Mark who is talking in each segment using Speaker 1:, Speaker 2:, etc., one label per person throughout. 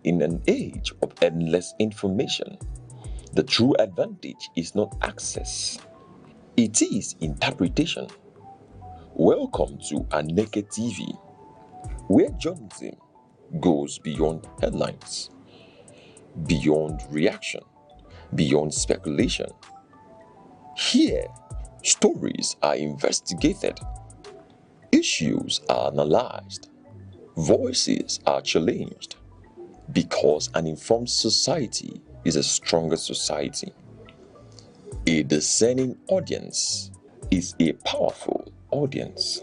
Speaker 1: In an age of endless information, the true advantage is not access, it is interpretation. Welcome to Aneke TV, where journalism goes beyond headlines, beyond reaction, beyond speculation. Here, stories are investigated, issues are analyzed, voices are challenged, because an informed society is a stronger society. A discerning audience is a powerful audience.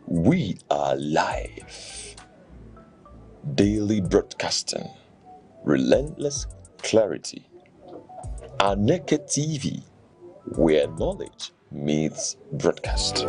Speaker 1: We are live, daily broadcasting, relentless clarity. Aneke TV, where knowledge meets broadcast.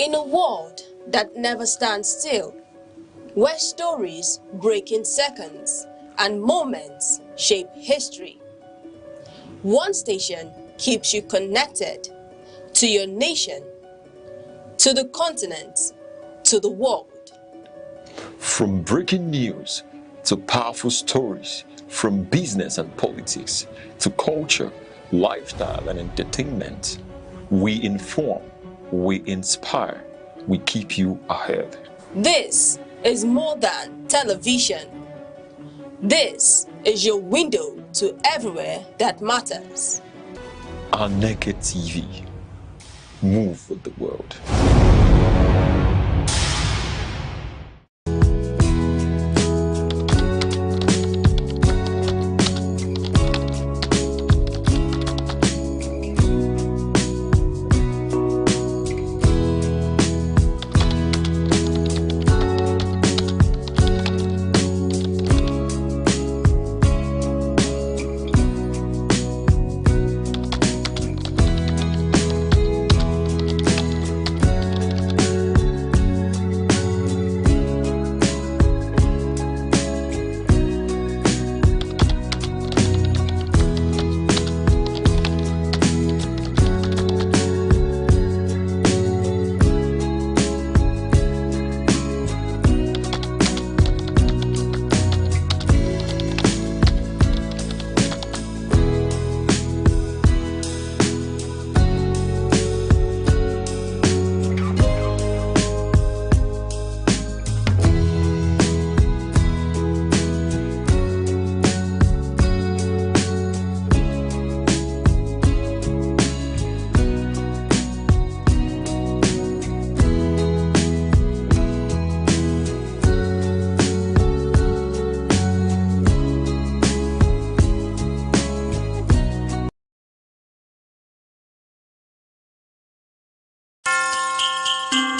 Speaker 2: In a world that never stands still, where stories break in seconds and moments shape history, one station keeps you connected to your nation, to the continent, to the world.
Speaker 1: From breaking news to powerful stories, from business and politics to culture, lifestyle and entertainment, we inform, we inspire, we keep you ahead.
Speaker 2: This is more than television. This is your window to everywhere that matters.
Speaker 1: Aneke TV. Move with the world.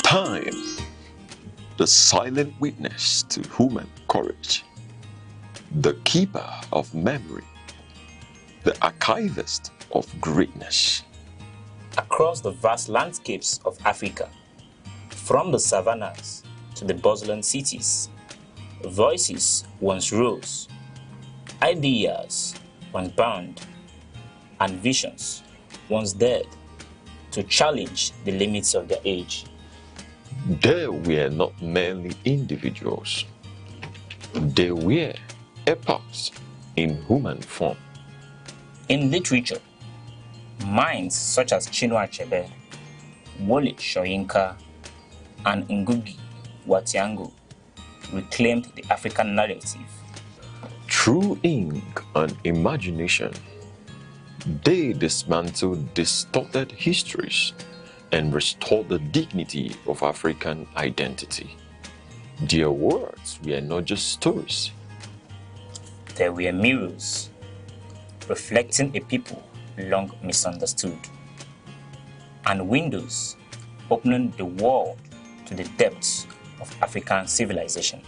Speaker 1: Time, the silent witness to human courage, the keeper of memory, the archivist of greatness.
Speaker 3: Across the vast landscapes of Africa, from the savannas to the bustling cities, voices once rose, ideas once bound, and visions once dared to challenge the limits of their age.
Speaker 1: They were not merely individuals. They were epochs in human form.
Speaker 3: In literature, minds such as Chinua Achebe, Wole Soyinka, and Ngugi wa Thiong'o reclaimed the African narrative.
Speaker 1: Through ink and imagination, they dismantled distorted histories and restored the dignity of African identity. Their words were not just stories.
Speaker 3: They were mirrors, reflecting a people long misunderstood, and windows opening the world to the depths of African civilization.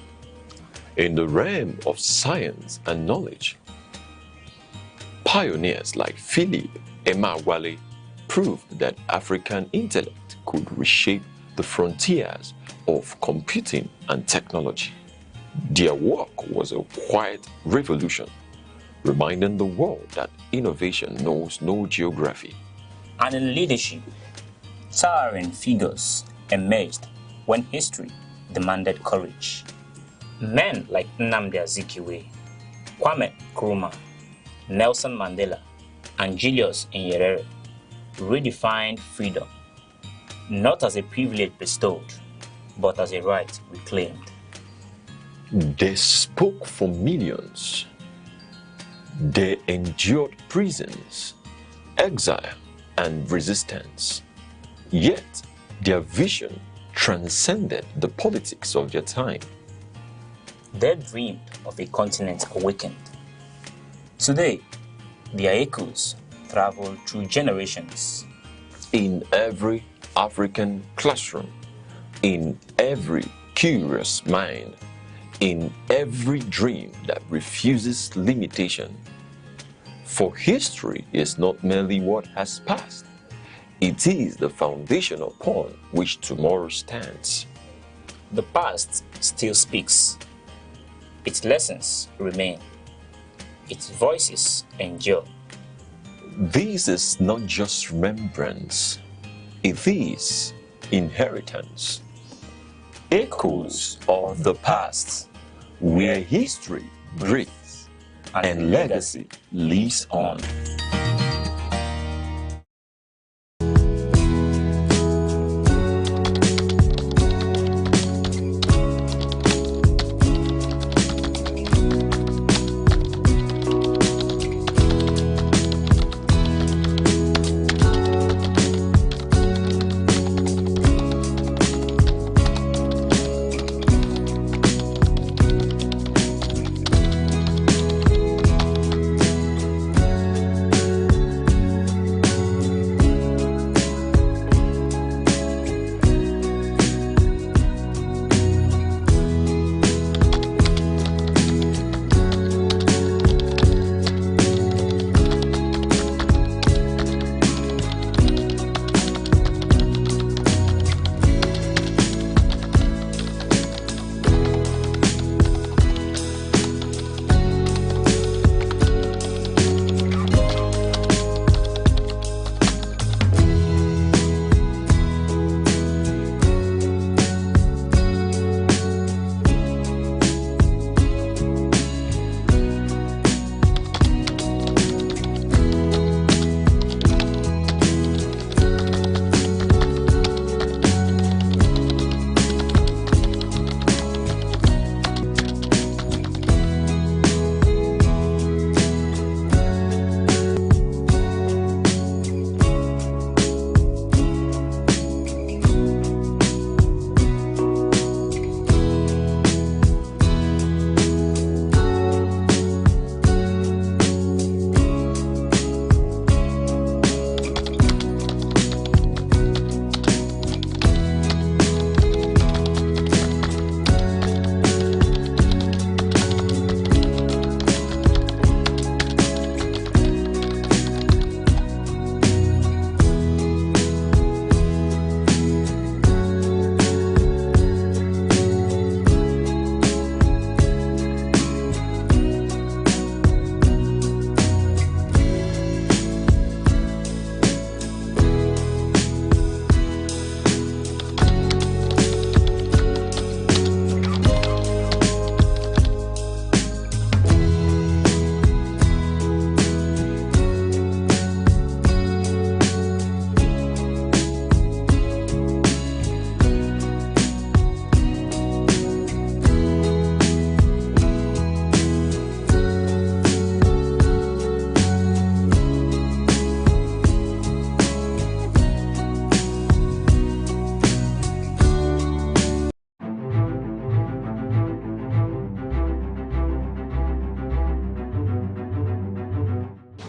Speaker 1: In the realm of science and knowledge, pioneers like Philip Emeagwali proved that African intellect could reshape the frontiers of computing and technology. Their work was a quiet revolution, reminding the world that innovation knows no geography.
Speaker 3: And in leadership, towering figures emerged when history demanded courage. Men like Nnamdi Azikiwe, Kwame Nkrumah, Nelson Mandela, and Julius Nyerere redefined freedom, not as a privilege bestowed, but as a right reclaimed.
Speaker 1: They spoke for millions. They endured prisons, exile, and resistance. Yet, their vision transcended the politics of their time.
Speaker 3: They dreamed of a continent awakened. Today, their echoes travel through generations.
Speaker 1: In every African classroom, in every curious mind, in every dream that refuses limitation. For history is not merely what has passed, It is the foundation upon which tomorrow stands.
Speaker 3: The past still speaks. Its lessons remain. Its voices endure.
Speaker 1: This is not just remembrance, it is inheritance. Echoes of the past, where history breathes and legacy lives on.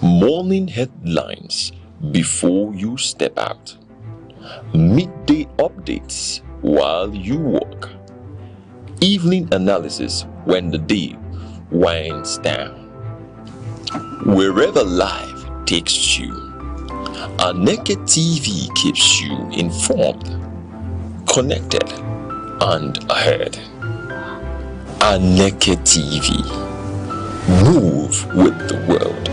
Speaker 1: Morning headlines before you step out. Midday updates while you walk. Evening analysis when the day winds down. Wherever life takes you, Aneke TV keeps you informed, connected, and ahead. Aneke TV. Move with the world.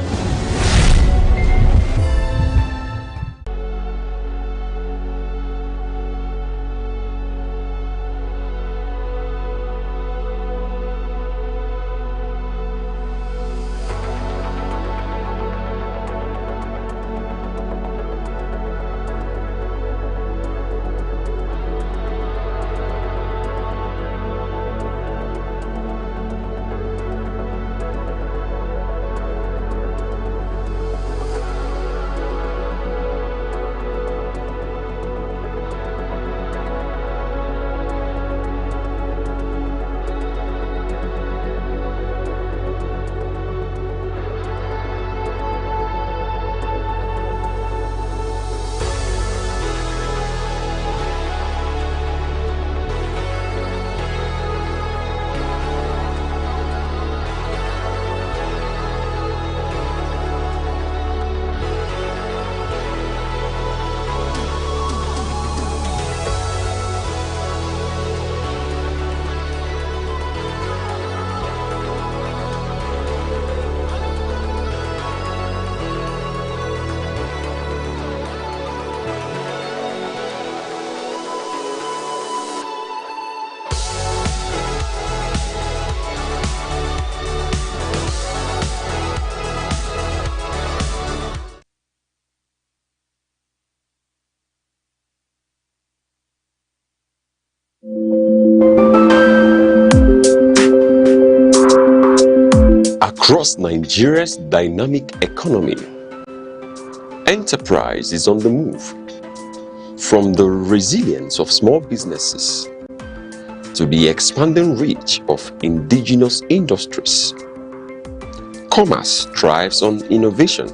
Speaker 1: Across Nigeria's dynamic economy, enterprise is on the move. From the resilience of small businesses to the expanding reach of indigenous industries, commerce thrives on innovation,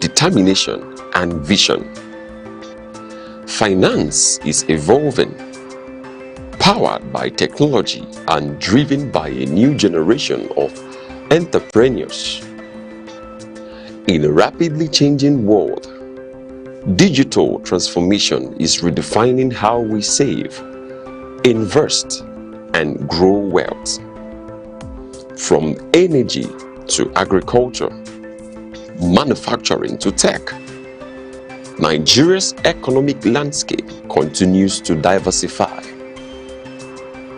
Speaker 1: determination, and vision. Finance is evolving, powered by technology and driven by a new generation of entrepreneurs. In a rapidly changing world, digital transformation is redefining how we save, invest, and grow wealth. From energy to agriculture, manufacturing to tech, Nigeria's economic landscape continues to diversify.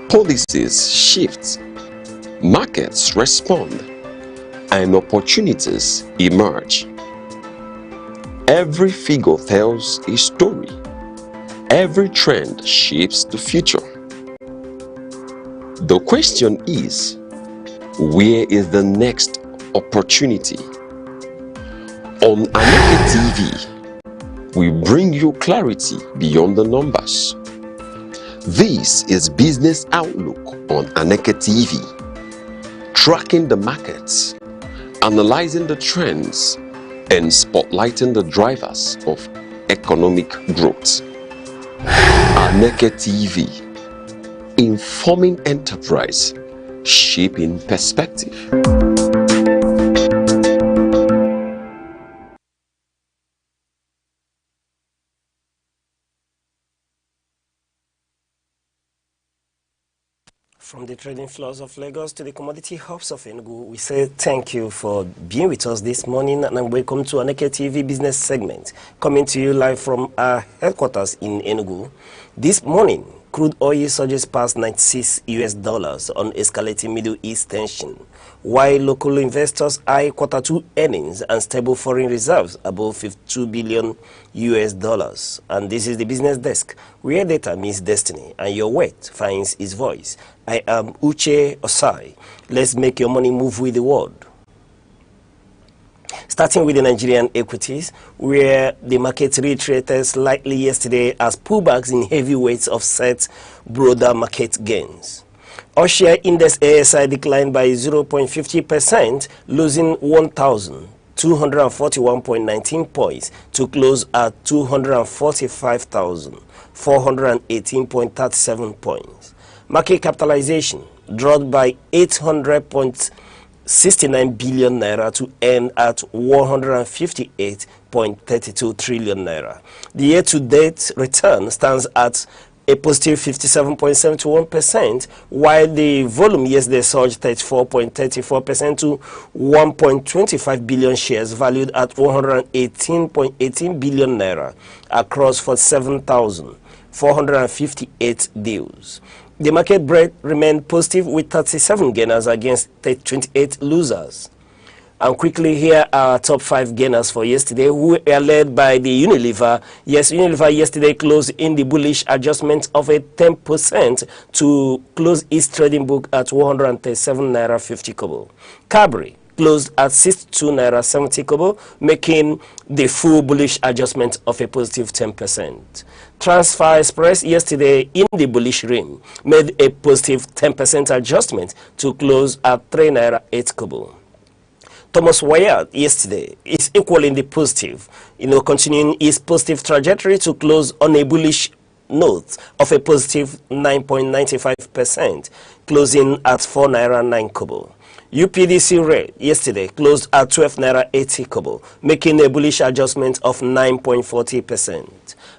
Speaker 1: Policies shift, markets respond, and opportunities emerge. Every figure tells a story. Every trend shapes the future. The question is, where is the next opportunity? On Aneke TV, we bring you clarity beyond the numbers. This is Business Outlook on Aneke TV, tracking the markets, analyzing the trends, and spotlighting the drivers of economic growth. Aneke TV, informing enterprise, shaping perspective.
Speaker 4: From the trading floors of Lagos to the commodity hubs of Enugu, we say thank you for being with us this morning and welcome to Aneke TV business segment, coming to you live from our headquarters in Enugu. This morning, crude oil surges past $96 on escalating Middle East tension, while local investors eye Q2 earnings and stable foreign reserves above $52 billion. And this is the business desk, where data meets destiny and your weight finds its voice. I am Uche Osai. Let's make your money move with the world. Starting with the Nigerian equities, where the market retreated slightly yesterday as pullbacks in heavyweights offset broader market gains. All-share index ASI declined by 0.50%, losing 1,241.19 points to close at 245,418.37 points. Market capitalization dropped by 800.69 billion naira to end at 158.32 trillion naira. The year-to-date return stands at a positive 57.71%, while the volume yesterday surged 34.34% to 1.25 billion shares valued at 118.18 billion naira across 47,458 deals. The market breadth remained positive with 37 gainers against 28 losers. And quickly, here are top 5 gainers for yesterday, who are led by the Unilever. Yes, Unilever yesterday closed in the bullish adjustment of a 10% to close its trading book at 137 naira 50 kobo. Cadbury closed at 62 naira 70 kobo, making the full bullish adjustment of a positive 10%. Transfer Express yesterday in the bullish rim made a positive 10% adjustment to close at 3 naira 8 kobo. Thomas Wyatt yesterday is equally in the positive, continuing his positive trajectory to close on a bullish note of a positive 9.95%, closing at 4 naira 9 kobo. UPDC rate yesterday closed at 12 naira 80 kobo, making a bullish adjustment of 9.40%.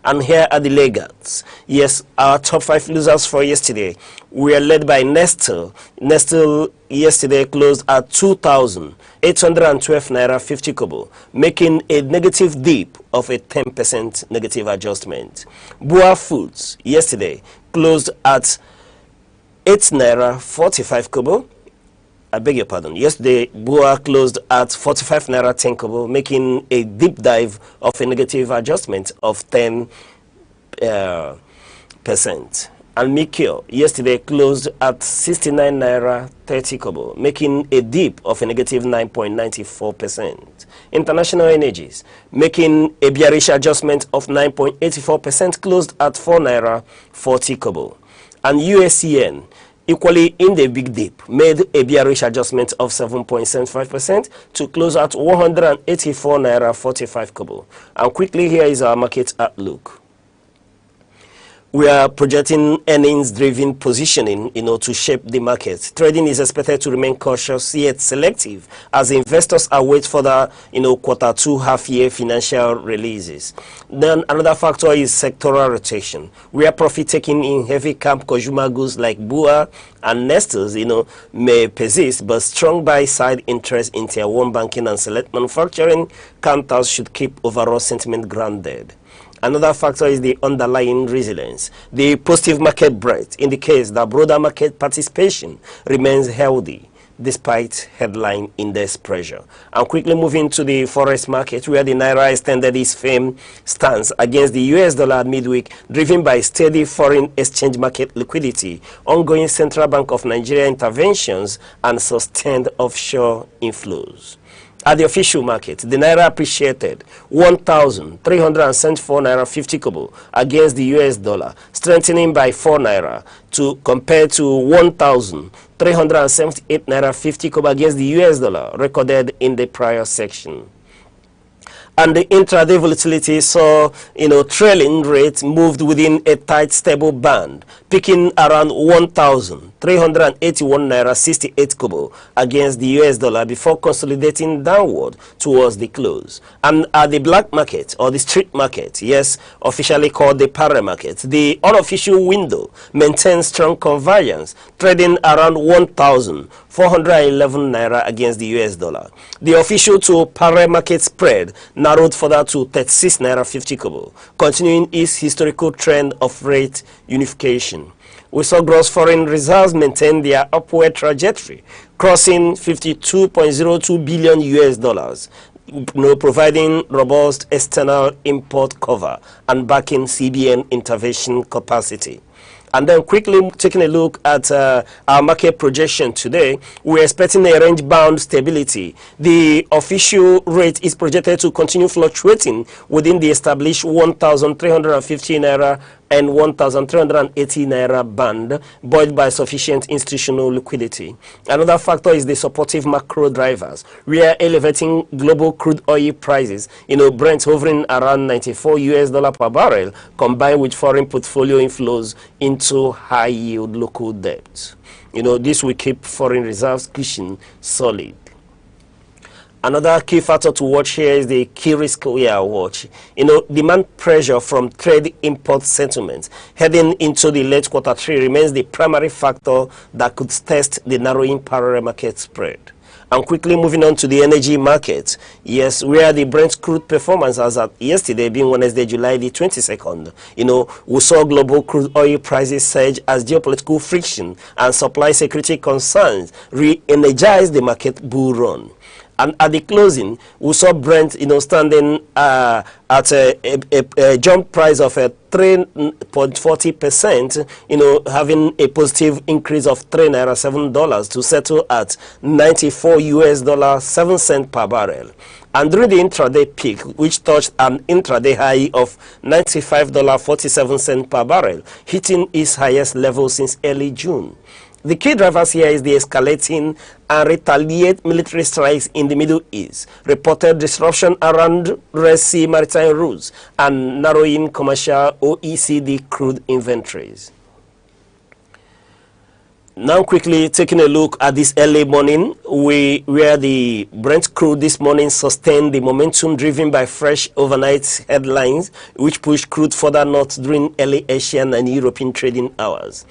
Speaker 4: And here are the laggards. Yes, our top 5 losers for yesterday were led by Nestle. Nestle yesterday closed at 2,812 naira 50 kobo, making a negative dip of a 10% negative adjustment. Bua Foods yesterday closed at 8 naira 45 kobo. I beg your pardon. Yesterday, Bua closed at 45 naira 10 kobo, making a deep dive of a negative adjustment of 10%. and Mikio yesterday closed at 69 naira 30 kobo, making a dip of a negative 9.94%. International energies making a bearish adjustment of 9.84%, closed at 4 naira 40 kobo. And USCN, equally in the big dip, made a bearish adjustment of 7.75% to close at 184 naira 45 kobo. And quickly, here is our market outlook. We are projecting earnings-driven positioning, to shape the market. Trading is expected to remain cautious yet selective as investors await further, Q2 half-year financial releases. Then another factor is sectoral rotation. We are profit-taking in heavy camp consumer goods like Bua and Nestles, may persist, but strong buy-side interest in Tier 1 banking and select manufacturing counters should keep overall sentiment grounded. Another factor is the underlying resilience. The positive market breadth indicates that broader market participation remains healthy despite headline index pressure. And quickly moving to the forex market, where the Naira extended its firm stance against the US dollar midweek, driven by steady foreign exchange market liquidity, ongoing Central Bank of Nigeria interventions, and sustained offshore inflows. At the official market, the Naira appreciated 1,374 naira 50 kobo against the US dollar, strengthening by 4 naira compared to 1,378 naira 50 kobo against the US dollar recorded in the prior section. And the intraday volatility saw, trailing rates moved within a tight, stable band, peaking around 1,381 naira 68 kobo against the US dollar before consolidating downward towards the close. And at the black market, or the street market, yes, officially called the para market, the unofficial window maintains strong convergence, trading around 1,411 naira against the US dollar. The official to para market spread narrowed further to 36 naira 50 kobo, continuing its historical trend of rate unification. We saw gross foreign reserves maintain their upward trajectory, crossing 52.02 billion US dollars, providing robust external import cover and backing CBN intervention capacity. And then quickly taking a look at our market projection today, we're expecting a range-bound stability. The official rate is projected to continue fluctuating within the established 1,350 naira and 1,380 naira band, buoyed by sufficient institutional liquidity. Another factor is the supportive macro drivers. We are elevating global crude oil prices, Brent hovering around 94 US dollar per barrel, combined with foreign portfolio inflows into high-yield local debt. This will keep foreign reserves cushion solid. Another key factor to watch here is the key risk we are watching. Demand pressure from trade import settlements heading into the late Q3 remains the primary factor that could test the narrowing parallel market spread. And quickly moving on to the energy market, yes, where the Brent crude performance as at yesterday, being Wednesday, July the 22nd, we saw global crude oil prices surge as geopolitical friction and supply security concerns re-energized the market bull run. And at the closing, we saw Brent, standing at a jump price of 3.40%, having a positive increase of $3 naira $7 to settle at 94 US dollar 7 cents per barrel. And during the intraday peak, which touched an intraday high of $95.47 per barrel, hitting its highest level since early June. The key drivers here is the escalating and retaliate military strikes in the Middle East, reported disruption around Red Sea maritime routes, and narrowing commercial OECD crude inventories. Now quickly taking a look at this early morning, where the Brent crude this morning sustained the momentum driven by fresh overnight headlines, which pushed crude further north during early Asian and European trading hours.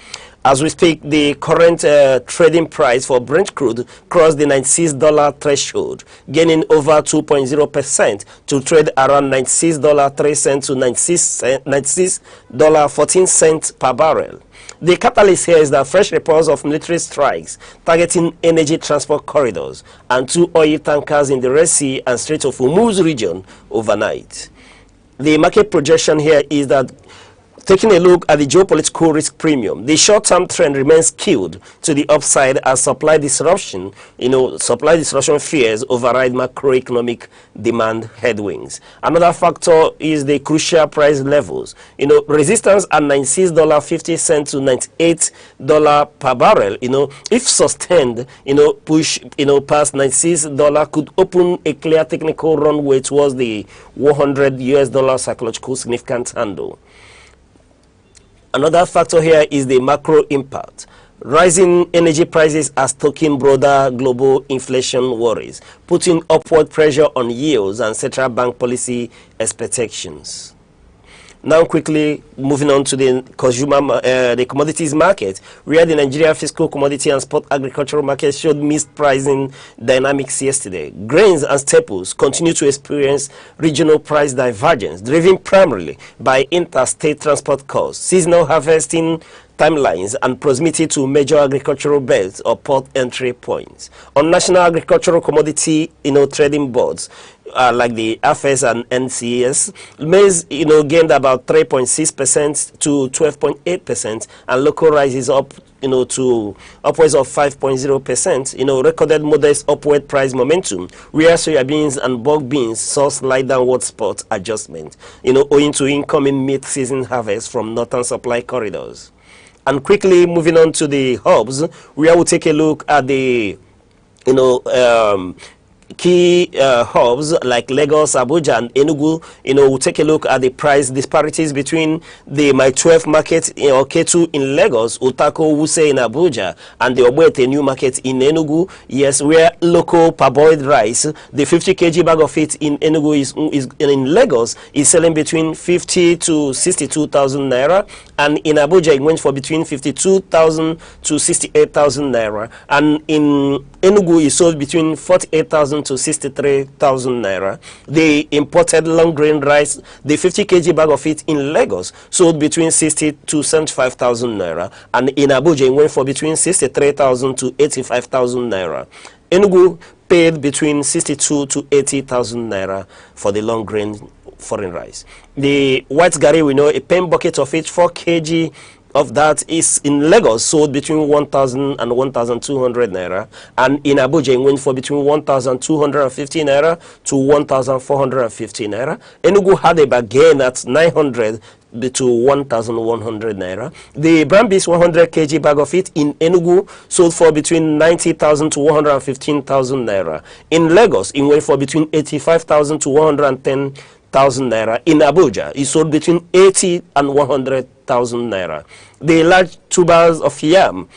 Speaker 4: As we speak, the current trading price for Brent crude crossed the $96 threshold, gaining over 2.0% to trade around $96.03 to $96.14 per barrel. The catalyst here is that fresh reports of military strikes targeting energy transport corridors and 2 oil tankers in the Red Sea and Strait of Hormuz region overnight. The market projection here is that Taking a look at the geopolitical risk premium, the short-term trend remains skewed to the upside as supply disruption fears override macroeconomic demand headwinds. Another factor is the crucial price levels. Resistance at $96.50 to $98 per barrel. If sustained, push past $96 could open a clear technical runway towards the $100 psychological significant handle. Another factor here is the macro impact. Rising energy prices are stoking broader global inflation worries, putting upward pressure on yields and central bank policy expectations. Now quickly moving on to the the commodities market, where the Nigeria fiscal commodity and spot agricultural market showed mixed pricing dynamics yesterday. Grains and staples continue to experience regional price divergence, driven primarily by interstate transport costs, seasonal harvesting timelines, and proximity to major agricultural belts or port entry points. On national agricultural commodity trading boards like the AFES and NCS, maize gained about 3.6% to 12.8%, and local rice is up to upwards of 5.0%. Recorded modest upward price momentum, where soybeans and bulk beans saw slight downward spot adjustment, owing to incoming mid-season harvest from northern supply corridors. And quickly moving on to the hubs, where we'll take a look at the key hubs like Lagos, Abuja, and Enugu. We'll take a look at the price disparities between the My 12 market or K2 in Lagos, Utako Wuse in Abuja, and the Obuete new market in Enugu. Yes, where local parboiled rice, the 50 kg bag of it in Enugu is in Lagos is selling between 50 to 62,000 naira, and in Abuja it went for between 52,000 to 68,000 naira, and in Enugu is sold between 48,000 to 63,000 naira. The imported long grain rice, the 50 kg bag of it in Lagos, sold between 60 to 75,000 naira, and in Abuja it went for between 63,000 to 85,000 naira. Enugu paid between 62 to 80,000 naira for the long grain foreign rice. The white gari, we know a pen bucket of it, 4 kg of that is in Lagos sold between 1,000 and 1,200 naira, and in Abuja it went for between 1,250 naira to 1,450 naira. Enugu had a bargain at 900 to 1,100 naira. The Brambis 100 kg bag of it in Enugu sold for between 90,000 to 115,000 naira. In Lagos it went for between 85,000 to 110,000 naira. In Abuja it sold between 80 and 100,000 naira. The large tubers of yam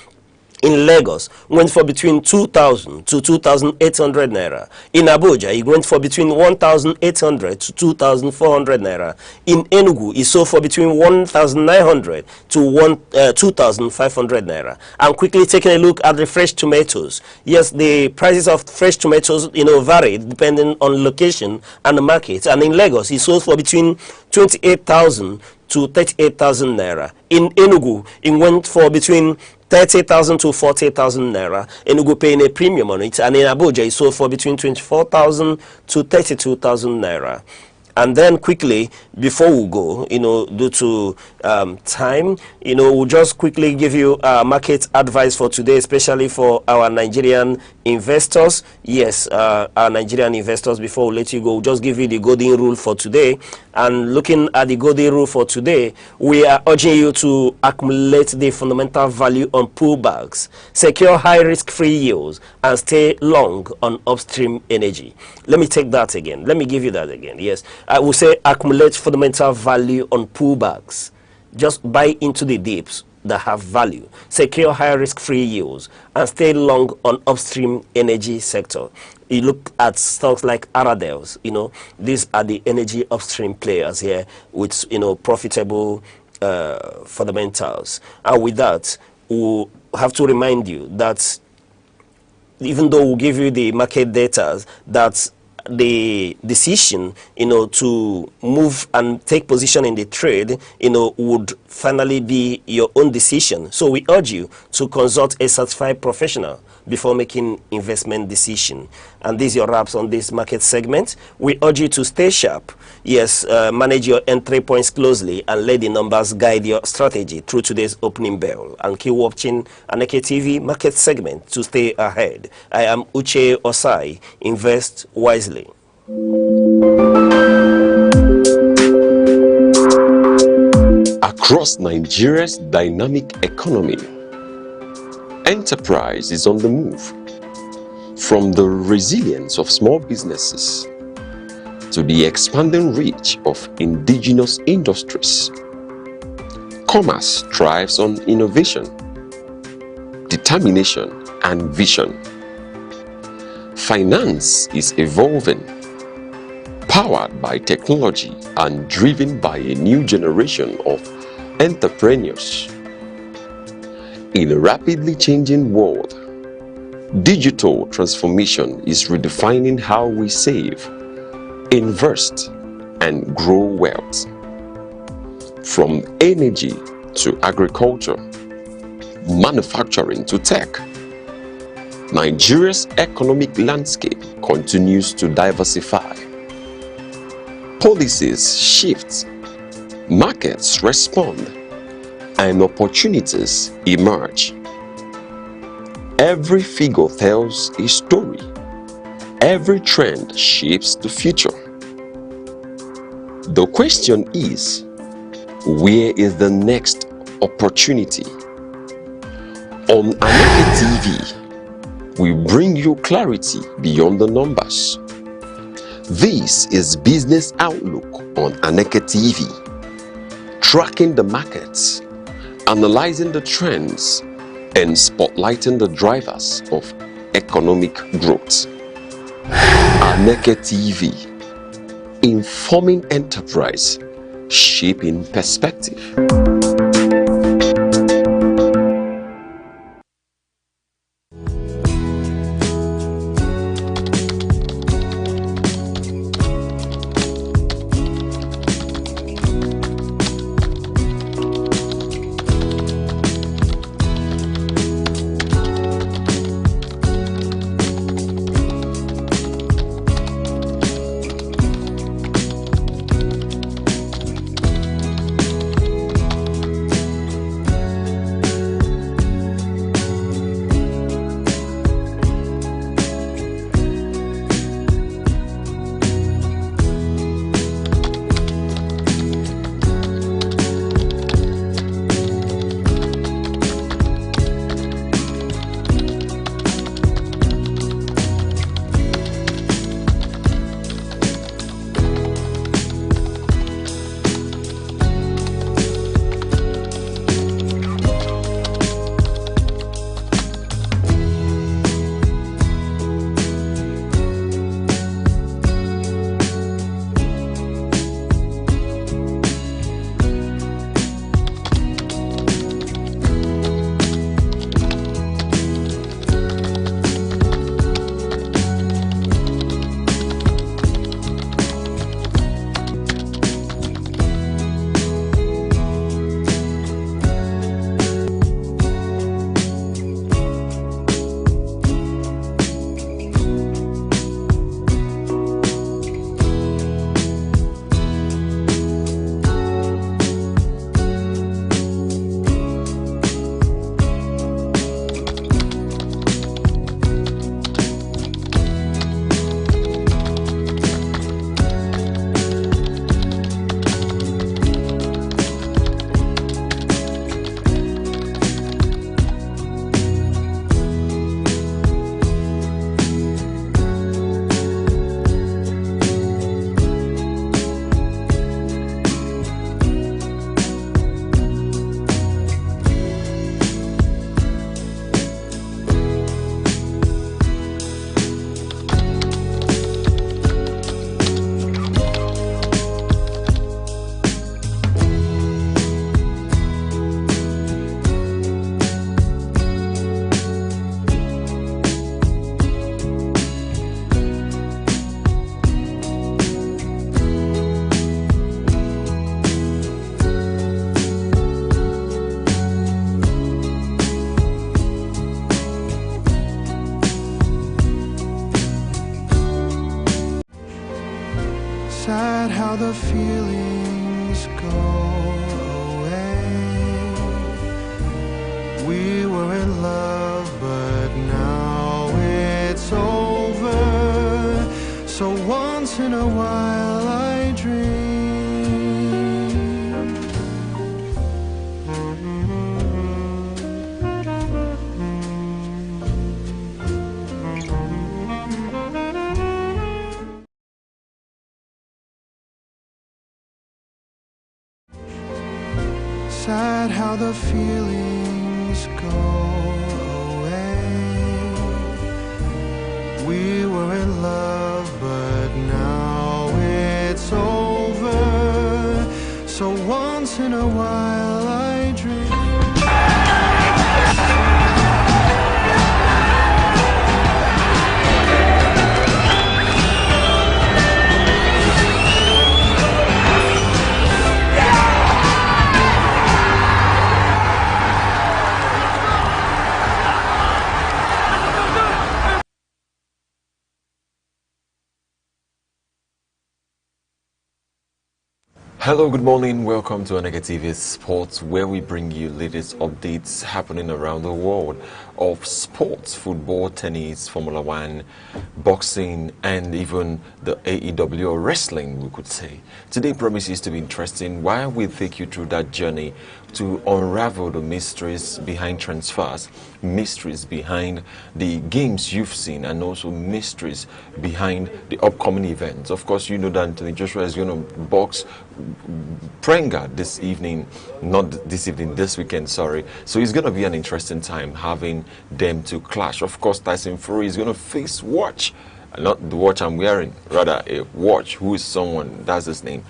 Speaker 4: in Lagos went for between 2,000 to 2,800 naira. In Abuja, it went for between 1,800 to 2,400 naira. In Enugu, it sold for between 1,900 to 2,500 naira. And quickly taking a look at the fresh tomatoes. Yes, the prices of fresh tomatoes, varied depending on location and the market. And in Lagos, it sold for between 28,000 to 38,000 naira. In Enugu, it went for between 30,000 to 40,000 naira. Enugu paying a premium on it, and in Abuja it sold for between 24,000 to 32,000 naira. And then quickly, before we go, due to time, we'll just quickly give you market advice for today, especially for our Nigerian investors. Yes, our Nigerian investors, before we let you go, we'll just give you the golden rule for today. And looking at the golden rule for today, we are urging you to accumulate the fundamental value on pullbacks, secure high risk-free yields, and stay long on upstream energy. Let me take that again. Let me give you that again. Yes, I will say accumulate fundamental value on pullbacks. Just buy into the dips that have value, secure high risk-free yields, and stay long on upstream energy sector. You look at stocks like Aradels, these are the energy upstream players here with, profitable fundamentals. And with that, we'll have to remind you that even though we'll give you the market data, that the decision, to move and take position in the trade, would finally be your own decision. So we urge you to consult a certified professional. before making investment decision. And these are your wraps on this market segment. We urge you to stay sharp. Yes, manage your entry points closely and let the numbers guide your strategy through today's opening bell. And keep watching Aneke TV market segment to stay ahead. I am Uche Osai. Invest wisely.
Speaker 1: Across Nigeria's dynamic economy, enterprise is on the move. From the resilience of small businesses to the expanding reach of indigenous industries, commerce thrives on innovation, determination, and vision. Finance is evolving, powered by technology and driven by a new generation of entrepreneurs. In a rapidly changing world, digital transformation is redefining how we save, invest, and grow wealth. From energy to agriculture, manufacturing to tech, Nigeria's economic landscape continues to diversify. Policies shift, markets respond, and opportunities emerge. Every figure tells a story. Every trend shapes the future. The question is, where is the next opportunity? On Aneke TV, we bring you clarity beyond the numbers. This is Business Outlook on Aneke TV, tracking the markets, analyzing the trends, and spotlighting the drivers of economic growth. Aneke TV, informing enterprise, shaping perspective.
Speaker 5: Sad how the feelings go away. We were in love, but now it's over. So once in a while I dream. Sad how the feelings go away. We were in love, but now it's over. So once in a while I dream.
Speaker 1: Hello, good morning. Welcome to Aneke TV Sports, where we bring you latest updates happening around the world of sports, football, tennis, Formula One, boxing, and even the AEW or wrestling, we could say. Today promises to be interesting while we take you through that journey to unravel the mysteries behind transfers, mysteries behind the games you've seen, and also mysteries behind the upcoming events. Of course, you know that Anthony Joshua is going to box Petermbah this evening, not this evening, this weekend, sorry. So it's going to be an interesting time having them to clash. Of course, Tyson Fury is going to face Watch, not the watch I'm wearing, rather a watch who is someone, that's his name.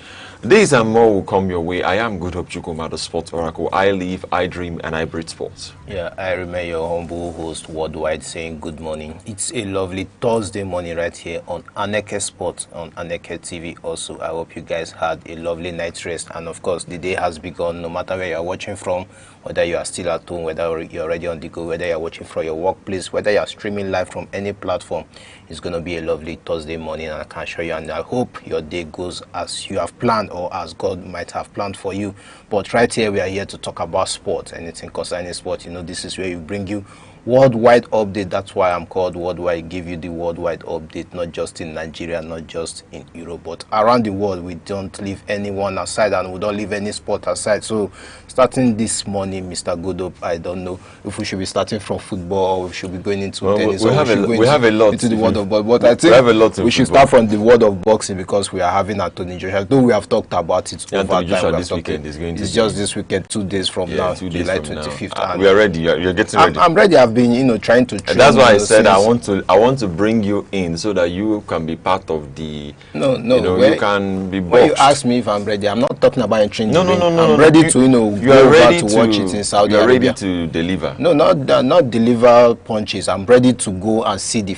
Speaker 1: These and more will come your way. I am Good Hope Chukwuma, the sports oracle. I live, I dream, and I breathe sports.
Speaker 6: Yeah, I remain your humble host worldwide saying good morning. It's a lovely Thursday morning right here on Aneke Sports on Aneke TV also. I hope you guys had a lovely night's rest, and of course the day has begun. No matter where you are watching from, whether you are still at home, whether you're already on the go, whether you're watching from your workplace, whether you're streaming live from any platform, it's going to be a lovely Thursday morning, and I can assure you, and I hope your day goes as you have planned or as God might have planned for you. But right here, we are here to talk about sports, anything concerning sport. You know, this is where we bring you worldwide update. That's why I'm called Worldwide. Give you the worldwide update, not just in Nigeria, not just in Europe, but around the world. We don't leave anyone aside, and we don't leave any sport aside. So starting this morning, Mr. Goodop, I don't know if we should be starting from football or we should be going into tennis.
Speaker 1: We have a lot
Speaker 6: into the world of ball, but I think we should start from the world of boxing, because we are having Anthony Joshua. Though we have talked about it over
Speaker 1: Anthony Joshua
Speaker 6: time.
Speaker 1: This weekend is going to
Speaker 6: it's just this weekend, 2 days from now,
Speaker 1: 2 days
Speaker 6: July
Speaker 1: from
Speaker 6: 25th.
Speaker 1: now. We are ready. You're getting ready.
Speaker 6: I'm ready. I've been, trying to train.
Speaker 1: That's why I said I want to bring you in so that you can be part of the.
Speaker 6: No.
Speaker 1: You can be.
Speaker 6: When you ask me if I'm ready, I'm not talking about entering.
Speaker 1: No.
Speaker 6: I'm ready to
Speaker 1: You are ready
Speaker 6: to watch it in Saudi
Speaker 1: Arabia. You are
Speaker 6: Arabia.
Speaker 1: ready to deliver.
Speaker 6: No, not deliver punches. I'm ready to go and see the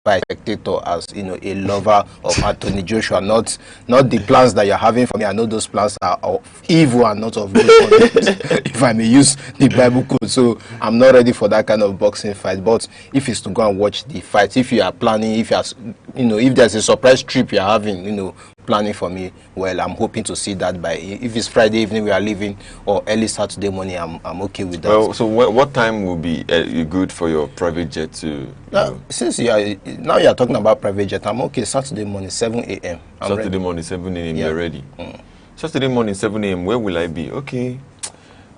Speaker 6: by spectator, as a lover of Anthony Joshua, not the plans that you're having for me. I know those plans are of evil and not of good content, if I may use the Bible code. So I'm not ready for that kind of boxing fight. But if it's to go and watch the fight, if you are planning, if if there's a surprise trip you're having, planning for me, well, I'm hoping to see that by, if it's Friday evening we are leaving, or early Saturday morning, I'm okay with that.
Speaker 1: Well, so what time will be good for your private jet to?
Speaker 6: Since now you're talking about private jet, I'm okay. Saturday morning, 7 a.m.
Speaker 1: Saturday morning, 7 a.m.
Speaker 6: Yeah.
Speaker 1: You're ready. Saturday morning, 7 a.m. Where will I be? Okay.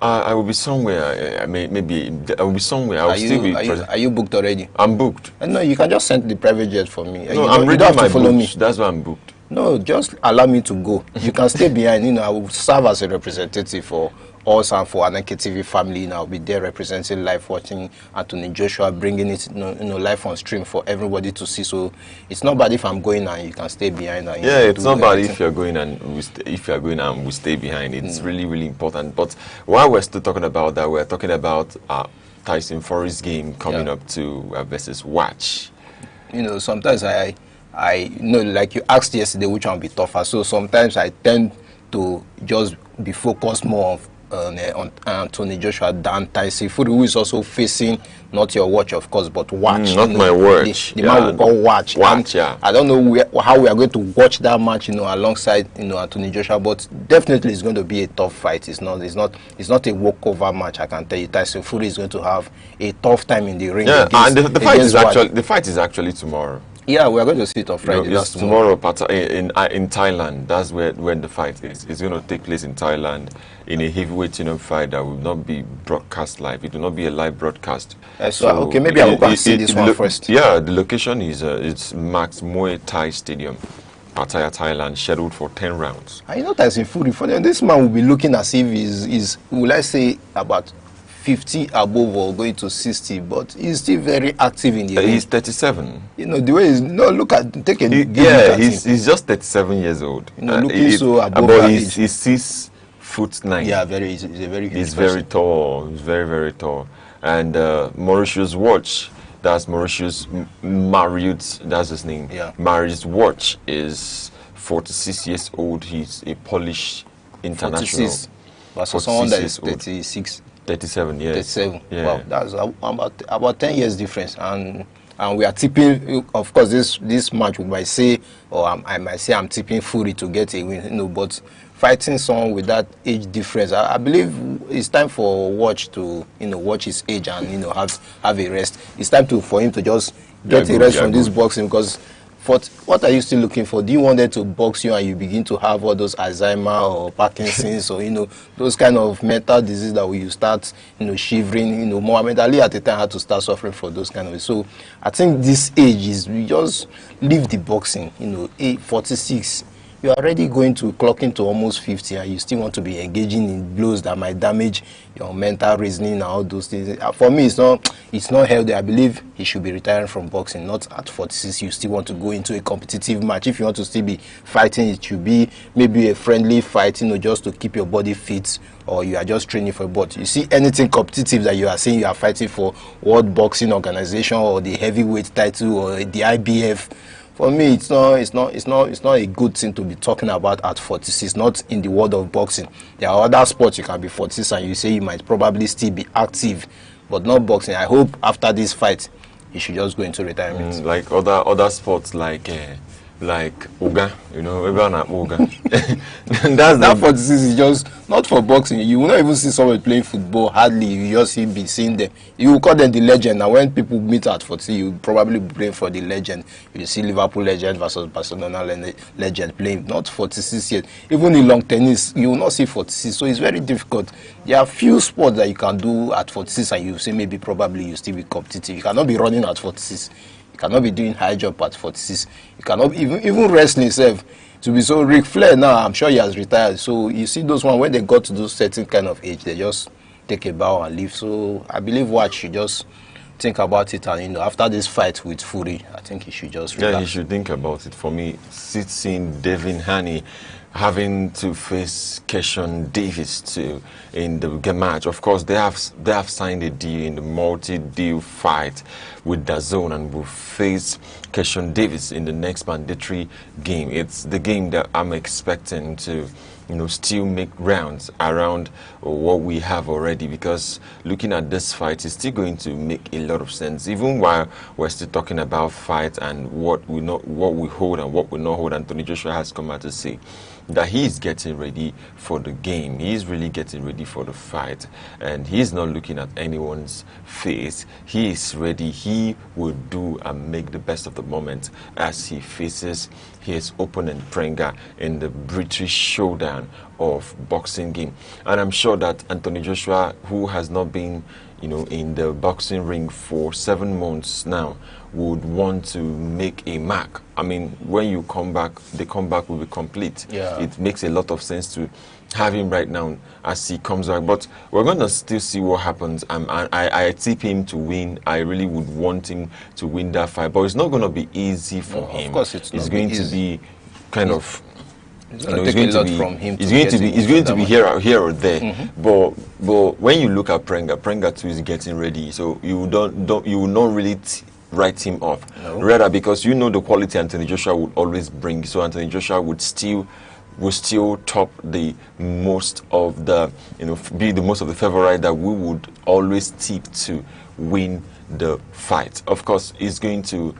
Speaker 1: I will be somewhere. Maybe I will be somewhere. I will still be.
Speaker 6: Are you booked already?
Speaker 1: I'm booked.
Speaker 6: No, you can just send the private jet for me.
Speaker 1: No, I'm ready. My follow me. That's why I'm booked.
Speaker 6: No, just allow me to go. You can stay behind. I will serve as a representative for us and for Aneke TV family. I'll be there representing live, watching Anthony Joshua, bringing it, live on stream for everybody to see. So it's not bad if I'm going and you can stay behind. And,
Speaker 1: it's not bad if you're going and we stay behind. It's really, really important. But while we're still talking about that, we're talking about Tyson Fury's game coming up to versus Watch.
Speaker 6: Sometimes I like you asked yesterday which one will be tougher. So sometimes I tend to just be focused more on Anthony Joshua than Tyson Fury, who is also facing not your watch, of course, but watch.
Speaker 1: Not my watch.
Speaker 6: The man will go watch.
Speaker 1: Yeah.
Speaker 6: I don't know how we are going to watch that match, alongside Anthony Joshua, but definitely it's going to be a tough fight. It's not a walkover match. I can tell you, Tyson Fury is going to have a tough time in the ring.
Speaker 1: Yeah, and the fight is actually tomorrow.
Speaker 6: Yeah, we are going to see it on Friday.
Speaker 1: It's tomorrow in Thailand. That's when the fight is. It's going to take place in Thailand in a heavyweight fight that will not be broadcast live. It will not be a live broadcast.
Speaker 6: Okay, maybe I will go and see this one first.
Speaker 1: Yeah, the location is it's Max Muay Thai Stadium, Pattaya, Thailand, scheduled for 10 rounds.
Speaker 6: I know Tyson Fury. For them, this man will be looking as if he's will I say about 50 above or going to 60, but he's still very active in the ring.
Speaker 1: He's 37.
Speaker 6: The way he's
Speaker 1: he's just 37 years old.
Speaker 6: Looking so above
Speaker 1: but he's 6'9".
Speaker 6: Yeah, he's a very
Speaker 1: he's very tall. He's very, very tall. And Mauritius watch, that's Mauritius Marriott, that's his name.
Speaker 6: Yeah.
Speaker 1: Mauritius watch is 46 years old. He's a Polish international.
Speaker 6: 46. But so someone that is 36.
Speaker 1: 37 years.
Speaker 6: 37.
Speaker 1: Yeah.
Speaker 6: Wow, that's about 10 years difference, and we are tipping. Of course, this match we might say, or I might say I'm tipping Fury to get a win. But fighting someone with that age difference, I believe it's time for Watch to watch his age and have a rest. It's time for him to just get a rest from this boxing, because what are you still looking for? Do you want them to box you and you begin to have all those Alzheimer or Parkinson's or those kind of mental disease that you start shivering? Muhammad Ali at the time had to start suffering for those kind of. So I think this age is, we just leave the boxing. 46. You are already going to clock into almost 50, and you still want to be engaging in blows that might damage your mental reasoning and all those things. For me, it's not healthy. I believe he should be retiring from boxing. Not at 46. You still want to go into a competitive match. If you want to still be fighting, it should be maybe a friendly fight, just to keep your body fit, or you are just training for. But you see anything competitive that you are saying you are fighting for World Boxing Organization or the heavyweight title or the IBF. For me, it's not a good thing to be talking about at 46. Not in the world of boxing. There are other sports you can be 46 and you say you might probably still be active, but not boxing. I hope after this fight, he should just go into retirement.
Speaker 1: Like other sports, like Oga, everyone at Oga.
Speaker 6: That 46 is just not for boxing. You will not even see someone playing football, hardly. You just be seeing them. You will call them the legend. And when people meet at 46, you will probably be playing for the legend. You see Liverpool legend versus Barcelona legend playing, not 46 yet. Even in long tennis, you will not see 46. So it's very difficult. There are few sports that you can do at 46 and you say maybe probably you still be competitive. You cannot be running at 46. You cannot be doing high jump at 46. You cannot even wrestling itself. To be so Ric Flair now, I'm sure he has retired. So you see those ones, when they got to those certain kind of age, they just take a bow and leave. So I believe Watch should just think about it, and after this fight with Fury, I think he should just relax.
Speaker 1: Yeah, he should think about it. For me, seeing Devin Haney having to face Keshawn Davis in the match. Of course, they have signed a deal in the multi-deal fight with DAZN, and will face Keshawn Davis in the next mandatory game. It's the game that I'm expecting to still make rounds around what we have already, because looking at this fight is still going to make a lot of sense, even while we're still talking about fight and what we hold and what we not hold. Anthony Joshua has come out to say that he's getting ready for the game. He's really getting ready for the fight, and he's not looking at anyone's face. He is ready. He will do and make the best of the moment as he faces his opponent Prenga in the British showdown of boxing game. And I'm sure that Anthony Joshua, who has not been in the boxing ring for 7 months now, would want to make a mark. I mean, when you come back, the comeback will be complete.
Speaker 6: Yeah.
Speaker 1: It makes a lot of sense to have him right now as he comes back. But we're going to still see what happens. I tip him to win. I really would want him to win that fight. But it's not going to be easy for him.
Speaker 6: Of course it's not.
Speaker 1: It's going to be kind of...
Speaker 6: It's going to take a lot from him.
Speaker 1: It's going to be here or there. Mm-hmm. But when you look at Prenga too is getting ready. So you will not really write him off. No. Rather, because the quality Anthony Joshua would always bring. So Anthony Joshua would still will still top the most of the, be the most of the favorite that we would always tip to win the fight. Of course, it's going to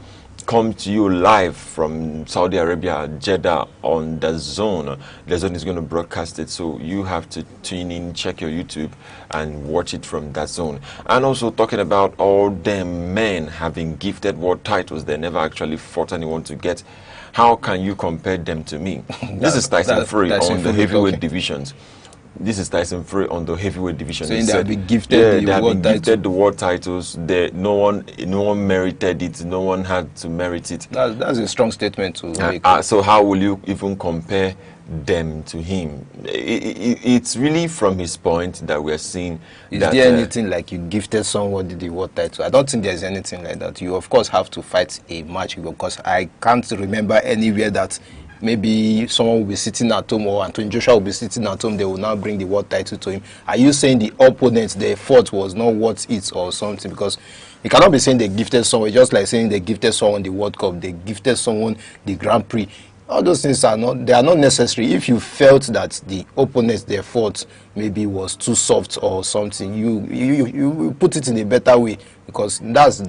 Speaker 1: come to you live from Saudi Arabia, Jeddah, on the Zone. The Zone is going to broadcast it, so you have to tune in, check your YouTube, and watch it from that Zone. And also talking about all them men having gifted world titles they never actually fought anyone to get. How can you compare them to me? This is Tyson Fury on the heavyweight divisions. This is Tyson Fury on the heavyweight division.
Speaker 6: Saying they have been gifted
Speaker 1: the world titles. No one merited it. No one had to merit it.
Speaker 6: That's a strong statement to make.
Speaker 1: So how will you even compare them to him? It's really from his point that we're seeing.
Speaker 6: Is there anything like you gifted someone the world title? I don't think there's anything like that. You of course have to fight a match, because I can't remember anywhere that maybe someone will be sitting at home, or Anthony Joshua will be sitting at home, they will now bring the world title to him. Are you saying the opponent they fought was not worth it or something? Because you cannot be saying they gifted someone, just like saying they gifted someone the World Cup, they gifted someone the Grand Prix. All those things are not necessary. If you felt that the opponent they fought maybe was too soft or something, you put it in a better way, because that's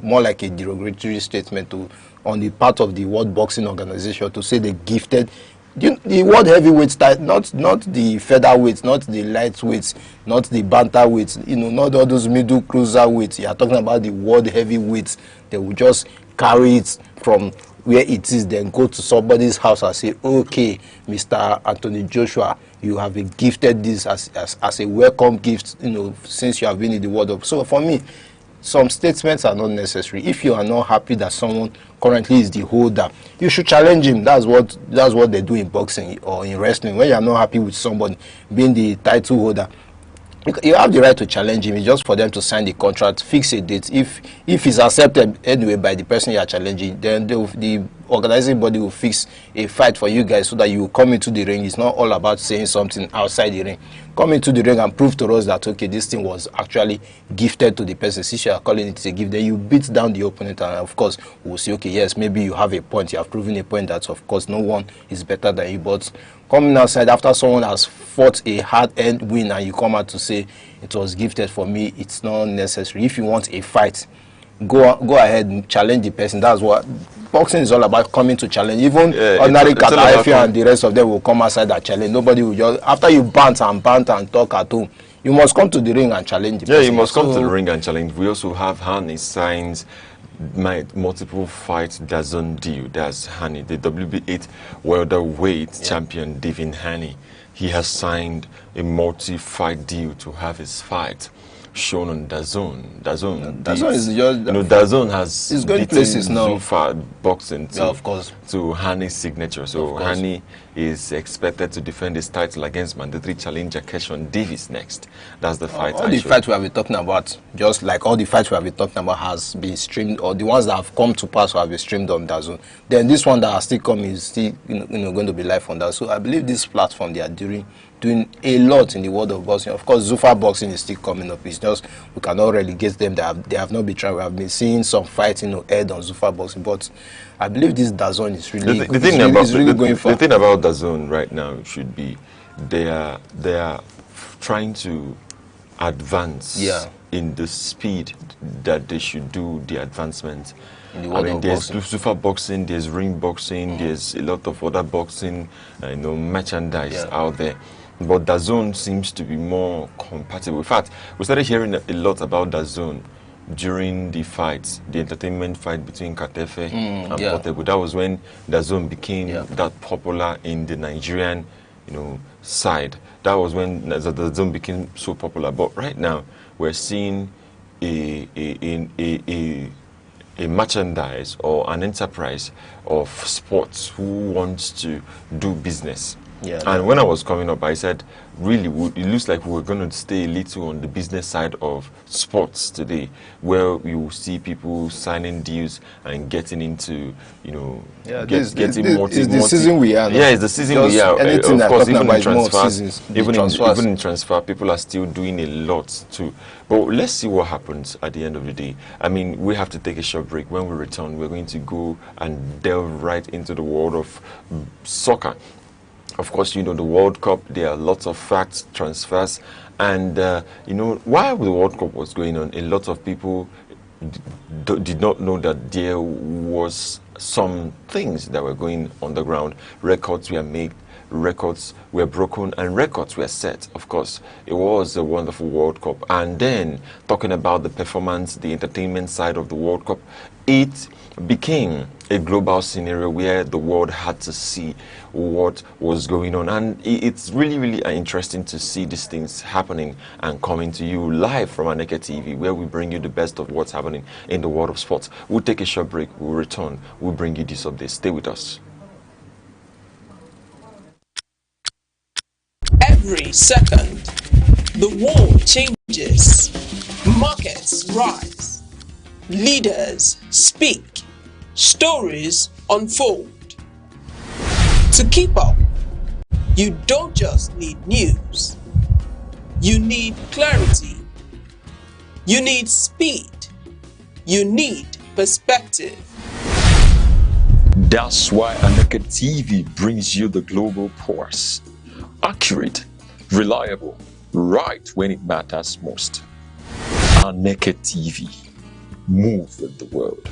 Speaker 6: more like a derogatory statement on the part of the World Boxing Organization to say they gifted the world heavyweights, not the featherweights, not the lightweights, not the bantamweights, not all those middle cruiserweights. You are talking about the world heavyweights. They will just carry it from where it is, then go to somebody's house and say, okay, Mr. Anthony Joshua, you have been gifted this as a welcome gift, since you have been in the world of. So for me, some statements are not necessary. If you are not happy that someone currently is the holder, you should challenge him. That's what they do in boxing or in wrestling. When you are not happy with somebody being the title holder, you have the right to challenge him. It's just for them to sign the contract, fix a date. If it's accepted anyway by the person you are challenging, then the organizing body will fix a fight for you guys so that you will come into the ring. It's not all about saying something outside the ring. Come into the ring and prove to us that, okay, this thing was actually gifted to the person. Since you are calling it a gift, then you beat down the opponent, and of course we'll say, okay, yes, maybe you have a point. You have proven a point that, of course, no one is better than you. But coming outside after someone has fought a hard-earned win and you come out to say it was gifted, for me, it's not necessary. If you want a fight, go ahead and challenge the person. That's what boxing is all about, coming to challenge. Even ordinary Kataefi and the rest of them will come outside and challenge. Nobody will just, after you bant and talk at home, you must come to the ring and challenge the person.
Speaker 1: You must come to the ring and challenge. We also have Hani signs multiple fight DAZN deal. That's Hani, the WB8 welterweight champion Devin Haney. He has signed a multi-fight deal to have his fight shown on DAZN. DAZN is just, DAZN has
Speaker 6: it's going places now.
Speaker 1: Zuffa boxing to,
Speaker 6: of course,
Speaker 1: to Hani's signature. So Hani is expected to defend his title against mandatory challenger Keshawn Davis next. That's the fight.
Speaker 6: All the fights we have been talking about, just like all the fights we have been talking about, has been streamed, or the ones that have come to pass have been streamed on DAZN. Then this one that has still come is still going to be live on that. So I believe this platform, they are doing a lot in the world of boxing. Of course, Zuffa boxing is still coming up. It's just we cannot relegate them. They have not been trying. We have been seeing some fighting aired on Zuffa boxing, but I believe this DAZN is really going far.
Speaker 1: The thing about DAZN right now should be they are trying to advance in the speed that they should do the advancement.
Speaker 6: In the world of
Speaker 1: there's
Speaker 6: boxing.
Speaker 1: Zuffa boxing, there's ring boxing, there's a lot of other boxing, merchandise out there. But DAZN seems to be more compatible. In fact, we started hearing a lot about DAZN during the fights, the entertainment fight between Katefe and Portable. That was when DAZN became that popular in the Nigerian, side. That was when DAZN became so popular. But right now, we're seeing a merchandise or an enterprise of sports who wants to do business. And when I was coming up, I said, really, it looks like we're going to stay a little on the business side of sports today, where you will see people signing deals and getting into, getting more.
Speaker 6: It's the season we are.
Speaker 1: Yeah, it's the season we are.
Speaker 6: Anything
Speaker 1: of course, even in
Speaker 6: transfers,
Speaker 1: even in transfer, people are still doing a lot too. But let's see what happens at the end of the day. I mean, we have to take a short break. When we return, we're going to go and delve right into the world of soccer. Of course, you know, the World Cup, there are lots of facts, transfers, and, you know, while the World Cup was going on, a lot of people did not know that there was some things that were going on the ground. Records were made, records were broken, and records were set. Of course, it was a wonderful World Cup. And then, talking about the performance, the entertainment side of the World Cup, it became a global scenario where the world had to see what was going on. And it's really, really interesting to see these things happening and coming to you live from Aneke TV, where we bring you the best of what's happening in the world of sports. We'll take a short break, we'll return, we'll bring you this update. Stay with us.
Speaker 7: Every second, the world changes, markets rise, leaders speak, stories unfold. To keep up, you don't just need news, you need clarity, you need speed, you need perspective.
Speaker 1: That's why Aneke TV brings you the global pulse. Accurate, reliable, right when it matters most. Aneke TV. Move with the world.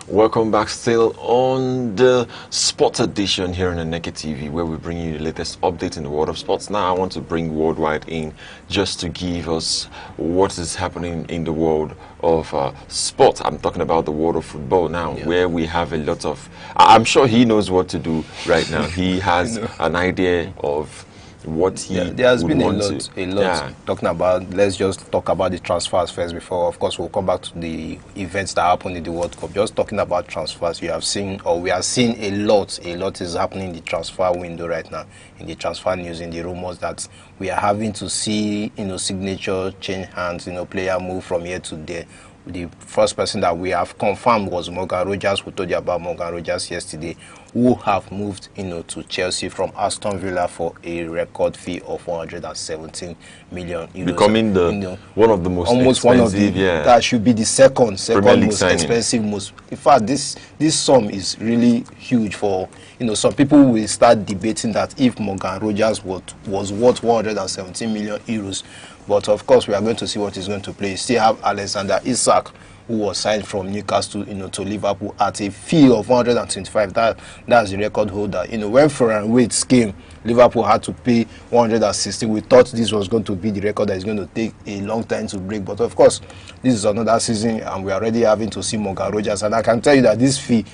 Speaker 1: Welcome back, still on the sports edition here on Aneke TV, where we bring you the latest update in the world of sports. Now I want to bring Worldwide in just to give us what is happening in the world of sport. I'm talking about the world of football now, where we have a lot of, I'm sure he knows what to do right now. He has an idea of what he
Speaker 6: there has been a lot
Speaker 1: yeah.
Speaker 6: Talking about, let's just talk about the transfers first before, of course, we'll come back to the events that happened in the World Cup. Just talking about transfers, you have seen, or we are seeing a lot is happening in the transfer window right now, in the transfer news, in the rumors that we are having to see, you know, signature change hands, you know, player move from here to there. The first person that we have confirmed was Morgan Rogers. We told you about Morgan Rogers yesterday, who have moved, you know, to Chelsea from Aston Villa for a record fee of 117 million euros.
Speaker 1: Becoming the,
Speaker 6: you know,
Speaker 1: one of the most
Speaker 6: almost
Speaker 1: expensive,
Speaker 6: one of the, that should be the second most expensive, most. In fact, this sum is really huge for, you know, some people will start debating that if Morgan Rogers was worth 117 million euros. But of course, we are going to see what he's going to play. You still have Alexander Isak, who was signed from Newcastle, you know, to Liverpool at a fee of 125. That's the record holder. You know, when Florian Wirtz came, Liverpool had to pay 160. We thought this was going to be the record that is going to take a long time to break. But of course, this is another season, and we are already having to see Morgan Rogers. And I can tell you that this fee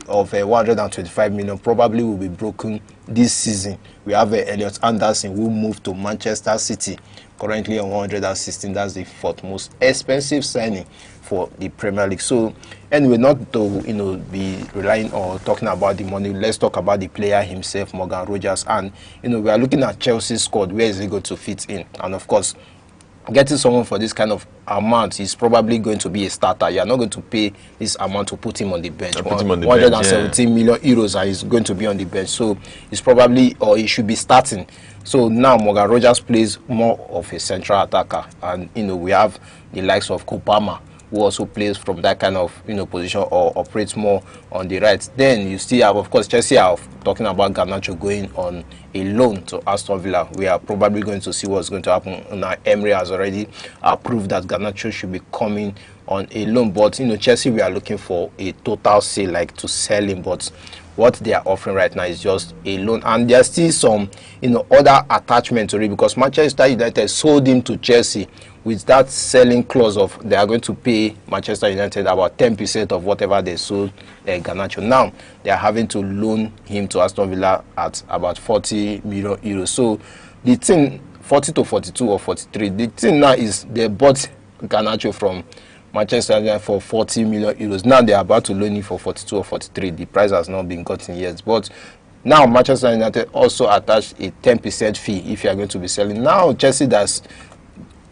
Speaker 6: of 125 million probably will be broken this season. We have Elliot Anderson, who moved to Manchester City, currently on 116. That's the fourth most expensive signing for the Premier League. So anyway, not to, you know, be relying or talking about the money, let's talk about the player himself, Morgan Rogers. And you know, we are looking at Chelsea's squad. Where is he going to fit in? And of course, getting someone for this kind of amount is probably going to be a starter. You are not going to pay this amount to put him on the bench. 117 million euros, and he's going to be on the bench. So it's probably, or he should be starting. So now Morgan Rogers plays more of a central attacker, and you know, we have the likes of Kopama, who also plays from that kind of, you know, position or operates more on the right. Then you still have, of course, Chelsea are talking about Garnacho going on a loan to Aston Villa. We are probably going to see what's going to happen. Now, Emery has already approved that Garnacho should be coming on a loan. But, you know, Chelsea, we are looking for a total sale, like to sell him. But what they are offering right now is just a loan. And there's still some, you know, other attachment to it, because Manchester United sold him to Chelsea with that selling clause of they are going to pay Manchester United about 10% of whatever they sold Garnacho. Now they are having to loan him to Aston Villa at about 40 million euros. So the thing, 40 to 42 or 43, the thing now is they bought Garnacho from Manchester United for 40 million euros. Now they are about to loan him for 42 or 43. The price has not been gotten yet. But now Manchester United also attached a 10% fee if you are going to be selling. Now Chelsea does.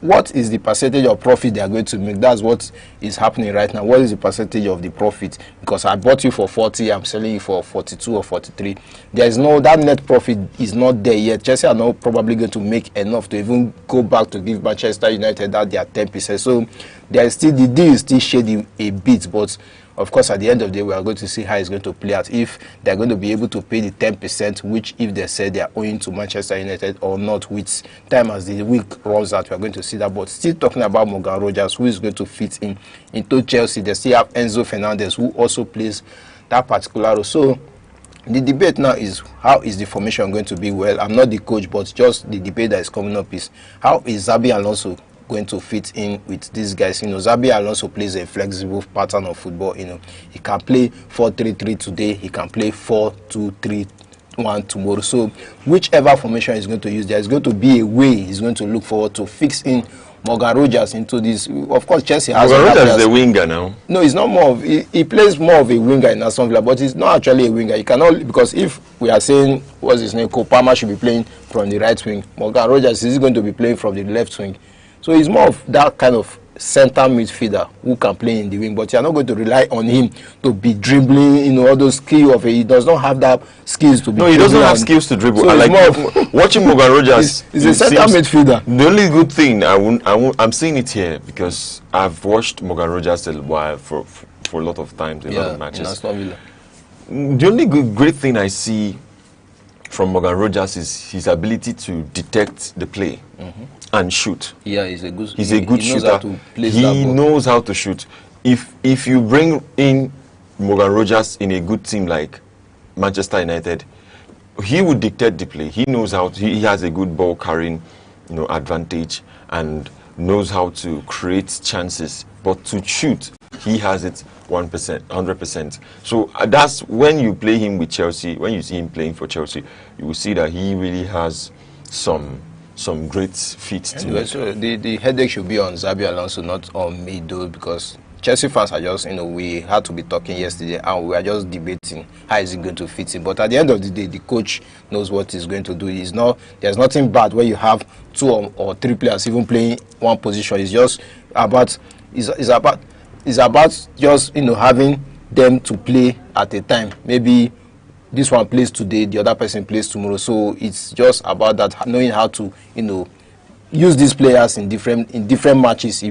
Speaker 6: What is the percentage of profit they are going to make? That's what is happening right now. What is the percentage of the profit? Because I bought you for 40, I'm selling you for 42 or 43. There is no, that net profit is not there yet. Chelsea are not probably going to make enough to even go back to give Manchester United that their 10%. So there is still the deal is still shady a bit, but of course, at the end of the day, we are going to see how it's going to play out. If they're going to be able to pay the 10%, which if they said they are owing to Manchester United or not, with time as the week runs out, we are going to see that. But still talking about Morgan Rogers, who is going to fit into Chelsea. They still have Enzo Fernandez, who also plays that particular role. So the debate now is, how is the formation going to be? Well, I'm not the coach, but just the debate that is coming up is, how is Xabi Alonso going to fit in with these guys? Xabi Alonso plays a flexible pattern of football. He can play 4-3-3 today, he can play 4-2-3-1 tomorrow. So whichever formation he's going to use, there's going to be a way he's going to look forward to fix in Morgan Rogers into this. Of course, Chelsea has
Speaker 1: Morgan Rogers is a winger now.
Speaker 6: No, he's not more of, he plays more of a winger in Aston Villa, but he's not actually a winger. He cannot, because if we are saying, what's his name, Kopama should be playing from the right wing, Morgan Rogers is going to be playing from the left wing. So he's more of that kind of center midfielder who can play in the wing, but you're not going to rely on him to be dribbling, all those skills of it. He does not have that skills to be.
Speaker 1: No, he doesn't have skills to dribble.
Speaker 6: So
Speaker 1: I like watching Morgan Rogers.
Speaker 6: He's a center midfielder.
Speaker 1: The only good thing I'm seeing it here because I've watched Morgan Rogers a while for a lot of times, a lot of matches. The only great thing I see from Morgan Rogers is his ability to detect the play and shoot.
Speaker 6: Yeah, he's a good
Speaker 1: shooter. He knows how to shoot. If you bring in Morgan Rogers in a good team like Manchester United, he would dictate the play. He knows how to, he has a good ball carrying advantage and knows how to create chances. But to shoot, he has it 1%, 100%. So that's when you play him with Chelsea, when you see him playing for Chelsea, you will see that he really has some great feet to
Speaker 6: anyway, so the headache should be on Xabi Alonso, not on me, though, because Chelsea fans are just, we had to be talking yesterday and we are just debating how is it going to fit in. But at the end of the day, the coach knows what he's going to do. There's nothing bad where you have 2 or 3 players even playing one position. It's just about it's about just having them to play at a time. Maybe this one plays today, the other person plays tomorrow. So it's just about that, knowing how to use these players in different matches.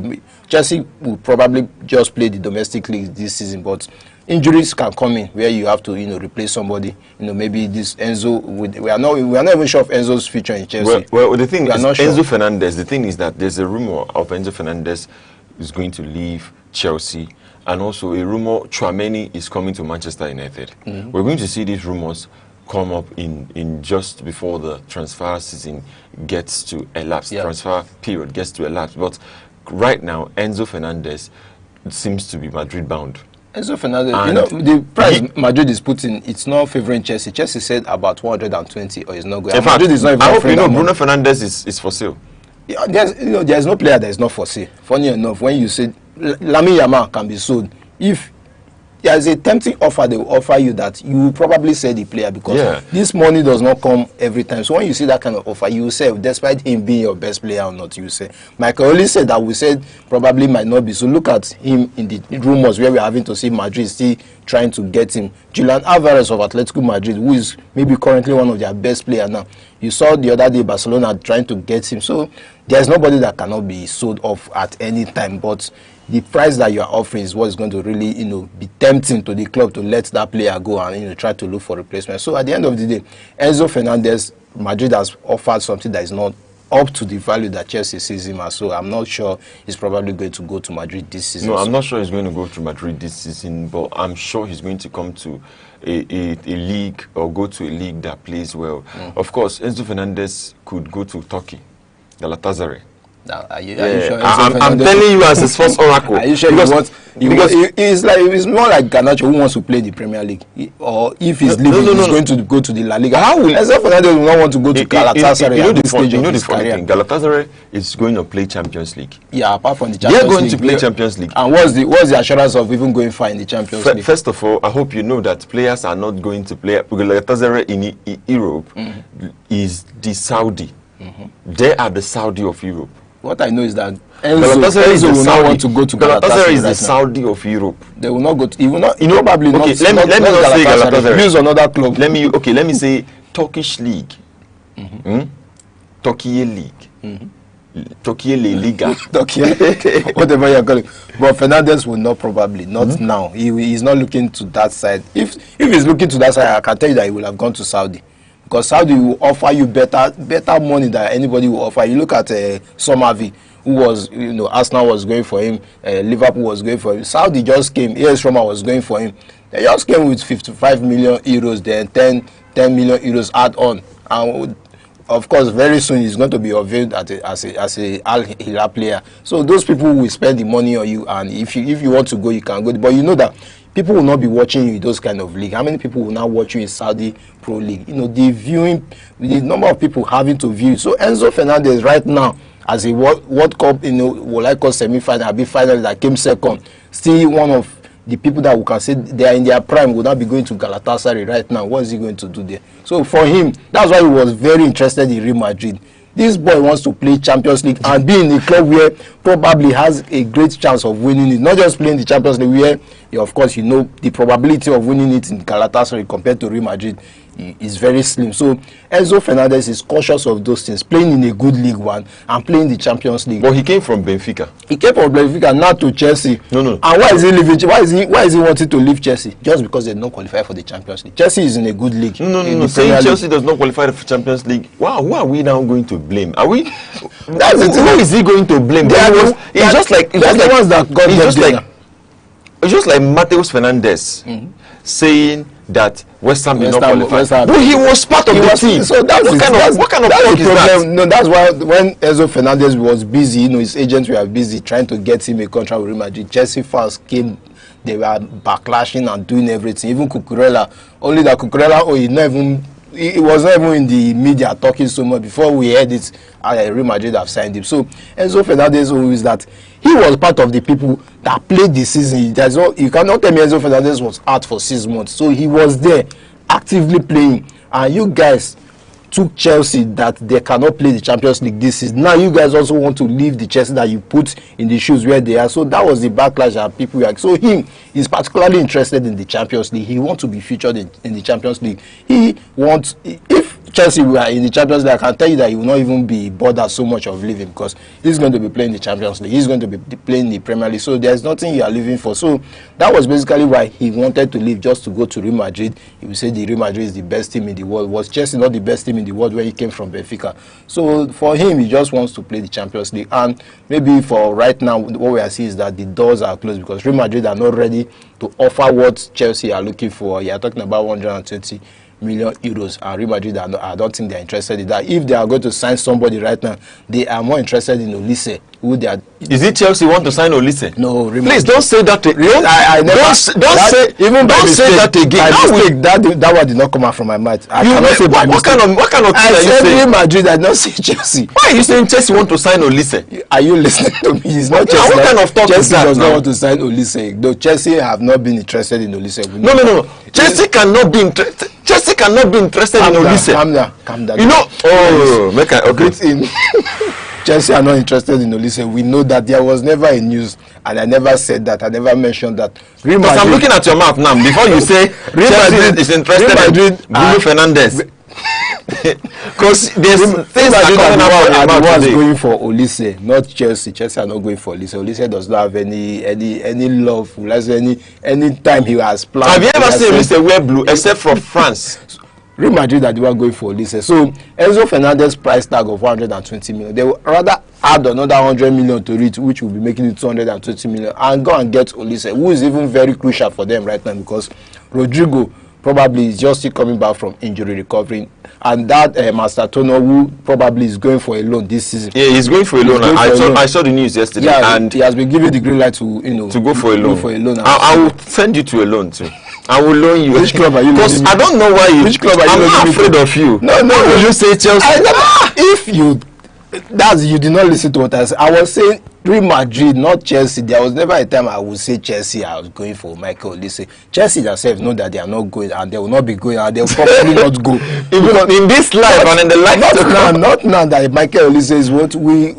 Speaker 6: Chelsea will probably just play the domestic league this season, but injuries can come in where you have to replace somebody. Maybe this Enzo. We are not even sure of Enzo's future in Chelsea.
Speaker 1: Well, the thing is Enzo Fernandez. The thing is that there's a rumor of Enzo Fernandez is going to leave Chelsea, and also a rumor Tchouaméni is coming to Manchester United. We're going to see these rumors come up in just before the transfer season gets to elapse. Transfer period gets to elapse. But right now, Enzo Fernandez seems to be Madrid bound.
Speaker 6: Enzo Fernandez, the price Madrid is putting, it's not favoring Chelsea. Chelsea said about 120, or it's not going.
Speaker 1: In fact, Madrid is not even I hope Bruno Fernandes is for sale.
Speaker 6: Yeah, there's no player that is not for sale. Funny enough, when you say Lamine Yamal can be sold, if there's a tempting offer they will offer you, that you will probably sell the player, because this money does not come every time. So when you see that kind of offer, you will say, despite him being your best player or not, you will say. Michael only said that we said probably might not be. So look at him in the rumors where we're having to see Madrid still trying to get him. Julian Alvarez of Atletico Madrid, who is maybe currently one of their best players now. You saw the other day Barcelona trying to get him. So there's nobody that cannot be sold off at any time. But the price that you are offering is what is going to really, be tempting to the club to let that player go and, try to look for replacement. So at the end of the day, Enzo Fernandez, Madrid has offered something that is not up to the value that Chelsea sees him as. So I'm not sure he's probably going to go to Madrid this season.
Speaker 1: No, I'm not sure he's going to go to Madrid this season, but I'm sure he's going to come to a league, or go to a league that plays well. Of course, Enzo Fernandez could go to Turkey, Galatasaray.
Speaker 6: Now, are you sure?
Speaker 1: I'm telling you as a sports oracle.
Speaker 6: Are you sure? Because it's more like Garnacho who wants to play the Premier League, or if he's leaving, he's going to go to the La Liga. How will Enzo Fernandez will not want to go to Galatasaray at this stage of his career?
Speaker 1: Galatasaray is going to play Champions League.
Speaker 6: Yeah, apart from the Champions League,
Speaker 1: they're going to play Champions League.
Speaker 6: And what's the assurance of even going far in the Champions League?
Speaker 1: First of all, I hope you know that players are not going to play. Galatasaray in Europe is the Saudi. They are the Saudi of Europe.
Speaker 6: What I know is that Enzo will not want to go to Galatasaray.
Speaker 1: Galatasaray is the Saudi of Europe.
Speaker 6: They will not go to. He will not. Probably
Speaker 1: okay,
Speaker 6: not.
Speaker 1: Let me not say Galatasaray.
Speaker 6: Use another club.
Speaker 1: Let me say Turkish league, Turkey league. Tokiele Liga.
Speaker 6: Whatever you're calling. But Fernandez will not probably, not now. He's not looking to that side. If he's looking to that side, I can tell you that he will have gone to Saudi. Because Saudi will offer you better money than anybody will offer. You look at Somerville, who was, Arsenal was going for him, Liverpool was going for him. Saudi just came, AS Roma was going for him. They just came with 55 million euros, then 10 million euros add-on. And of course, very soon he's going to be unveiled as a Al Hilal player. So those people will spend the money on you, and if you want to go, you can go. But you know that people will not be watching you in those kind of league. How many people will now watch you in Saudi Pro League? The number of people having to view. So Enzo Fernandez right now, as a World Cup, what I call semi-final, big final that came second, still one of the people that we can say they are in their prime would not be going to Galatasaray right now. What is he going to do there? So for him, that's why he was very interested in Real Madrid. This boy wants to play Champions League and be in a club where probably has a great chance of winning it. Not just playing the Champions League where, of course, the probability of winning it in Galatasaray compared to Real Madrid is very slim. So Enzo Fernandez is cautious of those things, playing in a good League One and playing the Champions League.
Speaker 1: But he came from Benfica.
Speaker 6: He came from Benfica, not to Chelsea.
Speaker 1: No.
Speaker 6: And why is he leaving? Why is he wanting to leave Chelsea? Just because they don't qualify for the Champions League. Chelsea is in a good league.
Speaker 1: No. Saying Chelsea does not qualify for Champions League. Wow, who are we now going to blame? Are we?
Speaker 6: That's it.
Speaker 1: Who is he going to blame? It's just like Mateus Fernandez saying that West Ham did not qualify. But he was part of the team.
Speaker 6: So what kind of
Speaker 1: talk is that?
Speaker 6: No, that's why when Enzo Fernandez was busy, his agents were busy trying to get him a contract with Real Madrid. Chelsea fans came, they were backlashing and doing everything. Even Cucurella, only that Cucurella, he was not even in the media talking so much. Before we heard it, Real Madrid have signed him. So Enzo Fernandez always that he was part of the people that played the season. You cannot tell me Enzo Fernandez was out for 6 months. So he was there actively playing. And you guys took Chelsea that they cannot play the Champions League this season. Now you guys also want to leave the Chelsea that you put in the shoes where they are. So that was the backlash that people were. So him is particularly interested in the Champions League. He wants to be featured in the Champions League. He wants, if Chelsea were in the Champions League, I can tell you that he will not even be bothered so much of leaving, because he's going to be playing the Champions League. He's going to be playing the Premier League. So there's nothing you are leaving for. So that was basically why he wanted to leave, just to go to Real Madrid. He would say the Real Madrid is the best team in the world. Was Chelsea not the best team in the world where he came from Benfica? So for him, he just wants to play the Champions League. And maybe for right now, what we are seeing is that the doors are closed because Real Madrid are not ready to offer what Chelsea are looking for. You are talking about 120 million euros, and Real Madrid I don't think they're interested in that. If they are going to sign somebody right now, they are more interested in Olise.
Speaker 1: Is it Chelsea want to sign Olise?
Speaker 6: No, Real
Speaker 1: please
Speaker 6: Madrid.
Speaker 1: Don't say that. Don't say that again.
Speaker 6: That one did not come out from my mouth. I cannot say
Speaker 1: what kind of thing are you saying?
Speaker 6: Real Madrid, I did not say Chelsea.
Speaker 1: Why are you saying Chelsea want to sign Olise?
Speaker 6: Are you listening to me? It's not Chelsea.
Speaker 1: What kind of talk
Speaker 6: Chelsea
Speaker 1: is that
Speaker 6: does
Speaker 1: now?
Speaker 6: not want to sign Olise. No, Chelsea have not been interested in Olise.
Speaker 1: No. Chelsea cannot be interested. Chelsea cannot be interested in Olise.
Speaker 6: Calm down.
Speaker 1: You know, okay.
Speaker 6: Chelsea are not interested in Olise. We know that. There was never a news, and I never said that. I never mentioned that.
Speaker 1: Because I'm looking at your mouth now. Before you say Chelsea is interested in Bruno Fernandes. Because there's things that are coming out today.
Speaker 6: Going for Olise, not Chelsea. Chelsea are not going for Olise. Olise does not have any love. Any time he has planned.
Speaker 1: Have you ever seen Olise wear blue except from France?
Speaker 6: Real Madrid are the one going for Olise. So Enzo Fernandez price tag of 120 million. They will rather add another 100 million to it, which will be making it 220 million, and go and get Olise, who is even very crucial for them right now, because Rodrigo probably is just still coming back from injury recovering, and that Master Tono, who probably is going for a loan this season.
Speaker 1: Yeah, he's going for a loan. I saw the news yesterday, and
Speaker 6: he has been given the green light to
Speaker 1: go for a loan. I will send you to a loan too. I will loan you.
Speaker 6: Which club are you?
Speaker 1: Because I don't know why you.
Speaker 6: Which club are you?
Speaker 1: I'm not afraid of you.
Speaker 6: No.
Speaker 1: Why will you say Chelsea?
Speaker 6: You did not listen to what I said. I was saying Real Madrid, not Chelsea. There was never a time I would say Chelsea. I was going for Michael Olise. Chelsea themselves know that they are not going, and they will not be going, and they will probably not go.
Speaker 1: Even in this life and in the life
Speaker 6: not now that Michael Olise is what we.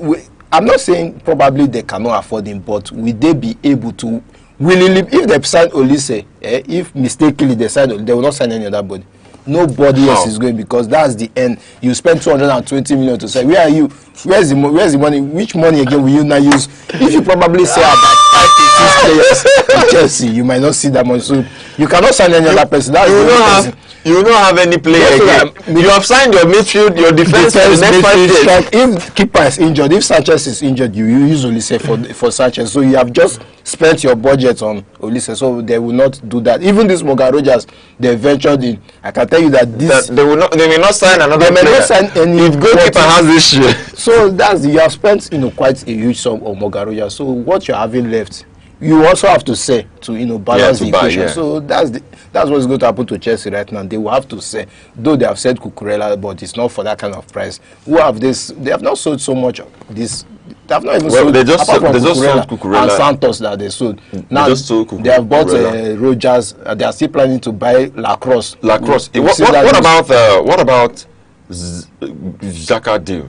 Speaker 6: I'm not saying probably they cannot afford him, but will they be able to willingly, if they sign Olise, if mistakenly they sign, they will not sign any other body. Nobody else is going, because that's the end. You spend 220 million to say, where are you? Where's the money? Which money again will you now use? If you probably say about 5 players in Chelsea, you might not see that money. So you cannot sign any other person.
Speaker 1: You don't have any player again. You have signed your midfield, your defense for the next 5 years.
Speaker 6: If keeper is injured, if Sanchez is injured, you usually say for Sanchez. So you have just spent your budget on Olise. So they will not do that. Even this Morgan Rogers, they ventured in. I can tell you that this
Speaker 1: they will not. They may not sign another player.
Speaker 6: They may not sign any.
Speaker 1: If goalkeeper has this shit.
Speaker 6: So you have spent quite a huge sum on Morgan Rogers. So what you're having left, you also have to say to balance the equation. So that's what's going to happen to Chelsea right now. They will have to say, though they have said Cucurella, but it's not for that kind of price. Who have this? They have not sold so much of this. They have not even sold.
Speaker 1: They just sold Cucurella
Speaker 6: and Santos that they sold. Now
Speaker 1: they
Speaker 6: have bought Rogers. They are still planning to buy Lacrosse.
Speaker 1: What about Xhaka deal?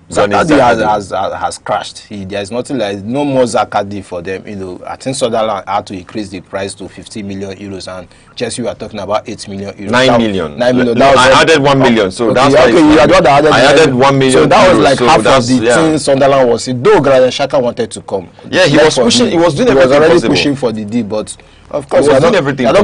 Speaker 6: Xhaka has crashed. There is nothing like no more Xhaka for them. I think Sunderland had to increase the price to 50 million euros, and Chelsea were talking about 8 million euros.
Speaker 1: 9 million.
Speaker 6: 9 million.
Speaker 1: I added 1 million, so that's why.
Speaker 6: Okay, you had what I
Speaker 1: added 1 million.
Speaker 6: So that was like half of the
Speaker 1: thing
Speaker 6: Sunderland was. Though Granit Xhaka wanted to come.
Speaker 1: Yeah, he was pushing. He was doing everything
Speaker 6: already
Speaker 1: possible.
Speaker 6: Pushing for the deal, but of course,
Speaker 1: they're not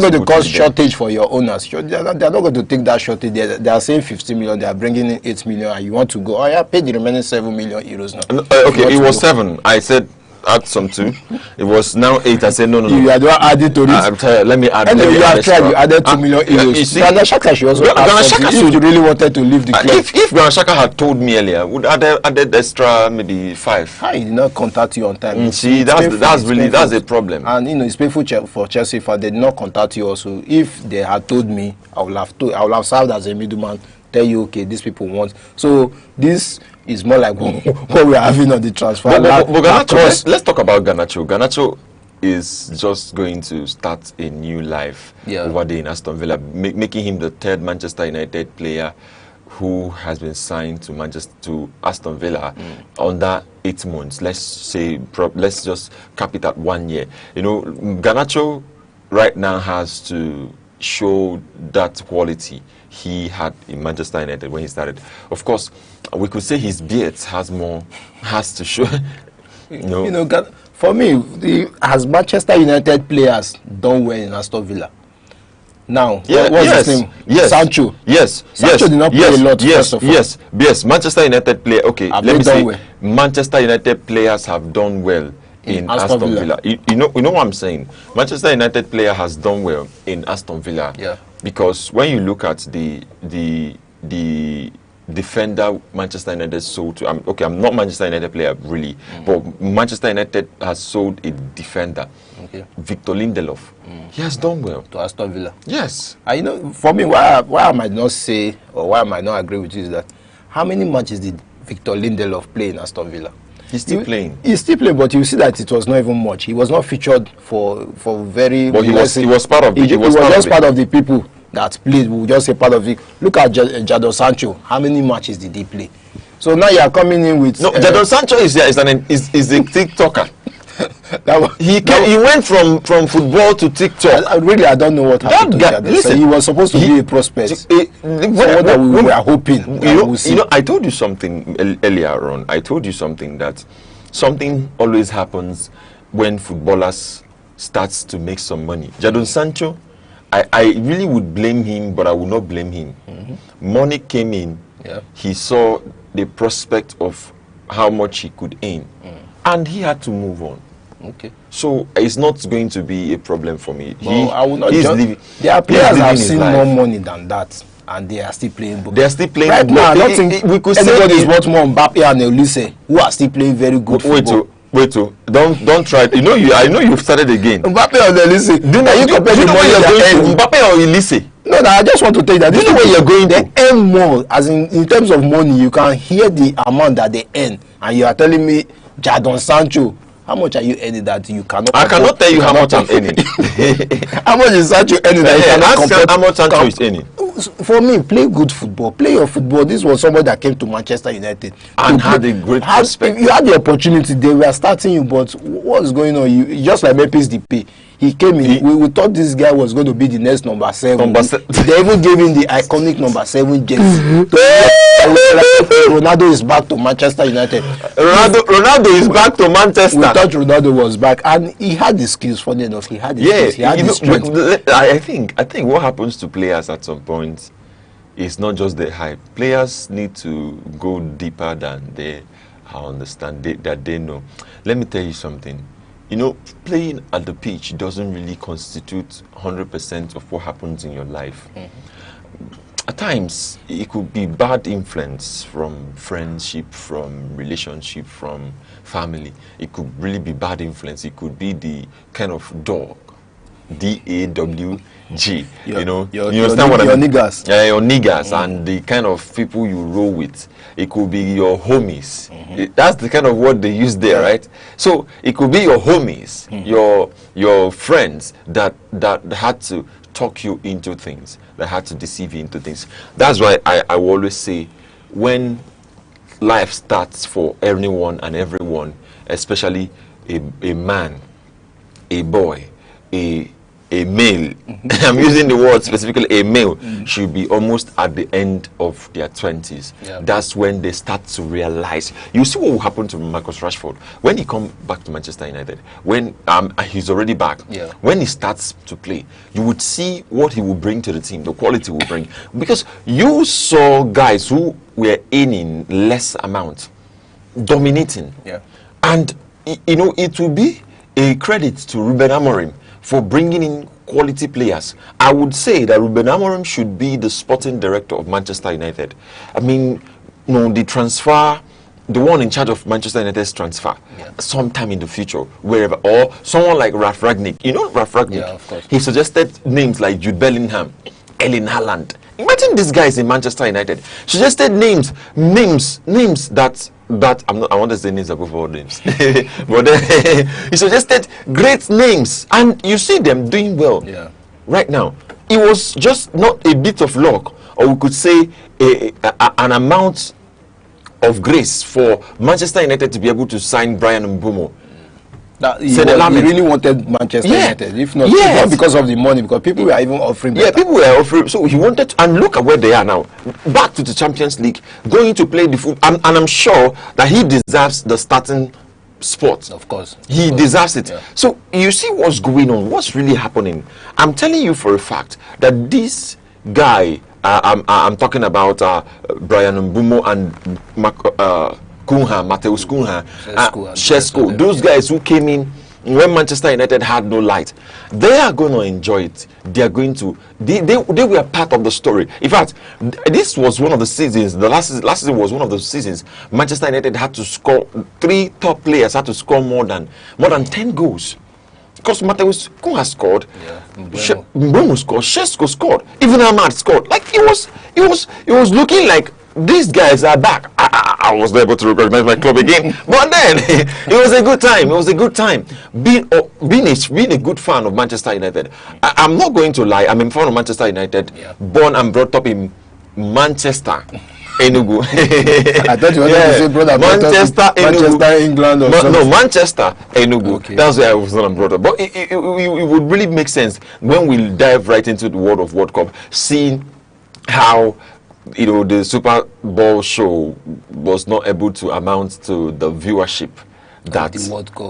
Speaker 6: going to cause shortage for your owners. They're not going to take that shortage. They are saying 50 million. They are bringing in 8 million, and you want to go? Oh yeah, pay the remaining 7 million euros now.
Speaker 1: Okay, it was 7. I said add some 2. It was now 8. I said no.
Speaker 6: You had to add it to this.
Speaker 1: Let me add.
Speaker 6: Anyway, you have tried. You added 2 million euros. Granit Xhaka should also add something if you really wanted to leave the club.
Speaker 1: If Granit Xhaka had told me earlier, would added extra maybe 5.
Speaker 6: How he did not contact you on time?
Speaker 1: See, that's a problem.
Speaker 6: And it's painful for Chelsea if they did not contact you also. If they had told me, I would have served as a middleman. Tell you, okay, these people want. So this is more like what we are having on the transfer.
Speaker 1: But Garnacho, let's talk about Garnacho. Garnacho is just going to start a new life over there in Aston Villa, making him the 3rd Manchester United player who has been signed to Aston Villa under 8 months. Let's just cap it at 1 year. Garnacho right now has to show that quality he had in Manchester United when he started. Of course, we could say his beard has to show. For me, has Manchester United players done well in Aston Villa? Now, what's his name?
Speaker 6: Yes. Sancho.
Speaker 1: Yes.
Speaker 6: Sancho did not play a lot.
Speaker 1: Yes. Manchester United player. Okay, let me say, Manchester United players have done well in Aston Villa. You know what I'm saying? Manchester United player has done well in Aston Villa.
Speaker 6: Yeah.
Speaker 1: Because when you look at the defender Manchester United sold to, I'm not Manchester United player really, but Manchester United has sold a defender, Victor Lindelof. He has done well
Speaker 6: to Aston Villa.
Speaker 1: Yes.
Speaker 6: For me, why I might not say, or why I might not agree with you is that how many matches did Victor Lindelof play in Aston Villa?
Speaker 1: He's still playing.
Speaker 6: He's still playing, but you see that it was not even much. He was not featured for very.
Speaker 1: But he was part of.
Speaker 6: He was just part of the people that played. We will just say part of it. Look at Jadon Sancho. How many matches did he play? So now you are coming in with.
Speaker 1: No, Jadon Sancho is a TikToker. He went from football to TikTok.
Speaker 6: I don't know what happened to Jadon. Listen, he was supposed to be a prospect. What we were hoping.
Speaker 1: I told you something earlier on. I told you something that something always happens when footballers starts to make some money. Jadon Sancho, I really would blame him, but I would not blame him. Money came in. He saw the prospect of how much he could earn. And he had to move on.
Speaker 6: Okay.
Speaker 1: So it's not going to be a problem for me.
Speaker 6: I will not judge. There are players that have seen more money than that, and they are still playing.
Speaker 1: They are still playing.
Speaker 6: Right now, I don't think we could anybody is worth more Mbappe and Olise, who are still playing very good football.
Speaker 1: Wait, don't try. I know you've started again.
Speaker 6: Mbappe and Olise.
Speaker 1: Do you compare the money you're going to Mbappe or Olise?
Speaker 6: No, I just want to tell you that.
Speaker 1: Do you know where you're going to?
Speaker 6: They earn more, as in terms of money. You can hear the amount that they earn, and you are telling me Jadon Sancho, how much are you earning that you cannot?
Speaker 1: I cannot tell you how much I'm earning.
Speaker 6: How much is Sancho earning that you cannot compare?
Speaker 1: How much Sancho is earning?
Speaker 6: For me, play good football. Play your football. This was somebody that came to Manchester United
Speaker 1: and had a great prospect.
Speaker 6: You had the opportunity. They were starting you, but what's going on? You just like Memphis Depay. He came in. We thought this guy was going to be the next number 7. They even gave him the iconic number 7 jersey. Ronaldo is back to Manchester United.
Speaker 1: Ronaldo is back to Manchester.
Speaker 6: We thought Ronaldo was back, and he had the skills. Funny enough, he had the skills. He had the strength.
Speaker 1: I think what happens to players at some point is not just the hype. Players need to go deeper than they understand, that they know. Let me tell you something. You know, playing at the pitch doesn't really constitute 100% of what happens in your life. At times, it could be bad influence from friendship, from relationship, from family. It could really be bad influence. It could be the kind of dog, D-A-W-G. You understand what I mean? Your niggas. Yeah, your niggas and the kind of people you roll with. It could be your homies. That's the kind of word they use there, right? So it could be your homies, your friends that had to talk you into things, that had to deceive you into things. That's why I will always say, when life starts for anyone and everyone, especially a man, a boy, a male, I'm using the word specifically, a male should be almost at the end of their 20s. That's when they start to realize. You see what will happen to Marcus Rashford when he comes back to Manchester United, when he's already back. When he starts to play, you would see what he will bring to the team, the quality he will bring, because you saw guys who were earning less amount dominating. And you know, it will be a credit to Ruben Amorim for bringing in quality players. I would say that Ruben Amorim should be the sporting director of Manchester United. I mean, you know, the transfer, the one in charge of Manchester United's transfer, sometime in the future, wherever, or someone like Ralf Rangnick. You know Ralf Rangnick? Yeah, of course. He suggested names like Jude Bellingham, Erling Haaland. Imagine these guys in Manchester United. Suggested names that I want to say names above all names. But he suggested great names, and you see them doing well right now. It was just not a bit of luck, or we could say an amount of grace for Manchester United to be able to sign Brian Mbeumo.
Speaker 6: He really wanted Manchester United, if not because of the money, because people were even offering better.
Speaker 1: People were offering, so he wanted to, and look at where they are now, back to the Champions League, going to play the football, and I'm sure that he deserves the starting spot.
Speaker 6: Of course.
Speaker 1: He deserves it. So you see what's going on, what's really happening. I'm telling you for a fact that this guy, I'm talking about Brian Mbeumo and Mateus Cunha, Shesko, those guys who came in when Manchester United had no light, they are going to enjoy it. They are going to, they were part of the story. In fact, this was one of the seasons, the last season was one of the seasons Manchester United had to score, 3 top players had to score more than 10 goals. Because Mateus Cunha scored, Mbeumo scored, Shesko scored, even Ahmad scored. Like it was looking like these guys are back. I was able to recognize my club again, but then it was a good time. It was a good time being a good fan of Manchester United. I'm not going to lie. I'm a fan of Manchester United, born and brought up in Manchester, Enugu.
Speaker 6: I thought you wanted to say, brother, Manchester, England, or
Speaker 1: no, Manchester, Enugu. Okay. That's where I was not brought up. But it would really make sense when we dive right into the world of World Cup, seeing how, you know, the Super Bowl show was not able to amount to the viewership that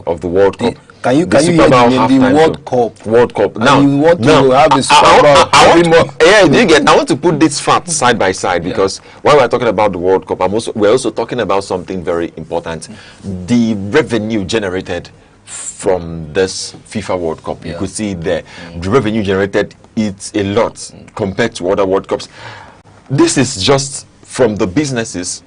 Speaker 1: of the World Cup.
Speaker 6: Can you hear the World Cup?
Speaker 1: World Cup.
Speaker 6: Now you want to have the Super Bowl.
Speaker 1: I want to put this fact side by side, because while we're talking about the World Cup, we're also talking about something very important: the revenue generated from this FIFA World Cup. You could see it there. The revenue generated, it's a lot compared to other World Cups. This is just from the businesses,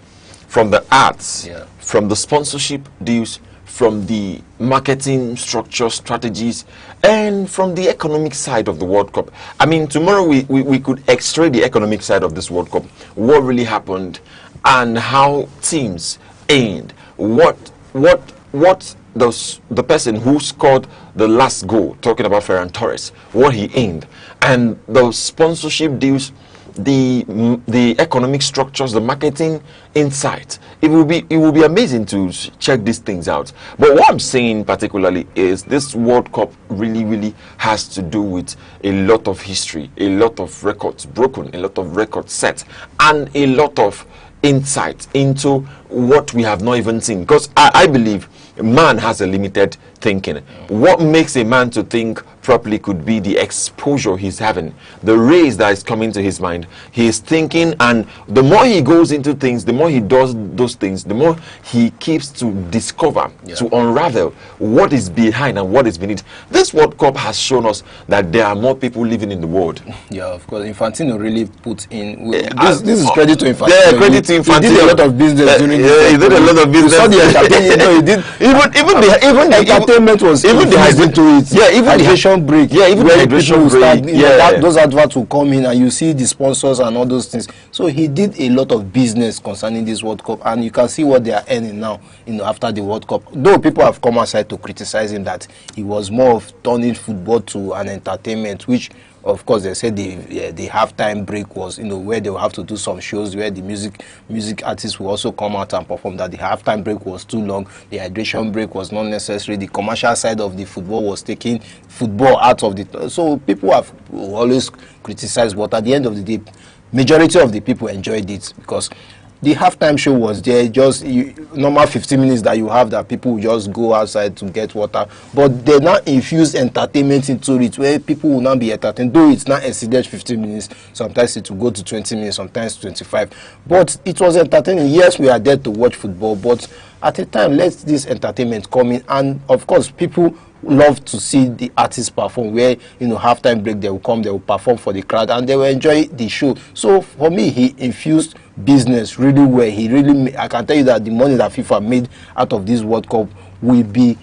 Speaker 1: from the arts, from the sponsorship deals, from the marketing structure strategies, and from the economic side of the World Cup. I mean, tomorrow we could extray the economic side of this World Cup, what really happened, and how teams aimed, what the person who scored the last goal, talking about Ferran Torres, what he aimed, and the sponsorship deals the economic structures, the marketing insight. It will be amazing to check these things out. But what I'm saying particularly is this World Cup really has to do with a lot of history, a lot of records broken, a lot of records set, and a lot of insight into what we have not even seen. Because I believe man has a limited thinking. What makes a man to think properly could be the exposure he's having, the rays that is coming to his mind. He is thinking, and the more he goes into things, the more he does those things, the more he keeps to discover, to unravel what is behind and what is beneath. This World Cup has shown us that there are more people living in the world.
Speaker 6: Yeah, of course. Infantino really put in. This is credit to Infantino.
Speaker 1: Yeah, credit to Infantino.
Speaker 6: He did a lot of business during this.
Speaker 1: He did a lot of business.
Speaker 6: You saw the entertainment. No, he did.
Speaker 3: Even the entertainment was
Speaker 6: even the
Speaker 3: into it.
Speaker 1: Yeah, even
Speaker 3: hydration break.
Speaker 1: Yeah, even the hydration break.
Speaker 3: Those adverts will come in and you see the sponsors and all those things. So he did a lot of business concerning this World Cup, and you can see what they are earning now. After the World Cup. Though people have come outside to criticize him that he was more of turning football to an entertainment, which of course they said the halftime break was where they will have to do some shows where the music artists will also come out and perform. That the halftime break was too long, the hydration break was not necessary, the commercial side of the football was taking football out of the. So people have always criticized, but at the end of the day, majority of the people enjoyed it because the halftime show was there, just normal 15 minutes that you have that people will just go outside to get water. But they now infuse entertainment into it, where people will not be entertained. Though it's not exceeded 15 minutes, sometimes it will go to 20 minutes, sometimes 25. But it was entertaining. Yes, we are there to watch football, but at a time, let this entertainment come in. And of course, people love to see the artists perform, where halftime break they will come, they will perform for the crowd and they will enjoy the show. So for me, he infused business really well. He really, I can tell you that the money that FIFA made out of this World Cup will be,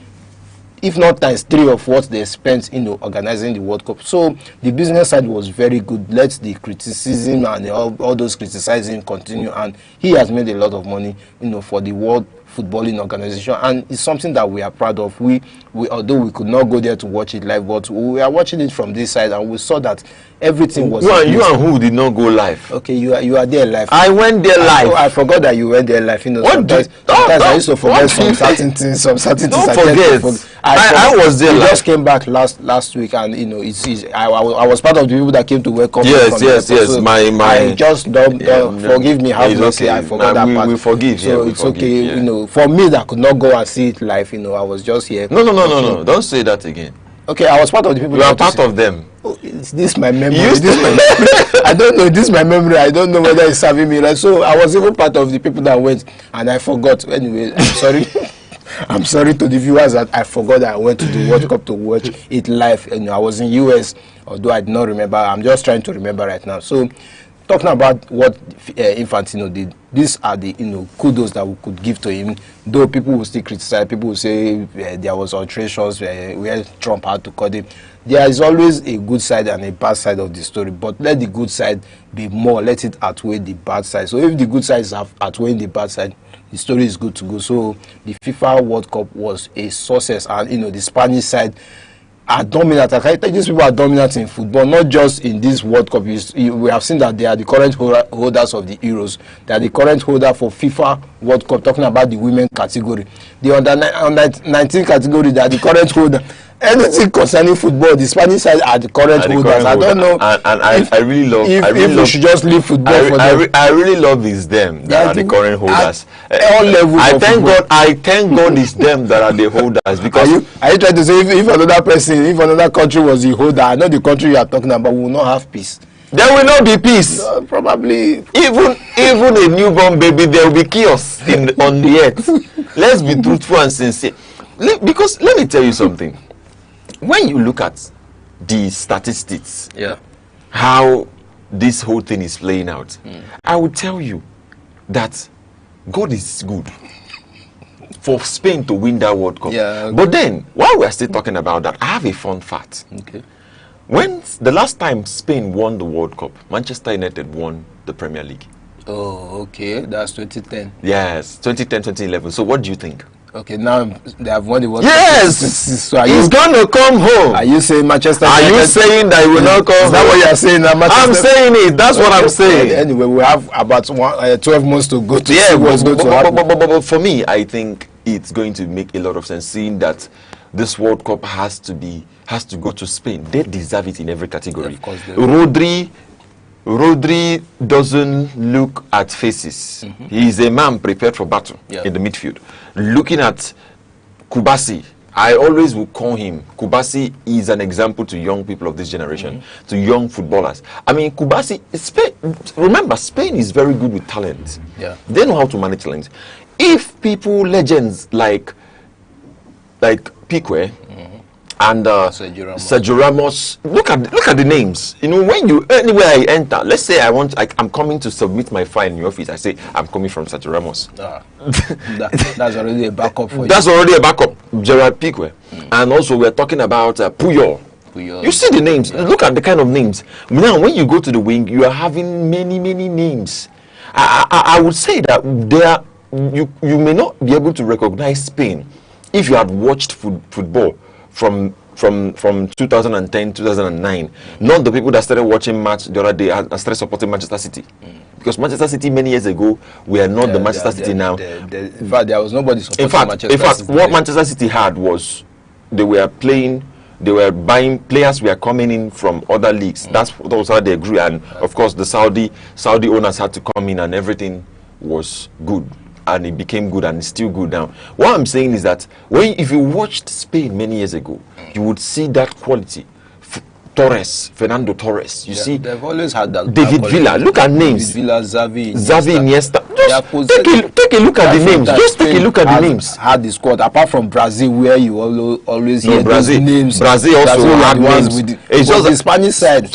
Speaker 3: if not times 3 of what they spent organizing the World Cup. So the business side was very good. Let the criticism and all those criticizing continue, and he has made a lot of money for the World Footballing Organization, and it's something that we are proud of. We although we could not go there to watch it live, but we are watching it from this side, and we saw that everything was.
Speaker 1: You and who did not go live?
Speaker 6: Okay, you are there live.
Speaker 1: I went there live.
Speaker 6: I forgot that you went there live. Sometimes I used to forget some certain things. Don't
Speaker 1: forget. I was there.
Speaker 6: We just came back last week, and I was part of the people that came to welcome.
Speaker 1: Yes. So
Speaker 6: I just forgive me. Have mercy. I forgot that part.
Speaker 1: We forgive.
Speaker 6: So it's okay. For me that could not go and see it live, I was just here.
Speaker 1: No. Don't say that again.
Speaker 6: Okay, I was part of the people.
Speaker 1: You are part of them.
Speaker 6: Oh, is this my memory? I don't know. This is my memory. I don't know whether it's serving me right. So I was even part of the people that went, and I forgot. Anyway, I'm sorry. I'm sorry to the viewers that I forgot that I went to the World Cup to watch it live. I was in US, although I did not remember. I'm just trying to remember right now. So, talking about what Infantino did, these are the kudos that we could give to him. Though people will still criticize, people will say there was alterations where Trump had to cut him. There is always a good side and a bad side of the story, but let the good side be more. Let it outweigh the bad side. So if the good side is outweighing the bad side, the story is good to go. So the FIFA World Cup was a success, and the Spanish side are dominant. These people are dominant in football, not just in this World Cup. We have seen that they are the current holders of the Euros. They are the current holder for FIFA World Cup, talking about the women category. The under 19 category, they are the current holder. Anything concerning football, the Spanish side are the current holders. I don't know.
Speaker 1: And I really love.
Speaker 6: If we should just leave football for them.
Speaker 1: I really love is them that are the current holders.
Speaker 6: All levels.
Speaker 1: I thank God it's them that are the holders, because
Speaker 6: are you trying to say if another person, if another country was the holder, I know the country you are talking about will not have peace.
Speaker 1: There will not be peace.
Speaker 6: Probably
Speaker 1: even a newborn baby, there will be chaos on the earth. Let's be truthful and sincere. Because let me tell you something. When you look at the statistics, how this whole thing is playing out, I will tell you that God is good for Spain to win that World Cup.
Speaker 6: Yeah, okay.
Speaker 1: But then, while we are still talking about that, I have a fun fact.
Speaker 6: Okay.
Speaker 1: When the last time Spain won the World Cup, Manchester United won the Premier League.
Speaker 6: Oh, okay. That's 2010.
Speaker 1: Yes, 2010, 2011. So what do you think?
Speaker 6: Okay, now they have won the World
Speaker 1: Cup. Yes!
Speaker 6: So
Speaker 1: he's going to come home.
Speaker 6: Are you saying Manchester
Speaker 1: United? Are you saying that he will not come home?
Speaker 6: Is that what you are saying?
Speaker 1: I'm saying it. That's what I'm saying.
Speaker 6: Anyway, we have about 12 months to go to
Speaker 1: see
Speaker 6: what's going to happen.
Speaker 1: But for me, I think it's going to make a lot of sense, seeing that this World Cup has to go to Spain. They deserve it in every category. Yeah, Rodri doesn't look at faces. He is a man prepared for battle in the midfield. Looking at Kubasi, I always will call him. Kubasi is an example to young people of this generation, to young footballers. I mean, Kubasi, remember, Spain is very good with talent.
Speaker 6: Yeah.
Speaker 1: They know how to manage talent. If people, legends like Pique, and Sergio Ramos, look at the names. You know, when you anywhere I enter, let's say I'm coming to submit my file in your office. I say I'm coming from Sergio Ramos.
Speaker 6: That's already a backup for you.
Speaker 1: That's already a backup. Gerard Pique, and also we're talking about Puyol. You see the names. Look at the kind of names. Now, when you go to the wing, you are having many names. I would say that you may not be able to recognize Spain if you had watched football from 2010, 2009, not the people that started watching match the other day and started supporting Manchester City. Because Manchester City many years ago, we are not the Manchester City now.
Speaker 6: In fact, there was nobody supporting Manchester City.
Speaker 1: In fact, what Manchester City had was they were buying players were coming in from other leagues. That was how they grew, and of course the Saudi owners had to come in, and everything was good. And it became good, and it's still good now. What I'm saying is that if you watched Spain many years ago, you would see that quality. Fernando Torres. You see,
Speaker 6: they've always had that.
Speaker 1: David Villa. Look at names.
Speaker 6: David Villa, Xavi,
Speaker 1: Iniesta. Just take a look at the names. Just take a look at the names.
Speaker 6: Had the squad apart from Brazil, where you always hear
Speaker 1: Brazil
Speaker 6: names.
Speaker 1: Brazil also had names.
Speaker 6: It's just the Spanish side.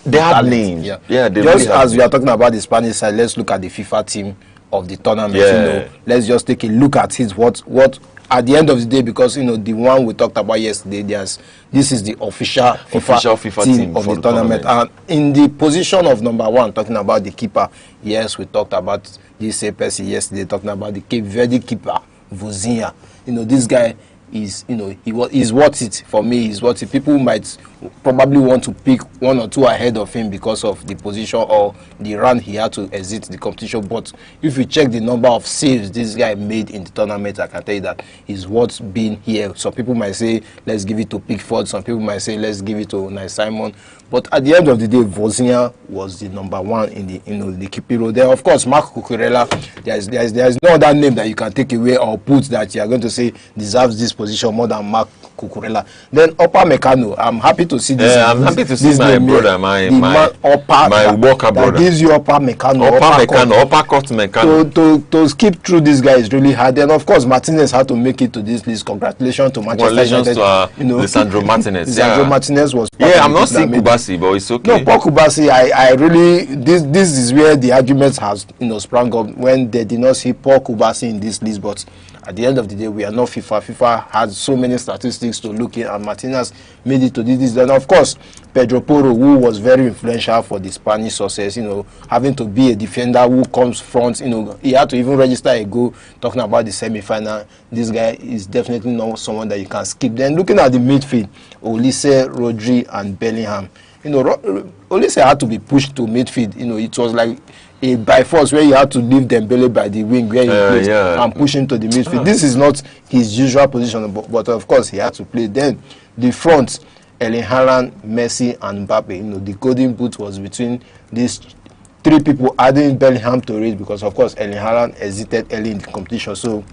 Speaker 1: They had names.
Speaker 6: Yeah, just as we are talking about the Spanish side, let's look at the FIFA team of the tournament. You know, let's just take a look at what at the end of the day, because you know the one we talked about yesterday, this is the official FIFA team of the tournament. And in the position of number 1, talking about the keeper, yes, we talked about this Percy yesterday, talking about the Cape Verde keeper Vozinha. You know, this guy is, you know, he's worth it. For me, he's worth it. People might probably want to pick 1 or 2 ahead of him because of the position or the run he had to exit the competition. But if you check the number of saves this guy made in the tournament, I can tell you that he's worth being here. Some people might say let's give it to Pickford. Some people might say let's give it to Unai Simon. But at the end of the day, Vozinha was the number 1 in the the keeping role. Then of course Marc Cucurella, there's no other name that you can take away or put that you are going to say deserves this position more than Marc Cucurella. Then Upper Meccano, I'm happy to see this.
Speaker 1: I'm happy to see my brother, my worker brother.
Speaker 6: That gives you Upper Meccano,
Speaker 1: upper cut Meccano.
Speaker 6: To skip through this guy is really hard. Then of course Martinez had to make it to this list. Congratulations to Manchester United.
Speaker 1: Lisandro Martinez.
Speaker 6: Lisandro Martinez was.
Speaker 1: I'm not saying Kubasi, but it's okay.
Speaker 6: No, Paul Kubasi, I really this is where the arguments has sprung up when they did not see Paul Kubasi in this list. But at the end of the day, we are not FIFA. FIFA has so many statistics to look at, and Martinez made it to this list. Then of course Pedro Porro, who was very influential for the Spanish success, having to be a defender who comes front, he had to even register a goal. Talking about the semi-final, this guy is definitely not someone that you can skip. Then looking at the midfield, Olise, Rodri, and Bellingham. Olise had to be pushed to midfield. It was like a by force where you had to leave Dembele by the wing where he plays and push him to the midfield. This is not his usual position, but of course he had to play. Then the front, Erling Haaland, Messi, and Mbappe. The golden boot was between these 3 people, adding Bellingham to it because of course Erling Haaland exited early in the competition. So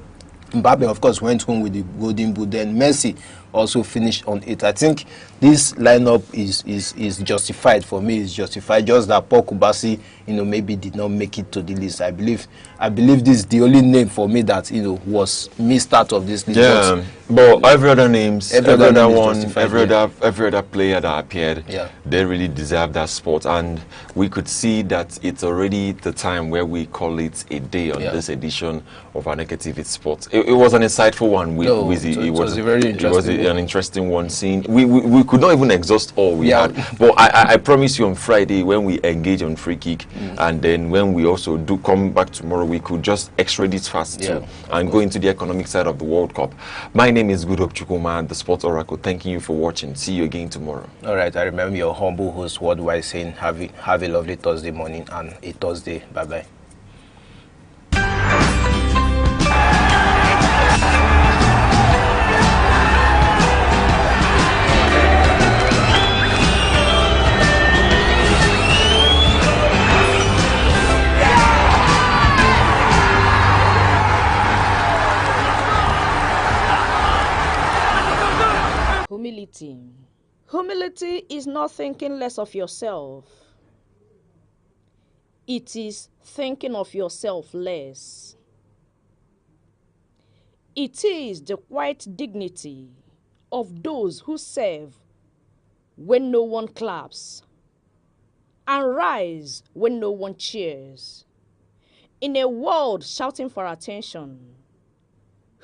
Speaker 6: Mbappe of course went home with the golden boot. Then Messi also finished on 8. I think this lineup is justified. For me, it's justified. Just that Paul Kubasi, maybe did not make it to the list. I believe this is the only name for me that was missed out of this list.
Speaker 1: Yeah, but every other names, every other player that appeared, they really deserve that spot. And we could see that it's already the time where we call it a day on this edition of Aneke TV Sports. It was an insightful one. It was very interesting. an interesting one. Seeing we could not even exhaust all we had, but I promise you on Friday when we engage on Free Kick, and then when we also do come back tomorrow, we could just extradite it fast too, and go into the economic side of the World Cup. My name is Good Hope Chukuma, the Sports Oracle. Thanking you for watching. See you again tomorrow.
Speaker 6: All right, I remember your humble host worldwide saying have a lovely Thursday morning and a Thursday. Bye bye.
Speaker 8: Humility. Humility is not thinking less of yourself. It is thinking of yourself less. It is the quiet dignity of those who serve when no one claps and rise when no one cheers. In a world shouting for attention,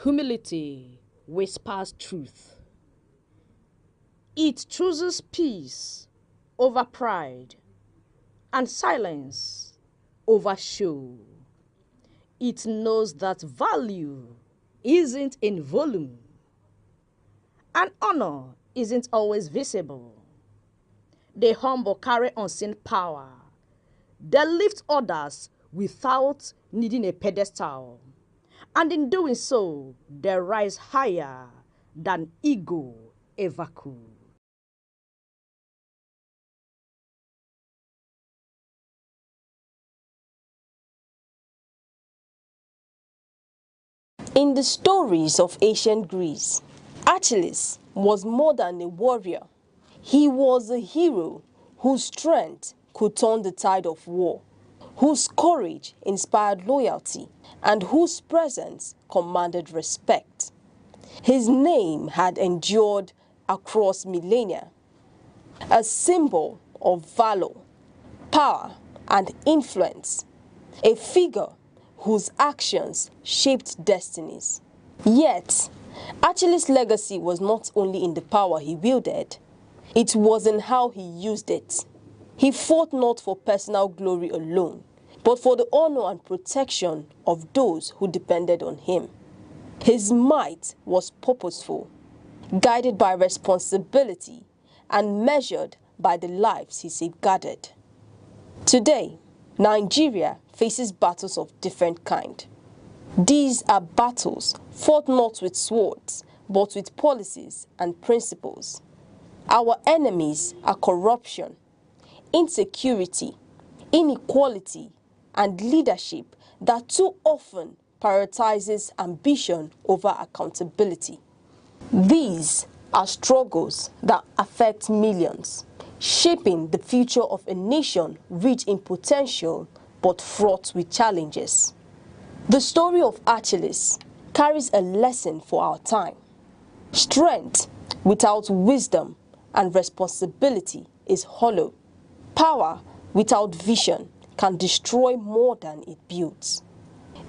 Speaker 8: humility whispers truth. It chooses peace over pride and silence over show. It knows that value isn't in volume and honor isn't always visible. The humble carry unseen power. They lift others without needing a pedestal. And in doing so, they rise higher than ego ever could.
Speaker 2: In the stories of ancient Greece, Achilles was more than a warrior. He was a hero whose strength could turn the tide of war, whose courage inspired loyalty, and whose presence commanded respect. His name had endured across millennia, a symbol of valor, power, and influence, a figure whose actions shaped destinies. Yet, Achilles' legacy was not only in the power he wielded, it was in how he used it. He fought not for personal glory alone, but for the honor and protection of those who depended on him. His might was purposeful, guided by responsibility, and measured by the lives he safeguarded. Today, Nigeria faces battles of different kind. These are battles fought not with swords, but with policies and principles. Our enemies are corruption, insecurity, inequality, and leadership that too often prioritizes ambition over accountability. These are struggles that affect millions, shaping the future of a nation rich in potential but fraught with challenges. The story of Achilles carries a lesson for our time. Strength without wisdom and responsibility is hollow. Power without vision can destroy more than it builds.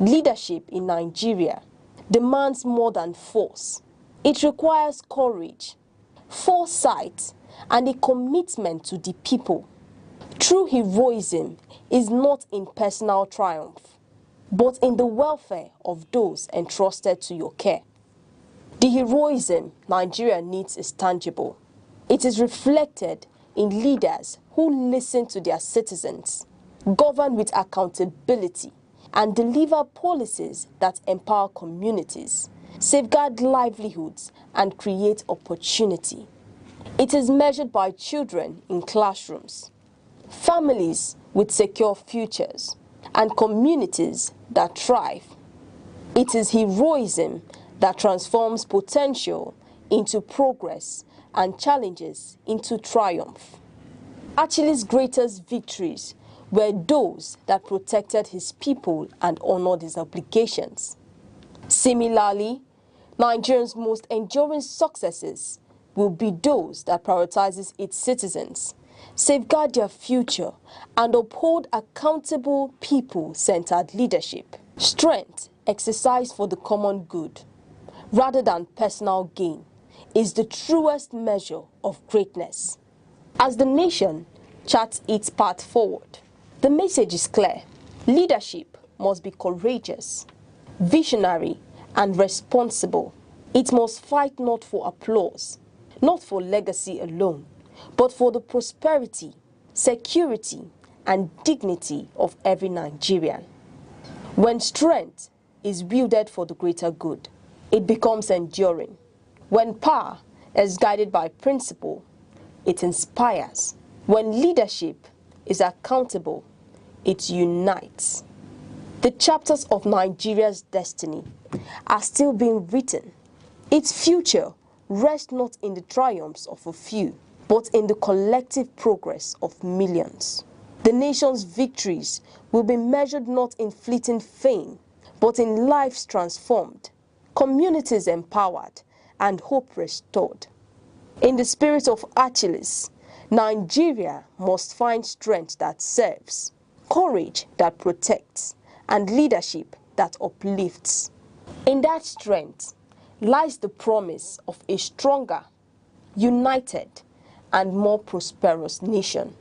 Speaker 2: Leadership in Nigeria demands more than force. It requires courage, foresight, and a commitment to the people. True heroism is not in personal triumph, but in the welfare of those entrusted to your care. The heroism Nigeria needs is tangible. It is reflected in leaders who listen to their citizens, govern with accountability, and deliver policies that empower communities, safeguard livelihoods, and create opportunity. It is measured by children in classrooms, families with secure futures, and communities that thrive. It is heroism that transforms potential into progress and challenges into triumph. Achilles' greatest victories were those that protected his people and honored his obligations. Similarly, Nigeria's most enduring successes will be those that prioritizes its citizens, safeguard their future, and uphold accountable people-centered leadership. Strength exercised for the common good, rather than personal gain, is the truest measure of greatness. As the nation charts its path forward, the message is clear. Leadership must be courageous, visionary, and responsible. It must fight not for applause, not for legacy alone, but for the prosperity, security, and dignity of every Nigerian. When strength is wielded for the greater good, it becomes enduring. When power is guided by principle, it inspires. When leadership is accountable, it unites. The chapters of Nigeria's destiny are still being written. Its future rests not in the triumphs of a few, but in the collective progress of millions. The nation's victories will be measured not in fleeting fame, but in lives transformed, communities empowered, and hope restored. In the spirit of Achilles, Nigeria must find strength that serves, courage that protects, and leadership that uplifts. In that strength lies the promise of a stronger, united, and more prosperous nation.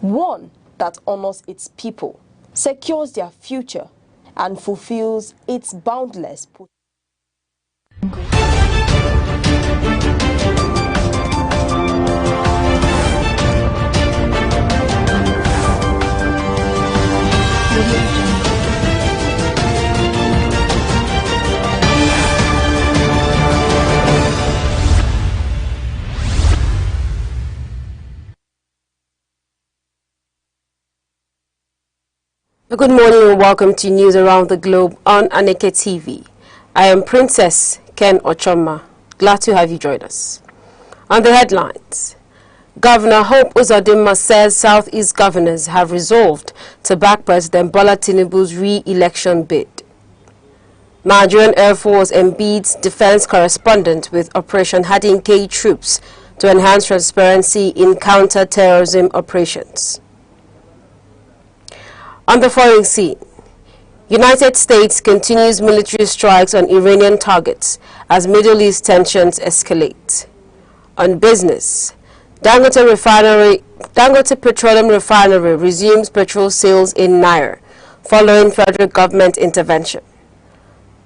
Speaker 2: One that honors its people, secures their future, and fulfills its boundless potential.
Speaker 9: Good morning and welcome to News Around the Globe on Aneke TV. I am Princess Ken Ochoma. Glad to have you join us. On the headlines, Governor Hope Uzodinma says Southeast governors have resolved to back President Bola Tinubu's re-election bid. Nigerian Air Force embeds defense correspondent with Operation Hadin-K troops to enhance transparency in counter-terrorism operations. On the foreign scene, United States continues military strikes on Iranian targets as Middle East tensions escalate. On business, Dangote Petroleum Refinery resumes petrol sales in Naira following federal government intervention.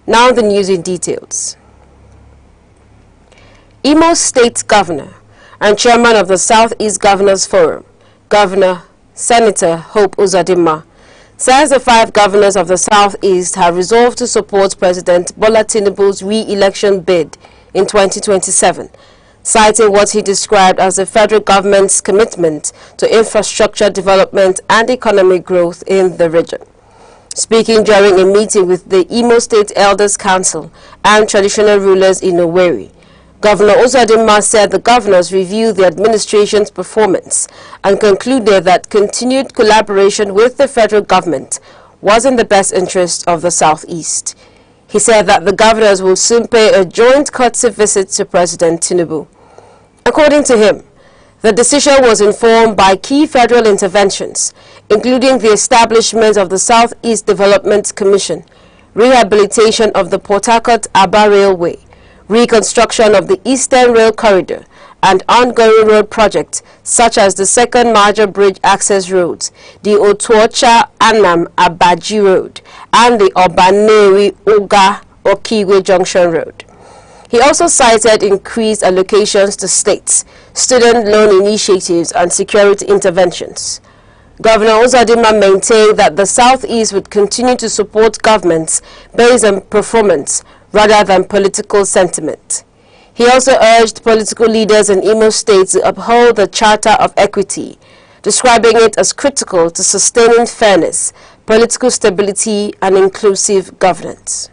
Speaker 9: Now the news in details. Imo State Governor and Chairman of the Southeast Governors Forum, Governor Senator Hope Uzodinma, says the 5 governors of the Southeast have resolved to support President Bola Tinubu's re-election bid in 2027, citing what he described as the federal government's commitment to infrastructure development and economic growth in the region. Speaking during a meeting with the Imo State Elders Council and traditional rulers in Owerri, Governor Uzodinma said the governors reviewed the administration's performance and concluded that continued collaboration with the federal government was in the best interest of the Southeast. He said that the governors will soon pay a joint courtesy visit to President Tinubu. According to him, the decision was informed by key federal interventions, including the establishment of the Southeast Development Commission, rehabilitation of the Port Harcourt-Aba Railway, reconstruction of the Eastern Rail Corridor, and ongoing road projects such as the second major bridge access roads, the Otuocha-Anam-Abaji Road, and the Obaneri-Oga-Okigwe Junction Road. He also cited increased allocations to states, student loan initiatives, and security interventions. Governor Uzodinma maintained that the Southeast would continue to support governments based on performance rather than political sentiment. He also urged political leaders in Imo State to uphold the Charter of Equity, describing it as critical to sustaining fairness, political stability, and inclusive governance.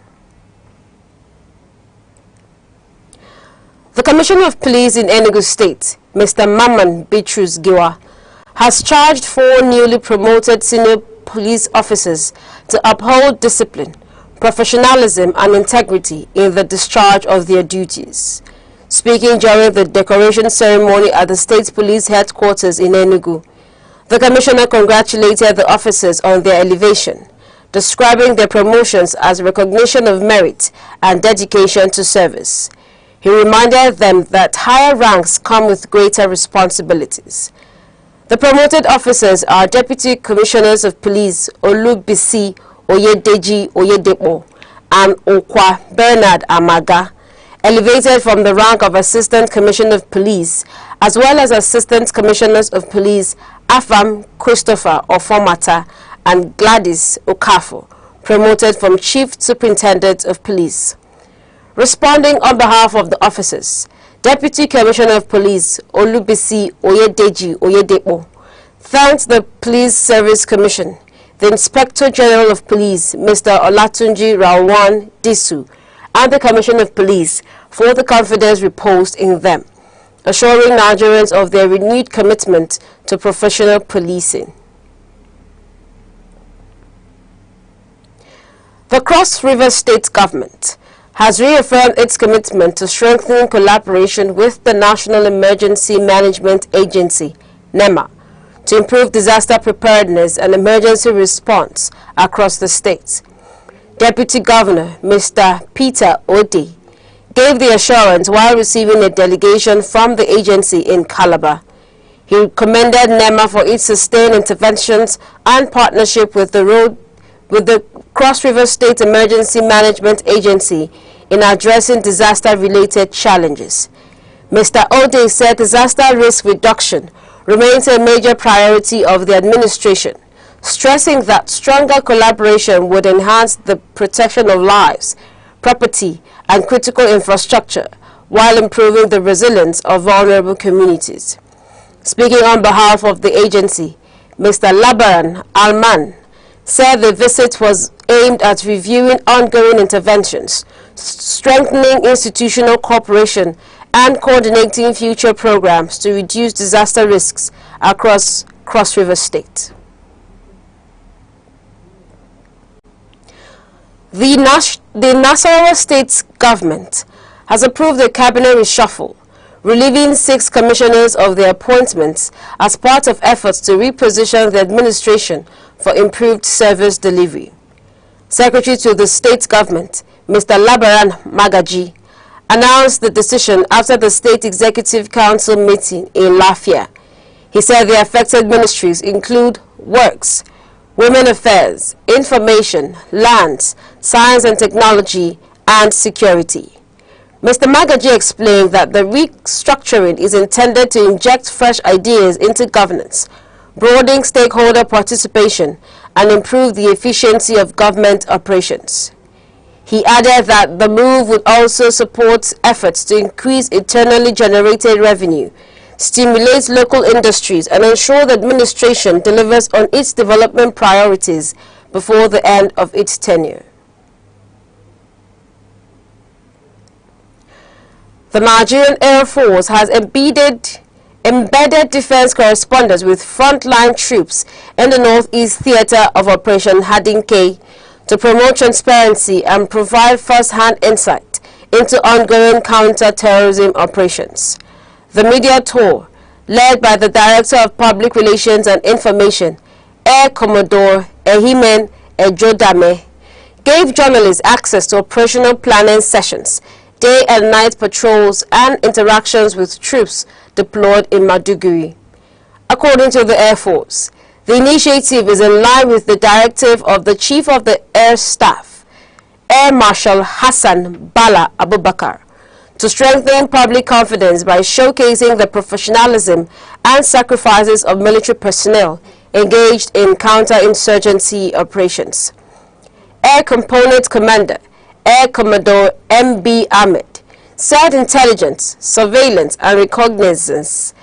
Speaker 9: The Commissioner of Police in Enugu State, Mr. Maman Bitrus Giwa, has charged 4 newly promoted senior police officers to uphold discipline, professionalism, and integrity in the discharge of their duties. Speaking during the decoration ceremony at the State Police Headquarters in Enugu, the Commissioner congratulated the officers on their elevation, describing their promotions as recognition of merit and dedication to service. He reminded them that higher ranks come with greater responsibilities. The promoted officers are Deputy Commissioners of Police Olubisi Oyedeji Oyedepo and Okwa Bernard Amaga, elevated from the rank of Assistant Commissioner of Police, as well as Assistant Commissioners of Police Afam Christopher Ofomata and Gladys Okafo, promoted from Chief Superintendent of Police. Responding on behalf of the officers, Deputy Commissioner of Police Olubisi Oyedeji Oyedepo thanked the Police Service Commission, the Inspector General of Police Mr. Olatunji Rawan Disu, and the Commissioner of Police for the confidence reposed in them, assuring Nigerians of their renewed commitment to professional policing. The Cross River State Government has reaffirmed its commitment to strengthening collaboration with the National Emergency Management Agency, NEMA, to improve disaster preparedness and emergency response across the state. Deputy Governor Mr. Peter Odi gave the assurance while receiving a delegation from the agency in Calabar. He commended NEMA for its sustained interventions and partnership with the Cross River State Emergency Management Agency in addressing disaster-related challenges. Mr. Ode said disaster risk reduction remains a major priority of the administration, stressing that stronger collaboration would enhance the protection of lives, property, and critical infrastructure while improving the resilience of vulnerable communities. Speaking on behalf of the agency, Mr. Labaran Alman said the visit was aimed at reviewing ongoing interventions, strengthening institutional cooperation, and coordinating future programs to reduce disaster risks across Cross River State. The Nasarawa State government has approved a cabinet reshuffle, relieving 6 commissioners of their appointments as part of efforts to reposition the administration for improved service delivery. Secretary to the state government, Mr. Labaran Magaji, announced the decision after the State Executive Council meeting in Lafia. He said the affected ministries include Works, Women Affairs, Information, Lands, Science and Technology, and Security. Mr. Magaji explained that the restructuring is intended to inject fresh ideas into governance, broaden stakeholder participation, and improve the efficiency of government operations. He added that the move would also support efforts to increase internally generated revenue, stimulate local industries, and ensure the administration delivers on its development priorities before the end of its tenure. The Nigerian Air Force has embedded defense correspondents with frontline troops in the Northeast Theater of Operation Hadinke to promote transparency and provide first-hand insight into ongoing counter-terrorism operations. The media tour, led by the Director of Public Relations and Information, Air Commodore Ehimen Ejodame, gave journalists access to operational planning sessions, day and night patrols, and interactions with troops deployed in Maduguri. According to the Air Force, the initiative is in line with the directive of the Chief of the Air Staff, Air Marshal Hassan Bala Abubakar, to strengthen public confidence by showcasing the professionalism and sacrifices of military personnel engaged in counter-insurgency operations. Air Component Commander Air Commodore M.B. Ahmed said intelligence, surveillance, and reconnaissance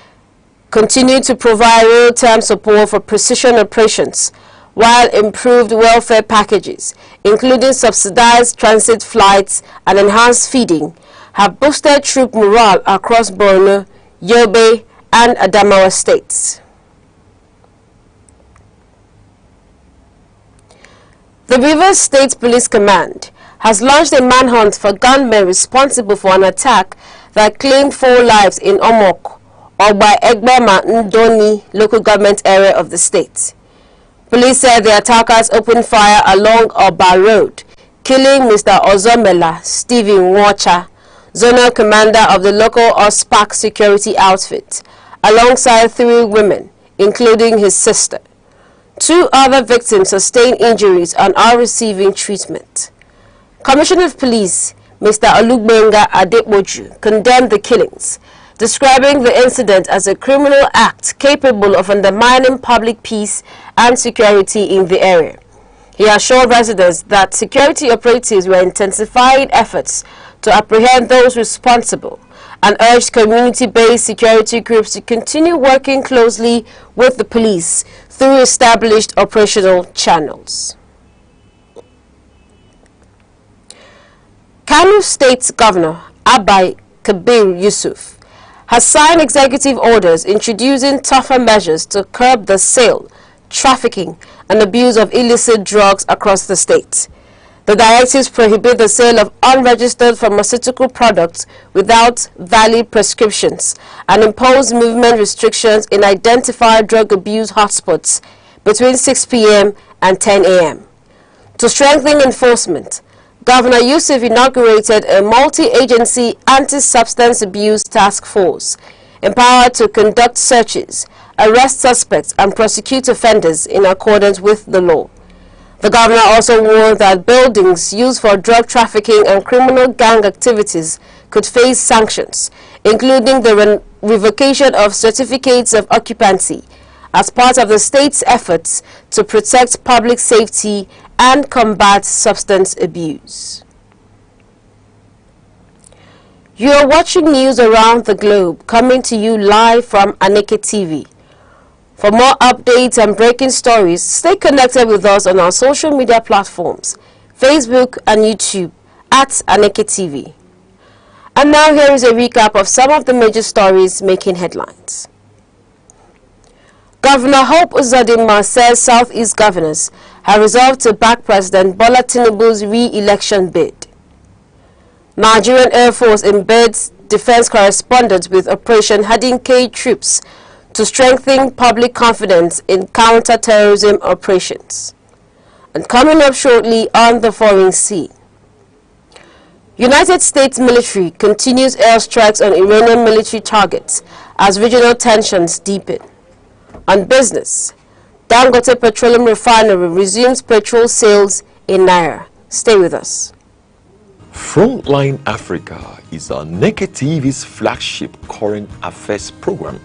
Speaker 9: continue to provide real-time support for precision operations, while improved welfare packages, including subsidized transit flights and enhanced feeding, have boosted troop morale across Borno, Yobe, and Adamawa states. The Rivers State Police Command has launched a manhunt for gunmen responsible for an attack that claimed 4 lives in Omok, or by Egbema Ndoni local government area of the state. Police said the attackers opened fire along Oba Road, killing Mr. Ozomela Stephen Wacha, zonal commander of the local OSPAC security outfit, alongside 3 women, including his sister. 2 other victims sustained injuries and are receiving treatment. Commissioner of Police, Mr. Olugbenga Adeboju, condemned the killings, describing the incident as a criminal act capable of undermining public peace and security in the area. He assured residents that security operatives were intensifying efforts to apprehend those responsible and urged community-based security groups to continue working closely with the police through established operational channels. Kano State Governor Abba Kabir Yusuf has signed executive orders introducing tougher measures to curb the sale, trafficking, and abuse of illicit drugs across the state. The directives prohibit the sale of unregistered pharmaceutical products without valid prescriptions and impose movement restrictions in identified drug abuse hotspots between 6 p.m. and 10 a.m. To strengthen enforcement, Governor Yusuf inaugurated a multi-agency anti-substance abuse task force, empowered to conduct searches, arrest suspects, and prosecute offenders in accordance with the law. The governor also warned that buildings used for drug trafficking and criminal gang activities could face sanctions, including the revocation of certificates of occupancy, as part of the state's efforts to protect public safety and combat substance abuse. You are watching news around the globe, coming to you live from Aneke TV. For more updates and breaking stories, stay connected with us on our social media platforms, Facebook and YouTube at Aneke TV. And now here is a recap of some of the major stories making headlines. Governor Hope Uzodinma says Southeast governors have resolved to back President Bola Tinubu's re-election bid. Nigerian Air Force embeds defense correspondents with Operation Hadinke troops to strengthen public confidence in counter-terrorism operations. And coming up shortly on the foreign scene, United States military continues airstrikes on Iranian military targets as regional tensions deepen. On business, Dangote Petroleum Refinery resumes petrol sales in Naira. Stay with us.
Speaker 1: Frontline Africa is Aneke TV's flagship current affairs program,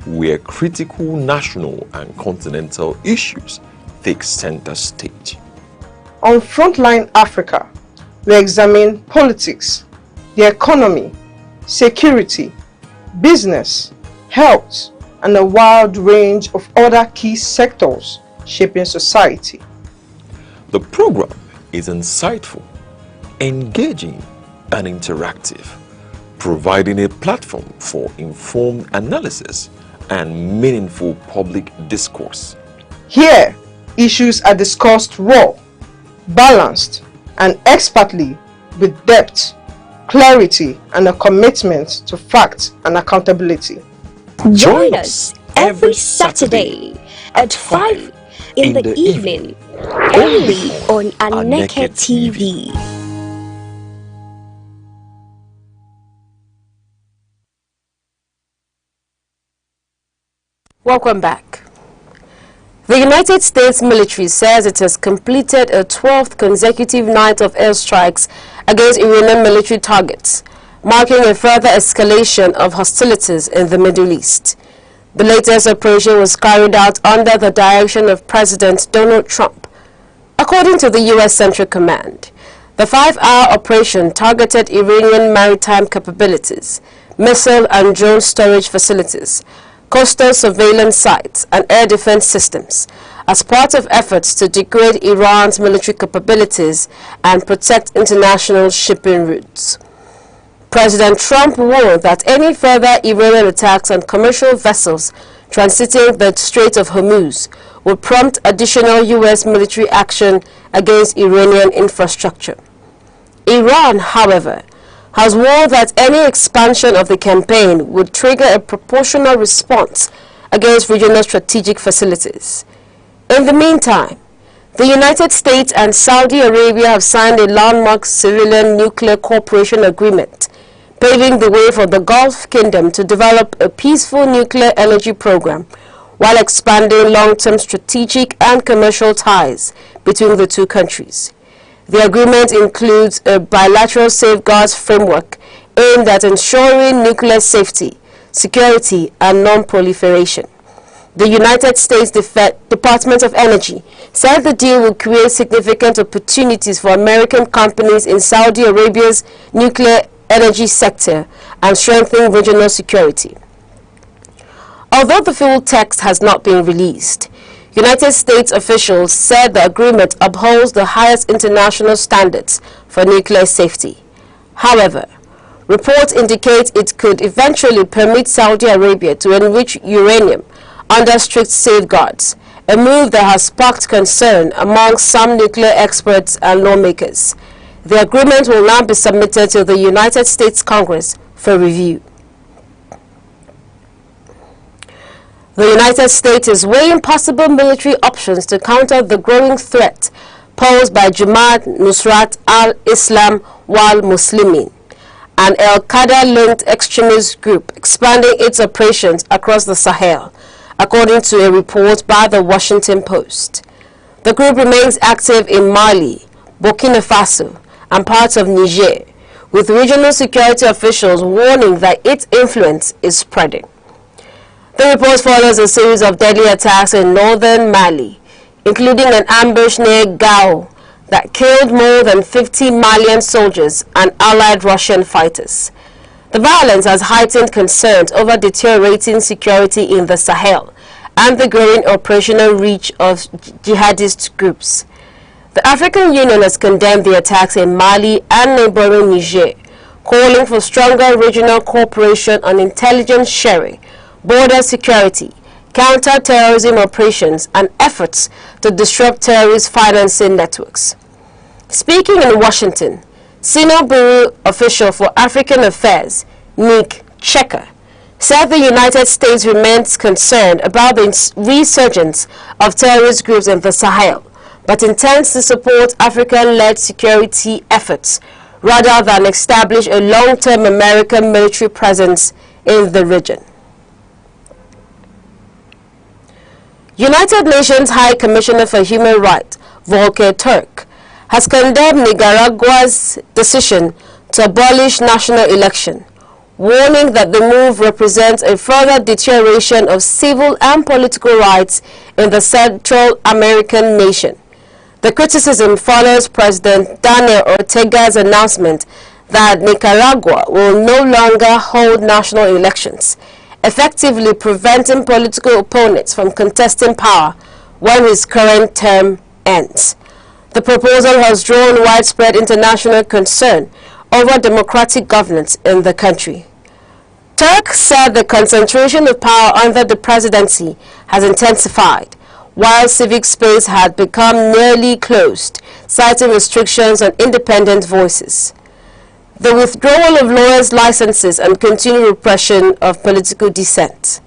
Speaker 1: where critical national and continental issues take center stage.
Speaker 7: On Frontline Africa, we examine politics, the economy, security, business, health, and a wide range of other key sectors shaping society.
Speaker 1: The program is insightful, engaging, and interactive, providing a platform for informed analysis and meaningful public discourse.
Speaker 7: Here, issues are discussed raw, balanced, and expertly with depth, clarity, and a commitment to fact and accountability.
Speaker 10: Join us every Saturday at 5 in the evening, only on Aneke TV.
Speaker 9: Welcome back. The United States military says it has completed a 12th consecutive night of airstrikes against Iranian military targets, marking a further escalation of hostilities in the Middle East. The latest operation was carried out under the direction of President Donald Trump. According to the U.S. Central Command, the 5-hour operation targeted Iranian maritime capabilities, missile and drone storage facilities, coastal surveillance sites, and air defense systems as part of efforts to degrade Iran's military capabilities and protect international shipping routes. President Trump warned that any further Iranian attacks on commercial vessels transiting the Strait of Hormuz would prompt additional U.S. military action against Iranian infrastructure. Iran, however, has warned that any expansion of the campaign would trigger a proportional response against regional strategic facilities. In the meantime, the United States and Saudi Arabia have signed a landmark civilian nuclear cooperation agreement paving the way for the Gulf Kingdom to develop a peaceful nuclear energy program while expanding long-term strategic and commercial ties between the two countries. The agreement includes a bilateral safeguards framework aimed at ensuring nuclear safety, security, and non-proliferation. The United States Department of Energy said the deal will create significant opportunities for American companies in Saudi Arabia's nuclear energy sector and strengthen regional security. Although the full text has not been released, United States officials said the agreement upholds the highest international standards for nuclear safety. However, reports indicate it could eventually permit Saudi Arabia to enrich uranium under strict safeguards, a move that has sparked concern among some nuclear experts and lawmakers. The agreement will now be submitted to the United States Congress for review. The United States is weighing possible military options to counter the growing threat posed by Jamaat Nusrat al-Islam wal Muslimin, an al-Qaeda-linked extremist group expanding its operations across the Sahel, according to a report by the Washington Post. The group remains active in Mali, Burkina Faso, and parts of Niger, with regional security officials warning that its influence is spreading. The report follows a series of deadly attacks in northern Mali, including an ambush near Gao that killed more than 50 Malian soldiers and allied Russian fighters. The violence has heightened concerns over deteriorating security in the Sahel and the growing operational reach of jihadist groups. The African Union has condemned the attacks in Mali and neighboring Niger, calling for stronger regional cooperation on intelligence sharing, border security, counter-terrorism operations, and efforts to disrupt terrorist financing networks. Speaking in Washington, Senior Bureau Official for African Affairs, Nick Checker, said the United States remains concerned about the resurgence of terrorist groups in the Sahel, but intends to support African-led security efforts rather than establish a long-term American military presence in the region. United Nations High Commissioner for Human Rights, Volker Turk, has condemned Nicaragua's decision to abolish national election, warning that the move represents a further deterioration of civil and political rights in the Central American nation. The criticism follows President Daniel Ortega's announcement that Nicaragua will no longer hold national elections, effectively preventing political opponents from contesting power when his current term ends. The proposal has drawn widespread international concern over democratic governance in the country. Turk said the concentration of power under the presidency has intensified, while civic space had become nearly closed, citing restrictions on independent voices. The withdrawal of lawyers' licenses and continued repression of political dissent.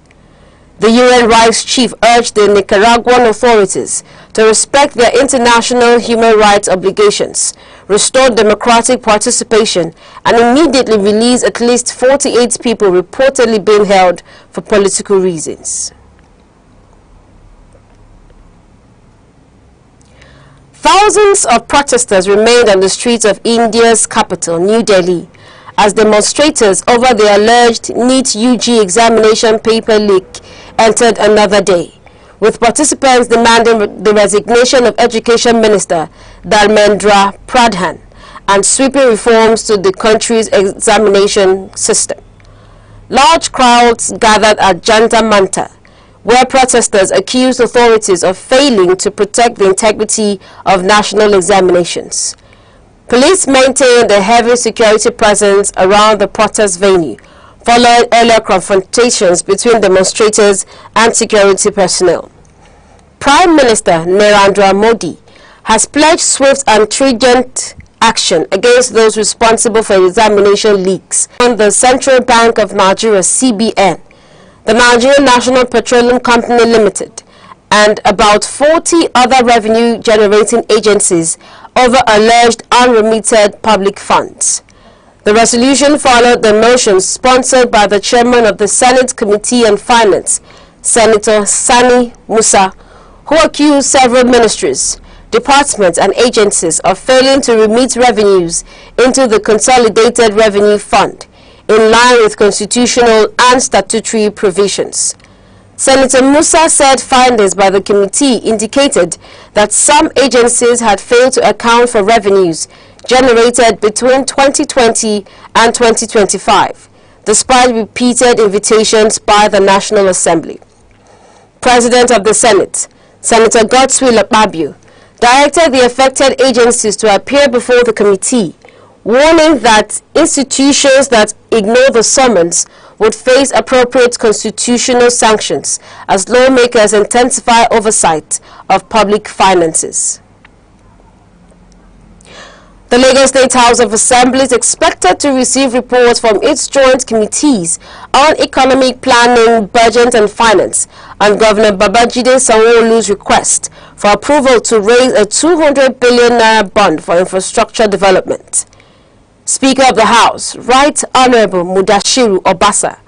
Speaker 9: The UN Rights Chief urged the Nicaraguan authorities to respect their international human rights obligations, restore democratic participation, and immediately release at least 48 people reportedly being held for political reasons. Thousands of protesters remained on the streets of India's capital, New Delhi, as demonstrators over the alleged NEET UG examination paper leak entered another day, with participants demanding the resignation of Education Minister Dharmendra Pradhan and sweeping reforms to the country's examination system. Large crowds gathered at Jantar Mantar, where protesters accused authorities of failing to protect the integrity of national examinations. Police maintained a heavy security presence around the protest venue, following earlier confrontations between demonstrators and security personnel. Prime Minister Narendra Modi has pledged swift and stringent action against those responsible for examination leaks. On the Central Bank of Nigeria, CBN, the Nigerian National Petroleum Company Limited, and about 40 other revenue-generating agencies over alleged unremitted public funds. The resolution followed the motion sponsored by the chairman of the Senate Committee on Finance, Senator Sani Musa, who accused several ministries, departments and agencies of failing to remit revenues into the Consolidated Revenue Fund in line with constitutional and statutory provisions. Senator Musa said findings by the committee indicated that some agencies had failed to account for revenues generated between 2020 and 2025, despite repeated invitations by the National Assembly. President of the Senate, Senator Godswill Akpabio, directed the affected agencies to appear before the committee, warning that institutions that ignore the summons would face appropriate constitutional sanctions as lawmakers intensify oversight of public finances. The Lagos State House of Assembly is expected to receive reports from its joint committees on economic planning, budget and finance, and Governor Babajide Sanwo-Olu's request for approval to raise a 200 billion naira bond for infrastructure development. Speaker of the House, Right Honorable Mudashiru Obasa,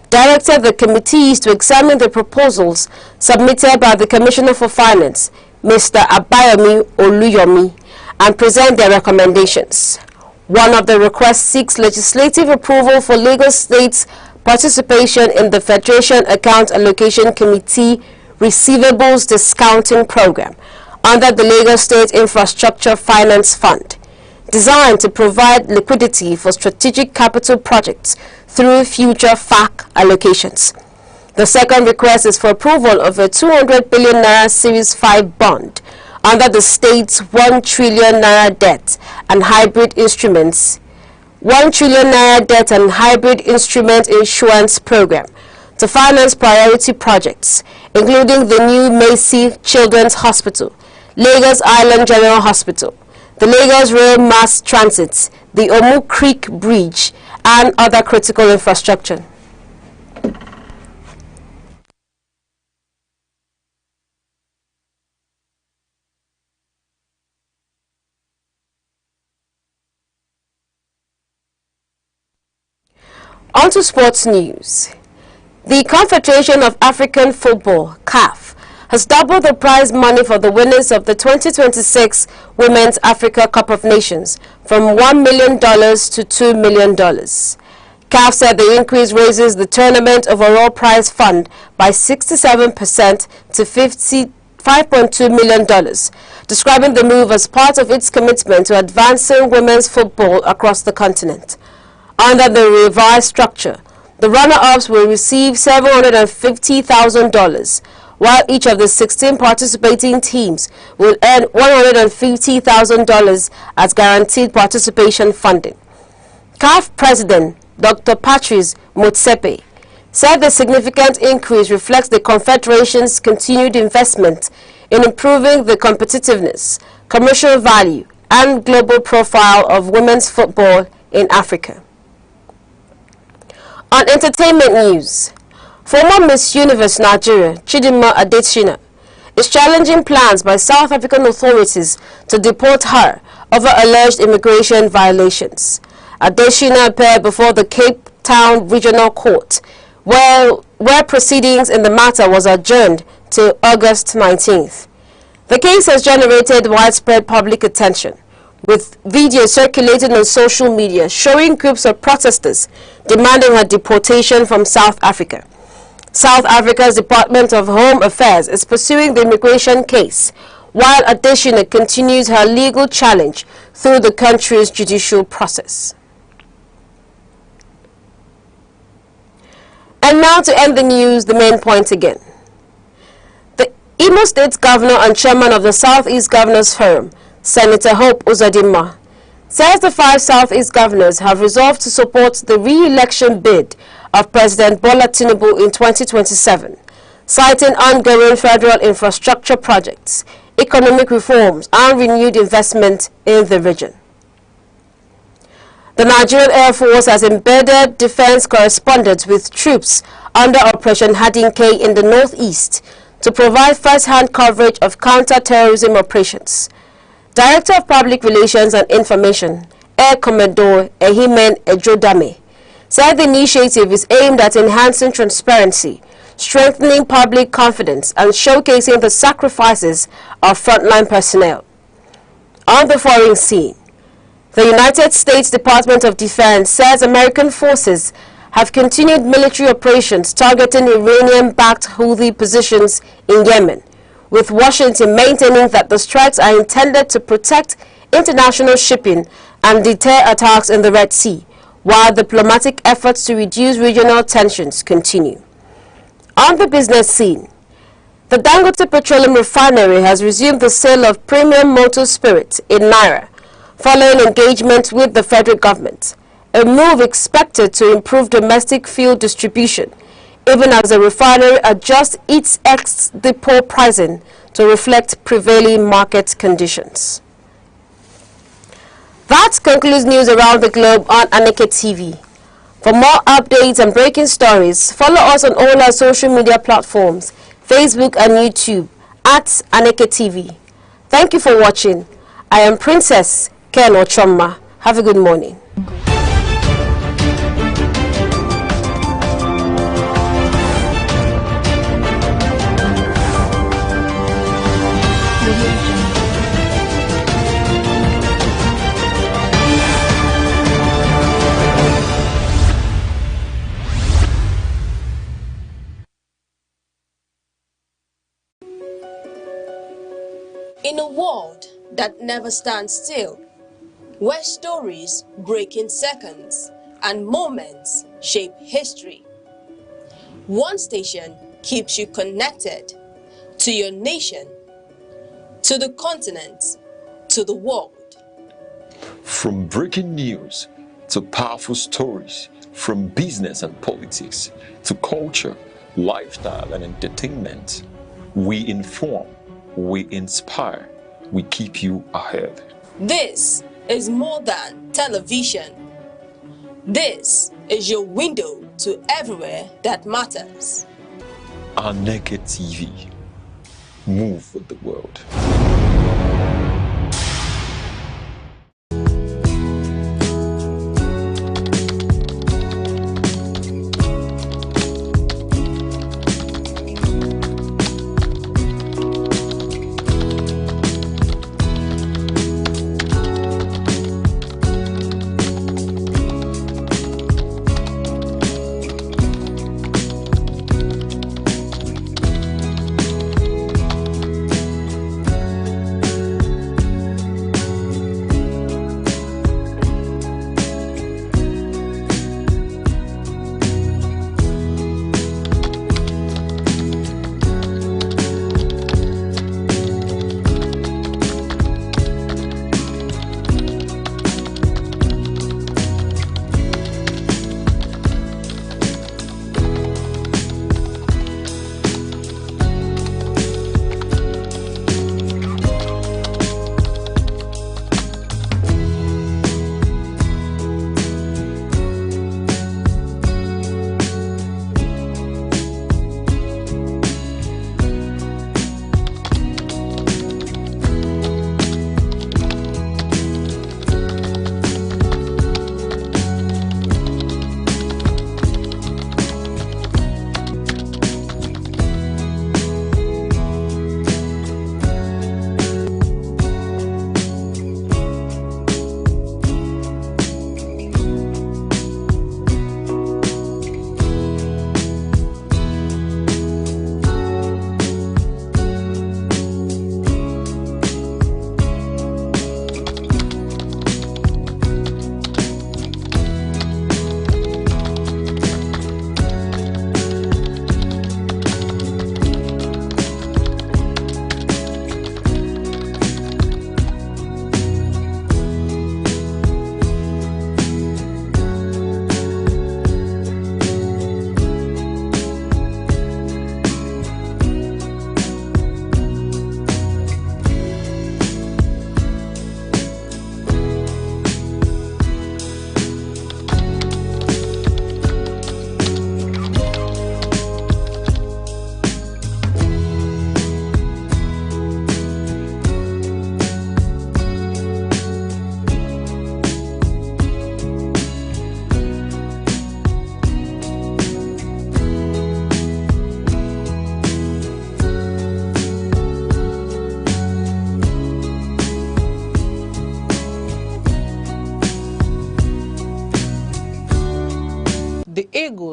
Speaker 9: directed the committees to examine the proposals submitted by the Commissioner for Finance, Mr. Abayomi Oluyomi, and present their recommendations. One of the requests seeks legislative approval for Lagos State's participation in the Federation Account Allocation Committee Receivables Discounting Program under the Lagos State Infrastructure Finance Fund, designed to provide liquidity for strategic capital projects through future FAC allocations. The second request is for approval of a 200 billion naira Series 5 bond under the state's 1 trillion naira debt and hybrid instruments, 1 trillion naira debt and hybrid instrument issuance program to finance priority projects, including the new Macy Children's Hospital, Lagos Island General Hospital, the Lagos Rail Mass Transit, the Omu Creek Bridge, and other critical infrastructure. On to sports news. The Confederation of African Football, CAF, has doubled the prize money for the winners of the 2026 Women's Africa Cup of Nations from $1 million to $2 million. CAF said the increase raises the tournament overall prize fund by 67% to $5.2 million, describing the move as part of its commitment to advancing women's football across the continent. Under the revised structure, the runner-ups will receive $750,000, while each of the 16 participating teams will earn $150,000 as guaranteed participation funding. CAF President Dr. Patrice Motsepe said the significant increase reflects the Confederation's continued investment in improving the competitiveness, commercial value, and global profile of women's football in Africa. On entertainment news, former Miss Universe Nigeria, Chidinma Adesina, is challenging plans by South African authorities to deport her over alleged immigration violations. Adesina appeared before the Cape Town Regional Court, where proceedings in the matter was adjourned to August 19th. The case has generated widespread public attention, with videos circulating on social media showing groups of protesters demanding her deportation from South Africa. South Africa's Department of Home Affairs is pursuing the immigration case, while Adesina continues her legal challenge through the country's judicial process. And now to end the news, the main point again. The Imo State Governor and Chairman of the Southeast Governors Forum, Senator Hope Uzodinma, says the 5 Southeast governors have resolved to support the re-election bid of President Bola Tinubu in 2027, citing ongoing federal infrastructure projects, economic reforms, and renewed investment in the region. The Nigerian Air Force has embedded defense correspondents with troops under Operation Hadinke in the northeast to provide first-hand coverage of counter-terrorism operations. Director of Public Relations and Information, Air Commodore Ehimen Ejodame, said the initiative is aimed at enhancing transparency, strengthening public confidence, and showcasing the sacrifices of frontline personnel. On the foreign scene, the United States Department of Defense says American forces have continued military operations targeting Iranian-backed Houthi positions in Yemen, with Washington maintaining that the strikes are intended to protect international shipping and deter attacks in the Red Sea, while diplomatic efforts to reduce regional tensions continue. On the business scene, the Dangote Petroleum Refinery has resumed the sale of premium motor spirits in Naira, following engagement with the federal government, a move expected to improve domestic fuel distribution, even as the refinery adjusts its ex-depot pricing to reflect prevailing market conditions. That concludes news around the globe on Aneke TV. For more updates and breaking stories, follow us on all our social media platforms, Facebook and YouTube, at Aneke TV. Thank you for watching. I am Princess Ken Ochomma. Have a good morning.
Speaker 2: In a world that never stands still, where stories break in seconds and moments shape history, one station keeps you connected to your nation, to the continent, to the world.
Speaker 1: From breaking news to powerful stories, from business and politics to culture, lifestyle and entertainment, we inform, we inspire, we keep you ahead.
Speaker 2: This is more than television. This is your window to everywhere that matters.
Speaker 1: Aneke TV. Move with the world.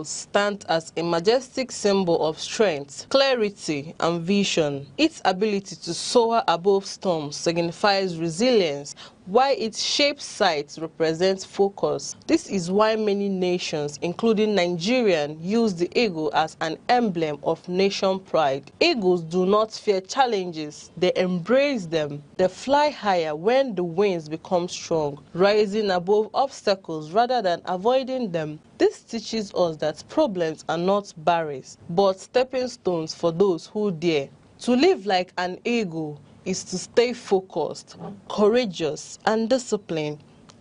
Speaker 11: eagles stand as a majestic symbol of strength, clarity, and vision. Its ability to soar above storms signifies resilience, while its shaped sight represents focus. This is why many nations, including Nigeria, use the eagle as an emblem of nation pride. Eagles do not fear challenges, they embrace them. They fly higher when the winds become strong, rising above obstacles rather than avoiding them. This teaches us that problems are not barriers, but stepping stones for those who dare. To live like an eagle is to stay focused, courageous, and disciplined.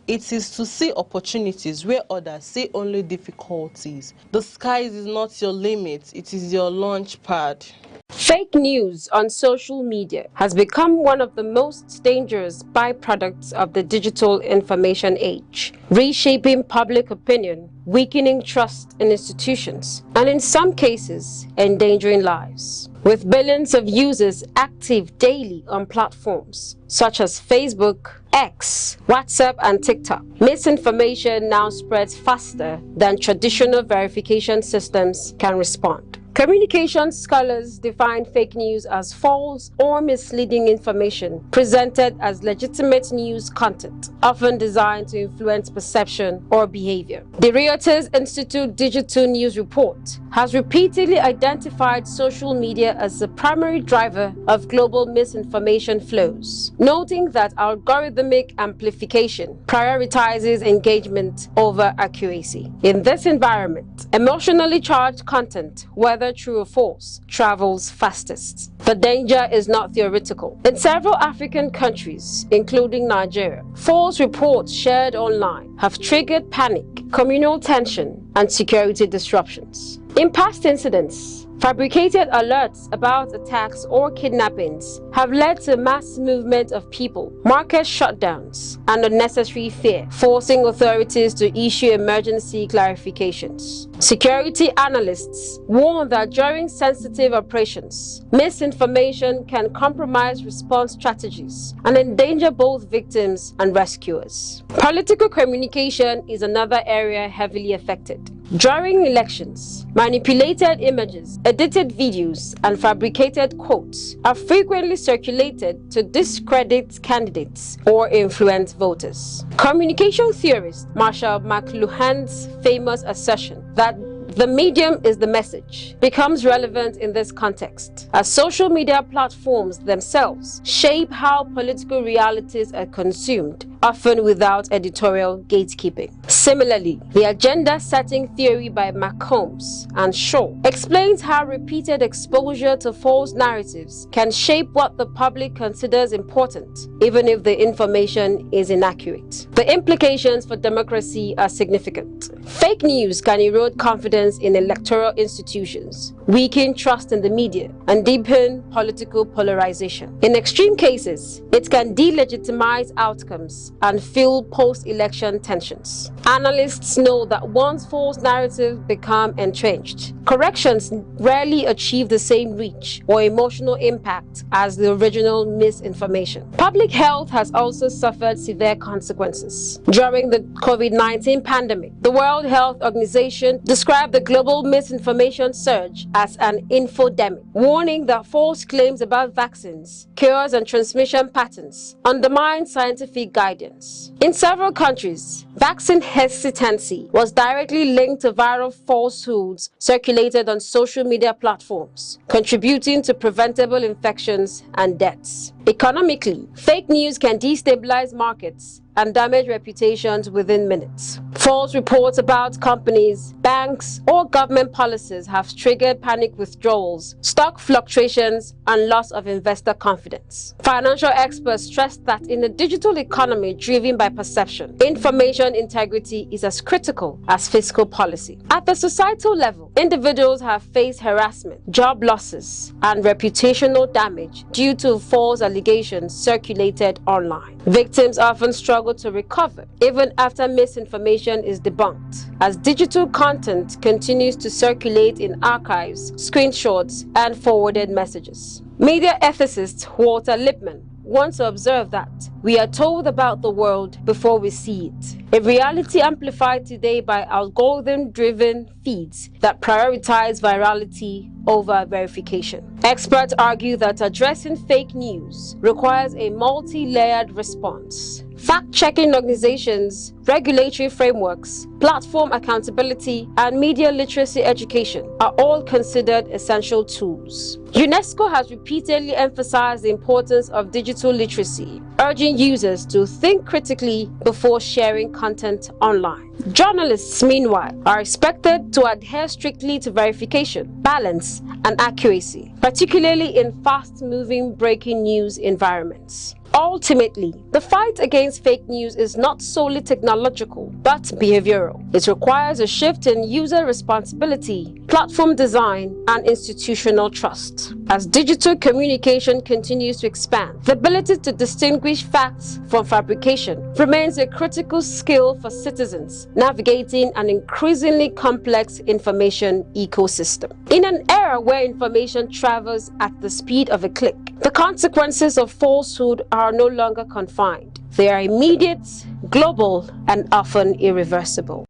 Speaker 11: It is to see opportunities where others see only difficulties. The sky is not your limit, it is your launch pad.
Speaker 9: Fake news on social media has become one of the most dangerous byproducts of the digital information age, reshaping public opinion, weakening trust in institutions, and in some cases, endangering lives. With billions of users active daily on platforms such as Facebook, X, WhatsApp, and TikTok, misinformation now spreads faster than traditional verification systems can respond. Communication scholars define fake news as false or misleading information presented as legitimate news content, often designed to influence perception or behavior. The Reuters Institute Digital News Report has repeatedly identified social media as the primary driver of global misinformation flows, noting that algorithmic amplification prioritizes engagement over accuracy. In this environment, emotionally charged content, whether true or false, travels fastest. The danger is not theoretical. In several African countries, including Nigeria, false reports shared online have triggered panic, communal tension, and security disruptions. In past incidents, fabricated alerts about attacks or kidnappings have led to mass movement of people, market shutdowns, and unnecessary fear, forcing authorities to issue emergency clarifications. Security analysts warn that during sensitive operations, misinformation can compromise response strategies and endanger both victims and rescuers. Political communication is another area heavily affected. During elections, manipulated images, edited videos, and fabricated quotes are frequently circulated to discredit candidates or influence voters. Communication theorist Marshall McLuhan's famous assertion that the medium is the message becomes relevant in this context, as social media platforms themselves shape how political realities are consumed, often without editorial gatekeeping. Similarly, the agenda-setting theory by McCombs and Shaw explains how repeated exposure to false narratives can shape what the public considers important, even if the information is inaccurate. The implications for democracy are significant. Fake news can erode confidence in electoral institutions, weaken trust in the media, and deepen political polarization. In extreme cases, it can delegitimize outcomes and fuel post-election tensions. Analysts know that once false narratives become entrenched, corrections rarely achieve the same reach or emotional impact as the original misinformation. Public health has also suffered severe consequences. During the COVID-19 pandemic, the World Health Organization described the global misinformation surge as an infodemic, warning that false claims about vaccines, cures, and transmission patterns undermine scientific guidance. In several countries, vaccine hesitancy was directly linked to viral falsehoods circulated on social media platforms, contributing to preventable infections and deaths. Economically, fake news can destabilize markets and damage reputations within minutes. False reports about companies, banks, or government policies have triggered panic withdrawals, stock fluctuations, and loss of investor confidence. Financial experts stress that in a digital economy driven by perception, information integrity is as critical as fiscal policy. At the societal level, individuals have faced harassment, job losses, and reputational damage due to false allegations circulated online. Victims often struggle to recover even after misinformation is debunked, as digital content continues to circulate in archives, screenshots, and forwarded messages. Media ethicist Walter Lippmann want to observe that we are told about the world before we see it. A reality amplified today by algorithm-driven feeds that prioritize virality over verification. Experts argue that addressing fake news requires a multi-layered response. Fact-checking organizations, regulatory frameworks, platform accountability, and media literacy education are all considered essential tools. UNESCO has repeatedly emphasized the importance of digital literacy, urging users to think critically before sharing content online. Journalists, meanwhile, are expected to adhere strictly to verification, balance, and accuracy, particularly in fast-moving breaking news environments. Ultimately, the fight against fake news is not solely technological, but behavioral. It requires a shift in user responsibility, platform design, and institutional trust. As digital communication continues to expand, the ability to distinguish facts from fabrication remains a critical skill for citizens navigating an increasingly complex information ecosystem. In an era where information travels at the speed of a click, the consequences of falsehood are no longer confined. They are immediate, global, and often irreversible.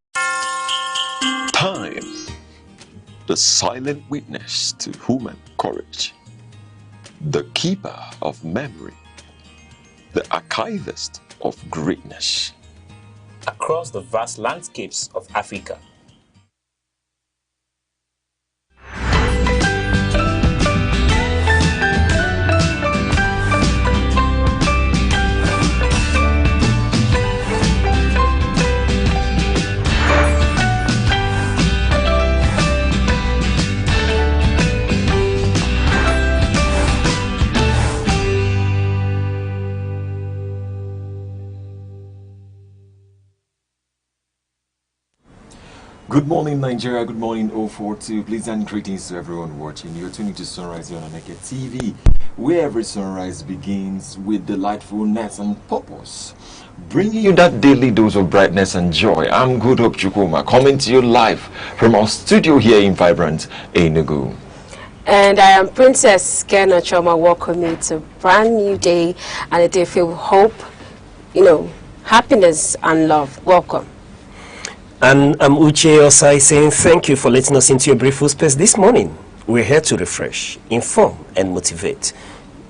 Speaker 1: Time, the silent witness to human courage, the keeper of memory, the archivist of greatness.
Speaker 3: Across the vast landscapes of Africa,
Speaker 1: Good morning, Nigeria. Good morning, 042. Please and greetings to everyone watching. You're tuning to Sunrise here on Aneke TV, where every sunrise begins with delightfulness and purpose, bringing you that daily dose of brightness and joy. I'm Good Hope Chukuma, coming to you live from our studio here in vibrant Enugu.
Speaker 9: And I am Princess Kenna Choma. Welcome you to a brand new day and a day filled with hope, happiness and love. Welcome.
Speaker 4: And I'm Uche Osai saying thank you for letting us into your brief space this morning. We're here to refresh, inform, and motivate.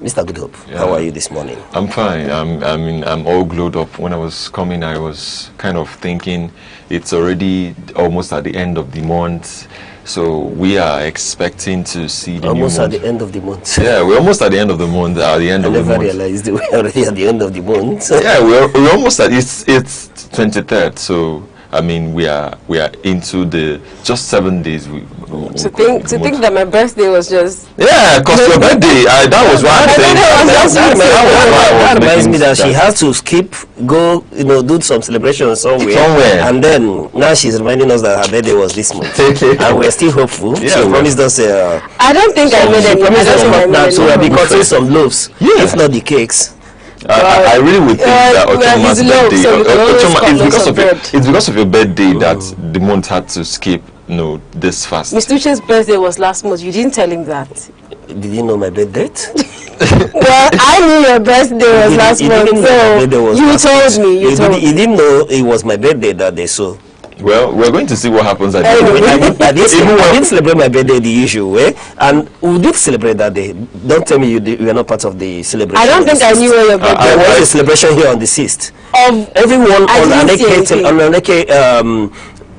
Speaker 4: Mr. Good Hope, how are you this morning?
Speaker 1: I'm fine. I'm all glowed up. When I was coming, I was kind of thinking it's already almost at the end of the month. So we are expecting to see the
Speaker 4: almost
Speaker 1: new
Speaker 4: at the end of the month.
Speaker 1: Yeah, we're almost at the end of the month. At the end of the month.
Speaker 4: I never realized we're already at the end of the month.
Speaker 1: Yeah, we're almost at it's 23rd. So I mean, we are into the just 7 days.
Speaker 9: To think that my birthday was just
Speaker 1: because your birthday. That was why I'm saying.
Speaker 4: That reminds me that she has to skip, go, do some celebration somewhere, and then now she's reminding us that her birthday was this month, and we're still hopeful. She promised us.
Speaker 9: I don't think I made any.
Speaker 4: So we'll be cutting some loaves, if not the cakes.
Speaker 1: I really would think that Ochoma's birthday, it's because of your birthday that the month had to skip this fast.
Speaker 9: Mr. Uche's birthday was last month. You didn't tell him that.
Speaker 4: Did you know my birth date?
Speaker 9: Well, I knew your birthday was last month, so you told me.
Speaker 4: You didn't know it was my birthday that day, so.
Speaker 1: Well, we're going to see what happens at the
Speaker 4: end. I didn't celebrate my birthday the usual way, and we did celebrate that day. Don't tell me you were not part of the celebration.
Speaker 9: I don't think I knew where your birthday was.
Speaker 4: There was a celebration here on the 6th. Everyone on Aneke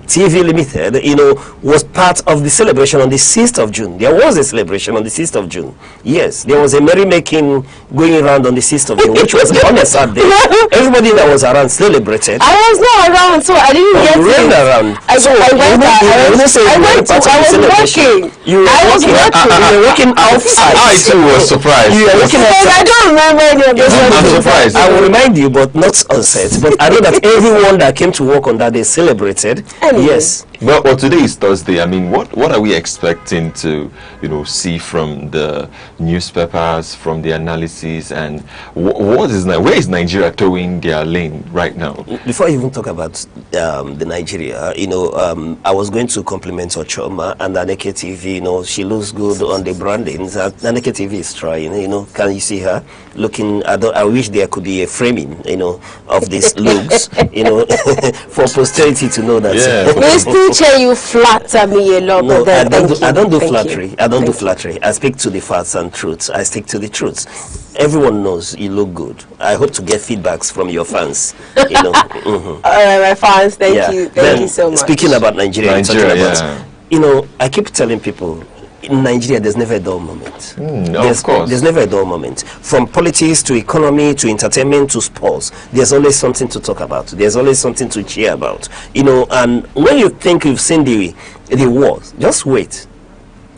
Speaker 4: TV Limited, was part of the celebration on the 6th of June. There was a celebration on the 6th of June. Yes, there was a merrymaking going around on the 6th of June, which was on a Saturday. Everybody that was around celebrated.
Speaker 9: I was not around, so I didn't get it.
Speaker 4: Around.
Speaker 9: I was
Speaker 4: working outside.
Speaker 1: I too was surprised.
Speaker 9: I don't remember any of this.
Speaker 1: I'm surprised.
Speaker 4: I will remind you, but not on set. But I know that everyone that came to work on that day celebrated. Yes.
Speaker 1: Well, today is Thursday. I mean, what are we expecting to, see from the newspapers, from the analysis, and where is Nigeria towing their lane right now?
Speaker 4: Before I even talk about the Nigeria, I was going to compliment Ochoma and Aneke TV. She looks good on the branding. Aneke TV is trying. Can you see her looking? I wish there could be a framing, of these looks, for posterity to know that.
Speaker 9: Yeah. You flatter me a lot.
Speaker 4: No, I don't do flattery. I don't do flattery. I speak to the facts and truths. I stick to the truths. Everyone knows you look good. I hope to get feedbacks from your fans. All
Speaker 9: right, my fans, thank you so much.
Speaker 4: Speaking about Nigeria, I keep telling people, in Nigeria, there's never a dull moment.
Speaker 1: Of course.
Speaker 4: There's never a dull moment. From politics to economy to entertainment to sports, there's always something to talk about. There's always something to cheer about. And when you think you've seen the wars, just wait.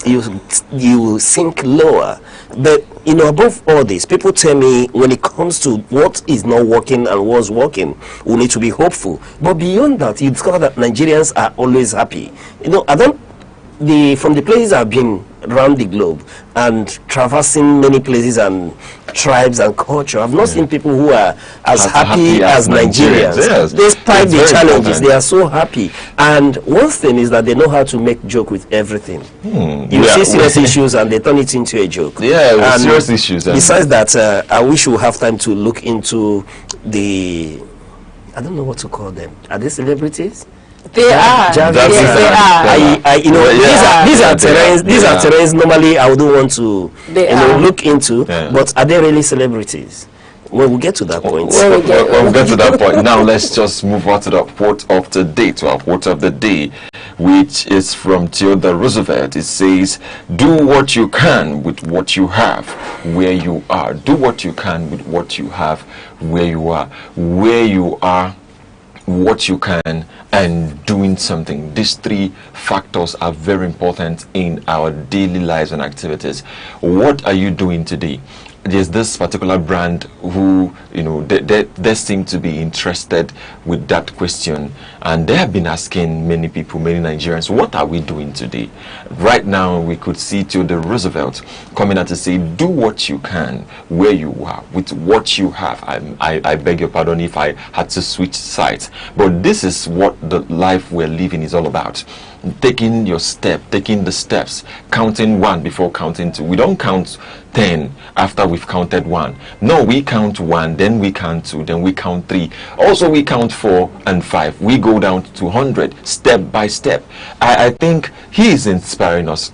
Speaker 4: You sink lower. But above all this, people tell me when it comes to what is not working and what's working, we need to be hopeful. But beyond that, you discover that Nigerians are always happy. From the places I've been around the globe and traversing many places and tribes and culture, I've not seen people who are as happy as Nigerians.
Speaker 1: Yes.
Speaker 4: Despite the challenges, they are so happy. And one thing is that they know how to make joke with everything. You see serious issues and they turn it into a joke.
Speaker 1: Yeah, serious issues.
Speaker 4: Besides that, I wish we have time to look into I don't know what to call them. Are they celebrities?
Speaker 9: They are.
Speaker 4: Yes, they are. These are terrains normally I wouldn't want to look into, but are they really celebrities? Well, we'll get to that point.
Speaker 1: We'll get to that point. Now let's just move on to the quote of the day, which is from Theodore Roosevelt. It says, do what you can with what you have where you are. Do what you can with what you have where you are. Where you are, what you can, and doing something. These three factors are very important in our daily lives and activities. What are you doing today? There's this particular brand who, they seem to be interested with that question, and they have been asking many people, many Nigerians, what are we doing today? Right now, we could see Theodore Roosevelt coming out to say, do what you can where you are with what you have. I beg your pardon if I had to switch sides, but this is what the life we're living is all about. Taking the steps, counting one before counting two. We don't count 10 after we've counted one. No, we count one, then we count two, then we count three. Also, we count 4 and 5. We go down to 100 step by step. I think he is inspiring us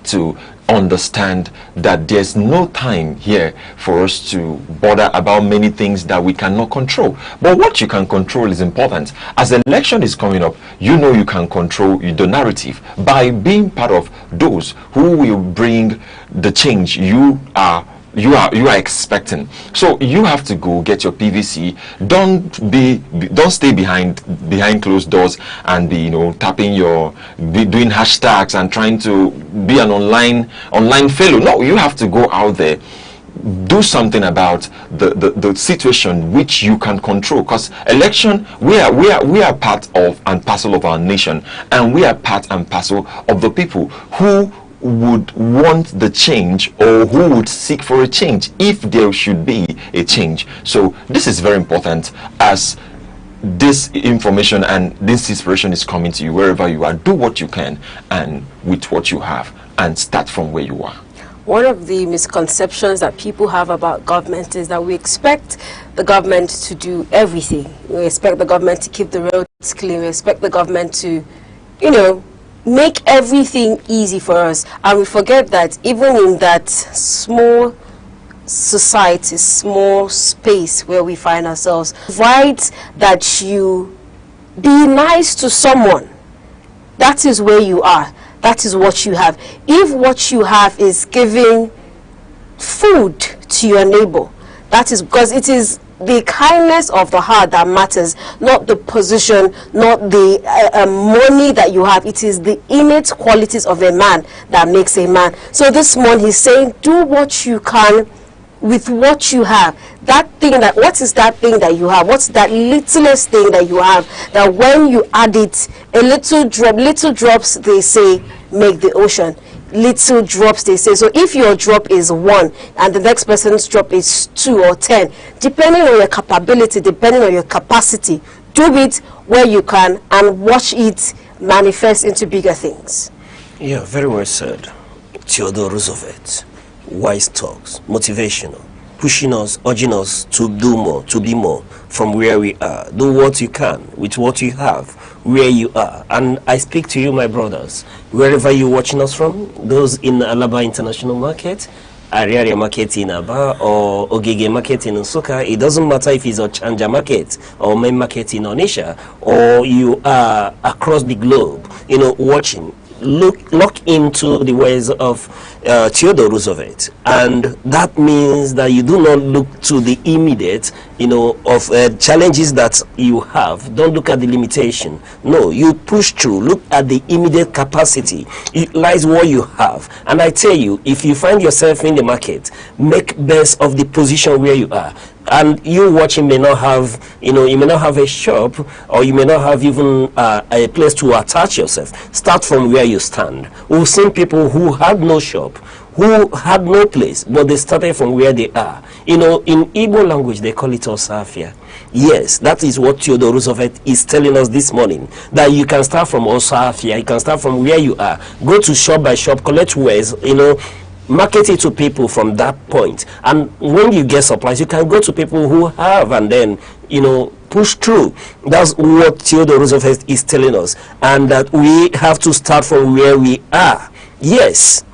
Speaker 1: to understand that there's no time here for us to bother about many things that we cannot control. But what you can control is important. As the election is coming up, you can control the narrative by being part of those who will bring the change you are expecting. So you have to go get your PVC. Don't stay behind closed doors and be doing hashtags and trying to be an online fellow. No, you have to go out there, do something about the situation which you can control, because election, we are part of and parcel of our nation, and we are part and parcel of the people who would want the change, or who would seek for a change if there should be a change. So this is very important. As this information and this inspiration is coming to you wherever you are, do what you can and with what you have, and start from where you are.
Speaker 9: One of the misconceptions that people have about government is that we expect the government to do everything. We expect the government to keep the roads clean. We expect the government to, make everything easy for us, and we forget that even in that small society, small space where we find ourselves, right, that you be nice to someone, that is where you are, that is what you have. If what you have is giving food to your neighbor, that is because it is the kindness of the heart that matters, not the position, not the money that you have. It is the innate qualities of a man that makes a man. So this morning he's saying, do what you can with what you have. That thing that, what is that thing that you have? What's that littlest thing that you have that when you add it, a little drops, they say, make the ocean. Little drops, they say. So if your drop is 1 and the next person's drop is 2 or 10, depending on your capability, depending on your capacity, do it where you can and watch it manifest into bigger things.
Speaker 4: Yeah, very well said. Theodore Roosevelt. Wise talks, motivational, pushing us, urging us to do more, to be more from where we are. Do what you can with what you have, where you are. And I speak to you, my brothers, wherever you're watching us from, those in Alaba International Market, Ariaria Market in Aba, or Ogege Market in Nsukka. It doesn't matter if it's Ochanja Market or Main Market in Onitsha, or you are across the globe, you know, watching. Look into the ways of Theodore Roosevelt, and that means that you do not look to the immediate, you know, of challenges that you have. Don't look at the limitation. No, you push through. Look at the immediate capacity. Utilize what you have. And I tell you, if you find yourself in the market, make best of the position where you are. And you watching may not have, you know, you may not have a shop, or you may not have even a place to attach yourself. Start from where you stand. We've seen people who had no shop, who had no place, but they started from where they are. You know, in Igbo language, they call it Osafia. Yes, that is what Theodore Roosevelt is telling us this morning, that you can start from Osafia, you can start from where you are, go to shop by shop, collect wares, you know, market it to people from that point. And when you get supplies, you can go to people who have, and then, you know, push through. That's what Theodore Roosevelt is telling us, and that we have to start from where we are. Yes,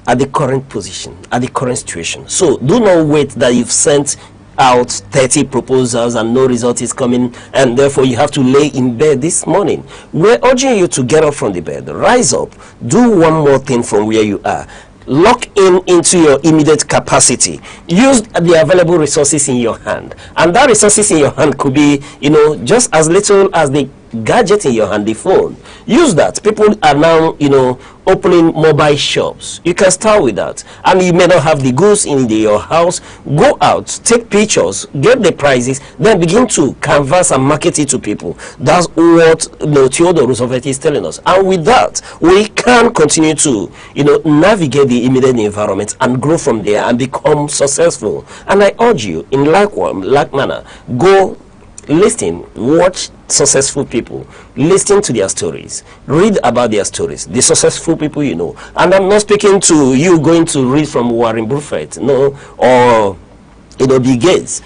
Speaker 4: at the current position, at the current situation. So do not wait that you've sent out 30 proposals and no result is coming, and therefore you have to lay in bed this morning. We're urging you to get up from the bed, rise up, do one more thing from where you are. Lock into your immediate capacity. Use the available resources in your hand, and that resources in your hand could be, you know, just as little as the gadget in your hand, the phone. Use that. People are now, you know, opening mobile shops. You can start with that. And you may not have the goods in your house. Go out, take pictures, get the prices, then begin to canvas and market it to people. That's what, you know, Theodore Roosevelt is telling us. And with that, we can continue to, you know, navigate the immediate environment and grow from there and become successful. And I urge you, in like manner, go listen, watch successful people, listen to their stories, read about their stories, the successful people you know. And I'm not speaking to you going to read from Warren Buffett, no, or, you know, Bill Gates.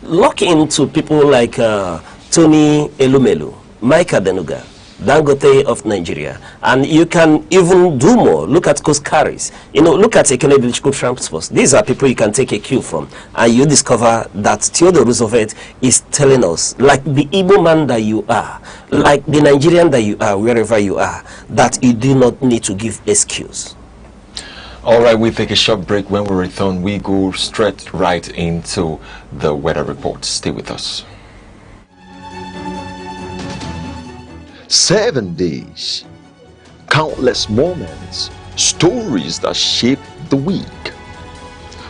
Speaker 4: Look into people like Tony Elumelu, Mike Adenuga, Dangote of Nigeria, and you can even do more. Look at Koskaris, you know, look at ecological transport. These are people you can take a cue from, and you discover that Theodore Roosevelt is telling us, like the Igbo man that you are, like the Nigerian that you are, wherever you are, that you do not need to give excuse.
Speaker 1: All right, we take a short break. When we return, we go straight right into the weather report. Stay with us.
Speaker 12: 7 days, countless moments, stories that shape the week.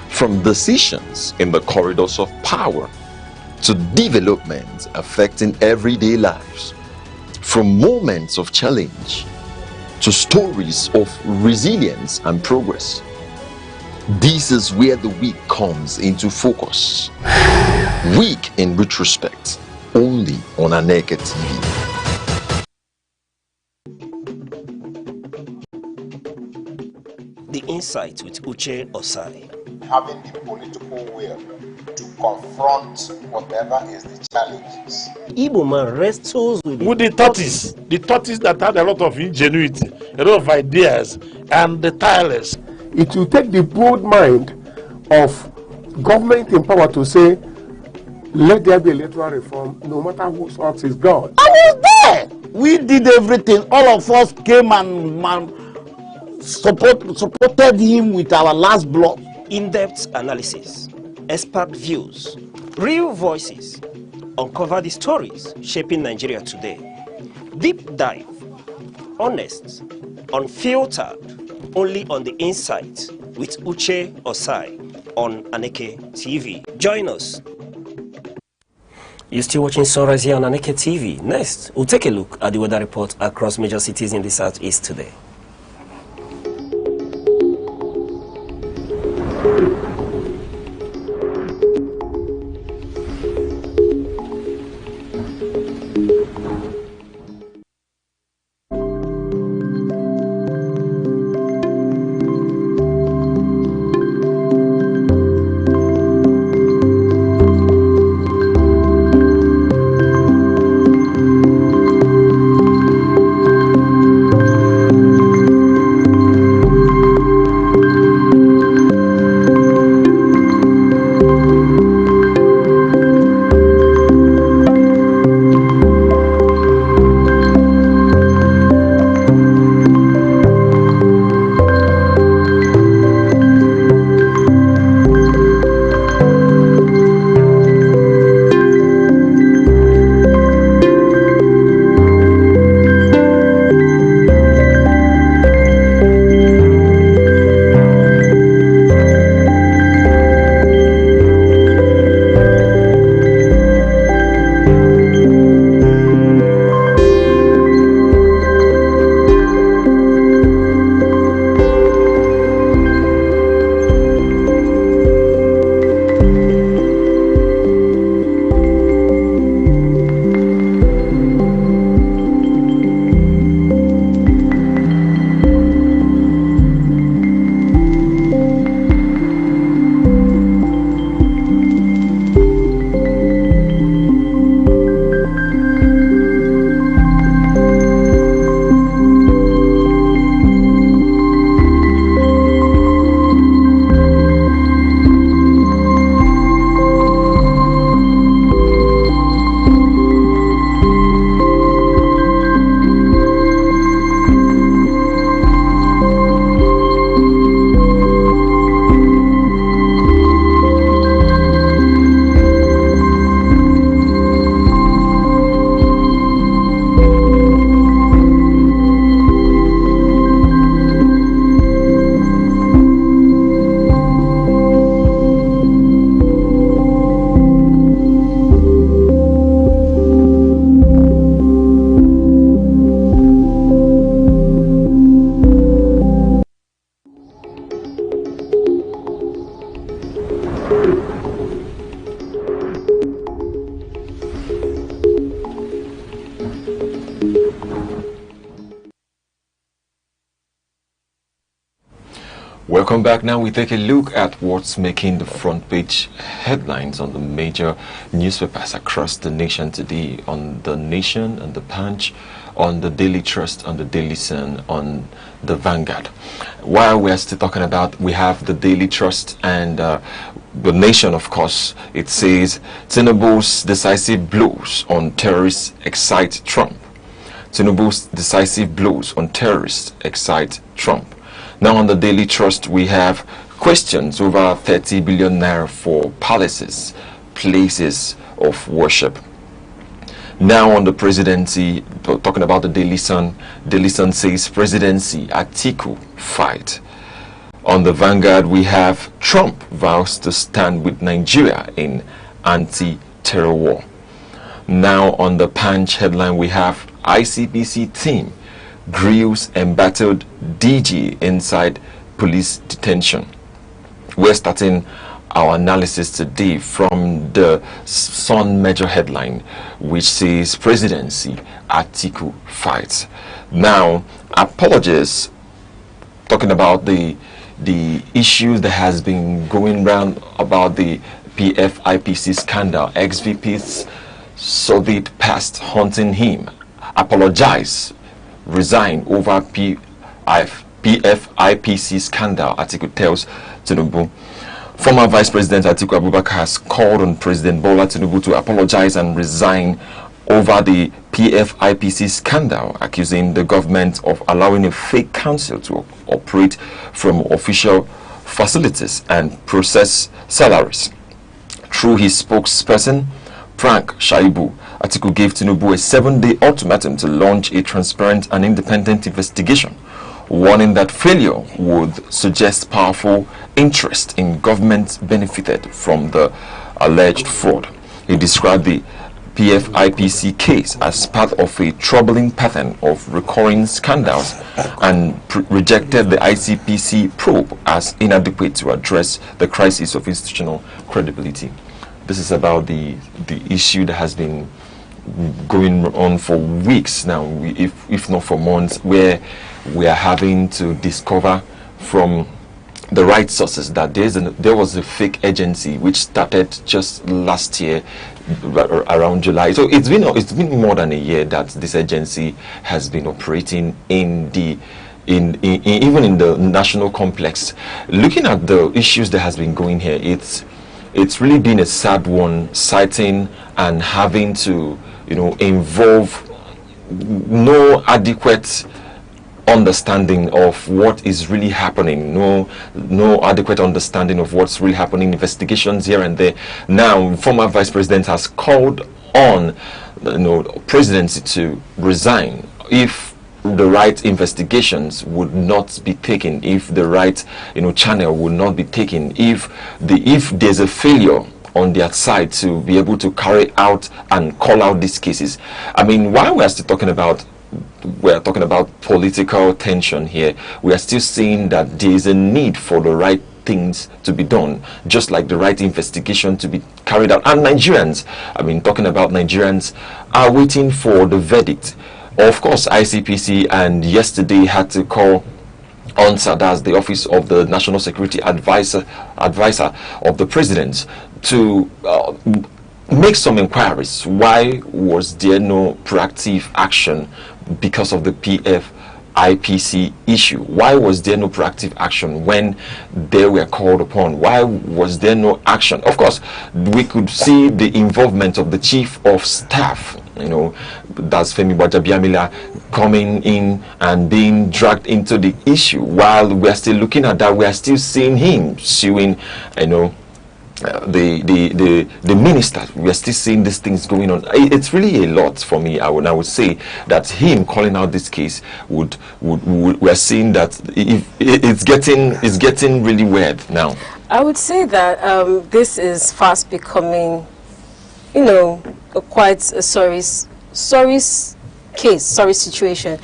Speaker 12: From decisions in the corridors of power to developments affecting everyday lives. From moments of challenge to stories of resilience and progress. This is where the week comes into focus. Week in retrospect, only on Aneke TV.
Speaker 4: The Insight with Uche Osai.
Speaker 13: Having the political will to confront whatever is the challenges.
Speaker 4: Igbo man wrestles with
Speaker 14: the tortoise that had a lot of ingenuity, a lot of ideas, and the tireless.
Speaker 15: It will take the bold mind of government in power to say, let there be electoral reform, no matter whose house is God.
Speaker 16: I was there. We did everything. All of us came and supported him with our last blood.
Speaker 4: In-depth analysis, expert views, real voices, uncover the stories shaping Nigeria today. Deep dive, honest, unfiltered, only on the Insight with Uche Osai. on Aneke TV. Join us. You're still watching Sunrise here on Aneke TV. Next, we'll take a look at the weather report across major cities in the southeast today.
Speaker 1: Welcome back. Now we take a look at what's making the front page headlines on the major newspapers across the nation today. On The Nation, on The Punch, on the Daily Trust, on the Daily Sun, on the Vanguard. While we're still talking about, we have the Daily Trust and The Nation, of course. It says Tinubu's decisive blows on terrorists excite Trump. Tinubu's decisive blows on terrorists excite Trump. Now on the Daily Trust, we have questions over 30 billion naira for palaces, places of worship. Now on the presidency, talking about the Daily Sun says presidency, Atiku fight. On the Vanguard, we have Trump vows to stand with Nigeria in anti-terror war. Now on the Punch headline, we have ICPC team grills embattled DG inside police detention. We're starting our analysis today from the Sun major headline, which says presidency, Atiku fights. Now, apologies, talking about the issues that has been going around about the PFIPC scandal. Ex-VP's Soviet past haunting him. Apologize, resign over PFIPC scandal, Atiku tells Tinubu. Former Vice President Atiku Abubakar has called on President Bola Tinubu to apologize and resign over the PFIPC scandal, accusing the government of allowing a fake council to operate from official facilities and process salaries. Through his spokesperson, Frank Shaibu, Atiku gave Tinubu a 7-day ultimatum to launch a transparent and independent investigation, warning that failure would suggest powerful interest in government benefited from the alleged fraud. He described the PFIPC case as part of a troubling pattern of recurring scandals and rejected the ICPC probe as inadequate to address the crisis of institutional credibility. This is about the issue that has been going on for weeks now, if not for months, where we are having to discover from the right sources that there was a fake agency which started just last year around July. So it's been more than a year that this agency has been operating in even in the national complex. Looking at the issues that has been going here, it's really been a sad one, citing and having to involve no adequate understanding of what is really happening, no adequate understanding of what's really happening, investigations here and there. Now former vice president has called on presidency to resign if the right investigations would not be taken, if the right channel would not be taken, if there's a failure on their side to be able to carry out and call out these cases. I mean, while we're talking about political tension here, we are still seeing that there is a need for the right things to be done, just like the right investigation to be carried out. And Nigerians, Nigerians are waiting for the verdict. Of course, ICPC and yesterday had to call on SADAS, the Office of the National Security Advisor of the President, to make some inquiries. Why was there no proactive action because of the PFIPC issue? Why was there no proactive action when they were called upon? Why was there no action? Of course, we could see the involvement of the Chief of Staff, that's Femi Gbajabiamila, coming in and being dragged into the issue. While we're still looking at that, we're still seeing him suing, the minister. We're still seeing these things going on. It's really a lot for me. I would say that him calling out this case we're seeing that it's getting really weird now.
Speaker 9: I would say that this is fast becoming, quite a sorry situation.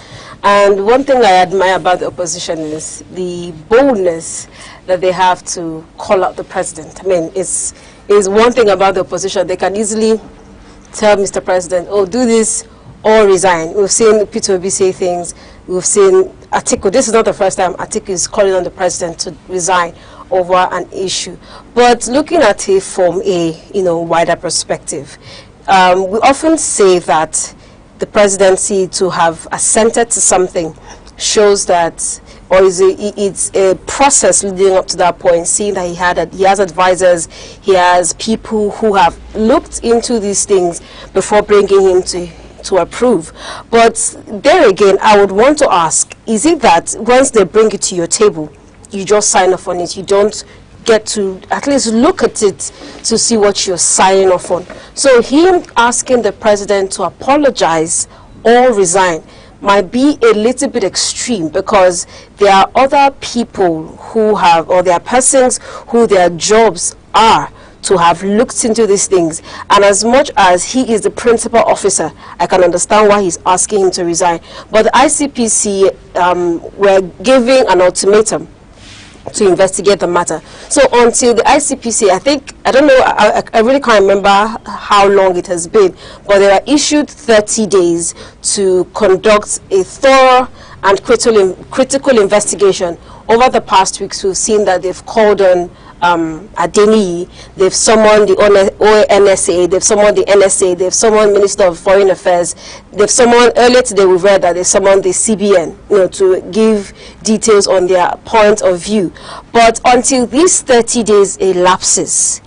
Speaker 9: And one thing I admire about the opposition is the boldness that they have to call out the president. I mean, it's one thing about the opposition. They can easily tell Mr. President, oh, do this or resign. We've seen peterobi say things. We've seen Atiku. This is not the first time Atiku is calling on the president to resign over an issue. But looking at it from a wider perspective, we often say that the presidency to have assented to something shows that, or it's a process leading up to that point, seeing that he has advisors, he has people who have looked into these things before bringing him to approve. But there again, I would want to ask, is it that once they bring it to your table, you just sign off on it, you don't get to at least look at it to see what you're signing off on? So him asking the president to apologize or resign might be a little bit extreme, because there are other people who have, or there are persons who their jobs are to have looked into these things. And as much as he is the principal officer, I can understand why he's asking him to resign. But the ICPC were giving an ultimatum to investigate the matter. So until the ICPC, I don't know, I really can't remember how long it has been, but they were issued 30 days to conduct a thorough and critical investigation. Over the past weeks, we've seen that they've called on Adeni, they've summoned the NSA, they've summoned the NSA, they've summoned Minister of Foreign Affairs, they've summoned, earlier today we read that they summoned the CBN, to give details on their point of view. But until these 30 days elapses,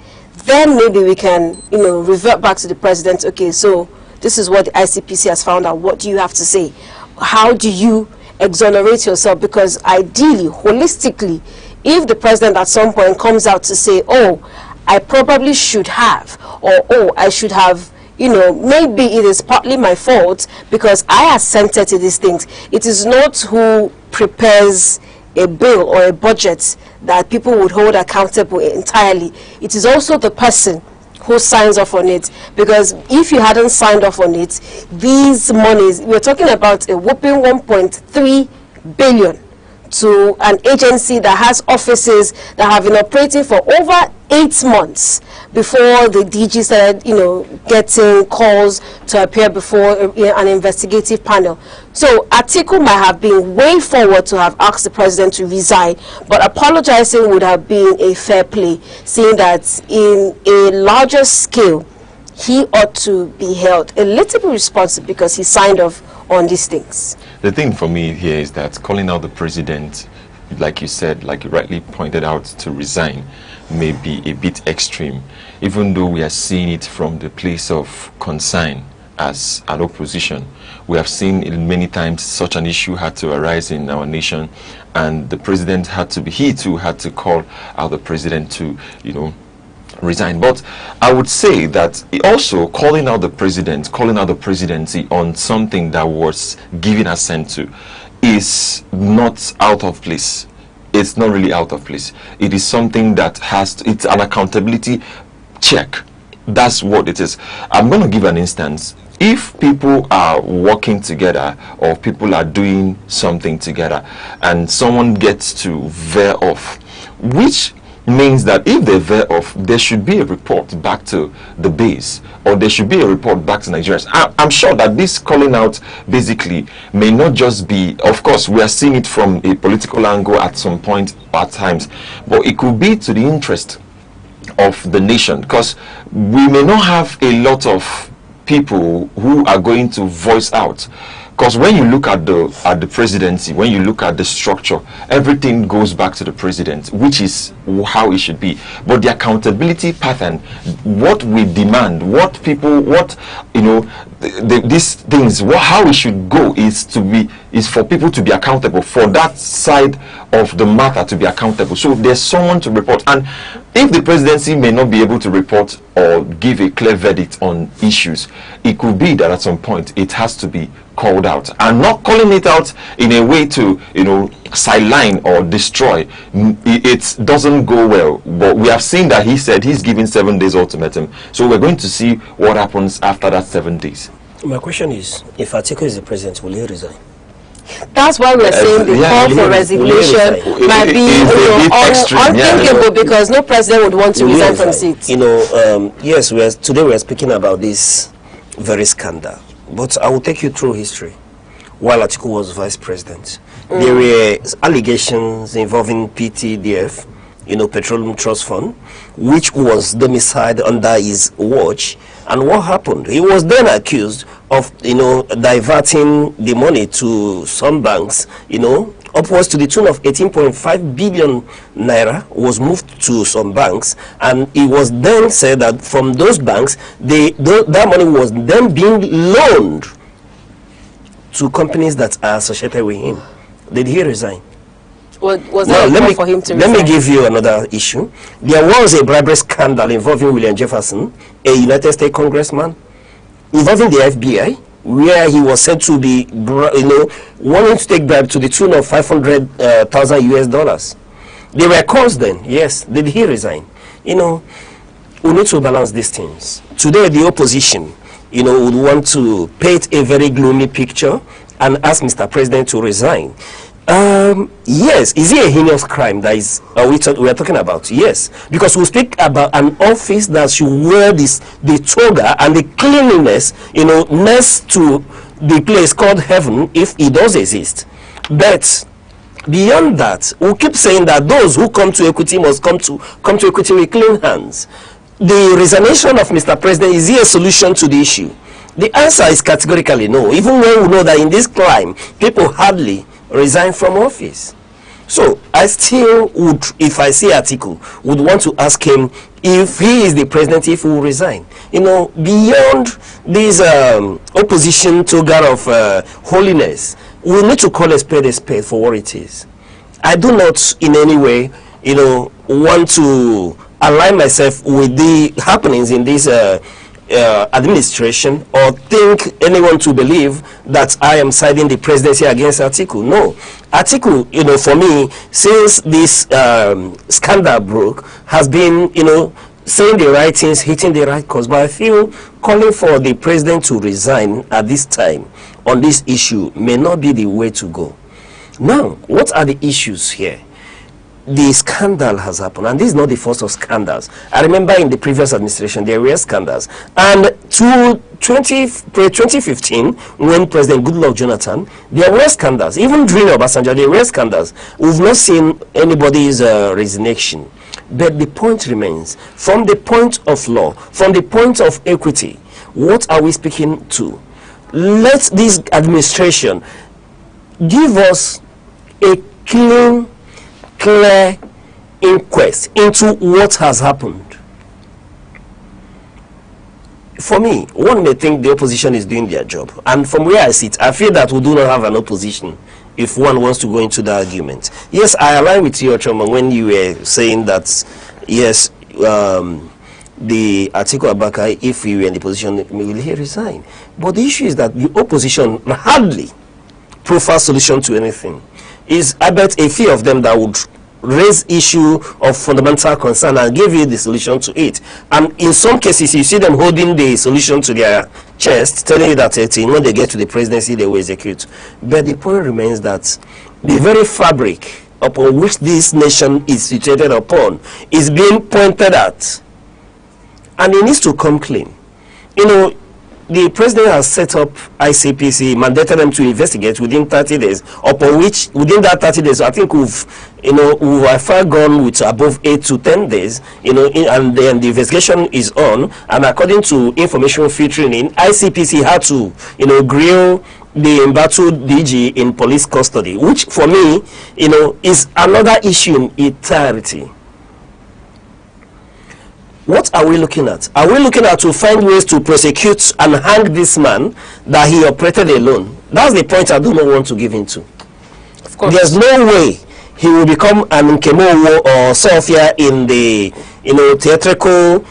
Speaker 9: then maybe we can, revert back to the president. Okay, so this is what the ICPC has found out. What do you have to say? How do you exonerate yourself? Because ideally, holistically, if the president at some point comes out to say, oh, I probably should have, or oh, I should have, maybe it is partly my fault because I assented to these things. It is not who prepares a bill or a budget that people would hold accountable entirely. It is also the person who signs off on it, because if you hadn't signed off on it, these monies, we're talking about a whopping 1.3 billion to an agency that has offices that have been operating for over 8 months before the DG started, getting calls to appear before an investigative panel. So Atiku might have been way forward to have asked the president to resign, but apologizing would have been a fair play, seeing that in a larger scale, he ought to be held a little bit responsible because he signed off on these things.
Speaker 1: The thing for me here is that calling out the president, like you said, like you rightly pointed out, to resign may be a bit extreme, even though we are seeing it from the place of concern as an opposition. We have seen many times such an issue had to arise in our nation, and the president he too had to call out the president to, resign. But I would say that also calling out the presidency on something that was given assent to is not out of place. It's not really out of place. It is something that it's an accountability check. That's what it is. I'm going to give an instance. If people are working together or people are doing something together and someone gets to veer off, which means that if they veer off, there should be a report back to the base, or there should be a report back to Nigerians. I'm sure that this calling out basically may not just be, of course, we are seeing it from a political angle at some point at times, but it could be to the interest of the nation, because we may not have a lot of people who are going to voice out. Because when you look at the presidency, when you look at the structure, everything goes back to the president, which is how it should be. But the accountability pattern, what we demand, these things, how it should go is for people to be accountable, for that side of the matter to be accountable. So there's someone to report, and if the presidency may not be able to report or give a clear verdict on issues, it could be that at some point it has to be called out, and not calling it out in a way to sideline or destroy. It doesn't go well. But we have seen that he said he's giving 7 days ultimatum, so we're going to see what happens after that 7 days.
Speaker 4: My question is, if Atiku is the president, will he resign?
Speaker 9: That's why we're saying the call for resignation might be unthinkable, because no president would want to resign from seat.
Speaker 4: Yes, today we are speaking about this very scandal, but I will take you through history. While Atiku was vice president, there were allegations involving PTDF, Petroleum Trust Fund, which was domiciled under his watch. And what happened? He was then accused of, diverting the money to some banks, upwards to the tune of 18.5 billion naira was moved to some banks. And it was then said that from those banks, that money was then being loaned to companies that are associated with him. Did he resign?
Speaker 9: Was that for him to resign?
Speaker 4: Let me give you another issue. There was a bribery scandal involving William Jefferson, a United States congressman, involving the FBI, where he was said to be, wanting to take bribe to the tune of $500,000 US. There were calls then. Yes. Did he resign? We need to balance these things. Today, the opposition, would want to paint a very gloomy picture and ask Mr. President to resign. Yes, is it a heinous crime that is we are talking about? Yes, because we speak about an office that should wear the toga and the cleanliness, next to the place called heaven, if it does exist. But beyond that, we keep saying that those who come to equity must come to equity with clean hands. The resignation of Mr. President, is he a solution to the issue? The answer is categorically no, even when we know that in this climb, people hardly resign from office. So I still would, if I see Atiku, would want to ask him if he is the president, if he will resign. Beyond this opposition toga of holiness, we need to call a spade for what it is. I do not in any way, want to align myself with the happenings in this administration or think anyone to believe that I am siding the presidency against Atiku. No. Atiku, for me, since this scandal broke, has been, saying the right things, hitting the right cause. But I feel calling for the president to resign at this time on this issue may not be the way to go. Now, what are the issues here? The scandal has happened, and this is not the first of scandals. I remember in the previous administration there were scandals, and to 2015, when President Goodluck Jonathan, there were scandals. Even during Obasanjo, there were scandals. We've not seen anybody's resignation. But the point remains, from the point of law, from the point of equity, what are we speaking to? Let this administration give us a clear inquest into what has happened. For me, one may think the opposition is doing their job, and from where I sit, I feel that we do not have an opposition if one wants to go into the argument. Yes, I align with you, Ochoma, when you were saying that, yes, the Atiku Abubakar, if he were in the position, will he resign? But the issue is that the opposition hardly prefers solution to anything. I bet a few of them that would raise issue of fundamental concern and give you the solution to it. And in some cases, you see them holding the solution to their chest, telling you that when they get to the presidency, they will execute. But the point remains that the very fabric upon which this nation is situated upon is being pointed at. And it needs to come clean. The president has set up ICPC, mandated them to investigate within 30 days, upon which, within that 30 days, I think we've far gone with above 8 to 10 days, and then the investigation is on, and according to information filtering in, ICPC had to, grill the embattled DG in police custody, which for me, is another issue in entirety. What are we looking at? Are we looking at to find ways to prosecute and hang this man that he operated alone? That's the point I do not want to give into. Of course. There's no way he will become an Nkemowo or Sophia in the theatrical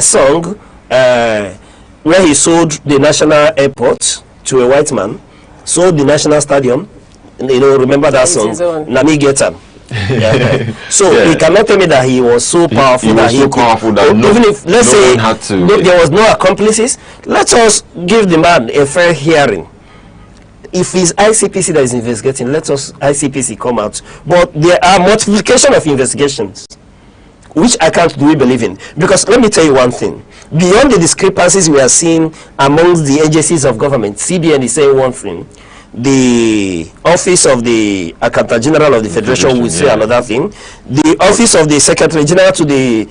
Speaker 4: song where he sold the national airport to a white man, sold the national stadium. Remember that song? Nami Getam. So he cannot tell me that he was so powerful that even if, let's say, there was no accomplices, let us give the man a fair hearing. If it's ICPC that is investigating, let us ICPC come out. But there are multiplication of investigations, which I can't really believe in. Because let me tell you one thing. Beyond the discrepancies we are seeing amongst the agencies of government, CBN is saying one thing. The office of the Accountant General of the Federation will say another thing. The office of the Secretary General to the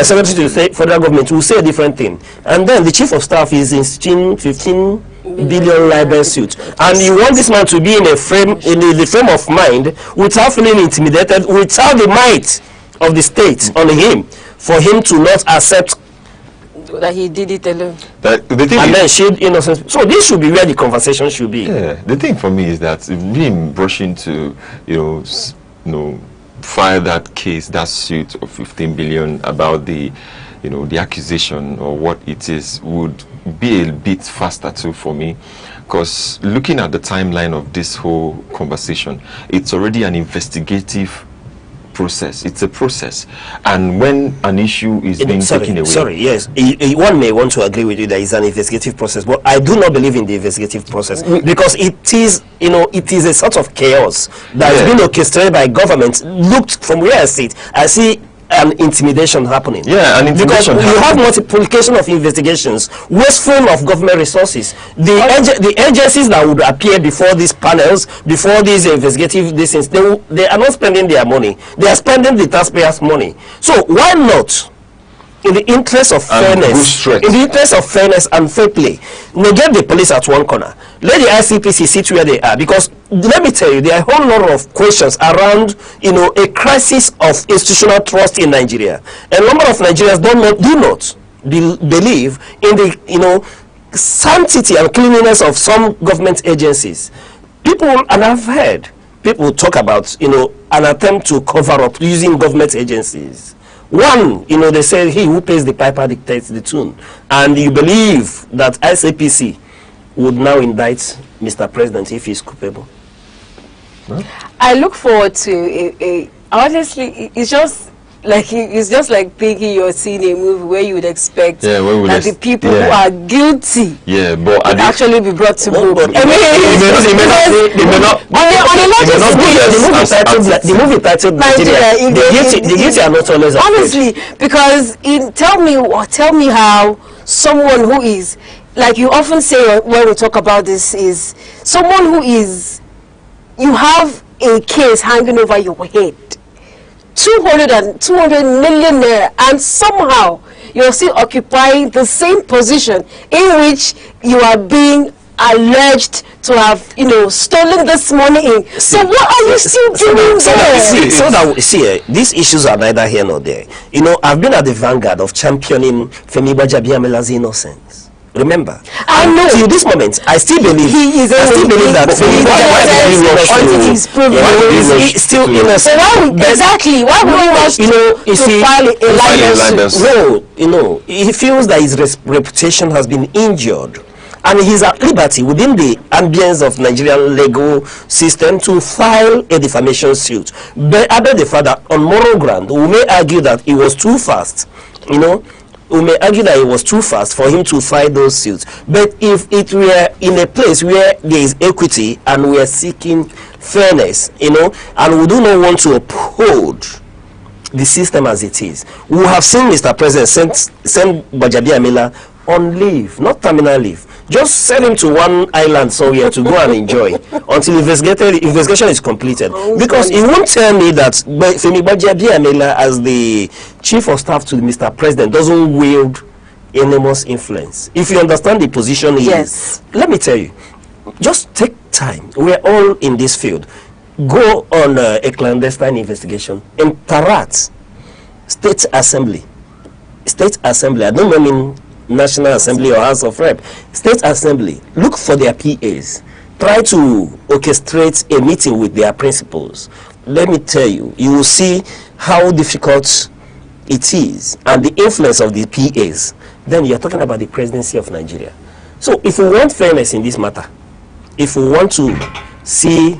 Speaker 4: Secretary to the Federal Government will say a different thing. And then the Chief of Staff is instituting 15 billion libel suit. And you want this man to be in the frame of mind without feeling intimidated, without the might of the state on him, for him to not accept
Speaker 9: that he did it alone.
Speaker 4: Then shield innocence. So this should be where the conversation should be.
Speaker 12: Yeah, the thing for me is that him rushing to, file that case, that suit of 15 billion about the, the accusation or what it is would be a bit faster too for me. Because looking at the timeline of this whole conversation, it's already an investigative process. It's a process, and when an issue is being taken away,
Speaker 4: yes, one may want to agree with you that it's an investigative process, but I do not believe in the investigative process because it is, it is a sort of chaos that has been orchestrated by government. Looked from where I sit, I see an intimidation happening.
Speaker 12: Yeah, an intimidation.
Speaker 4: Because you have multiplication of investigations, wasteful of government resources. The agencies that would appear before these panels, before these investigative things, they are not spending their money. They are spending the taxpayers' money. So why not, in the interest of fairness, and fair play, negate the police at one corner, let the ICPC sit where they are? Because let me tell you, there are a whole lot of questions around, a crisis of institutional trust in Nigeria. A number of Nigerians do not believe in the, sanctity and cleanliness of some government agencies. People, and I've heard people talk about, an attempt to cover up using government agencies. One, you know, they say he who pays the piper dictates the tune. And you believe that ICPC would now indict Mr. President if he's culpable?
Speaker 9: Huh? I look forward to honestly, it's just like thinking you're seeing a movie where you would expect that the people who are guilty
Speaker 12: but
Speaker 9: would actually be brought to book.
Speaker 4: The movie titled Nigeria, the guilty are not always
Speaker 9: honestly, because tell me how someone who is, like you often say when we talk about this, is someone who is, you have a case hanging over your head, 200 million naira, and somehow you're still occupying the same position in which you are being alleged to have, you know, stolen this money. So what are you still doing
Speaker 4: there? These issues are neither here nor there. You know, I've been at the vanguard of championing Femi Gbajabiamela's innocence. Remember, I know till this moment, I still believe that he's still innocent.
Speaker 9: Exactly. Why would he rush to file a lawsuit?
Speaker 4: No, you know, he feels that his reputation has been injured, and he's at liberty within the ambience of Nigerian legal system to file a defamation suit. But I beg the father, on moral ground, we may argue that it was too fast, you know. We may argue that it was too fast for him to file those suits. But if it were in a place where there is equity and we are seeking fairness, you know, and we do not want to uphold the system as it is, we have seen Mr. President send Gbajabiamila on leave, not terminal leave. Just send him to one island somewhere to go and enjoy until investigation is completed. Because he won't tell me that Femi Gbajabiamila, as the chief of staff to Mr. President, doesn't wield enormous influence. If you understand the position he is, let me tell you, just take time. We're all in this field. Go on a clandestine investigation in Tarat State Assembly. I don't mean National Assembly or House of Rep. State Assembly. Look for their PAs. Try to orchestrate a meeting with their principals. Let me tell you, you will see how difficult it is and the influence of the PAs. Then you're talking about the presidency of Nigeria. So if we want fairness in this matter, if we want to see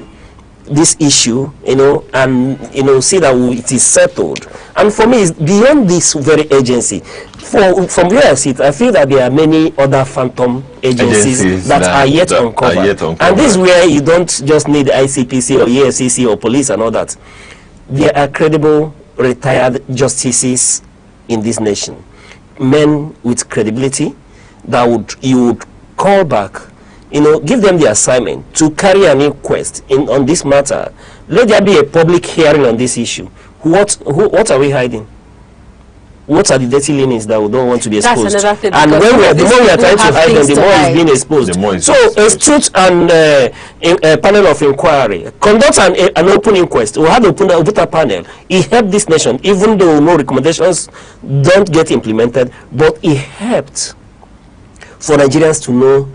Speaker 4: this issue, you know, and you know, see that it is settled, and for me, it's beyond this very agency. From where I sit, I feel that there are many other phantom agencies that are yet uncovered. And this is where you don't just need ICPC or EFCC or police and all that. There are credible retired justices in this nation, men with credibility that you would call back, you know, give them the assignment to carry an inquest on this matter. Let there be a public hearing on this issue. What are we hiding? What are the dirty linens that we don't want to be exposed?
Speaker 9: That's another thing.
Speaker 4: And the more we are trying to hide them, the more it's being exposed. So astute and a panel of inquiry conduct an open inquest. We had opened a panel. It helped this nation, even though no recommendations don't get implemented, but it helped for Nigerians to know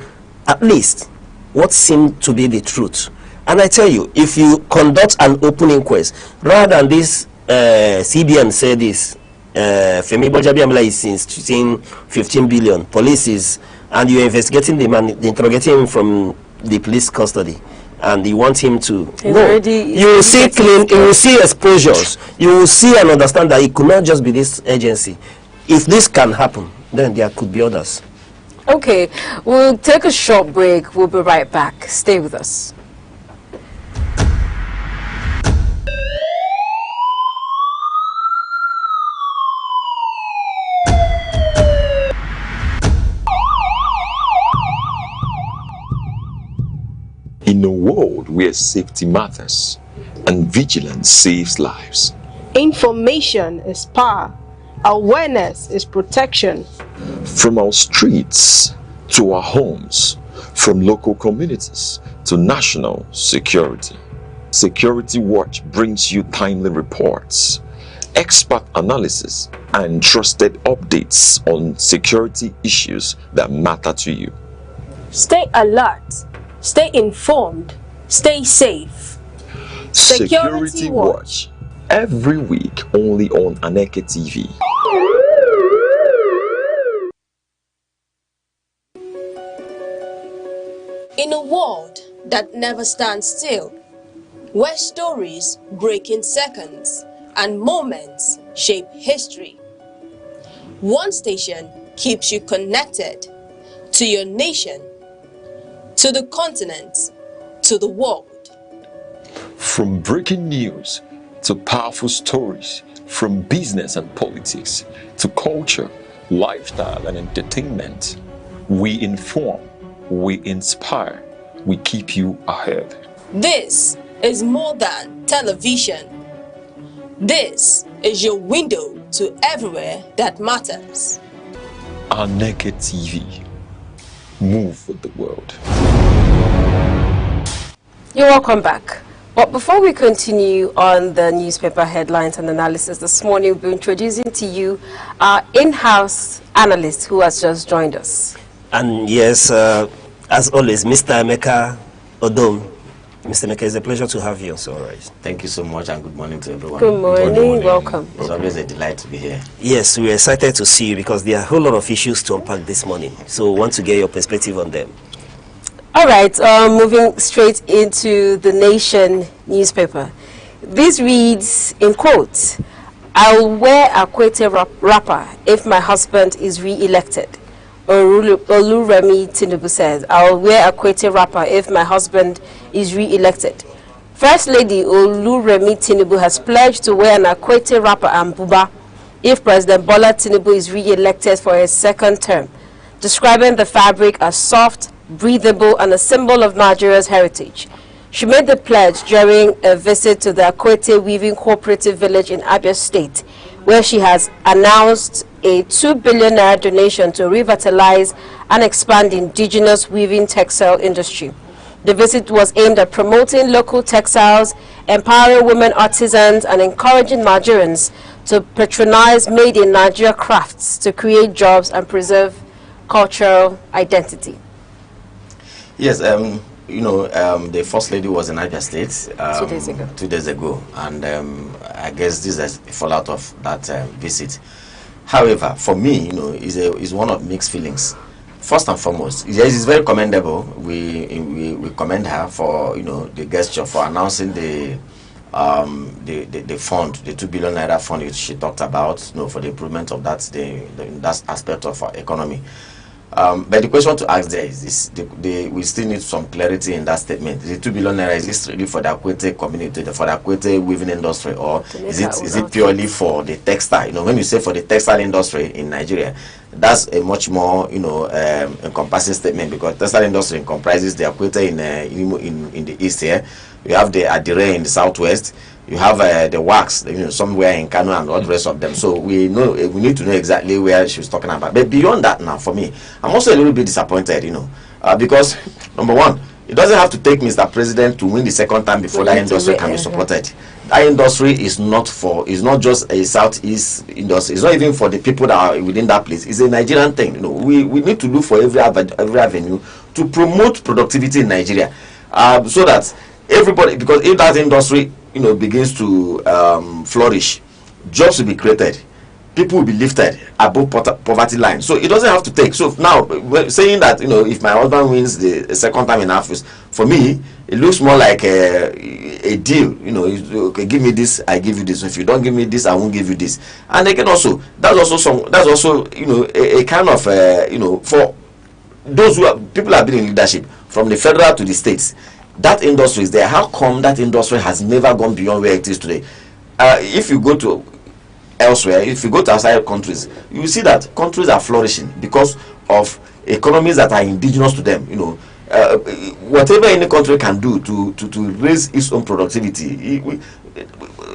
Speaker 4: at least what seemed to be the truth. And I tell you, if you conduct an open inquest, rather than this CBN say this, Femi Gbajabiamila is instituting 15 billion, police is, and you're investigating the man, interrogating him from the police custody, and you want him to go. You will see clean, you will see exposures, you will see and understand that it could not just be this agency. If this can happen, then there could be others.
Speaker 9: Okay, we'll take a short break. We'll be right back. Stay with us.
Speaker 12: In a world where safety matters and vigilance saves lives,
Speaker 2: information is power. Awareness is protection.
Speaker 12: From our streets to our homes, from local communities to national security, Security Watch brings you timely reports, expert analysis, and trusted updates on security issues that matter to you.
Speaker 2: Stay alert, stay informed, stay safe.
Speaker 12: Security Watch, every week only on Aneke TV.
Speaker 2: In a world that never stands still, where stories break in seconds and moments shape history, one station keeps you connected to your nation, to the continent, to the world.
Speaker 12: From breaking news to powerful stories, from business and politics to culture, lifestyle and entertainment, we inform, we inspire, we keep you ahead.
Speaker 2: This is more than television. This is your window to everywhere that matters.
Speaker 12: Aneke TV. Move with the world.
Speaker 9: You're welcome back. But before we continue on the newspaper headlines and analysis this morning, we'll be introducing to you our in-house analyst who has just joined us.
Speaker 4: And yes, as always, Mr. Emeka Odom. Mr. Emeka, it's a pleasure to have you. So, right.
Speaker 17: Thank you so much and good morning to everyone.
Speaker 9: Good morning, welcome.
Speaker 17: It's always a delight to be here.
Speaker 4: Yes, we're excited to see you because there are a whole lot of issues to unpack this morning. So we want to get your perspective on them.
Speaker 9: All right, moving straight into the Nation newspaper. This reads, in quotes, "I'll wear a Kwete wrapper if my husband is re-elected." Oluremi Tinubu says, "I'll wear a Kwete wrapper if my husband is re-elected." First Lady Oluremi Tinubu has pledged to wear an Akwete wrapper and buba if President Bola Tinubu is re-elected for his second term, describing the fabric as soft, breathable, and a symbol of Nigeria's heritage. She made the pledge during a visit to the Akwete Weaving Cooperative Village in Abia State, where she has announced a 2 billion naira donation to revitalize and expand the indigenous weaving textile industry. The visit was aimed at promoting local textiles, empowering women artisans, and encouraging Nigerians to patronize made-in-Nigeria crafts to create jobs and preserve cultural identity.
Speaker 17: Yes, the First Lady was in Abia State
Speaker 9: 2 days ago.
Speaker 17: 2 days ago, and I guess this is a fallout of that visit. However, for me, is one of mixed feelings. First and foremost, yes, it's very commendable. We commend her for the gesture for announcing the fund, the 2 billion naira fund which she talked about, for the improvement of that aspect of our economy. But the question to ask there is this: we still need some clarity in that statement. The 2 billion naira, is this really for the Akwete community, for the Akwete weaving industry, or is it purely for the textile? When you say for the textile industry in Nigeria, that's a much more encompassing statement, because textile industry comprises the Akwete in the east here. You have the Adire in the southwest. You have the wax, somewhere in Kano and all the rest of them. So we need to know exactly where she was talking about. But beyond that, now for me, I'm also a little bit disappointed, because number one, it doesn't have to take Mr. President to win the second time before that industry can be supported. That industry is not just a Southeast industry. It's not even for the people that are within that place. It's a Nigerian thing. We need to look for every avenue to promote productivity in Nigeria, so that everybody, because if that industry begins to flourish, jobs will be created, people will be lifted above poverty line. So it doesn't have to take. So now, saying that if my husband wins the second time in office, for me it looks more like a deal. Okay, give me this, I give you this. If you don't give me this, I won't give you this. And again, also that's also a kind of for those people have been in leadership from the federal to the states. That industry is there. How come that industry has never gone beyond where it is today? If you go to elsewhere, if you go to outside countries, you will see that countries are flourishing because of economies that are indigenous to them. Whatever any country can do to raise its own productivity.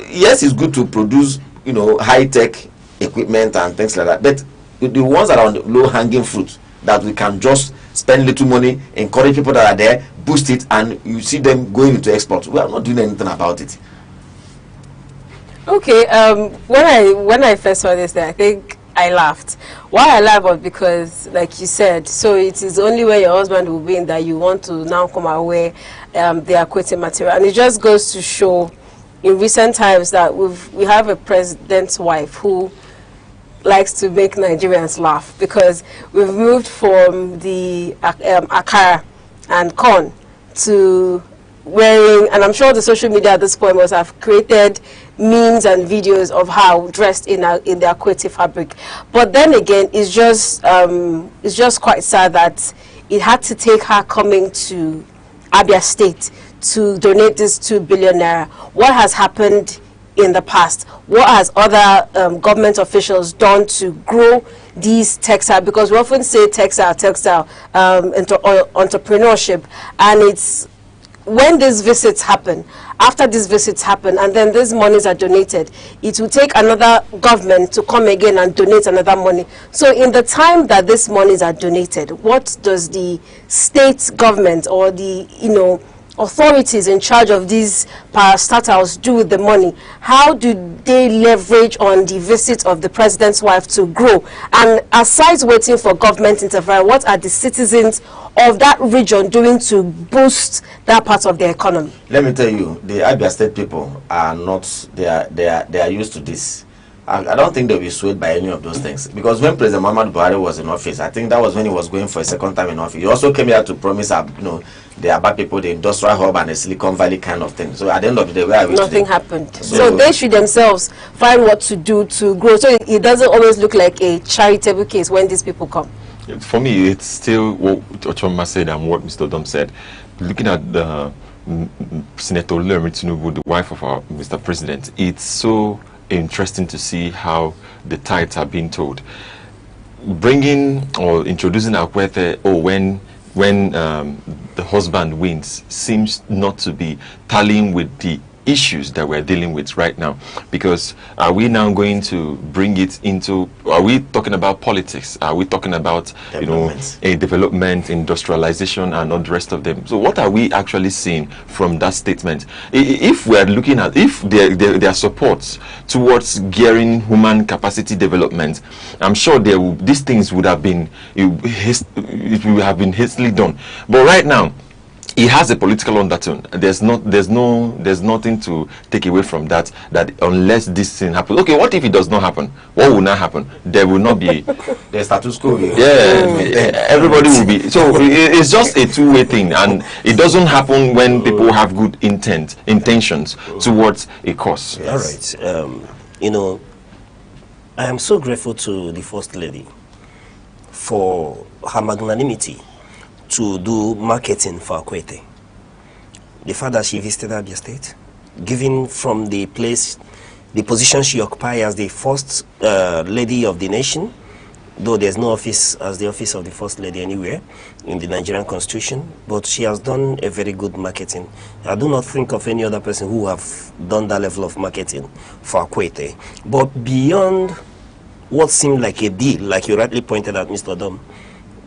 Speaker 17: Yes, it's good to produce high-tech equipment and things like that, but the ones that are on the low-hanging fruit that we can just spend little money, encourage people that are there, boost it, and you see them going into export. We are not doing anything about it.
Speaker 9: Okay, when I first saw this, I think I laughed. Why I laughed was because, like you said, so it is only where your husband will win that you want to now come and wear the Akwete material, and it just goes to show in recent times that we have a president's wife who likes to make Nigerians laugh, because we've moved from the akara and corn to wearing, and I'm sure the social media at this point must have created memes and videos of her dressed in the Akwete fabric. But then again, it's just quite sad that it had to take her coming to Abia State to donate this 2 billion naira. What has happened in the past? What has other government officials done to grow these textile? Because we often say textile, entrepreneurship, and it's when these visits happen, after these visits happen, and then these monies are donated, it will take another government to come again and donate another money. So in the time that these monies are donated, what does the state government or the, authorities in charge of these parastatals do with the money? How do they leverage on the visit of the president's wife to grow? And aside waiting for government interference, what are the citizens of that region doing to boost that part of the economy?
Speaker 17: Let me tell you, the Abia State people are not, they are used to this. I don't think they'll be swayed by any of those things. Because when President Muhammad Buhari was in office, I think that was when he was going for a second time in office. He also came here to promise, the Aba people, the industrial hub and the Silicon Valley kind of thing. So at the end of the day, where are we
Speaker 9: nothing happened. So they should themselves find what to do to grow. So it doesn't always look like a charitable case when these people come.
Speaker 1: For me, it's still what Ochoma said and what Mr. Dom said. Looking at the Senator Tinubu, the wife of our Mr. President, it's so interesting to see how the tides are being told. Bringing or introducing Akwete, when the husband wins, seems not to be tallying with the issues that we're dealing with right now. Because are we now going to bring it into, are we talking about politics? Are we talking about a development, industrialization and all the rest of them? So what are we actually seeing from that statement? If we're looking at, if their support towards gearing human capacity development, I'm sure these things would have been, it would have been hastily done. But right now, it has a political undertone. There's nothing to take away from that. That unless this thing happens, okay, what if it does not happen? What will not happen? There will not be
Speaker 17: the status quo.
Speaker 1: Everybody will be. So it's just a two-way thing, and it doesn't happen when people have good intentions towards a cause.
Speaker 4: Yes. All right. I am so grateful to the First Lady for her magnanimity to do marketing for Akwete. The fact that she visited Abia State, given from the position she occupies as the First Lady of the nation, though there's no office as the office of the First Lady anywhere in the Nigerian Constitution, but she has done a very good marketing. I do not think of any other person who have done that level of marketing for Akwete. But beyond what seemed like a deal, like you rightly pointed out, Mr. Dom,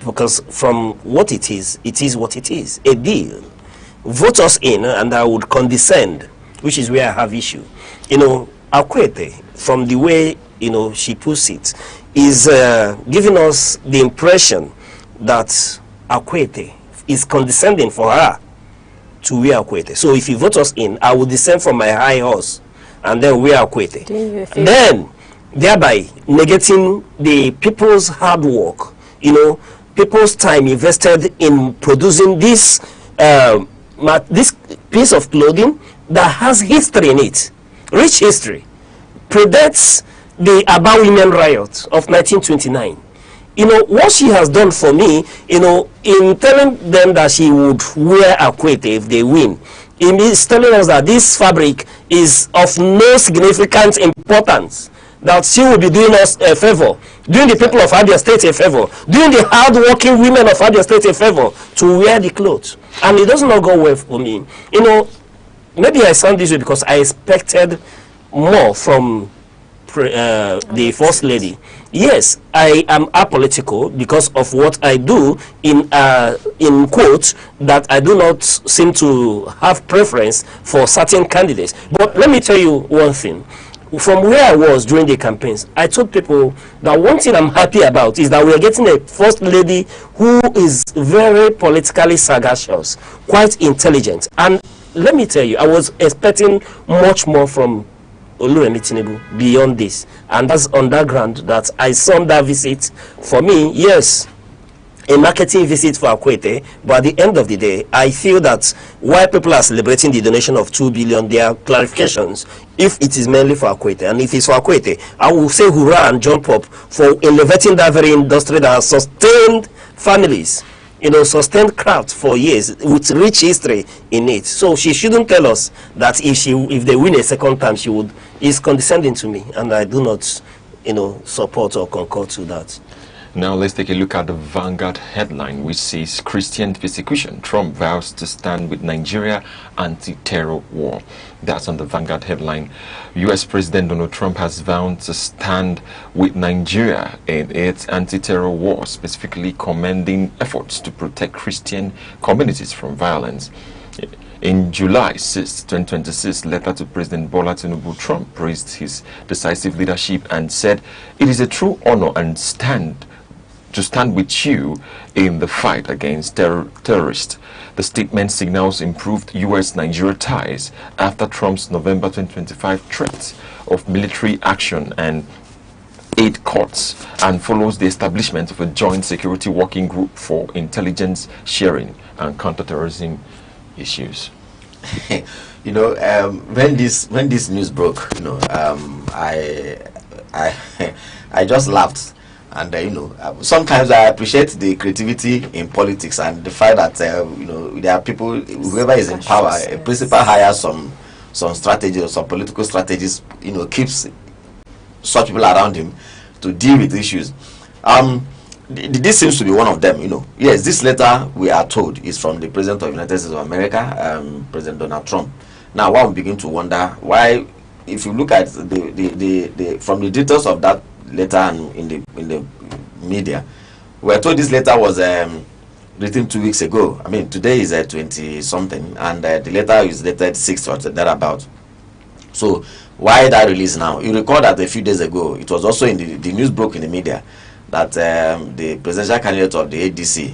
Speaker 4: because from what it is what it is, a deal. Vote us in and I would condescend, which is where I have issue. Akwete, from the way, she puts it, is giving us the impression that Akwete is condescending for her to wear Akwete. So if you vote us in, I will descend from my high horse and then wear Akwete. Then, thereby negating the people's hard work, people's time invested in producing this this piece of clothing that has history in it, rich history, predates the Aba Women riot of 1929. What she has done for me, in telling them that she would wear Akwete if they win, it is telling us that this fabric is of no significant importance, that she will be doing us a favor, doing the people of Abia State a favor, doing the hard-working women of Abia State a favor to wear the clothes. And it does not go well for me. Maybe I sound this way because I expected more from the First Lady. Yes, I am apolitical because of what I do in quotes, that I do not seem to have preference for certain candidates. But let me tell you one thing. From where I was during the campaigns, I told people that one thing I'm happy about is that we are getting a First Lady who is very politically sagacious, quite intelligent. And let me tell you, I was expecting much more from Oluremi Tinubu beyond this, and that's on that ground that I saw that visit. For me, yes, a marketing visit for Akwete, but at the end of the day, I feel that while people are celebrating the donation of 2 billion, there are clarifications if it is mainly for Akwete. And if it's for Akwete, I will say hurrah and jump up for elevating that very industry that has sustained families, you know, sustained craft for years with rich history in it. So she shouldn't tell us that if they win a second time, she would. Is condescending to me, and I do not, you know, support or concur to that.
Speaker 1: Now let's take a look at the Vanguard headline, which says Christian persecution. Trump vows to stand with Nigeria anti-terror war. That's on the Vanguard headline. U.S. President Donald Trump has vowed to stand with Nigeria in its anti-terror war, specifically commending efforts to protect Christian communities from violence. In July 6, 2026, letter to President Bola Tinubu, Trump praised his decisive leadership and said, "It is a true honor and to stand with you in the fight against terrorists." The statement signals improved U.S.-Nigeria ties after Trump's November 2025 threat of military action and aid cuts, and follows the establishment of a joint security working group for intelligence sharing and counterterrorism issues.
Speaker 17: You know, when this news broke, you know, I just laughed, and you know, sometimes I appreciate the creativity in politics and the fact that you know, there are people, whoever is in power, a principal hires some strategies or some political strategies, you know, keeps such people around him to deal with issues. This seems to be one of them, you know. Yes, this letter, we are told, is from the President of the United States of America, President Donald Trump. Now, one will begin to wonder why, if you look at the from the details of that letter and in the media, we are told this letter was written 2 weeks ago. I mean, today is 20-something, and the letter is dated 6 or thereabout. So, why that release now? You recall that a few days ago, it was also in the news broke in the media that the presidential candidate of the ADC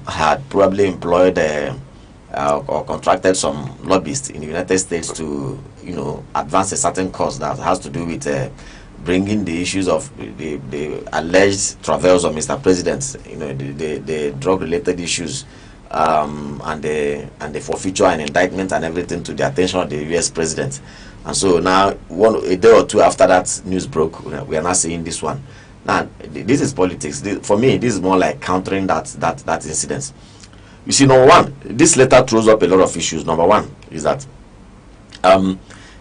Speaker 17: had probably employed or contracted some lobbyists in the United States to, you know, advance a certain cause that has to do with bringing the issues of the alleged travails of Mr. President, you know, the drug-related issues and the forfeiture and indictment and everything to the attention of the U.S. President. And so now, a day or two after that news broke, we are now seeing this one. Now, this is politics. For me, this is more like countering that incident. You see, number one, this letter throws up a lot of issues. Number one is that,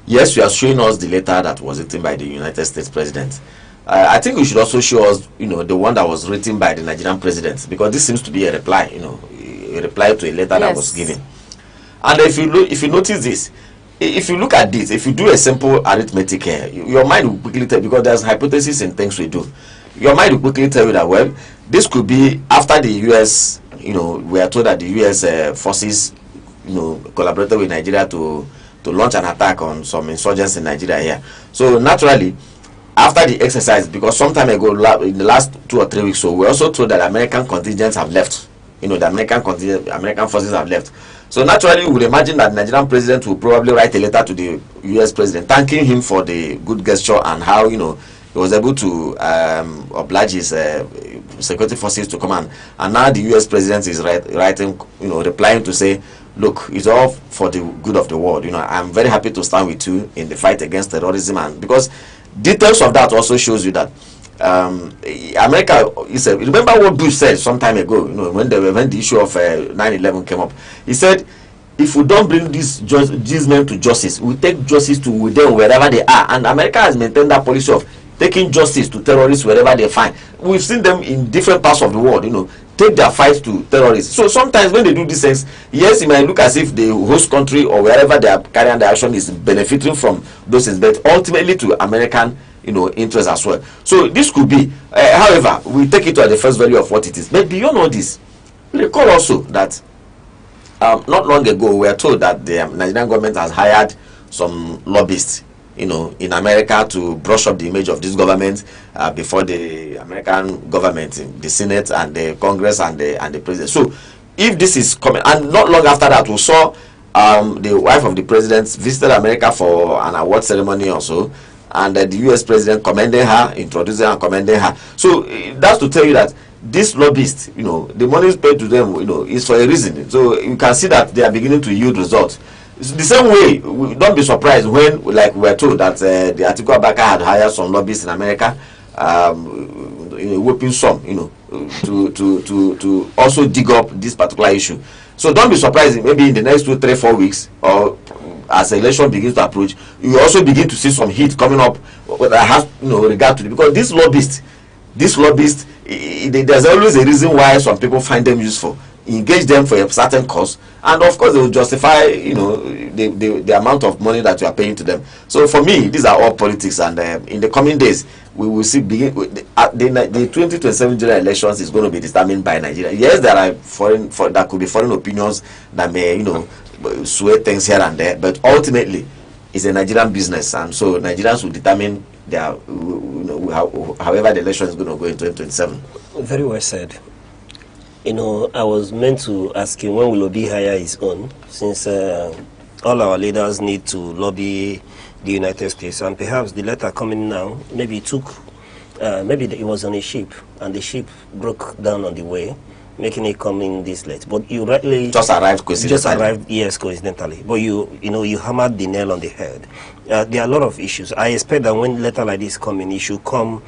Speaker 17: yes, you are showing us the letter that was written by the United States President. I think you should also show us, you know, the one that was written by the Nigerian President, because this seems to be a reply, you know, a reply to a letter that was given. And if you notice this, if you look at this, if you do a simple arithmetic here, your mind will quickly tell, because there's hypothesis in things we do. Your mind will quickly tell you that, well, this could be after the U.S., you know, we are told that the U.S. Forces, you know, collaborated with Nigeria to launch an attack on some insurgents in Nigeria here. So naturally, after the exercise, because some time ago, in the last 2 or 3 weeks, so we also told that American contingents have left. You know, the American forces have left. So naturally, we would imagine that the Nigerian president will probably write a letter to the U.S. president thanking him for the good gesture and how, you know, he was able to oblige his security forces to come on. And now the U.S. president is writing, you know, replying to say, look, it's all for the good of the world. You know, I'm very happy to stand with you in the fight against terrorism. And because details of that also shows you that America is remember what Bush said some time ago, you know, when the issue of 9/11 came up. He said, if we don't bring these men to justice, we take justice to them wherever they are. And America has maintained that policy of taking justice to terrorists wherever they find. We've seen them in different parts of the world, you know, take their fight to terrorists. So sometimes when they do these things, yes, it might look as if the host country or wherever they are carrying the action is benefiting from those things, but ultimately to American, you know, interest as well. So this could be, however, we take it to the first value of what it is. But beyond all this, recall also that not long ago we were told that the Nigerian government has hired some lobbyists, you know, in America to brush up the image of this government before the American government, the Senate and the Congress and the President. So if this is coming, and not long after that we saw the wife of the president visited America for an award ceremony also, and the US president commended her, introducing and commending her. So that's to tell you that these lobbyists, the money is paid to them, is for a reason. So you can see that they are beginning to yield results. It's the same way, don't be surprised when, like we were told that the Atiku Abubakar had hired some lobbyists in America, whooping some, to also dig up this particular issue. So don't be surprised, maybe in the next 2, 3, 4 weeks, or as the election begins to approach, you also begin to see some heat coming up that has regard to it. Because these lobbyists, there's always a reason why some people find them useful. Engage them for a certain cause, and of course they will justify the amount of money that you are paying to them. So for me, these are all politics, and in the coming days we will see the 2027 general elections is going to be determined by Nigeria. Yes, there are there could be foreign opinions that may sway things here and there, but ultimately it's a Nigerian business, and so Nigerians will determine their however the election is going to go in 2027.
Speaker 4: Very well said. I was meant to ask him when will Obi hire his own, since all our leaders need to lobby the United States, and perhaps the letter coming now, maybe it took, maybe it was on a ship, and the ship broke down on the way, making it come in this late. But you rightly
Speaker 17: just arrived coincidentally.
Speaker 4: Yes, coincidentally. But you hammered the nail on the head. There are a lot of issues. I expect that when letter like this come in, it should come,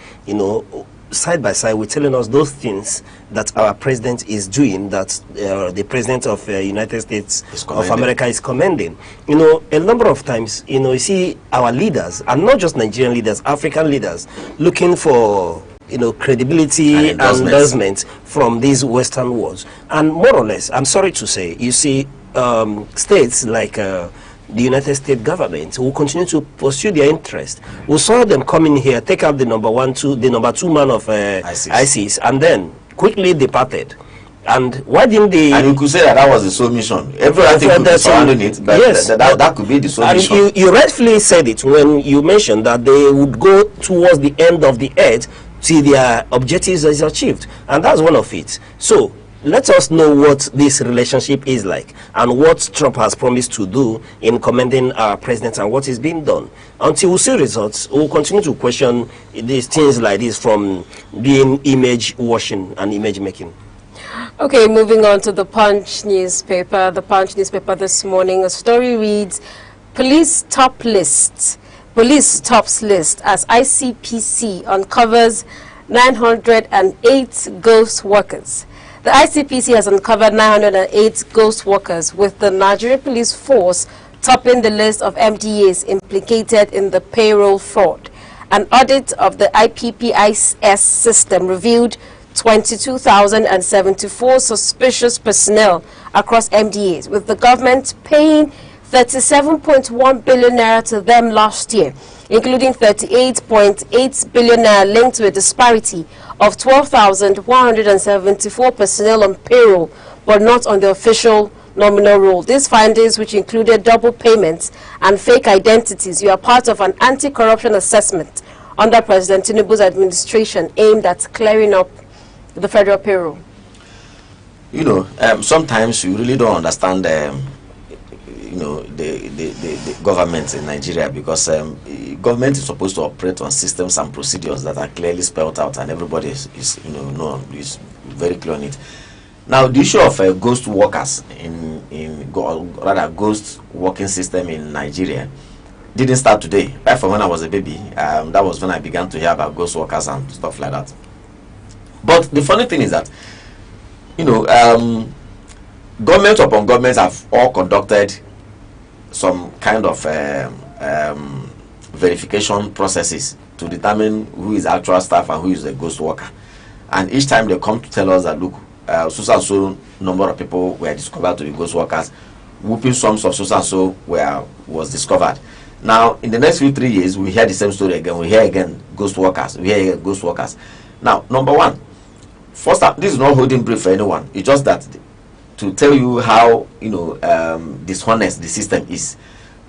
Speaker 4: side by side with telling us those things that our president is doing, that the president of United States of America is commending. A number of times, you see our leaders, and not just Nigerian leaders, African leaders, looking for credibility and endorsement from these Western worlds. And more or less, I'm sorry to say, you see states like the United States government will continue to pursue their interest. We saw them coming here, take out the number 2 man of ISIS, and then quickly departed. And why didn't they?
Speaker 17: And you could say that was the sole mission. Everything could be surrounding it, but yes, that could be the sole mission.
Speaker 4: And you rightfully said it when you mentioned that they would go towards the end of the earth till their objectives is achieved, and that's one of it. So let us know what this relationship is like and what Trump has promised to do in commending our president and what is being done. Until we see results, we'll continue to question these things like this from being image washing and image making.
Speaker 9: Okay, moving on to the Punch newspaper. The Punch newspaper this morning, a story reads, Police tops list as ICPC uncovers 908 ghost workers. The ICPC has uncovered 908 ghost workers, with the Nigerian police force topping the list of MDAs implicated in the payroll fraud. An audit of the IPPIS system revealed 22,074 suspicious personnel across MDAs, with the government paying 37.1 billion naira to them last year, including 38.8 billion naira linked to a disparity of 12,174 personnel on payroll, but not on the official nominal roll. These findings, which included double payments and fake identities, were part of an anti-corruption assessment under President Tinubu's administration aimed at clearing up the federal payroll.
Speaker 17: Sometimes you really don't understand the government in Nigeria, because government is supposed to operate on systems and procedures that are clearly spelled out, and everybody is very clear on it. Now, the issue of ghost workers ghost working system in Nigeria didn't start today. Right from when I was a baby, that was when I began to hear about ghost workers and stuff like that. But the funny thing is that, government upon governments have all conducted some kind of verification processes to determine who is actual staff and who is a ghost worker. And each time they come to tell us that, look, so number of people were discovered to be ghost workers, whooping sums of so was discovered. Now, in the next 3 years, we hear the same story again. We hear again ghost workers. We hear ghost workers. Now, number one, first, this is not holding brief for anyone. It's just that to tell you how dishonest the system is.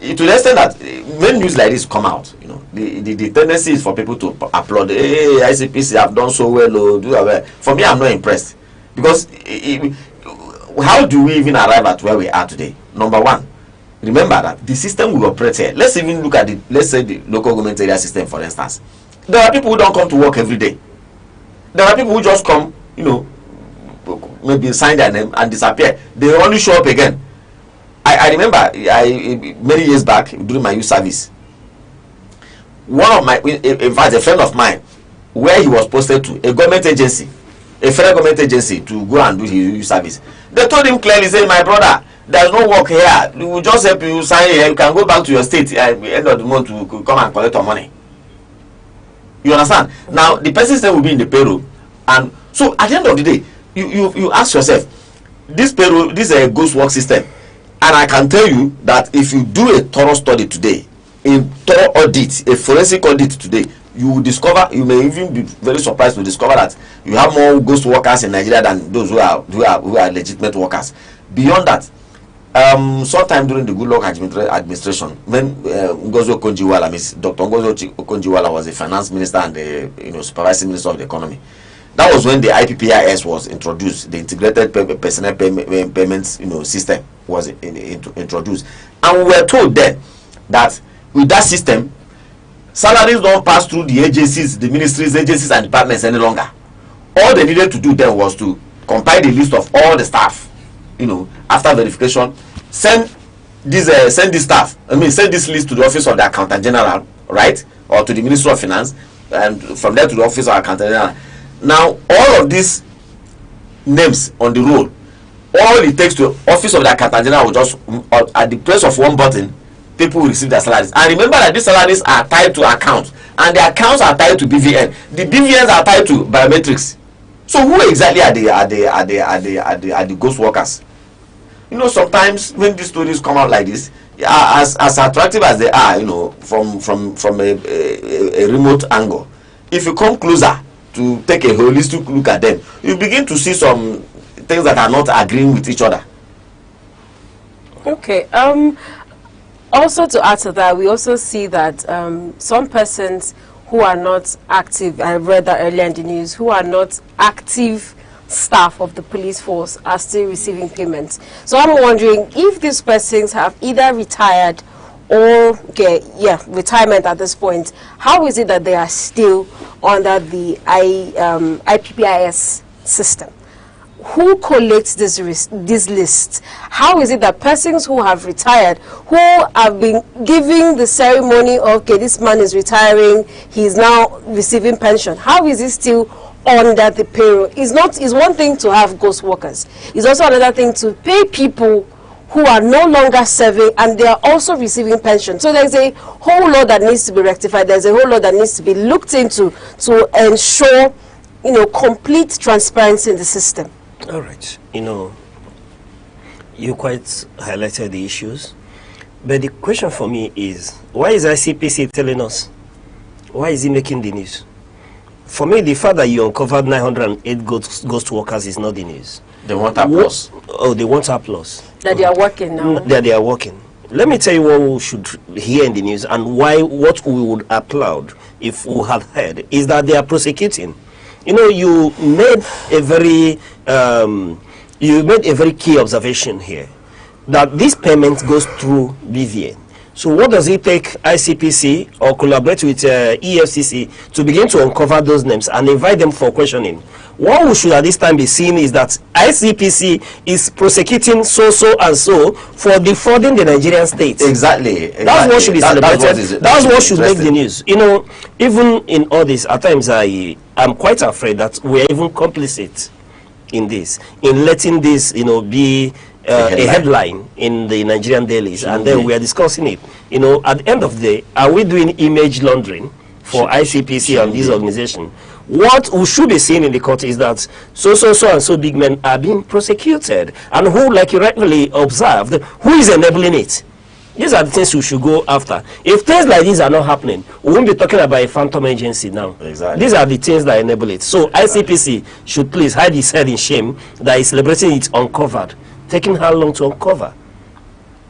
Speaker 17: To the extent that when news like this come out, the tendency is for people to applaud. Hey, ICPC have done so well. For me, I'm not impressed, because how do we even arrive at where we are today? Number one, remember that the system we operate here, let's even look at let's say the local government area system, for instance. There are people who don't come to work every day. There are people who just come, you know, maybe sign their name and disappear. They only show up again. I remember many years back during my youth service, one of my, in fact, a friend of mine, where he was posted to a government agency, a federal government agency, to go and do his youth service. They told him clearly, saying, my brother, there's no work here. We will just help you sign here. You can go back to your state at the end of the month to come and collect your money. You understand? Now the person's name will be in the payroll, and so at the end of the day, you ask yourself, this payroll, this is a ghost work system, and I can tell you that if you do a thorough study today, a thorough audit, a forensic audit today, you will discover, you may even be very surprised to discover that you have more ghost workers in Nigeria than those who are legitimate workers. Beyond that, sometime during the Goodluck administration, when Ngozi Okonjo-Iweala, Dr. Ngozi Okonjo-Iweala was the finance minister and the supervising minister of the economy, that was when the IPPIS was introduced. The integrated personnel payments system was introduced, and we were told then that with that system, salaries don't pass through the agencies, the ministries, agencies, and departments any longer. All they needed to do then was to compile the list of all the staff. After verification, send this send this list to the office of the accountant general, right, or to the Ministry of Finance, and from there to the office of accountant general. Now, all of these names on the roll, all it takes to office of the accountant general will just, at the press of one button, people will receive their salaries. And remember that these salaries are tied to accounts, and the accounts are tied to BVN. The BVNs are tied to biometrics. So who exactly are the ghost workers? Sometimes when these stories come out like this, as attractive as they are, from a remote angle, if you come closer to take a holistic look at them, you begin to see some things that are not agreeing with each other.
Speaker 9: Okay. Also, to add to that, we also see that some persons who are not active, I read that earlier in the news, who are not active staff of the police force are still receiving payments. So I'm wondering if these persons have either retired or retirement at this point, how is it that they are still under the IPPIS system? Who collects this list? How is it that persons who have retired, who have been giving the ceremony of, okay, this man is retiring, he is now receiving pension, how is he still under the payroll? It's one thing to have ghost workers. It's also another thing to pay people who are no longer serving and they are also receiving pension. So there's a whole lot that needs to be rectified. There's a whole lot that needs to be looked into to ensure, complete transparency in the system.
Speaker 4: All right. You quite highlighted the issues. But the question for me is, why is ICPC telling us? Why is he making the news? For me, the fact that you uncovered 908 ghost workers is not the news.
Speaker 17: They want applause.
Speaker 4: Oh, they want applause.
Speaker 9: That they are working now.
Speaker 4: That they are working. Let me tell you what we should hear in the news and what we would applaud if we had heard is that they are prosecuting. You made a very key observation here, that this payment goes through BVN. So what does it take ICPC or collaborate with EFCC to begin to uncover those names and invite them for questioning? What we should at this time be seeing is that ICPC is prosecuting so and so for defrauding the Nigerian state.
Speaker 17: Exactly.
Speaker 4: That's what should be celebrated. That's what should make the news. Even in all this, at times I am quite afraid that we are even complicit in this, in letting this, be a headline in the Nigerian dailies, and then we are discussing it. At the end of the day, are we doing image laundering for ICPC and this organization? What we should be seeing in the court is that so and so big men are being prosecuted, and who, like you rightly observed, who is enabling it? These are the things we should go after. If things like these are not happening, we won't be talking about a phantom agency now.
Speaker 17: Exactly.
Speaker 4: These are the things that enable it. So ICPC should please hide his head in shame that is celebrating it uncovered. Taking how long to uncover?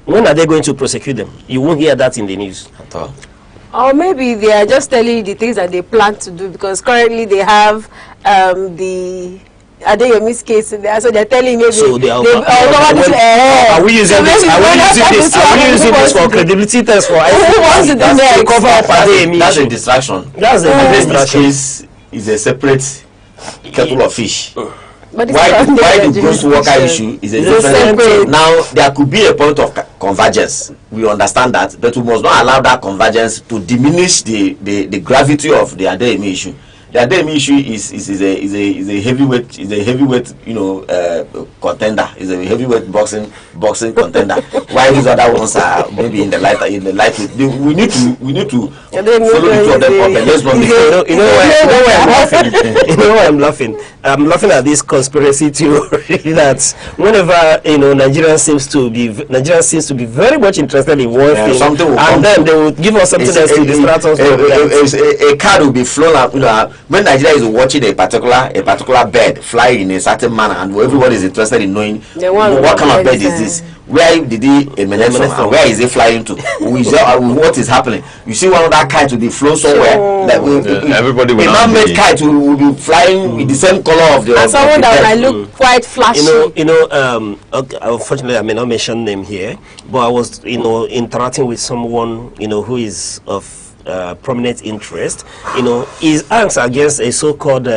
Speaker 4: When are they going to prosecute them? You won't hear that in the news
Speaker 17: at all.
Speaker 9: Or maybe they are just telling you the things that they plan to do, because currently they have the Adeyemi's case in there, so they're telling me
Speaker 4: so they are we using this? Are we using this for credibility test for to cover up Adeyemi?
Speaker 17: That's a distraction.
Speaker 4: That's a distraction.
Speaker 17: This is a separate kettle of fish.
Speaker 9: But
Speaker 17: why the ghost worker issue is a different. Now there could be a point of convergence. We understand that, but we must not allow that convergence to diminish the gravity of the Adeyemi issue. The Adeyemi issue is a heavyweight contender. Is a heavyweight boxing contender. While these other ones are maybe in the light. We need to follow the two of them up. Let's not
Speaker 4: you know why I'm laughing. You know why I'm laughing? I'm laughing at this conspiracy theory that whenever Nigeria seems to be very much interested in one thing, and then they will give us something else to distract us.
Speaker 17: A card will be flown up. When Nigeria is watching a particular bird fly in a certain manner, and everybody is interested in knowing what kind of bird is this, where did he emanate from, and where is he flying to, what is happening. You see one of that kite will be flown somewhere.
Speaker 1: Everybody will
Speaker 17: a man-made kite will be flying in the same color of the.
Speaker 9: And someone that might look quite flashy.
Speaker 4: Okay, unfortunately, I may not mention name here, but I was interacting with someone who is of prominent interest. His angst against a so-called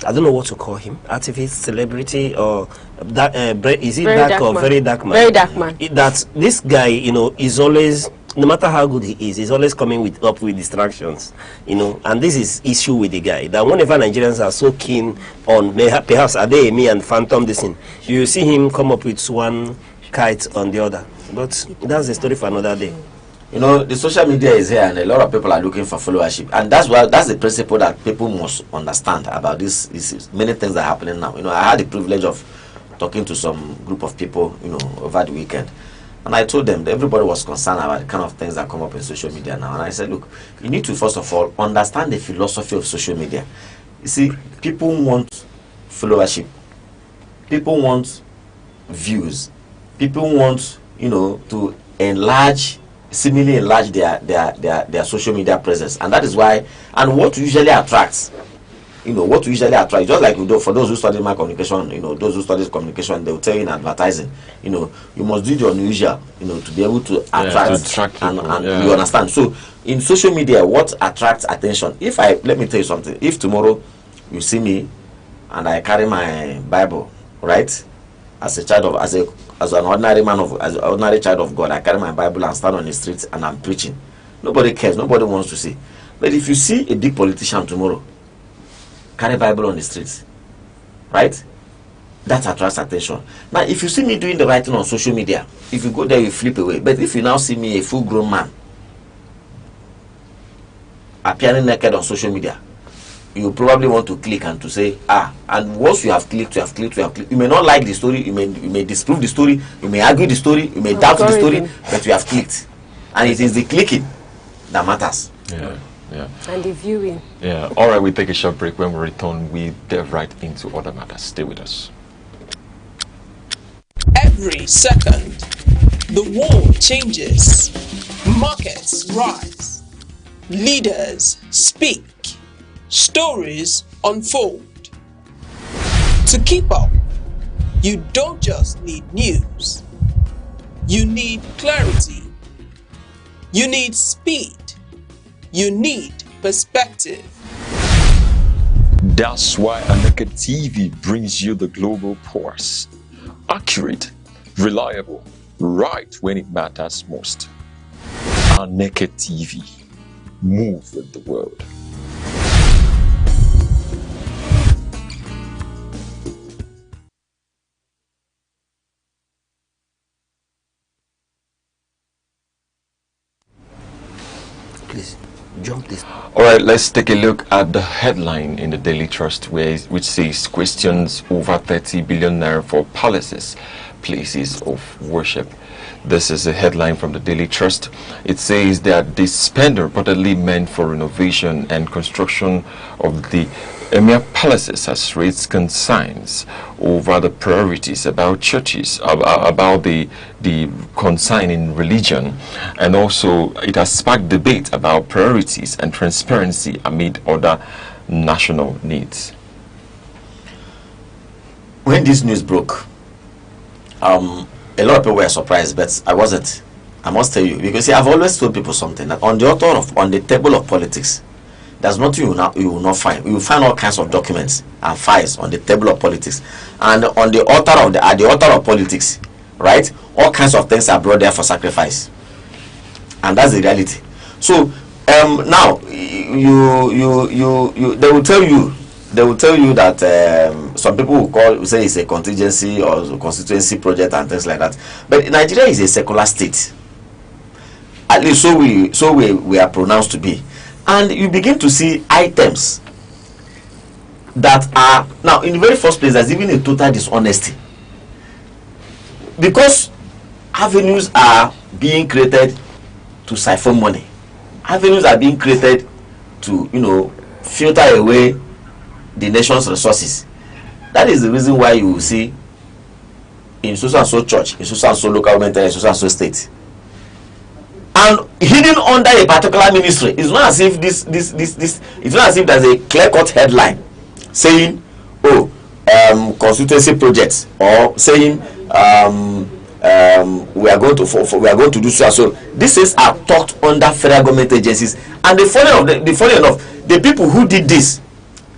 Speaker 4: I don't know what to call him, activist, celebrity, or that is it dark or very dark man?
Speaker 9: Very dark man.
Speaker 4: That this guy, is always, no matter how good he is, he's always coming up with distractions, and this is issue with the guy, that whenever Nigerians are so keen on perhaps Adeyemi and Phantom this thing, you see him come up with one kite on the other. But that's a story for another day.
Speaker 17: The social media is here, and a lot of people are looking for followership, and that's the principle that people must understand about this. Many things are happening now. I had the privilege of talking to some group of people, over the weekend, and I told them that everybody was concerned about the kind of things that come up in social media now. And I said, look, you need to first of all understand the philosophy of social media. You see, people want followership, people want views, people want to seemingly enlarge their social media presence, and that is why. And what usually attracts, just like for those who study mass communication, those who study communication, they will tell you in advertising, you must do your unusual, to be able to attract and you understand. So in social media, what attracts attention? Let me tell you something. If tomorrow you see me and I carry my Bible, right, as an ordinary child of God, I carry my Bible and stand on the streets and I'm preaching. Nobody cares. Nobody wants to see. But if you see a big politician tomorrow carry Bible on the streets, right, that attracts attention. Now, if you see me doing the right thing on social media, if you go there, you flip away. But if you now see me, a full-grown man, appearing naked on social media, you probably want to click and to say, and once you have clicked, you may not like the story, you may disprove the story, you may argue the story, you may doubt the story, but you have clicked. And it is the clicking that matters.
Speaker 1: Yeah.
Speaker 9: And the viewing.
Speaker 1: Yeah. All right, we take a short break. When we return, we delve right into other matters. Stay with us.
Speaker 18: Every second, the world changes. Markets rise. Leaders speak. Stories unfold. To keep up, you don't just need news. You need clarity. You need speed. You need perspective.
Speaker 12: That's why Aneke TV brings you the global pulse. Accurate, reliable, right when it matters most. Aneke TV. Move with the world.
Speaker 4: Please jump this.
Speaker 1: All right, let's take a look at the headline in the Daily Trust, which says questions over 30 billion naira for palaces, places of worship. This is a headline from the Daily Trust. It says that the spend reportedly meant for renovation and construction of the Emir palaces has raised concerns over the priorities about churches, about the concern in religion, and also it has sparked debate about priorities and transparency amid other national needs.
Speaker 17: when this news broke, a lot of people were surprised, but I wasn't. I must tell you, because see, I've always told people something, that on the table of politics, there's nothing you will not find. You will find all kinds of documents and files on the table of politics, and on the altar of politics, right? All kinds of things are brought there for sacrifice, and that's the reality. So now they will tell you that some people will say it's a contingency or constituency project and things like that. But Nigeria is a secular state. At least so we are pronounced to be. And you begin to see items that are now, in the very first place, there's even a total dishonesty, because avenues are being created to siphon money. Avenues are being created to filter away the nation's resources. That is the reason why you will see in so and so church, in so and so local government, in so and so state, and hidden under a particular ministry. It's not as if it's not as if there's a clear-cut headline saying, constituency projects, or saying we are going to do so and so. These things are talked under federal government agencies, and the funny enough, the people who did this,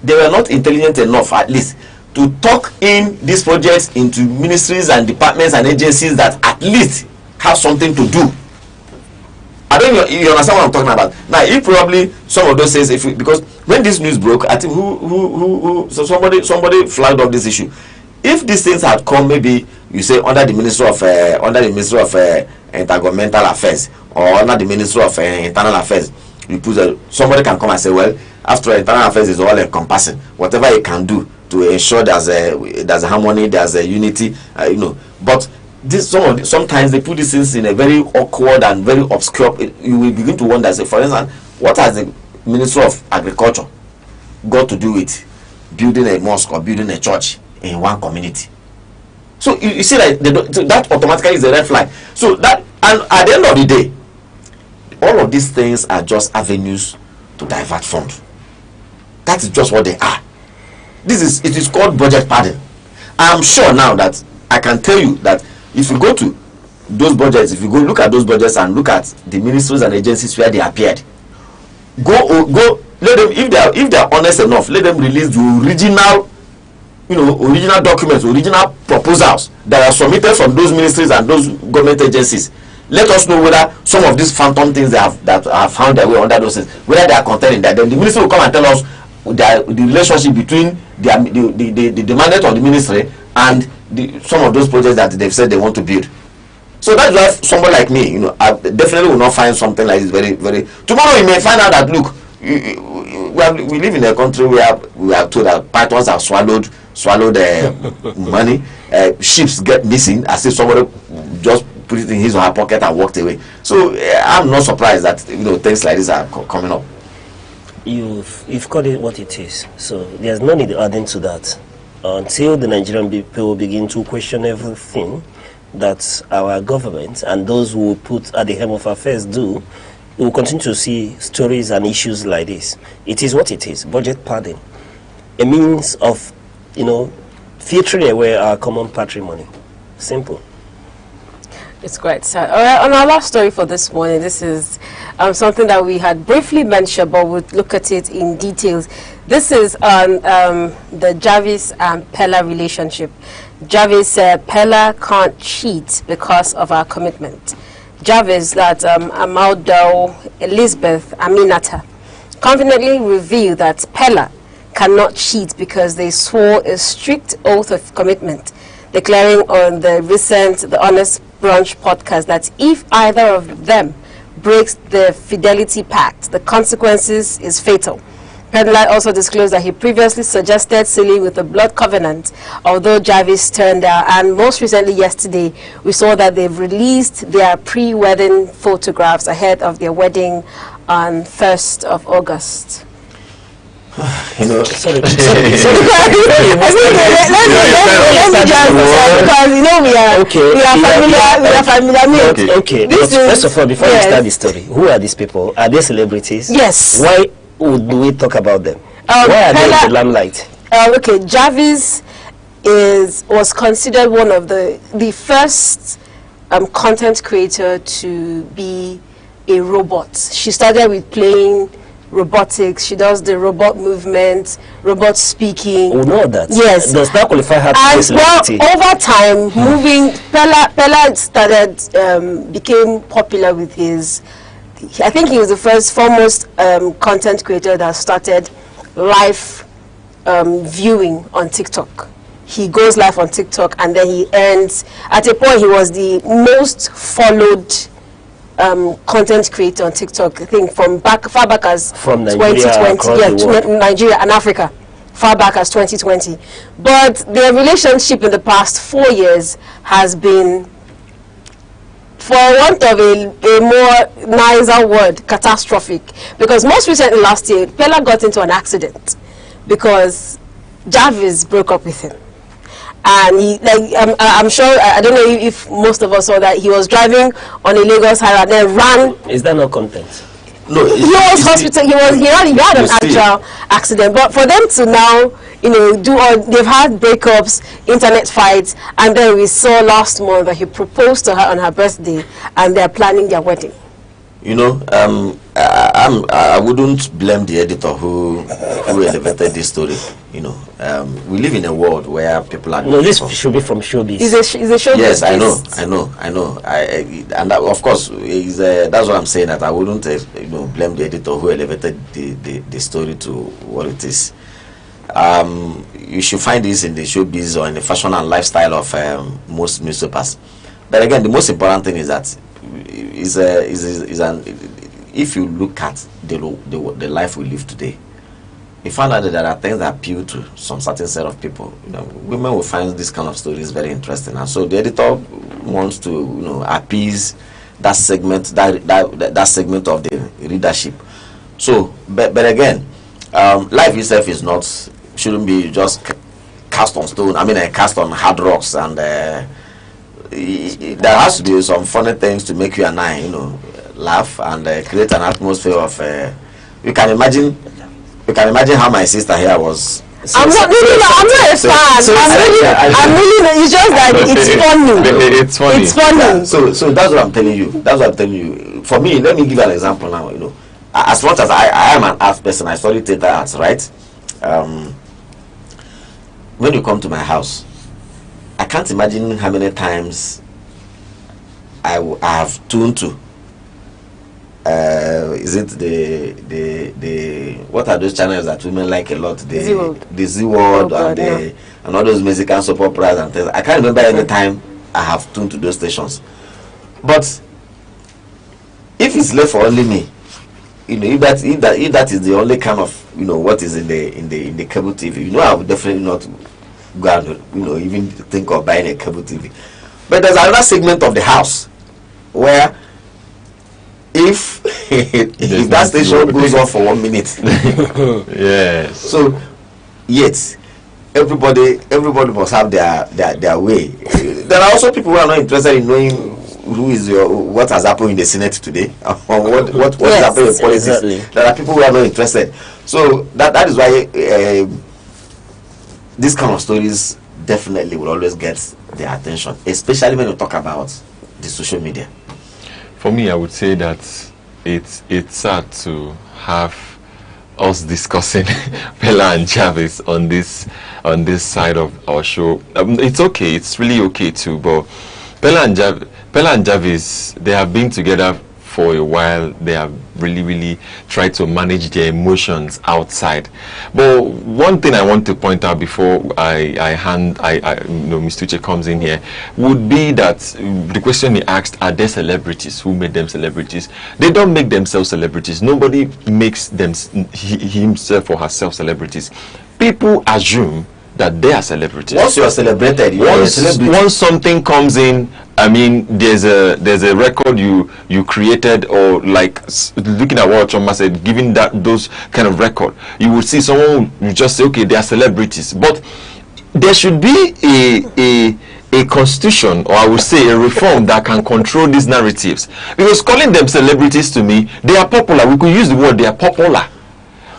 Speaker 17: they were not intelligent enough, at least, to talk in these projects into ministries and departments and agencies that at least have something to do. I don't know, you understand what I'm talking about. Now, if probably some of those things, because when this news broke, I think so somebody flagged up this issue. If these things had come, maybe you say under the Ministry of Intergovernmental Affairs, or under the Ministry of Internal Affairs, you put somebody can come and say, well, after internal affairs is all encompassing, whatever you can do to ensure there's a harmony, there's a unity, But sometimes they put these things in a very awkward and very obscure. You will begin to wonder, say, for instance, what has the Ministry of Agriculture got to do with building a mosque or building a church in one community? So you see that automatically is a red flag. So that, and at the end of the day, all of these things are just avenues to divert funds. That is just what they are. It is called budget padding. I am sure now that I can tell you that if you go to those budgets, if you go look at those budgets and look at the ministries and agencies where they appeared, go let them, if they are honest enough, let them release the original documents, original proposals that are submitted from those ministries and those government agencies. Let us know whether some of these phantom things that have found their way under those things, whether they are contained in that. Then the ministry will come and tell us the relationship between the mandate of the ministry and some of those projects that they've said they want to build. So that's why someone like me, I definitely will not find something like this very, very. Tomorrow you may find out that, look, we live in a country where we are told that pythons have swallowed money, ships get missing as if somebody just put it in his or her pocket and walked away. So I'm not surprised that things like this are coming up.
Speaker 4: You've called it what it is, so there's no need adding to that until the Nigerian people begin to question everything that our government and those who put at the helm of affairs do. We will continue to see stories and issues like this. It is what it is. Budget padding, a means of filtering away our common patrimony. Simple.
Speaker 9: It's quite sad. All right, on our last story for this morning, this is something that we had briefly mentioned, but we'll look at it in details. This is on the Jarvis and Pella relationship. Jarvis said Pella can't cheat because of our commitment. Jarvis, that Amaldo Elizabeth Aminata, confidently revealed that Pella cannot cheat because they swore a strict oath of commitment, declaring on the recent The Honest Brunch podcast that if either of them breaks the fidelity pact, the consequences is fatal. Pella also disclosed that he previously suggested sealing with the blood covenant, although Jarvis turned down. And most recently, yesterday, we saw that they've released their pre-wedding photographs ahead of their wedding on 1st of August.
Speaker 4: Sorry.
Speaker 9: Because we are familiar.
Speaker 4: Okay. First of all, before we start the story, who are these people? Are they celebrities?
Speaker 9: Yes.
Speaker 4: Why would we talk about them? Why are they in the limelight?
Speaker 9: Okay, Jarvis was considered one of the first content creator to be a robot. She started with playing robotics. She does the robot movement, robot speaking.
Speaker 4: Oh, no, that.
Speaker 9: Yes.
Speaker 4: Does that qualify her?
Speaker 9: And well, over time, Pella started, became popular with his, I think he was the foremost content creator that started live viewing on TikTok. He goes live on TikTok, and then he earns, at a point he was the most followed content creator on TikTok, I think far back as
Speaker 4: from Nigeria,
Speaker 9: 2020, Nigeria and Africa, far back as 2020. But their relationship in the past 4 years has been, for want of a more nicer word, catastrophic. Because most recently last year, Pella got into an accident because Jarvis broke up with him. And he, I'm sure, I don't know if most of us saw that he was driving on a Lagos highway and then ran.
Speaker 4: Is that not content?
Speaker 9: No, he was hospital. He had an actual accident. But for them to now, do all, they've had breakups, internet fights, and then we saw last month that he proposed to her on her birthday, and they're planning their wedding.
Speaker 17: I wouldn't blame the editor who elevated this story. We live in a world where people are.
Speaker 4: No, this should be from showbiz.
Speaker 9: Is a showbiz.
Speaker 17: Yes, I know. And that, of course, that's what I'm saying. That I wouldn't, blame the editor who elevated the story to what it is. You should find this in the showbiz or in the fashion and lifestyle of most newspapers. But again, the most important thing is that if you look at the life we live today, you find out that there are things that appeal to some certain set of people. Women will find this kind of stories very interesting, and so the editor wants to appease that segment that segment of the readership. So, but again, life itself shouldn't be just cast on stone. I mean, cast on hard rocks, and there has to be some funny things to make you and I, laugh and create an atmosphere of. You can imagine how my sister here was.
Speaker 9: I'm not a fan. It's just that it's funny. It's funny.
Speaker 17: Yeah, so that's what I'm telling you. For me, let me give you an example now. As much as I am an art person, I study theater arts, right? When you come to my house, I can't imagine how many times I have tuned to. Is it the what are those channels that women like a lot? The Z World and all those Mexican soap operas and things. I can't remember any time I have tuned to those stations. But if it's left for only me, if that is the only kind of what is in the cable TV, I would definitely not go and even think of buying a cable TV. But there's another segment of the house where if that station goes off for 1 minute,
Speaker 1: yes.
Speaker 17: So yet everybody must have their way. There are also people who are not interested in knowing what has happened in the Senate today, or what is happening in politics. Exactly. There are people who are not interested. So that is why this kind of stories definitely will always get their attention, especially when you talk about the social media.
Speaker 1: For me, I would say that it's sad to have us discussing Pella and Jarvis on this side of our show. It's okay, it's really okay too. But Pella and Jarvis, they have been together for a while. They have really tried to manage their emotions outside. But one thing I want to point out before Mr. Uche comes in here would be that the question he asked, are there celebrities? Who made them celebrities? They don't make themselves celebrities. Nobody makes them himself or herself celebrities. People assume that they are celebrities.
Speaker 17: Once you are celebrated, you are a celebrity.
Speaker 1: Once something comes in, I mean, there's a record you created, or like looking at what Choma said, giving those kind of record, you will see someone you just say, okay, they are celebrities. But there should be a constitution, or I would say a reform that can control these narratives. Because calling them celebrities, to me, they are popular. We could use the word they are popular.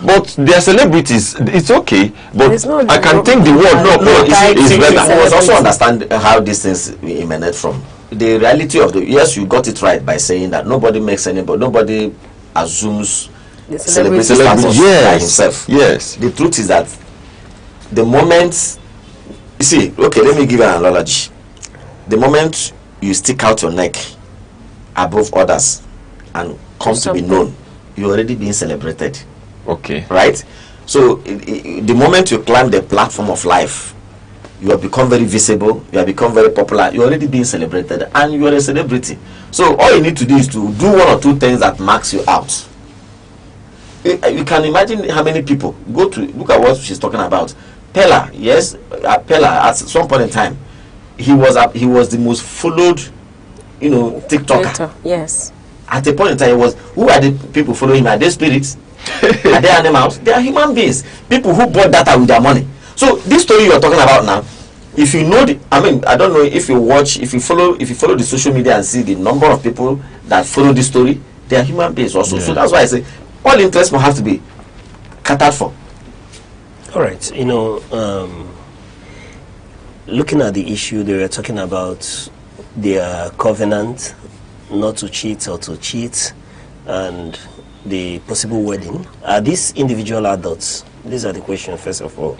Speaker 12: But they are celebrities. It's okay. But I can think the word is better.
Speaker 17: You must also understand how these things emanate from. The reality of yes, you got it right by saying that nobody makes anybody, nobody assumes celebrity status by himself.
Speaker 12: Yes.
Speaker 17: The truth is that the moment, you see, okay, let me give you an analogy. The moment you stick out your neck above others and come to be known, you're already being celebrated.
Speaker 12: Okay.
Speaker 17: Right? So the moment you climb the platform of life, you have become very visible, you have become very popular, you're already being celebrated, and you are a celebrity. So all you need to do is to do one or two things that marks you out. You can imagine how many people look at what she's talking about. Pella, yes, Pella at some point in time, he was the most followed, TikToker.
Speaker 9: Yes.
Speaker 17: At a point in time, who are the people following him? Are they spirits? Are they animals? They are human beings. People who bought data with their money. So this story you're talking about now, if you know I don't know if you follow the social media and see the number of people that follow this story, they are human beings also. Yeah. So that's why I say all interest will have to be catered for.
Speaker 4: All right, looking at the issue, they were talking about their covenant not to cheat or to cheat, and the possible wedding. Are these individual adults? These are the questions, first of all.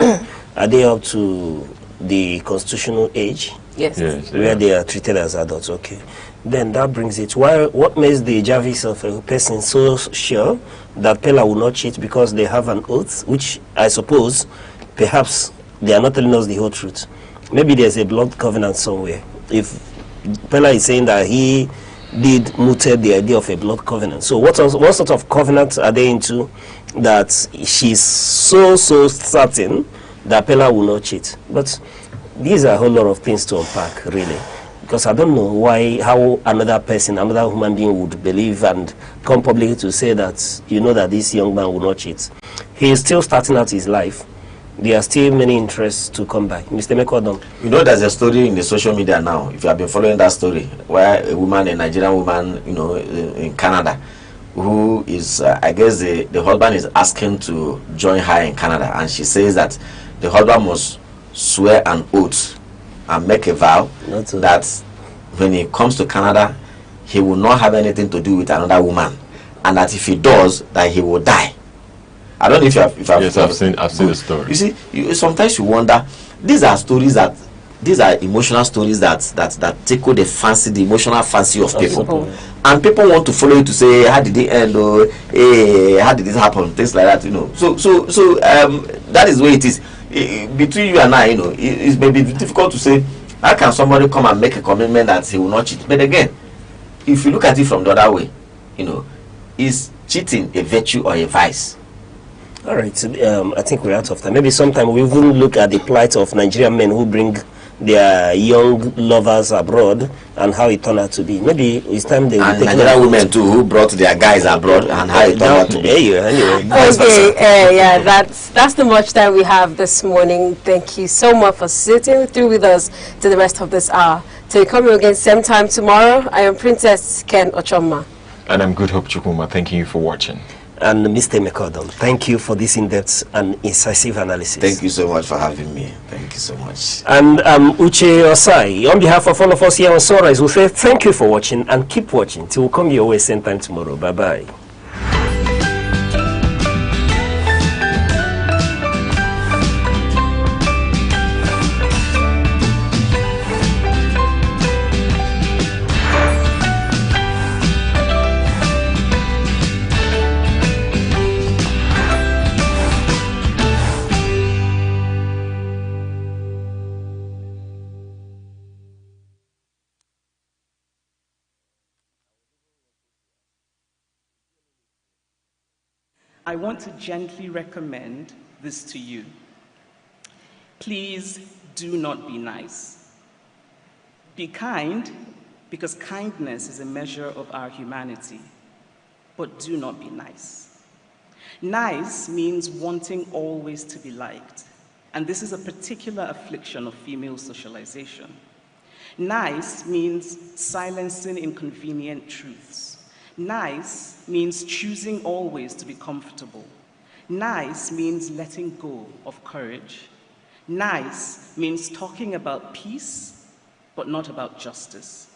Speaker 4: Are they up to the constitutional age?
Speaker 9: Yes.
Speaker 4: Where they are treated as adults, okay. Then that brings it. What makes the Jarvis of a person so sure that Pella will not cheat? Because they have an oath, which I suppose perhaps they are not telling us the whole truth. Maybe there's a blood covenant somewhere. If Pella is saying that he did muted the idea of a blood covenant. So what sort of covenant are they into that she's so certain that Pella will not cheat? But these are a whole lot of things to unpack, really, because I don't know how another human being would believe and come publicly to say that that this young man will not cheat. He is still starting out his life. There are still many interests to come by. Mr. Mekodom.
Speaker 17: There's a story in the social media now, if you have been following that story, where a Nigerian woman, in Canada, who is, I guess the husband is asking to join her in Canada, and she says that the husband must swear an oath and make a vow that when he comes to Canada, he will not have anything to do with another woman, and that if he does, that he will die. I don't know if you have.
Speaker 12: Yes, I've seen the story.
Speaker 17: You see, sometimes you wonder. These are emotional stories that tickle the emotional fancy of people, and people want to follow you to say, how did it end, or hey, how did this happen, things like that. So that is the way it is. Between you and I, it may be difficult to say, how can somebody come and make a commitment that he will not cheat? But again, if you look at it from the other way, is cheating a virtue or a vice?
Speaker 4: All right, I think we're out of time. Maybe sometime we will look at the plight of Nigerian men who bring their young lovers abroad and how it turned out to be. Maybe it's time they will take
Speaker 17: Nigerian women too who brought their guys abroad and how it turned out to be.
Speaker 4: Anyway.
Speaker 9: Okay, that's the much time we have this morning. Thank you so much for sitting through with us to the rest of this hour. Till we come again same time tomorrow, I am Princess Ken Ochoma.
Speaker 12: And I'm Good Hope Chukwuma. Thanking you for watching.
Speaker 4: And Mr. Mekodom, thank you for this in-depth and incisive analysis.
Speaker 17: Thank you so much for having me. Thank you so much.
Speaker 4: And Uche Osai, on behalf of all of us here on Sunrise, we say thank you for watching and keep watching till we come your way same time tomorrow. Bye-bye.
Speaker 19: I want to gently recommend this to you. Please do not be nice. Be kind, because kindness is a measure of our humanity, but do not be nice. Nice means wanting always to be liked, and this is a particular affliction of female socialization. Nice means silencing inconvenient truths. Nice means choosing always to be comfortable. Nice means letting go of courage. Nice means talking about peace, but not about justice.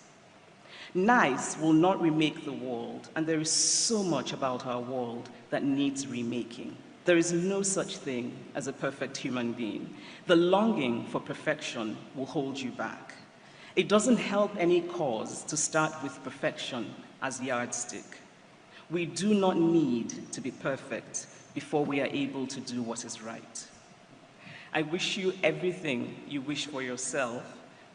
Speaker 19: Nice will not remake the world, and there is so much about our world that needs remaking. There is no such thing as a perfect human being. The longing for perfection will hold you back. It doesn't help any cause to start with perfection as yardstick. We do not need to be perfect before we are able to do what is right. I wish you everything you wish for yourself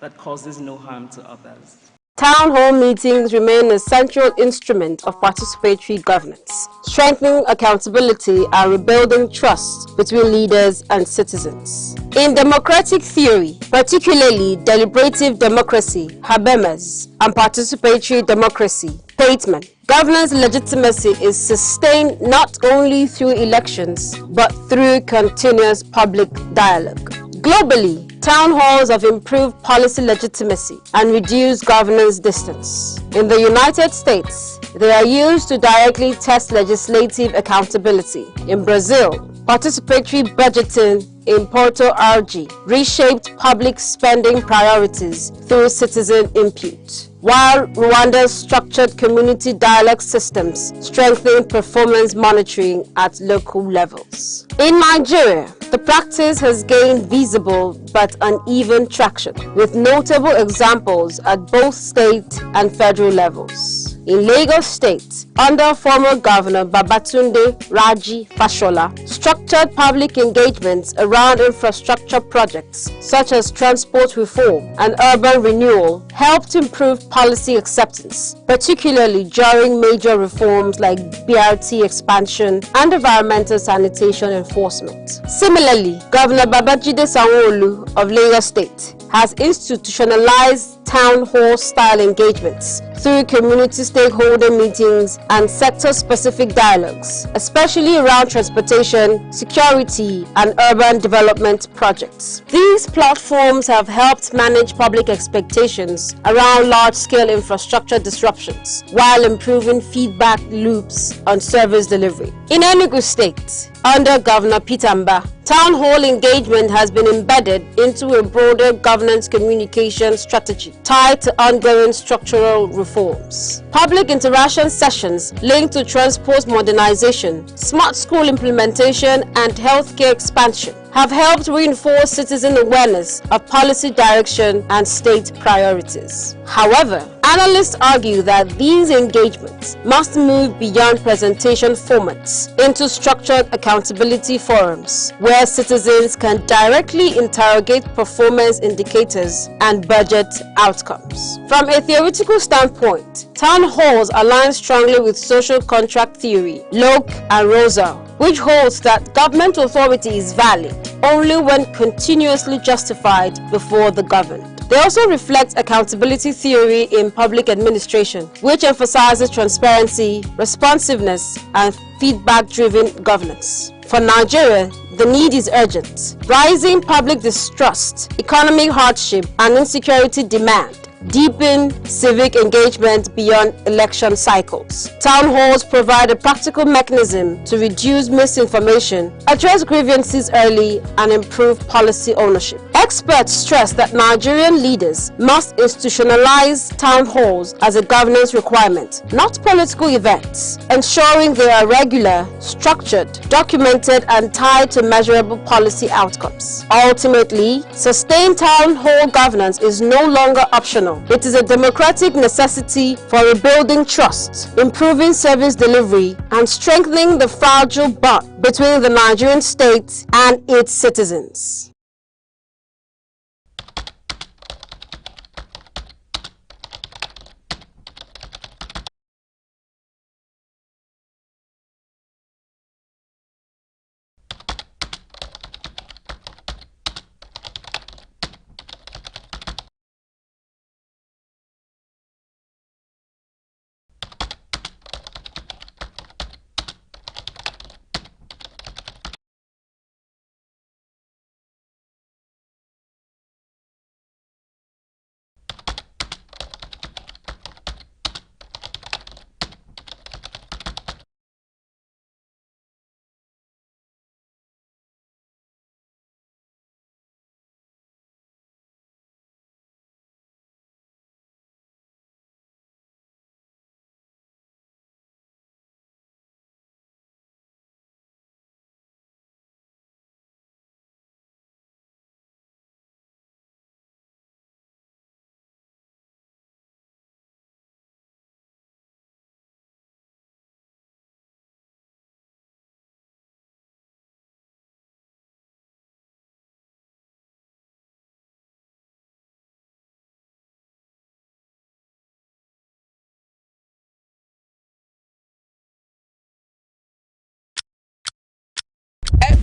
Speaker 19: that causes no harm to others.
Speaker 9: Town hall meetings remain a central instrument of participatory governance, strengthening accountability and rebuilding trust between leaders and citizens. In democratic theory, particularly deliberative democracy, habemes, and participatory democracy, statesmen, governance legitimacy is sustained not only through elections, but through continuous public dialogue. Globally, town halls have improved policy legitimacy and reduced governance distance. In the United States, they are used to directly test legislative accountability. In Brazil, participatory budgeting in Porto Alegre reshaped public spending priorities through citizen input, while Rwanda's structured community dialogue systems strengthen performance monitoring at local levels. In Nigeria, the practice has gained visible but uneven traction, with notable examples at both state and federal levels. In Lagos State, under former Governor Babatunde Raji Fashola, structured public engagements around infrastructure projects such as transport reform and urban renewal helped improve policy acceptance, particularly during major reforms like BRT expansion and environmental sanitation enforcement. Similarly, Governor Babajide Sanwo-Olu of Lagos State has institutionalized town hall style engagements through community stakeholder meetings and sector-specific dialogues, especially around transportation, security, and urban development projects. These platforms have helped manage public expectations around large-scale infrastructure disruptions while improving feedback loops on service delivery. In Enugu State, under Governor petermbah, town hall engagement has been embedded into a broader governance communication strategy tied to ongoing structural reforms. Public interaction sessions linked to transport modernization, smart school implementation, and healthcare expansion have helped reinforce citizen awareness of policy direction and state priorities. However, analysts argue that these engagements must move beyond presentation formats into structured accountability forums where citizens can directly interrogate performance indicators and budget outcomes. From a theoretical standpoint, town halls align strongly with social contract theory, Locke and Rosal, which holds that government authority is valid only when continuously justified before the governed. They also reflect accountability theory in public administration, which emphasizes transparency, responsiveness, and feedback-driven governance. For Nigeria, the need is urgent. Rising public distrust, economic hardship, and insecurity demand deepen civic engagement beyond election cycles. Town halls provide a practical mechanism to reduce misinformation, address grievances early, and improve policy ownership. Experts stress that Nigerian leaders must institutionalize town halls as a governance requirement, not political events, ensuring they are regular, structured, documented, and tied to measurable policy outcomes. Ultimately, sustained town hall governance is no longer optional. It is a democratic necessity for rebuilding trust, improving service delivery, and strengthening the fragile bond between the Nigerian state and its citizens.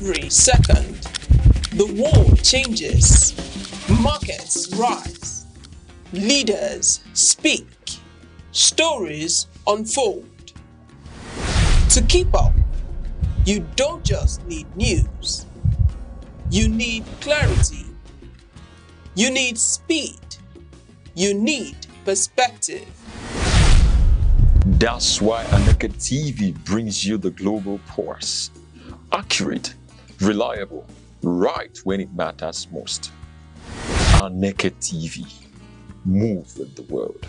Speaker 18: Every second, the world changes, markets rise, leaders speak, stories unfold. To keep up, you don't just need news. You need clarity. You need speed. You need perspective.
Speaker 12: That's why Aneke TV brings you the global pulse. Accurate, reliable, right when it matters most. Aneke TV. Move with the world.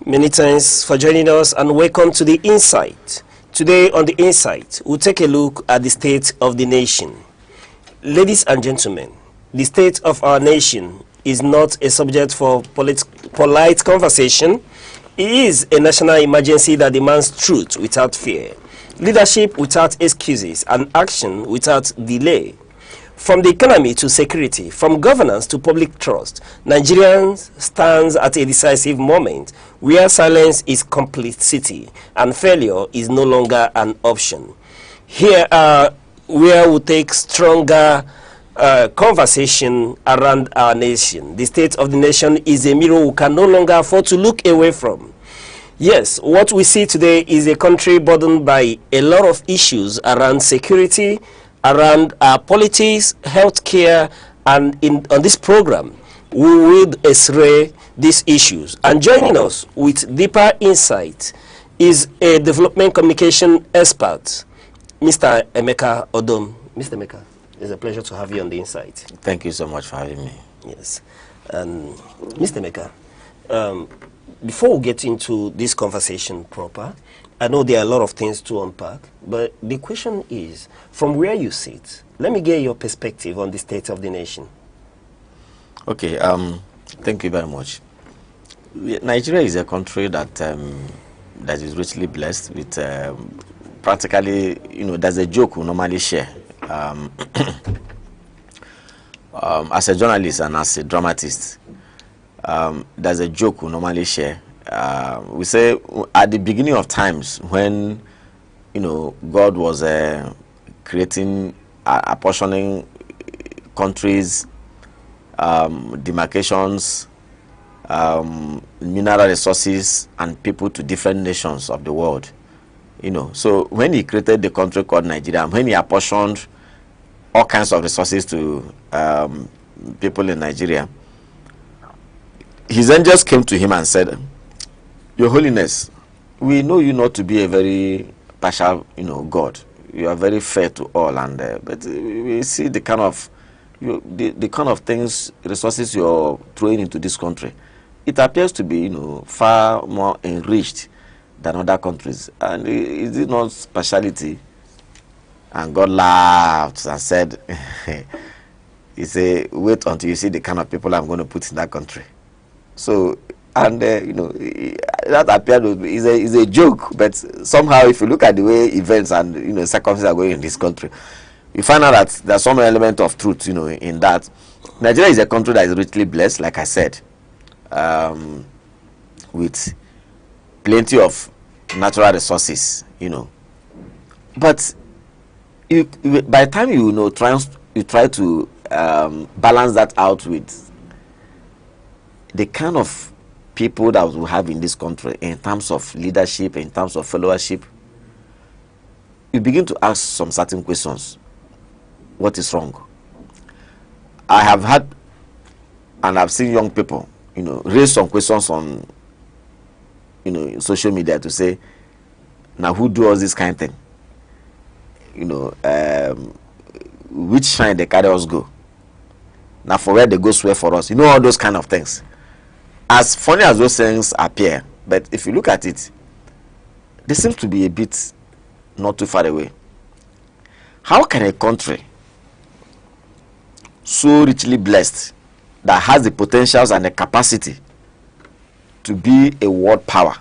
Speaker 4: Many thanks for joining us and welcome to The Insight. Today on The Insight, we'll take a look at the state of the nation. Ladies and gentlemen, the state of our nation is not a subject for polite conversation. It is a national emergency that demands truth without fear, leadership without excuses, and action without delay. From the economy to security, from governance to public trust, Nigerians stands at a decisive moment where silence is complicity and failure is no longer an option. Here are where we take stronger conversation around our nation. The state of the nation is a mirror we can no longer afford to look away from. Yes, what we see today is a country burdened by a lot of issues around security, around politics, healthcare, and on this program, we will x-ray these issues. And joining us with deeper insight is a development communication expert, Mr. Emeka Odom. Mr. Emeka, it's a pleasure to have you on The Insight.
Speaker 17: Thank you so much for having me.
Speaker 4: Yes. And Mr. Emeka, before we get into this conversation proper, I know there are a lot of things to unpack, but the question is, from where you sit, let me get your perspective on the state of the nation.
Speaker 17: Okay, thank you very much. Nigeria is a country that that is richly blessed with practically, there's a joke we normally share. As a journalist and as a dramatist, there's a joke we normally share. We say at the beginning of times when God was creating, apportioning countries, demarcations, mineral resources and people to different nations of the world. So when he created the country called Nigeria, when he apportioned all kinds of resources to people in Nigeria, his angels came to him and said, "Your Holiness, we know you not to be a very partial, God. You are very fair to all, and but we see the kind of the kind of things, resources you're throwing into this country. It appears to be, far more enriched than other countries. And is it not speciality?" And God laughed and said, "He said, wait until you see the kind of people I'm going to put in that country." So, and that appeared to be is a joke, but somehow if you look at the way events and circumstances are going in this country, you find out that there's some element of truth in that. Nigeria is a country that is richly blessed, like I said, with plenty of natural resources, but by the time you try to balance that out with the kind of people that we have in this country in terms of leadership, in terms of followership, you begin to ask some certain questions. What is wrong? I have had and I've seen young people, raise some questions on, social media to say, now who do all this kind of thing? Which shrine they carry us go? Now for where they go swear for us? All those kind of things. As funny as those things appear, but if you look at it, they seem to be a bit not too far away. How can a country so richly blessed that has the potentials and the capacity to be a world power?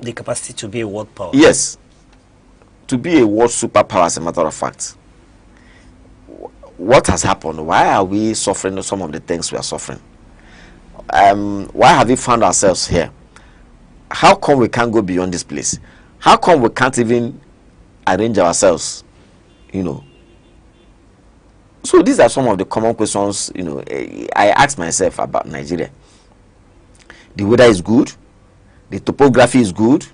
Speaker 4: The capacity to be a world power?
Speaker 17: Yes. To be a world superpower, as a matter of fact. What has happened? Why are we suffering some of the things we are suffering? Why have we found ourselves here? How come we can't go beyond this place? How come we can't even arrange ourselves? So these are some of the common questions, I ask myself about Nigeria. The weather is good. The topography is good.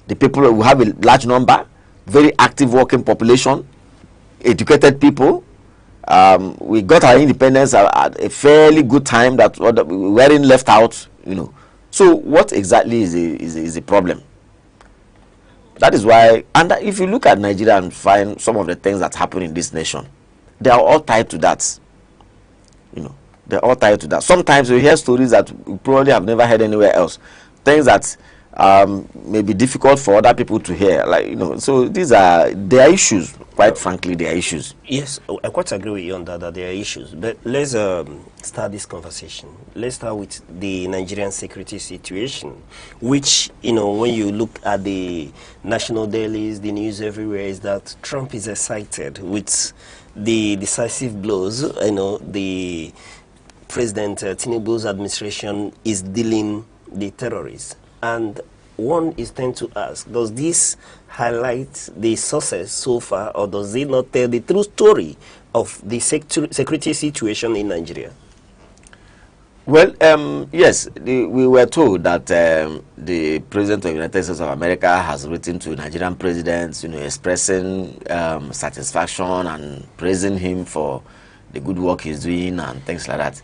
Speaker 17: The people, we have a large number, very active working population, educated people. We got our independence at a fairly good time that we weren't left out, So what exactly is the problem? That is why, and if you look at Nigeria and find some of the things that happen in this nation, they are all tied to that. They're all tied to that. Sometimes you hear stories that you probably have never heard anywhere else. Things that may be difficult for other people to hear. Like, you know, so these are their issues. Quite frankly, they are issues.
Speaker 4: Yes, I quite agree with you on that, that there are issues. But let's start this conversation. Let's start with the Nigerian security situation, which, you know, when you look at the national dailies, the news everywhere, is that Trump is excited with the decisive blows. You know, the President Tinubu's administration is dealing the terrorists. And one is tend to ask, does this highlight the success so far, or does it not tell the true story of the security situation in Nigeria?
Speaker 17: Well, yes, we were told that the President of the United States of America has written to Nigerian presidents, you know, expressing satisfaction and praising him for the good work he's doing and things like that.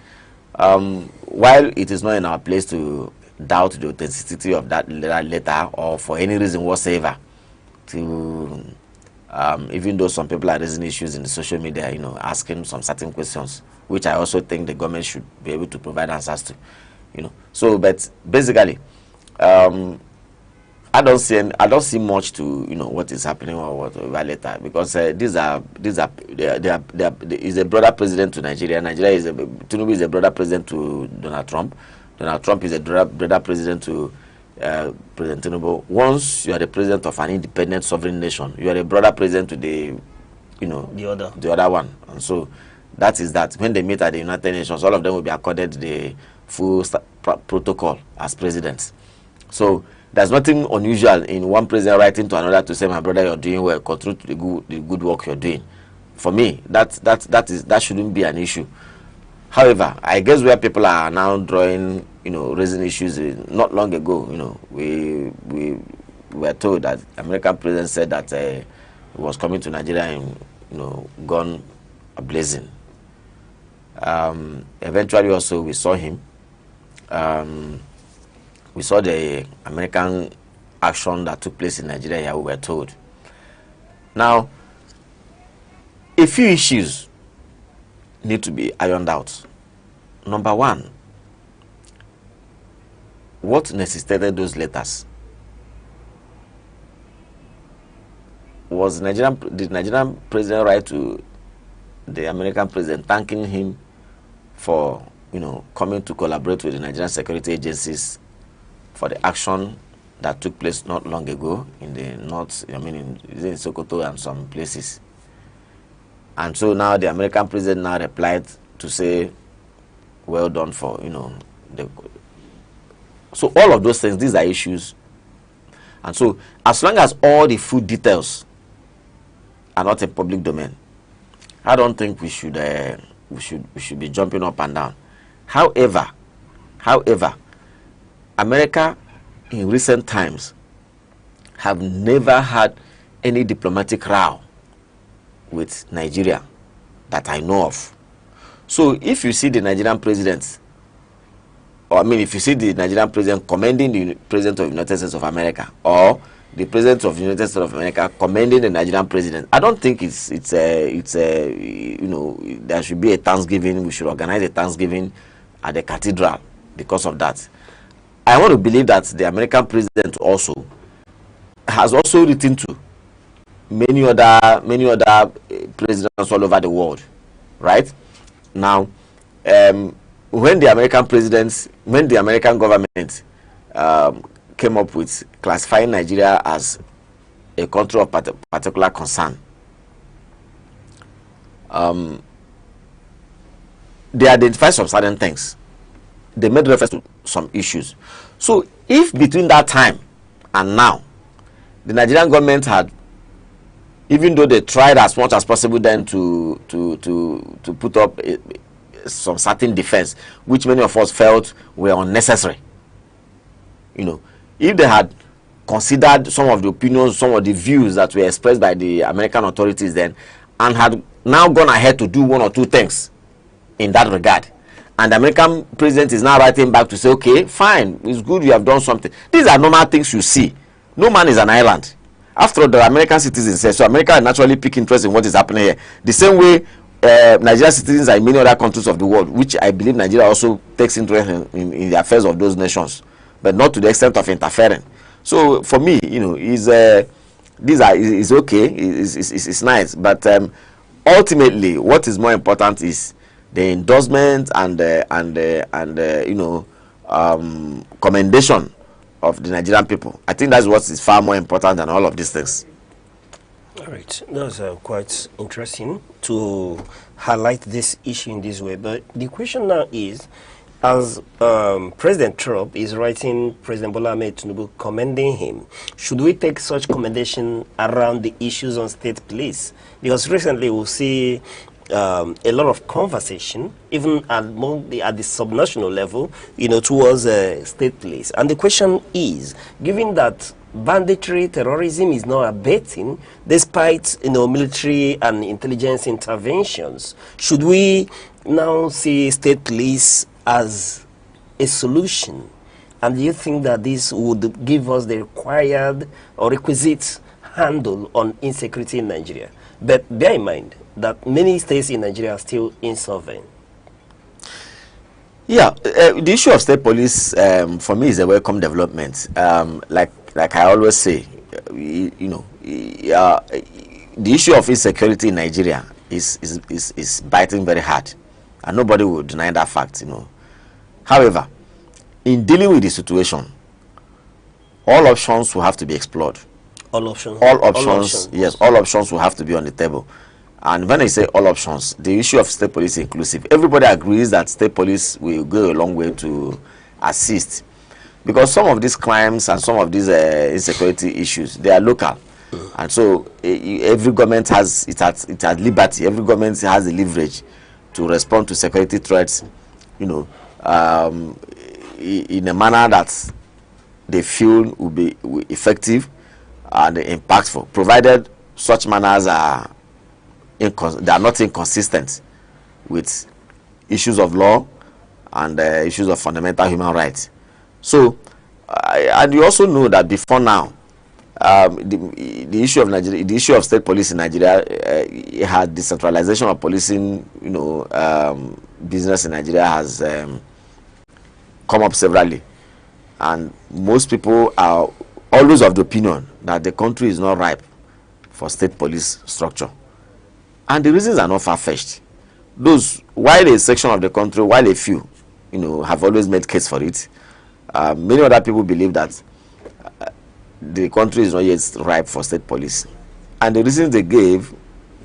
Speaker 17: While it is not in our place to doubt the authenticity of that letter, or for any reason whatsoever, to even though some people are raising issues in the social media, you know, asking some certain questions, which I also think the government should be able to provide answers to, you know. So, but basically, I don't see much to, you know, what is happening or whatever later, because is a brother president to Nigeria. Tinubu is a brother president to Donald Trump. Donald Trump is a brother president to President Tinubu. Once you are the president of an independent sovereign nation, you are a brother president to the, you know, the other one. And so that is that. When they meet at the United Nations, all of them will be accorded the full protocol as presidents. So there's nothing unusual in one president writing to another to say, my brother, you're doing well, continue to the good work you're doing. For me, that shouldn't be an issue. However, I guess where people are now drawing, you know, raising issues, not long ago, you know, we were told that American president said that he was coming to Nigeria and, you know, gone blazing. Eventually also we saw him. We saw the American action that took place in Nigeria, we were told. Now, a few issues need to be ironed out. Number one, what necessitated those letters? Did Nigerian president write to the American president thanking him for, you know, coming to collaborate with the Nigerian security agencies for the action that took place not long ago in the north, I mean in Sokoto and some places? And so now the American president now replied to say, well done for, you know, so all of those things, these are issues. And so as long as all the full details are not in public domain, I don't think we should be jumping up and down. However, America in recent times have never had any diplomatic row with Nigeria that I know of. So if you see the Nigerian president, or I mean if you see the Nigerian president commending the president of the United States of America, or the president of the United States of America commending the Nigerian president, I don't think it's you know, there should be a Thanksgiving. We should organize a Thanksgiving at the cathedral because of that. I want to believe that the American president also has also written to many other presidents all over the world, right? Now, when the American government came up with classifying Nigeria as a country of particular concern, they identified some certain things. They made reference to some issues. So if between that time and now, the Nigerian government had, even though they tried as much as possible then to put up some certain defense, which many of us felt were unnecessary, you know, if they had considered some of the opinions, some of the views that were expressed by the American authorities then, and had now gone ahead to do one or two things in that regard, and the American president is now writing back to say, okay, fine, it's good, you have done something. These are normal things you see. No man is an island. After all, the American citizens say, so America naturally pick interest in what is happening here. The same way Nigerian citizens are in many other countries of the world, which I believe Nigeria also takes interest in the affairs of those nations, but not to the extent of interfering. So for me, you know, is okay, it's nice, but ultimately, what is more important is the endorsement and you know, commendation of the Nigerian people. I think that's what is far more important than all of these things.
Speaker 4: All right, that's quite interesting to highlight this issue in this way. But the question now is, as President Trump is writing President Bola Ahmed Tinubu commending him, should we take such commendation around the issues on state police? Because recently we see a lot of conversation, even at the subnational level, you know, towards state police. And the question is, given that banditry, terrorism is not abating despite, you know, military and intelligence interventions, should we now see state police as a solution? And do you think that this would give us the required or requisite handle on insecurity in Nigeria? But bear in mind that many states in Nigeria are still insolvent.
Speaker 17: Yeah, the issue of state police for me is a welcome development. Like I always say, you know, the issue of insecurity in Nigeria is biting very hard, and nobody will deny that fact, you know. However, in dealing with the situation, all options will have to be explored.
Speaker 4: All options.
Speaker 17: Yes, all options will have to be on the table. And when I say all options, the issue of state police is inclusive. Everybody agrees that state police will go a long way to assist, because some of these crimes and some of these insecurity issues, they are local. And so every government has it has liberty. Every government has the leverage to respond to security threats, you know, in a manner that they feel will be effective and impactful, provided such manners are not inconsistent with issues of law and issues of fundamental human rights. So, and you also know that before now, the issue of Nigeria, the issue of state police in Nigeria, had decentralization of policing. You know, business in Nigeria has come up severally, and most people are always of the opinion that the country is not ripe for state police structure. And the reasons are not far-fetched. Those, while a section of the country, while a few, you know, have always made case for it, many other people believe that the country is not yet ripe for state police. And the reasons they gave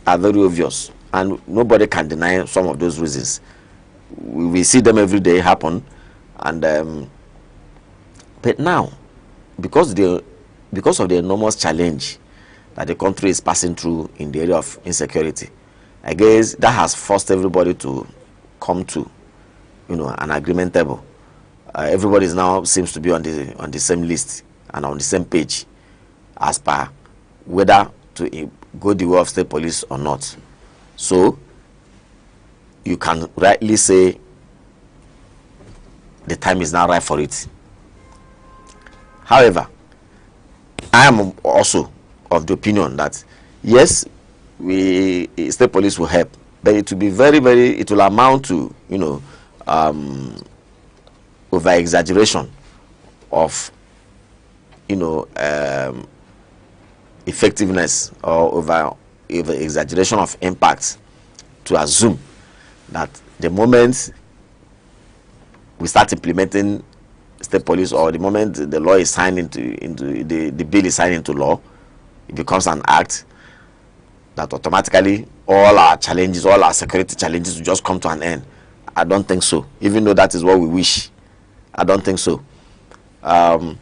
Speaker 17: are very obvious, and nobody can deny some of those reasons. We see them every day happen, and but now, because of the enormous challenge that the country is passing through in the area of insecurity, I guess that has forced everybody to come to, you know, an agreement table. Everybody now seems to be on the same list and on the same page as per whether to go the way of state police or not. So you can rightly say the time is now right for it. However, I am also of the opinion that yes, state police will help, but it will be it will amount to, you know, over exaggeration of, you know, effectiveness, or over exaggeration of impact, to assume that the moment we start implementing state police, or the moment the law is signed into the bill is signed into law, it becomes an act, that automatically all our challenges, all our security challenges will just come to an end. I don't think so, even though that is what we wish. I don't think so. All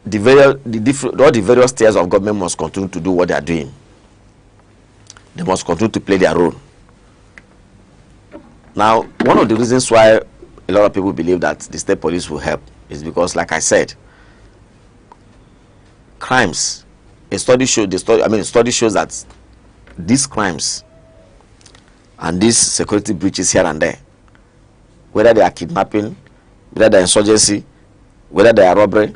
Speaker 17: the various tiers of government must continue to do what they are doing. They must continue to play their role. Now, one of the reasons why a lot of people believe that the state police will help is because, like I said, crimes. A study shows that these crimes and these security breaches here and there, whether they are kidnapping, whether they are insurgency, whether they are robbery,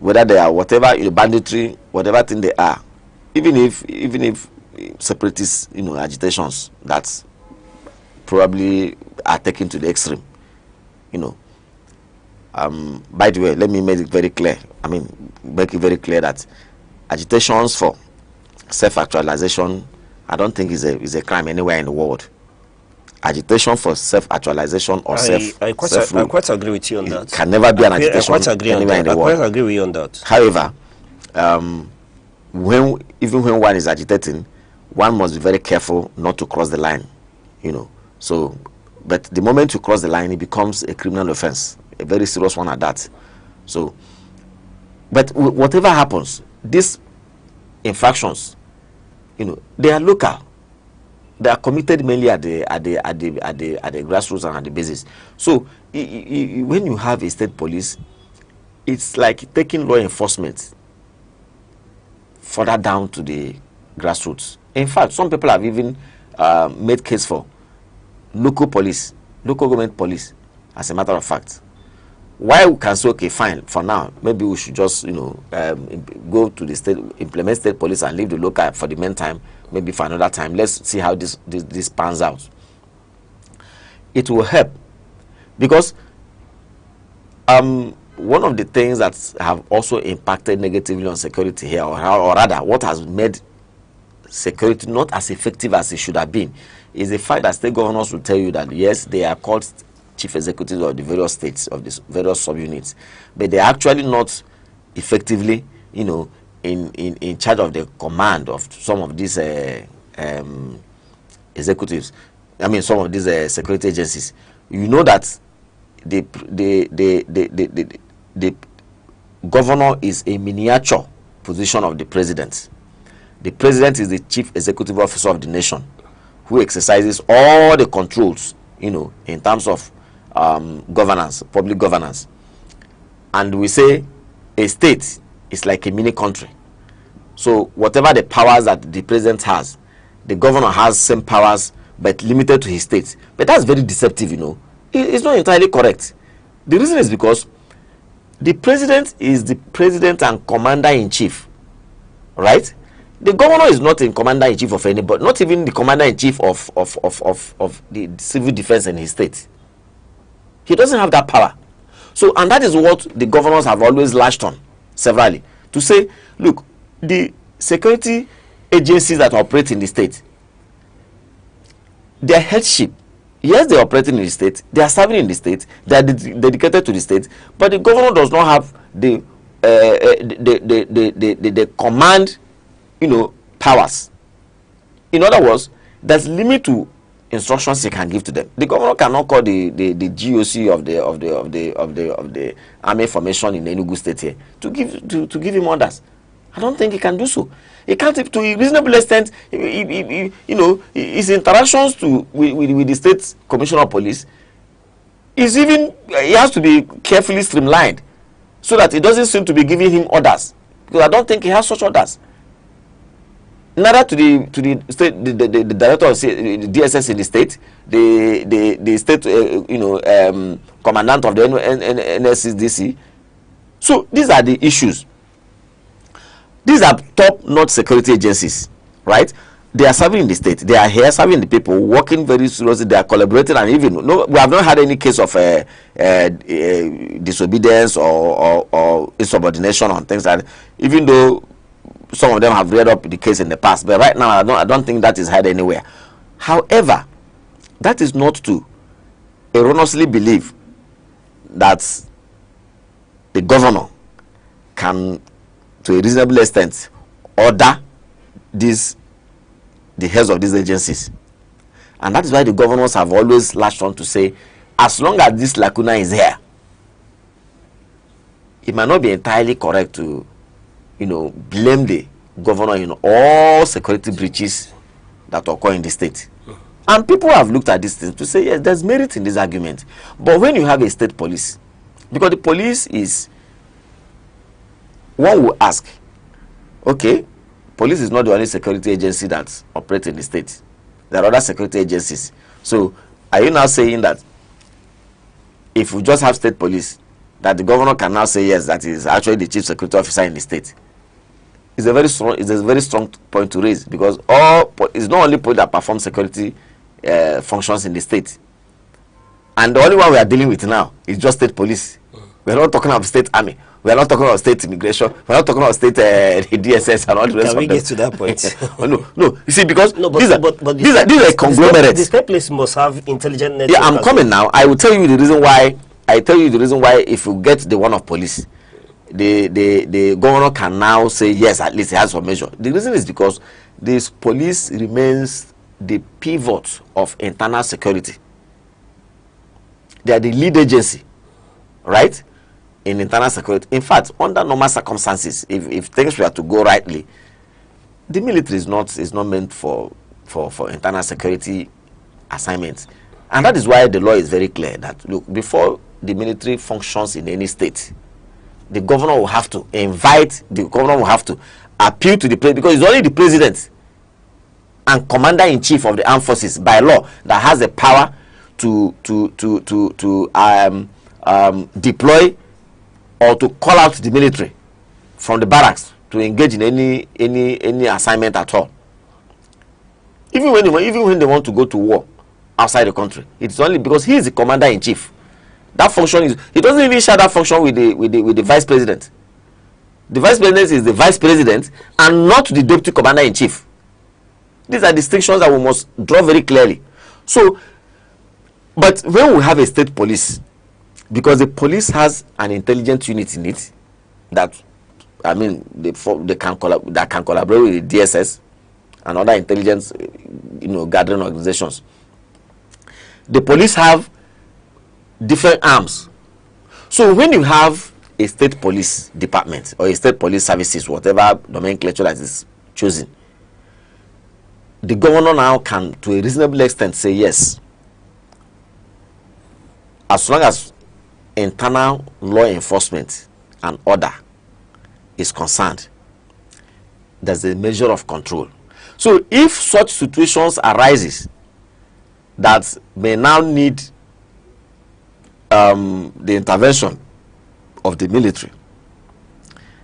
Speaker 17: whether they are whatever, banditry, whatever thing they are, even if separatist, agitations that probably are taken to the extreme, By the way, let me make it very clear. Make it very clear that agitations for self-actualization, I don't think is a crime anywhere in the world. Agitation for self-actualization or
Speaker 4: I quite agree with you on that.
Speaker 17: Can never be an agitation anywhere in the world.
Speaker 4: I quite agree with you on that.
Speaker 17: However, even when one is agitating, one must be very careful not to cross the line, So, but the moment you cross the line, it becomes a criminal offense, a very serious one at that. So, but whatever happens, these infractions, they are local. They are committed mainly at the grassroots and at the basis. So when you have a state police, it's like taking law enforcement further down to the grassroots. In fact, some people have even made case for local government police. As a matter of fact, why we can say, okay, fine, for now, maybe we should just go to the state, implement state police and leave the local for the meantime. Maybe for another time. Let's see how this pans out. It will help, because one of the things that have also impacted negatively on security here, or rather what has made security not as effective as it should have been, is the fact that state governors will tell you that yes, they are called chief executives of the various states, of the various subunits, but they are actually not effectively, in charge of the command of some of these executives. Some of these security agencies. You know that the governor is a miniature position of the president. The president is the chief executive officer of the nation, who exercises all the controls, in terms of governance, public governance. And we say a state is like a mini country. So whatever the powers that the president has, the governor has same powers, but limited to his state. But that's very deceptive, It's not entirely correct. The reason is because the president is the president and commander-in-chief, right? The governor is not in commander-in-chief of anybody, not even the commander-in-chief of the civil defense in his state. He doesn't have that power. So, and that is what the governors have always latched on severally, to say, look, the security agencies that operate in the state, their headship, yes, they are operating in the state, they are serving in the state, they are dedicated to the state, but the governor does not have the command, powers. In other words, there's limit to instructions he can give to them. The governor cannot call the GOC of the army formation in Enugu state here to give him orders. I don't think he can do so. He can't, to a reasonable extent. His interactions with the state commissioner of police is even, he has to be carefully streamlined so that it doesn't seem to be giving him orders, because I don't think he has such orders. Neither to the state, the director of the DSS in the state, the state commandant of the nscdc. So these are the issues. These are top-notch security agencies, right? They are serving in the state. They are here serving the people, working very seriously. They are collaborating, and even we have not had any case of disobedience or insubordination on things like that, even though some of them have read up the case in the past. But right now, I don't think that is heard anywhere. However, that is not to erroneously believe that the governor can, to a reasonable extent, order the heads of these agencies. And that is why the governors have always latched on to say, as long as this lacuna is here, it might not be entirely correct to blame the governor in all security breaches that occur in the state. And people have looked at this thing to say, yes, there's merit in this argument. But when you have a state police, because the police is, one will ask, okay, police is not the only security agency that operates in the state. There are other security agencies. So are you now saying that if we just have state police, that the governor can now say, yes, that is actually the chief security officer in the state? is a very strong point to raise, because it's not only police that perform security functions in the state, and the only one we are dealing with now is just state police. We are not talking about state army. We are not talking about state immigration. We are not talking about state DSS and all the rest of them.
Speaker 4: Can we get to that point?
Speaker 17: No. You see, because these are conglomerates.
Speaker 4: The state police must have intelligent network.
Speaker 17: Yeah, I'm coming now. I will tell you the reason why. If you get the one of police, the governor can now say yes, at least he has some measure. The reason is because this police remains the pivot of internal security. They are the lead agency, right, in internal security. In fact, under normal circumstances, if things were to go rightly, the military is not meant for internal security assignments. And that is why the law is very clear that, look, before the military functions in any state, the governor will have to appeal to the president, because it's only the president and commander-in-chief of the armed forces by law that has the power to deploy or to call out the military from the barracks to engage in any assignment at all. Even when they want to go to war outside the country, it's only because he is the commander-in-chief. That function is, he doesn't even share that function with the vice president. The vice president is the vice president and not the deputy commander-in-chief. These are distinctions that we must draw very clearly. So, but when we have a state police, because the police has an intelligence unit in it that, I mean, they can collaborate with the DSS and other intelligence, gathering organizations. The police have different arms. So when you have a state police department or a state police services, whatever nomenclature that is chosen, the governor now can, to a reasonable extent, say yes, as long as internal law enforcement and order is concerned, there's a measure of control. So if such situations arises that may now need the intervention of the military,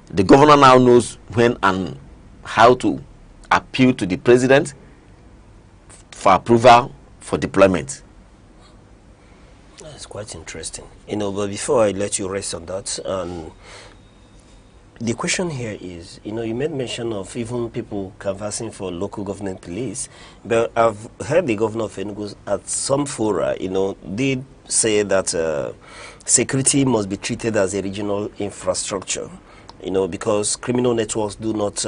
Speaker 17: the governor now knows when and how to appeal to the president for approval for deployment.
Speaker 4: That's quite interesting. But before I let you rest on that, the question here is, you made mention of even people canvassing for local government police, but I've heard the governor of Enugu at some fora, did say that security must be treated as a regional infrastructure, because criminal networks do not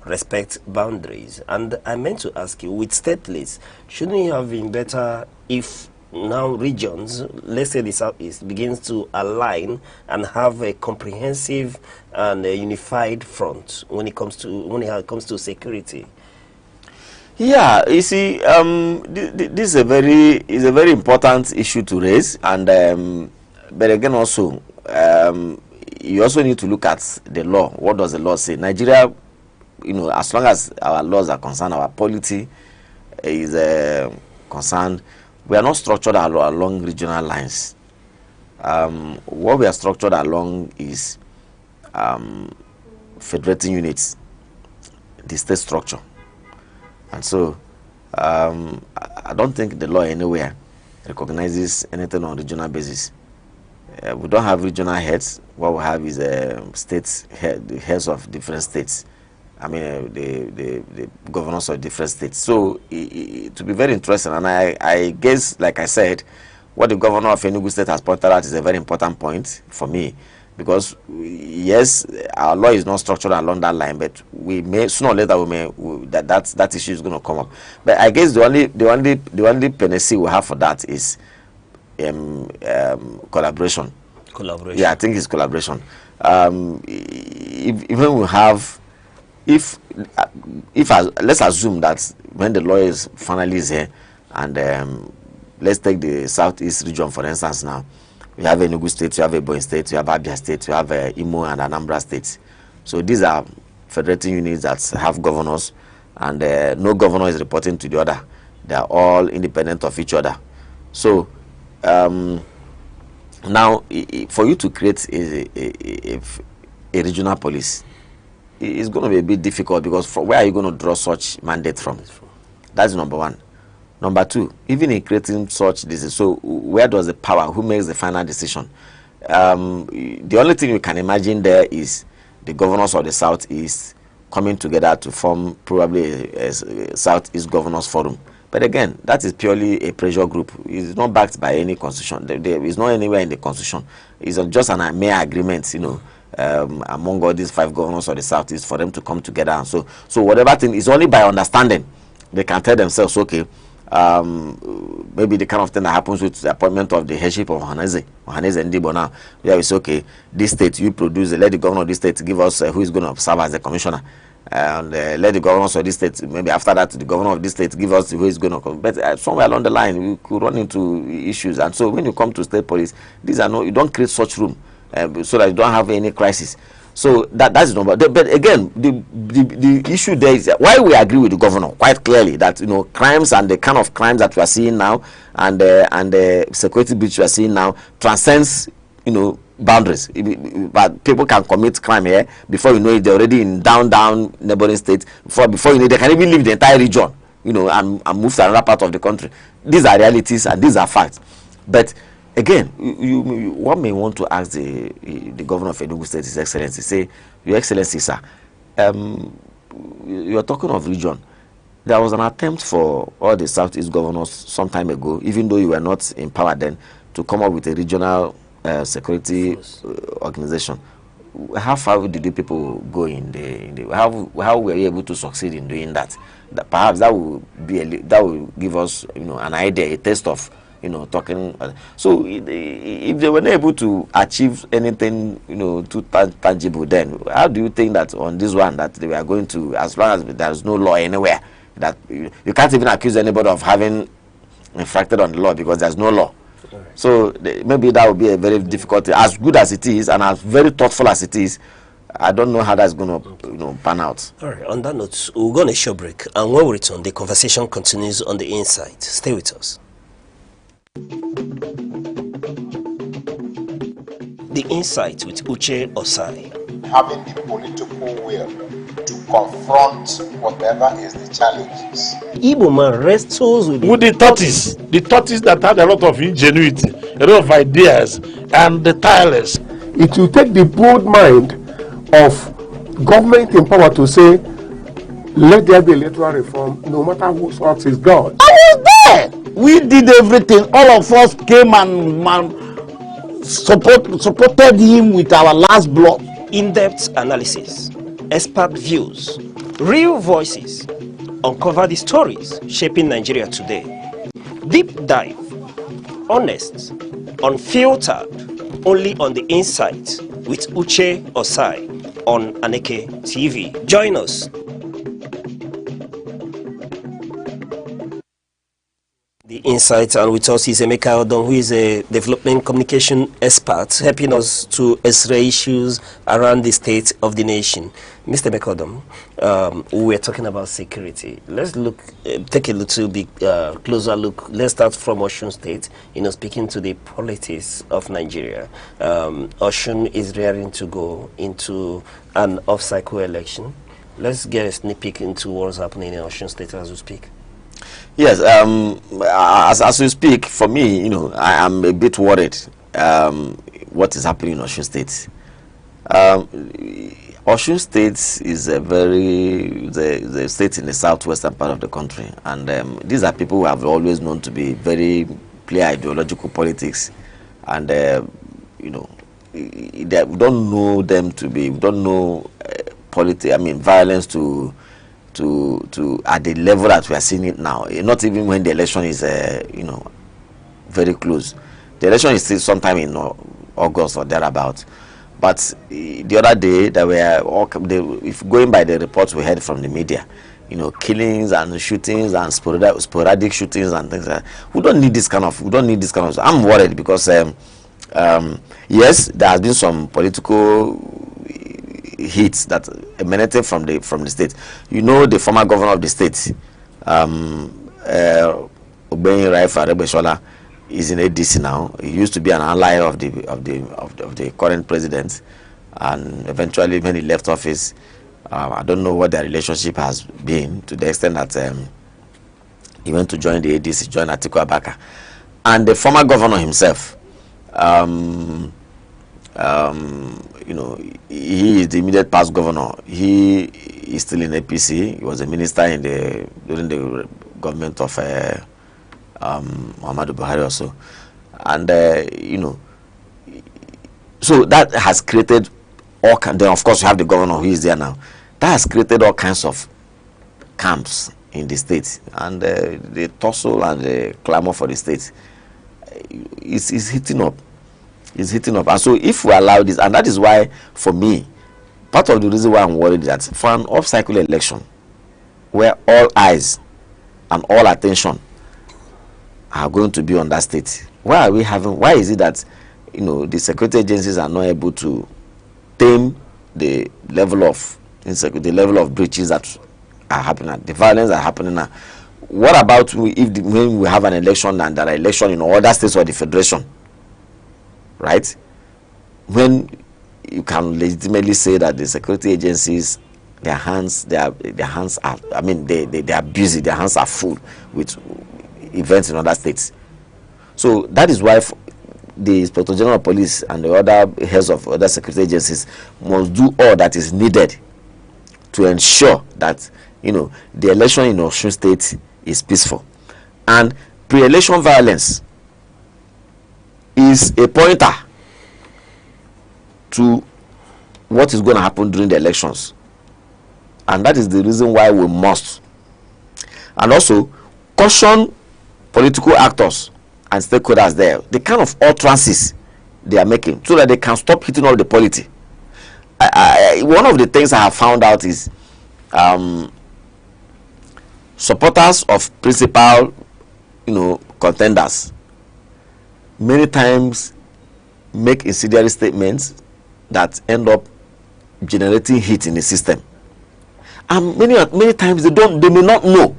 Speaker 4: respect boundaries. And I meant to ask you, with state police, shouldn't it have been better if now regions, let's say the Southeast, begins to align and have a comprehensive and a unified front when it comes to security?
Speaker 17: Yeah, you see, this is a very important issue to raise, and but again also, you also need to look at the law. What does the law say? Nigeria, as long as our laws are concerned, our polity is concerned, we are not structured along regional lines. What we are structured along is federating units, the state structure. And so I don't think the law anywhere recognizes anything on regional basis. We don't have regional heads. What we have is the heads of different states. I mean, the governors of different states. So to be very interesting, and I guess, like I said, what the governor of Enugu State has pointed out is a very important point for me, because yes, our law is not structured along that line, but we may sooner or later that issue is going to come up. But I guess the only penalty we have for that is collaboration. Collaboration. Yeah, I think it's collaboration. Even we have. If let's assume that when the law is finally here, and let's take the Southeast region for instance now, we have Enugu State, we have Ebonyi State, we have Abia State, we have Imo and Anambra States. So these are federating units that have governors, and no governor is reporting to the other. They are all independent of each other. So now, for you to create a regional police, it's going to be a bit difficult, because where are you going to draw such mandate from? That's number one. Number two, even in creating such decisions, so where does the power, who makes the final decision? The only thing you can imagine there is the governors of the Southeast coming together to form probably a Southeast Governors Forum. But again, that is purely a pressure group. It's not backed by any constitution. There is not anywhere in the constitution. It's just an mere agreement, you know, among all these 5 governors of the Southeast for them to come together. And so whatever thing is only by understanding. They can tell themselves, okay, maybe the kind of thing that happens with the appointment of the headship of Haneze Ndibo now, where we say, okay, this state you produce, let the governor of this state give us who is going to serve as the commissioner, and let the governors of this state, maybe after that the governor of this state give us who is going to come. But somewhere along the line we could run into issues, and so when you come to state police, these are you don't create such room so that you don't have any crisis. So that's number. But again, the issue there is why we agree with the governor quite clearly that, you know, crimes and the kind of crimes that we are seeing now and the security breach we are seeing now transcends, you know, boundaries. But people can commit crime here before you know it, they're already in down neighboring states. Before you know it, they can even leave the entire region, you know, and move to another part of the country. These are realities and these are facts. But again, one may want to ask the governor of Enugu State, His Excellency, say, Your Excellency, sir, you're talking of region. There was an attempt for all the Southeast governors some time ago, even though you were not in power then, to come up with a regional security organization. How far did the people go in how were you able to succeed in doing that? Perhaps that will give us, you know, an idea, a taste of, you know, talking. So if they were not able to achieve anything, you know, too tangible, then how do you think that on this one that they were going to, as long as there is no law anywhere, that you can't even accuse anybody of having infracted on the law because there's no law. Right. So maybe that would be a very difficult, as good as it is and as very thoughtful as it is, I don't know how that's going to, you know, pan out. All right. On that note, we'll go on a short break, and when we return, the conversation continues on the inside. Stay with us. The Insight with Uche Osai.
Speaker 13: Having the political will to confront whatever is the challenges.
Speaker 14: Igbo man wrestles with the tortoise that had a lot of ingenuity, a lot of ideas, and the tireless.
Speaker 15: It will take the bold mind of government in power to say, let there be electoral reform, no matter whose ox is God.
Speaker 16: I was there. We did everything. All of us came and supported him with our last blood.
Speaker 4: In-depth analysis, expert views, real voices, uncover the stories shaping Nigeria today. Deep dive, honest, unfiltered, only on the Insight with Uche Osai on Aneke TV. Join us. The Insight, and with us is Emeka Odom, who is a development communication expert, helping us to x-ray issues around the state of the nation. Mr. Emeka Odom, we were talking about security. Let's take a little bit closer look. Let's start from Osun State, you know, speaking to the politics of Nigeria. Osun is rearing to go into an off-cycle election. Let's get a sneak peek into what's happening in Osun State as we speak.
Speaker 17: Yes, as we speak, for me, you know, I am a bit worried what is happening in Osun State. Osun State is the state in the southwestern part of the country, and these are people who have always known to be very play ideological politics, and you know, we don't know them to be, we don't know violence to at the level that we are seeing it now. Not even when the election is you know, very close. The election is still sometime in August or thereabout. But the other day, there were if going by the reports we heard from the media, you know, killings and shootings and sporadic shootings and things like that. We don't need this kind of. I'm worried because yes, there has been some political hits that emanated from the state. You know, the former governor of the state, Ogbeni Raifa Rebeshola, is in ADC now. He used to be an ally of the current president, and eventually when he left office, I don't know what their relationship has been, to the extent that he went to join the ADC, join Atiku Abubakar. And the former governor himself, you know, he is the immediate past governor. He is still in APC. He was a minister in during the government of Muhammadu Buhari also. And, you know, so that has created all kinds. Then, of course, you have the governor who is there now. That has created all kinds of camps in the state. And the tussle and the clamor for the state is hitting up. It's hitting up. And so if we allow this, and that is why, for me, part of the reason why I'm worried is that for an off-cycle election, where all eyes and all attention are going to be on that state, why is it that, you know, the security agencies are not able to tame the level of insecurity, the level of breaches that are happening, the violence that are happening now? What about when we have an election and there are elections in other states or the federation, right? When you can legitimately say that the security agencies, their hands are, I mean, they are busy, their hands are full with events in other states. So that is why the Inspector General of Police and the other heads of other security agencies must do all that is needed to ensure that, you know, the election in Osun State is peaceful. And pre-election violence is a pointer to what is going to happen during the elections. And that is the reason why we must. And also, caution political actors and stakeholders there, the kind of utterances they are making, so that they can stop hitting all the polity. One of the things I have found out is supporters of principal, you know, contenders many times make incendiary statements that end up generating heat in the system. And many times they may not know.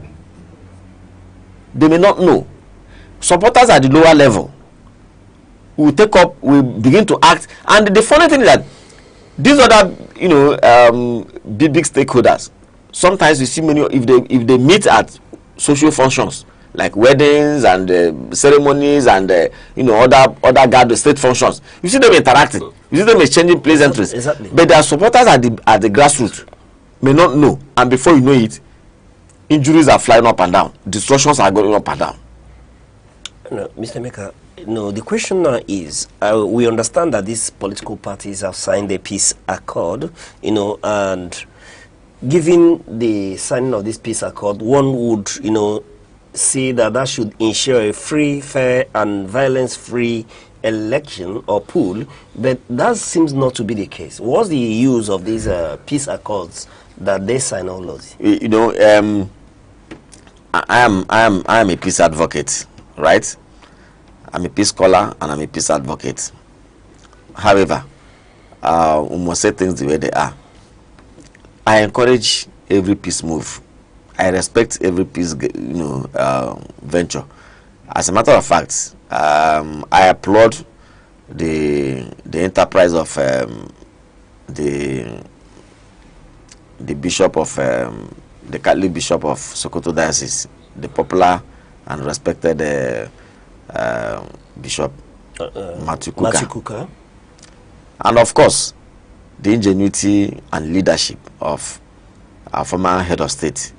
Speaker 17: They may not know. Supporters at the lower level will begin to act. And the funny thing is that these other, you know, big stakeholders, sometimes you see many, if they meet at social functions like weddings and ceremonies and you know, other state functions, you see them interacting, you see them exchanging pleasantries. Exactly. But their supporters at the grassroots may not know, and before you know it, injuries are flying up and down, destructions are going up and down.
Speaker 4: No, Mr. Meka, no, the question now is, we understand that these political parties have signed a peace accord, you know, and given the signing of this peace accord, one would, you know, say that should ensure a free, fair, and violence-free election or pool, but that seems not to be the case. What's the use of these peace accords that they sign all those?
Speaker 17: You know, I am a peace advocate, right? I'm a peace scholar and I'm a peace advocate. However, we must say things the way they are. I encourage every peace move. I respect every peace, you know, venture. As a matter of fact, I applaud the enterprise of the bishop of the Catholic bishop of Sokoto Diocese, the popular and respected Bishop Matthew Kuka. And of course, the ingenuity and leadership of our former head of state,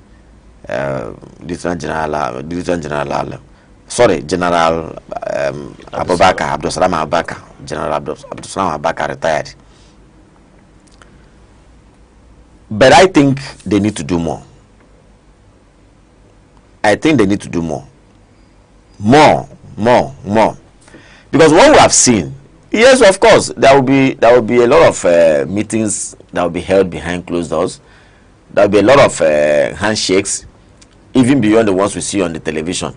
Speaker 17: Lieutenant General Abubakar, Abdulsalam Abubakar, General Abdulsalam Abubakar retired. But I think they need to do more. I think they need to do more. More. Because what we have seen, yes, of course, there will be a lot of meetings that will be held behind closed doors. There will be a lot of handshakes, even beyond the ones we see on the television.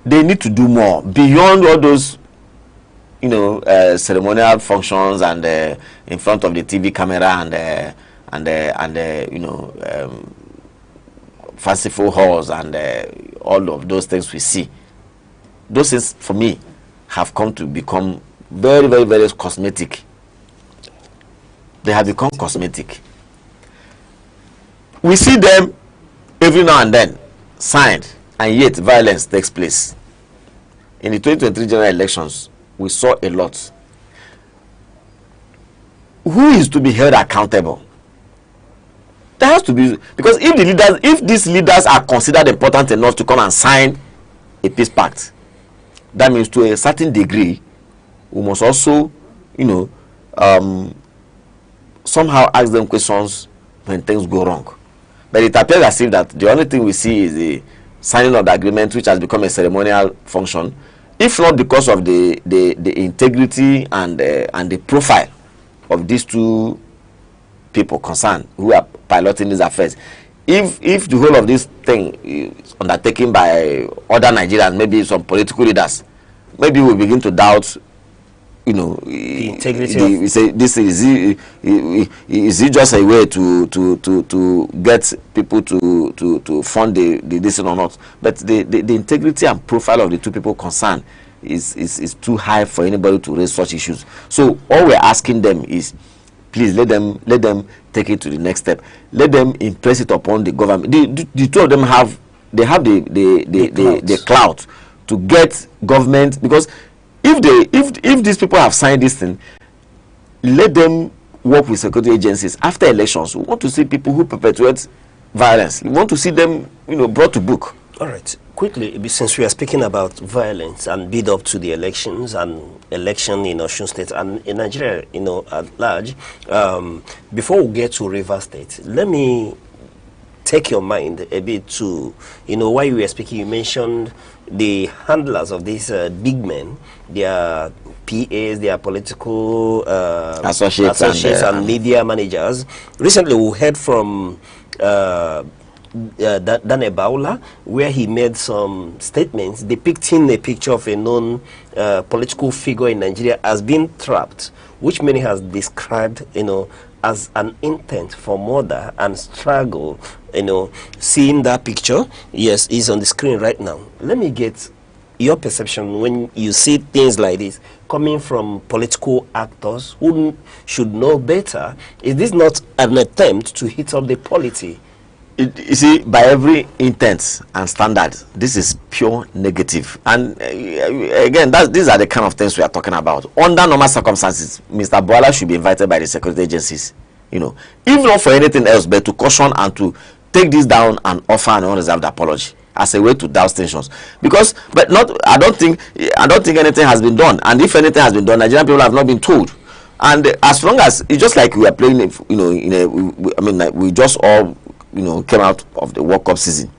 Speaker 17: They need to do more beyond all those, you know, ceremonial functions and in front of the TV camera and you know, fanciful halls and all of those things we see. Those things, for me, have come to become very, very, very cosmetic. They have become cosmetic. we see them every now and then signed, and yet violence takes place. In the 2023 general elections, we saw a lot. Who is to be held accountable? There has to be, because if these leaders are considered important enough to come and sign a peace pact, that means to a certain degree we must also, somehow ask them questions when things go wrong. But it appears as if that the only thing we see is the signing of the agreement, which has become a ceremonial function, if not because of the integrity and the profile of these two people concerned who are piloting these affairs. If the whole of this thing is undertaken by other Nigerians, maybe some political leaders, maybe we begin to doubt, the integrity. We say this is it just a way to get people to fund the this or not? But the integrity and profile of the two people concerned is too high for anybody to raise such issues. So all we're asking them is, please let them take it to the next step. Let them impress it upon the government. The two of them have the clout to get government, because if these people have signed this thing, let them work with security agencies after elections. We want to see people who perpetuate violence. We want to see them, brought to book.
Speaker 4: All right. Quickly, since we are speaking about violence and build up to the elections and election in Osun State and in Nigeria, at large, before we get to Rivers State, let me take your mind a bit to, while you were speaking, you mentioned the handlers of these big men, their PAs, their political associates and media managers. Recently, we heard from Dane Baula, where he made some statements depicting a picture of a known political figure in Nigeria as being trapped, which many has described, as an intent for murder and struggle. Seeing that picture, yes, is on the screen right now. Let me get your perception when you see things like this coming from political actors who should know better. Is this not an attempt to hit up the polity?
Speaker 17: You see, by every intent and standard, this is pure negative. And again, these are the kind of things we are talking about. Under normal circumstances, Mr. Boala should be invited by the security agencies, if not for anything else, but to caution and to take this down and offer an unreserved apology as a way to douse tensions. I don't think anything has been done. And if anything has been done, Nigerian people have not been told. And as long as it's just like we are playing, we just all came out of the World Cup season.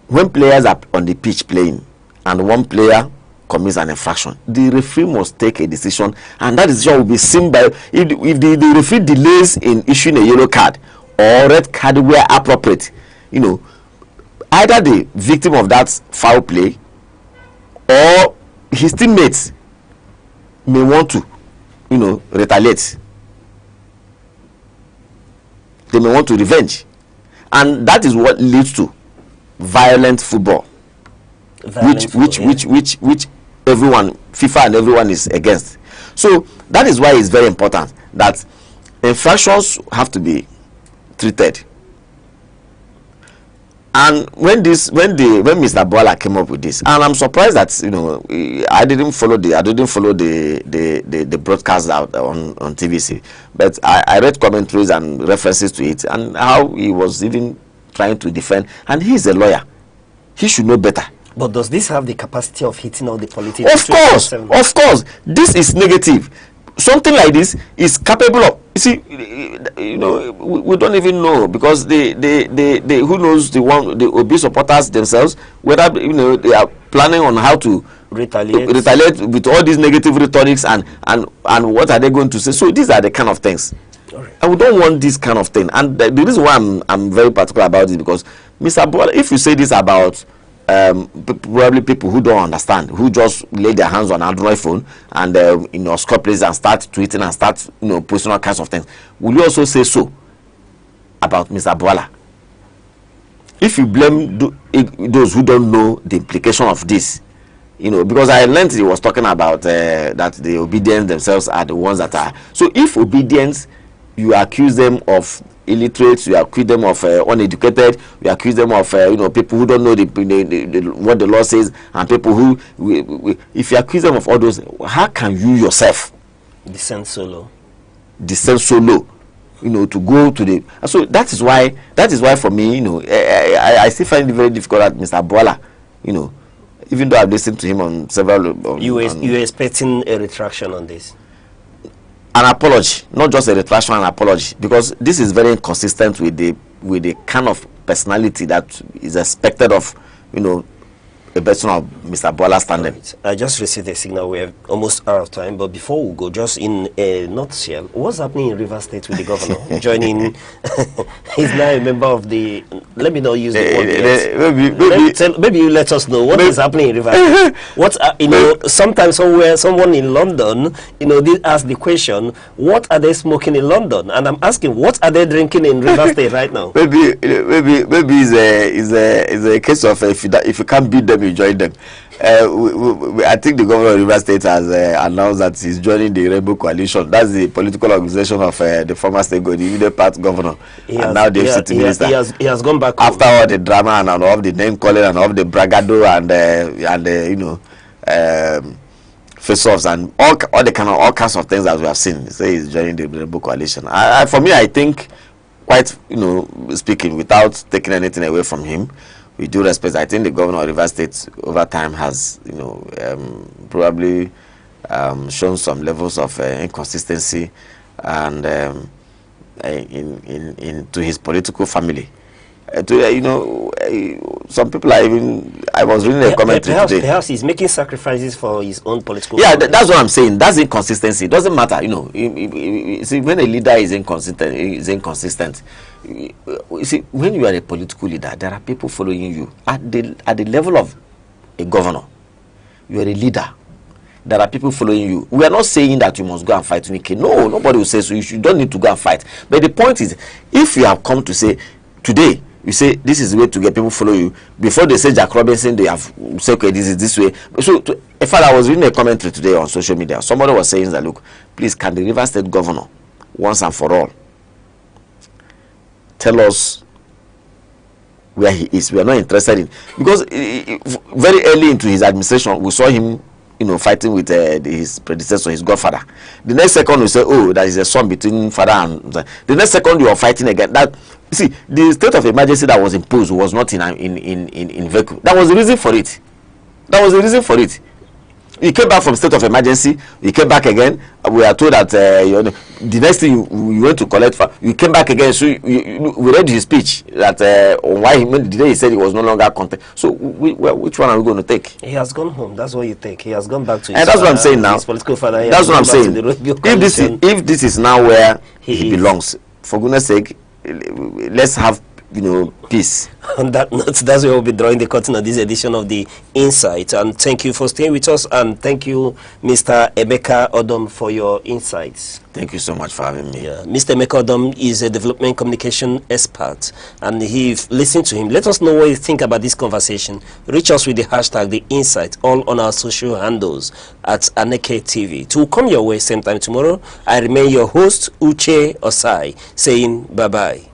Speaker 17: When players are on the pitch playing and one player commits an infraction, the referee must take a decision, and that decision will be seen by, if the referee delays in issuing a yellow card or red card where appropriate, either the victim of that foul play or his teammates may want to retaliate. They may want to revenge. And that is what leads to violent football, which everyone, FIFA and everyone is against. So that is why it's very important that infractions have to be treated. And when Mr. Boala came up with this, and I'm surprised that I didn't follow the broadcast out on TVC, but I read commentaries and references to it and how he was even trying to defend. And he's a lawyer; he should know better.
Speaker 4: But does this have the capacity of hitting all the politics?
Speaker 17: Of course, this is negative. Something like this is capable of. You see, we don't even know, because who knows the Obi supporters themselves, whether they are planning on how to retaliate with all these negative rhetorics and what are they going to say. So these are the kind of things. Right. And we don't want this kind of thing. And the reason why I'm very particular about this, because Mr. Boala, if you say this about probably people who don't understand, who just lay their hands on Android phone and score plays and start tweeting and start posting all kinds of things, will you also say so about Mr. Boala? If you blame those who don't know the implication of this, because I learned he was talking about that the obedience themselves are the ones that are. So if obedience, you accuse them of illiterate, you accuse them of uneducated, you accuse them of people who don't know what the law says, and people who if you accuse them of all those, how can you yourself
Speaker 4: descend so low,
Speaker 17: to go to the, so that is why for me, I still find it very difficult that Mr. Bola, even though I've listened to him on several
Speaker 4: you were expecting a retraction on this?
Speaker 17: An apology, not just a retraction, an apology, because this is very inconsistent with the kind of personality that is expected of a person of Mr. Bola standing.
Speaker 4: Right. I just received a signal. We're almost out of time, but before we go, just in a nutshell, what's happening in Rivers State with the governor joining? He's now a member of the. Let me not use the word. Maybe you let us know what is happening in Rivers State. What sometimes someone in London, did ask the question, what are they smoking in London? And I'm asking, what are they drinking in Rivers State right now?
Speaker 17: Maybe it's a case of if you can't beat them, you join them. I think the governor of Rivers State has announced that he's joining the Rainbow Coalition. That's the political organization of the former state governor, the immediate part governor, and now the city minister.
Speaker 4: He has gone back
Speaker 17: after all the drama and all the name calling and all the bragado and face-offs and all kinds of things that we have seen. Say he's joining the Rainbow Coalition. For me, I think, quite speaking, without taking anything away from him, with due respect, I think the governor of Rivers State over time has, probably shown some levels of inconsistency and to his political family. Some people are even. I was reading a commentary today.
Speaker 4: Perhaps he's making sacrifices for his own political.
Speaker 17: Yeah, that's what I'm saying. That's inconsistency. It doesn't matter, See, when a leader is inconsistent. You see, when you are a political leader, there are people following you at the level of a governor. You are a leader. There are people following you. We are not saying that you must go and fight Wike. No, nobody will say so. You don't need to go and fight. But the point is, if you have come to say today, you say this is the way to get people follow you. Before they say Jack Robinson, they have said, okay, this is this way. So, in fact, I was reading a commentary today on social media. Somebody was saying that, look, please, can the Rivers State governor, once and for all, tell us where he is? We are not interested in, because very early into his administration, we saw him, fighting with his predecessor, his godfather. The next second, we say, oh, there is a son between father and. The next second, you are fighting again. That, you see, the state of emergency that was imposed was not in vehicle. That was the reason for it. You came back from state of emergency. You came back again. We are told that the next thing you went to collect for, you came back again. So we read his speech that why the day he said he was no longer content. So which one are we going to take?
Speaker 4: He has gone home. That's what you take. He has gone back to his
Speaker 17: and that's what I'm saying now.
Speaker 4: His political father.
Speaker 17: That's what I'm saying. If this is now where he belongs, for goodness sake, let's have peace.
Speaker 4: On that note, that's where we'll be drawing the curtain on this edition of the Insight. And thank you for staying with us, and thank you, Mr. Emeka Odom, for your insights.
Speaker 17: Thank you so much for having me.
Speaker 4: Yeah. Mr. Emeka Odom is a development communication expert, and if listen to him, let us know what you think about this conversation. Reach us with the hashtag The Insight, all on our social handles at Aneke TV. To come your way same time tomorrow, I remain your host, Uche Osai, saying bye-bye.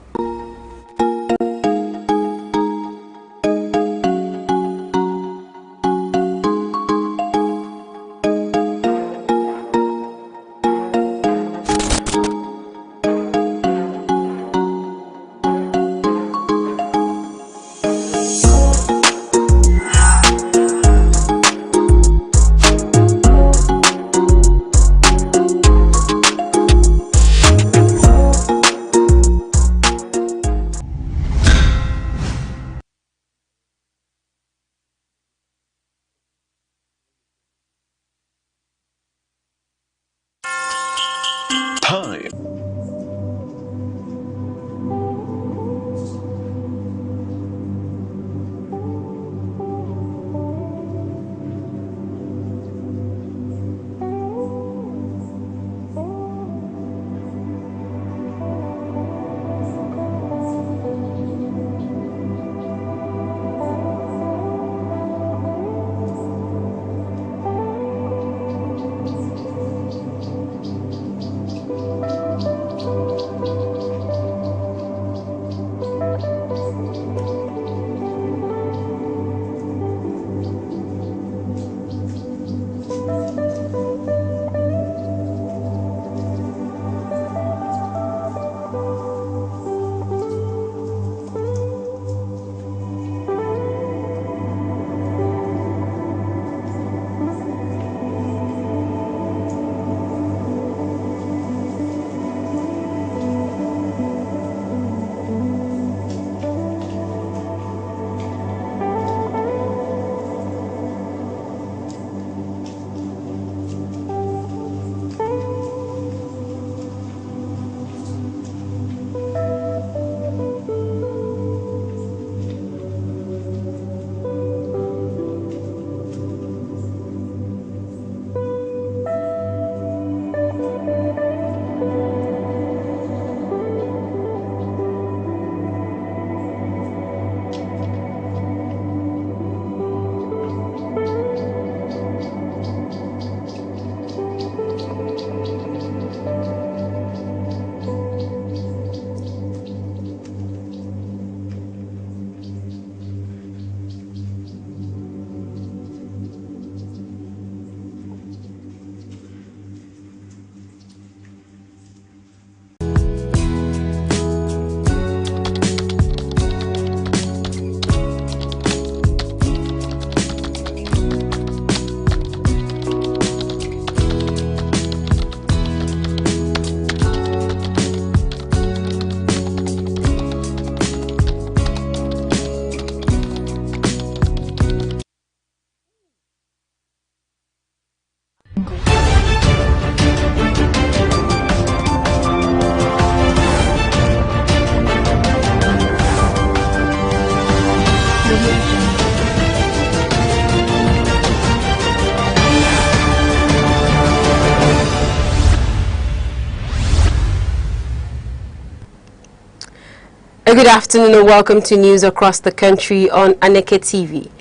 Speaker 9: A good afternoon and welcome to news across the country on Aneke TV.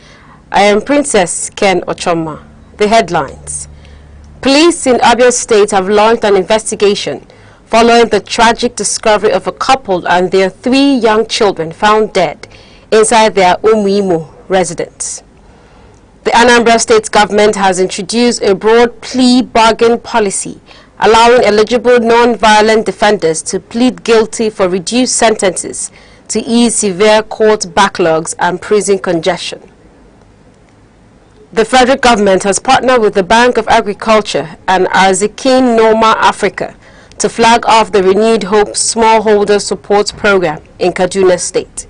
Speaker 9: I am Princess Ken Ochoma. The headlines. Police in Abia State have launched an investigation following the tragic discovery of a couple and their 3 young children found dead inside their Umuimo residence. The Anambra State government has introduced a broad plea bargain policy allowing eligible non-violent defenders to plead guilty for reduced sentences to ease severe court backlogs and prison congestion. The federal government has partnered with the Bank of Agriculture and Arzikin Noma Africa to flag off the Renewed Hope Smallholder Support Program in Kaduna State.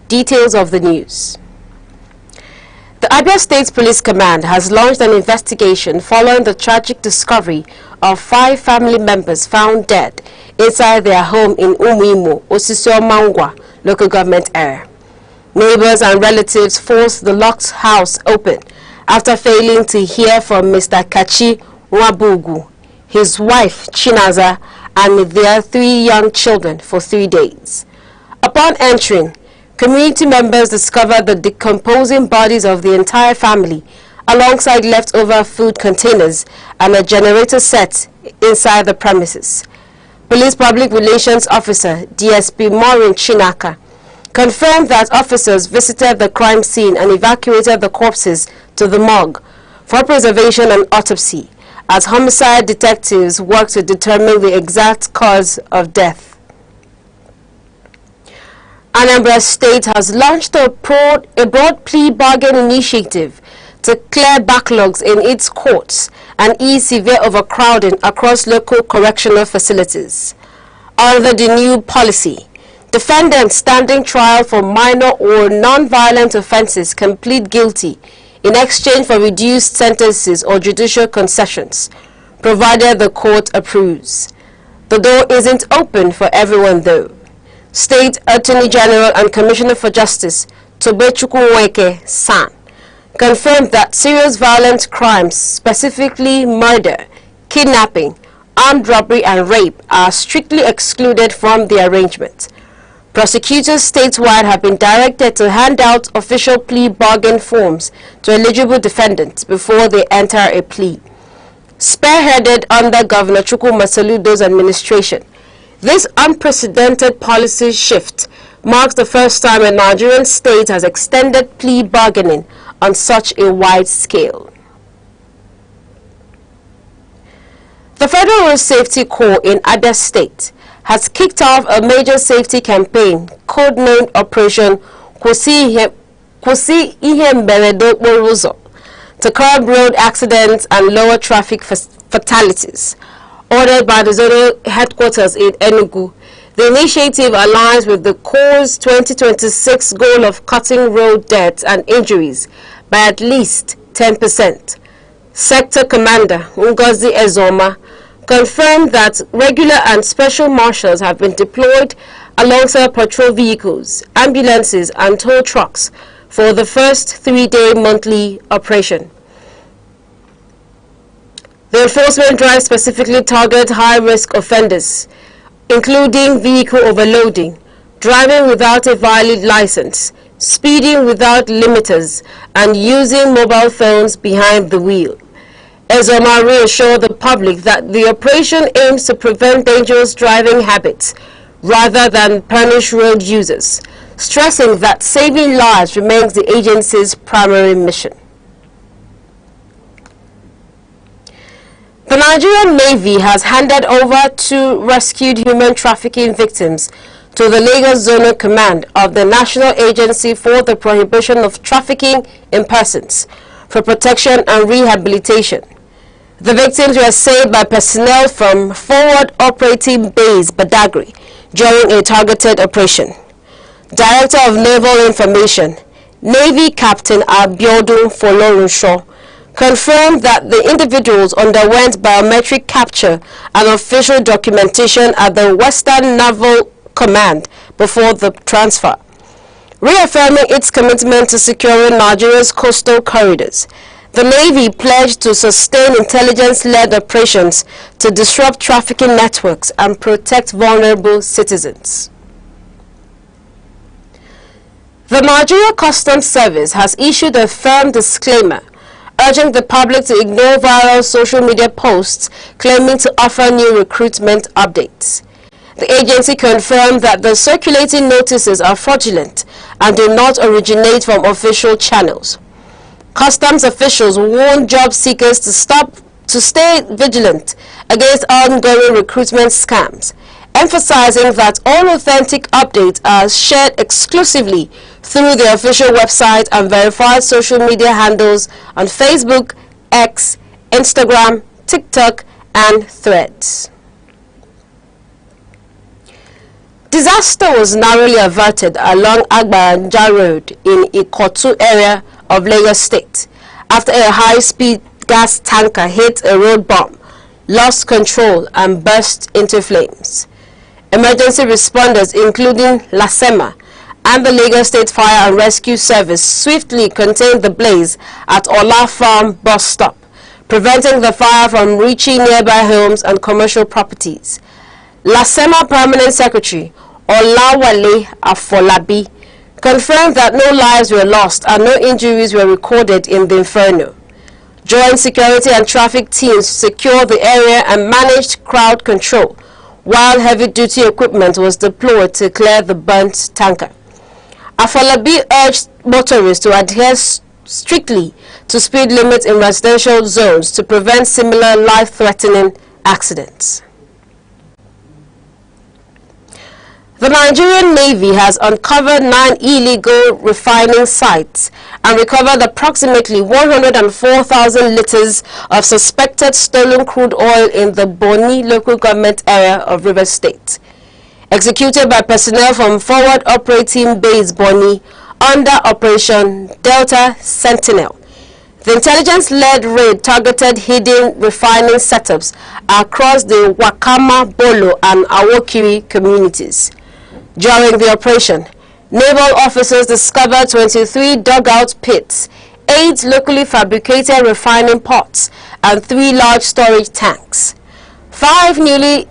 Speaker 9: Details of the news. The Abia State Police Command has launched an investigation following the tragic discovery of 5 family members found dead inside their home in Umuimo, Osisio Mangwa, local government area. Neighbors and relatives forced the locked house open after failing to hear from Mr. Kachi Wabugu, his wife Chinaza, and their 3 young children for 3 days. Upon entering, community members discovered the decomposing bodies of the entire family alongside leftover food containers and a generator set inside the premises. Police Public Relations Officer DSP Maureen Chinaka confirmed that officers visited the crime scene and evacuated the corpses to the morgue for preservation and autopsy as homicide detectives work to determine the exact cause of death. Anambra State has launched a broad plea bargain initiative to clear backlogs in its courts and ease severe overcrowding across local correctional facilities. Under the new policy, defendants standing trial for minor or non-violent offences can plead guilty in exchange for reduced sentences or judicial concessions, provided the court approves. The door isn't open for everyone though. State Attorney General and Commissioner for Justice Tobechukwu Wike San confirmed that serious violent crimes, specifically murder, kidnapping, armed robbery and rape, are strictly excluded from the arrangement. Prosecutors statewide have been directed to hand out official plea bargain forms to eligible defendants before they enter a plea. Spearheaded under Governor Chukwuma Soludo's administration, this unprecedented policy shift marks the first time a Nigerian state has extended plea bargaining on such a wide scale. The Federal Road Safety Corps in Abia State has kicked off a major safety campaign codenamed Operation Kwụsị Ihe Mberede Okporo Ụzọ to curb road accidents and lower traffic fatalities. Ordered by the zonal headquarters in Enugu, the initiative aligns with the Corps' 2026 goal of cutting road deaths and injuries by at least 10%. Sector Commander Ngozi Ezoma confirmed that regular and special marshals have been deployed alongside patrol vehicles, ambulances and tow trucks for the first 3-day monthly operation. The enforcement drive specifically targets high-risk offenders, including vehicle overloading, driving without a valid license, speeding without limiters, and using mobile phones behind the wheel. Ezoma reassured the public that the operation aims to prevent dangerous driving habits rather than punish road users, stressing that saving lives remains the agency's primary mission. The Nigerian Navy has handed over 2 rescued human trafficking victims to the Lagos Zonal Command of the National Agency for the Prohibition of Trafficking in Persons for Protection and Rehabilitation. The victims were saved by personnel from Forward Operating Base Badagry during a targeted operation. Director of Naval Information, Navy Captain Abiodun Folorunsho, confirmed that the individuals underwent biometric capture and official documentation at the Western Naval Command before the transfer. Reaffirming its commitment to securing Nigeria's coastal corridors, the Navy pledged to sustain intelligence-led operations to disrupt trafficking networks and protect vulnerable citizens. The Nigeria Customs Service has issued a firm disclaimer urging the public to ignore viral social media posts claiming to offer new recruitment updates. The agency confirmed that the circulating notices are fraudulent and do not originate from official channels. Customs officials warn job seekers to stay vigilant against ongoing recruitment scams, emphasizing that all authentic updates are shared exclusively through the official website and verified social media handles on Facebook, X, Instagram, TikTok, and Threads. Disaster was narrowly averted along Agbanja Road in Ikotu area of Lagos State after a high-speed gas tanker hit a road bump, lost control, and burst into flames. Emergency responders, including LASEMA and the Lagos State Fire and Rescue Service, swiftly contained the blaze at Ola Farm bus stop, preventing the fire from reaching nearby homes and commercial properties. LASEMA Permanent Secretary Olawale Afolabi confirmed that no lives were lost and no injuries were recorded in the inferno. Joint security and traffic teams secured the area and managed crowd control, while heavy-duty equipment was deployed to clear the burnt tanker. Afolabi urged motorists to adhere strictly to speed limits in residential zones to prevent similar life-threatening accidents. The Nigerian Navy has uncovered 9 illegal refining sites and recovered approximately 104,000 liters of suspected stolen crude oil in the Boni local government area of Rivers State. Executed by personnel from Forward Operating Base Boni under Operation Delta Sentinel. The intelligence-led raid targeted hidden refining setups across the Wakama, Bolo, and Awokiri communities. During the operation, naval officers discovered 23 dugout pits, 8 locally fabricated refining pots, and 3 large storage tanks. 5 newly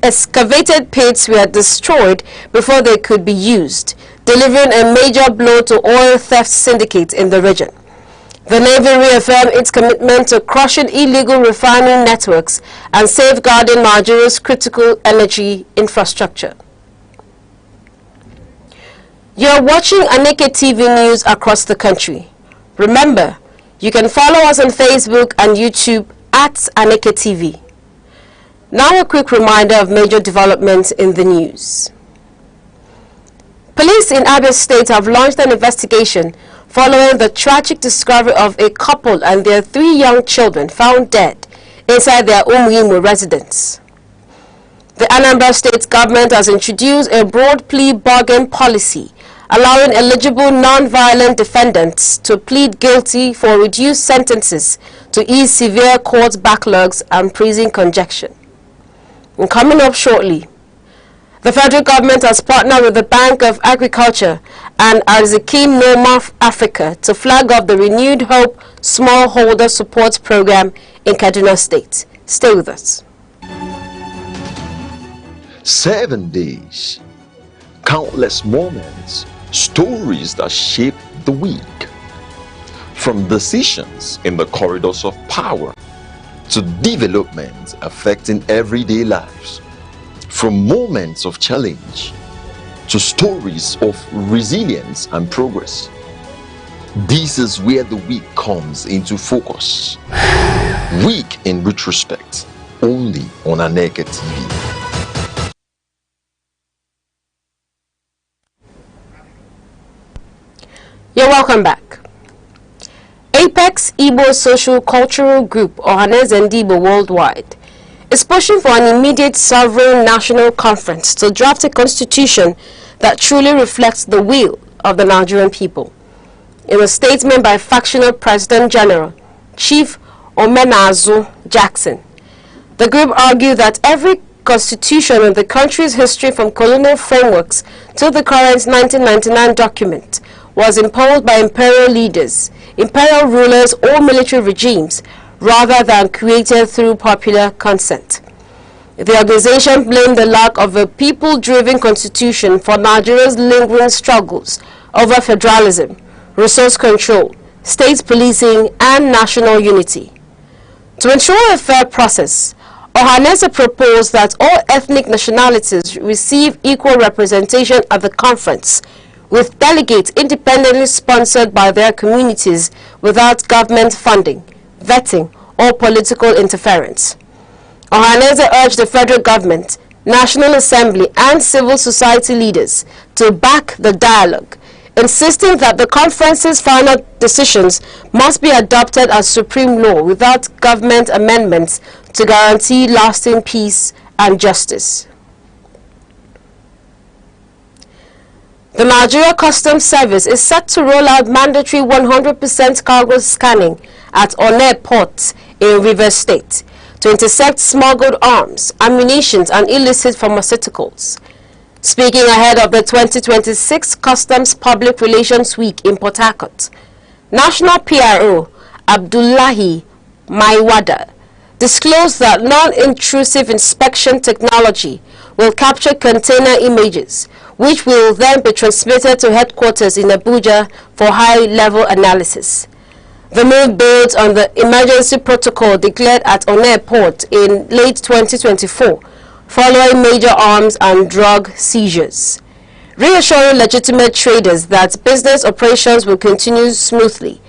Speaker 9: excavated pits were destroyed before they could be used, delivering a major blow to oil theft syndicates in the region. The Navy reaffirmed its commitment to crushing illegal refining networks and safeguarding Nigeria's critical energy infrastructure. You are watching Aneke TV news across the country. Remember, you can follow us on Facebook and YouTube at Aneke TV. Now a quick reminder of major developments in the news. Police in Abia State have launched an investigation following the tragic discovery of a couple and their 3 young children found dead inside their Umuimu residence. The Anambra State government has introduced a broad plea bargain policy allowing eligible non-violent defendants to plead guilty for reduced sentences to ease severe court backlogs and prison congestion. And coming up shortly, the federal government has partnered with the Bank of Agriculture and Arzikin Noma Africa to flag off the Renewed Hope Smallholder Support Program in Kaduna State. Stay with us.
Speaker 12: 7 days, countless moments, stories that shape the week. From decisions in the corridors of power to developments affecting everyday lives. From moments of challenge to stories of resilience and progress. This is where the week comes into focus. Week in retrospect, only on Aneke TV.
Speaker 9: You're welcome back. Apex Igbo Social Cultural Group, or Nscdc worldwide, is pushing for an immediate sovereign national conference to draft a constitution that truly reflects the will of the Nigerian people. In a statement by Factional President General Chief Omenazu Jackson, the group argued that every constitution in the country's history from colonial frameworks to the current 1999 document was imposed by imperial leaders, imperial rulers or military regimes rather than created through popular consent. The organization blamed the lack of a people-driven constitution for Nigeria's lingering struggles over federalism, resource control, state policing, and national unity. To ensure a fair process, Ohanaeze proposed that all ethnic nationalities receive equal representation at the conference, with delegates independently sponsored by their communities without government funding, vetting, or political interference. Ohanaeze urged the federal government, National Assembly, and civil society leaders to back the dialogue, insisting that the conference's final decisions must be adopted as supreme law without government amendments to guarantee lasting peace and justice. The Nigeria Customs Service is set to roll out mandatory 100% cargo scanning at Onne Port in Rivers State to intercept smuggled arms, ammunition, and illicit pharmaceuticals. Speaking ahead of the 2026 Customs Public Relations Week in Port Harcourt, National PRO Abdullahi Maiwada disclosed that non-intrusive inspection technology will capture container images, which will then be transmitted to headquarters in Abuja for high-level analysis. The move builds on the emergency protocol declared at Onne Port in late 2024, following major arms and drug seizures, reassuring legitimate traders that business operations will continue smoothly.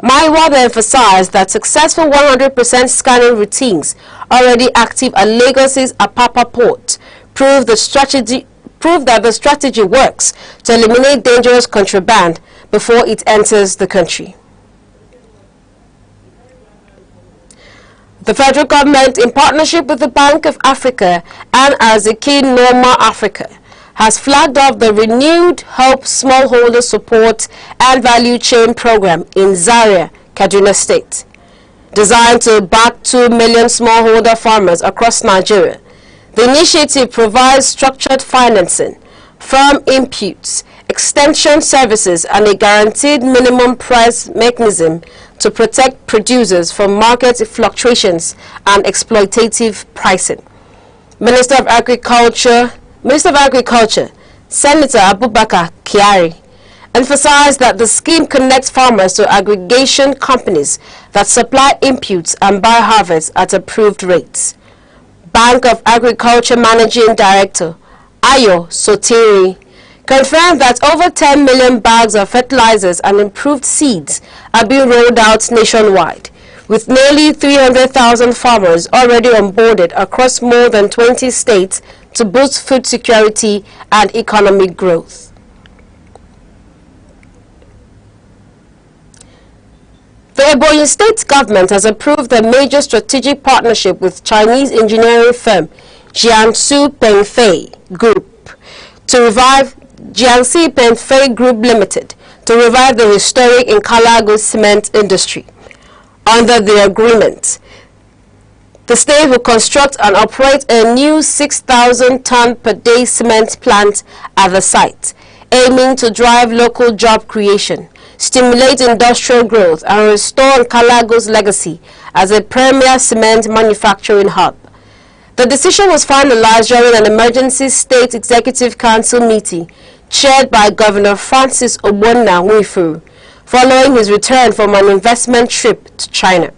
Speaker 9: Maiwada emphasized that successful 100% scanning routines already active at Lagos's Apapa Port prove that the strategy works to eliminate dangerous contraband before it enters the country. The federal government, in partnership with the Bank of Africa and Arziki Norma Africa, has flagged off the renewed Help Smallholder Support and Value Chain Program in Zaria, Kaduna State. Designed to back 2 million smallholder farmers across Nigeria, the initiative provides structured financing, firm inputs, extension services, and a guaranteed minimum price mechanism to protect producers from market fluctuations and exploitative pricing. Minister of Agriculture, Senator Abubakar Kyari, emphasized that the scheme connects farmers to aggregation companies that supply inputs and buy harvests at approved rates. Bank of Agriculture Managing Director Ayo Sotiri confirmed that over 10 million bags of fertilizers and improved seeds are being rolled out nationwide, with nearly 300,000 farmers already onboarded across more than 20 states to boost food security and economic growth. The Ebonyi State government has approved a major strategic partnership with Chinese engineering firm Jiangsu Pengfei Group to revive Jiangxi Pengfei Group Limited to revive the historic Nkalago cement industry. Under the agreement, the state will construct and operate a new 6,000-ton per day cement plant at the site, aiming to drive local job creation, stimulate industrial growth, and restore Nkalago's legacy as a premier cement manufacturing hub. The decision was finalized during an emergency state executive council meeting chaired by Governor Francis Obonna Nwifuru, following his return from an investment trip to China.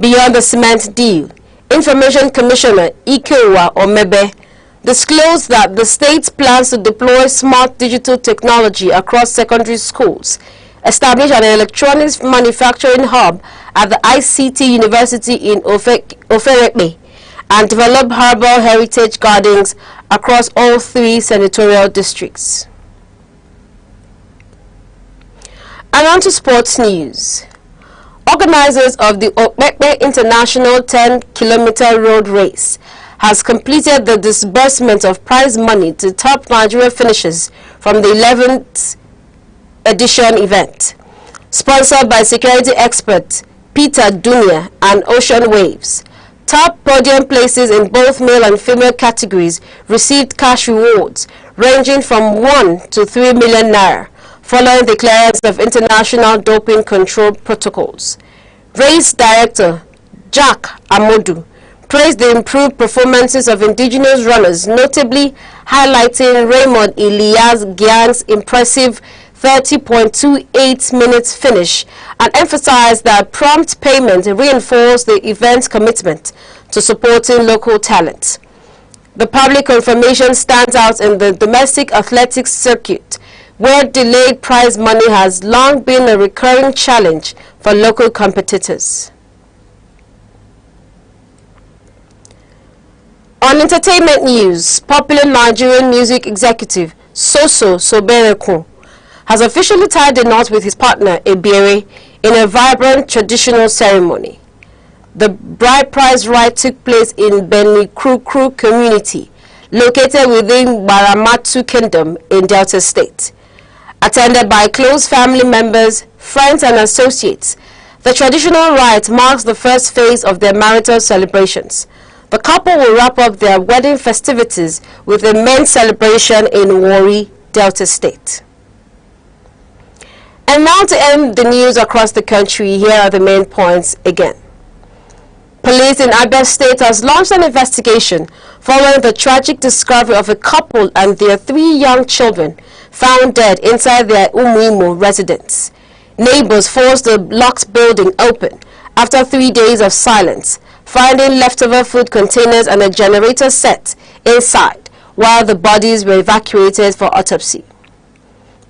Speaker 9: Beyond the cement deal, Information Commissioner Ikewa Omebe disclosed that the state plans to deploy smart digital technology across secondary schools, establish an electronics manufacturing hub at the ICT University in Oferekpe, and develop herbal heritage gardens across all 3 senatorial districts. And on to sports news. Organizers of the Okpekpe International 10-kilometer road race has completed the disbursement of prize money to top Nigeria finishers from the 11th edition event. Sponsored by security expert Peter Dunia and Ocean Waves, top podium places in both male and female categories received cash rewards ranging from 1 to 3 million naira, following the clearance of international doping control protocols. Race director Jack Amodu praised the improved performances of indigenous runners, notably highlighting Raymond Ilias Gyan's impressive 30.28 minutes finish, and emphasized that prompt payment reinforced the event's commitment to supporting local talent. The public confirmation stands out in the domestic athletics circuit, where delayed prize money has long been a recurring challenge for local competitors. On entertainment news, popular Nigerian music executive Soso Soberekun has officially tied the knot with his partner Ebiere in a vibrant traditional ceremony. The bride price rite took place in Beni Krukru community, located within Baramatu Kingdom in Delta State. Attended by close family members, friends and associates, the traditional rite marks the first phase of their marital celebrations. The couple will wrap up their wedding festivities with a main celebration in Warri, Delta State. And now to end the news across the country, here are the main points again. Police in Abia State has launched an investigation following the tragic discovery of a couple and their 3 young children found dead inside their Umuimo residence. Neighbors forced the locked building open after 3 days of silence, finding leftover food containers and a generator set inside, while the bodies were evacuated for autopsy.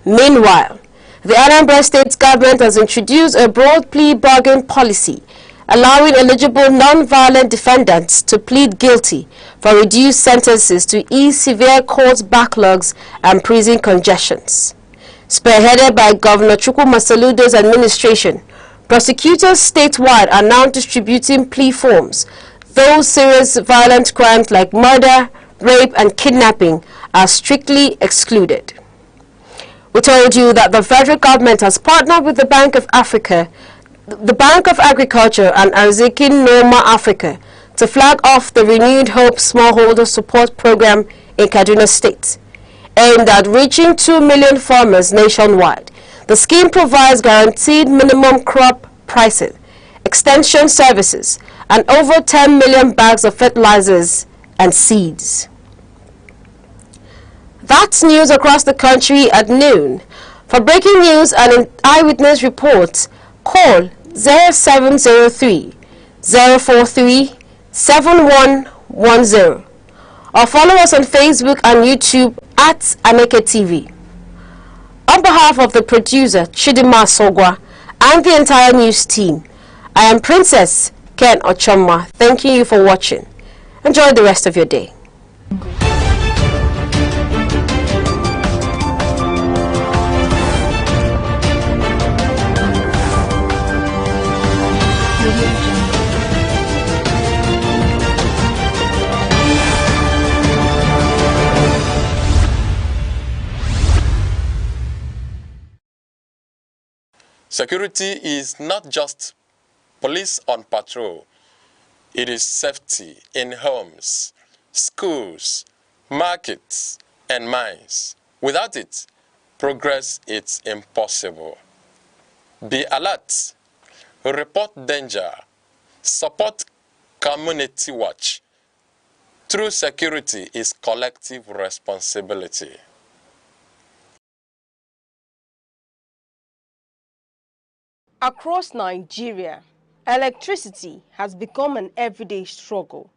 Speaker 9: Meanwhile, the Anambra State government has introduced a broad plea bargain policy, allowing eligible non-violent defendants to plead guilty for reduced sentences to ease severe court backlogs and prison congestions. Spearheaded by Governor Chukwu Masaludo's administration, prosecutors statewide are now distributing plea forms, though serious violent crimes like murder, rape and kidnapping are strictly excluded. We told you that the federal government has partnered with the Bank of Africa, the Bank of Agriculture and Arzikin Noma Africa to flag off the Renewed Hope Smallholder Support Program in Kaduna State. Aimed at reaching 2 million farmers nationwide, the scheme provides guaranteed minimum crop pricing, extension services, and over 10 million bags of fertilizers and seeds. That's news across the country at noon. For breaking news and eyewitness reports, call 0703 043 7110 or follow us on Facebook and YouTube at Aneke TV. On behalf of the producer Chidima Sogwa and the entire news team, I am Princess Ken Ochoma, thanking you for watching. Enjoy the rest of your day.
Speaker 20: Security is not just police on patrol. It is safety in homes, schools, markets, and mines. Without it, progress is impossible. Be alert, report danger, support community watch. True security is collective responsibility.
Speaker 2: Across Nigeria, electricity has become an everyday struggle.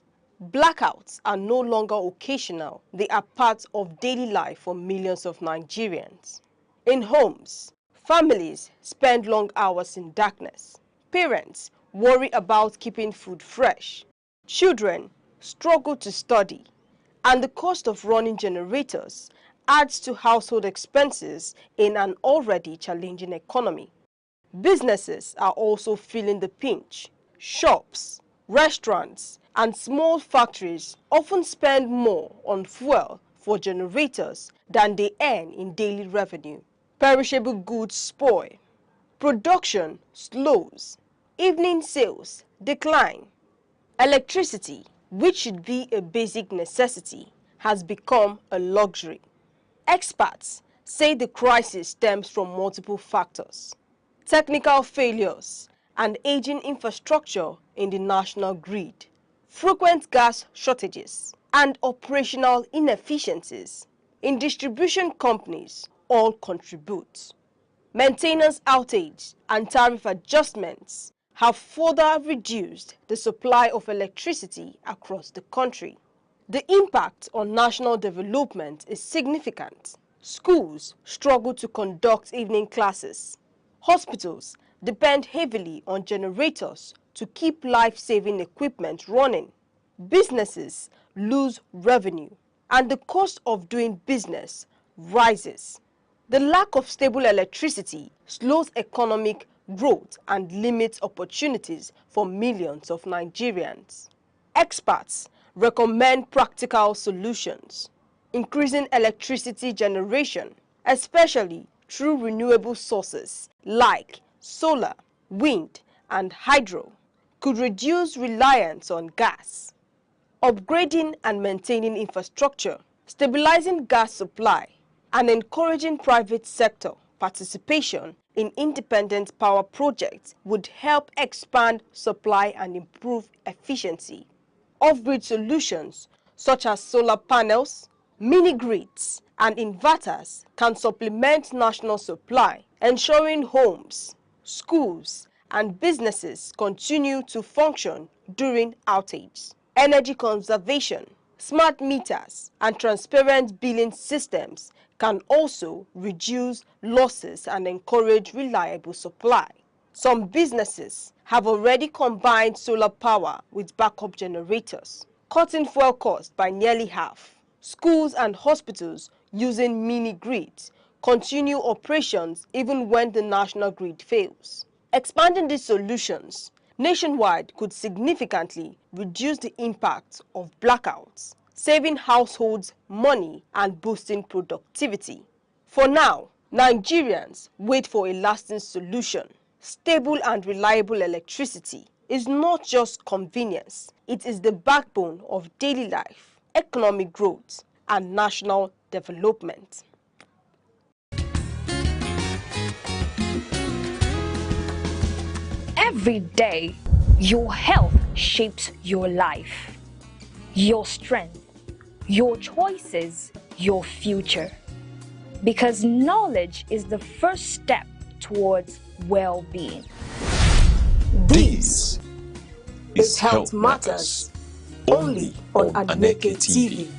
Speaker 2: Blackouts are no longer occasional. They are part of daily life for millions of Nigerians. In homes, families spend long hours in darkness. Parents worry about keeping food fresh. Children struggle to study. And the cost of running generators adds to household expenses in an already challenging economy. Businesses are also feeling the pinch. Shops, restaurants, and small factories often spend more on fuel for generators than they earn in daily revenue. Perishable goods spoil. Production slows. Evening sales decline. Electricity, which should be a basic necessity, has become a luxury. Experts say the crisis stems from multiple factors: technical failures and aging infrastructure in the national grid, frequent gas shortages, and operational inefficiencies in distribution companies all contribute. Maintenance outage and tariff adjustments have further reduced the supply of electricity across the country. The impact on national development is significant. Schools struggle to conduct evening classes. Hospitals depend heavily on generators to keep life-saving equipment running. Businesses lose revenue, and the cost of doing business rises. The lack of stable electricity slows economic growth and limits opportunities for millions of Nigerians. Experts recommend practical solutions, increasing electricity generation, especially through renewable sources like solar, wind, and hydro, could reduce reliance on gas. Upgrading and maintaining infrastructure, stabilizing gas supply, and encouraging private sector participation in independent power projects would help expand supply and improve efficiency. Off-grid solutions such as solar panels, mini-grids, and inverters can supplement national supply, ensuring homes, schools, and businesses continue to function during outages. Energy conservation, smart meters, and transparent billing systems can also reduce losses and encourage reliable supply. Some businesses have already combined solar power with backup generators, cutting fuel costs by nearly half. Schools and hospitals using mini-grids continue operations even when the national grid fails. Expanding these solutions nationwide could significantly reduce the impact of blackouts, saving households money and boosting productivity. For now, Nigerians wait for a lasting solution. Stable and reliable electricity is not just convenience, it is the backbone of daily life, economic growth, and national development.
Speaker 10: Every day, your health shapes your life, your strength, your choices, your future. Because knowledge is the first step towards well-being.
Speaker 1: This is Health Matters, only on Aneke TV.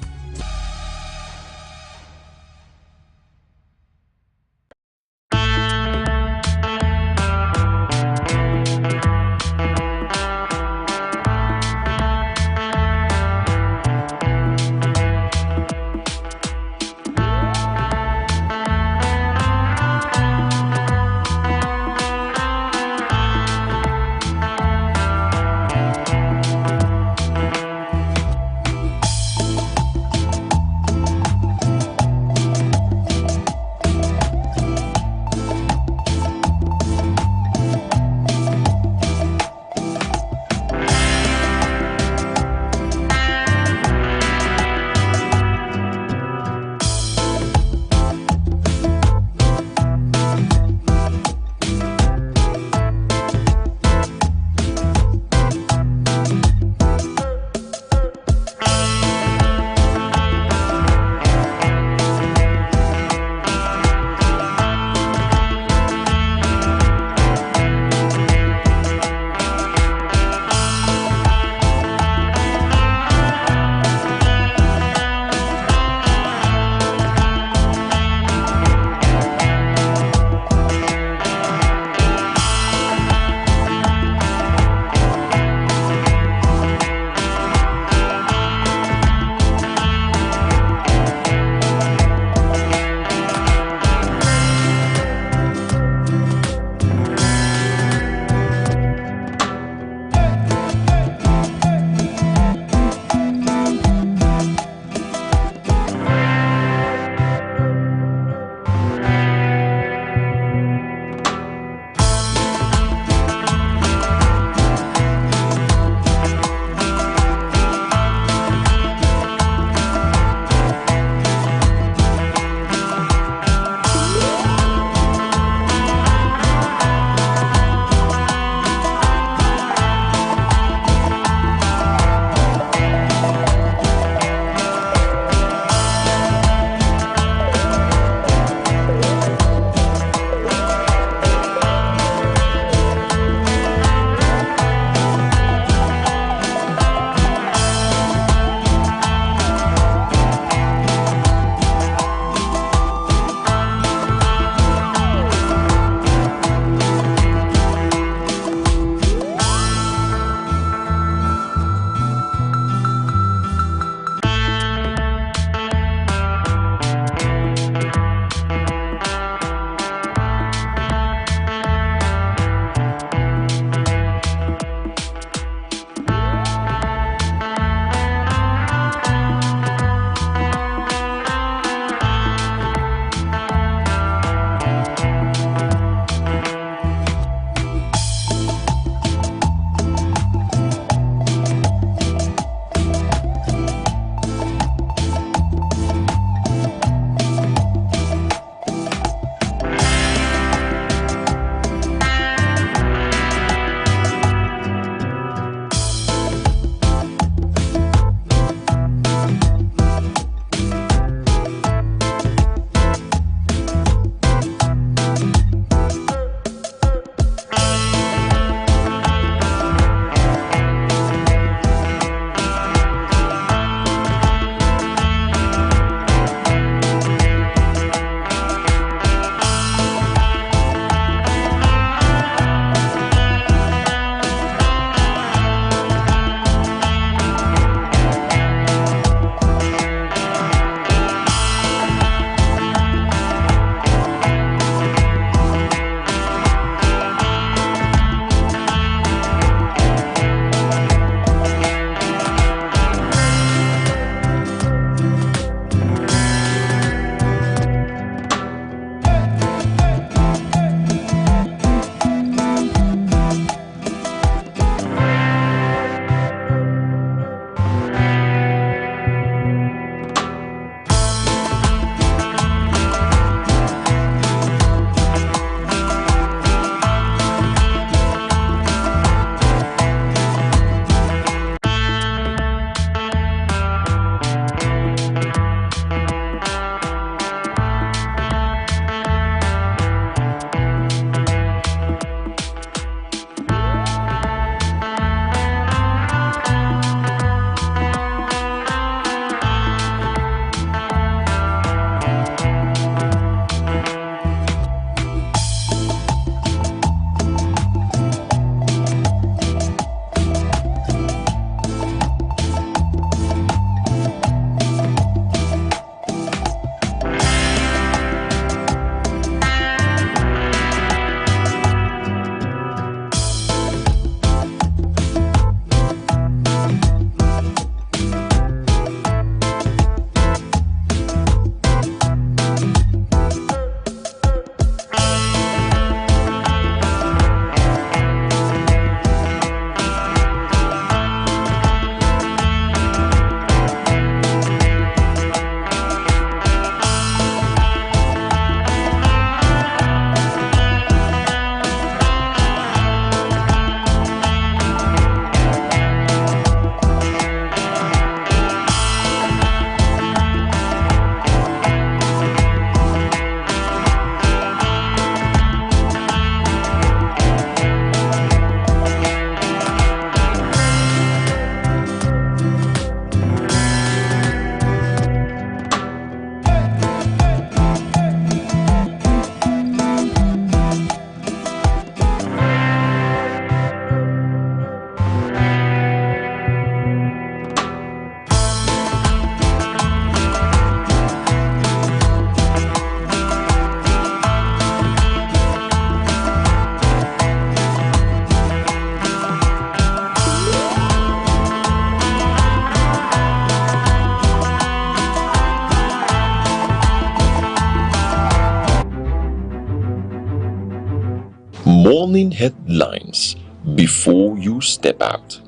Speaker 12: morning headlines before you step out,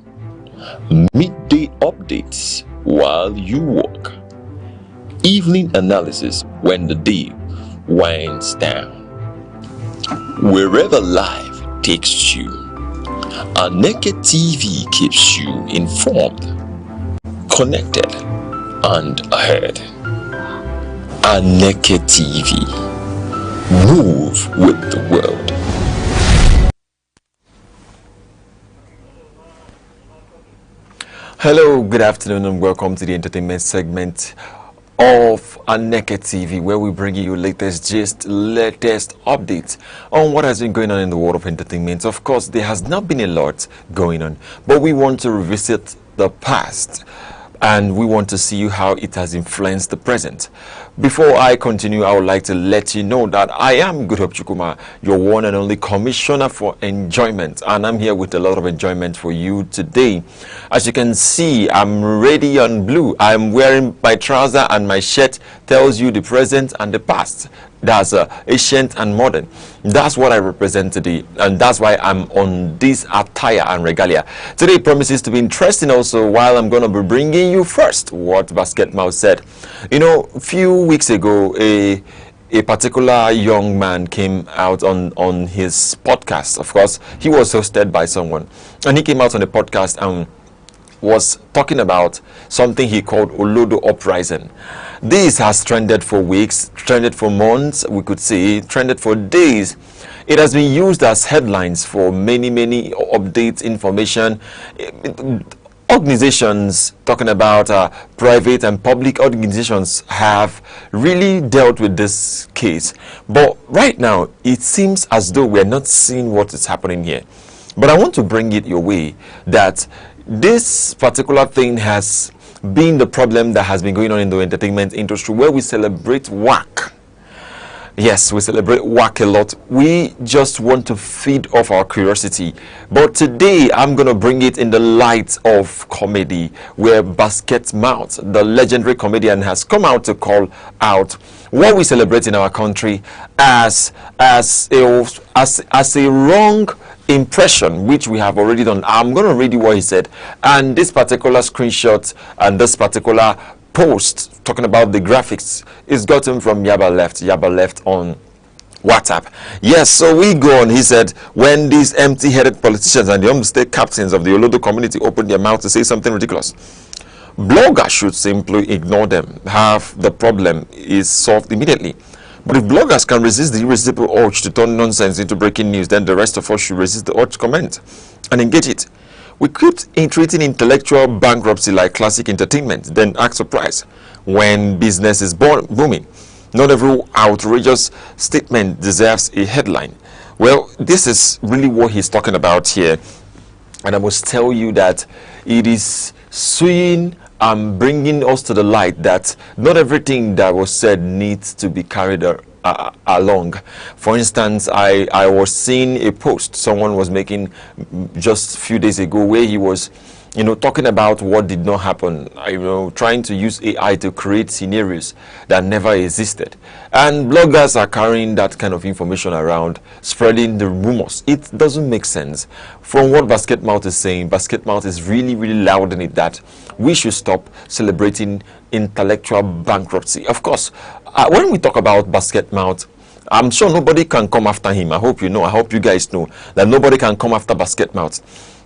Speaker 12: midday updates while you walk, evening analysis when the day winds down. Wherever life takes you, Aneke TV keeps you informed, connected, and ahead. Aneke TV. Move with the world.
Speaker 1: Hello, good afternoon, and welcome to the entertainment segment of Aneke TV, where we bring you latest updates on what has been going on in the world of entertainment. Of course, there has not been a lot going on, but we want to revisit the past and we want to see how it has influenced the present. Before I continue, I would like to let you know that I am Good Hope Chukuma, your one and only commissioner for enjoyment, and I'm here with a lot of enjoyment for you today. As you can see, I'm ready on blue. I'm wearing my trouser, and my shirt tells you the present and the past. That's ancient and modern. That's what I represent today, and that's why I'm on this attire and regalia. Today promises to be interesting also, while I'm going to be bringing you first what Basket Mouth said. You know, a few weeks ago, a particular young man came out on his podcast. Of course, he was hosted by someone, and he came out on the podcast and was talking about something he called Olodo Uprising. This has trended for weeks, trended for months, we could say, trended for days. It has been used as headlines for many updates, information. Organizations talking about private and public organizations have really dealt with this case. But right now, it seems as though we're not seeing what is happening here. But I want to bring it your way that this particular thing has been the problem that has been going on in the entertainment industry, where we celebrate wike. Yes, we celebrate wike a lot. We just want to feed off our curiosity. But today, I'm going to bring it in the light of comedy, where Basket Mouth, the legendary comedian, has come out to call out what we celebrate in our country as a wrong impression, which we have already done. I'm going to read you what he said, and this particular screenshot and this particular post talking about the graphics is gotten from Yaba Left on WhatsApp. Yes, so we go on. He said, when these empty-headed politicians and the Ondo State captains of the Olodo community open their mouth to say something ridiculous, bloggers should simply ignore them. Half the problem is solved immediately. But if bloggers can resist the irresistible urge to turn nonsense into breaking news, then the rest of us should resist the urge to comment and engage it. We keep treating intellectual bankruptcy like classic entertainment, then act surprised when business is booming. Not every outrageous statement deserves a headline. Well, this is really what he's talking about here. And I must tell you that it is suing and bringing us to the light that not everything that was said needs to be carried along. For instance, I was seeing a post someone was making just a few days ago, where he was, talking about what did not happen, trying to use AI to create scenarios that never existed. And bloggers are carrying that kind of information around, spreading the rumors. It doesn't make sense. From what Basket Mouth is saying, Basket Mouth is really loud in it that we should stop celebrating intellectual bankruptcy. Of course, when we talk about Basket Mouth, I'm sure nobody can come after him. I hope you know, I hope you guys know that nobody can come after Basket Mouth.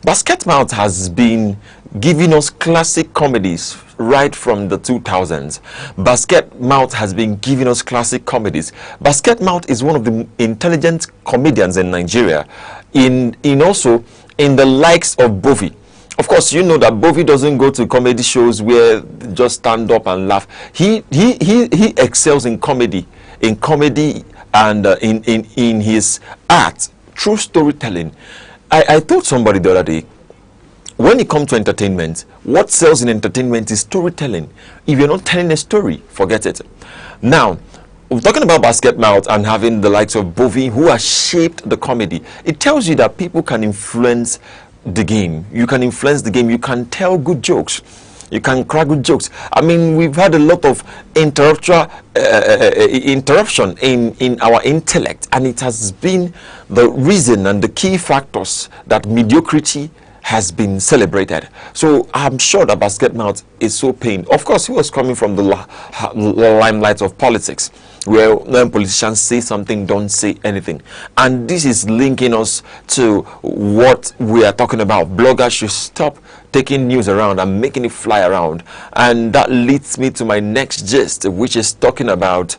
Speaker 1: Basket Mouth has been giving us classic comedies right from the 2000s. Basket Mouth has been giving us classic comedies. Basket Mouth is one of the intelligent comedians in Nigeria, in the likes of Bovi. Of course, you know that Bovi doesn't go to comedy shows where they just stand up and laugh. He excels in comedy, and in his art, true storytelling. I told somebody the other day, when it comes to entertainment, what sells in entertainment is storytelling. If you're not telling a story, forget it. Now, we're talking about Basket Mouth and having the likes of Bovi who has shaped the comedy. It tells you that people can influence the game. You can influence the game. You can tell good jokes.
Speaker 12: You can crack with jokes. I mean, we've had a lot of interruption in our intellect, and it has been the reason and the key factors that mediocrity has been celebrated. So I'm sure that Basketmouth is so pained. Of course, he was coming from the limelight of politics, where when politicians say something, don't say anything. And this is linking us to what we are talking about. Bloggers should stop taking news around and making it fly around. And that leads me to my next gist, which is talking about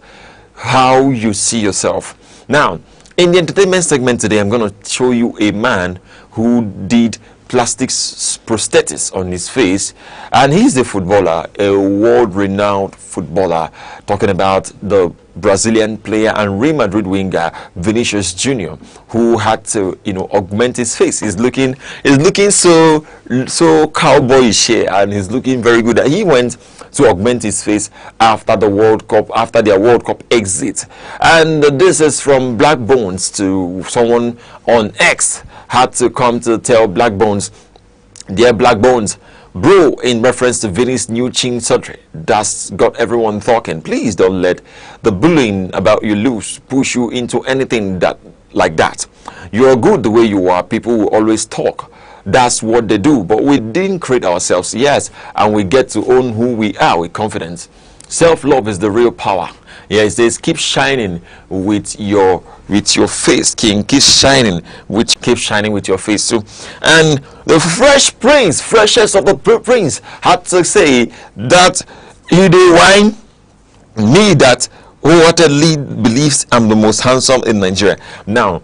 Speaker 12: how you see yourself. Now, in the entertainment segment today, I'm going to show you a man who did plastic prosthetics on his face, and he's a footballer, a world-renowned footballer, talking about the Brazilian player and Real Madrid winger Vinicius Jr., who had to, augment his face. He's looking so cowboyish here, and he's looking very good. He went to augment his face after the World Cup, after their World Cup exit. And this is from Black Bones to someone on X had to come to tell Black Bones, dear Black Bones, bro, in reference to Vinny's new chin surgery, that's got everyone talking. Please don't let the bullying about you lose push you into anything like that. You're good the way you are. People will always talk. That's what they do. But we didn't create ourselves, yes, and we get to own who we are with confidence. Self-love is the real power. Yeah, it says keep shining with your face, king. Keep shining with your face too. And the fresh prince, freshest of the prince, had to say that he did wine me that wholeheartedly believes I'm the most handsome in Nigeria. Now,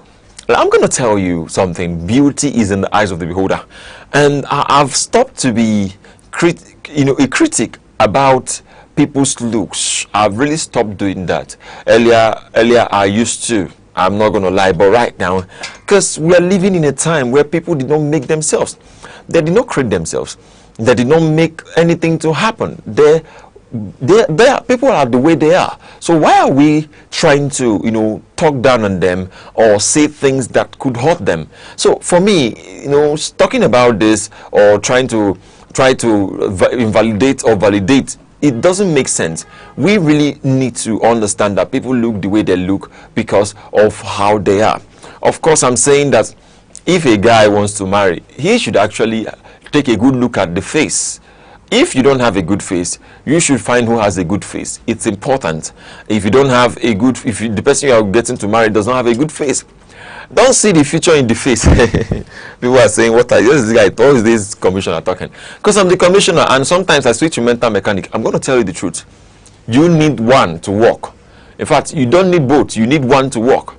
Speaker 12: I'm going to tell you something. Beauty is in the eyes of the beholder, and I've stopped to be a critic about people's looks. I've really stopped doing that. Earlier I used to. I'm not going to lie, but right now, because we are living in a time where people did not make themselves. They did not create themselves. They did not make anything to happen. People are the way they are. So why are we trying to, talk down on them or say things that could hurt them? So for me, talking about this or try to invalidate or validate, it doesn't make sense. We really need to understand that people look the way they look because of how they are. Of course, I'm saying that if a guy wants to marry, he should actually take a good look at the face. If you don't have a good face, you should find who has a good face. It's important. If you don't have a good, the person you are getting to marry does not have a good face, don't see the future in the face. People are saying, what are you? This guy, all this commissioner talking. Because I'm the commissioner, and sometimes I switch to mental mechanic. I'm going to tell you the truth. You need one to work. In fact, you don't need both. You need one to work.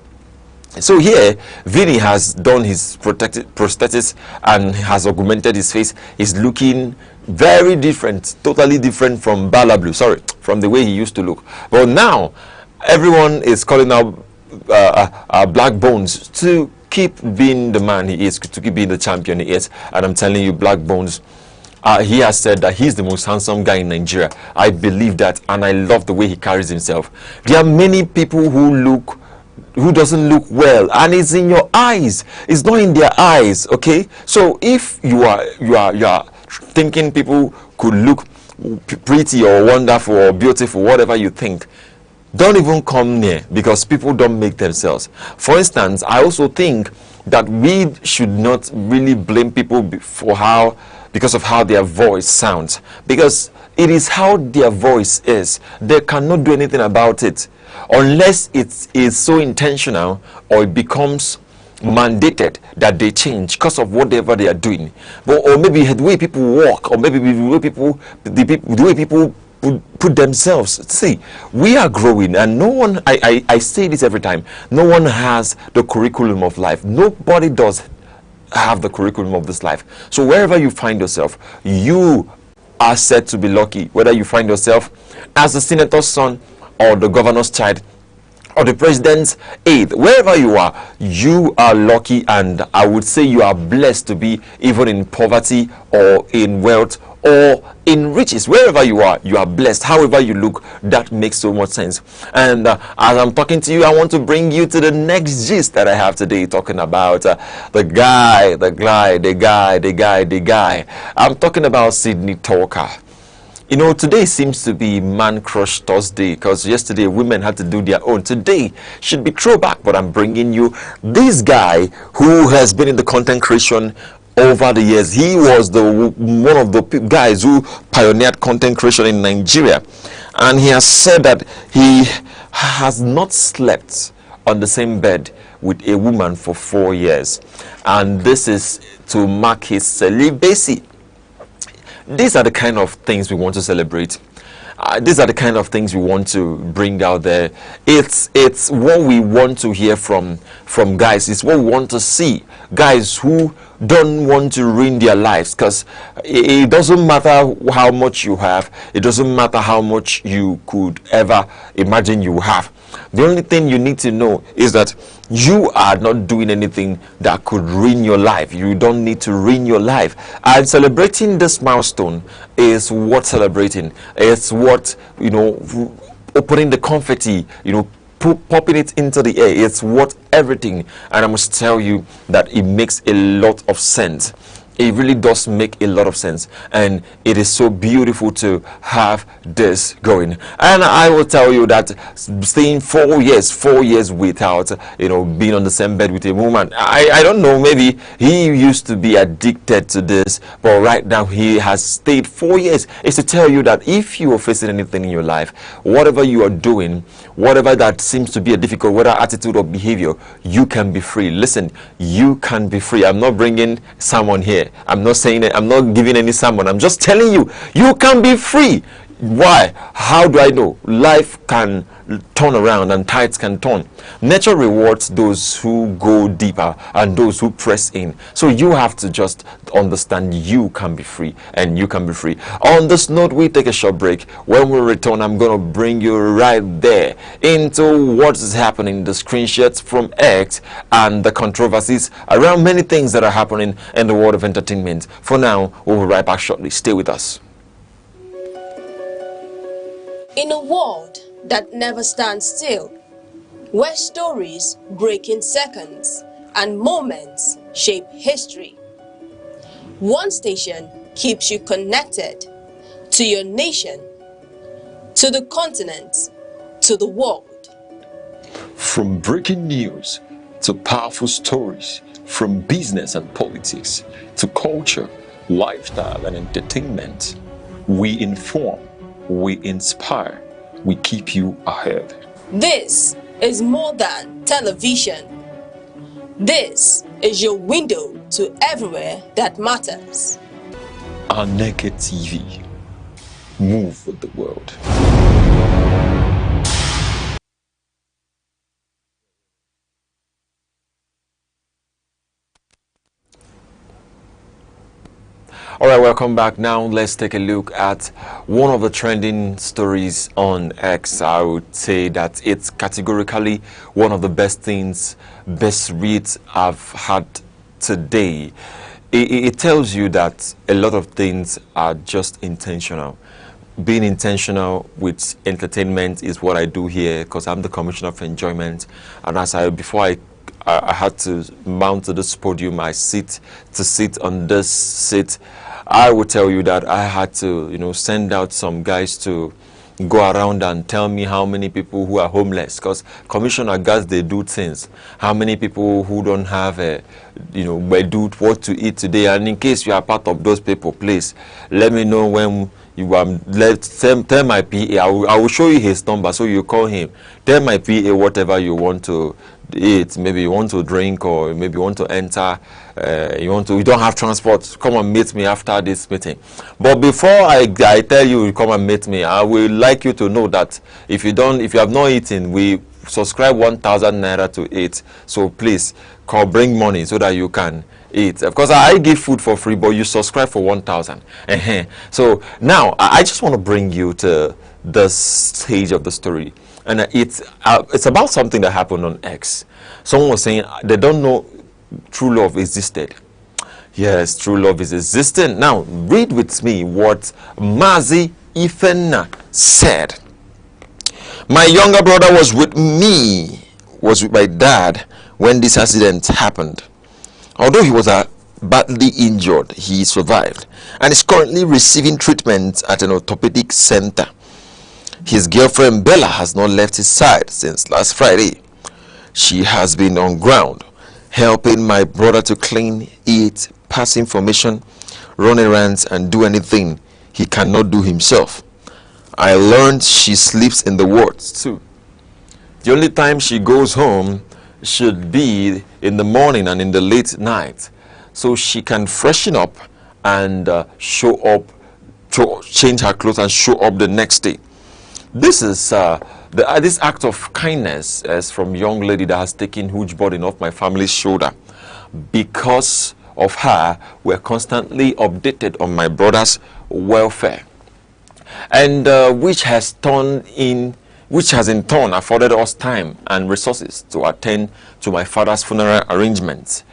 Speaker 12: So here, Vinny has done his prosthetics and has augmented his face. He's looking very different, totally different from from the way he used to look. But now, everyone is calling out Black Bones to keep being the man he is, to keep being the champion he is. And I'm telling you, Black Bones, he has said that he's the most handsome guy in Nigeria. I believe that, and I love the way he carries himself. There are many people who doesn't look well, and it's in your eyes. It's not in their eyes. Okay, so if you are thinking people could look pretty or wonderful or beautiful, whatever you think, don't even come near, because people don't make themselves. For instance, I also think that we should not really blame people because of how their voice sounds, because it is how their voice is. They cannot do anything about it unless it is so intentional or it becomes mandated that they change because of whatever they are doing. Or maybe the way people walk, or maybe the way people put themselves. See, we are growing, and no one, I say this every time, no one has the curriculum of life. Nobody does have the curriculum of this life. So wherever you find yourself, you are said to be lucky. Whether you find yourself as the senator's son or the governor's child or the president's aide, wherever you are lucky, and I would say you are blessed to be even in poverty or in wealth or in riches. Wherever you are blessed. However you look, that makes so much sense. And as I'm talking to you, I want to bring you to the next gist that I have today, talking about the guy. I'm talking about Sydney Talker.
Speaker 1: You know, today seems to be Man Crush Thursday because yesterday women had to do their own. Today should be throwback, but I'm bringing you this guy who has been in the content creation over the years. He was one of the guys who pioneered content creation in Nigeria, and he has said that he has not slept on the same bed with a woman for 4 years, and this is to mark his celibacy. These are the kind of things we want to celebrate. These are the kind of things we want to bring out there. It's what we want to hear from guys. It's what we want to see. Guys who don't want to ruin their lives, because it doesn't matter how much you have. It doesn't matter how much you could ever imagine you have. The only thing you need to know is that you are not doing anything that could ruin your life. You don't need to ruin your life. And celebrating this milestone is what celebrating. It's what, you know, opening the confetti, you know, popping it into the air. It's what everything. And I must tell you that it makes a lot of sense. It really does make a lot of sense, and it is so beautiful to have this going. And I will tell you that staying 4 years without, you know, being on the same bed with a woman, I don't know, maybe he used to be addicted to this, but right now he has stayed 4 years. It's to tell you that if you are facing anything in your life, whatever you are doing, whatever that seems to be a difficult, whether attitude or behavior, you can be free. Listen, you can be free. I'm not bringing someone here. I'm not saying it. I'm not giving any sermon. I'm just telling you, you can be free. Why? How do I know? Life can turn around and tides can turn. Nature rewards those who go deeper and those who press in. So you have to just understand you can be free, and you can be free. On this note, we take a short break. When we return, I'm going to bring you right there into what is happening, the screenshots from X and the controversies around many things that are happening in the world of entertainment. For now, we'll be right back shortly. Stay with us.
Speaker 2: In a world that never stands still, where stories break in seconds and moments shape history, one station keeps you connected to your nation, to the continent, to the world.
Speaker 12: From breaking news to powerful stories, from business and politics to culture, lifestyle and entertainment, we inform, we inspire, we keep you ahead.
Speaker 2: This is more than television. This is your window to everywhere that matters.
Speaker 12: Aneke TV. Move with the world.
Speaker 1: All right, welcome back. Now let's take a look at one of the trending stories on X. I would say that it's categorically one of the best things, best reads I've had today. It tells you that a lot of things are just intentional. Being intentional with entertainment is what I do here, because I'm the Commissioner of Enjoyment. And before I had to mount to this podium, I sit on this seat. I will tell you that I had to, you know, send out some guys to go around and tell me how many people who are homeless, because Commissioner guys, they do things. How many people who don't have a, you know, what to eat today. And in case you are part of those people, please let me know when you tell my PA. I will show you his number, so you call him. Tell my PA whatever you want to eat. Maybe you want to drink, or maybe you want to enter. You don't have transport. Come and meet me after this meeting. But before I tell you come and meet me, I would like you to know that if you have not eaten, we subscribe 1,000 naira to eat. So please bring money so that you can eat. Of course, I give food for free, but you subscribe for 1,000. So now I just want to bring you to the stage of the story, and it's about something that happened on X. Someone was saying they don't know true love existed. Yes, true love is existent. Now read with me what Mazi Ifena said. My younger brother was with my dad when this accident happened. Although he was
Speaker 12: badly injured. He survived and is currently receiving treatment at an orthopedic center. His girlfriend Bella has not left his side since last Friday. She has been on ground, helping my brother to clean, eat, pass information, run errands, and do anything he cannot do himself. I learned she sleeps in the wards too. The only time she goes home should be in the morning and in the late night, so she can freshen up and show up, change her clothes and show up the next day. This is this act of kindness is from a young lady that has taken huge burden off my family's shoulder. Because of her, we're constantly updated on my brother's welfare, and which has in turn afforded us time and resources to attend to my father's funeral arrangements.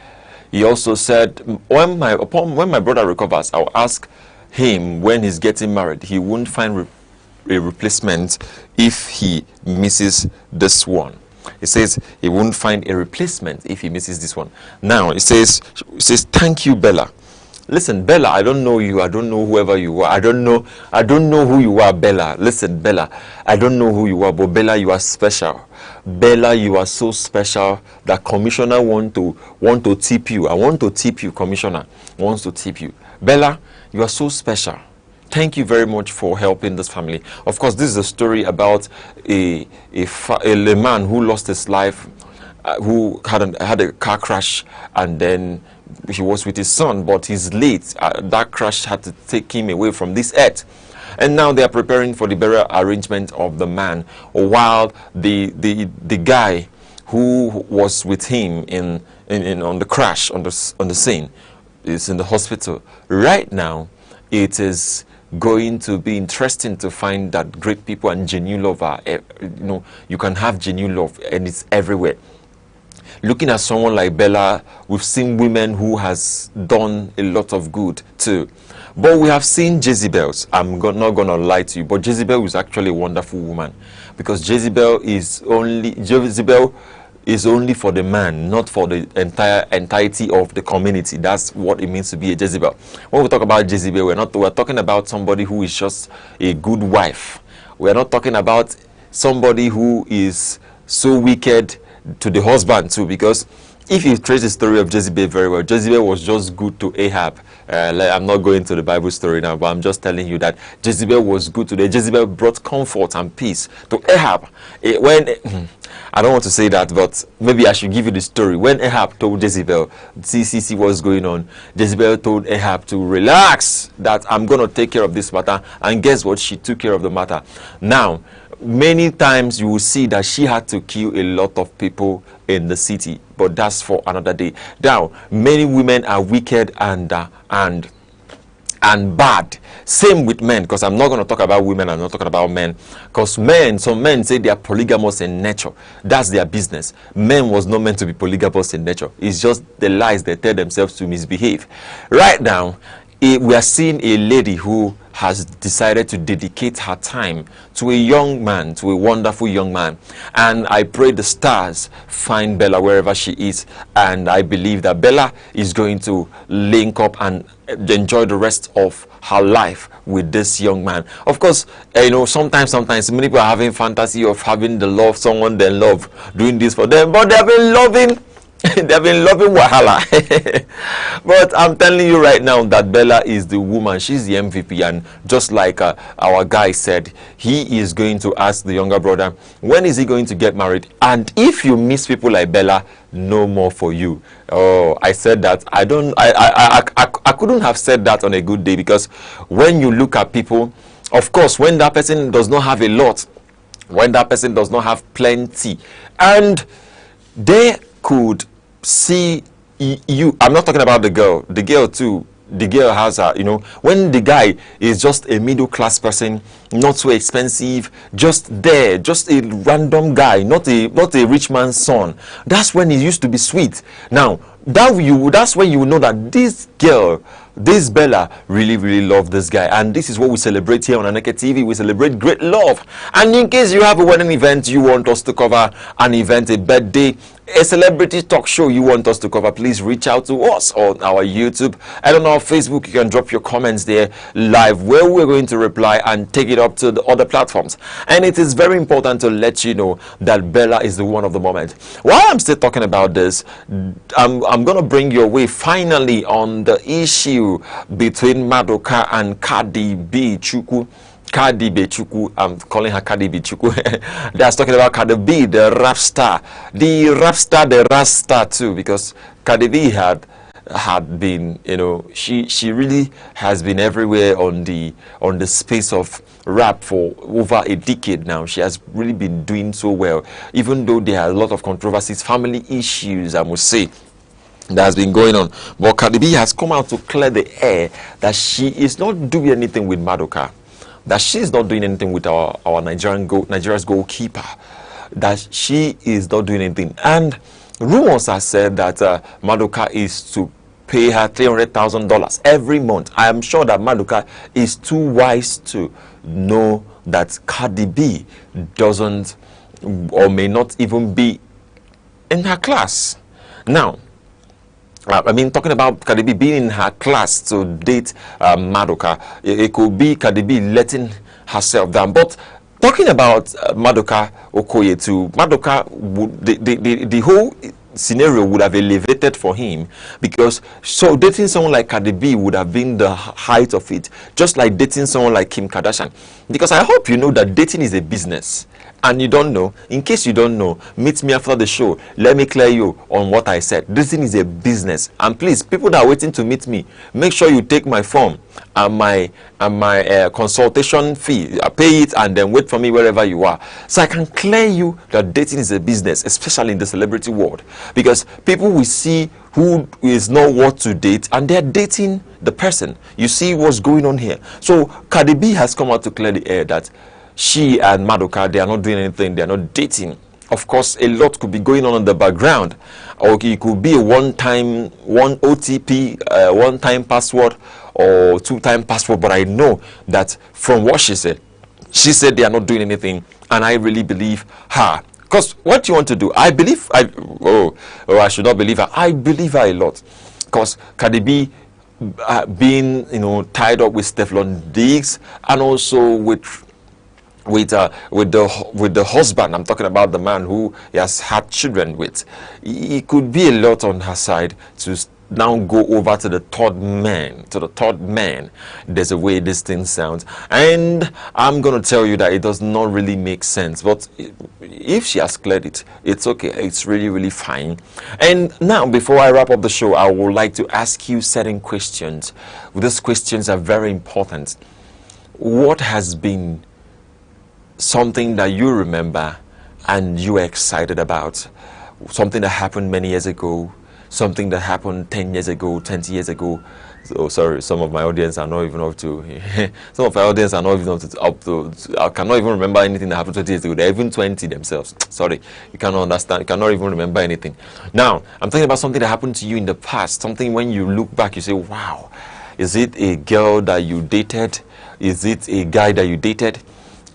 Speaker 12: He also said, when my brother recovers, I'll ask him when he's getting married. He won't find a replacement if he misses this one. He says he won't find a replacement if he misses this one. Now it says thank you, Bella. Listen, Bella, I don't know you. I don't know whoever you are. I don't know who you are, Bella. Listen, Bella, I don't know who you are, but Bella, you are special. Bella, you are so special that Commissioner want to tip you. I want to tip you. Commissioner wants to tip you. Bella, you are so special. Thank you very much for helping this family. Of course, this is a story about a man who lost his life, who had a car crash, and then he was with his son, but he's late. That crash had to take him away from this earth. And now they are preparing for the burial arrangement of the man, while the guy who was with him on the crash, on the scene, is in the hospital. Right now, it is going to be interesting to find that great people and genuine love are, you can have genuine love, and it's everywhere. Looking at someone like Bella, we've seen women who has done a lot of good too. But we have seen Jezebels. I'm not going to lie to you, but Jezebel is actually a wonderful woman, because Jezebel is only for the man, not for the entirety of the community. That's what it means to be a Jezebel. When we talk about Jezebel, we're talking about somebody who is just a good wife. We're not talking about somebody who is so wicked to the husband too, because if you trace the story of Jezebel very well, Jezebel was just good to Ahab. I'm not going to the Bible story now, but I'm just telling you that Jezebel was good to Jezebel brought comfort and peace to Ahab. I don't want to say that, but maybe I should give you the story. When Ahab told Jezebel, see what's going on, Jezebel told Ahab to relax, that I'm going to take care of this matter. And guess what? She took care of the matter. Now, many times you will see that she had to kill a lot of people in the city, but that's for another day. Now, many women are wicked and bad. Same with men, because I'm not going to talk about women, I'm not talking about men, because some men say they are polygamous in nature. That's their business. Men was not meant to be polygamous in nature. It's just the lies they tell themselves to misbehave. Right now, we are seeing a lady who has decided to dedicate her time to a young man, to a wonderful young man. And I pray the stars find Bella wherever she is. And I believe that Bella is going to link up and enjoy the rest of her life with this young man. Of course, sometimes many people are having fantasy of having the love someone they love, doing this for them, but they've been loving Wahala. But I'm telling you right now that Bella is the woman. She's the MVP, and just like our guy said, he is going to ask the younger brother, when is he going to get married? And if you miss people like Bella, no more for you. Oh, I said that. I couldn't have said that on a good day, because when you look at people, of course, when that person does not have a lot, when that person does not have plenty, and they could see you, I'm not talking about the girl too. The girl has when the guy is just a middle class person, not so expensive, just a random guy, not a rich man's son, that's when he used to be sweet. Now that's when you know that this girl, this Bella, really love this guy. And this is what we celebrate here on Aneke TV. We celebrate great love. And in case you have a wedding event, you want us to cover an event, a birthday, a celebrity talk show you want us to cover, please reach out to us on our YouTube and on our Facebook. You can drop your comments there live, where we're going to reply and take it up to the other platforms. And it is very important to let you know that Bella is the one of the moment. While I'm still talking about this, I'm going to bring your way finally on the issue between Madoka and Cardi B Chukwu. Cardi B Chukwu, I'm calling her Cardi B Chukwu. That's talking about Cardi B, the rap star. The rap star, the rap star too, because Cardi B had been, you know, she really has been everywhere on the space of rap for over a decade now. She has really been doing so well, even though there are a lot of controversies, family issues, I must say, that has been going on. But Cardi B has come out to clear the air that she is not doing anything with Madoka, that she's not doing anything with our Nigeria's goalkeeper, that she is not doing anything. And rumors have said that Madoka is to pay her $300,000 every month. I am sure that Madoka is too wise to know that Cardi B doesn't or may not even be in her class. Now, I mean, talking about Cardi B being in her class to date Madoka, it could be Cardi B letting herself down. But talking about Madoka Okoye too, Madoka, the whole scenario would have elevated for him, because so dating someone like Cardi B would have been the height of it, just like dating someone like Kim Kardashian. Because I hope you know that dating is a business. And you don't know, in case you don't know, meet me after the show. Let me clear you on what I said. This thing is a business. And please, people that are waiting to meet me, make sure you take my form and my consultation fee. Pay it and then wait for me wherever you are. So I can clear you that dating is a business, especially in the celebrity world. Because people will see who is not worth to date and they're dating the person. You see what's going on here. So Cardi B has come out to clear the air that she and Madoka, they are not doing anything, they are not dating. Of course, a lot could be going on in the background. Or it could be a one OTP, one-time password or two-time password. But I know that from what she said they are not doing anything. And I really believe her. Because what you want to do, I should not believe her. I believe her a lot. Because Cardi B being, you know, tied up with Steflon Diggs and also with the husband, I'm talking about the man who he has had children with. It could be a lot on her side to now go over to the third man. There's a way this thing sounds, and I'm gonna tell you that it does not really make sense. But if she has cleared it, it's okay. It's really fine. And now, before I wrap up the show, I would like to ask you certain questions. These questions are very important. What has been something that you remember and you are excited about? Something that happened many years ago, something that happened 10 years ago, 20 years ago. Oh, sorry, some of my audience are not even up to some of my audience are not even up to I cannot even remember anything that happened 20 years ago. They're even 20 themselves. Sorry, you cannot understand, you cannot even remember anything. Now, I'm talking about something that happened to you in the past, something when you look back, you say, wow, is it a girl that you dated? Is it a guy that you dated?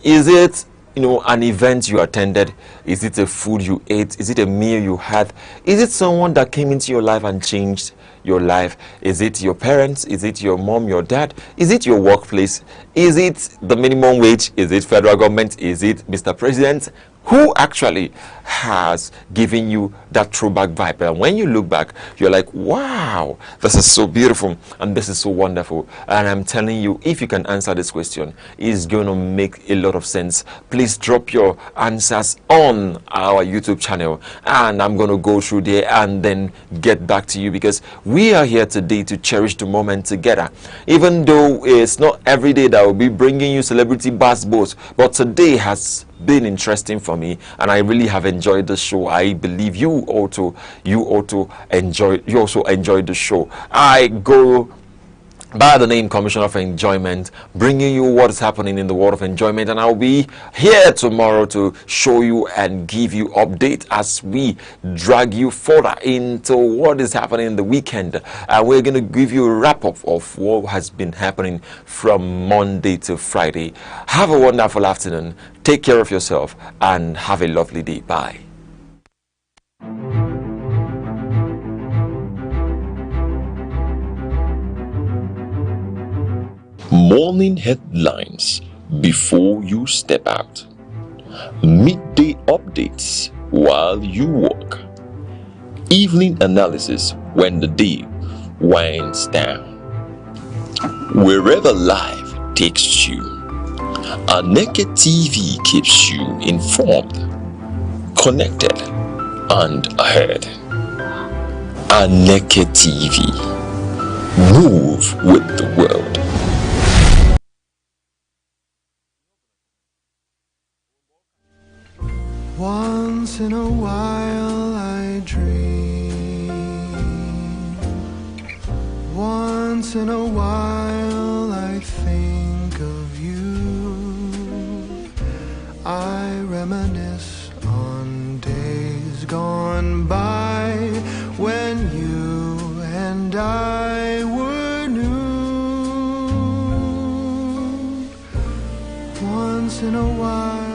Speaker 12: Is it, you know, an event you attended? Is it a food you ate? Is it a meal you had? Is it someone that came into your life and changed your life? Is it your parents? Is it your mom, your dad? Is it your workplace? Is it the minimum wage? Is it federal government? Is it Mr. President? Who actually has given you that throwback vibe? And when you look back, you're like, wow, this is so beautiful and this is so wonderful. And I'm telling you, if you can answer this question, it's going to make a lot of sense. Please drop your answers on our YouTube channel, and I'm going to go through there and then get back to you, because we are here today to cherish the moment together. Even though it's not every day that will be bringing you celebrity basketballs, but today has been interesting for me, and I really have enjoyed the show. I believe you also enjoy the show. I go by the name Commissioner for Enjoyment, bringing you what is happening in the world of enjoyment, and I'll be here tomorrow to show you and give you update as we drag you further into what is happening in the weekend. We're going to give you a wrap-up of what has been happening from Monday to Friday. Have a wonderful afternoon, take care of yourself, and have a lovely day. Bye. Morning headlines before you step out. Midday updates while you walk. Evening analysis when the day winds down. Wherever life takes you, Aneke TV keeps you informed, connected, and ahead. Aneke TV. Move with the world.
Speaker 5: Once in a while I dream. Once in a while I think of you. I reminisce on days gone by when you and I were new. Once in a while.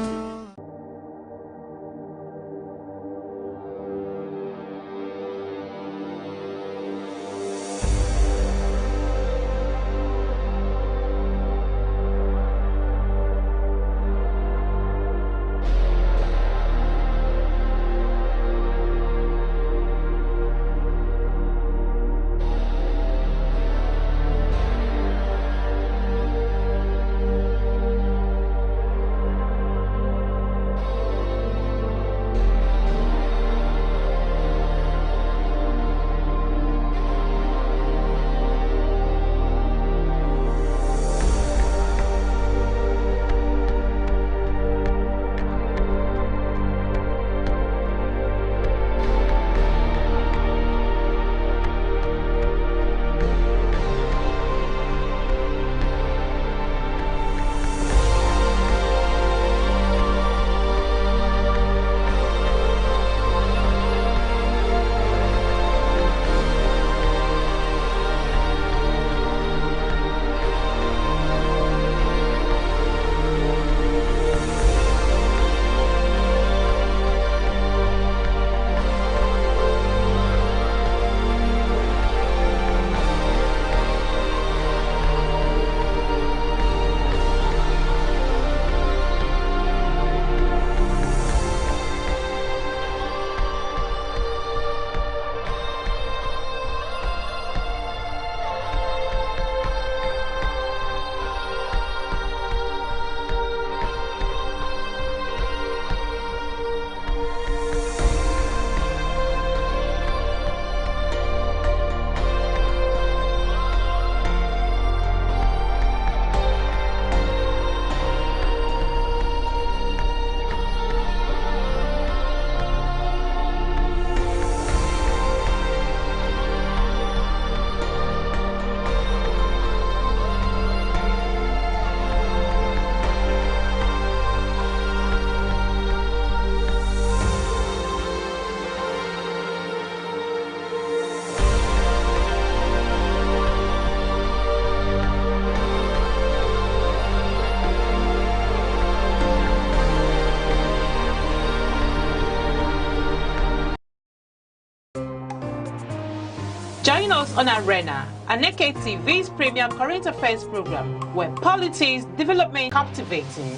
Speaker 21: Join us on Arena, Aneke TV's premium current affairs program, where politics, development, captivating.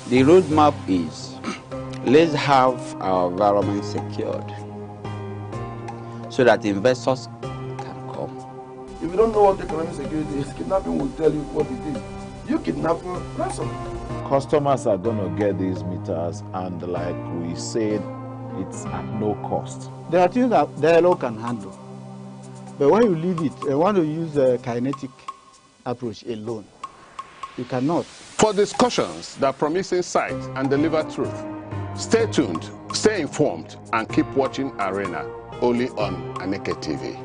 Speaker 16: The roadmap is, let's have our environment secured so that investors can come.
Speaker 15: If you don't know what economic security is, kidnapping will tell you what it is. You kidnapping, ransom.
Speaker 22: Customers are going to get these meters, and like we said, it's at no cost.
Speaker 23: There are things that dialogue can handle. But when you leave it, you want to use a kinetic approach alone. You cannot.
Speaker 24: For discussions that promise insight and deliver truth, stay tuned, stay informed, and keep watching Arena, only on Aneke TV.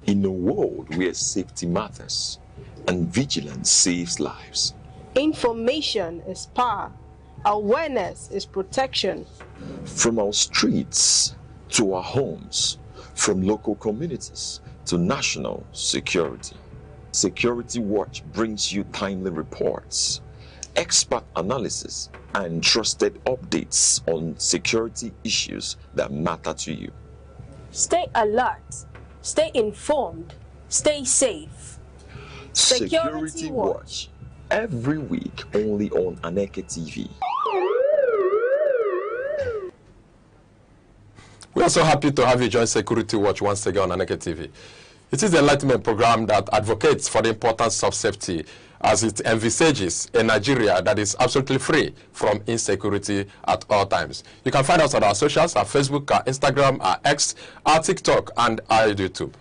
Speaker 12: In a world where safety matters and vigilance saves lives,
Speaker 7: Information is power. Awareness is protection.
Speaker 12: from our streets to our homes, from local communities to national security, Security Watch brings you timely reports,
Speaker 1: expert analysis, and trusted updates on security issues that matter to you.
Speaker 2: Stay alert, stay informed, stay safe.
Speaker 1: Security Watch, every week only on Aneke TV.
Speaker 20: We are so happy to have you join Security Watch once again on Aneke TV. It is the enlightenment program that advocates for the importance of safety as it envisages a Nigeria that is absolutely free from insecurity at all times. You can find us on our socials, our Facebook, our Instagram, our X, our TikTok, and our YouTube.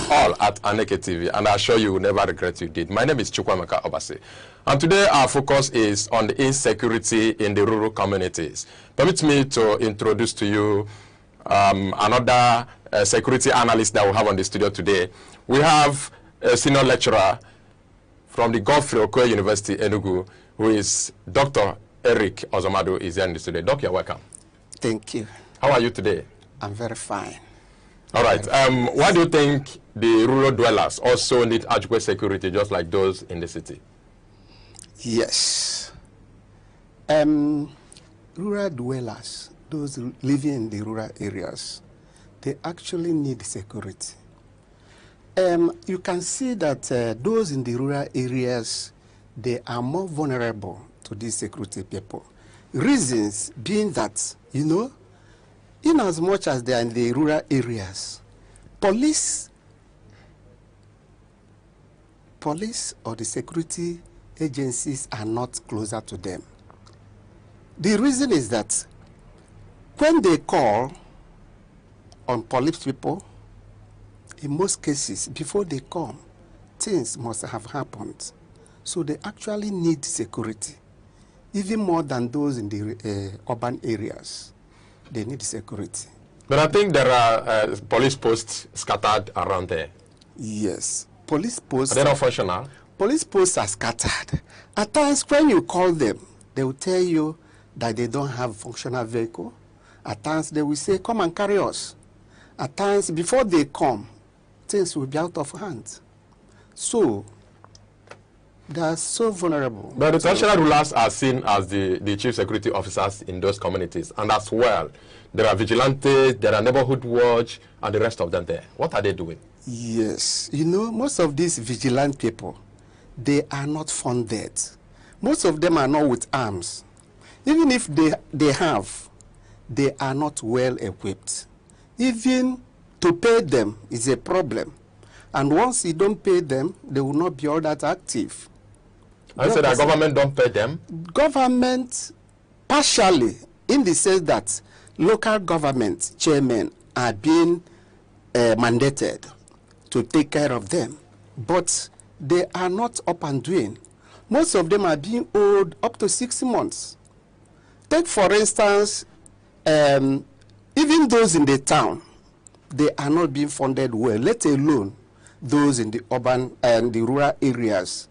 Speaker 20: All at Aneke TV, and I assure you will never regret you did. My name is Chukwamaka Obase, and today our focus is on the insecurity in the rural communities. Permit me to introduce to you another security analyst that we have on the studio today. We have a senior lecturer from the Godfrey Okoye University, Enugu, who is Dr. Eric Ozomado, is here in the studio. Doc, you're welcome.
Speaker 3: Thank you.
Speaker 20: How are you today?
Speaker 3: I'm very fine.
Speaker 20: All right. Why do you think the rural dwellers also need adequate security, just like those in the city?
Speaker 3: Yes. Rural dwellers, those living in the rural areas, they actually need security. You can see that those in the rural areas, they are more vulnerable to these security people. Reasons being that, you know, in as much as they are in the rural areas, police or the security agencies are not closer to them. The reason is that when they call on police people, in most cases, before they come, things must have happened. So they actually need security, even more than those in the urban areas. They need security.
Speaker 20: But I think there are police posts scattered around there.
Speaker 3: Yes. Police posts.
Speaker 20: Are they not functional?
Speaker 3: Police posts are scattered. At times, when you call them, they will tell you that they don't have functional vehicle. At times, they will say, come and carry us. At times, before they come, things will be out of hand. So, they are so vulnerable.
Speaker 20: But the traditional rulers are seen as the chief security officers in those communities. And as well, there are vigilantes, there are neighborhood watch, and the rest of them there. What are they doing?
Speaker 3: Yes. You know, most of these vigilant people, they are not funded. Most of them are not with arms. Even if they have, they are not well equipped. Even to pay them is a problem. And once you don't pay them, they will not be all that active.
Speaker 20: I said that government don't pay them?
Speaker 3: Government, partially, in the sense that local government chairmen are being mandated to take care of them. But they are not up and doing. Most of them are being owed up to 6 months. Take, for instance, even those in the town, they are not being funded well, let alone those in the urban and the rural areas.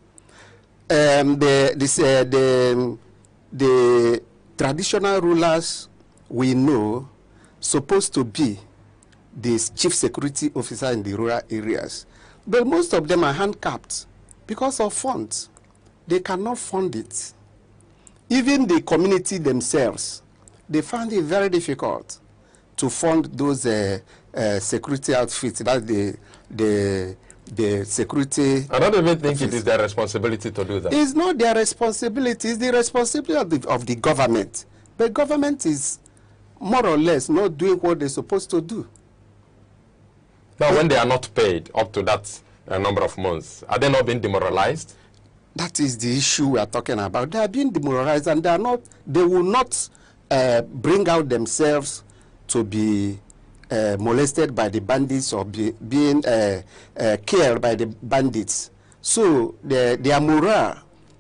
Speaker 3: The traditional rulers we know supposed to be the chief security officer in the rural areas. But most of them are handicapped because of funds. They cannot fund it. Even the community themselves, they find it very difficult to fund those security outfits, that's the security.
Speaker 20: I don't even think it is their responsibility to do that.
Speaker 3: It's not their responsibility, it's the responsibility of the government. But government is more or less not doing what they're supposed to do.
Speaker 20: Now, when they are not paid up to that number of months, are they not being demoralized?
Speaker 3: That is the issue we are talking about. They are being demoralized, and they will not bring out themselves to be molested by the bandits or being killed by the bandits. So their morale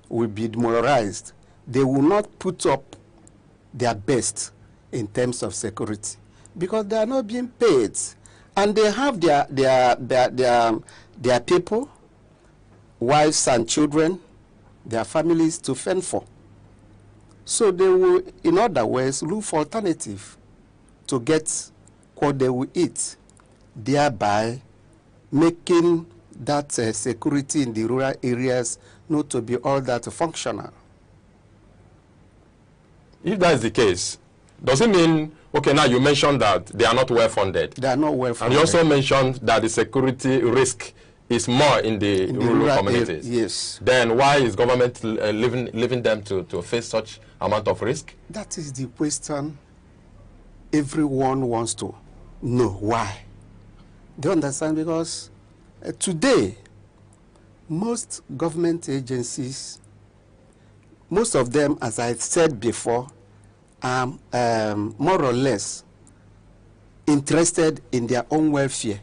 Speaker 3: will be demoralized. They will not put up their best in terms of security because they are not being paid, and they have their people, wives and children, their families to fend for. So they will, in other words, look for alternative to get what they will eat, thereby making that security in the rural areas not to be all that functional.
Speaker 20: if that is the case, does it mean, okay, now you mentioned that they are not well funded.
Speaker 3: They are not well funded.
Speaker 20: And you also mentioned that the security risk is more in the rural communities.
Speaker 3: Yes.
Speaker 20: Then why is government leaving them to face such amount of risk?
Speaker 3: That is the question everyone wants to know. Why? Do you understand? Because today, most government agencies, most of them, as I said before, are more or less interested in their own welfare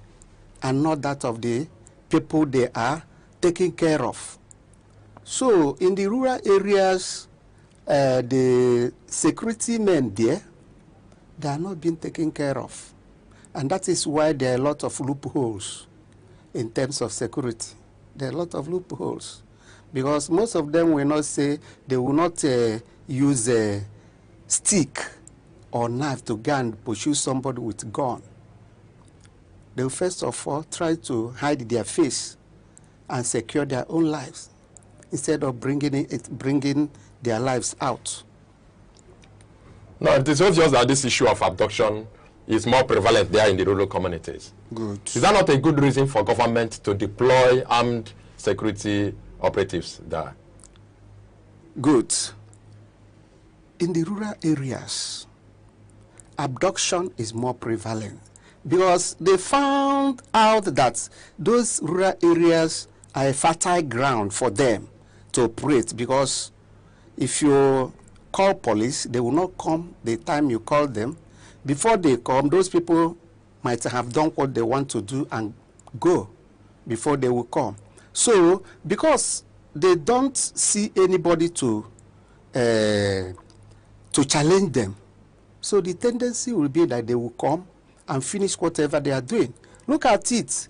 Speaker 3: and not that of the people they are taking care of. So in the rural areas, the security men there, they are not being taken care of. And that is why there are a lot of loopholes in terms of security. There are a lot of loopholes. Because most of them will not say, they will not use a stick or knife to go and pursue somebody with gun. They will first of all try to hide their face and secure their own lives instead of bringing their lives out.
Speaker 20: No, it is obvious that this issue of abduction is more prevalent there in the rural communities.
Speaker 3: Good.
Speaker 20: Is that not a good reason for government to deploy armed security operatives there?
Speaker 3: Good. In the rural areas, abduction is more prevalent because they found out that those rural areas are a fertile ground for them to operate, because if you call police, they will not come the time you call them. Before they come, those people might have done what they want to do and go before they will come. So, because they don't see anybody to challenge them, so the tendency will be that they will come and finish whatever they are doing. Look at it.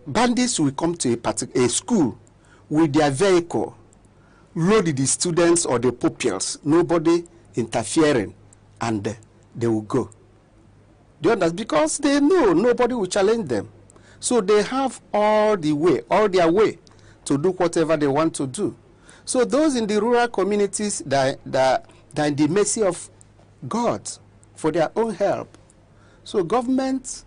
Speaker 3: Bandits will come to a school with their vehicle, load the students or the pupils, nobody interfering, and they will go. Do you understand? Because they know nobody will challenge them. So they have all their way to do whatever they want to do. So those in the rural communities that are in the mercy of God for their own help. So government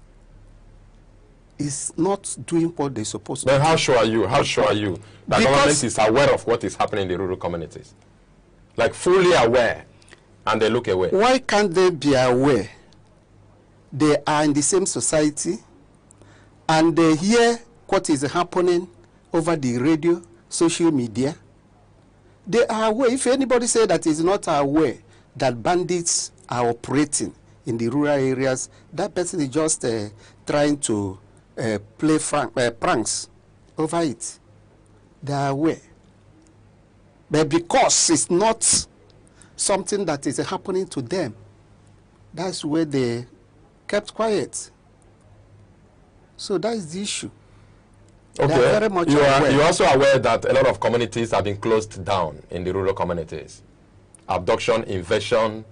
Speaker 3: is not doing what they're supposed to do.
Speaker 20: Then how sure are you? How sure are you that government is aware of what is happening in the rural communities? Like fully aware, and they look away.
Speaker 3: Why can't they be aware? They are in the same society, and they hear what is happening over the radio, social media. They are aware. If anybody says that is not aware that bandits are operating in the rural areas, that person is just trying to play pranks over it. They are aware. But because it's not something that is happening to them, that's where they kept quiet. So that is the issue.
Speaker 20: Okay,
Speaker 3: they are very much aware.
Speaker 20: You're also aware that a lot of communities have been closed down in the rural communities. Abduction, invasion,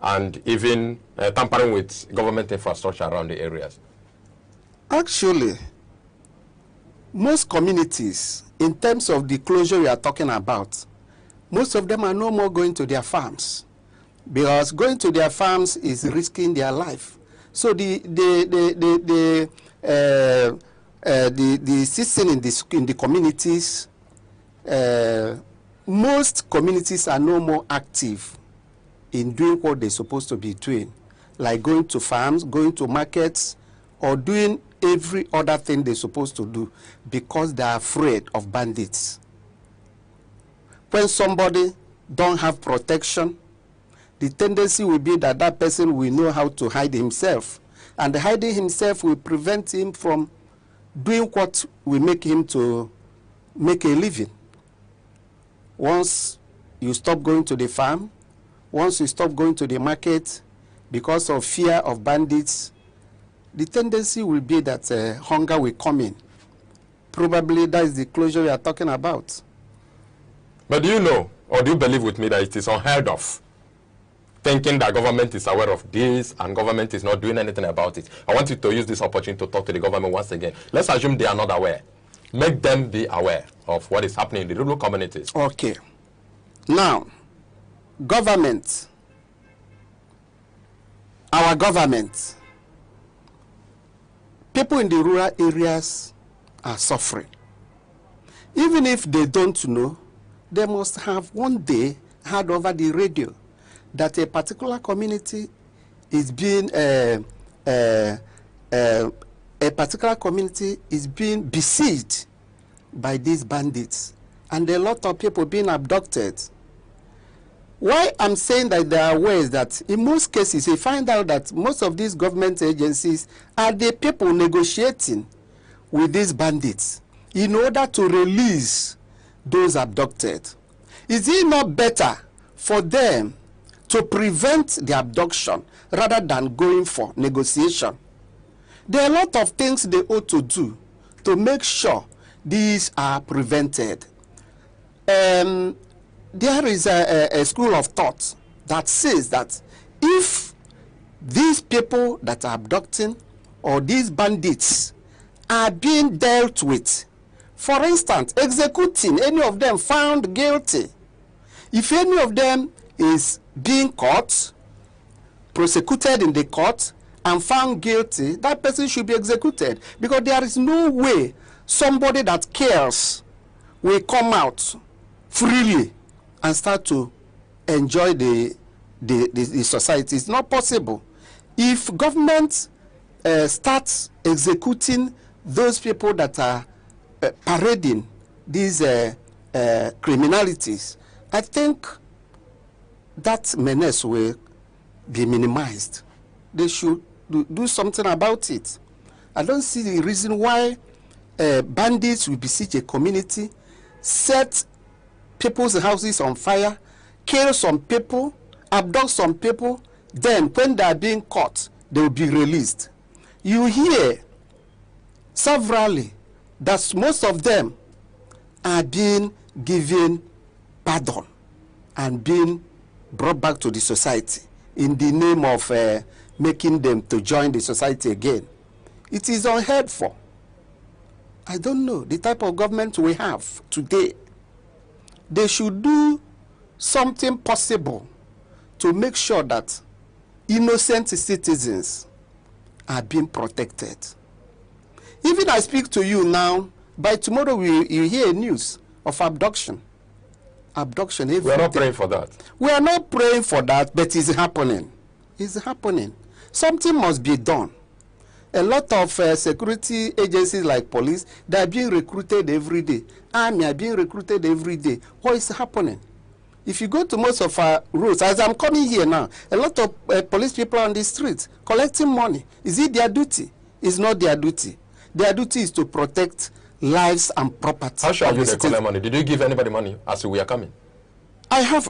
Speaker 20: and even tampering with government infrastructure around the areas.
Speaker 3: Actually, most communities, in terms of the closure we are talking about, most of them are no more going to their farms, because going to their farms is risking their life. So the system in the communities, most communities are no more active in doing what they're supposed to be doing, like going to farms, going to markets, or doing every other thing they're supposed to do, because they're afraid of bandits. When somebody don't have protection, the tendency will be that that person will know how to hide himself, and hiding himself will prevent him from doing what will make him to make a living. Once you stop going to the farm, once you stop going to the market because of fear of bandits, the tendency will be that hunger will come in. Probably that is the closure we are talking about.
Speaker 20: But do you know, or do you believe with me that it is unheard of, thinking that government is aware of this and government is not doing anything about it? I want you to use this opportunity to talk to the government once again. Let's assume they are not aware. Make them be aware of what is happening in the rural communities.
Speaker 3: Okay. Now, government, our government, people in the rural areas are suffering. Even if they don't know, they must have one day heard over the radio that a particular community is being besieged by these bandits, and a lot of people being abducted. Why I'm saying that there are ways that in most cases you find out that most of these government agencies are the people negotiating with these bandits in order to release those abducted. Is it not better for them to prevent the abduction rather than going for negotiation? There are a lot of things they ought to do to make sure these are prevented. There is a school of thought that says that if these people that are abducting or these bandits are being dealt with, for instance, executing any of them found guilty, if any of them is being caught, prosecuted in the court, and found guilty, that person should be executed, because there is no way somebody that cares will come out freely and start to enjoy the society. It's not possible. If government starts executing those people that are parading these criminalities, I think that menace will be minimized. They should do something about it. I don't see the reason why bandits will besiege a community, set people's houses on fire, kill some people, abduct some people, then when they are being caught, they will be released. You hear severally that most of them are being given pardon and being brought back to the society in the name of making them to join the society again. It is unheard for. I don't know the type of government we have today. They should do something possible to make sure that innocent citizens are being protected. Even I speak to you now, by tomorrow you hear news of abduction. Abduction.
Speaker 20: We are not praying for that.
Speaker 3: We are not praying for that, but it's happening. It's happening. Something must be done. A lot of security agencies like police, they are being recruited every day. Army are being recruited every day. What is happening? If you go to most of our roads, as I'm coming here now, a lot of police people on the streets collecting money. Is it their duty? It's not their duty. Their duty is to protect lives and property.
Speaker 20: How sure are you they collect money? Did you give anybody money as we are coming?
Speaker 3: I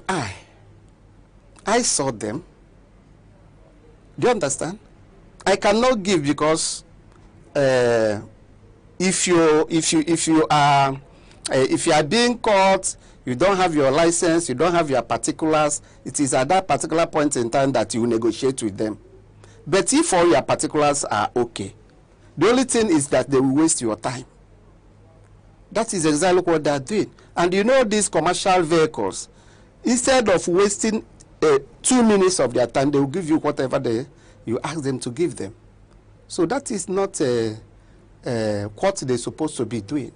Speaker 3: saw them. Do you understand? I cannot give because if you are being caught, you don't have your license, you don't have your particulars, it is at that particular point in time that you negotiate with them. But if all your particulars are okay, the only thing is that they will waste your time. That is exactly what they are doing. And you know these commercial vehicles, instead of wasting 2 minutes of their time, they will give you whatever you ask them to give them. So that is not what they're supposed to be doing.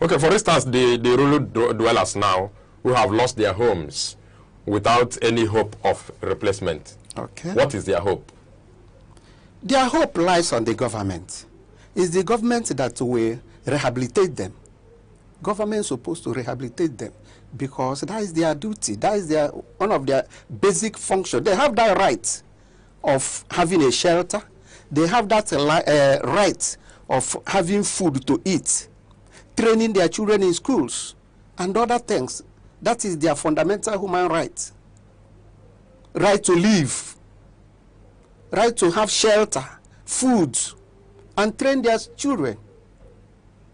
Speaker 20: Okay, for instance, the rural dwellers now who have lost their homes without any hope of replacement.
Speaker 3: Okay.
Speaker 20: What is their hope?
Speaker 3: Their hope lies on the government. It's the government that will rehabilitate them. Government is supposed to rehabilitate them because that is their duty. That is one of their basic functions. They have that right of having a shelter. They have that right of having food to eat, training their children in schools, and other things. That is their fundamental human right. Right to live, right to have shelter, food, and train their children.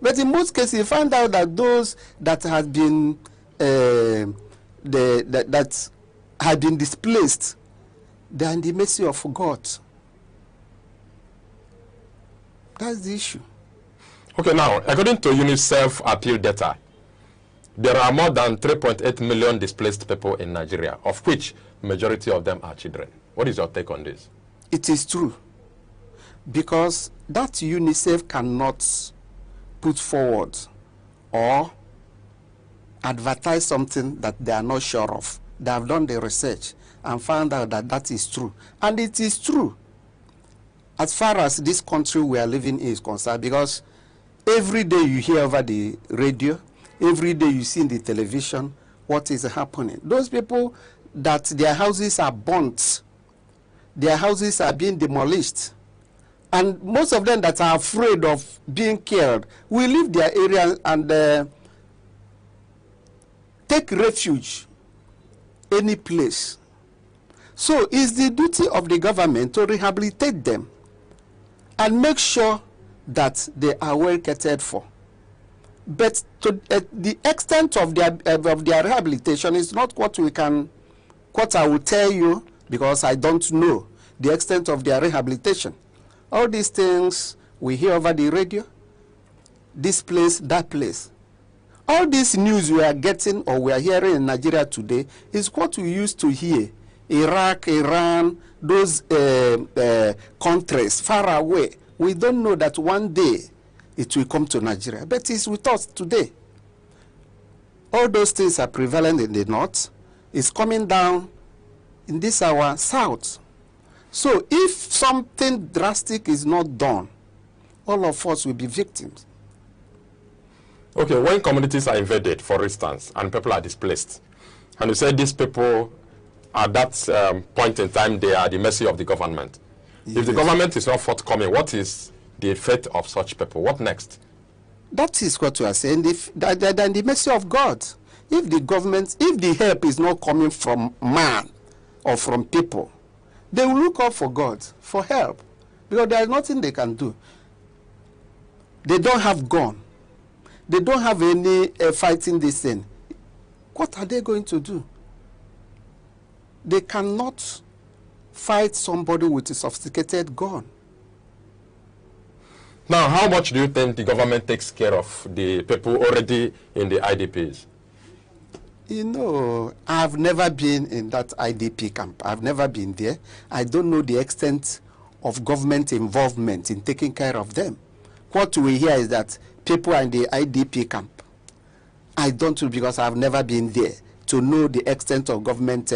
Speaker 3: But in most cases, you find out that those that have been that have been displaced, they are in the mercy of God. That's the issue.
Speaker 20: Okay, now, according to UNICEF appeal data, There are more than 3.8 million displaced people in Nigeria, of which majority of them are children. What is your take on this?
Speaker 3: It is true, because that UNICEF cannot put forward or advertise something that they are not sure of. They have done the research and found out that that is true. And it is true as far as this country we are living in is concerned, because every day you hear over the radio, every day you see in the television what is happening. Those people that their houses are burnt, their houses are being demolished, and most of them that are afraid of being killed will leave their area and take refuge any place. So it's the duty of the government to rehabilitate them and make sure that they are well catered for. But to the extent of their rehabilitation is not what I will tell you, because I don't know the extent of their rehabilitation. All these things we hear over the radio, this place, that place. All this news we are getting or we are hearing in Nigeria today is what we used to hear. Iraq, Iran, those countries far away. We don't know that one day it will come to Nigeria, but it's with us today. All those things are prevalent in the north. It's coming down in this our south. So if something drastic is not done, all of us will be victims.
Speaker 20: Okay, when communities are invaded, for instance, and people are displaced, and you say these people, at that point in time, they are at the mercy of the government. Yes. If the government is not forthcoming, what is the fate of such people? What next? That is what we are saying. They're in the mercy of God. If the government, if the help is not coming from man or from people, they will look up for God for help, because there is nothing they can do. They don't have gun. They don't have any fighting this thing. What are they going to do? They cannot fight somebody with a sophisticated gun. Now, how much do you think the government takes care of the people already in the IDPs? You know, I've never been in that IDP camp. I've never been there. I don't know the extent of government involvement in taking care of them. What we hear is that people are in the IDP camp. I don't know, because I've never been there to know the extent of government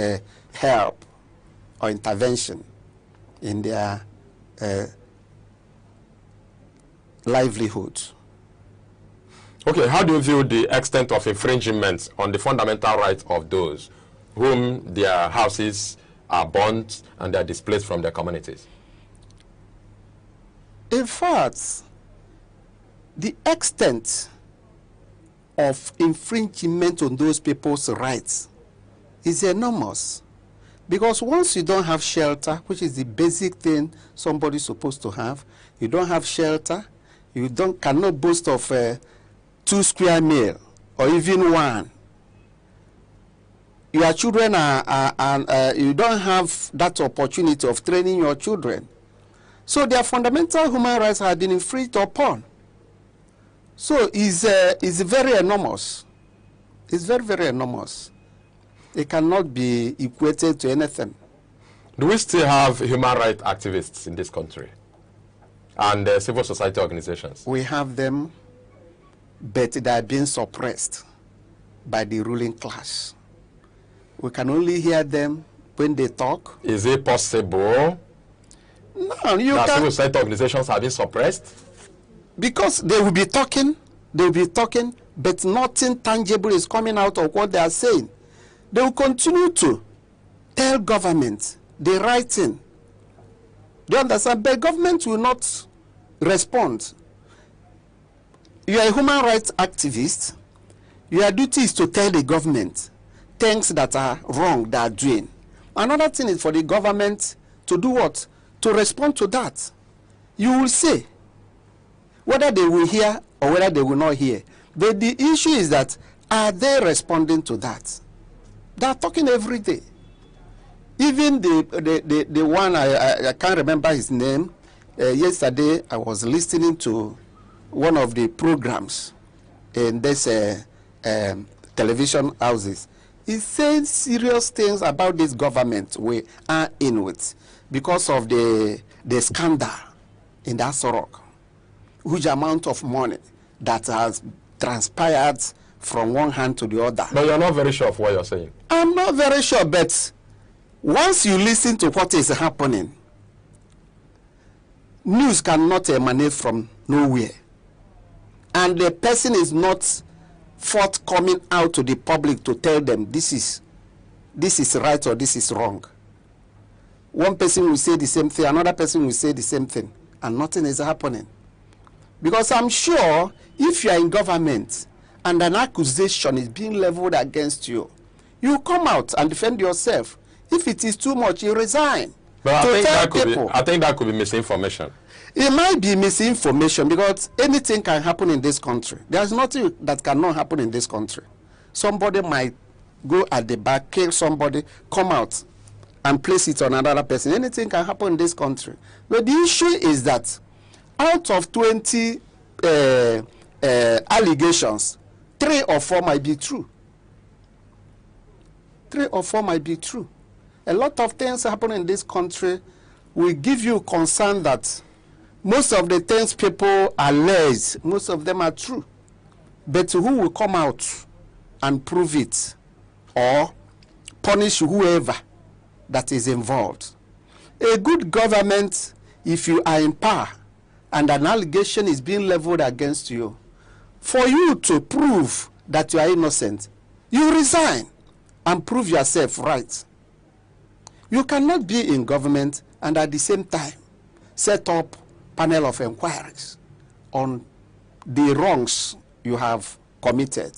Speaker 20: help or intervention in their livelihood. Okay, how do you view the extent of infringements on the fundamental rights of those whom their houses are burnt and they are displaced from their communities? In fact, the extent of infringement on those people's rights is enormous. Because once you don't have shelter, which is the basic thing somebody's supposed to have, you don't have shelter, you cannot boast of 2 square meal or even 1. Your children you don't have that opportunity of training your children. So their fundamental human rights have been infringed upon. So it's very enormous. It's very, very enormous. It cannot be equated to anything. Do we still have human rights activists in this country and civil society organizations? We have them, but they are being suppressed by the ruling class. We can only hear them when they talk. Is it possible? No, civil society organizations have been suppressed? Because they will be talking, but nothing tangible is coming out of what they are saying. They will continue to tell government the right thing. Do you understand? But government will not respond. You are a human rights activist. Your duty is to tell the government things that are wrong they are doing. Another thing is for the government to do what? To respond to that. You will say whether they will hear or whether they will not hear. But the issue is that, are they responding to that? They are talking every day. Even the one, I can't remember his name. Yesterday, I was listening to one of the programs in this
Speaker 3: television houses, is saying serious things about this government we are in with because of the scandal in that Sorok. Huge amount of money that has transpired from one hand to the other.
Speaker 20: But you're not very sure of what you're saying.
Speaker 3: I'm not very sure, but once you listen to what is happening, news cannot emanate from nowhere. And the person is not forthcoming out to the public to tell them this is right or this is wrong. One person will say the same thing, another person will say the same thing, and nothing is happening. Because I'm sure if you are in government and an accusation is being leveled against you, you come out and defend yourself. If it is too much, you resign.
Speaker 20: But I think that could be misinformation.
Speaker 3: It might be misinformation because anything can happen in this country. There's nothing that cannot happen in this country. Somebody might go at the back, kill somebody, come out and place it on another person. Anything can happen in this country. But the issue is that out of 20 allegations, 3 or 4 might be true. 3 or 4 might be true. A lot of things happen in this country will give you concern that most of the things people allege, most of them are true. But who will come out and prove it or punish whoever that is involved? A good government, if you are in power and an allegation is being leveled against you, for you to prove that you are innocent, you resign and prove yourself right. You cannot be in government and at the same time set up panel of inquiries on the wrongs you have committed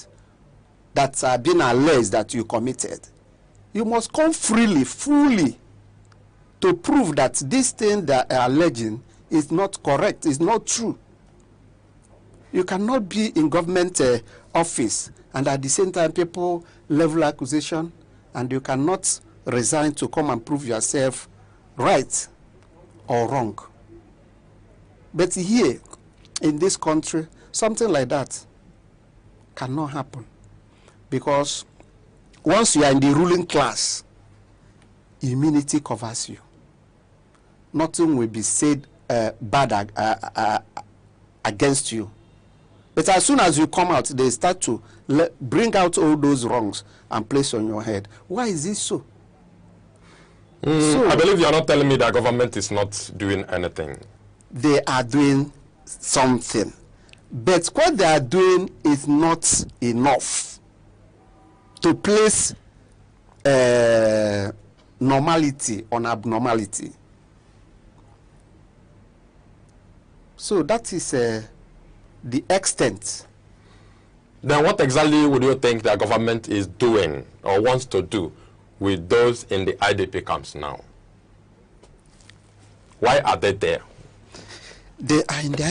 Speaker 3: that have been alleged that you committed. You must come freely, fully to prove that this thing that are alleging is not correct, is not true. You cannot be in government office and at the same time people level accusation and you cannot resign to come and prove yourself right or wrong. But here in this country, something like that cannot happen because once you are in the ruling class, immunity covers you. Nothing will be said bad against you. But as soon as you come out, they start to bring out all those wrongs and place on your head. Why is this so?
Speaker 20: I believe you are not telling me that government is not doing anything.
Speaker 3: They are doing something. But what they are doing is not enough to place normality on abnormality. So that is the extent.
Speaker 20: Then what exactly would you think the government is doing or wants to do with those in the IDP camps now? Why are they there?
Speaker 3: They are in the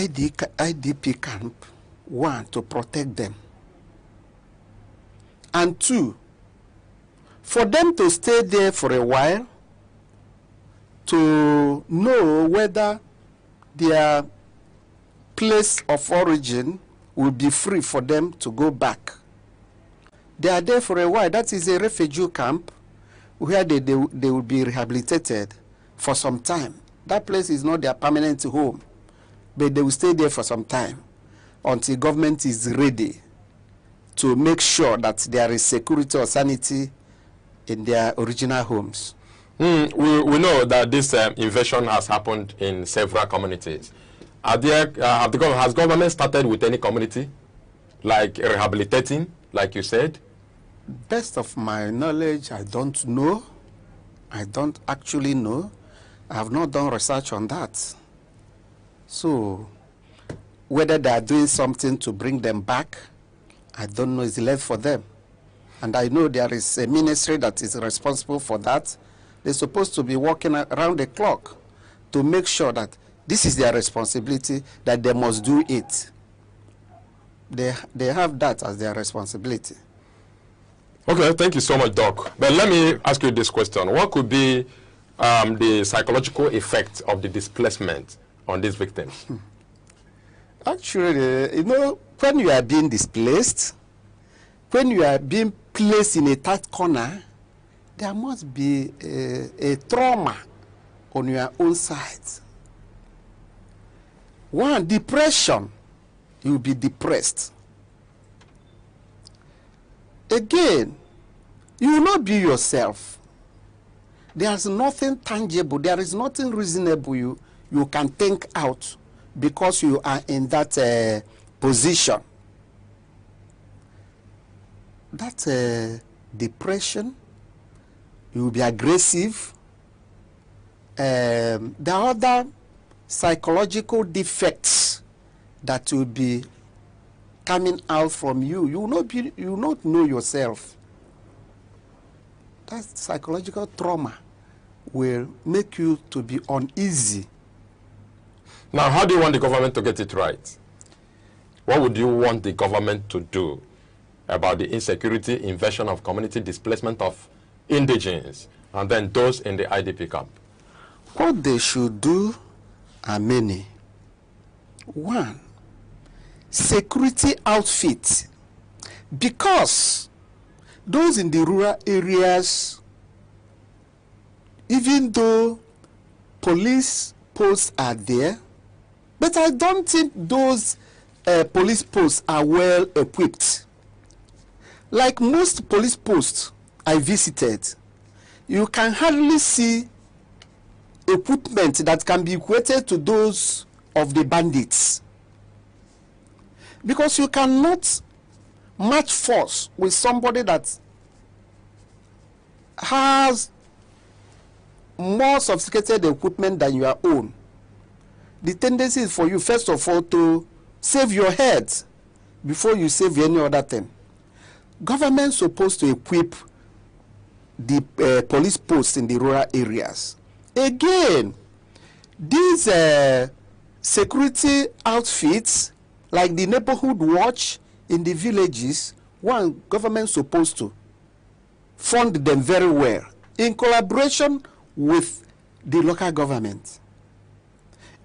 Speaker 3: IDP camp, 1, to protect them. And 2, for them to stay there for a while, to know whether their place of origin will be free for them to go back. They are there for a while. That is a refugee camp where they will be rehabilitated for some time. That place is not their permanent home, but they will stay there for some time until government is ready to make sure that there is security or sanity in their original homes.
Speaker 20: We know that this invasion has happened in several communities. Has government started with any community, like rehabilitating, like you said?
Speaker 3: Best of my knowledge, I don't know. I don't actually know. I have not done research on that. So, whether they are doing something to bring them back, I don't know. It's left for them. And I know there is a ministry that is responsible for that. They're supposed to be working around the clock to make sure that this is their responsibility, that they must do it. They have that as their responsibility.
Speaker 20: Okay, thank you so much, Doc. But let me ask you this question. What could be the psychological effect of the displacement on these victims?
Speaker 3: Actually, you know, when you are being displaced, when you are being placed in a tight corner, there must be a trauma on your own side. One, depression. You'll be depressed. Again, you will not be yourself. There's nothing tangible. There is nothing reasonable you can think out because you are in that position. That depression, you will be aggressive. There are other psychological defects that will be coming out from you. You will not know yourself. That psychological trauma will make you to be uneasy.
Speaker 20: Now, how do you want the government to get it right? What would you want the government to do about the insecurity, invasion of community, displacement of indigenes, and then those in the IDP camp?
Speaker 3: What they should do are many. One, security outfit. Because those in the rural areas, even though police posts are there, but I don't think those police posts are well equipped. Like most police posts I visited, you can hardly see equipment that can be equated to those of the bandits. Because you cannot match force with somebody that has more sophisticated equipment than your own. The tendency is for you, first of all, to save your head before you save any other thing. Government is supposed to equip the police posts in the rural areas. Again, these security outfits, like the neighborhood watch in the villages, one, government is supposed to fund them very well in collaboration with the local government.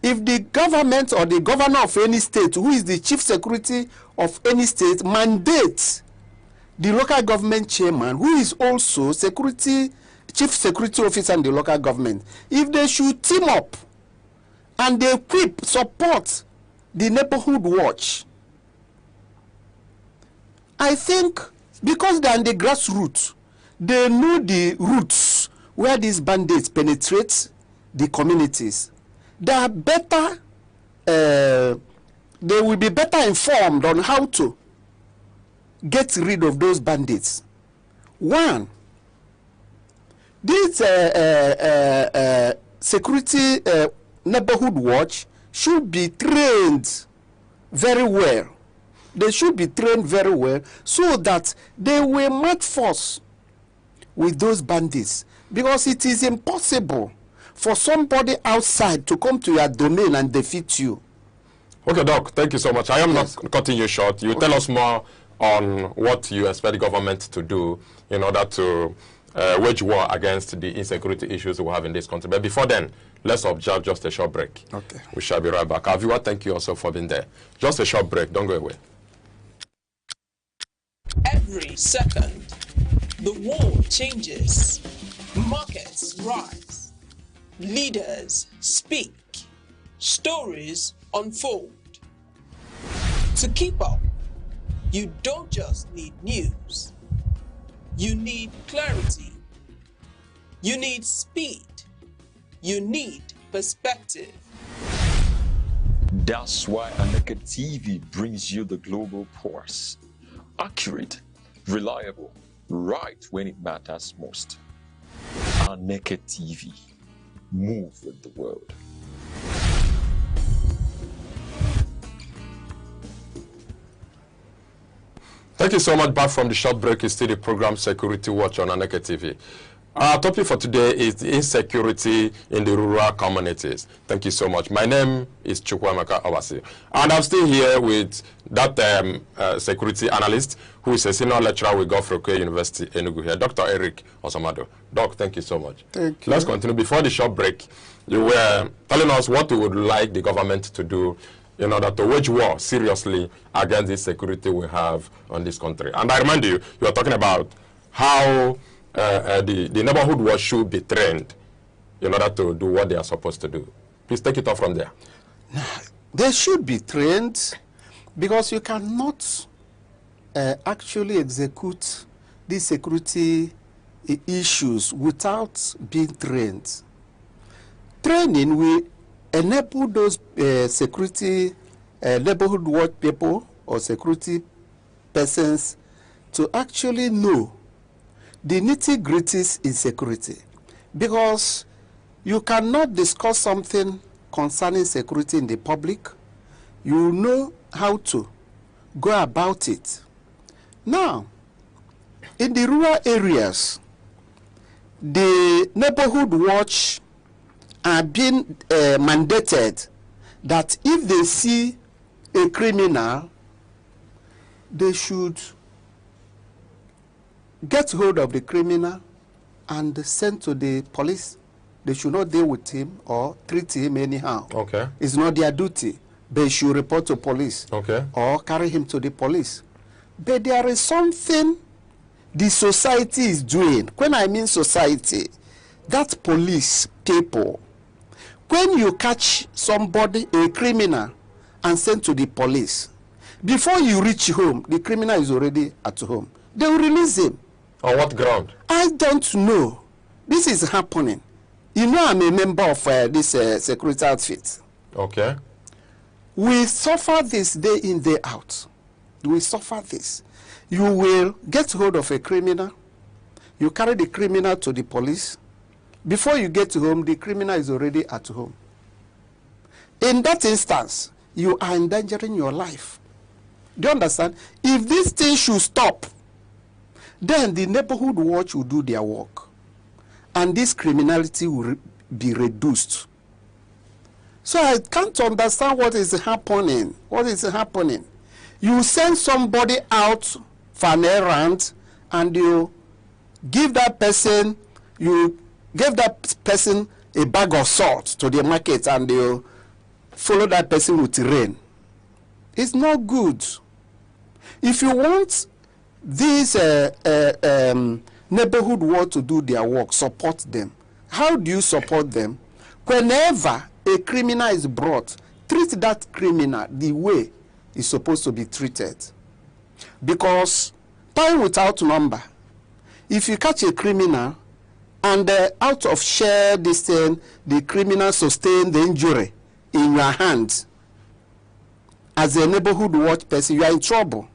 Speaker 3: If the government or the governor of any state, who is the chief security of any state, mandates the local government chairman, who is also chief security officer in the local government, if they should team up and they equip, support the neighborhood watch, I think because they are in the grassroots, they know the routes where these bandits penetrate the communities. They are better, they will be better informed on how to get rid of those bandits. One, this security neighborhood watch should be trained very well. They should be trained very well so that they will match force with those bandits, because it is impossible for somebody outside to come to your domain and defeat you.
Speaker 20: Okay, Doc, thank you so much. I am not cutting you short. You tell us more on what you expect the government to do in order to wage war against the insecurity issues we have in this country. But before then, let's observe just a short break.
Speaker 3: Okay.
Speaker 20: We shall be right back. Our viewer, thank you also for being there. Just a short break. Don't go away.
Speaker 18: Every second, the world changes, markets rise, leaders speak, stories unfold. To keep up, you don't just need news, you need clarity, you need speed, you need perspective.
Speaker 1: That's why Aneke TV brings you the global pulse. Accurate, reliable, right when it matters most. Aneke TV. Move with the world.
Speaker 20: Thank you so much. Back from the short break is still the program Security Watch on Aneke TV. Our topic for today is the insecurity in the rural communities. Thank you so much. My name is Chukwuemeka Awasi, and I'm still here with that security analyst who is a senior lecturer with Gofrokwe University, Enugu here, Dr. Eric Osamado. Doc, thank you so much.
Speaker 3: Thank you.
Speaker 20: Let's continue. Before the short break, you were telling us what you would like the government to do in order to wage war seriously against the security we have on this country. And I remind you, you are talking about how the neighborhood watch should be trained in order to do what they are supposed to do. Please take it off from there.
Speaker 3: They should be trained because you cannot actually execute these security issues without being trained. Training will enable those security neighborhood watch people or security persons to actually know the nitty-gritties in security, because you cannot discuss something concerning security in the public. You know how to go about it. Now, in the rural areas, the neighborhood watch are being mandated that if they see a criminal, they should get hold of the criminal and send to the police. They should not deal with him or treat him anyhow.
Speaker 20: Okay. It's
Speaker 3: not their duty. They should report to police.
Speaker 20: Okay.
Speaker 3: Or carry him to the police. But there is something the society is doing. When I mean society, that's police people. When you catch somebody, a criminal, and send to the police, before you reach home, the criminal is already at home. They will release him.
Speaker 20: On what ground?
Speaker 3: I don't know. This is happening. You know, I'm a member of this security outfit.
Speaker 20: Okay.
Speaker 3: We suffer this day in, day out. We suffer this. You will get hold of a criminal. You carry the criminal to the police. Before you get home, the criminal is already at home. In that instance, you are endangering your life. Do you understand? If this thing should stop, then the neighborhood watch will do their work. And this criminality will be reduced. So I can't understand what is happening. What is happening? You send somebody out for an errand and you give that person, you give that person a bag of salt to the market and you follow that person with rain. It's not good. If you want these neighborhood watch to do their work, support them. How do you support them? Whenever a criminal is brought, treat that criminal the way it's supposed to be treated. Because time without number, if you catch a criminal and out of share this thing, the criminal sustain the injury in your hand, as a neighborhood watch person, you are in trouble.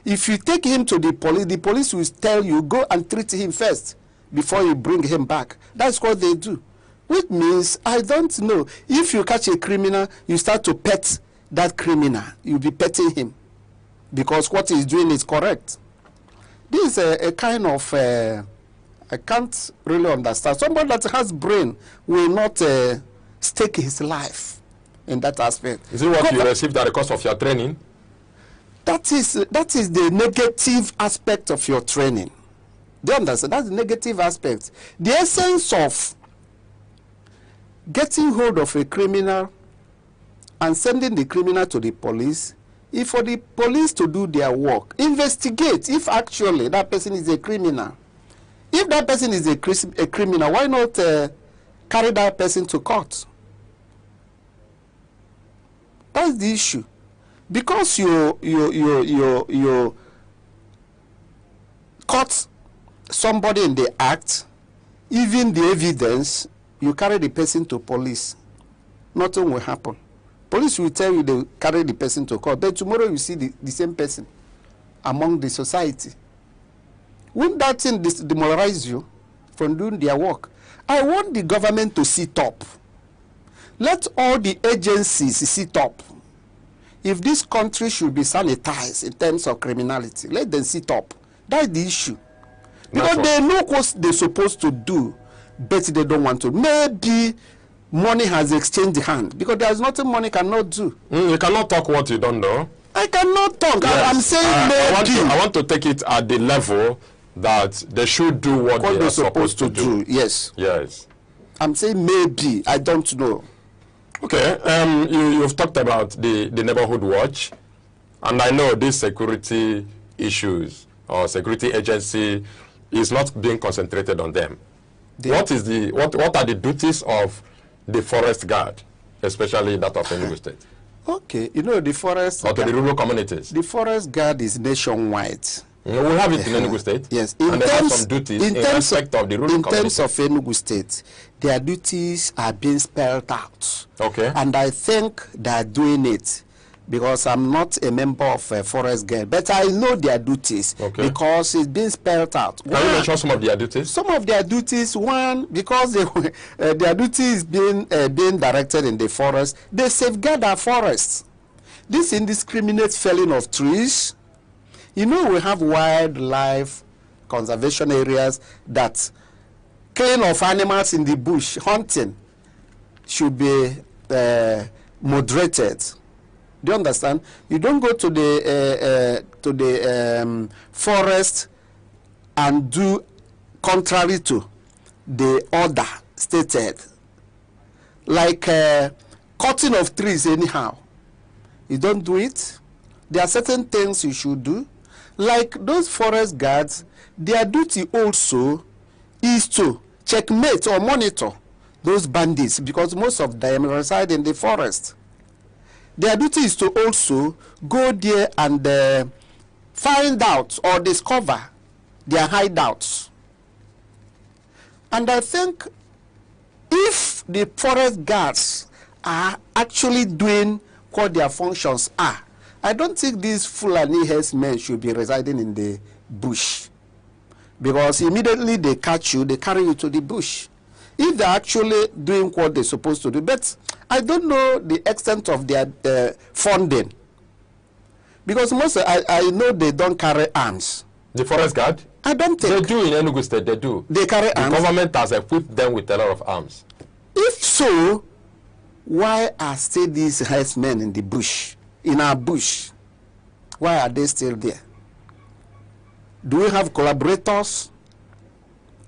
Speaker 3: If you take him to the police will tell you, go and treat him first before you bring him back. That's what they do. Which means, I don't know, if you catch a criminal, you start to pet that criminal. You'll be petting him because what he's doing is correct. This is a kind of, I can't really understand. Somebody that has brain will not stake his life in that aspect.
Speaker 20: Is it what you received at the cost of your training?
Speaker 3: That is the negative aspect of your training. Do you understand? That's the negative aspect. The essence of getting hold of a criminal and sending the criminal to the police is for the police to do their work. Investigate if actually that person is a criminal. If that person is a criminal, why not carry that person to court? That's the issue. Because you caught somebody in the act, even the evidence, you carry the person to police, nothing will happen. Police will tell you they carry the person to court, but tomorrow you see the same person among the society. Wouldn't that thing demoralize you from doing their work? I want the government to sit up. Let all the agencies sit up. If this country should be sanitized in terms of criminality, let them sit up. That's the issue. Because they know what they're supposed to do, but they don't want to. Maybe money has exchanged hand, because there's nothing money cannot do.
Speaker 20: You cannot talk what you don't know.
Speaker 3: I cannot talk.
Speaker 20: Yes.
Speaker 3: I'm saying maybe.
Speaker 20: I want to take it at the level that they should do what they are supposed to do.
Speaker 3: Yes.
Speaker 20: Yes.
Speaker 3: I'm saying maybe. I don't know.
Speaker 20: Okay, you've talked about the neighborhood watch, and I know these security issues or security agency is not being concentrated on them. What are the duties of the forest guard, especially that of Enugu State?
Speaker 3: Okay, you know, the forest...
Speaker 20: Or to the rural communities?
Speaker 3: The forest guard is nationwide.
Speaker 20: We have it in Enugu State.
Speaker 3: Yes.
Speaker 20: And they have some duties in respect of the rural communities.
Speaker 3: In terms of Enugu State, their duties are being spelled out.
Speaker 20: Okay.
Speaker 3: And I think they are doing it because I'm not a member of a forest guard, but I know their duties because it's being spelled out.
Speaker 20: Can you mention some of their duties?
Speaker 3: Some of their duties, one, because their duty is being directed in the forest, they safeguard our forests. This indiscriminate felling of trees, you know, we have wildlife conservation areas that killing of animals in the bush, hunting, should be moderated. Do you understand? You don't go to the forest and do contrary to the order stated, like cutting of trees anyhow. You don't do it. There are certain things you should do. Like those forest guards, their duty also is to checkmate or monitor those bandits because most of them reside in the forest. Their duty is to also go there and find out or discover their hideouts. And I think if the forest guards are actually doing what their functions are, I don't think these Fulani herdsmen should be residing in the bush. Because immediately they catch you, they carry you to the bush. If they're actually doing what they're supposed to do. But I don't know the extent of their funding. Because most, I know they don't carry arms.
Speaker 20: The forest guard?
Speaker 3: I don't think.
Speaker 20: They do in Enugu State, they do.
Speaker 3: They carry arms?
Speaker 20: The government has equipped them with a lot of arms.
Speaker 3: If so, why are still these herdsmen in the bush? In our bush? Why are they still there? Do we have collaborators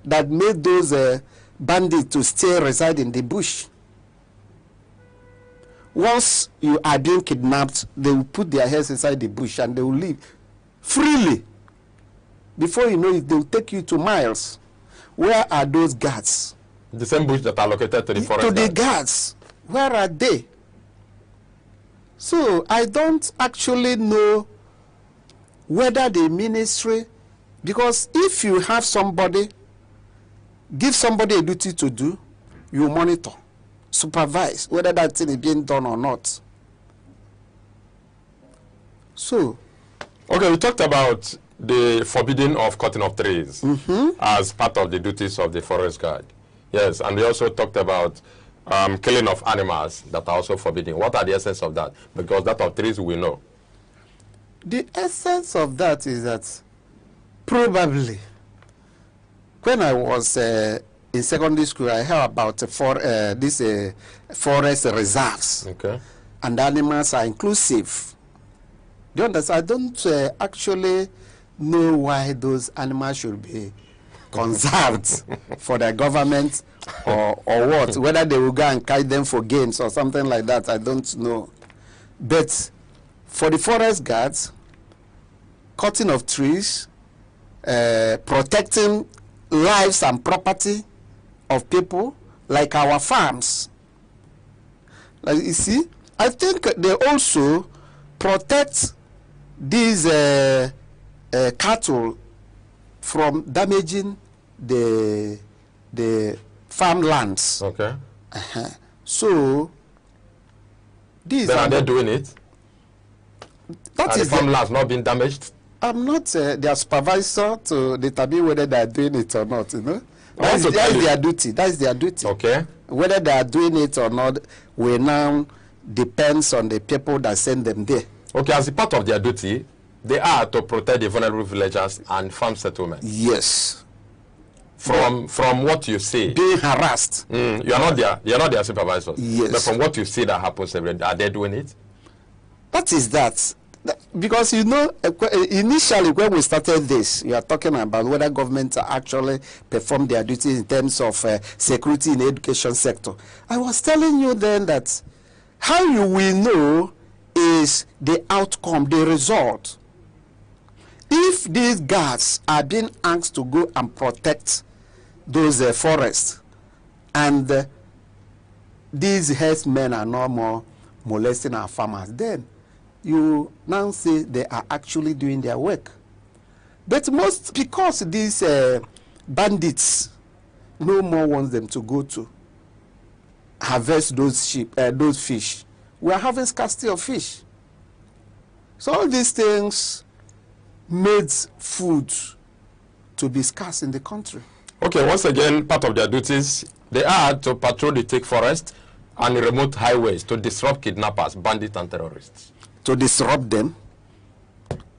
Speaker 3: that made those bandits to stay reside in the bush? Once you are being kidnapped, they will put their heads inside the bush and they will leave freely. Before you know it, they will take you to miles. Where are those guards?
Speaker 20: The same bush that are located to the forest
Speaker 3: guards. To the guards. Where are they? So I don't actually know whether the ministry, because if you have somebody, give somebody a duty to do, you monitor, supervise whether that thing is being done or not. So,
Speaker 20: okay, we talked about the forbidding of cutting of trees as part of the duties of the forest guard. Yes, and we also talked about killing of animals that are also forbidden. What are the essence of that? Because that of trees we know.
Speaker 3: The essence of that is that probably when I was in secondary school, I heard about these forest reserves.
Speaker 20: Okay.
Speaker 3: And animals are inclusive. Do you understand? I don't actually know why those animals should be conserved for the government or what. Whether they will go and catch them for games or something like that, I don't know. But for the forest guards, cutting of trees, protecting lives and property of people, like our farms. Like you see, I think they also protect these cattle from damaging the farmlands.
Speaker 20: Okay.
Speaker 3: So these
Speaker 20: are they doing it?
Speaker 3: That is
Speaker 20: the farmlands not being damaged?
Speaker 3: I'm not their supervisor to determine whether they are doing it or not, you know. That is their duty. That is their duty.
Speaker 20: Okay.
Speaker 3: Whether they are doing it or not will now depends on the people that send them there.
Speaker 20: Okay, as a part of their duty, they are to protect the vulnerable villagers and farm settlements.
Speaker 3: Yes.
Speaker 20: From what you see,
Speaker 3: being harassed.
Speaker 20: You are not their supervisors.
Speaker 3: Yes.
Speaker 20: But from what you see that happens every day, are they doing it?
Speaker 3: What is that? Because you know, initially when we started this, you are talking about whether governments actually perform their duties in terms of security in the education sector. I was telling you then that How you will know is the outcome, the result. If these guards are being asked to go and protect those forests, and these herdsmen are no more molesting our farmers, then you now say they are actually doing their work. But because these bandits no more want them to go to harvest those fish, we are having scarcity of fish. So all these things made food to be scarce in the country.
Speaker 20: Okay, once again, part of their duties, they are to patrol the thick forest and remote highways to disrupt kidnappers, bandits, and terrorists.
Speaker 3: To disrupt them?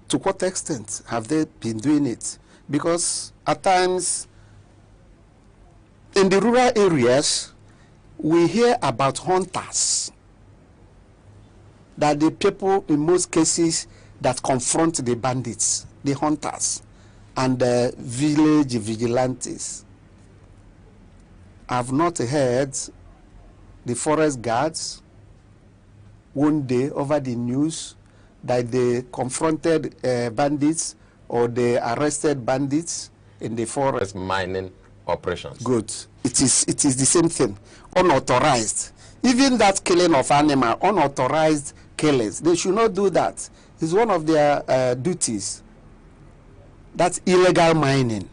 Speaker 3: To what extent have they been doing it? Because at times, in the rural areas, we hear about hunters, that the people, in most cases, that confront the bandits, the hunters, and the village vigilantes. I've not heard the forest guards one day over the news that they confronted bandits or they arrested bandits in the forest.
Speaker 20: Mining operations.
Speaker 3: Good. It is the same thing. Unauthorized. Even that killing of animal, unauthorized killings, they should not do that. It's one of their duties. That's illegal mining.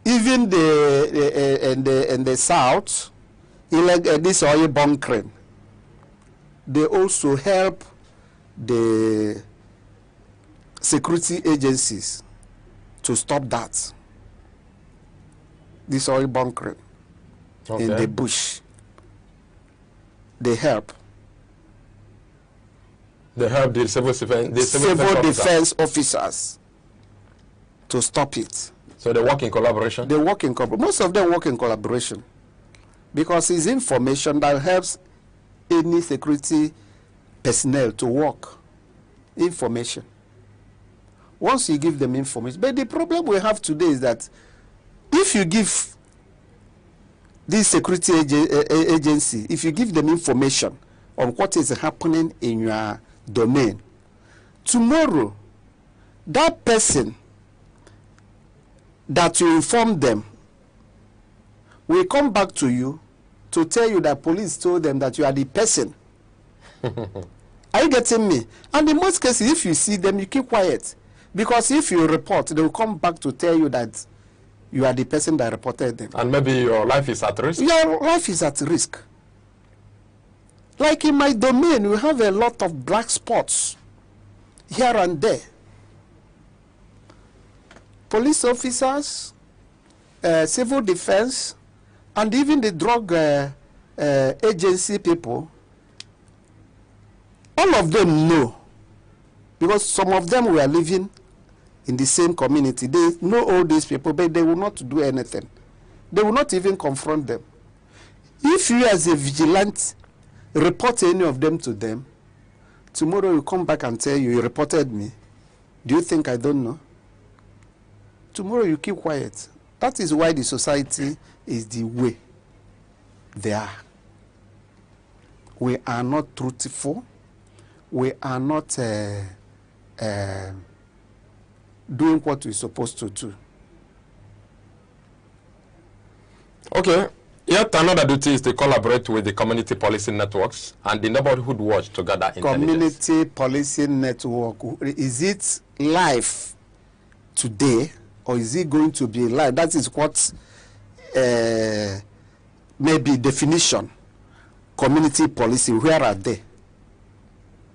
Speaker 3: Even in the south, this oil bunkering, they also help the security agencies to stop that. This oil bunkering in the bush, they help.
Speaker 20: They help the civil
Speaker 3: defense officers to stop it.
Speaker 20: So they work in collaboration?
Speaker 3: They work in collaboration. Most of them work in collaboration because it's information that helps any security personnel to work. Information. Once you give them information. But the problem we have today is that if you give this security agency, if you give them information on what is happening in your domain, tomorrow, that person that you inform them will come back to you to tell you that police told them that you are the person. Are you getting me? And in most cases, if you see them, you keep quiet. Because if you report, they will come back to tell you that you are the person that reported them.
Speaker 20: And maybe your life is at risk?
Speaker 3: Your life is at risk. Like in my domain, we have a lot of black spots here and there. Police officers, civil defense, and even the drug agency people, all of them know, because some of them were living in the same community. They know all these people, but they will not do anything. They will not even confront them. If you as a vigilant report any of them to them, tomorrow you come back and tell you reported me. Do you think I don't know? Tomorrow you keep quiet. That is why the society is the way they are. We are not truthful. We are not doing what we're supposed to do.
Speaker 20: Okay. Yet another duty is to collaborate with the community policing networks and the neighborhood watch to gather intelligence.
Speaker 3: Community policing network, is it live today or is it going to be live? That is what maybe definition. Community policing, where are they?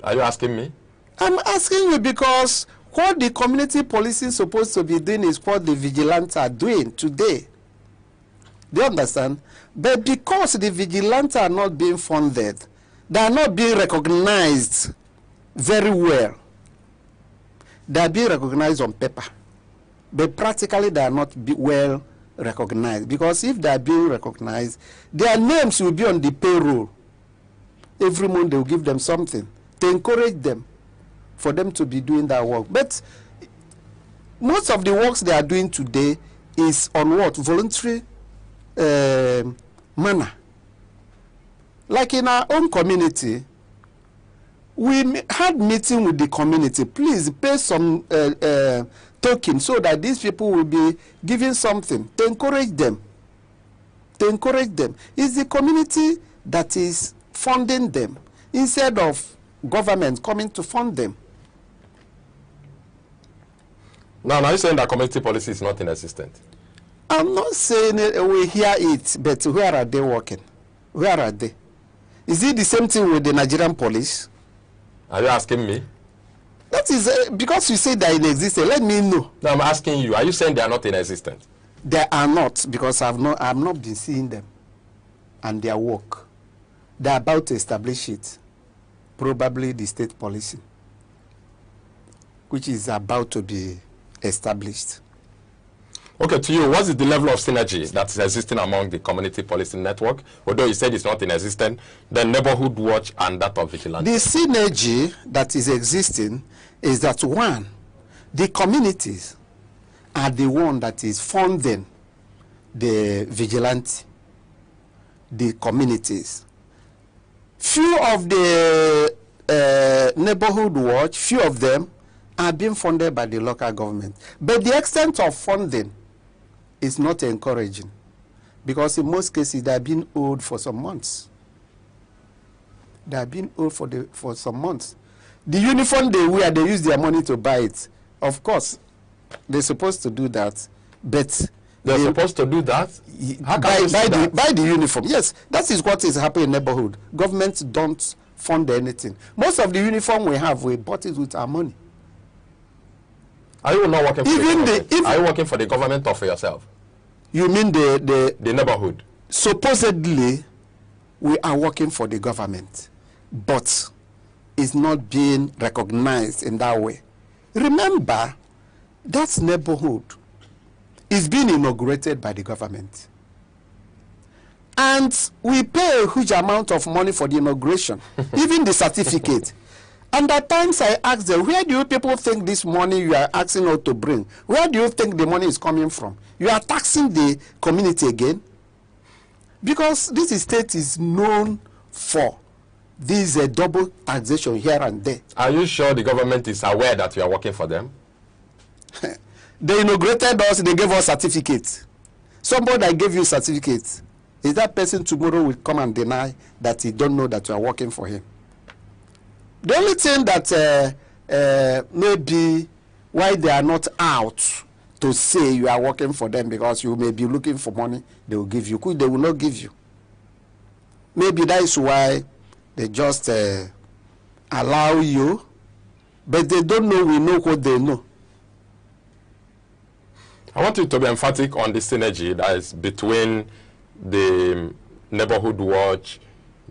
Speaker 20: Are you asking me?
Speaker 3: I'm asking you because what the community policing is supposed to be doing is what the vigilantes are doing today. Do you understand? But because the vigilantes are not being funded, they are not being recognized very well. They are being recognized on paper. But practically they are not well recognized. Because if they are being recognized, their names will be on the payroll. Every month they will give them something to encourage them for them to be doing that work. But most of the works they are doing today is on what? Voluntary manner. Like in our own community, we had meeting with the community. Please pay some token so that these people will be giving something to encourage them. To encourage them. It's the community that is funding them instead of government coming to fund them.
Speaker 20: Now, are you saying that community policy is not inexistent?
Speaker 3: I'm not saying we hear it, but where are they working? Where are they? Is it the same thing with the Nigerian police?
Speaker 20: Are you asking me?
Speaker 3: That is because you say they are inexistent. Let me know.
Speaker 20: No, I'm asking you. Are you saying they are not inexistent?
Speaker 3: They are not, because I've not been seeing them and their work. They are about to establish it. Probably the state policy, which is about to be established.
Speaker 20: Okay, to you, what is the level of synergy that is existing among the community policing network? Although you said it's not inexistent, the neighborhood watch and that of vigilante.
Speaker 3: The synergy that is existing is that, one, the communities are the one that is funding the vigilante, the communities. Few of the neighborhood watch, few of them are being funded by the local government. But the extent of funding is not encouraging, because in most cases they are being owed for some months. They are being owed for some months. The uniform they wear, they use their money to buy it. Of course, they're supposed to do that, but
Speaker 20: they're supposed to do that? How can
Speaker 3: buy the uniform. Yes, that is what is happening in neighborhood. Governments don't fund anything. Most of the uniform we have, we bought it with our money.
Speaker 20: Are you not working for the government? Are you working for the government or for yourself?
Speaker 3: You mean the
Speaker 20: neighborhood?
Speaker 3: Supposedly, we are working for the government, but it's not being recognized in that way. Remember, that neighborhood is being inaugurated by the government. And we pay a huge amount of money for the inauguration, even the certificate. And at times I ask them, where do you people think this money you are asking us to bring? Where do you think the money is coming from? You are taxing the community again? Because this state is known for this double taxation here and there.
Speaker 20: Are you sure the government is aware that you are working for them?
Speaker 3: They inaugurated us, they gave us certificates. Somebody that gave you certificates, is that person tomorrow will come and deny that he don't know that you are working for him? The only thing that maybe why they are not out to say you are working for them, because you may be looking for money, they will give you. They will not give you. Maybe that is why they just allow you, but they don't know we know what they know.
Speaker 20: I want you to be emphatic on the synergy that is between the neighborhood watch,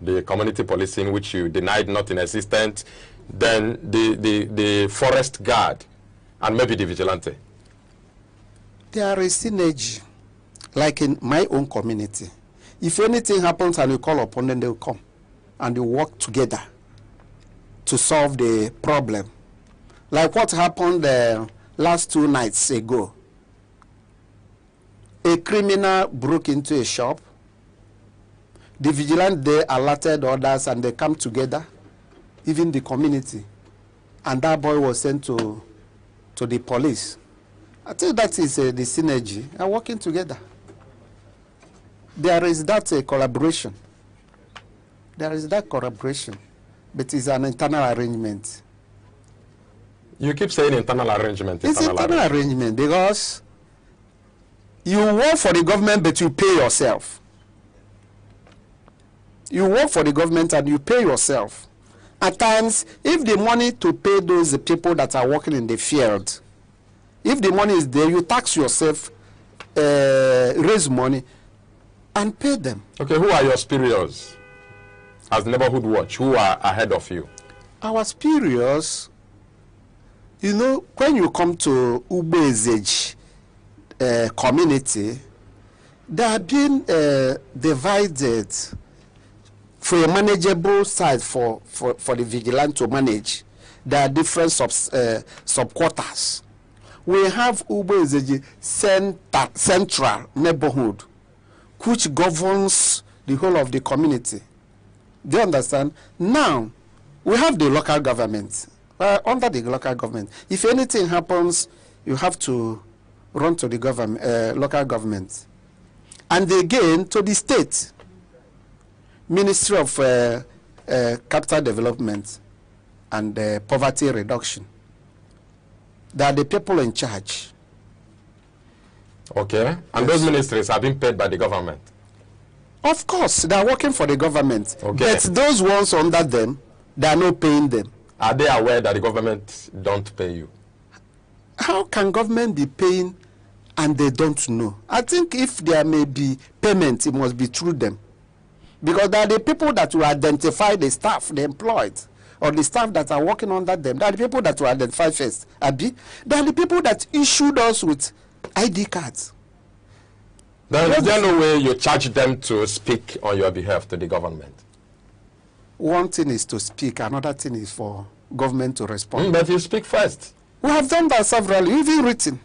Speaker 20: the community policing, which you denied not inexistent, then the forest guard, and maybe the vigilante.
Speaker 3: There is synergy, like in my own community. If anything happens and you call upon them, they will come and they work together to solve the problem. Like what happened last 2 nights ago. A criminal broke into a shop. The vigilante alerted others and they come together, even the community. And that boy was sent to the police. I think that is the synergy and working together. There is that collaboration. There is that collaboration, but it's an internal arrangement.
Speaker 20: You keep saying internal arrangement.
Speaker 3: It's internal arrangement because you work for the government, but you pay yourself. You work for the government and you pay yourself. At times, if the money to pay those people that are working in the field, if the money is there, you tax yourself, raise money, and pay them.
Speaker 20: Okay, who are your superiors as neighborhood watch? Who are ahead of you?
Speaker 3: Our superiors, you know, when you come to Ubezej community, they are being divided for a manageable side for the vigilante to manage. There are different sub-quarters. We have Ubezej central neighborhood, which governs the whole of the community. Do you understand? Now, we have the local government. Under the local government, if anything happens, you have to run to the government, local government. And again, to the state, Ministry of Capital Development and Poverty Reduction. They are the people in charge.
Speaker 20: Okay. And those ministries have been paid by the government?
Speaker 3: Of course, they are working for the government.
Speaker 20: Okay.
Speaker 3: But those ones under them, they are not paying them.
Speaker 20: Are they aware that the government don't pay you?
Speaker 3: How can government be paying and they don't know? I think if there may be payment, it must be through them. Because they are the people that will identify the staff, the employed, or the staff that are working under them. They are the people that will identify first. Abi? They are the people that issued us with ID cards.
Speaker 20: Then is there no way you charge them to speak on your behalf to the government?
Speaker 3: One thing is to speak, another thing is for government to respond.
Speaker 20: But you speak first.
Speaker 3: We have done that severally, even written.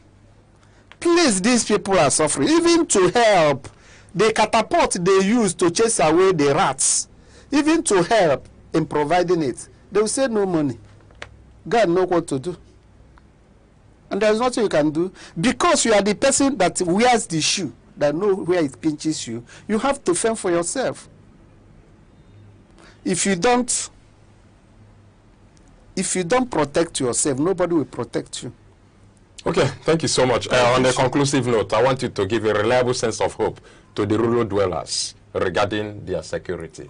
Speaker 3: Please, these people are suffering. Even to help, the catapult they use to chase away the rats, even to help in providing it, they will say no money. God knows what to do. And there's nothing you can do. Because you are the person that wears the shoe, that knows where it pinches you, you have to fend for yourself. If you don't protect yourself, nobody will protect you.
Speaker 20: Okay, thank you so much. On a conclusive note, I want you to give a reliable sense of hope to the rural dwellers regarding their security.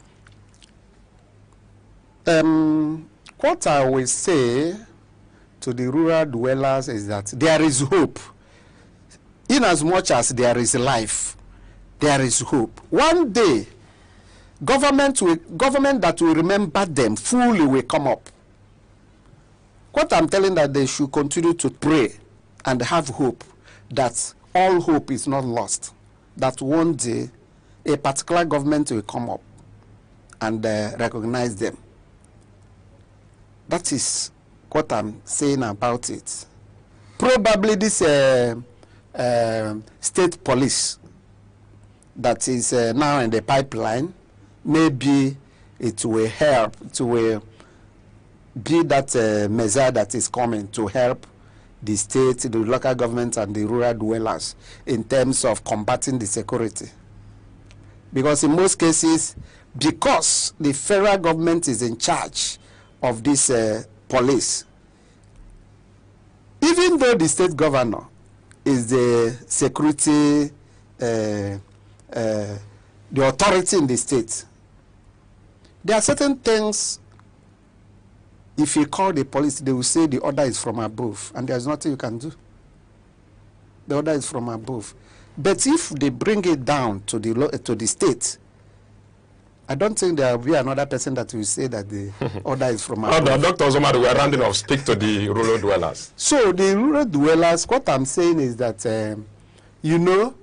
Speaker 3: What I will say to the rural dwellers is that there is hope. In as much as there is life, there is hope. One day, government that will remember them fully will come up. What I'm telling that they should continue to pray and have hope that all hope is not lost. That one day a particular government will come up and recognize them. That is what I'm saying about it. Probably this state police that is now in the pipeline, maybe it will help, it will be that measure that is coming to help the state, the local government, and the rural dwellers in terms of combating the security. Because in most cases, because the federal government is in charge of this police, even though the state governor is the security, the authority in the state, there are certain things. If you call the police, they will say the order is from above, and there's nothing you can do. The order is from above. But if they bring it down to the state, I don't think there will be another person that will say that the order is from above.
Speaker 20: No, Dr. Ozomadu, we are rounding off. Stick to the rural dwellers.
Speaker 3: So the rural dwellers, what I'm saying is that, you know,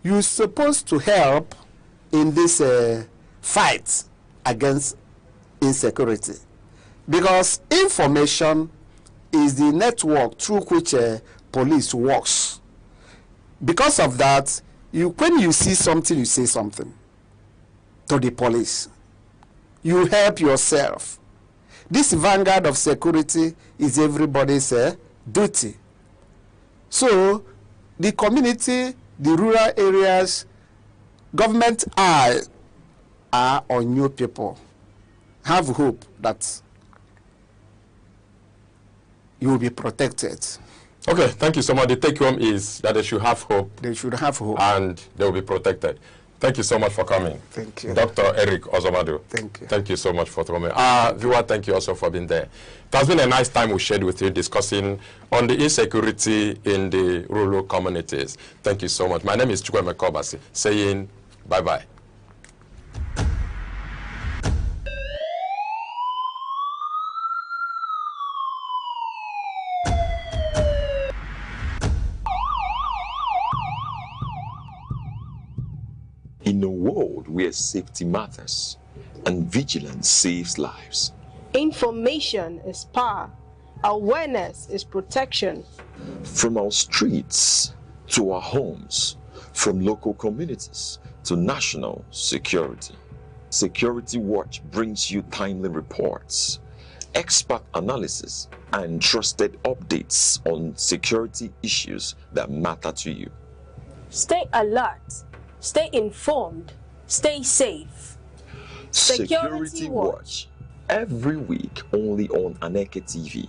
Speaker 3: you're supposed to help in this fight against insecurity. Because information is the network through which police works. Because of that, when you see something, you say something to the police. You help yourself. This vanguard of security is everybody's duty. So the community, the rural areas, government eye are on you people. Have hope that you will be protected.
Speaker 20: Okay, thank you so much. The take home is that they should have hope.
Speaker 3: They should have hope.
Speaker 20: And they will be protected. Thank you so much for coming.
Speaker 3: Thank you.
Speaker 20: Dr. Eric Ozomadu.
Speaker 3: Thank you.
Speaker 20: Thank you so much for coming. Viewer, thank you also for being there. It has been a nice time we shared with you discussing on the insecurity in the rural communities. Thank you so much. My name is Chukweme Kobasi, saying bye-bye.
Speaker 1: In a world where safety matters and vigilance saves lives,
Speaker 7: Information is power. Awareness is protection.
Speaker 1: from our streets to our homes, from local communities to national security,
Speaker 12: Security Watch brings you timely reports, expert analysis, and trusted updates on security issues that matter to you.
Speaker 2: Stay alert, stay informed, stay safe.
Speaker 12: Security Watch, every week only on Aneke TV.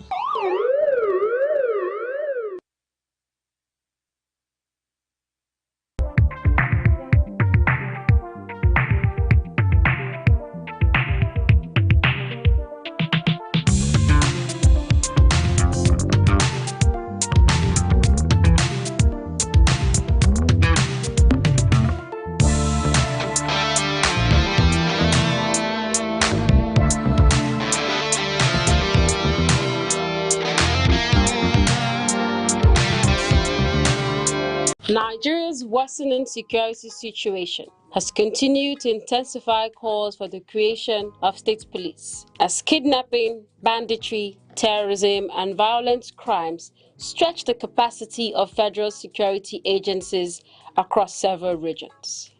Speaker 9: Nigeria's worsening security situation has continued to intensify calls for the creation of state police, as kidnapping, banditry, terrorism, and violent crimes stretch the capacity of federal security agencies across several regions.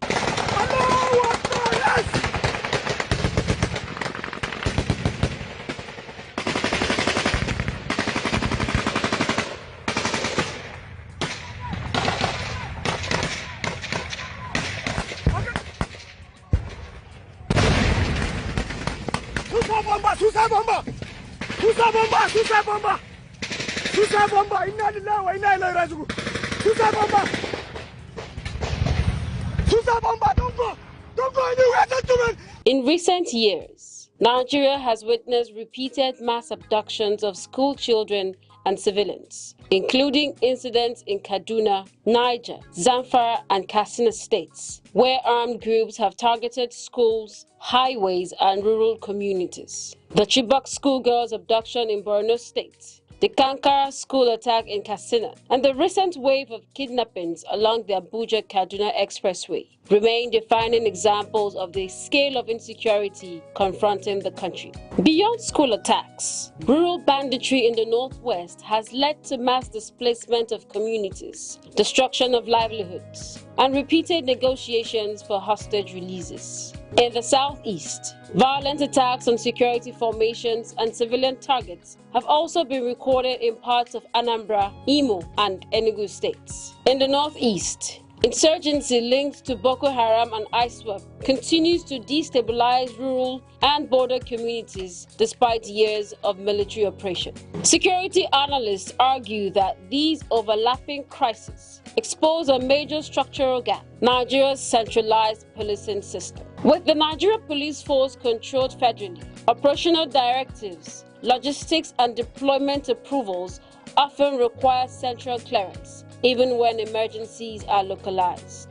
Speaker 9: In recent years, Nigeria has witnessed repeated mass abductions of school children and civilians, including incidents in Kaduna, Niger, Zamfara, and Katsina states, where armed groups have targeted schools, highways, and rural communities. The Chibok schoolgirls' abduction in Borno State, the Kankara school attack in Katsina, and the recent wave of kidnappings along the Abuja-Kaduna Expressway remain defining examples of the scale of insecurity confronting the country. Beyond school attacks, rural banditry in the northwest has led to mass displacement of communities, destruction of livelihoods, and repeated negotiations for hostage releases. In the southeast, violent attacks on security formations and civilian targets have also been recorded in parts of Anambra, Imo, and Enugu states. In the northeast, insurgency linked to Boko Haram and ISWAP continues to destabilize rural and border communities despite years of military oppression. Security analysts argue that these overlapping crises expose a major structural gap: Nigeria's centralized policing system. With the Nigeria Police Force controlled federally, operational directives, logistics, and deployment approvals often require central clearance, even when emergencies are localized.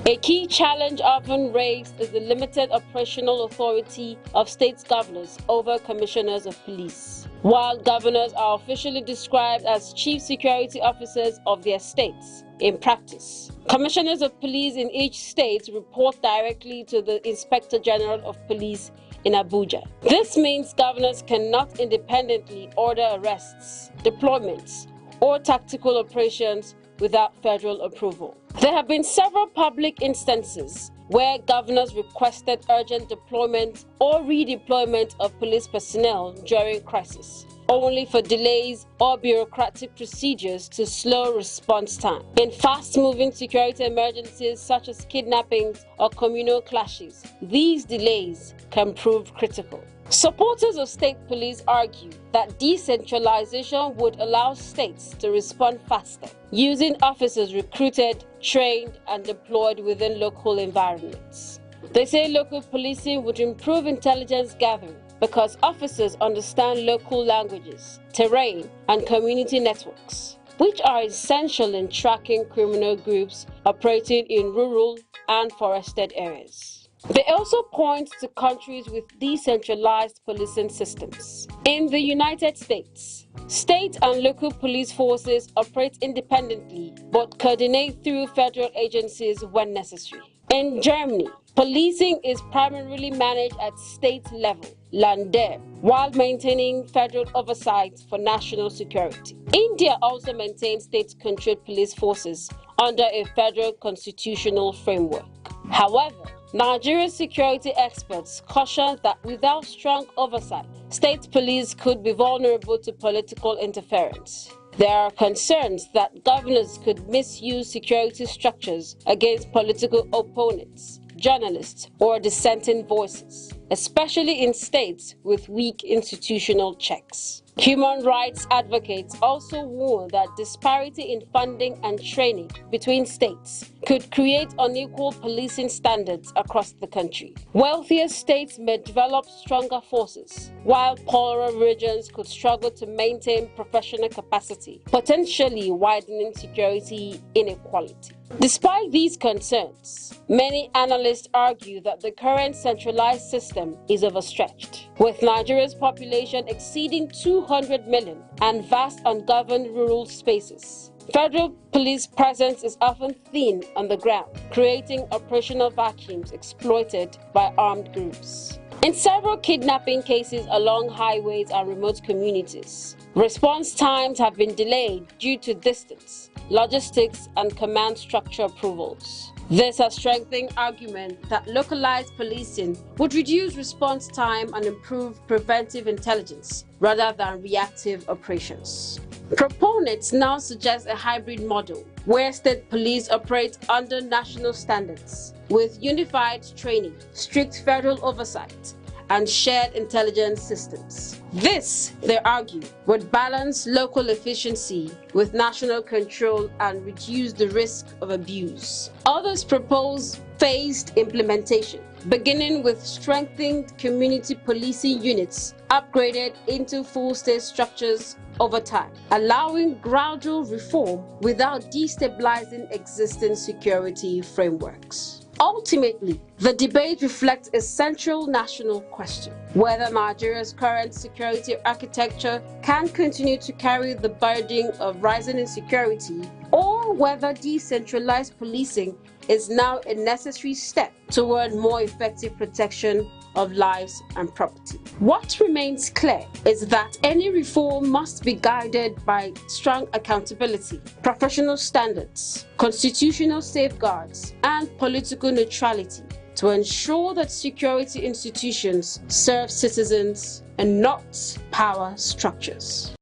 Speaker 9: A key challenge often raised is the limited operational authority of state governors over commissioners of police. While governors are officially described as chief security officers of their states, in practice, commissioners of police in each state report directly to the Inspector General of Police in Abuja. This means governors cannot independently order arrests, deployments, or tactical operations without federal approval. There have been several public instances where governors requested urgent deployment or redeployment of police personnel during crisis, only for delays or bureaucratic procedures to slow response time. In fast-moving security emergencies such as kidnappings or communal clashes, these delays can prove critical. Supporters of state police argue that decentralization would allow states to respond faster, using officers recruited, trained, and deployed within local environments. They say local policing would improve intelligence gathering because officers understand local languages, terrain, and community networks, which are essential in tracking criminal groups operating in rural and forested areas. They also point to countries with decentralized policing systems. In the United States, state and local police forces operate independently but coordinate through federal agencies when necessary. In Germany, policing is primarily managed at state level, Länder, while maintaining federal oversight for national security. India also maintains state-controlled police forces under a federal constitutional framework. However, Nigeria's security experts caution that without strong oversight, state police could be vulnerable to political interference. There are concerns that governors could misuse security structures against political opponents, journalists, or dissenting voices, especially in states with weak institutional checks. Human rights advocates also warn that disparity in funding and training between states could create unequal policing standards across the country. Wealthier states may develop stronger forces, while poorer regions could struggle to maintain professional capacity, potentially widening security inequality. Despite these concerns, many analysts argue that the current centralized system is overstretched. With Nigeria's population exceeding 200 million and vast ungoverned rural spaces, federal police presence is often thin on the ground, creating operational vacuums exploited by armed groups. In several kidnapping cases along highways and remote communities, response times have been delayed due to distance, logistics, and command structure approvals. This has strengthened argument that localized policing would reduce response time and improve preventive intelligence rather than reactive operations. Proponents now suggest a hybrid model where state police operate under national standards with unified training, strict federal oversight, and shared intelligence systems. This, they argue, would balance local efficiency with national control and reduce the risk of abuse. Others propose phased implementation, beginning with strengthened community policing units upgraded into full state structures over time, allowing gradual reform without destabilizing existing security frameworks. Ultimately, the debate reflects a central national question: whether Nigeria's current security architecture can continue to carry the burden of rising insecurity, or whether decentralized policing is now a necessary step toward more effective protection of lives and property. What remains clear is that any reform must be guided by strong accountability, professional standards, constitutional safeguards, and political neutrality to ensure that security institutions serve citizens and not power structures.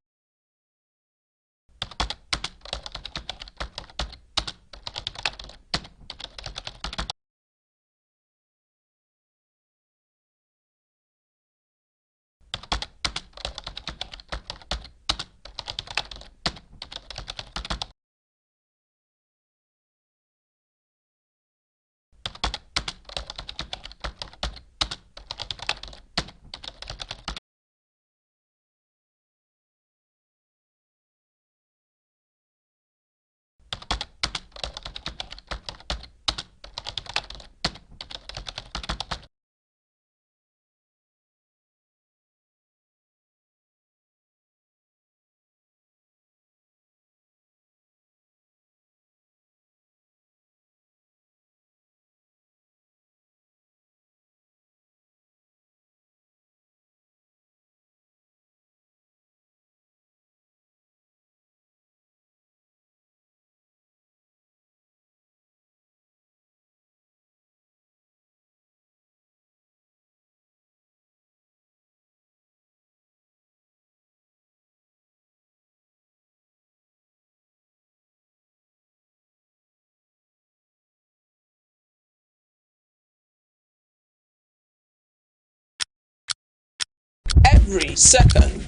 Speaker 18: Every second,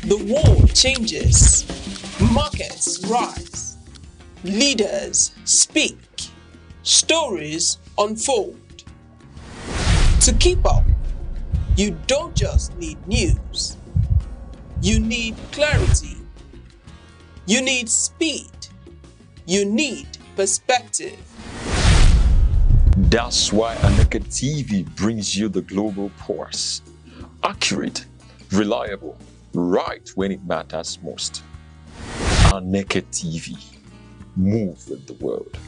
Speaker 18: the world changes, markets rise, leaders speak, stories unfold. To keep up, you don't just need news, you need clarity, you need speed, you need perspective.
Speaker 12: That's why Aneke TV brings you the global pulse. Accurate, reliable, right when it matters most. Aneke TV. Move with the world.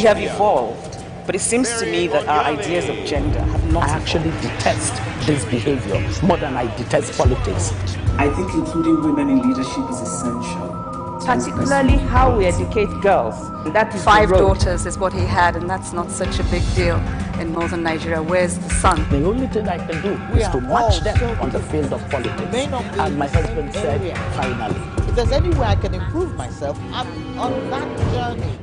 Speaker 6: have evolved, but it seems to me that our ideas of gender have not.
Speaker 8: I actually detest this behavior more than I detest politics.
Speaker 11: I think including women in leadership is essential.
Speaker 19: Particularly how we educate girls. That is
Speaker 25: 5 daughters is what he had, and that's not such a big deal in northern Nigeria. Where's the son?
Speaker 8: The only thing I can do is to match them on the field of politics. And my husband said, finally.
Speaker 26: If there's any way I can improve myself, I'm on that journey.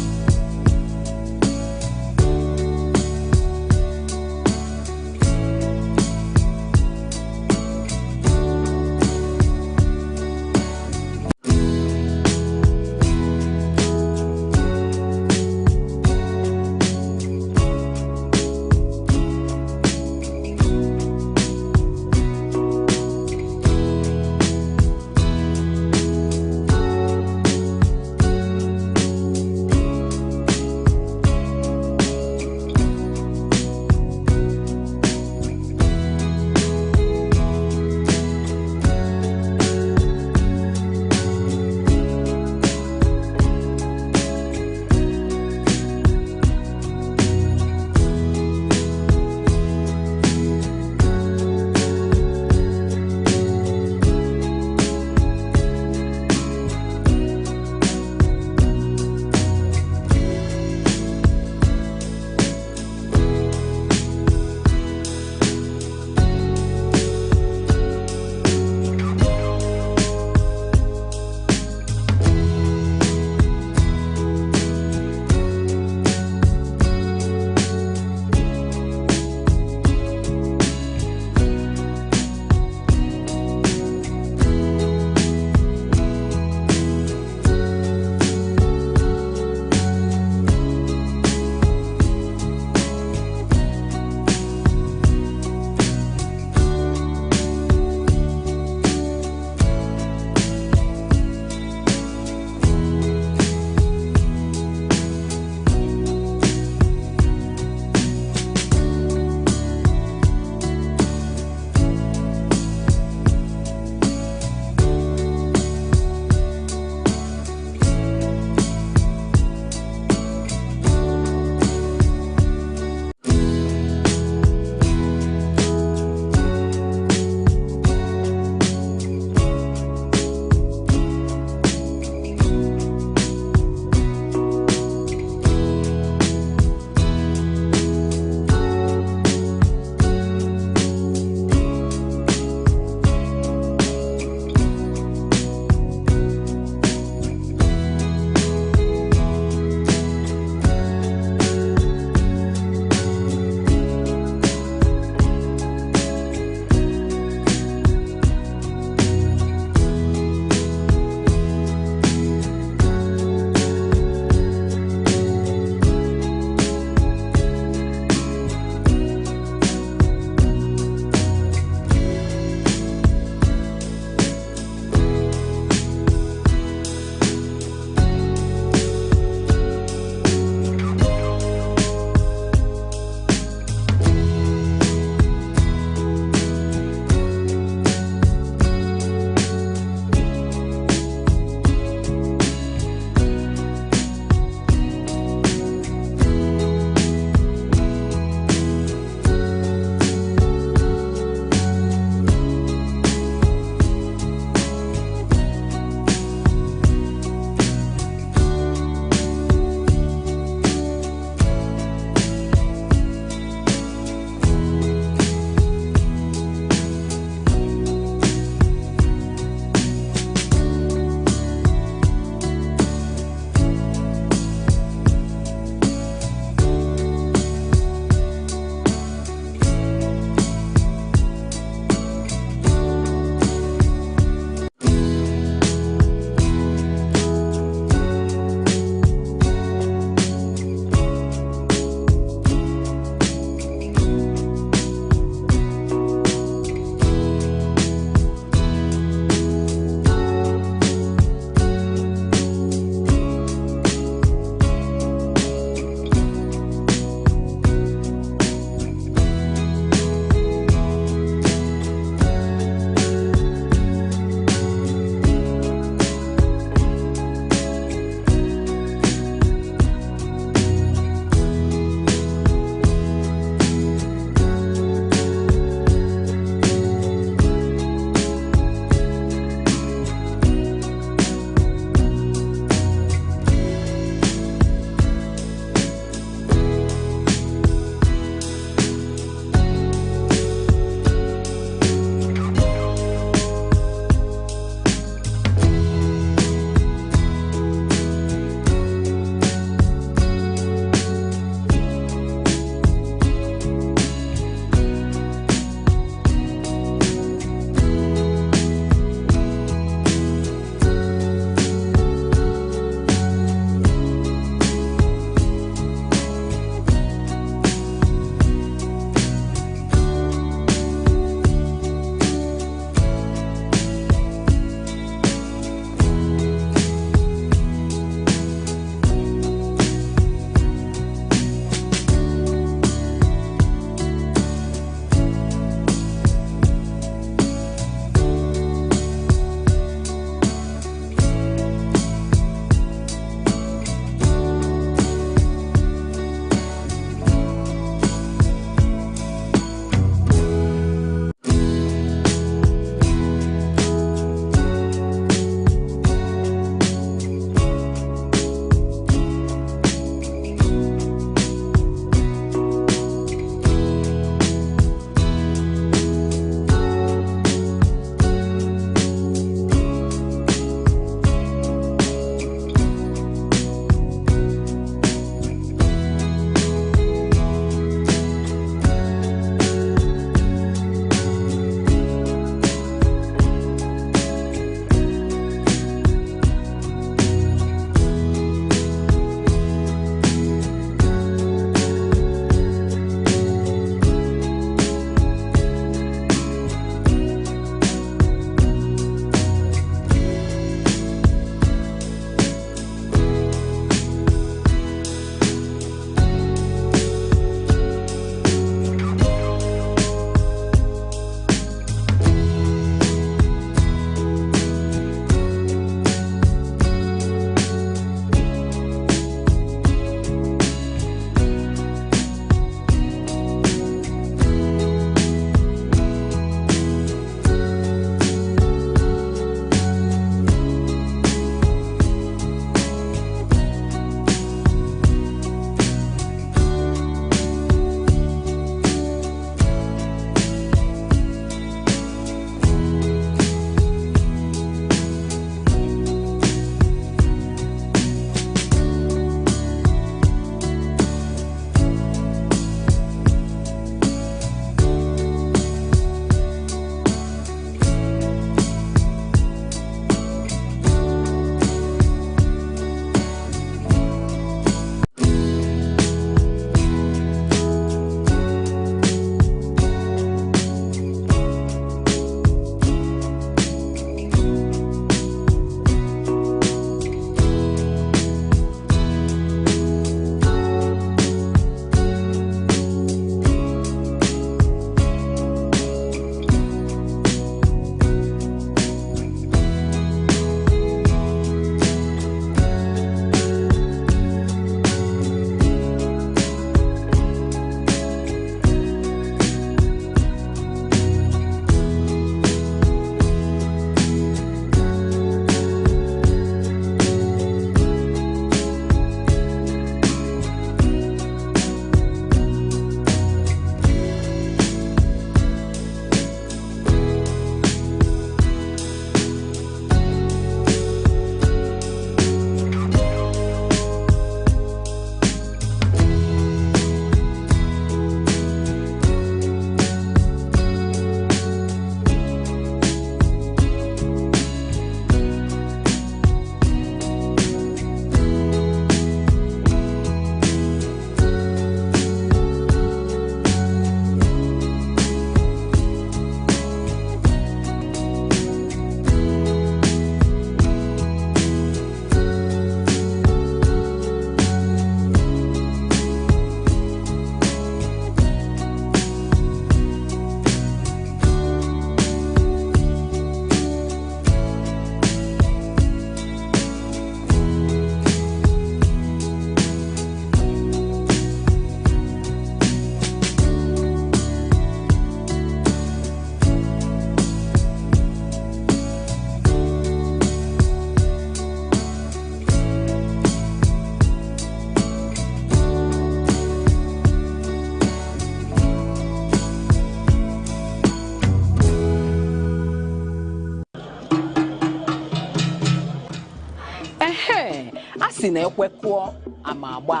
Speaker 4: isi na ekwe kụọ ama agba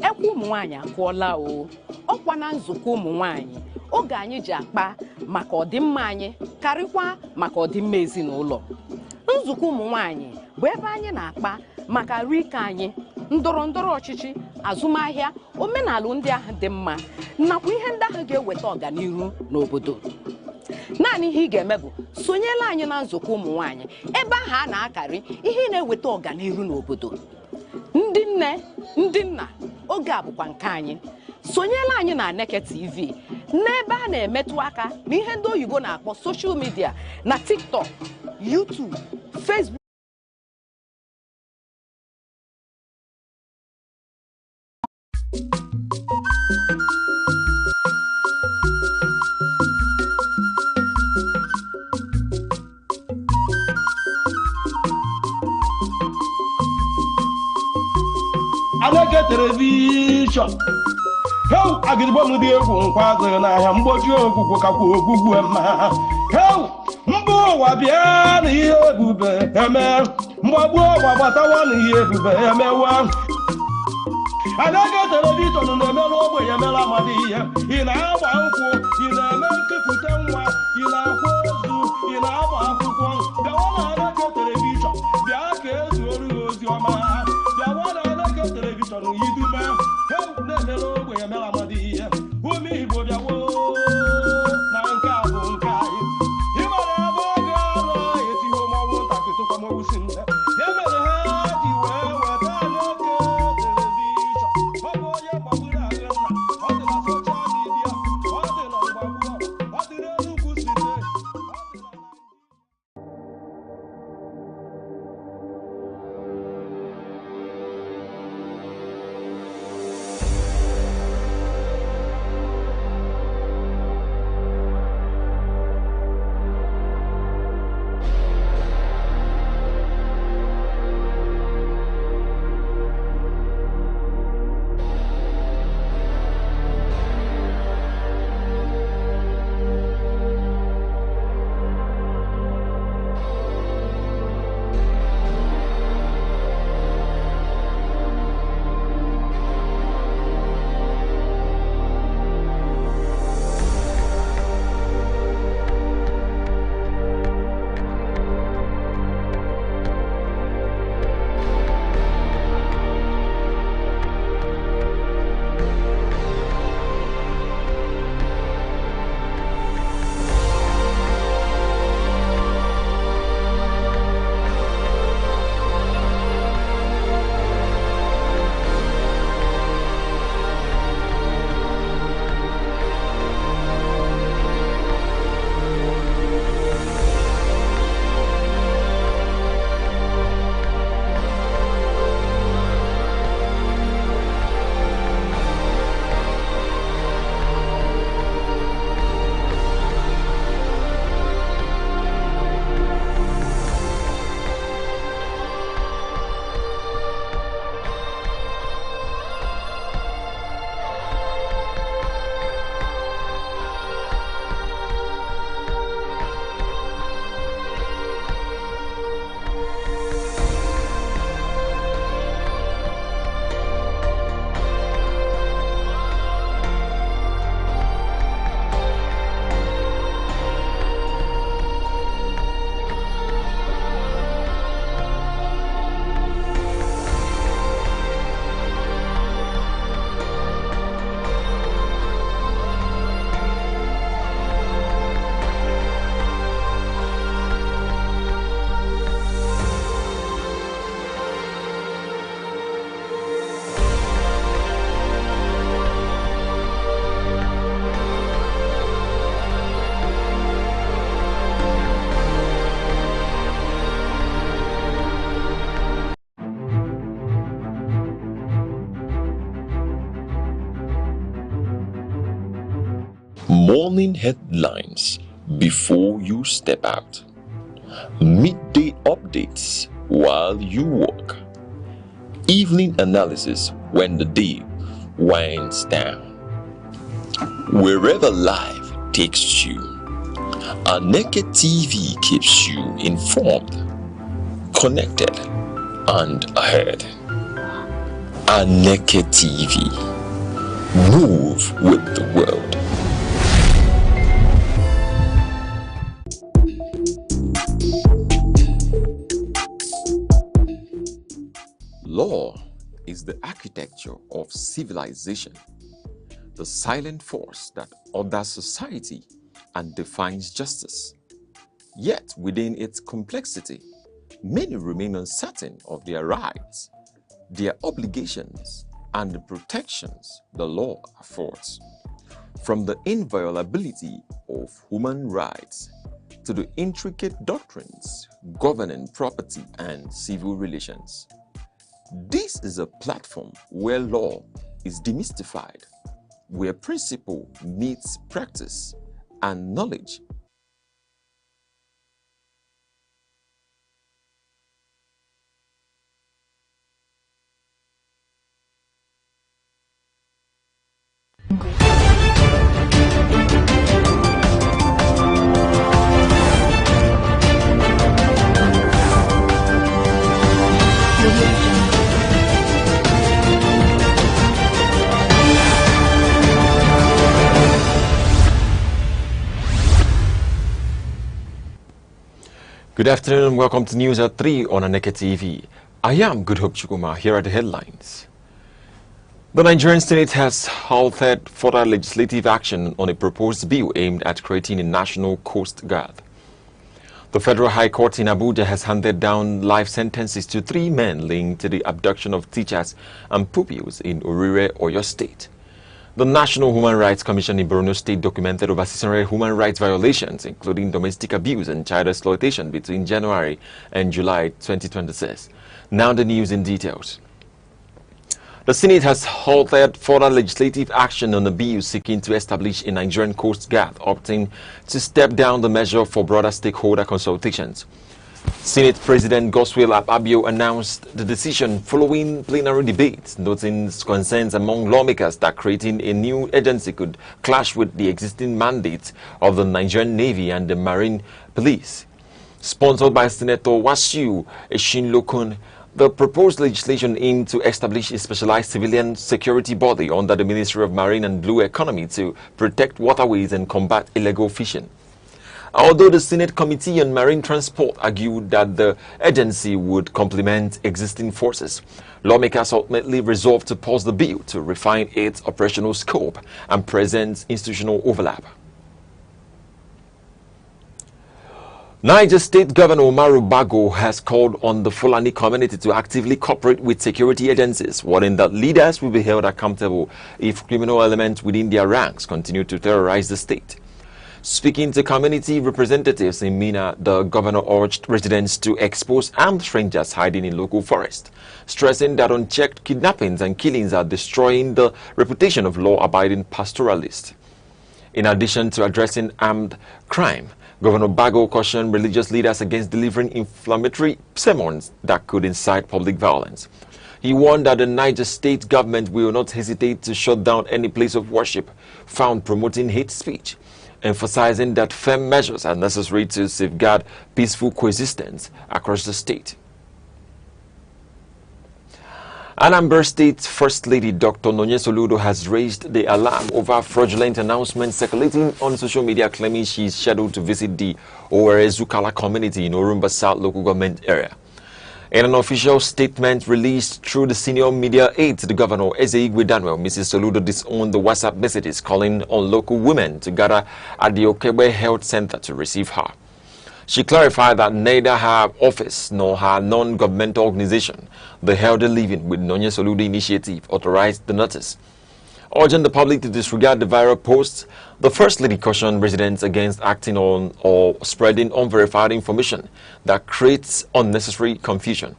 Speaker 4: ekwe ụmụ nwaanyị akụọla o ọkwa na nzukọ ụmụ nwaanyị oge anyị ji akpa maka ọdịmma anyị karịkwa maka ọdịmma ezinụlọ nzukọ ụmụ nwaanyị bụ ebe anyị na-akpa maka arụike anyị ndọrọ ndọrọ ọchịchị azụmahịa omenala ndị ahụ dị mma nakwa ihe ndị ahụ ga-eweta ọganihu n'obodo naanị ihe ị ga-eme bụ sonyela anyị na nzukọ ụmụ nwaanyị ebe ahụ a na-akarị ihe na-eweta ọganihu n'obodo ndị nne ndị nna oge a bụkwa nke anyị sonyela anyị na Aneke TV n'ebe a na-emetụ aka na ihe ndị oyibo na-akpọ soshal midia na TikTok, YouTube, Facebook.
Speaker 5: Aneke television. Heu agịrịgbo m dị egwu nkwa azụghị n'ahịa mgbochi okwukwu kakwa ogwugwu mma. Heu mba ụwa bịa na ihe ebube eme mgbagbu ụwa gbatawa na ihe ebube emewa. Aneke television na-emere ogbenye mere amadi ihe ị na-agba nkwụ ị na-eme nkepụta nwa ị na-akwa ozu ị na-agba akwụkwọ bịawa na Aneke television bịa ka ezuoru gị ozi ọma bịawa na Aneke television yidume heu na-emere ogbenye mere amadi ihe ume Igbo bịawo na nke a bụ nke anyị ịmara ebe oge ọrụ etiho mọnwụ ntakịrị tụkwa mọnwụ si nne ya mere ha ji wee weta Aneke television ọ bụ onye gbagburu agụ nna ọ dị na soshal midia ọ dị na mgbagbu ọ dị n'Enugu site
Speaker 1: Morning headlines before you step out. Midday updates while you walk. Evening analysis when the day winds down. Wherever life takes you, Aneke TV keeps you informed, connected, and ahead. Aneke TV. Move with the world. Law is the architecture of civilization, the silent force that orders society and defines justice. Yet, within its complexity, many remain uncertain of their rights, their obligations, and the protections the law affords. From the inviolability of human rights to the intricate doctrines governing property and civil relations. This is a platform where law is demystified, where principle meets practice and knowledge Good afternoon and welcome to News at 3 on Aneke TV. I am Good Hope Chukuma. Here are the headlines. The Nigerian Senate has halted further legislative action on a proposed bill aimed at creating a national coast guard. The Federal High Court in Abuja has handed down life sentences to 3 men linked to the abduction of teachers and pupils in Orire, Oyo State. The National Human Rights Commission in Borno State documented over 600 human rights violations, including domestic abuse and child exploitation between January and July 2026. Now the news in details. The Senate has halted further legislative action on a bill seeking to establish a Nigerian Coast Guard, opting to step down the measure for broader stakeholder consultations. Senate President Godswill Akpabio announced the decision following plenary debates, noting concerns among lawmakers that creating a new agency could clash with the existing mandates of the Nigerian Navy and the Marine Police. Sponsored by Senator Wasiu Eshinlokun, the proposed legislation aimed to establish a specialized civilian security body under the Ministry of Marine and Blue Economy to protect waterways and combat illegal fishing. Although the Senate Committee on Marine Transport argued that the agency would complement existing forces, lawmakers ultimately resolved to pause the bill to refine its operational scope and present institutional overlap. Niger State Governor Umaru Bago has called on the Fulani community to actively cooperate with security agencies, warning that leaders will be held accountable if criminal elements within their ranks continue to terrorize the state. Speaking to community representatives in Mina, the governor urged residents to expose armed strangers hiding in local forests, stressing that unchecked kidnappings and killings are destroying the reputation of law-abiding pastoralists. In addition to addressing armed crime, Governor Bago cautioned religious leaders against delivering inflammatory sermons that could incite public violence. He warned that the Niger State government will not hesitate to shut down any place of worship found promoting hate speech, emphasizing that firm measures are necessary to safeguard peaceful coexistence across the state. Anambra State First Lady Dr. Nonye Soludo has raised the alarm over fraudulent announcements circulating on social media claiming she is scheduled to visit the Owerezukala community in Orumba South local government area. In an official statement released through the senior media aide to the governor, Ezeigwe Daniel, Mrs. Soludo disowned the WhatsApp messages calling on local women to gather at the Okebe Health Center to receive her. She clarified that neither her office nor her non-governmental organization, the Healthy Living with Nonye Soludo Initiative, authorized the notice. Urging the public to disregard the viral posts, the First Lady cautioned residents against acting on or spreading unverified information that creates unnecessary confusion.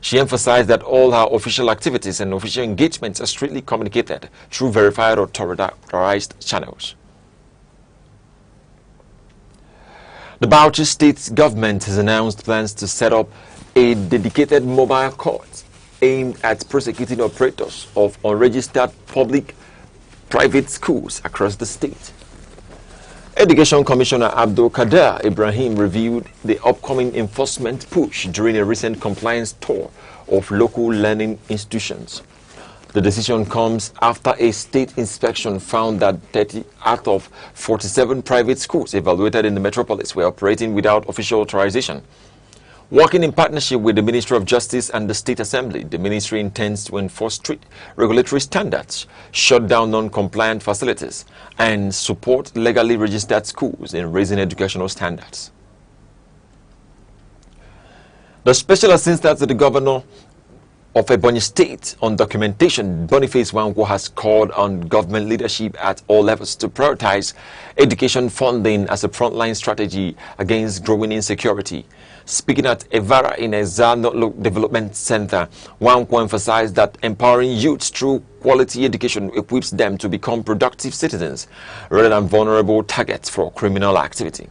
Speaker 1: She emphasized that all her official activities and official engagements are strictly communicated through verified authorized channels. The Bauchi State government has announced plans to set up a dedicated mobile court aimed at prosecuting operators of unregistered public-private schools across the state. Education Commissioner Abdul Kader Ibrahim reviewed the upcoming enforcement push during a recent compliance tour of local learning institutions. The decision comes after a state inspection found that 30 out of 47 private schools evaluated in the metropolis were operating without official authorization. Working in partnership with the Ministry of Justice and the State Assembly, the ministry intends to enforce strict regulatory standards, shut down non-compliant facilities, and support legally registered schools in raising educational standards. The special assistant to the governor of Ebonyi State on documentation, Boniface Wangwo, has called on government leadership at all levels to prioritize education funding as a frontline strategy against growing insecurity. Speaking at Evara in Ezano Development Center, Wangwo emphasized that empowering youths through quality education equips them to become productive citizens rather than vulnerable targets for criminal activity.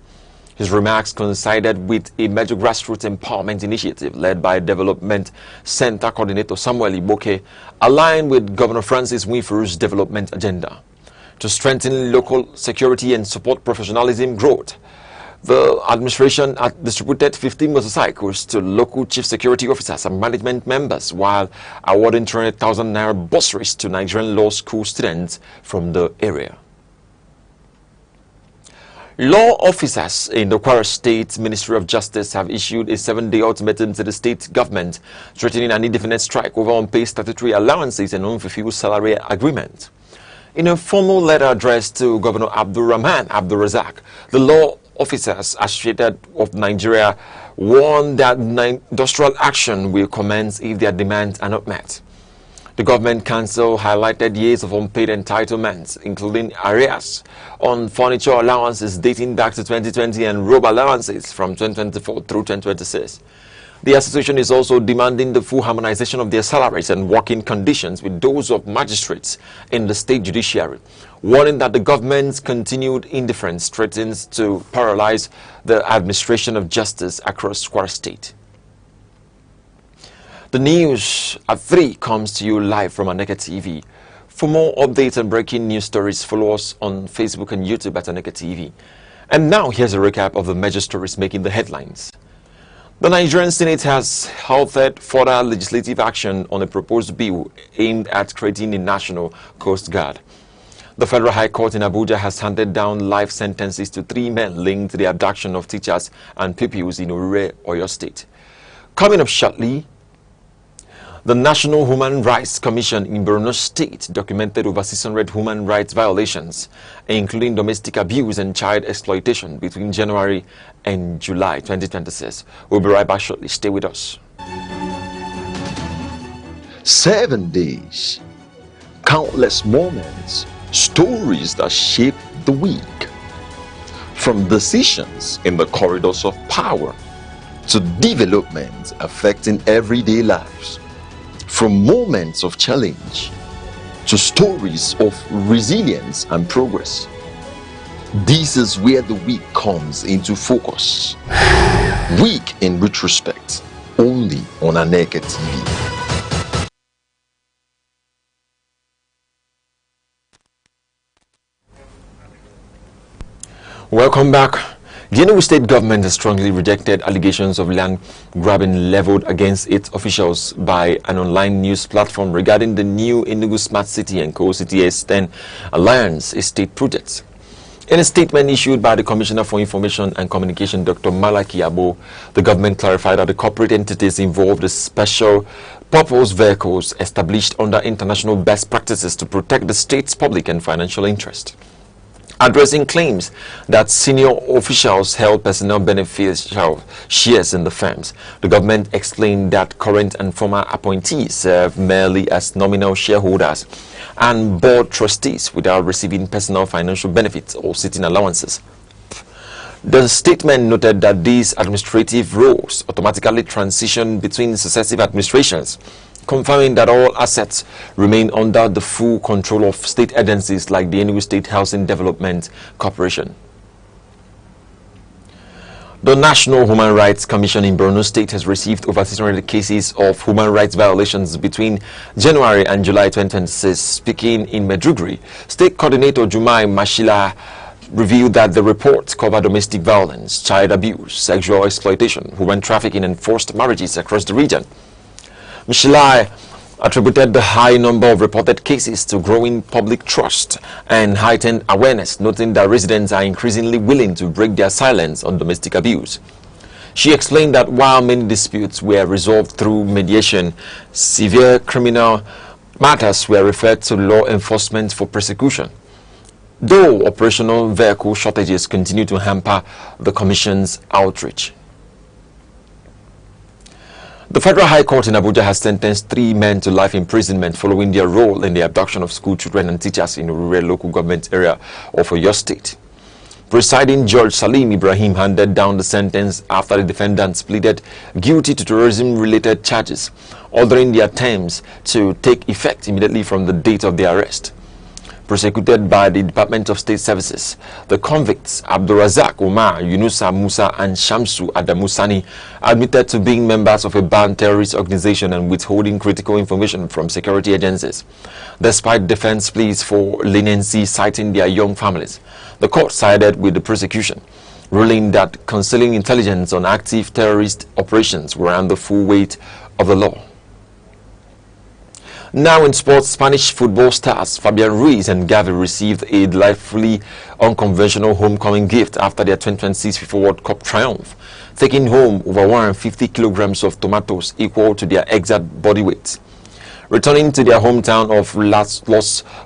Speaker 1: His remarks coincided with a major grassroots empowerment initiative led by Development Center Coordinator Samuel Iboke, aligned with Governor Francis Winfrey's development agenda. To strengthen local security and support professionalism growth, the administration had distributed 15 motorcycles to local chief security officers and management members while awarding 300,000 naira bursaries to Nigerian law school students from the area. Law officers in the Kwara State Ministry of Justice have issued a 7-day ultimatum to the state government, threatening an indefinite strike over unpaid statutory allowances and unfulfilled salary agreement. In a formal letter addressed to Governor Abdulrahman Abdulrazak, the Law Officers Associated of Nigeria warned that industrial action will commence if their demands are not met. The Government Council highlighted years of unpaid entitlements, including arrears on furniture allowances dating back to 2020 and robe allowances from 2024 through 2026. The association is also demanding the full harmonization of their salaries and working conditions with those of magistrates in the state judiciary, warning that the government's continued indifference threatens to paralyze the administration of justice across Kwara State. The news at 3 comes to you live from Aneke TV. For more updates and breaking news stories, follow us on Facebook and YouTube at Aneke TV. And now here's a recap of the major stories making the headlines. The Nigerian Senate has halted further legislative action on a proposed bill aimed at creating a national coast guard. The Federal High Court in Abuja has handed down life sentences to 3 men linked to the abduction of teachers and pupils in Orire, Oyo State. Coming up shortly, the National Human Rights Commission in Borno State documented over 600 human rights violations, including domestic abuse and child exploitation between January and July 2026. We'll be right back shortly. Stay with us.
Speaker 12: 7 days, countless moments, stories that shape the week. From decisions in the corridors of power to developments affecting everyday lives. From moments of challenge to stories of resilience and progress. This is where the week comes into focus. Week in retrospect, only on Aneke TV.
Speaker 1: Welcome back. The Enugu state government has strongly rejected allegations of land grabbing leveled against its officials by an online news platform regarding the new Enugu Smart City and Co-City S10 Alliance estate projects. In a statement issued by the Commissioner for Information and Communication, Dr. Malaki Abo, the government clarified that the corporate entities involved in special purpose vehicles established under international best practices to protect the state's public and financial interest. Addressing claims that senior officials held personnel beneficial shares in the firms, the government explained that current and former appointees serve merely as nominal shareholders and board trustees without receiving personal financial benefits or sitting allowances. The statement noted that these administrative roles automatically transition between successive administrations, confirming that all assets remain under the full control of state agencies like the Enugu State Housing Development Corporation. The National Human Rights Commission in Borno State has received over 600 cases of human rights violations between January and July 2026. Speaking in Medjugorje, State Coordinator Jumai Mashila revealed that the reports cover domestic violence, child abuse, sexual exploitation, human trafficking and forced marriages across the region. Mishilai attributed the high number of reported cases to growing public trust and heightened awareness, noting that residents are increasingly willing to break their silence on domestic abuse. She explained that while many disputes were resolved through mediation, severe criminal matters were referred to law enforcement for prosecution, though operational vehicle shortages continue to hamper the Commission's outreach. The Federal High Court in Abuja has sentenced 3 men to life imprisonment following their role in the abduction of school children and teachers in the rural local government area of Oyo State. Presiding Judge Salim Ibrahim handed down the sentence after the defendants pleaded guilty to terrorism-related charges, ordering their terms to take effect immediately from the date of their arrest. Prosecuted by the Department of State Services, the convicts Abdurazak Umar, Yunusa Musa and Shamsu Adamusani admitted to being members of a banned terrorist organization and withholding critical information from security agencies. Despite defense pleas for leniency citing their young families, the court sided with the prosecution, ruling that concealing intelligence on active terrorist operations were under full weight of the law. Now in sports, Spanish football stars Fabian Ruiz and Gavi received a delightfully unconventional homecoming gift after their 2026 FIFA World Cup triumph, taking home over 150 kilograms of tomatoes equal to their exact body weight. Returning to their hometown of Los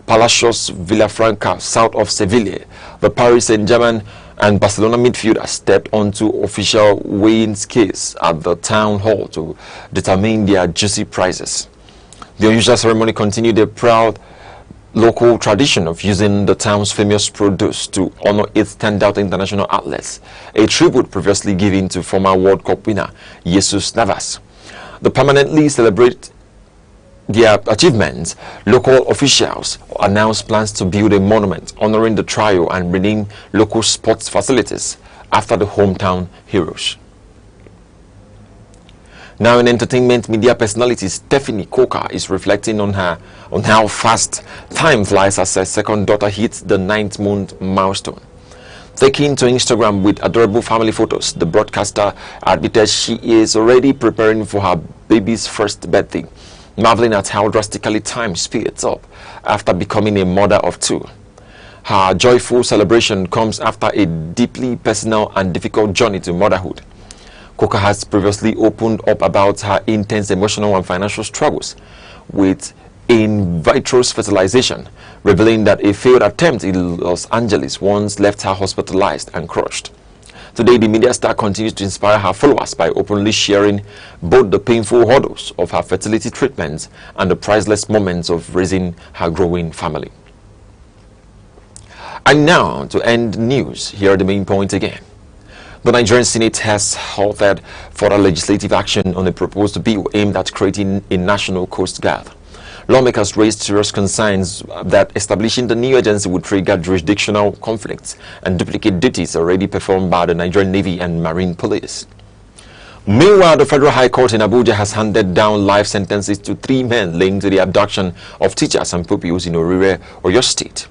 Speaker 1: Palacios Villafranca, south of Seville, the Paris Saint-Germain and Barcelona midfielders stepped onto official weighing scales at the town hall to determine their juicy prizes. The unusual ceremony continued a proud local tradition of using the town's famous produce to honor its standout international athletes, a tribute previously given to former World Cup winner Jesus Navas. To permanently celebrate their achievements, local officials announced plans to build a monument honoring the trio and rename local sports facilities after the hometown heroes. Now in entertainment, media personality Stephanie Coker is reflecting on how fast time flies as her second daughter hits the 9th-month milestone. Taking to Instagram with adorable family photos, the broadcaster admitted she is already preparing for her baby's first birthday, marveling at how drastically time speeds up after becoming a mother of 2. Her joyful celebration comes after a deeply personal and difficult journey to motherhood. Coker has previously opened up about her intense emotional and financial struggles with in vitro fertilization, revealing that a failed attempt in Los Angeles once left her hospitalized and crushed. Today, the media star continues to inspire her followers by openly sharing both the painful hurdles of her fertility treatments and the priceless moments of raising her growing family. And now, to end news, here are the main points again. The Nigerian Senate has halted further legislative action on a proposed bill aimed at creating a national coast guard. Lawmakers raised serious concerns that establishing the new agency would trigger jurisdictional conflicts and duplicate duties already performed by the Nigerian Navy and Marine Police. Meanwhile, the Federal High Court in Abuja has handed down life sentences to 3 men linked to the abduction of teachers and pupils in Oyo State.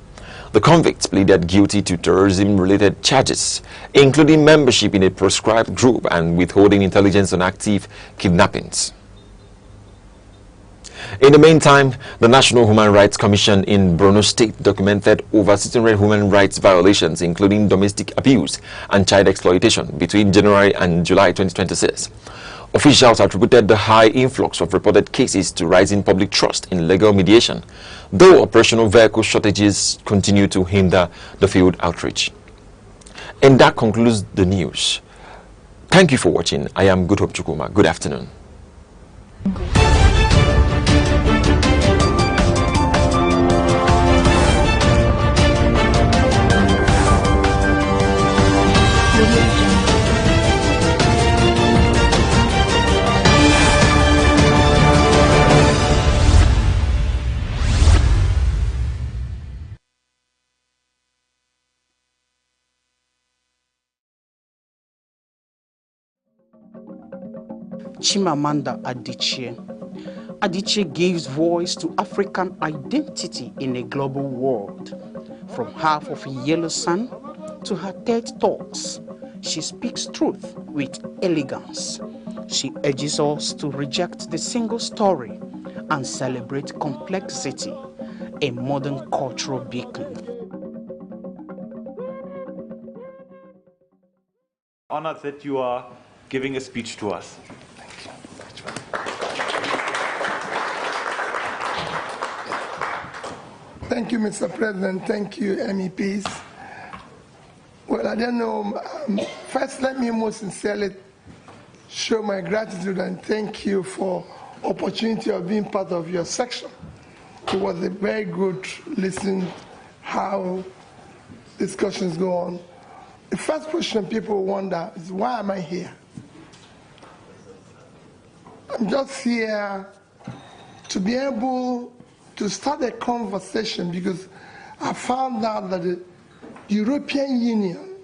Speaker 1: The convicts pleaded guilty to terrorism-related charges, including membership in a proscribed group and withholding intelligence on active kidnappings. In the meantime, the National Human Rights Commission in Borno State documented over 600 human rights violations, including domestic abuse and child exploitation, between January and July 2026. Officials attributed the high influx of reported cases to rising public trust in legal mediation, though operational vehicle shortages continue to hinder the field outreach. And that concludes the news. Thank you for watching. I am Good Hope Chukuma. Good afternoon.
Speaker 10: Chimamanda Adichie. Adichie gives voice to African identity in a global world. From half of a yellow sun to her TED Talks, she speaks truth with elegance. She urges us to reject the single story and celebrate complexity, a modern cultural beacon.
Speaker 13: Honored that you are giving a speech to us.
Speaker 14: Thank you, Mr. President. Thank you, MEPs. Well, I don't know. First, let me most sincerely show my gratitude and thank you for opportunity of being part of your section. It was a very good listen how discussions go on. The first question people wonder is, why am I here? I'm just here to be able to start a conversation because I found out that the European Union,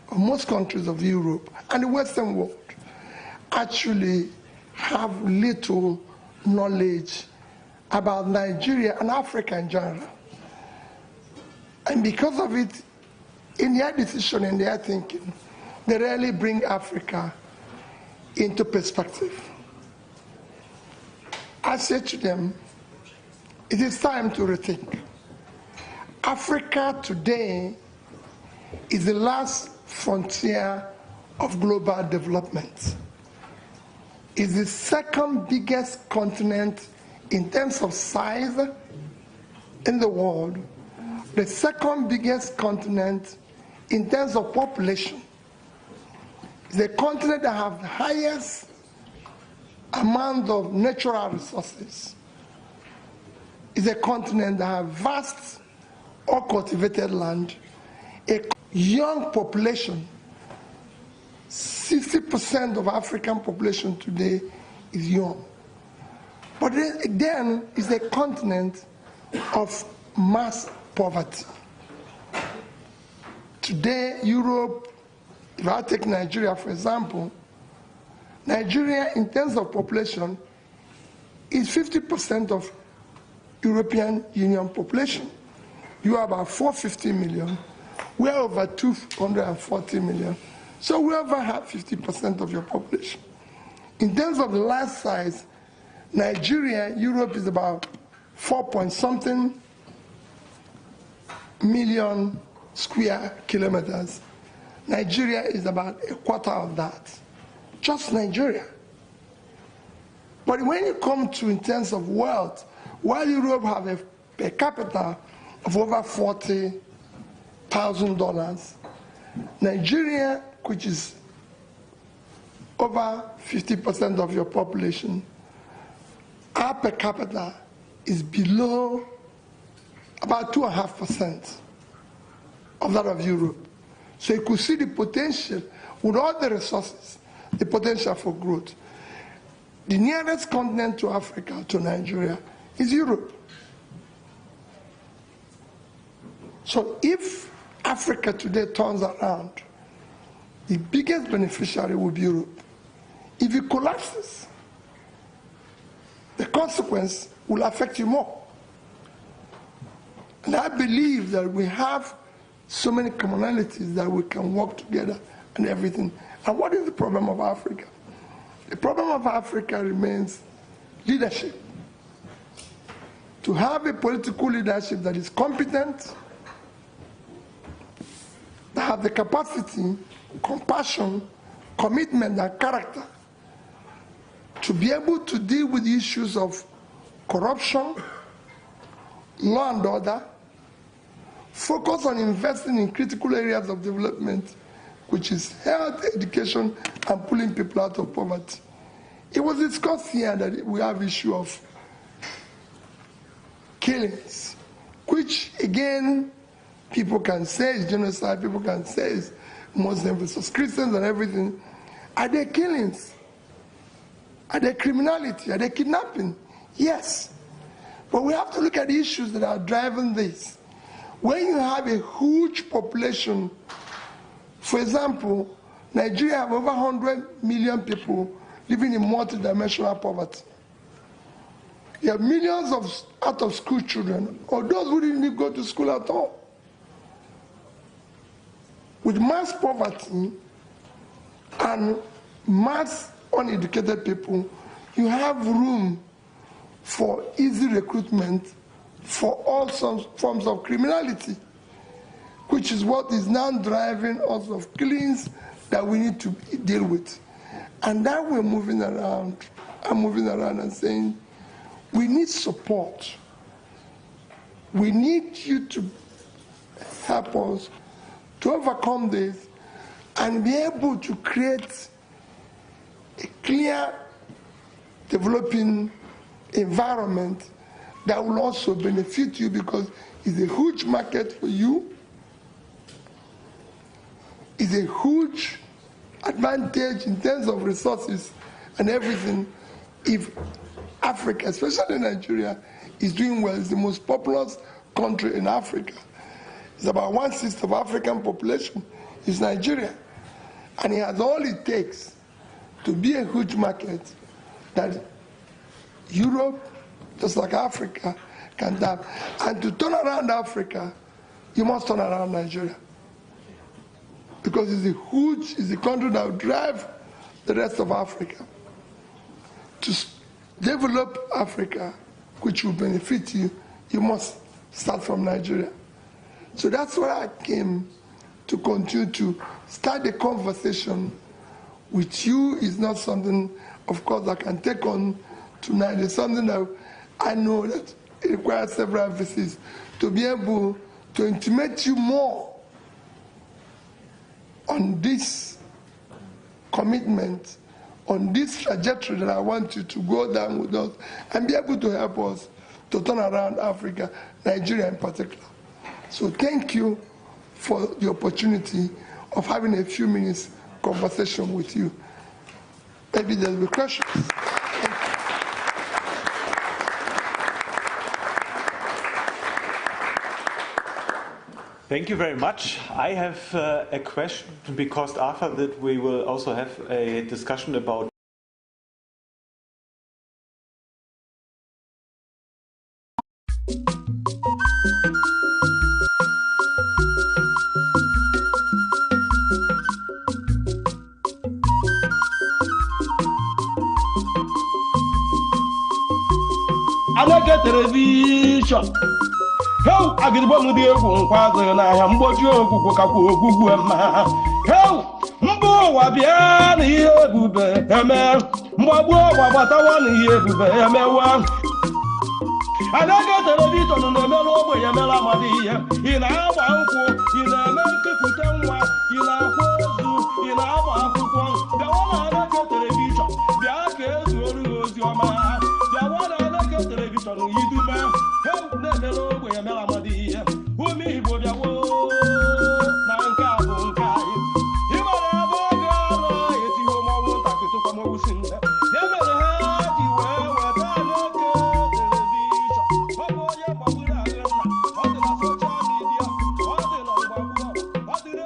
Speaker 14: or most countries of Europe and the Western world, actually have little knowledge about Nigeria and Africa in general. And because of it, in their decision, in their thinking, they rarely bring Africa into perspective. I said to them, it is time to rethink. Africa today is the last frontier of global development. It's the second biggest continent in terms of size in the world, the second biggest continent in terms of population. It's the continent that has the highest amount of natural resources. It's a continent that has vast uncultivated land, a young population. 60% of African population today is young. But then again, it's a continent of mass poverty. Today, Europe, if I take Nigeria for example, Nigeria in terms of population is 50% of European Union population. You are about 450 million. We are over 240 million. So we over have 50% of your population. In terms of the land size, Nigeria, Europe is about 4-point-something million square kilometers. Nigeria is about a quarter of that. Just Nigeria. But when you come to in terms of wealth, while Europe have a per capita of over $40,000, Nigeria, which is over 50% of your population, our per capita is below about 2.5% of that of Europe. So you could see the potential, with all the resources, the potential for growth. The nearest continent to Africa, to Nigeria, is Europe. So if Africa today turns around, the biggest beneficiary will be Europe. If it collapses, the consequence will affect you more. And I believe that we have so many commonalities that we can work together and everything. And what is the problem of Africa? The problem of Africa remains leadership. To have a political leadership that is competent, that have the capacity, compassion, commitment, and character to be able to deal with the issues of corruption, law and order, focus on investing in critical areas of development, which is health, education, and pulling people out of poverty. It was discussed here that we have issue of killings, which again, people can say is genocide, people can say is Muslims versus Christians and everything. Are there killings? Are there criminality? Are there kidnapping? Yes. But we have to look at the issues that are driving this. When you have a huge population, for example, Nigeria have over 100 million people living in multidimensional poverty. You have millions of out-of-school children, or those who didn't even go to school at all. With mass poverty and mass uneducated people, you have room for easy recruitment for all some forms of criminality, which is what is now driving us of killings that we need to deal with. And now we're moving around, I'm moving around and saying, we need support. We need you to help us to overcome this and be able to create a clear developing environment that will also benefit you, because it's a huge market for you. It's a huge advantage in terms of resources and everything if Africa, especially Nigeria, is doing well. It's the most populous country in Africa. It's about 1/6 of African population is Nigeria. And it has all it takes to be a huge market that Europe, just like Africa, can tap. And to turn around Africa, you must turn around Nigeria. Because it's a country that will drive the rest of Africa. To develop Africa, which will benefit you, you must start from Nigeria. So that's where I came to continue to start the conversation with you. Is not something, of course, I can take on tonight. It's something that I know that it requires several visits to be able to intimate you more on this commitment, on this trajectory that I want you to go down with us and be able to help us to turn around Africa, Nigeria in particular. So thank you for the opportunity of having a few minutes conversation with you. Maybe there'll be questions.
Speaker 13: Thank you very much. I have a question, because after that we will also have a discussion about
Speaker 5: Aneke television. How I get one with the Quago and I am what you Kuku How Mbo Wabian here, Bube, Mwa what I want here, Bube, Aneke television on the Melo Yamela Madia, in our uncle, in America, Putanwa, in our Hozu, in our Pupon, the one Aneke television, the Arcades will your man, the one Aneke television, you do man. Hello, where Melamadi, who me would have Nanka Bunkai. You might have a girl, if you won't have to come over soon. You better have you well, what I look at television. Oh, boy, what would I do? What did I social media? What did I do? What did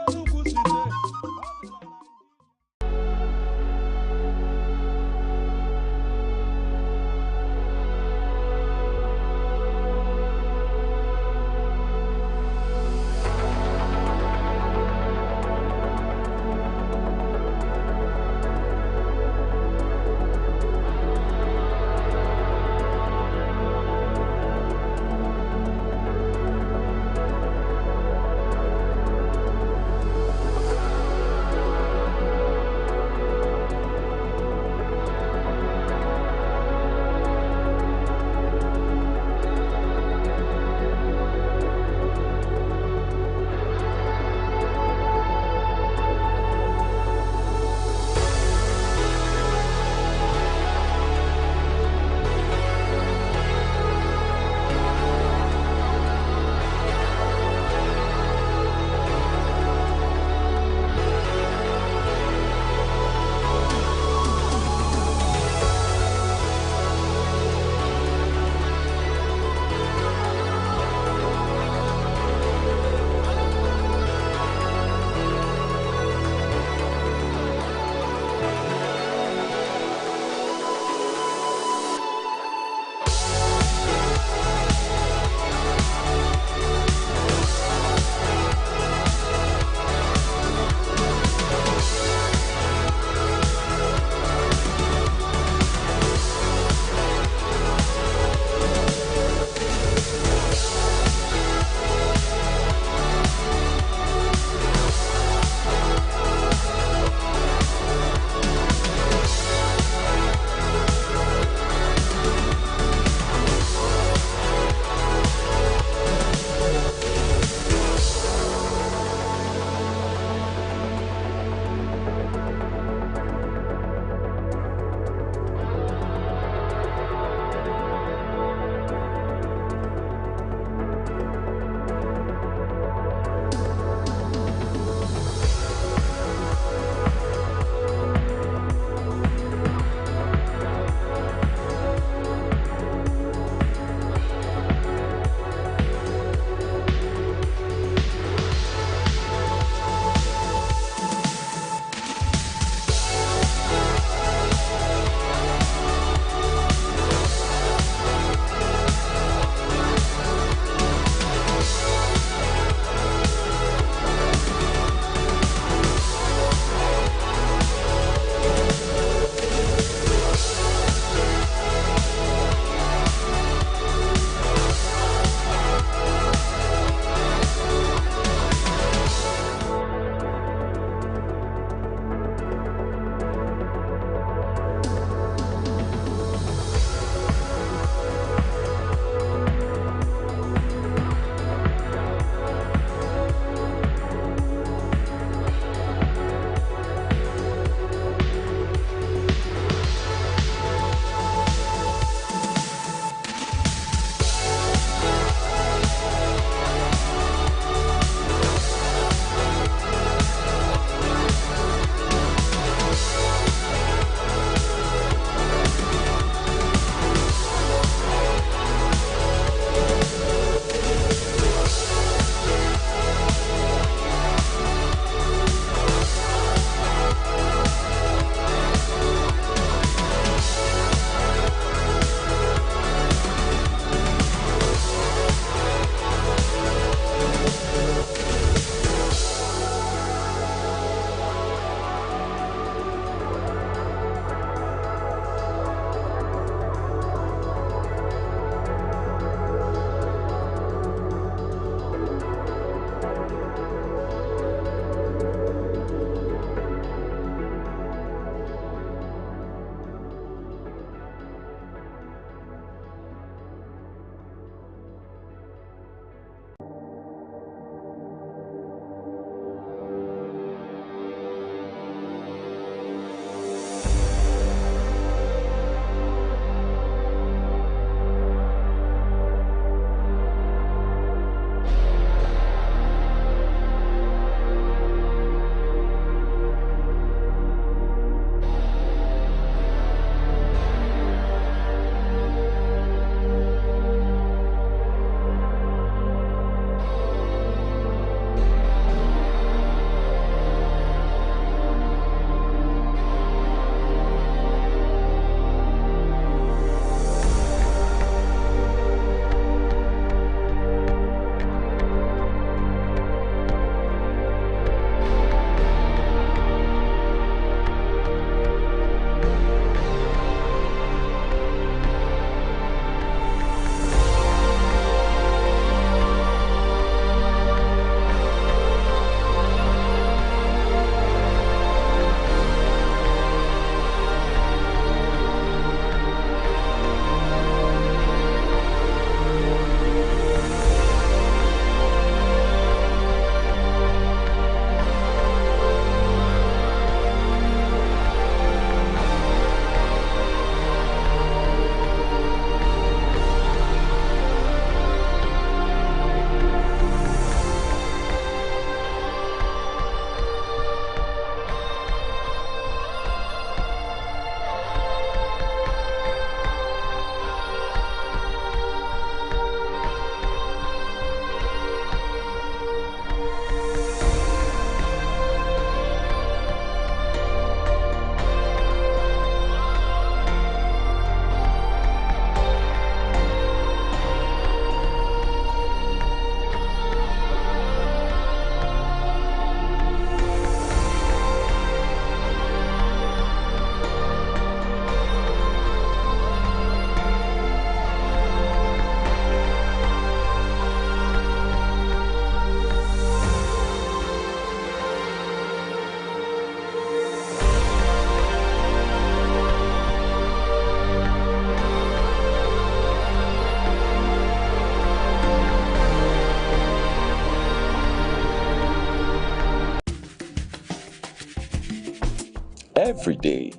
Speaker 1: Every day,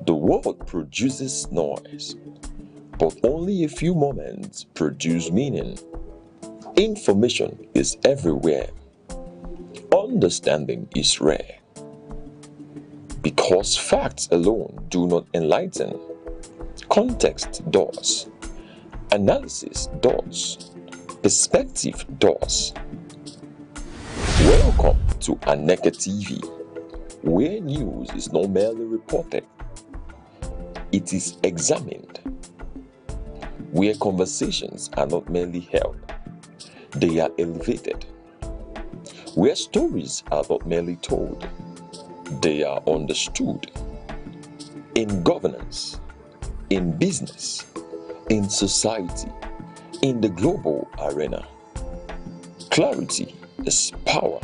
Speaker 1: the world produces noise, but only a few moments produce meaning. Information is everywhere. Understanding is rare. Because facts alone do not enlighten, context does, analysis does, perspective does. Welcome to Aneke TV, where news is not merely reported, it is examined. Where conversations are not merely held, they are elevated. Where stories are not merely told, they are understood. In governance, in business, in society, in the global arena, clarity is power,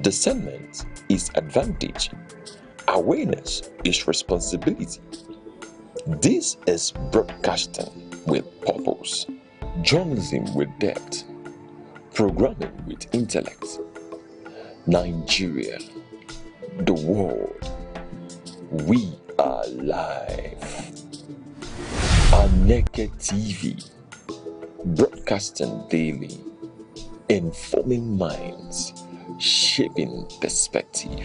Speaker 1: discernment is advantage, awareness is responsibility. This is broadcasting with purpose, journalism with depth, programming with intellect. Nigeria, the world, we are live. Aneke TV, broadcasting daily, informing minds, shaping perspective.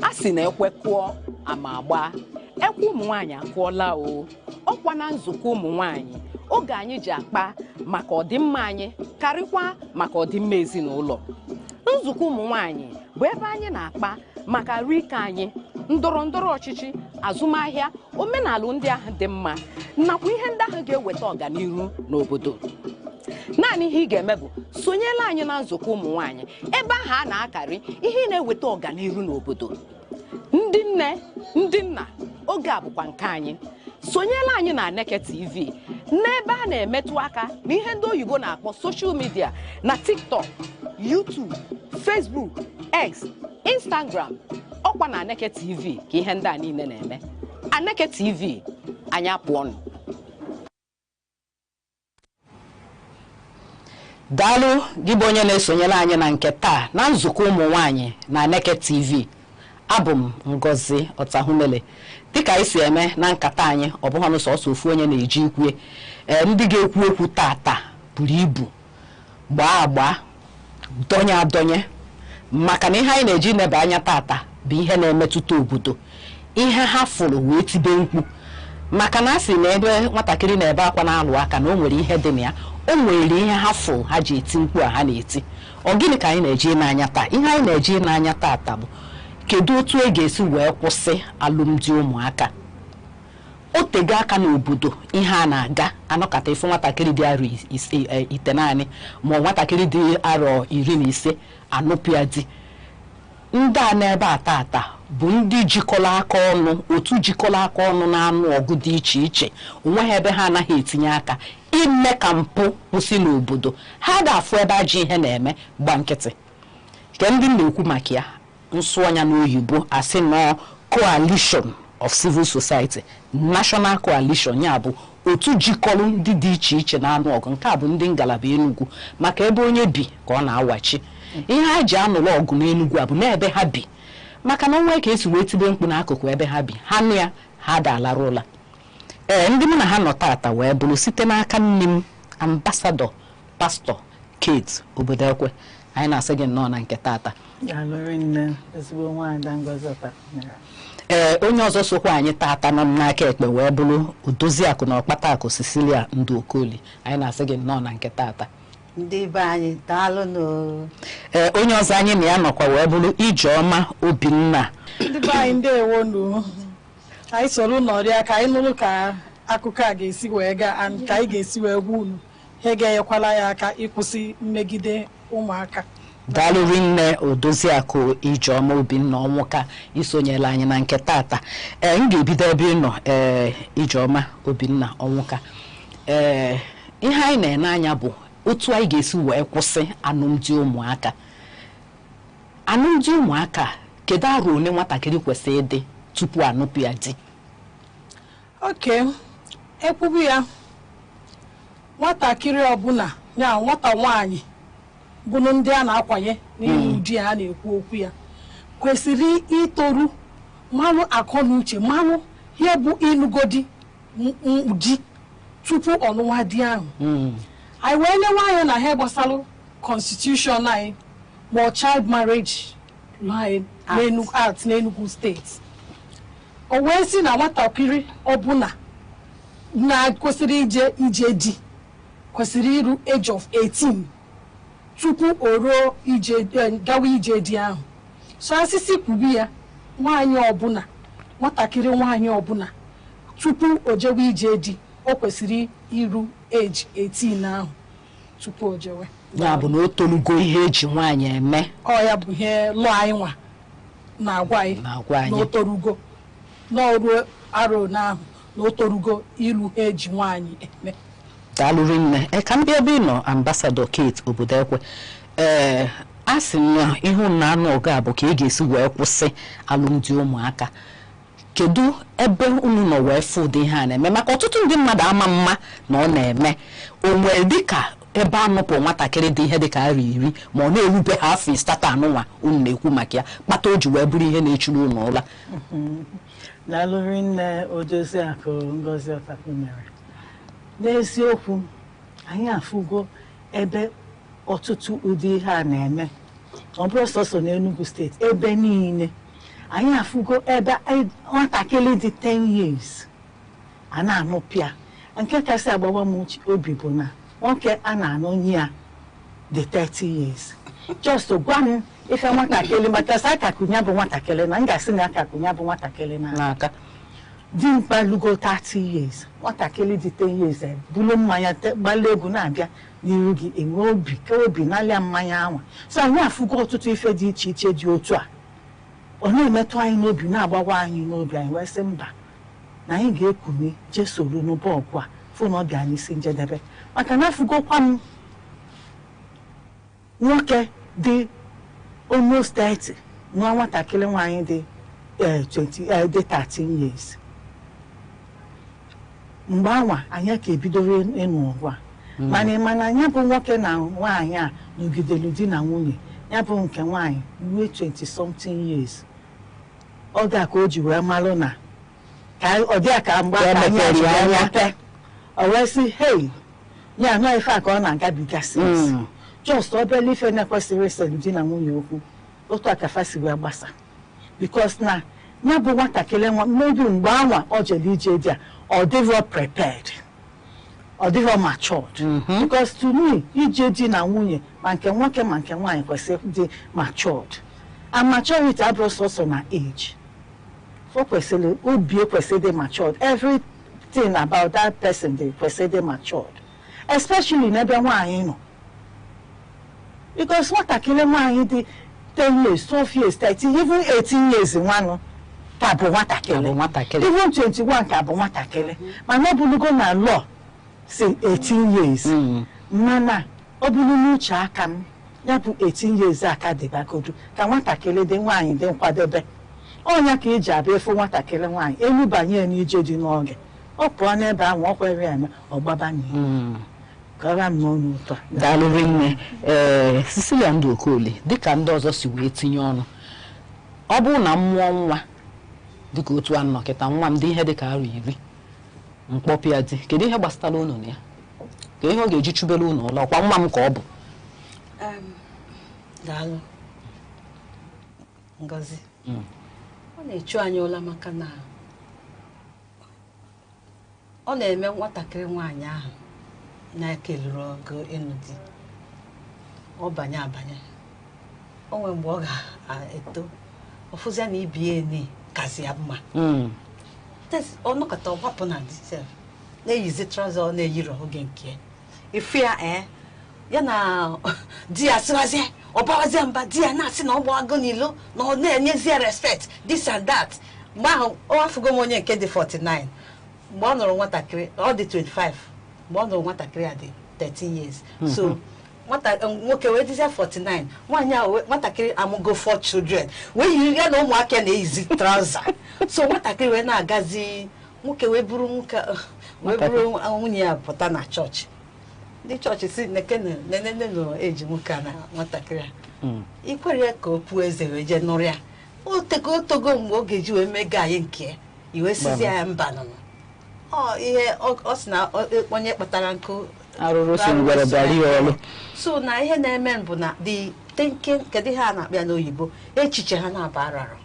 Speaker 4: Asi na ekwekwo amagba ekwu ụmụ nwaanyị akwụọla o ọkwa na nzukọ ụmụ nwaanyị oge anyị ji akpa maka ọdịmma anyị karịkwa maka ọdịmma ezinụlọ. Nzukọ ụmụ nwaanyị bụ ebe anyị na-akpa maka rike anyị, ndọrọ ndọrọ ọchịchị, azụmahịa, omenala ndị ahụ dị mma nakwa ihe ndị ahụ ga-eweta ọganihu n'obodo. Naanị ihe ị ga-eme bụ sonyela anyị na nzukọ ụmụ nwaanyị ebe ahụ a na-akarị ihe na-eweta ọganihu n'obodo. Ndị nne, ndị nna, oge a bụkwa nke anyị. Sonyela anyị na Aneke TV n'ebe a na-emetụ aka na ihe ndị oyibo na-akpọ social media na TikTok, YouTube, Facebook, X, Instagram. Ọkwa na Aneke TV ka ihe ndị a niile na-eme. Aneke TV, anyị apụọnụ. Daalụ gị bụ onye na-esonyela anyị na nke taa na nzukọ ụmụ nwaanyị na Aneke TV. Abụ m Ngozi Otahumele. Dịka anyị si eme na nkata anyị, ọ bụghị sọsọ ofu onye na-eji ikwe. Ndị ga-ekwu okwu tata buru ibu, gbaa agba, donye adonye, maka na ihe anyị na-eji neba anya tata bụ ihe na-emetụta obodo. Ihe ha fụrụ wee tibe mkpu, maka na asị na ebe nwatakịrị na-ebe akwa na-alụ aka na o nwere ihe dị na ya, o nwere ihe ha fụrụ ha ji eti mkpu a ha na-eti. Ọ gịnị ka anyị na-eji n'anya taa? Ihe anyị na-eji n'anya tata bụ kedu otu e ga-esi wee kwụsị alụmdi ụmụaka. O tego aka n'obodo ihe a na-aga anọkata ife nwatakịrị dị arọ ite naanị ma nwatakịrị dị arọ 15 anụpịa di. Ndị a n'ebe a tata bụ ndị jikọrọ aka ọnụ, otu jikọrọ aka ọnụ na-anụ ọgụ dị iche iche, onweghị ebe ha anaghị etinye aka ime ka mpụ kwụsị n'obodo. Ha ga-afụ ebe ajọ ihe na-eme gba nkịtị. Nke ndị na-ekwu maka ya nsụọnya n'oyibo asị nọ coalition of civil society, national coalition, ya bụ otu jikọrọ ndị dị iche iche na-anụ ọgụ. Nke a bụ ndị ngalaba Enugu, maka ebe onye bi ka ọ na-awachi. Ihe ha ji anụrụ ọgụ n'Enugu a bụ n'ebe ha bi, maka na onwe ka esi wee tibe mkpu n'akụkụ ebe ha bi, ha nụ ya ha dalara ụla. Ndị mụ na ha nọ tata wee bụrụ site n'aka nne m ambasadọ pastọ Kate Obodekwe. Anyị na-asị gị nnọọ na nke tata. Onye ọzọ sokwa anyị tata nọ n'aka ekpe wee bụrụ Odoziakụ na Ọkpatakụ Cecilia Ndụ Okoli. Anyị na-asị gị nnọọ na nke tata.
Speaker 15: Ndị be anyị daalụ nụ.
Speaker 4: Onye ọzọ anyị na ya nọkwa wee bụrụ Ijeọma Obinna.
Speaker 16: Ndị be anyị ndewo nụ. Anyị soro nọrịa ka anyị nụrụ ka akụkọ a ga-esi wee gaa, ka anyị ga-esi wee gwa unu ihe ga-enyekwala ya aka ịkwụsị mmegide ụmụaka.
Speaker 4: Daalụ rinne Odoziakụ Ijeọma Obinna Ọnwụka isonyela anyị na nke tata. M ga-ebido ebe ị nọ, Ijeọma Obinna Ọnwụka. Ihe anyị na-ene anya bụ otu anyị ga-esi wee kwụsị alụmdi ụmụaka. Alụmdi ụmụaka, kedu arụ ole nwatakịrị kwesịrị ịdị tupu anụpụ ya di?
Speaker 16: Okay, ekwubu ya nwatakịrị ọbụla ya nwata nwaanyị bụrụ ndị a na-akwanye n'ihu di ya na-ekwu okwu ya kwesịrị itoru mmanụ akọ na uche mmanụ ihe bụ ịnụgodi di tupu ọnụnwa di ahụ anyị wee lewe anya na ihe gbasara constitution anyị ma child marriage act n'Enugu steeti o wee si na nwatakịrị ọbụla na-kwesịrị ije di kwesịrị iru age of 18 tupu o ruo gawa ije di ahụ so asịsị kwubi ya nwatakịrị nwaanyị ọbụla tupu o jewe ije di o kwesịrị iru age 18 ahụ tupu o jewe
Speaker 3: ya bụ na o tonugo ihe eji nwaanyị eme
Speaker 16: ọ ya bụ ihe lụọ anyị nwa na-agwa anyị na o torugo n'ọrụ aro n'ahụ na o torugo ilu eji nwaanyị eme.
Speaker 3: Daalụ nne ka m bịa ebe ị nọ Ambassador Kate Obodekwe a sị na ihu na anụ ọga bụ ka ị ga-esi wee kwụsị alụmdi ụmụaka kedu ebe unu nọ wee fụ ụdị ihe a na-eme maka ọtụtụ ndị mmadụ ama mma na ọ na-eme onwe dịka ebe anụpụ nwatakịrị dị ihe dịka arọ 10 ma ọ na-erube ha afọ ịsatọ anụnwa unu na-ekwu maka ya kpata o ji wee bụrụ ihe na-echuru unu ụla.
Speaker 17: Daalụ nne Odoziakụ Ngozi Ọtakwu mere n'eziokwu anyị afụgo ebe ọtụtụ ụdị ihe a na-eme ọ bụrụ sọsọ n'Enugu steeti ebe niile anyị afụgo ebe nwatakịrị dị 10 years a na-anụpịa nke kasị agbawa m obi bụ na nwoke a na-anụ ya dị 30 years just gwa m ife nwatakịrị maka sa akakụnya bụ nwatakịrị na m ga-asị na akakụnya bụ nwatakịrị n'aka dimkpa lugo 30 years nwatakịrị dị 10 years bulu mmanya gbala egwu na-abịa n'iru gị enwe obi ka obi n'alịa mmanya anwa so anyị afụgo ọtụtụ ife dị iche iche dị otu a ọ na-emetụ anyị n'obi na-agbawa anyị n'obi anyị wee sị mba na anyị ga-ekuni jee soro n'ụba ọgụ a fụ na ọ bịa n'isi njedebe maka na afụgokwa m nwoke dị almost 30 nwa nwatakịrị nwaanyị dị 13 years mgbe anwa anyị ka ebidoro ịnụ ọgụ a mana anya bụ nwoke na nwaanyị a nọgidelu di na nwunye ya bụ nke nwaanyị ruo 20 something years ọ ga ka o ji wee malụ na ọ dị ka mgbe aka anyị anya o wee sị hei ya nọ ife a ka ọ na-agabiga since just obere ife na-ekwesịrị ịselu di na nwunye okwu otu akafa si wee gbasa because na ya bụ nwatakịrị nwa maybe mgbe anwa ọ jere ije dị a ọ dịrọ prepared ọ dịrọ matured because to me ije di na nwunye ma nke nwoke ma nke nwaanyị kwesịrị dị matured and maturity abụrụ sọsọ na age o kwesịrị obi kwesịrị dị matured everything about that person dị kwesịrị dị matured especially n'ebe nwaanyị nọ because nwatakịrị nwaanyị dị 10 years 12 years 30 even 18 years nwanụ ka bụ nwatakịrị even 21 ka bụ nwatakịrị mana ọ bụrụgo na law si 18 years mana ọ bụrụ n'uche aka m ya bụ 18 years aka dịbagodu ka nwatakịrị dị nwaanyị dị nkwadebe ọnya ka eji abịa efu nwatakịrị nwaanyị elu banye n'ije dị n'oge ọ pụọ n'ebe ahụ ọ kwere eme ọ gbaba n'ihu kara m n'ọnụ ụtọ.
Speaker 3: Daalụ nne Cecilia Ndụokoli dịka ndị ọzọ si wee tinye ọnụ ọ bụrụ na m mụọ nwa dịka otu a nnọkịta nwa m dị ihe dịka arọ 10 mkpọpịa dị kedu ihe gbasatara unu na ya ka ihe ọ ga-eji chubere unu ụlọ ọkwa nwa m ka ọ bụ.
Speaker 15: Daalụ Ngozi ọ na-echu anyị ụla maka na ọ na-eme nwatakịrị nwaanyị ahụ na-ekeluru ọgụ ịnụ di ọ banye abanye o nwere mgbe ọ ga-eto ọfụzia na ibie ne kazi ya mma ọ nọkọta ọgbapụ na disel na-eyizi trọza ọ na-eyiri oge nke ifu ya ya na di ya sịwazie ọbawazie mba di ya na-asị na ọ gbago n'ilo na ọ na-enyezie respect this and that mgbe ahụ ọ afụgo m onye nke dị 49 mgbe ọ nụrụ nwatakịrị ọ dị 25 mgbe ọ nụrụ nwatakịrị a dị 13 years so nwoke wee dịzie 49 nwaanyị ahụ nwatakịrị amụgo 4 children wee yiri ya na ụmụaka na-eyizi trauza so nwatakịrị wee na-agazi nwoke wee bụrụ nwunye ya pụta na chọọchị ndị chọọchị si nene no eji nwoke na nwatakịrị ikwere ka okwu eze wee je nụrụ ya otogo mgbe oge ji wee mega anyị nke iwe sizi ya mba nọ ihe ọ sị na onye kpatara nkụ
Speaker 3: arụrụ si ngwere bịara ọrụ
Speaker 15: so na ihe na-eme bụ na the thinking kedu ha na-akpịa n'oyibo echiche ha na-aba arara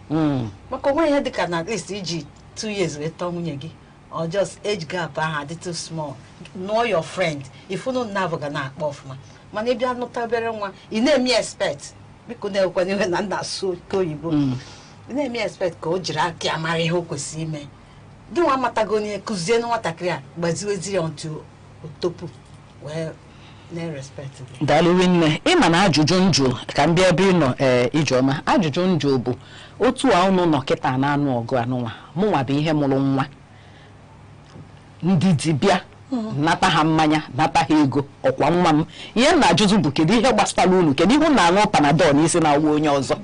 Speaker 15: maka onwe ihe dịka na at least iji 2 years wee tọọ nwunye gị or just age gap ahụ adị too small know your friend ifunu nnabụ ga na-akpọ ọfụma mana ịbịa nụta obere nwa ị na-eme expect biko na-ekwenye ihe na nna asụ oke oyibo ị na-eme expect ka o jiri aka ya mara ihe o kwesịrị ime gị nwa amatago onye kụzie na nwatakịrị a gbaziwezi ya otu otopu wee na-respect gị.
Speaker 3: Daalụ nne ịma na ajụjụ njụ ka m bịa ebe ị nọ Ijeọma ajụjụ njụ bụ otu a unu nọ kịta na-anụ ọgụ anụnwa mụnwa bụ ihe mụrụ nwa ndị dibịa nata ha mmanya nata ha ego ọkwa nwa m ihe m na-ajụzụ bụ kedu ihe gbasara unu kedu ihe na-aṅụ panadol n'isi na-awụ onye ọzọ.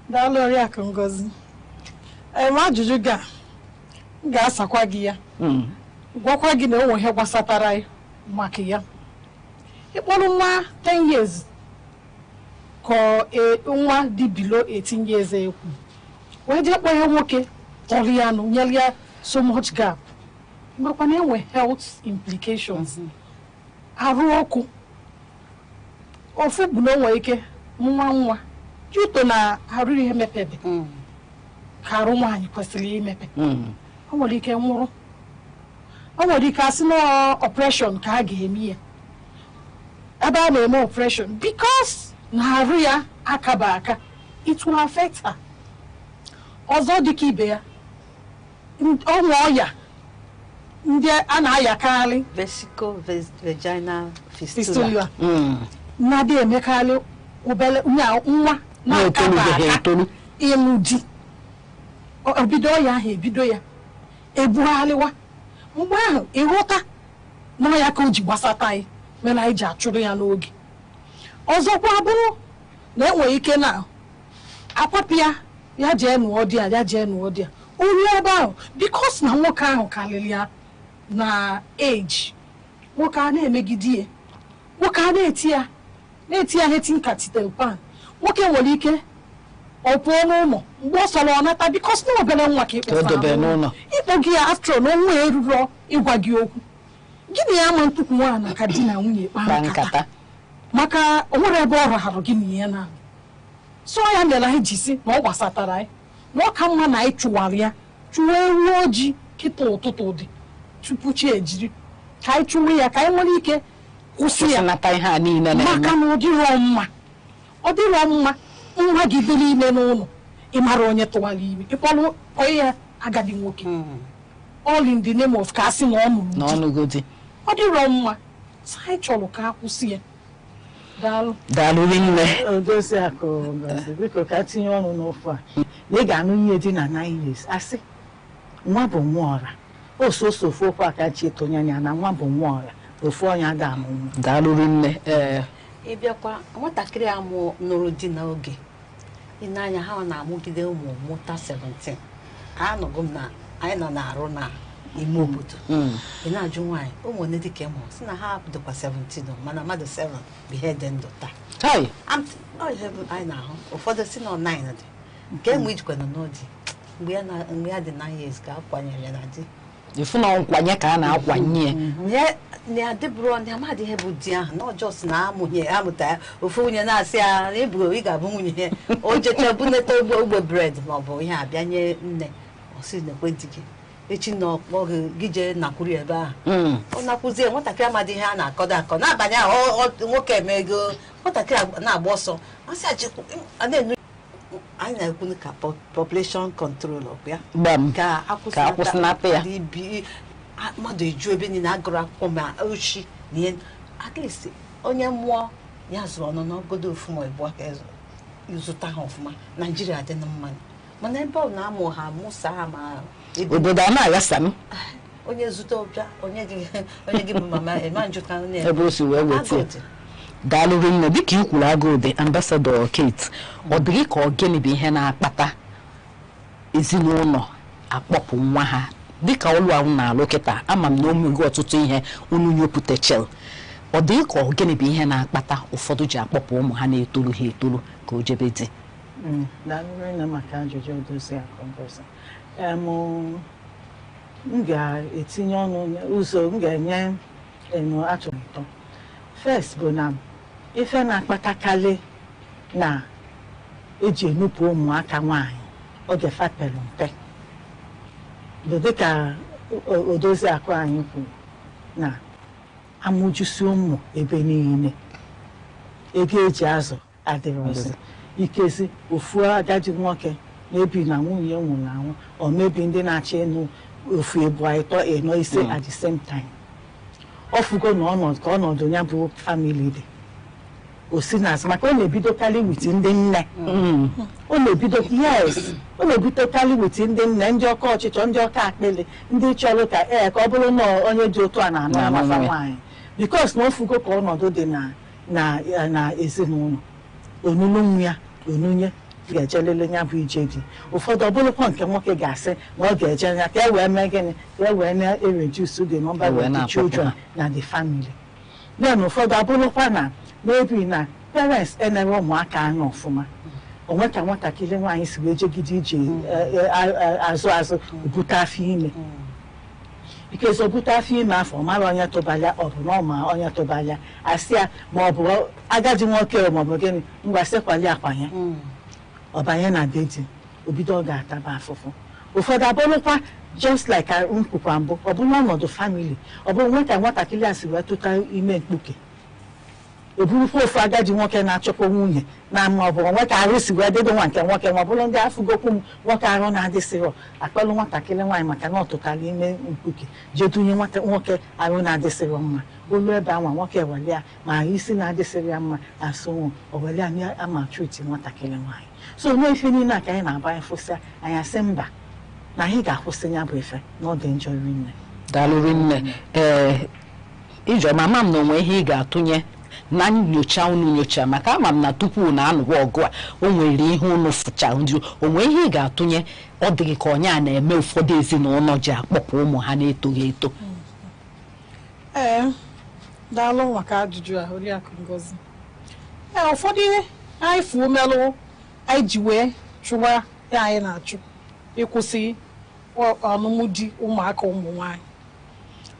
Speaker 16: Daalụ Oriakụ Ngozi ajụjụ ga-asakwa gị ya gwakwa gị na o nwe ihe gbasatara maka ya ịkpọrọ nwa 10 years ka nwa dị below 18 years ekwu wee jee kpọọ ya nwoke tọrọ ya nụ nyere ya so much gap makwa na enwe health implications arụ ọkụ ofu bụ na o nwere ike nwa juto na arụ ihe mepebe ka arụ nwaanyị kwesịrị imepe o nwere ike nwụrụ o nwere ike asị na operation ka a ga-eme ya ebe a na-eme operation because na arụ ya akaba aka it will affect her. Ọzọ dịka ibe ya ọnwa ọya ndị a na-ayakarị
Speaker 15: vesico-vaginal fistula
Speaker 16: na-adị emekarị obere nwa na-akaba aka ịlụ di obido ya ahụ ebido ya ebugharịwa mgbe ahụ ịghọta na ya ka o ji gbasata anyị mere anyị ji achụrụ ya n'oge. Ọzọkwa bụrụ na enwere ike na akwapụ ya jee nụọ di ya jee nụọ di ya onye ebe ahụ bikos na nwoke ahụ karịrị ya na age nwoke a na-emegide ya nwoke a na-eti ya heti nkatitel pan nwoke nwere ike ọ pụọ n'ụlọ mgbe ọ sọrọ ọ nata bikos na obere nwa ka ịkpọ gị ya after na onwe eruru ịgwa gị okwu gịnị ya ama ntukwu nwaanyị ka di na nwunye kpaa nkata maka o nwere ebe ọ raharụ gị na ya na so ya mere anyị ji si na ọ gbasatara anyị na ọ ka mma na anyị chụwara ya chụwa ewu ojii kịta ụtụtụ dị tupu chi ejiri ka anyị chụwa ya ka anyị nwere ike kwụsị ya
Speaker 3: maka
Speaker 16: na ọ dịrọ mma nwa gị dịrị ime n'ụlọ ịmara onye tụwara ime ịkpọrọ onye ya agadi nwoke all in the name of ka asị na ọ nụrụ di ọ dịrọ mma anyị chọrọ ka a kwụsị ya.
Speaker 3: Daalụ nne
Speaker 17: Odoziakụ Ngozi biko ka tinye ọnụ n'ofu a na ị ga-anụ ihe dị na 9 years asị nwa bụ nwa ọra ososo ofu okwu aka chi etonye anya na nwa bụ nwa ọra ofu onye ada amụ nwa.
Speaker 3: Daalụ nne
Speaker 15: ịbịakwa nwatakịrị amụ nụrụ di n'oge ịnanya ha na-amụgide ụmụ mụta 17 anọgụ m na anyị nọ na-arụ na ime obodo ị na-ajụ nwaanyị ụmụ ndị dịka ịmụ si na ha dịkwa 17 mana mmadụ 7 bụ ihe dị ndụ taa anyị na-ahụ ụfọdụ si na 9 dị nke enwe ijikwa nọ n'odi mgbe ya dị 9 years ka akwanyere ya na di
Speaker 3: ifu na nkwanye ka a na-akwanye
Speaker 15: ya na adịbụrụ ndị amadị ihe bụ di ahụ na ọjọọ si na amụta ya ofu nwunye na-asị ya ịbụ ị ga-abụ nwunye ya o jecha buneta ogbe bred maọbụ ihe abịa nye nne ọ sị na ekwentị gị echi na ọkpọ gị jee nakwuru ebe ahụ ọ nakwụzie nwatakịrị amadị ihe a na-akọdo akọ n'abalị ahụ nwoke emego nwatakịrị na-agba ọsọ anyị na-ekwu ka population control ya ka akwụsịnata ya mmadụ eju ebe niile agụrụ akwụkwọ ma ochi na ihe at least onye mmụọ ya zụrụ ọnụ n'ogodo ofu ma ịbụọ ka ịzụta ha ọfụma Naijiria dị na mmanụ mana ebe ọ na-amụ ha mụsa ha ma
Speaker 3: obodo a na-aghasa m
Speaker 15: onye zụta ọbịa onye gị bụ mama ema njụta
Speaker 3: ebe o si wee weta daalụ nne dịka i kwuru Agụdị Ambassador Kate ọ dịghị ka ọ gịnị bụ ihe na-akpata ezinụlọ akpọpụ nwa ha dịka ụlọ ahụ na-alụ kịta ama m na omego ọtụtụ ihe unu nyopụtachel ọ dị ka gịnị bụ ihe na-akpata ụfọdụ ji akpọpụ ụmụ ha na-etolu ha etolu ka o jebe dị
Speaker 17: na maka ajụjụ odozi akọgozi m ga-etinye ọnụ ụzọ m ga-enye atụmatụ first bụ na ife na-akpatakarị na eji enupụ ụmụaka nwaanyị oge fapere mpe bụ dịka odozi akụ anyị kwuru na amụjusi ụmụ ebe niile ego eji azụ adịrọzi ikezi ofu agadi nwoke mebi na nwunye nwụrụ anwụ o mebi ndị na-achọ ịnụ ofu ebu ịtọ ịnọ ise at the same time ọfụgo na ọnọdụ ka ọnọdụ ya bụ family dị o si n'azụ maka ọ na-ebidokarị wit ndị nne ọ na-ebidokarị wit ndị nne ndị ọkọ ọchịchọ ndị ọka akpịlị ndị chọrọ ka ka ọ bụrụ na onye dị otu a na-anụ amafa nwaanyị bikos na ofugo ka ọnọdụ dị na ezinụlọ onunu nwa ya onunye ga-eje lele ya bụ ije dị ụfọdụ ọ bụrụkwa nke nwoke ga-asị na ọ ga-eje ya ka e wee mee gịnị ka e wee na-ereduce the number of the children na the family then ụfọdụ abụrụkwa na maybe na parents enere ụmụaka anya ọfụma onwe ka nwatakịrị nwaanyị si wee jegide ije azụ bute afọ ime because o bute afọ ime afọ mara onye tụbara ọ bụ na ọma onye tụbara asị ya ma ọ bụ agadi nwoke ma ọ bụ gịnị ngwa sịkwali akwanye ọbanye na dedi obido ọ ga-ataba afụfụ ụfọdụ abụrụkwa just like nkwukwa mbụ ọ bụrụ ọnọdụ family ọ bụrụ nwe ka nwatakịrị a si wee tụta ime mkpuke eburukwa ofu agadi nwoke na-achọkwa nwunye na ma ọ bụ nwe ka arụ si wee dịdo nwa nke nwoke ma ọ bụrụ ndị afụgokwu m nwoke arụ na-adịsịrọ akpalụ nwatakịrị nwaanyị maka na ọ tụtara ime mkpuke jedunye nwoke arụ na-adịsịrọ mma olu ebe anwa nwoke ewere ya ma isi na-adịsịrị ya mma asụnwụ owere ya na ama triti nwatakịrị nwaanyị so n'ife niile a ka anyị na-agba anyị fụsị anyị asị mba na anyị ga-akwụsị ya bụ ife na ọ dị njọ rinne
Speaker 3: daalụ nne Ijeọma ama m na onwe ihe ị ga-atụnye na nyocha unu nyocha maka ama m na tupu na anụwa ọgụ a o nwere ihe unu fụcha ndị onwe ihe ị ga-atụnye ọ dịghị ka onye a na-eme ụfọdụ ezinụlọ ji akpọpụ ụmụ ha na-etoghị eto
Speaker 16: daalụ maka ajụjụ a Oriakụ Ngozi ụfọdụ ihe anyị fụ omelụ anyị ji wee chụwa ya anyị na-achụ ịkwụsị ọnụmụ di ụmụaka ụmụ nwanyị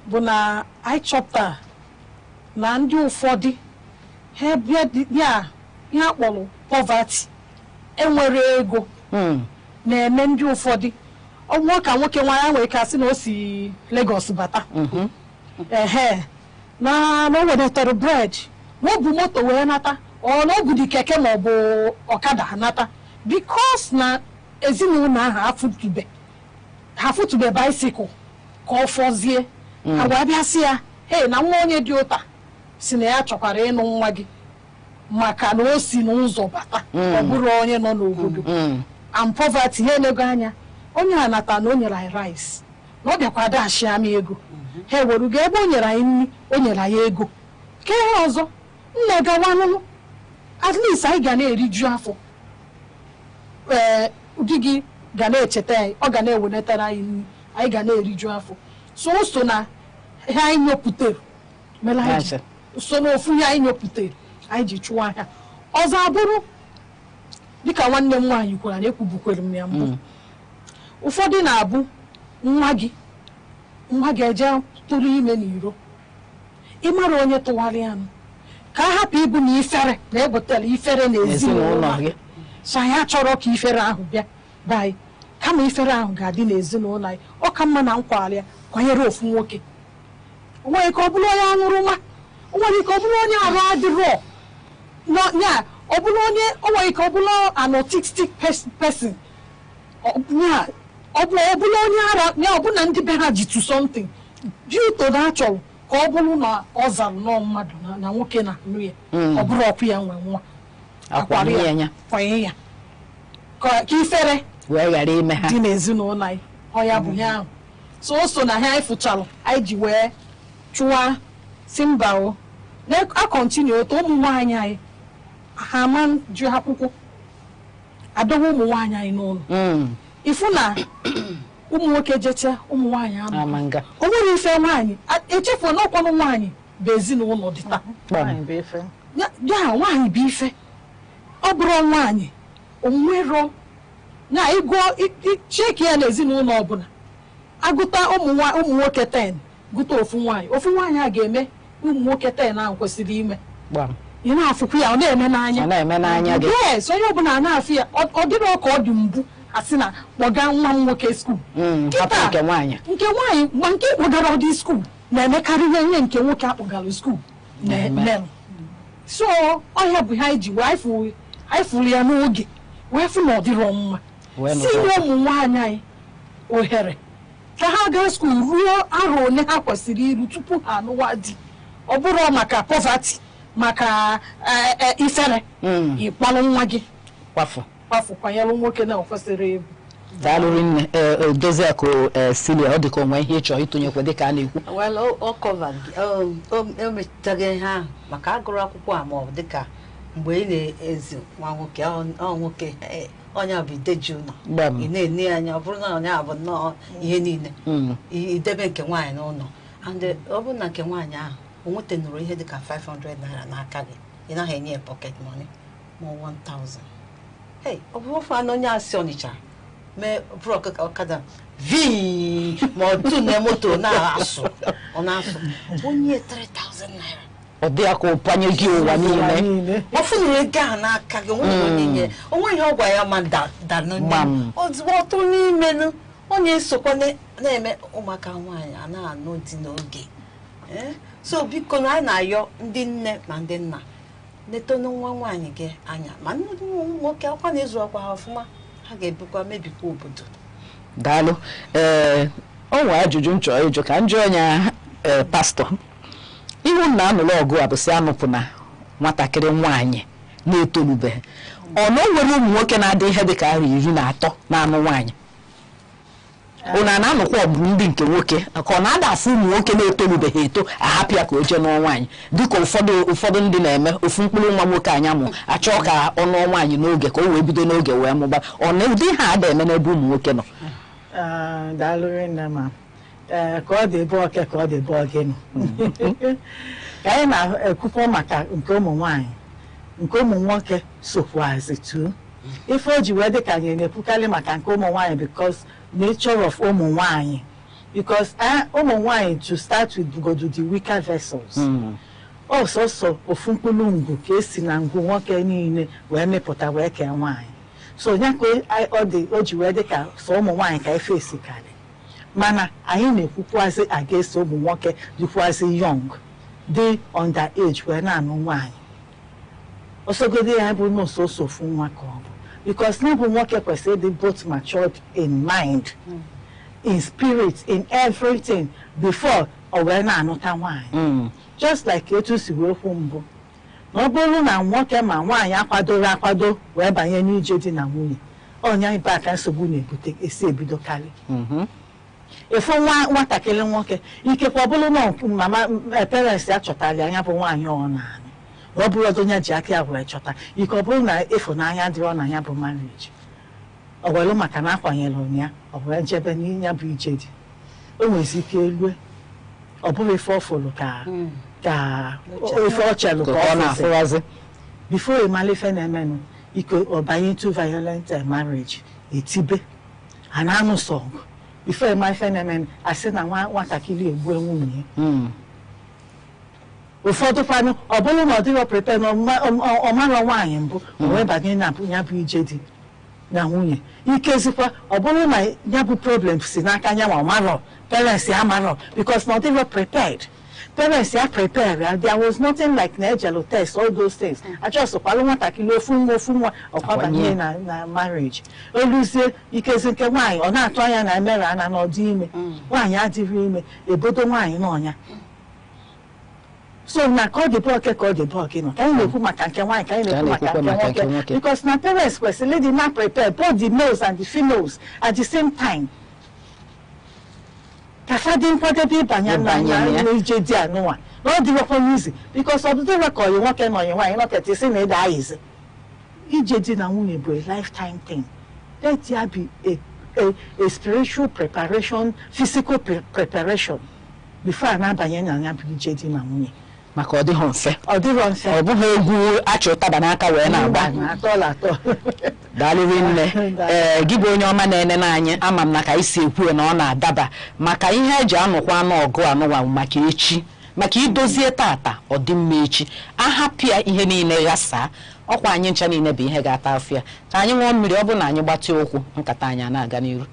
Speaker 16: bụ na anyị chọpụta na ndị ụfọdụ ha bịa ihe akpọrọ poverty enwere ego na-eme ndị ụfọdụ ọnwụ ka nwoke nwanyị nwere ka sị na o si Lagos bata na o wedatara bred na ọ bụ moto wee nata ọ na ọ bụ dị keke ma ọ bụ ọkada nata bikos na ezinụlọ ahụ afụtube baisikụl ka ọ fọzie agwa bịasị ya na nwa onye dị ụta si na ya chọkwara ịnụ nwa gị maka na o si n'ụzọ bata ọ bụrụ onye nọ n'obodo and poverty ha enego anya onye a nata na o nyere anyị rice na ọ bịakwa dashi ama ego ha ewerugo ebe o nyere anyị nri o nyere anyị ego ka ihe ọzọ nne gawanụ at least anyị ga na-eriju afọ di gị ga na-echeta anyị ọ ga na-ewenetara anyị nri anyị ga na-eriju afọ so na ihe anyị nyopụtara mere anyị so n'ofu ihe anyị nyopụtara anyị ji chụwa ahịa ọzọ abụrụ dịka nwanne m nwaanyị kwara na ekwubukwere m ya mbụ ụfọdụ na-abụ nwa gị eje tụrụ ime n'iro ịmara onye tụwara ya ka a hapụ ịbụ na ifere na ebutere ifere n'ezinụlọ gị so anyị achọrọ ka ifere ahụ bịa be anyị kama ifere ahụ ga-adị n'ezinụlọ anyị ọ ka mma na nkwari ya kwanyere ofu nwoke o nwere ka ọ bụrụ onye aṅụrụma o nwere ka ọ bụrụ onye arụ adịrọ ya ọ bụrụ onye o nwere ka ọ bụrụ an autistic person ọ bụrụ onye ara ya ọ bụ na ndị be ha ji to something dị ụtọ na achọrọ ka ọ bụrụ na ọ zara nọọ mmadụ na nwoke na anụ ya ọ bụrụ ọkụ ya nwe nwa kwanye ya ka ifere
Speaker 3: wee ghara ime ha
Speaker 16: dị n'ezinụlọ anyị ọ ya bụ ya ahụ so na ha anyị fụchalụ anyị ji wee chụwa si mba o na-akọntinu otu ụmụ nwaanyị anyị ha ama ju akwụkwọ adọwa ụmụ nwaanyị anyị n'ụlọ ifu na ụmụ nwoke jecha ụmụ nwaanyị amanga o nwere ife nwaanyị echefu n'ọkwanụ nwaanyị bụ ezinụlọ dị taa ya nwaanyị bụ ife ọ bụrụ nwaanyị onwero na ịgụọ cheki ya n'ezinụlọ ọbụla agụta ụmụ nwoke 10 gụta ofu nwaanyị a ga-eme ụmụ nwoke 10 ahụ kwesịrị ime ị na-afụkwa ya ọ na-eme n'anya gị yes onye ọbụla na-afụ ya ọ dịrị ọka ọ dị mbụ asị na kpọga nwa m nwoke skuul nke nwaanyị ma nke kpọgara ọdị skuul na-emekarị ihe nke nwoke akpọgara skuul na-eme so ọhịa bụ ha iji anyị fụrụ ya n'oge wee fụ na ọ dịrọ mma si nye ụmụ nwaanyị anyị ohere ka ha gaa skuul ruo arọ ole ha kwesịrị iru tupu ha anụwa di ọ bụrụ maka poverty maka ifere ịkpalụ nwa gị kwafu kwanyere nwoke na kwesịrị ịbụ
Speaker 3: daalụrị nne Odoziakụ Silia ọ dịka onwe ihe ịchọ ịtụnyekwa dịka a na-ekwu
Speaker 15: ọ covered o mechitaghị ha maka agụrụ akwụkwọ a ma ọ bụ dịka mgbe ị na-ezi nwa nwoke nwoke onye bụ ideji ụlọ ị na-ene anya ọ bụrụ na onye bụ nnọọ ihe niile idebe nke nwaanyị n'ụlọ and ọ bụrụ na nke nwaanyị ahụ o nwetenụrụ ihe dịka 500 naira n'aka gị ị naghị enye pocket money ma 1000 ọ bụrụ ofe anụ onye asị Ọnịcha mee bụrụ ọkada vii ma ọ dụ na moto na-asụ ọ na-asụ onye 3000 naira
Speaker 3: ọ dị aka ụpanye gị ụwa niile
Speaker 15: ọ fụnụrụ ego a n'aka gị onwe ihe ọ gwa ya ma danụ ọtụ n'ime ọ na-esokwa na-eme ụmụaka nwaanyị a na-anụ di n'oge so biko na anyị na-ayọ ndị nne ma ndị nna netonu nwa nwaanyị gị anya ma nnukwu nwoke akwa na-ezu ọkwa ha ọfụma ha ga-ebukwa mebikwa obodo
Speaker 3: daalụ ọ nwere ajụjụ m chọrọ ịjụ ka m jụọ ya pastọ ihu na anụlụ ọgụ a bụ si anụpụ na nwatakịrị nwaanyị na-etolubeghị ọ na o nwere ụmụ nwoke na-adị ihe dịka arọ 13 na-anụ nwaanyị ụna na-anụkwa ọbụ ndị nke nwoke ka ọ na-ada afụ ụmụ nwoke na-etolubeghị eto ahapụ ya ka o jee nụọ nwaanyị dịka ụfọdụ ndị na-eme ofu mkpụrụ nwa nwoke anya mụ achọọ ka ọ nụọ nwaanyị n'oge ka o wee bido n'oge wee mụba ọ na ụdị ha ada eme n'ebe ụmụ nwoke nọ
Speaker 17: daalụrị nne ma ka ọ dị ebe oke ka ọ dị ebe oge nọ ka anyị na-ekwukwa maka nke ụmụ nwaanyị nke ụmụ nwoke sokwazi tu ife o ji wee dị ka anyị na-ekwukarị maka nke ụmụ nwaanyị because nature of ụmụ nwaanyị because ụmụ nwaanyị to start with godu the weaker vessels ọsọsọ ofu mkpụrụ ngwu ka esi na ngwu nwoke niile wee mepụta wee kee nwaanyị so ya ka o ji wee dị ka sọ ụmụ nwaanyị ka ife esikarị mana anyị na-ekwukwazi against ụmụ nwoke dịkwazi young dị under age wee na-anụ nwaanyị osogodi ya bụ n'ọsọsọ ofu nwa ka ọ bụ because na bụ nwoke kwesịrị ịdị both matured in mind in spirit in everything before o wee na-anụta nwaanyị just like etu si wee kwu mbụ na ọ bụrụ na nwoke ma nwaanyị akwadoro akwado wee banye n'ije di na nwunye onye ibe aka nsogbu na-ebute esi ebidokarị efu nwatakịrị nwoke ikekwe ọ bụrụ na mama parents ya chọtara anya bụ nwaanyị ọ na-anụ ọ bụrụ ọdụ onye ji aka ya wee chọta ike ọ bụrụ na ịfụnanya dịrọ na ya bụ marriage ọ welu maka na akwanyere ya ọ wee njebe n'inya bụ ije dị o nwezi ike elue ọ bụrụ ife ọfụrụ ka ife ọ chelụ ka ọ na-afụrazi before ịmala ife na-emenụ ike ọ banye into violent marriage etibe a na-anụ sọgụ before ịmala ife na-emenụ asị na nwatakịrị egbue nwunye ụfọdụ kwanụ ọ bụrụ na ọ dịrọ prepare na ọ marọ nwaanyị mbụ o wee banye na ya bụ ije dị na nwunye ikezikwa ọ bụrụ na ya bụ problem si n'aka anya ma ọ marọ parents ya marọ because na ọ dịrọ prepared parents ya prepare there was nothing like na ejelo test all those things achọsọkwalụ nwatakịrị ofu nwa ọkwabanye na marriage oluzie ikezi nke nwaanyị ọ na-atụ anya na emere ana na ọdị ime nwaanyị adịrị ime ebodo nwaanyị n'ọnya so na ka ọ dị bọọke ka ọ dị bọọke nọ ka anyị na-ekwu maka nke nwaanyị ka anyị na-ekwu maka nke nwoke because na parents kwesịrị ịdị na prepare both the males and the females at the same time ka fadị nkwadebe ịbanye n'anya n'ije dị anụnwa na ọ dịrọkwa n'izi because ọdụdụ rekọdị nwoke na onye nwaanyị nọketa isi na ịda ayizi ije dị na nwunye bụ a lifetime thing let ya be a a spiritual preparation, physical preparation before anabanye na JD na nwunye.
Speaker 3: Maka ọ dịghị mfe.
Speaker 17: Ọ dịghị mfe.
Speaker 3: Ọ bụghị egwu achọ ụtaba n'aka wee na-agba.
Speaker 17: Atọ.
Speaker 3: Daalụ nne. Gị bụ onye ọma na-ene n'anyị, ama m na ka isi ekwu na ọ na-adaba maka ihe eji anụkwa n'ọgụ anụwa maka echi, maka idozie tata ọ dị mma echi. Ahapịa ihe niile ghasaa. Ọkwa anyị ncha niile bụ ihe ga-ata afịa. Ka anyị ṅụọ mmiri ọ bụ na anyị gbatịa ụkwụ nkata anyị na-aga n'iru.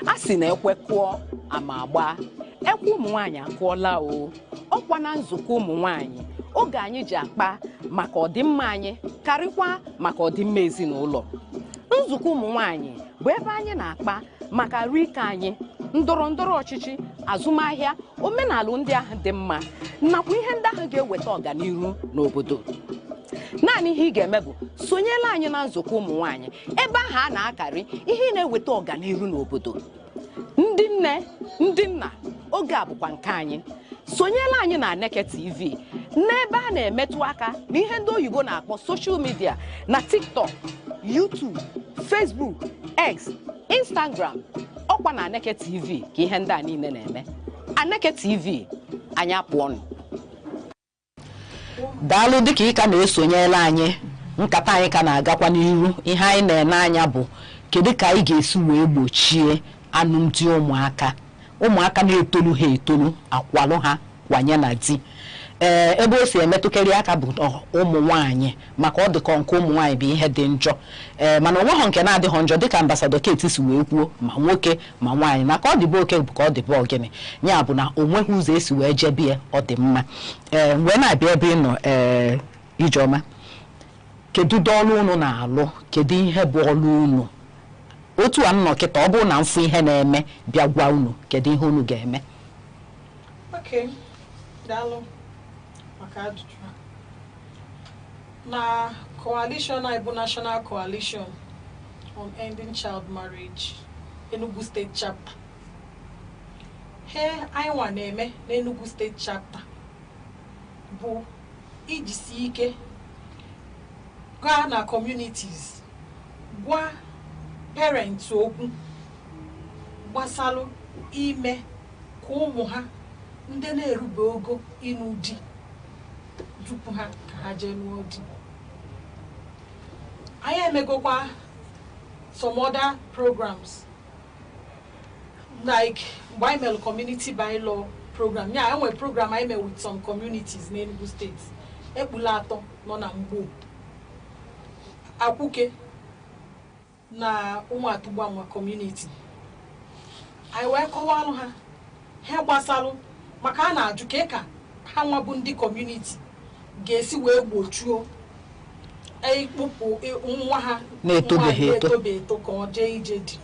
Speaker 4: A sị na ekwe kụọ ama agba, ekwe ụmụ nwaanyị akụọla o. Ọkwa na nzukọ ụmụ nwaanyị oge anyị ji akpa maka ọdịmma anyị karịkwa maka ọdịmma ezinụlọ. Nzukọ ụmụ nwaanyị bụ ebe anyị na-akpa maka arụ ike anyị, ndọrọ ndọrọ ọchịchị, azụmahịa, omenala ndị ahụ dị mma nakwa ihe ndị ahụ ga-eweta ọganihu n'obodo. Naanị ihe ị ga-eme bụ sonyela anyị na nzukọ ụmụ nwaanyị ebe ahụ a na-akarị ihe na-eweta ọganihu n'obodo. Ndị nne, ndị nna, oge a bụkwa nke anyị. Sonyela anyị na Aneke TV n'ebe a na-emetụ aka n'ihe ndị oyibo na-akpọ social media na TikTok, YouTube, Facebook, X, Instagram. Ọkwa na Aneke TV ka ihe ndị a niile na-eme. Aneke TV, anyị apụọnụ.
Speaker 3: Daalụ dịka ị ka na-esonyela anyị, nkata anyị ka na-agakwa n'iru. Ihe anyị na-ene anya bụ kedu ka anyị ga-esi wee gbochie alụmdi ụmụaka na-etolu ha etolu akwalụ ha kwanye na di. Ebe o si emetụkarị aka bụ ụmụ nwaanyị, maka ọ dịka nke ụmụ nwaanyị bụ ihe dị njọ, mana onweghị nke na-adịghị njọ dịka ambasadọ Kate si wee kwuo, ma nwoke ma nwaanyị, na ka ọ dịbe oke bụ ka ọ dịbe ogene. Ya bụ na onweghị ụzọ esi wee jebie ọ dị mma. Wee na-abịa ebe ị nọ, Ijeọma, kedu ọrụ unu na-alụ, kedu ihe bụ ọrụ unu? Otu a nnọ kịta, ọ bụrụ na mfụ ihe na-eme bịa gwa unu, kedu ihe unu ga-eme?
Speaker 16: Okay, daalụ maka ajụjụ a. Na coalition anyị bụ National Coalition on Ending Child Marriage, Enugu State Chapter. Anyị nwa na-eme na Enugu State Chapter bụ ijisi ike gaa na communities gwa parents okwu gbasalụ ime ka ụmụ ha ndị na-erube ogo ịnụ di tupu ha ka ha jee lụọ di. Anyị emegokwa some other programs like mgbe community bylaw program. Yeah, enwe program I met with some communities in Enugu State. Ekpula atọ nọ na Mgbo, Akwuke na Ụmụatụgbanwa community. I wee kọwalụ ha ha gbasalụ maka a na-ajụ ka ha nwa bụ ndị community ga-esi wee gbochuo ikpụpụ nwa ha na-etobe eto ka ọ jee ije di.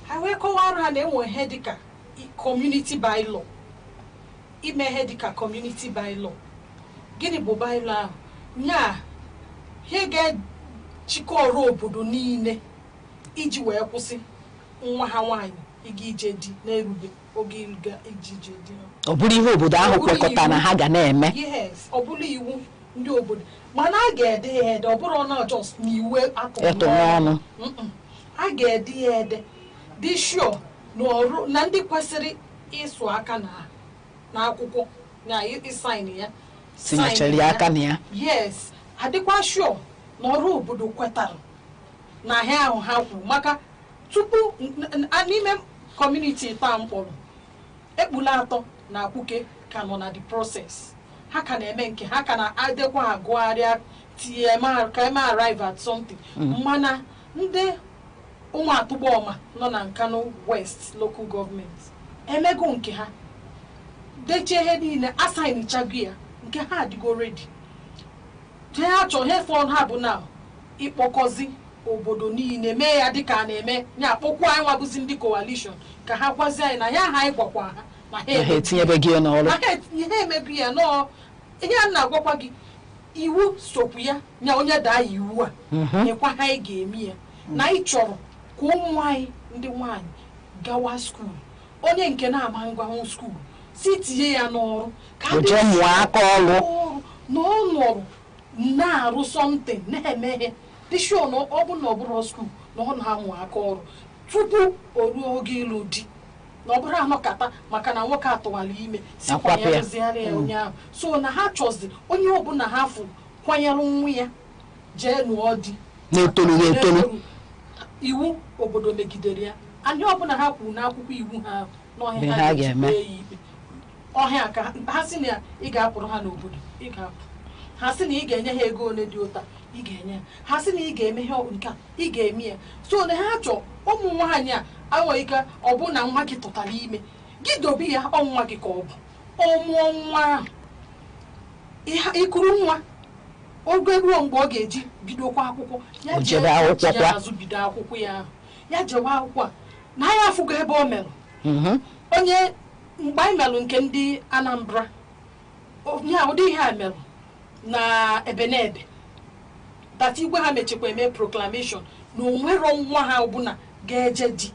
Speaker 16: Ha wee kọwara ha na enwe ihe dịka community bylaw, ime ihe dịka community bylaw. Gịnị bụ bylaw ahụ? Nya ihe ga-echịkọ ọrụ obodo niile iji wee kwụsị nwa ha nwaanyị ịga ije di na-erube oge ịga ije di.
Speaker 3: Ọ bụrụ ihe obodo ahụ kwekọta na ha ga na-eme.
Speaker 16: Yes, ọ bụrụ iwu ndị obodo, mana a ga-ede ya ede, ọ bụrụ na just n'iwu atụ n'ọnụ. A ga-ede ya ede dị sure na ndị kwesịrị ịsụ aka na akwụkwọ na ịsaịn ya
Speaker 3: tinyechara aka na ya.
Speaker 16: Yes, adịkwa sure na ọrụ obodo kwetara na ha ahụ ha kwuru, maka tupu n'ime community taa mkpọrọ Ekpula atọ na Akwuke ka nọ na the process. Ha ka na-eme nke ha ka na-adịkwa agụgharịa tie ka eme arrive at something. Mana ndị Ụmụatụgbanwa nọ na Nkanu West local government emego nke ha dechie ihe niile asainichago ya, nke ha adịgo ready. Ha chọrọ ha fọn ha bụ na ịkpọkọzi obodo niile mee ya dịka a na-eme ya, akpọkwa anyị nwabụzi ndị coalition ka ha gwazi anyị na ya ha anyị gwakwa ha na ha
Speaker 3: etinyebe gị n'ọrụ.
Speaker 16: Ha emego ya nọọ ihe a na-agwakwa gị iwu sokwu ya nya onye daa iwu a nyekwa ha anyị ga-eme ya na anyị chọrọ ka ụmụ anyị ndị nwaanyị gawa skuul. Onye nke na-ama ngwanwụ skuul si tinye ya n'ọrụ ka
Speaker 3: mụọ aka ọrụ
Speaker 16: na ọ nọrụ na-arụ something na-emeghe dị sure na ọ bụ na ọ bụrụ school na ọ na-amụ aka ọrụ tupu o ruo oge ịlụ di na ọ bụrụ anọkata maka na nwoke atụwala ime si kwanyerụziara ya onye ahụ so na ha chọzi onye ọbụla ha fụ kwanyere nwa ya jee nụọ di
Speaker 3: na-etolu
Speaker 16: iwu obodo megidere ya anyị ọbụla ha kwuru n'akwụkwọ iwu ha n'ọhịa ha ga-eme ya ikpe ọhịa ka ha sị na ị ga-apụrụ ha n'obodo ị ga-apụ ha sị na ị ga-enye ha ego ole dị ụta ị ga-enye ya ha sị na ị ga-eme ihe nke ị ga-eme ya so na ha chọọ ụmụ nwaanyị a enweghị ike ọ bụ na nwa gị tụtara ime gị dobe ya ọnwa gị ka ọ bụ ọmụọ nwa ahụ ịkụrụ nwa oge ruo mgbe ọ ga-eji bidokwa akwụkwọ ya jebe akwụkwọ ya azụ bido akwụkwọ ya ahụ ya jewe akwụkwọ a na ya afụgo ebe o merụ onye mgbe anyị merụ nke ndị Anambra ya ụdị ihe a merụ na ebe n'ebe data igwe ha mechekwa eme proclamation na onwero nwa ha ọbụla ga-eje di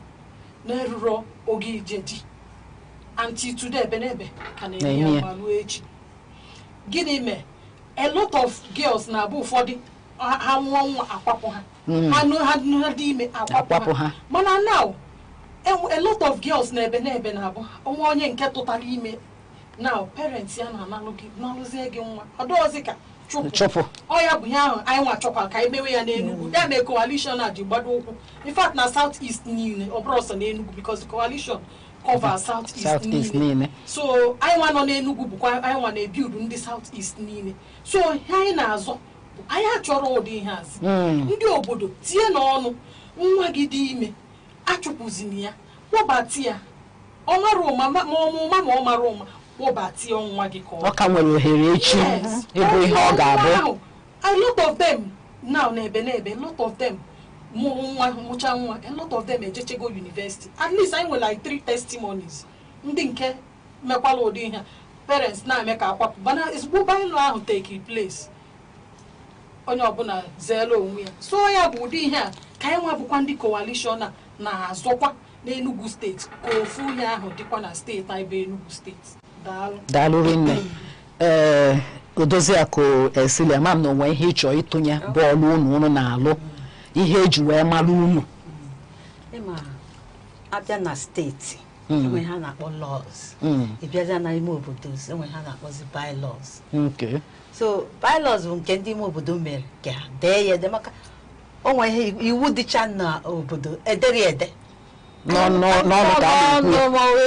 Speaker 16: na-eruro oge ije di until today ebe n'ebe ka na-eme ya malụ echi gịnị mee a lot of girls na-abụ ụfọdụ ha nwụọ nwa akwapụ ha ha dị ime akwapụ ha mana now a lot of girls na ebe na-abụ onwe onye nke tụtara ime now parents ya na-alụzie gị nwa ọdọọzi ka chụpụ ọ ya bụ ihe ahụ anyị nwa chọkwara ka anyị mewe ya n'Enugu ya mee coalition a ji gbado ụkwụ in fact na South East niile ọ bụrụ ọsọ n'Enugu because the coalition cover South East niile so anyị nwa nọ n'Enugu bụkwa anyị nwa na-ebiudu ndị South East niile so ihe anyị na-azọ anyị achọrọ ụdị ihe azi ndị obodo tie n'ọnụ nwa gị dị ime achụpụzini ya kpọbati ya ọ mara ụma ma ọmụma ma ọ mara ụma kpọbati ọnwa gị ka
Speaker 3: ọ ka nwere ohere echi ebe ihe ọ ga-abụ
Speaker 16: a lot of them now na ebe a lot of them mụcha nwa a lot of them ejechego university at least I nwere like 3 testimonies ndị nke mekwala ụdị ihe parents na-eme ka akwapụ bana ezigbo baịlụ ahụ take place onye ọbụla zeelo onwe ya so ya bụ ụdị ihe a ka anyị nwa bụkwa ndị coalition na-azọkwa n'Enugu steeti ka ofu ya ahụ dịkwa na steeti anyị bụ Enugu steeti
Speaker 3: daalụ rinne Odoziakụ Esilia ma m na onwe ihe ịchọ ịtụnye bọọlụ unu na-alụ ihe eji wee mara unu
Speaker 15: ịma abịa na steeti enwe ha na-akpọ laws ịbịaza na ime obodo enwe ha na-akpọzi bylaws so bylaws bụ nke ndị ime obodo mere ka dee ya ede maka onwe ihe iwu dịcha na obodo edere ede n'ọnụ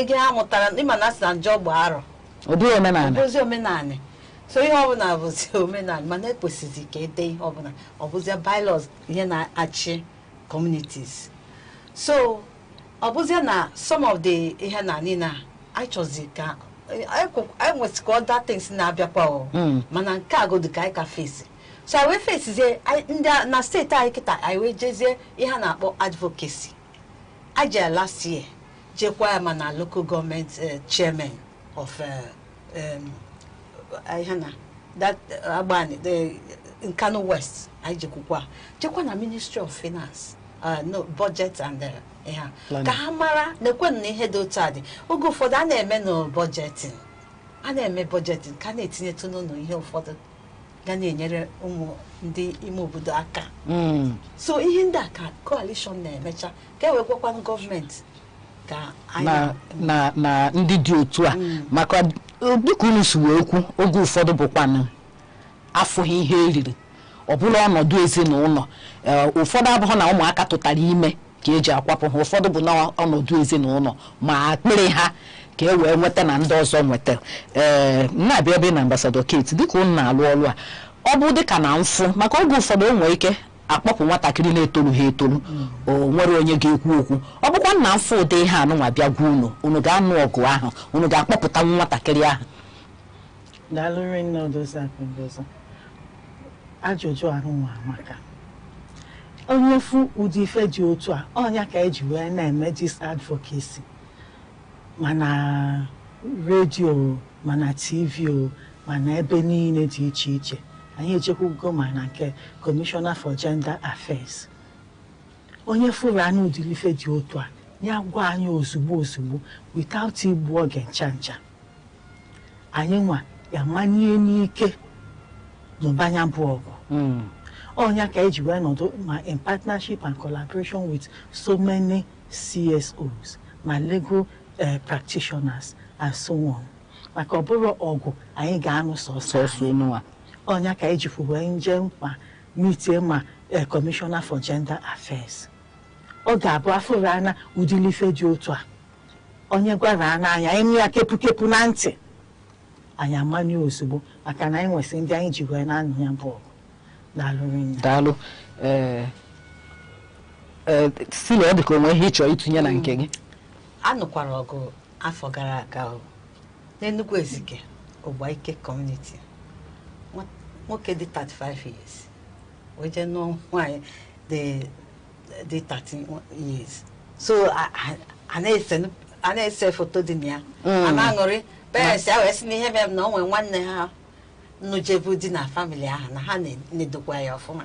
Speaker 15: gị ha mụtara ịma na asị na njọ gba arọ obozi omenala so ihe ọbụla bụzi omenala mana ekwesịrị ka ede ihe ọbụla ọ bụzi bylaws ihe na-achị communities so ọ bụzi na some of the ihe na niile achọzi ka anyị nwesịka other things na-abịakwa mana nke a godu ka anyị ka face so anyị wee fesizie ndị na steeti anyị kịta anyị wee jezie ihe a na-akpọ advocacy aja last year jekwa ya mana local government chairman of that Agbani the in Kano West jekwa na Ministry of Finance no budget and ka ha mara na-ekwe na ihe dị otu adị oge ụfọdụ a na-eme no budgeting ka na-etinye n'ụlọ ihe ụfọdụ ga na-enyere ụmụ ndị ime obodo aka so ihe ndị a ka coalition na-emecha ka e wekwakwa gọọmenti ka
Speaker 3: na ndị dị otu a maka dịka unu si wee kwu oge ụfọdụ bụkwanụ afụghị ihe eriri ọ bụla ọnọdụ ezinụlọ ụfọdụ abụghị na ụmụaka tụtara ime ka eji akwapụ ha ụfọdụ bụ n'ọnọdụ ezinụlọ ma akpịrị ha ka e wee nweta na ndị ọzọ nweta na-abịa ebe na Ambassador Kate dịka unu na-alụ ọrụ a ọ bụ dịka na mfụ maka oge ụfọdụ o nwere ike akpọpụ nwatakịrị na-etolu ha etolu o nwere onye ga-ekwu okwu ọ bụkwa na mfụ ụdị ihe anụnwa bịa gwa unu ga-anụ ọgụ ahụ unu ga-akpọpụta nwatakịrị ahụ
Speaker 17: daalụrị nne Odoziakụ ajụjụ arụnwa maka onye fu ụdị ife dị otu a ọnya ka eji wee na-eme dis advocacy mana redio mana TV mana ebe niile dị iche iche anyị echekwugo mana nke Commissioner for Gender Affairs onye furu anụ ụdịrị ife dị otu a ya gwa anyị ozugbo without igbu oge ncha anyị nwa ya manye n'ike n'ụbanya bụ ọgụ onya ka eji wee nọdụ ma in partnership and collaboration with so many CSOs my legal practitioners and so on maka ọ bụrụ ọgụ anyị ga-anụ sọsọ n'ụwa onya ka eji wee nje ma meeting ma Commissioner for Gender Affairs ọ ga-abụ afụrụ anya ụdịrị ife dị otu a onye gwara anya anya ịnụ ya kepu na ntị anyị amanye ozugbo maka na anyị nwesị ndị anyị ji wee na-anụ ya bụ ọgụ
Speaker 3: daalụ sili ọ dị ka onwe ihe ịchọ itinye na nke gị
Speaker 15: anụkwara ọgụ afọ gara aga n'Enugu Ezike Wike community nwoke dị 35 years wee jee nụọ nwaanyị dị 13 years so a na-ese foto dị na ya a na-aṅụrị parents ya wee sị na ihe mere na o nwee nwanne ha nnujebu dị na family ahụ na ha na-edokwa ya ọfụma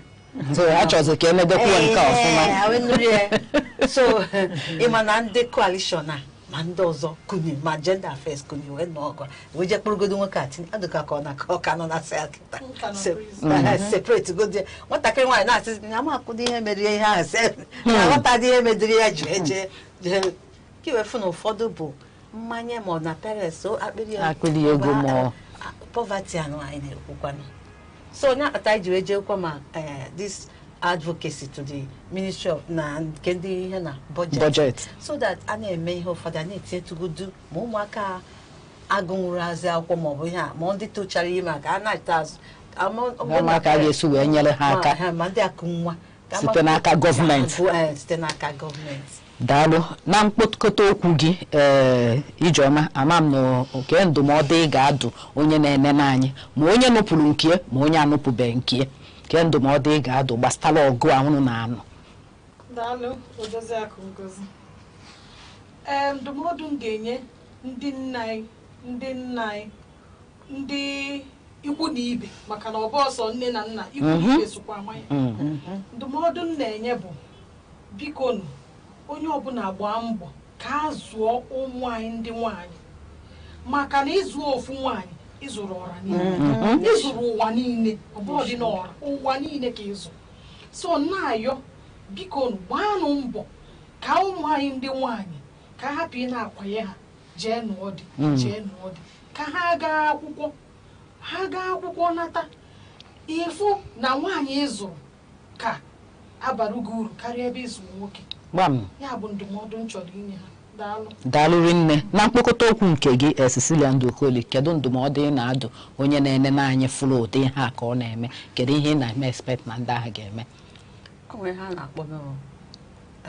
Speaker 3: achọzị ka emedokwa nke ọfụma
Speaker 15: so ịma na ndị coalition a ma ndị ọzọ kuni ma gender affairs kuni wee nọ ọgụ wee je kpụrụgodo nwoke a tinye adụka ka ọ ka nọ na sel kịta separate godi nwatakịrị nwaanyị na-asị na amakụdo ihe mere ihe ahụ na aghọtadị ihe mediri ya ji eje ka iwefu na ụfọdụ bụ mmanya ma ọ na parents
Speaker 3: akpịrị ego ma
Speaker 15: poverty anụ anyị na-ekwukwanụ so onye akpata iji wee jeekwa ma this advocacy to the Ministry of na nke ndị ihe na budget so that a na-eme ihe ụfọdụ a na-etinye tugodu ma ụmụaka agụnwụrụ azị akwụkwọ ma ọ bụ ihe a ma ndị tochara ime aka a na-ata azụ
Speaker 3: ụmụaka ga-esi wee nyere ha aka
Speaker 15: ma ndị akụ nwa
Speaker 3: site n'aka
Speaker 15: gọọmenti
Speaker 3: daalụ na mkpokọta okwu gị Ijeọma ama m na oke ndụmọdụ ị ga-adụ onye na-enene anyị ma onye nụpụrụ nke ma onye anụpụbeghị nke ke ndụmọdụ ị ga-adụ gbasara ọgụ ahụnụ na anụ
Speaker 16: daalụ Odoziakụ Ngozi ndụmọdụ m ga-enye ndị nna anyị ndị ikwu na ibe maka na ọ bụ ọsọ nne na nna ikwu na ibe sokwa ama ya ndụmọdụ m na-enye bụ biko onye ọbụla gbaa mbọ ka a zụọ ụmụ anyị ndị nwaanyị maka na ịzụ ofu nwaanyị ịzụrụ ọra niile ịzụrụ ụwa niile ọ bụrụ dị n'ọra ụwa niile ka ịzụ so na-ayọ biko gbaanụ mbọ ka ụmụ anyị ndị nwaanyị ka hapụ ị na-akwanye ha jee nụọ dị ka ha gaa akwụkwọ nata ịfụ na nwaanyị ịzụrụ ka abara gị uru karịa ebe ịzụ nwoke ya bụ ndụmọdụ m chọrọ inye ha
Speaker 3: daalụ rinne na mkpokọta okwu nke gị Cecilia Ndukoli kedu ndụmọdụ ị na-adụ onye na-enene anyị fụrụ ụdị ihe a ka ọ na-eme kedu ihe ị na-eme expect na ndị ahụ ga-eme
Speaker 15: onwe ha na-akpọ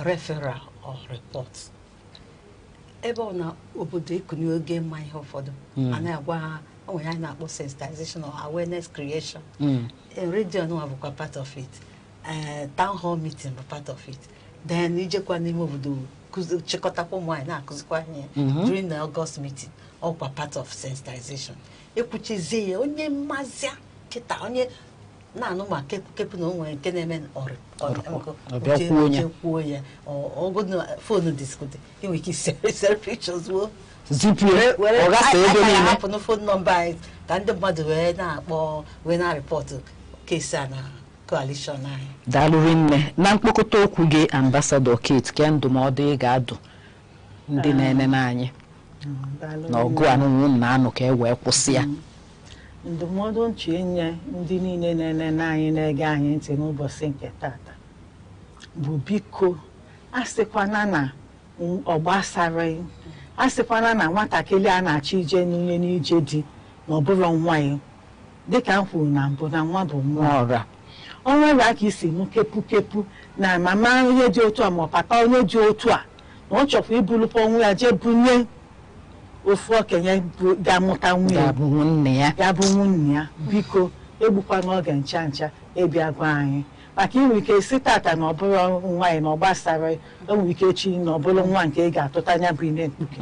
Speaker 15: referral or report ebe ọ na obodo ekunye oge mma ihe ụfọdụ a na-agwa ha onwe ha na-akpọ sensitization or awareness creation radio nwa bụkwa part of it town hall meeting bụ part of it then ijekwa n'ime obodo chịkọtakwa ụmụ anyị na-akụzikwa ihe during the August meeting ọkwa part of sensitization ekwuchizie ya onye mmazia kịta onye na-anụ ma kepụ na onwe nke na-eme kwuo ya ọgụdụ fonu diskute enwe ike isere pictures hapụ na fon nọmba anyị ka ndị mmadụ wee na-akpọ wee na-rịpọtụ kesi a na coalition anyị
Speaker 3: daalụ rinne na mkpokọta okwu gị Ambassador Kate ke ndụmọdụ ị ga-adụ ndị na-enene anyị na ọgụ anụnụ na anụ ka e wee kwụsị ya
Speaker 17: ndụmọdụ nche inye ndị niile na-enene anyị na-ege anyị ntị n'ụbọchị nke tata bụ biko asịkwana na ọgbasara asịkwana na nwatakịrị a na-achọ ije n'unye n'ije dị na ọ bụrụ nwa ya dịka m kwuru na mbụ na nwa bụ nwa ọra o nwere aka isi nụ kepu na mama onye dị otu a ma papa onye dị otu a na ọ chọkwa ibulụpụ onwe ya jee bunye ofu okenye ga-amụta nwunye ya bụ nwunye ya biko egbukwa n'oge ncha ịbịa gwa anyị maka inwe ike isi tata na ọ bụrụ nwaanyị na ọ gbasara enwe ike echi na ọ bụrụ nwa nke ị ga-atụta anya bụ ine mkpuke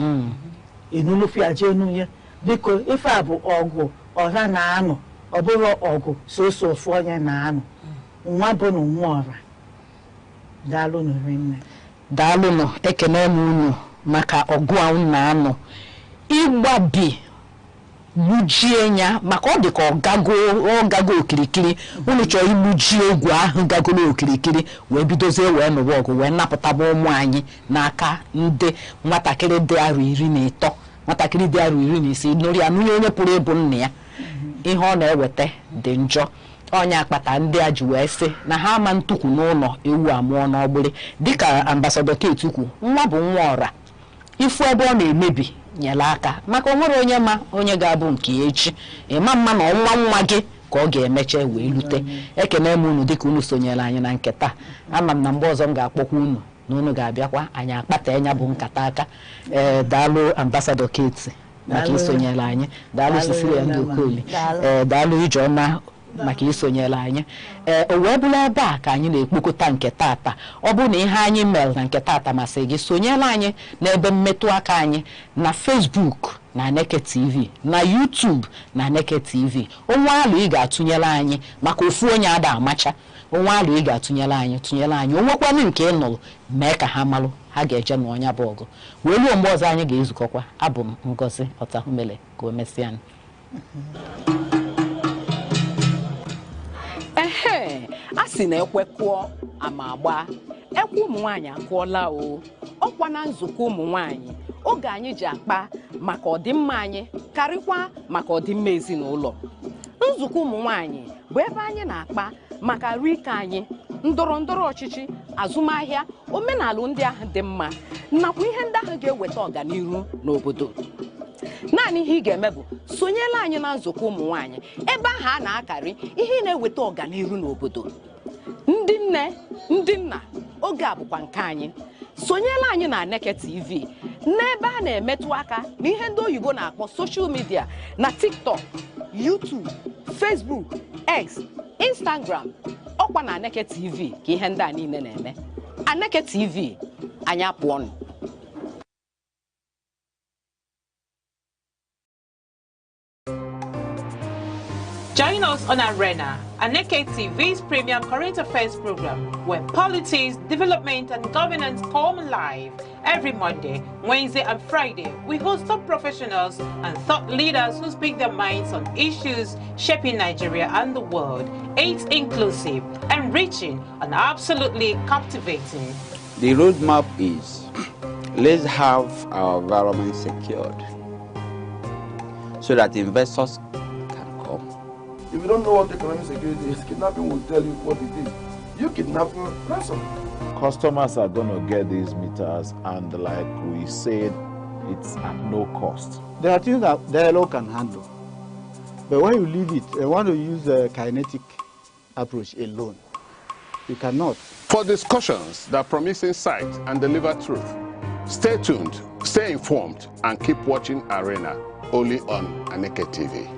Speaker 17: enulụpụ ya jee nunye biko ife a bụ ọgụ ọha na-anụ ọ bụrụ ọgụ soso ofu onye na-anụ nwa bụ na nwa ọra daalụnụ rinne
Speaker 3: daalụnụ ekene m unu maka ọgụ ahụ na-anụ ịgbabi mujienya maka ọ dị ka ọ gago okirikiri unu chọrọ imuji egwu ahụ gagolo okirikiri wee bidozie wee nụwa ọgụ wee napụtaba ụmụ anyị n'aka ndị nwatakịrị dị arọ 13 nwatakịrị dị arọ 16 nụrụ ya nụnye onye pụrụ ịbụ nna ya ihe ọ na-eweta dị njọ onye akpata ndị a ji wee sị na ha ama ntukwu n'ụlọ ewu amụọ n'ọgbụrị dịka ambasadọ Kate ukwu nwa bụ nwa ọra ifu ebe ọ na-emebi nyere aka maka onwere onye ma onye ga-abụ nke echi ịma mma na nwa gị ka ọ ga-emeche wee lute ekene m unu dịka unu sonyere anyị na nketa ama m na mgbe ọzọ m ga-akpọkwa unu na unu ga-abịakwa anyị akpata enya bụ nkata aka daalụ ambasadọ Kate maka isonyere anyị daalụ Cecilia Ndokoli daalụ Ijeọma maka isonyere anyị o wee bụla ebe a ka anyị na-ekpokọta nke tata ọ bụ na ihe anyị mere na nke tata masị gị sonyere anyị n'ebe mmetụ aka anyị na Facebook na Aneke TV na YouTube na Aneke TV onwe alụ ị ga-atụnyere anyị maka ofu onye ada amacha onwe alụ ị ga-atụnyere anyị tụnyere anyị onwekwanụ nke ị nụrụ mee ka ha malụ ha ga-eje n'ọnya bụ ọgụ wee luo mgbe ọzọ anyị ga-ezukọkwa abụ m Ngozi Ọtahumele ka o mesịa
Speaker 4: a sị na ekwekụọ ama agba ekwu ụmụ nwaanyị akụọla o ọkwa na nzukọ ụmụ nwaanyị oge anyị ji akpa maka ọdịmma anyị karịkwa maka ọdịmma ezinụlọ nzukọ ụmụ nwaanyị bụ ebe anyị na-akpa maka ahụike anyị ndọrọndọrọ ọchịchị azụmahịa omenala ndị ahụ dị mma nakwa ihe ndị ahụ ga-eweta ọganihu n'obodo naanị ihe ị ga-eme bụ sonyela anyị na nzukọ ụmụ nwaanyị ebe ahụ a na-akarị ihe na-eweta ọganihu n'obodo ndị nne ndị nna oge a bụkwa nke anyị sonyela anyị na Aneke TV n'ebe a na-emetụ aka na ihe ndị oyibo na-akpọ soshal midia na TikTok, YouTube, Facebook, X, Instagram ọkwa na Aneke TV ka ihe ndị a niile na-eme Aneke TV anyị apụọnụ.
Speaker 7: Join us on Arena, Aneke TV's premium current affairs program, where politics, development, and governance come alive. Every Monday, Wednesday, and Friday, we host top professionals and thought leaders who speak their minds on issues shaping Nigeria and the world. It's inclusive, enriching, and absolutely captivating.
Speaker 20: The roadmap is, let's have our environment secured so that investors can come.
Speaker 21: If you don't know what economic security is, kidnapping will tell you what it is. You kidnapping, ransom.
Speaker 22: Customers are going to get these meters, and like we said, it's at no cost.
Speaker 23: There are things that dialogue can handle. But when you leave it, you want to use the kinetic approach alone. You cannot.
Speaker 24: For discussions that promise insight and deliver truth, stay tuned, stay informed, and keep watching Arena, only on Aneke TV.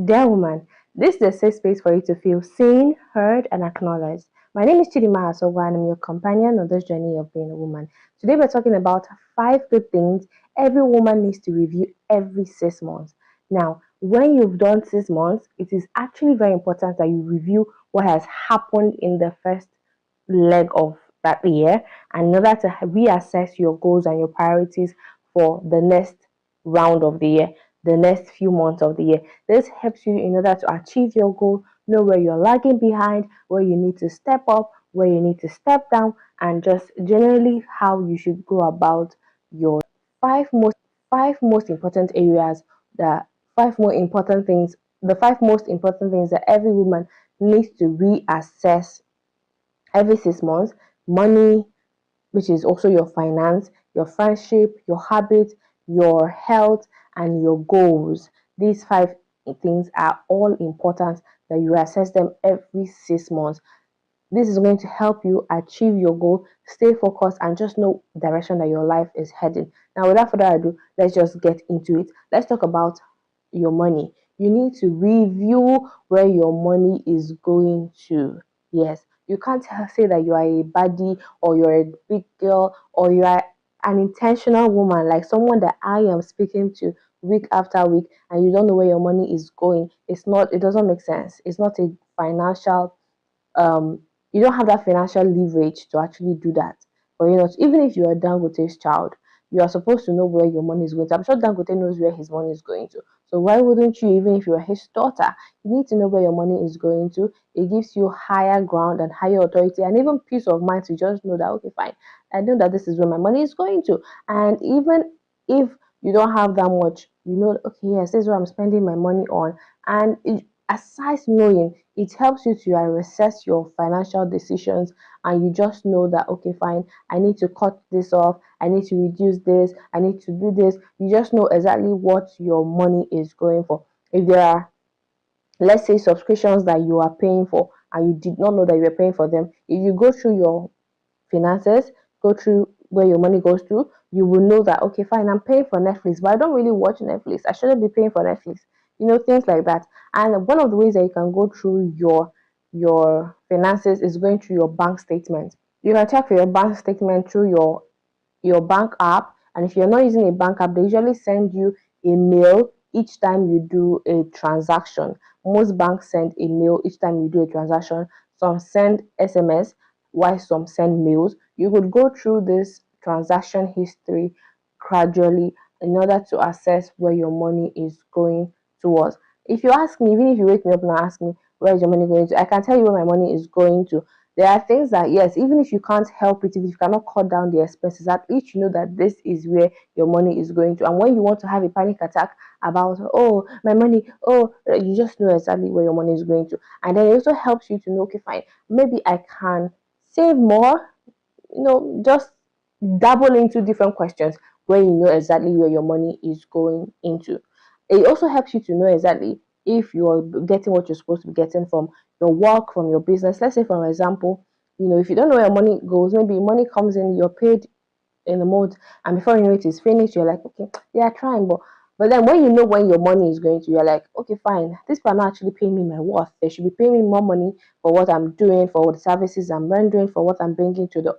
Speaker 2: Dear woman, this is a safe space for you to feel seen, heard, and acknowledged. My name is Chidima Asogwa and I'm your companion on this journey of being a woman. Today we're talking about 5 good things every woman needs to review every 6 months. Now, when you've done 6 months, it is actually very important that you review what has happened in the first leg of that year in order to reassess your goals and your priorities for the next round of the year, the next few months of the year. This helps you in order to achieve your goal, know where you're lagging behind, where you need to step up, where you need to step down, and just generally how you should go about your 5 most important areas, the 5 most important things that every woman needs to reassess every 6 months: money, which is also your finance, your friendship, your habits, your health, and your goals. These 5 things are all important that you assess them every 6 months. This is going to help you achieve your goal, stay focused, and just know the direction that your life is heading. Now, without further ado, let's just get into it. Let's talk about your money. You need to review where your money is going to. Yes, you can't say that you are a baddie or you're a big girl or you are an intentional woman, like someone that I am speaking to week after week, and you don't know where your money is going. It doesn't make sense. It's not a financial you don't have that financial leverage to actually do that. But even if you are Dangote's child, you are supposed to know where your money is going to. I'm sure Dangote knows where his money is going to. So why wouldn't you, even if you are his daughter, you need to know where your money is going to. It gives you higher ground and higher authority and even peace of mind to just know that, okay, fine, I know that this is where my money is going to. And even if you don't have that much, okay, yes, this is what I'm spending my money on. And aside knowing, it helps you to assess your financial decisions, and you just know that, okay, fine, I need to cut this off, I need to reduce this, I need to do this. You just know exactly what your money is going for. If there are, let's say, subscriptions that you are paying for and you did not know that you were paying for them, if you go through your finances, go through where your money goes to, you will know that, okay, fine, I'm paying for Netflix, but I don't really watch Netflix. I shouldn't be paying for Netflix. Things like that. And one of the ways that you can go through your finances is going through your bank statement. You can check for your bank statement through your bank app, and if you're not using a bank app, they usually send you a mail each time you do a transaction. Most banks send a mail each time you do a transaction. Some send SMS, while some send mails. You could go through this transaction history gradually in order to assess where your money is going towards. If you ask me, even if you wake me up and ask me where is your money going to, I can tell you where my money is going to. There are things that, yes, even if you can't help it, if you cannot cut down the expenses, at least you know that this is where your money is going to. And when you want to have a panic attack about, oh, my money, you just know exactly where your money is going to. And then it also helps you to know, okay, fine, maybe I can save more, just dabble into different questions where you know exactly where your money is going into. It also helps you to know exactly if you're getting what you're supposed to be getting from your work, from your business. Let's say, for example, if you don't know where your money goes, maybe money comes in, you're paid in the month, and before you know it is finished, you're like, okay, yeah, trying, but then when you know when your money is going to, you're like, okay, fine, these people are not actually paying me my worth. They should be paying me more money for what I'm doing, for the services I'm rendering, for what I'm bringing to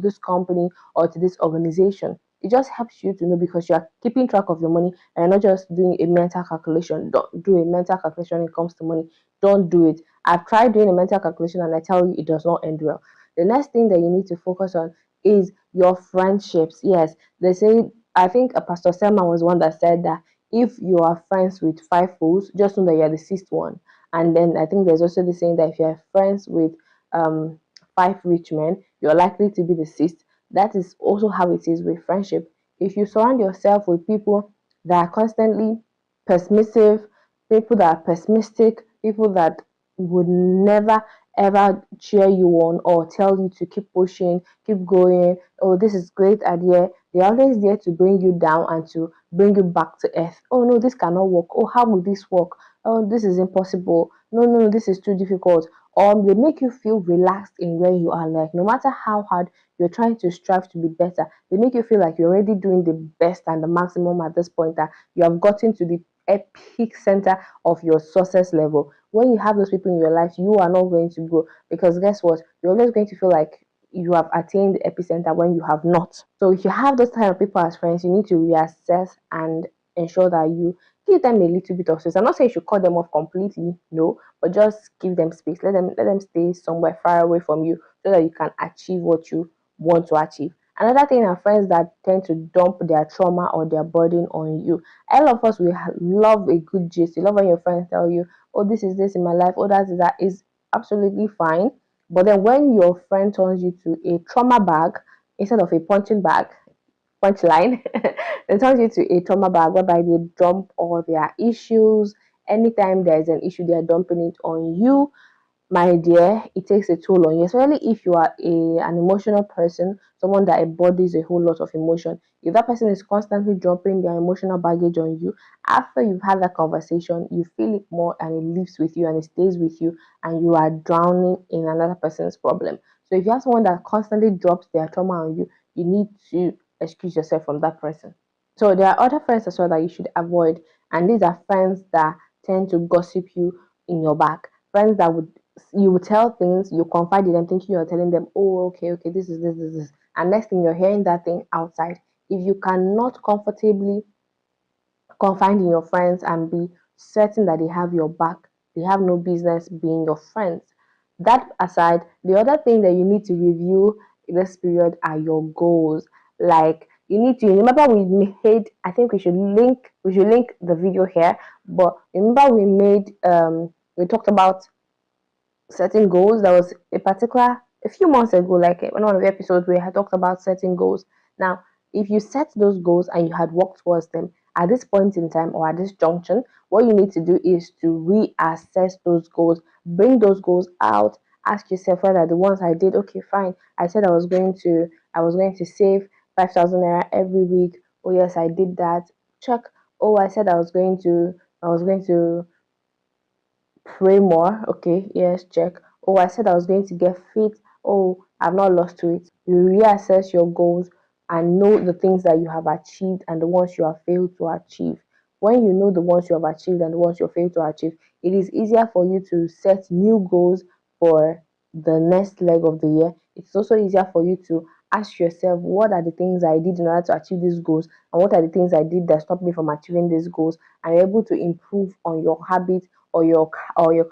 Speaker 2: this company or to this organization. It just helps you to know, because you are keeping track of your money and not just doing a mental calculation. Don't do a mental calculation when it comes to money. Don't do it. I've tried doing a mental calculation and I tell you it does not end well. The next thing that you need to focus on is your friendships. Yes, they say, I think Pastor Selma was one that said that if you are friends with 5 fools, just know that you're the 6th one. And then I think there's also the saying that if you're friends with 5 rich men, you're likely to be the 6th. That is also how it is with friendship. If you surround yourself with people that are constantly pessimistic, people that are pessimistic, people that would never ever cheer you on or tell you to keep pushing, keep going, oh, this is great idea, they're always there to bring you down and to bring you back to earth. Oh no, this cannot work. Oh, how will this work? Oh, this is impossible. No, this is too difficult. They make you feel relaxed in where you are. Like, no matter how hard you're trying to strive to be better, they make you feel like you're already doing the best and the maximum at this point, that you have gotten to the epic center of your success level. When you have those people in your life, you are not going to grow, because guess what? You're always going to feel like you have attained the epicenter when you have not. So if you have those kind of people as friends, you need to reassess and ensure that you give them a little bit of space. I'm not saying you should cut them off completely, no, but just give them space. Let them stay somewhere far away from you so that you can achieve what you want to achieve. Another thing are friends that tend to dump their trauma or their burden on you. All of us, we love a good gist. You love when your friends tell you, oh, this is this in my life, oh, that is absolutely fine. But then when your friend turns you to a trauma bag instead of a punchline, it turns you to a trauma bag whereby they dump all their issues. Anytime there's an issue, they're dumping it on you. My dear, it takes a toll on you, especially if you are an emotional person, someone that embodies a whole lot of emotion. If that person is constantly dropping their emotional baggage on you, after you've had that conversation, you feel it more and it lives with you and it stays with you, and you are drowning in another person's problem. So if you have someone that constantly drops their trauma on you, you need to excuse yourself from that person. So there are other friends as well that you should avoid, and these are friends that tend to gossip you in your back. Friends that you would tell things, you confide in them thinking you're telling them, oh, okay, this is this, and next thing you're hearing that thing outside. If you cannot comfortably confide in your friends and be certain that they have your back, they have no business being your friends. That aside, the other thing that you need to review in this period are your goals. Like, you need to remember, we made, I think we should link the video here, but remember we talked about setting goals. There was a few months ago, like one of the episodes where I had talked about setting goals. Now, if you set those goals and you had worked towards them at this point in time or at this junction, what you need to do is to reassess those goals, bring those goals out, ask yourself whether the ones I did, okay, fine. I said I was going to save 5,000 naira every week. Oh yes, I did that. Check. Oh, I said I was going to pray more. Okay, yes, check. Oh, I said I was going to get fit. Oh, I've not lost to it. You reassess your goals and know the things that you have achieved and the ones you have failed to achieve. When you know the ones you have achieved and the ones you have failed to achieve, it is easier for you to set new goals for the next leg of the year. It's also easier for you to ask yourself, what are the things I did in order to achieve these goals, and what are the things I did that stopped me from achieving these goals, and you're able to improve on your habits or your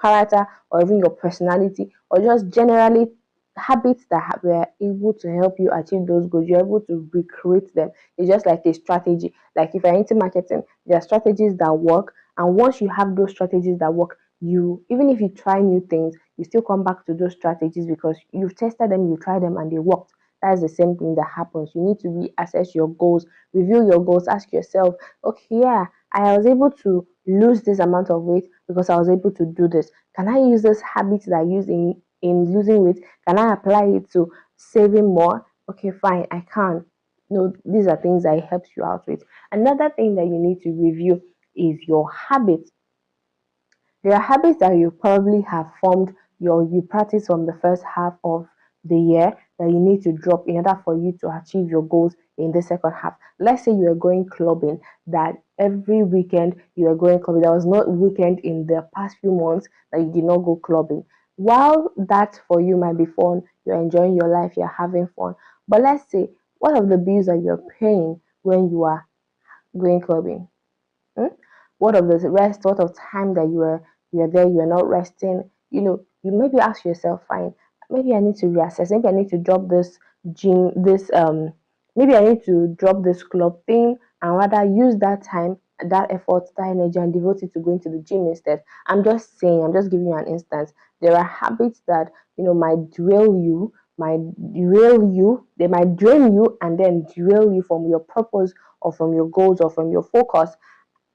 Speaker 2: character or even your personality, or just generally habits that were able to help you achieve those goals. You're able to recreate them. It's just like a strategy. Like if you're into marketing, there are strategies that work, and once you have those strategies that work, you, even if you try new things, you still come back to those strategies because you've tested them, you tried them, and they worked. That's the same thing that happens. You need to reassess your goals, review your goals, ask yourself, okay, yeah, I was able to lose this amount of weight because I was able to do this. Can I use this habit that I use in losing weight? Can I apply it to saving more? Okay, fine, I can. No, these are things that it helps you out with. Another thing that you need to review is your habits. There are habits that you probably have formed, you practice from the first half of the year that you need to drop in order for you to achieve your goals in the second half. Let's say you are going clubbing, that every weekend you are going clubbing. There was no weekend in the past few months that you did not go clubbing. While that for you might be fun, you're enjoying your life, you're having fun. But let's say, what of the bills that you're paying when you are going clubbing? What of the rest? What of time that you're there, you're not resting? You maybe ask yourself, fine, maybe I need to reassess. Maybe I need to drop this gym, maybe I need to drop this club thing and rather use that time, that effort, that energy, and devote it to going to the gym instead. I'm just saying, I'm just giving you an instance. There are habits that might derail you, they might drain you and then derail you from your purpose or from your goals or from your focus,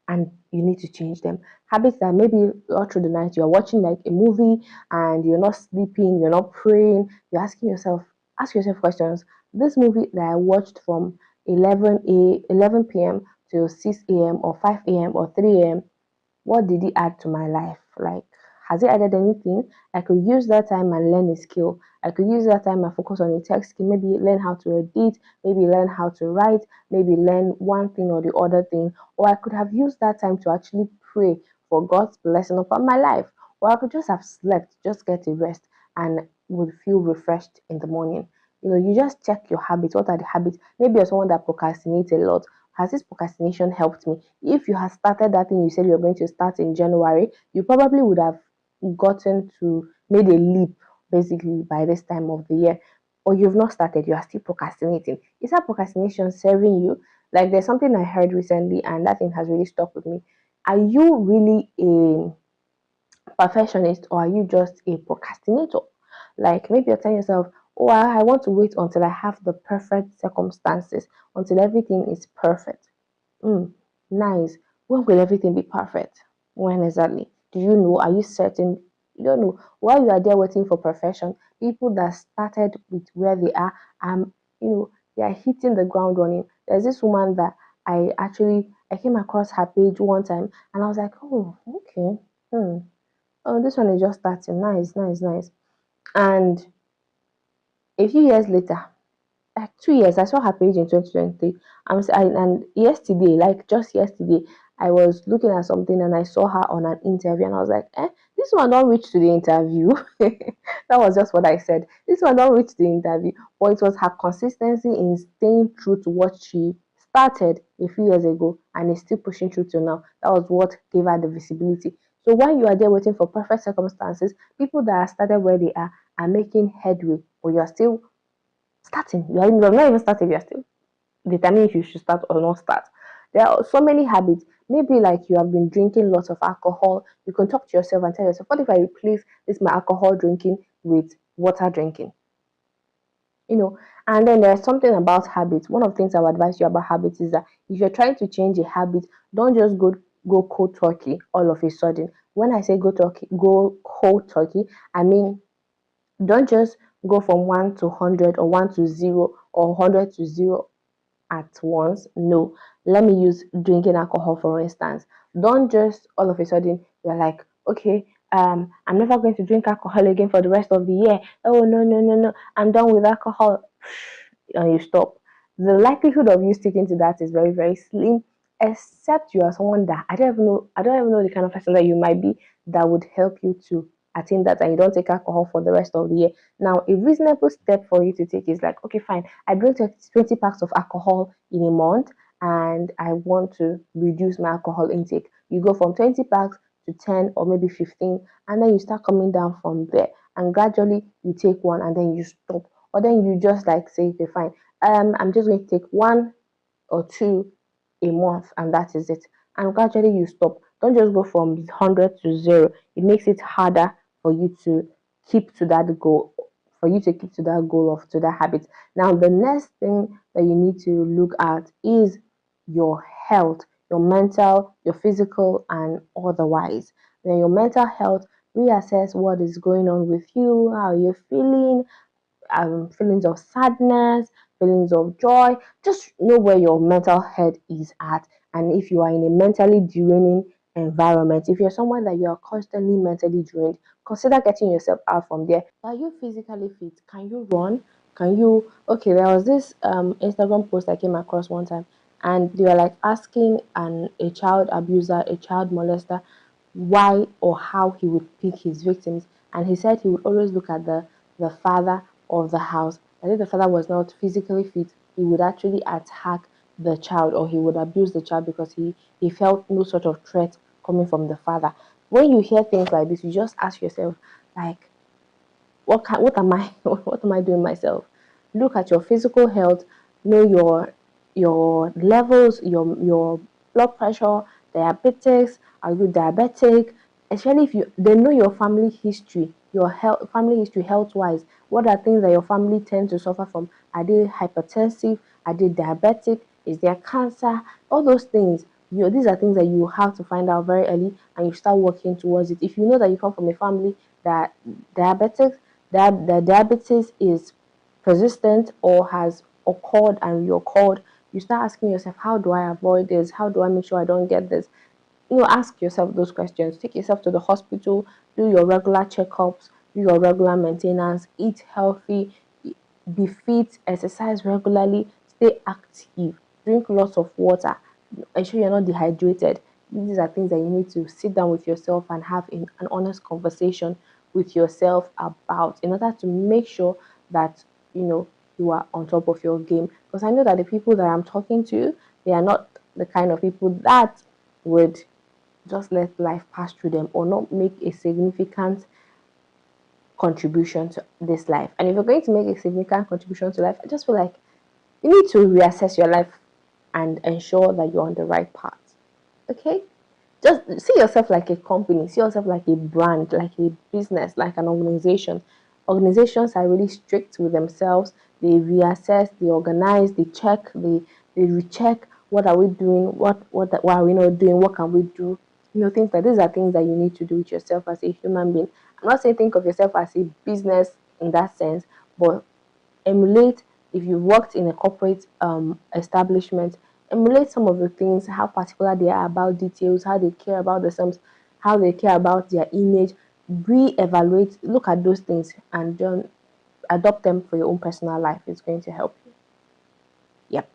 Speaker 2: and you need to change them. Habits that maybe all through the night you're watching like a movie and you're not sleeping, you're not praying, you're ask yourself questions. This movie that I watched from 11 p.m. till 6 a.m. or 5 a.m. or 3 a.m., what did it add to my life? Like, Has it added anything? I could use that time and learn a skill. I could use that time and focus on a tech skill, maybe learn how to edit, maybe learn how to write, maybe learn one thing or the other thing. Or I could have used that time to actually pray for God's blessing upon my life. Or I could just have slept, just get a rest, and would feel refreshed in the morning. You just check your habits. What are the habits? Maybe you're someone that procrastinates a lot. Has this procrastination helped me? If you had started that thing you said you're going to start in January, you probably would have made a leap basically by this time of the year. Or you've not started, you are still procrastinating. Is that procrastination serving you? Like, there's something I heard recently, and that thing has really stuck with me. Are you really a perfectionist, or are you just a procrastinator? Like, maybe you're telling yourself, oh, I want to wait until I have the perfect circumstances, until everything is perfect. Nice. When will everything be perfect? When exactly? Do you know? Are you certain? You don't know. While you are there waiting for perfection, people that started with where they are, they are hitting the ground running. There's this woman that I came across her page one time, and I was like, oh, okay. Oh, this one is just starting. Nice, nice, nice. And a few years later, like 2 years, I saw her page in 2023. And yesterday, like just yesterday, I was looking at something and I saw her on an interview, and I was like, this one don't reach to the interview. That was just what I said. This one don't reach the interview. But it was her consistency in staying true to what she started a few years ago and is still pushing through to now. That was what gave her the visibility. So while you are there waiting for perfect circumstances, people that are started where they are making headway, but you are still starting. You're not even started, you're still determining if you should start or not start. There are so many habits. Maybe like you have been drinking lots of alcohol. You can talk to yourself and tell yourself, what if I replace this my alcohol drinking with water drinking? And then there's something about habits. One of the things I would advise you about habits is that if you're trying to change a habit, don't just go cold turkey all of a sudden. When I say go cold turkey, I mean don't just go from 1 to 100 or 1 to 0 or 100 to 0 at once. No, let me use drinking alcohol for instance. Don't just all of a sudden you're like, okay, I'm never going to drink alcohol again for the rest of the year. Oh, no, I'm done with alcohol. And you stop. The likelihood of you sticking to that is very, very slim, except you are someone that I don't even know the kind of person that you might be that would help you to attain that, and you don't take alcohol for the rest of the year. Now, a reasonable step for you to take is like, okay, fine, I drink 20 packs of alcohol in a month and I want to reduce my alcohol intake. You go from 20 packs to 10 or maybe 15, and then you start coming down from there, and gradually you take one and then you stop, or then you just like say, okay, fine, I'm just going to take 1 or 2 a month and that is it, and gradually you stop. Don't just go from 100 to 0. It makes it harder for you to keep to that goal, to that habit. Now, the next thing that you need to look at is your health, your mental, your physical, and otherwise. Then your mental health, reassess what is going on with you, how you're feeling, feelings of sadness, feelings of joy. Just know where your mental health is at, and if you are in a mentally draining environment, if you're someone that you are constantly mentally drained, consider getting yourself out from there. Are you physically fit? Can you run? Okay, there was this Instagram post I came across one time, and they were like asking a child abuser, a child molester, why or how he would pick his victims, and he said he would always look at the father of the house. And if the father was not physically fit, he would actually attack the child, or he would abuse the child because he felt no sort of threat coming from the father. When you hear things like this, you just ask yourself, like, what am I doing myself? Look at your physical health, know your levels, your blood pressure, diabetes. Are you diabetic? Especially if they know your family history, family history health wise. What are things that your family tend to suffer from? Are they hypertensive? Are they diabetic? Is there cancer? All those things. These are things that you have to find out very early, and you start working towards it. If you know that you come from a family that the diabetes is persistent or has occurred and reoccurred, you start asking yourself, how do I avoid this? How do I make sure I don't get this? ask yourself those questions. Take yourself to the hospital, do your regular checkups, do your regular maintenance, eat healthy, be fit, exercise regularly, stay active, drink lots of water, ensure you're not dehydrated. These are things that you need to sit down with yourself and have an honest conversation with yourself about, in order to make sure that you are on top of your game. Because I know that the people that I'm talking to, they are not the kind of people that would just let life pass through them or not make a significant contribution to this life. And if you're going to make a significant contribution to life, I just feel like you need to reassess your life and ensure that you're on the right path. Okay? Just see yourself like a company, see yourself like a brand, like a business, like an organization. Organizations are really strict with themselves. They reassess, they organize, they check, they recheck. What are we doing? What are we not doing? What can we do? Things like these are things that you need to do with yourself as a human being. I'm not saying think of yourself as a business in that sense, but emulate, if you worked in a corporate establishment, emulate some of the things, how particular they are about details, how they care about themselves, how they care about their image. Re-evaluate, look at those things and then adopt them for your own personal life. It's going to help you. Yep.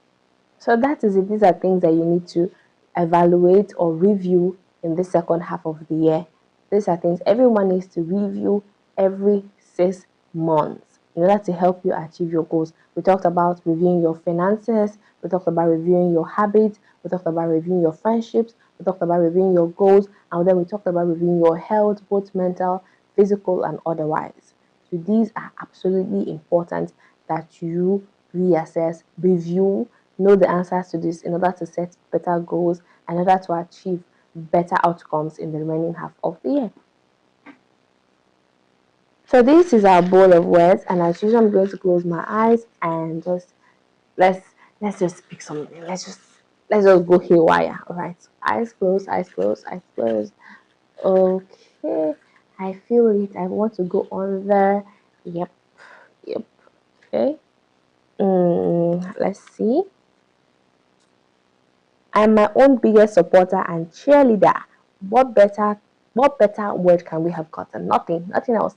Speaker 2: So that is it. These are things that you need to evaluate or review in the second half of the year. These are things everyone needs to review every 6 months in order to help you achieve your goals. We talked about reviewing your finances, we talked about reviewing your habits, we talked about reviewing your friendships, we talked about reviewing your goals, and then we talked about reviewing your health, both mental, physical, and otherwise. So these are absolutely important that you reassess, review, know the answers to this in order to set better goals, and in order to achieve better outcomes in the remaining half of the year. So this is our bowl of words, and as usual, I'm going to close my eyes and just let's just pick something. Let's just go haywire. All right, eyes closed, eyes closed, eyes closed. Okay, I feel it. I want to go on there. Yep. Okay. Let's see. I'm my own biggest supporter and cheerleader. What better word can we have gotten? Nothing else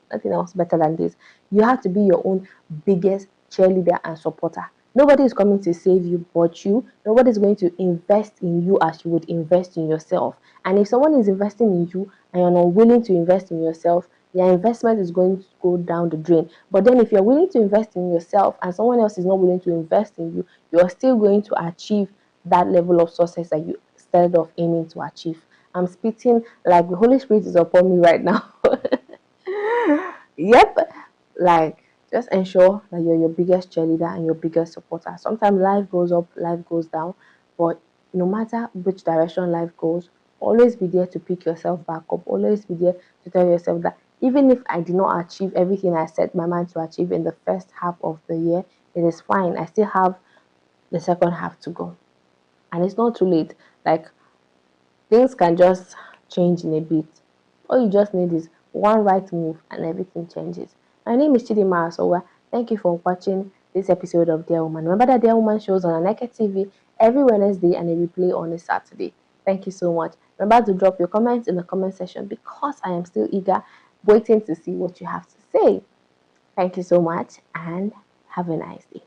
Speaker 2: better than this. You have to be your own biggest cheerleader and supporter. Nobody is coming to save you but you. Nobody is going to invest in you as you would invest in yourself. And if someone is investing in you and you're not willing to invest in yourself, your investment is going to go down the drain. But then if you're willing to invest in yourself and someone else is not willing to invest in you, you're still going to achieve that level of success that you started off aiming to achieve. I'm spitting like the Holy Spirit is upon me right now. Yep. Like, just ensure that you're your biggest cheerleader and your biggest supporter. Sometimes life goes up, life goes down, but no matter which direction life goes, always be there to pick yourself back up. Always be there to tell yourself that even if I did not achieve everything I set my mind to achieve in the first half of the year, it is fine. I still have the second half to go. And it's not too late. Like, things can just change in a bit. All you just need is one right move and everything changes. My name is Chidima Asowa. Thank you for watching this episode of Dear Woman. Remember that Dear Woman shows on Aneke TV every Wednesday and a replay on a Saturday. Thank you so much. Remember to drop your comments in the comment section because I am still eager, waiting to see what you have to say. Thank you so much and have a nice day.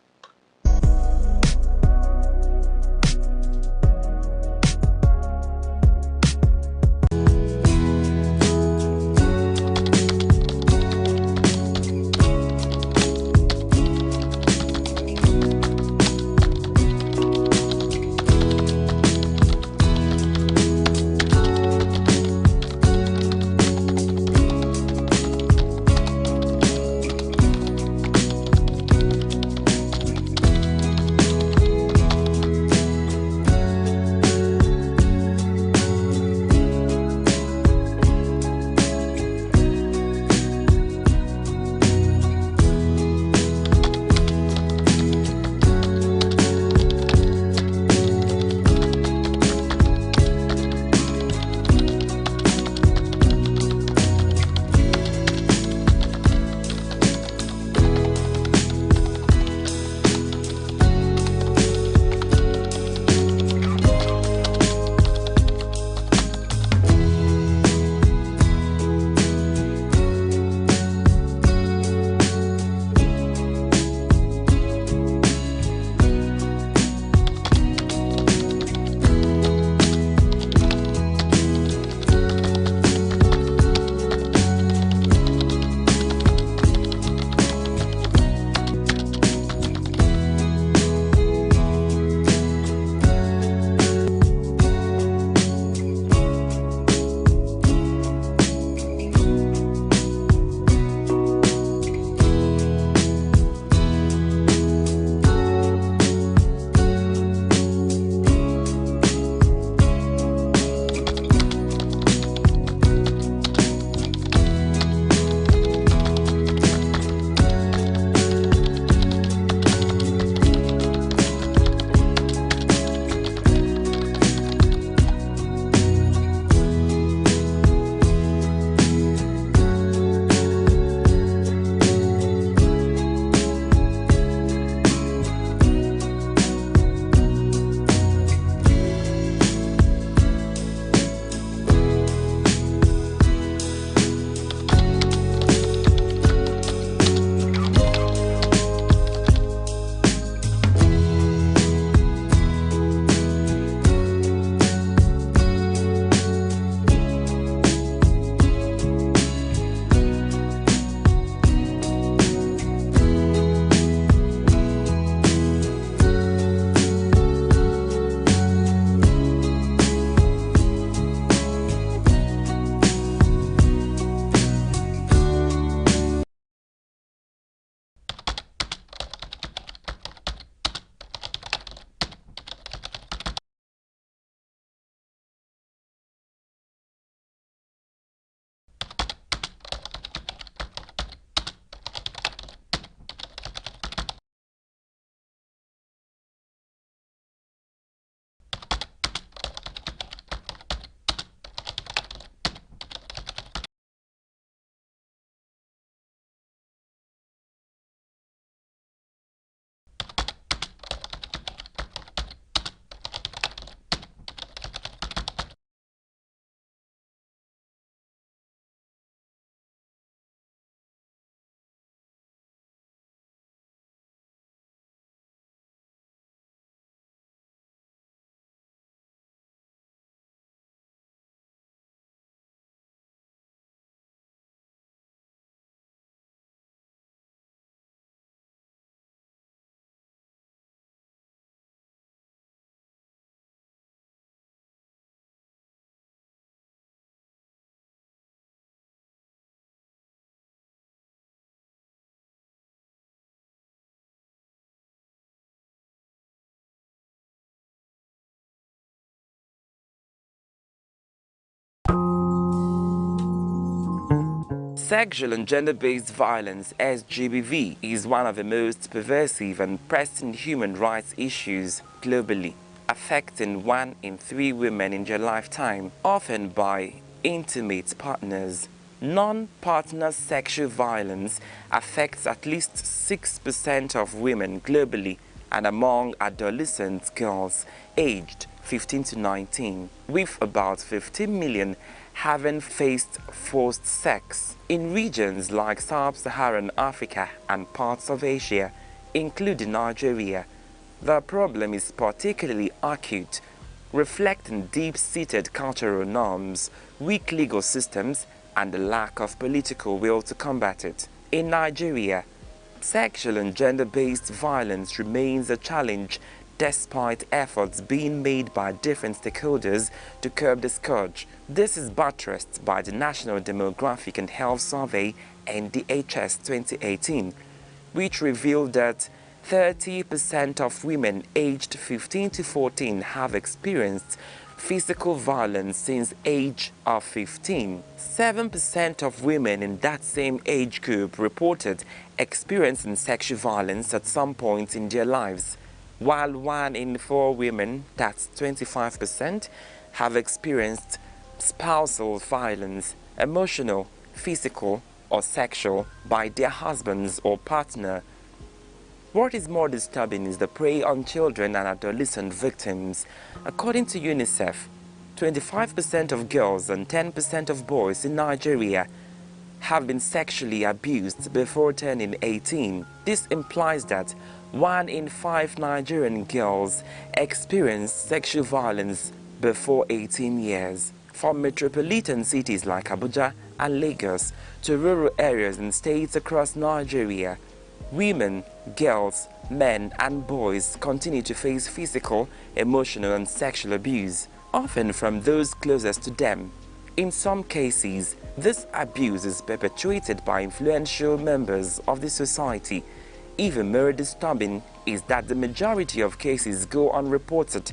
Speaker 6: Sexual and gender-based violence, SGBV, is one of the most pervasive and pressing human rights issues globally, affecting 1 in 3 women in their lifetime, often by intimate partners. Non-partner sexual violence affects at least 6% of women globally and among adolescent girls aged 15 to 19, with about 15 million having faced forced sex. In regions like sub-Saharan Africa and parts of Asia, including Nigeria, the problem is particularly acute, reflecting deep-seated cultural norms, weak legal systems, and the lack of political will to combat it. In Nigeria, sexual and gender-based violence remains a challenge despite efforts being made by different stakeholders to curb the scourge. This is buttressed by the National Demographic and Health Survey (NDHS) 2018, which revealed that 30% of women aged 15 to 14 have experienced physical violence since age of 15. 7% of women in that same age group reported experiencing sexual violence at some point in their lives, while 1 in 4 women, that's 25%, have experienced spousal violence, emotional, physical, or sexual, by their husbands or partner. What is more disturbing is the prey on children and adolescent victims. According to UNICEF, 25% of girls and 10% of boys in Nigeria have been sexually abused before turning 18. This implies that 1 in 5 Nigerian girls experience sexual violence before 18 years. From metropolitan cities like Abuja and Lagos to rural areas and states across Nigeria, women, girls, men, and boys continue to face physical, emotional, and sexual abuse, often from those closest to them. In some cases, this abuse is perpetuated by influential members of the society. Even more disturbing is that the majority of cases go unreported,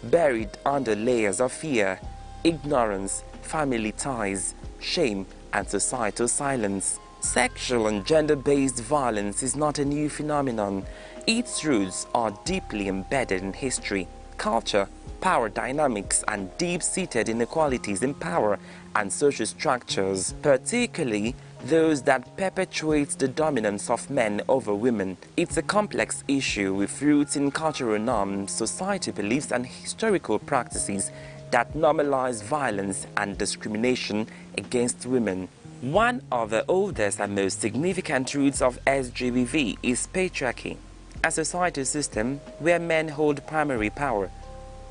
Speaker 6: buried under layers of fear, ignorance, family ties, shame, and societal silence. Sexual and gender-based violence is not a new phenomenon. Its roots are deeply embedded in history, culture, power dynamics, and deep-seated inequalities in power and social structures, particularly those that perpetuate the dominance of men over women. It's a complex issue with roots in cultural norms, society beliefs, and historical practices that normalize violence and discrimination against women. One of the oldest and most significant roots of SGBV is patriarchy, a societal system where men hold primary power.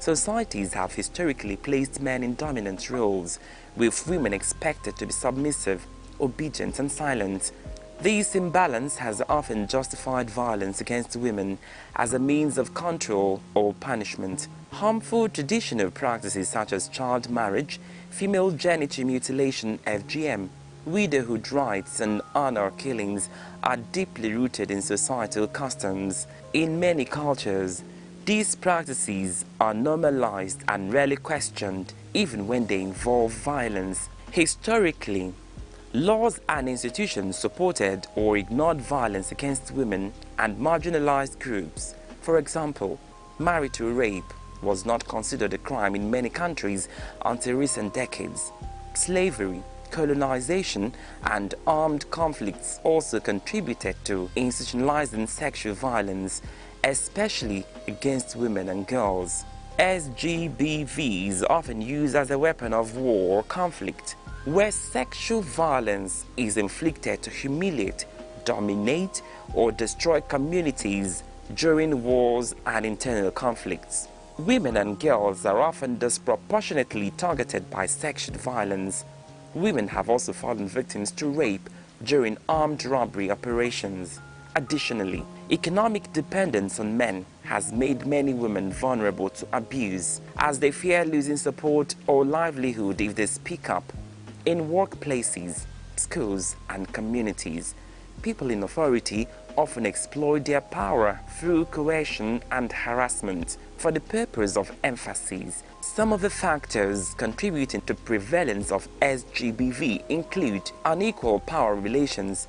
Speaker 6: Societies have historically placed men in dominant roles, with women expected to be submissive, obedient, and silent. This imbalance has often justified violence against women as a means of control or punishment. Harmful traditional practices such as child marriage, female genital mutilation (FGM), widowhood rights, and honor killings are deeply rooted in societal customs. In many cultures, these practices are normalized and rarely questioned, even when they involve violence. Historically, laws and institutions supported or ignored violence against women and marginalized groups. For example, marital rape was not considered a crime in many countries until recent decades. Slavery, colonization, and armed conflicts also contributed to institutionalizing sexual violence, especially against women and girls. SGBV is often used as a weapon of war or conflict, where sexual violence is inflicted to humiliate, dominate, or destroy communities during wars and internal conflicts. Women and girls are often disproportionately targeted by sexual violence. Women have also fallen victims to rape during armed robbery operations. Additionally, economic dependence on men has made many women vulnerable to abuse, as they fear losing support or livelihood if they speak up. In workplaces, schools, and communities, people in authority often exploit their power through coercion and harassment. For the purpose of emphasis, some of the factors contributing to prevalence of SGBV include unequal power relations,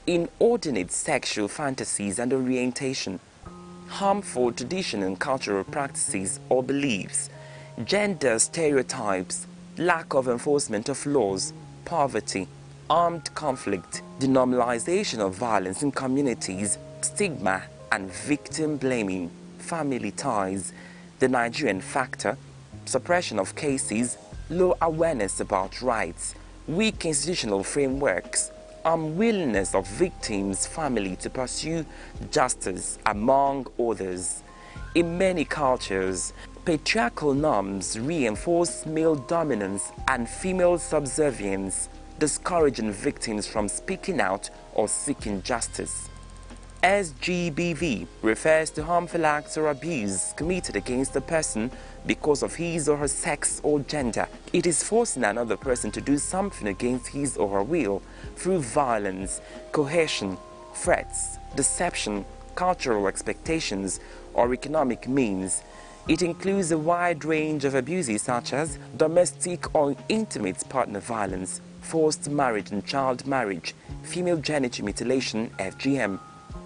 Speaker 6: inordinate sexual fantasies and orientation, harmful tradition and cultural practices or beliefs, gender stereotypes, lack of enforcement of laws, poverty, armed conflict, denormalization of violence in communities, stigma and victim blaming, family ties, the Nigerian factor, suppression of cases, low awareness about rights, weak institutional frameworks, unwillingness of victims' family to pursue justice, among others. In many cultures, patriarchal norms reinforce male dominance and female subservience, discouraging victims from speaking out or seeking justice. SGBV refers to harmful acts or abuse committed against a person because of his or her sex or gender. It is forcing another person to do something against his or her will through violence, coercion, threats, deception, cultural expectations, or economic means. It includes a wide range of abuses such as domestic or intimate partner violence, forced marriage and child marriage, female genital mutilation (FGM),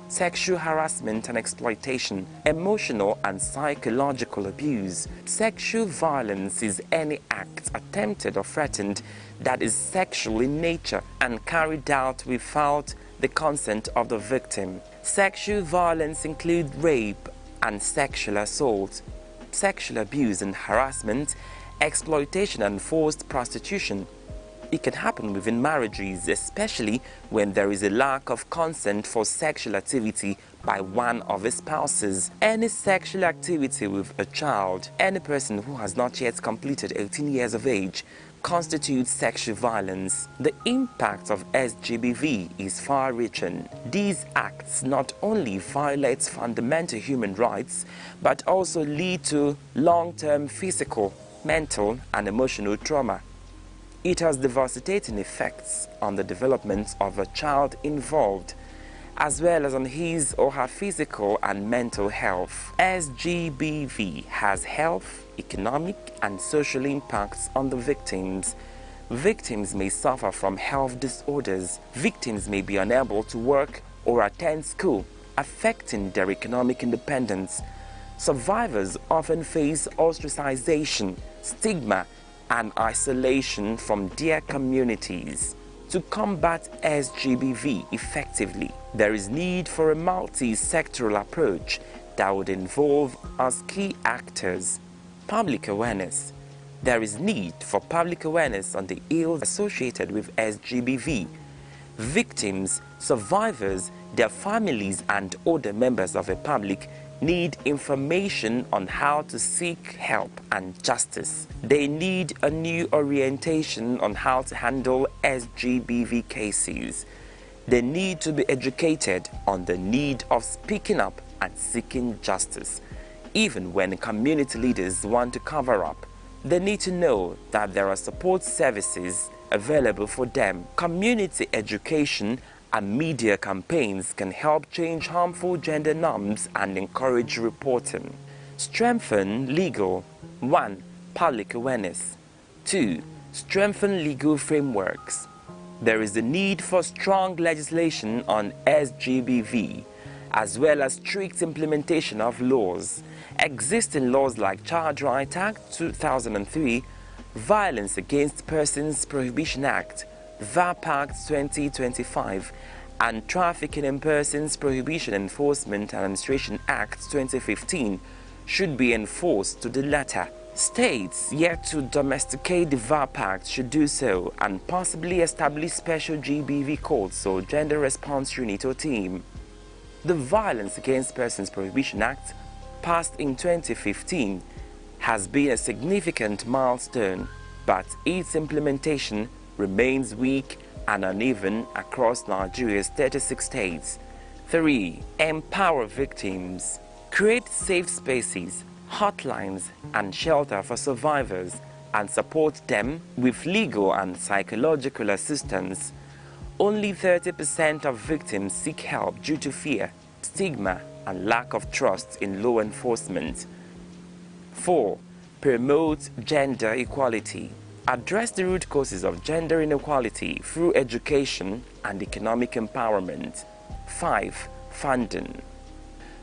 Speaker 6: sexual harassment and exploitation, emotional and psychological abuse. Sexual violence is any act attempted or threatened that is sexual in nature and carried out without the consent of the victim. Sexual violence includes rape and sexual assault, sexual abuse and harassment, exploitation and forced prostitution. It can happen within marriages, especially when there is a lack of consent for sexual activity by one of the spouses. Any sexual activity with a child, any person who has not yet completed 18 years of age, constitutes sexual violence. The impact of SGBV is far-reaching. These acts not only violate fundamental human rights, but also lead to long-term physical, mental, and emotional trauma. It has devastating effects on the development of a child involved, as well as on his or her physical and mental health. SGBV has health, economic, and social impacts on the victims. Victims may suffer from health disorders. Victims may be unable to work or attend school, affecting their economic independence. Survivors often face ostracization, stigma, and isolation from their communities. To combat SGBV effectively, there is need for a multi-sectoral approach that would involve as key actors public awareness. There is need for public awareness on the ills associated with SGBV. Victims, survivors, their families, and other members of the public need information on how to seek help and justice. They need a new orientation on how to handle SGBV cases. They need to be educated on the need of speaking up and seeking justice. Even when community leaders want to cover up, they need to know that there are support services available for them. Community education and media campaigns can help change harmful gender norms and encourage reporting. Strengthen legal. 1. Public awareness. 2. Strengthen legal frameworks. There is a need for strong legislation on SGBV, as well as strict implementation of laws. Existing laws like Child Rights Act 2003, Violence Against Persons Prohibition Act, VAP Act 2025, and Trafficking in Persons Prohibition Enforcement and Administration Act 2015 should be enforced to the letter. States yet to domesticate the VAP Act should do so and possibly establish special GBV courts or gender response unit or team. The Violence Against Persons Prohibition Act, passed in 2015, has been a significant milestone, but its implementation remains weak and uneven across Nigeria's 36 states. 3. Empower victims. Create safe spaces, hotlines, and shelter for survivors and support them with legal and psychological assistance. only 30% of victims seek help due to fear, stigma, and lack of trust in law enforcement. 4. Promote gender equality. Address the root causes of gender inequality through education and economic empowerment. 5. Funding.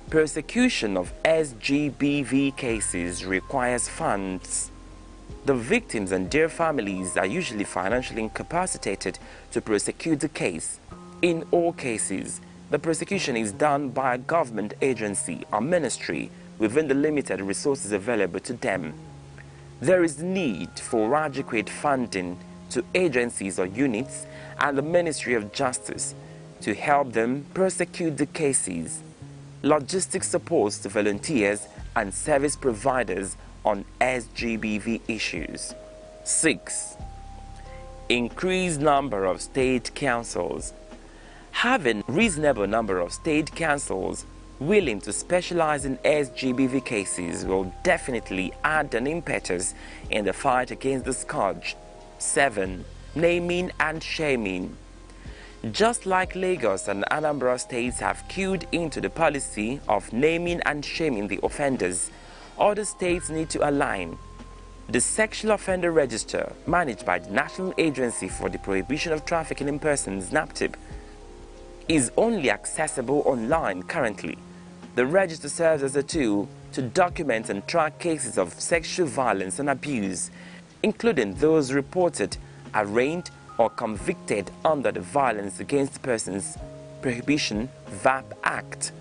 Speaker 6: Prosecution of SGBV cases requires funds. The victims and their families are usually financially incapacitated to prosecute the case. In all cases, the prosecution is done by a government agency or ministry within the limited resources available to them. There is need for adequate funding to agencies or units and the Ministry of Justice to help them prosecute the cases. Logistic supports to volunteers and service providers on SGBV issues. 6. Increased number of state councils. Having reasonable number of state councils willing to specialize in SGBV cases will definitely add an impetus in the fight against the scourge. 7. Naming and shaming. Just like Lagos and Anambra states have queued into the policy of naming and shaming the offenders, other states need to align. The Sexual Offender Register, managed by the National Agency for the Prohibition of Trafficking in Persons, NAPTIP, is only accessible online currently. The register serves as a tool to document and track cases of sexual violence and abuse, including those reported, arraigned, or convicted under the Violence Against Persons Prohibition (VAP) Act.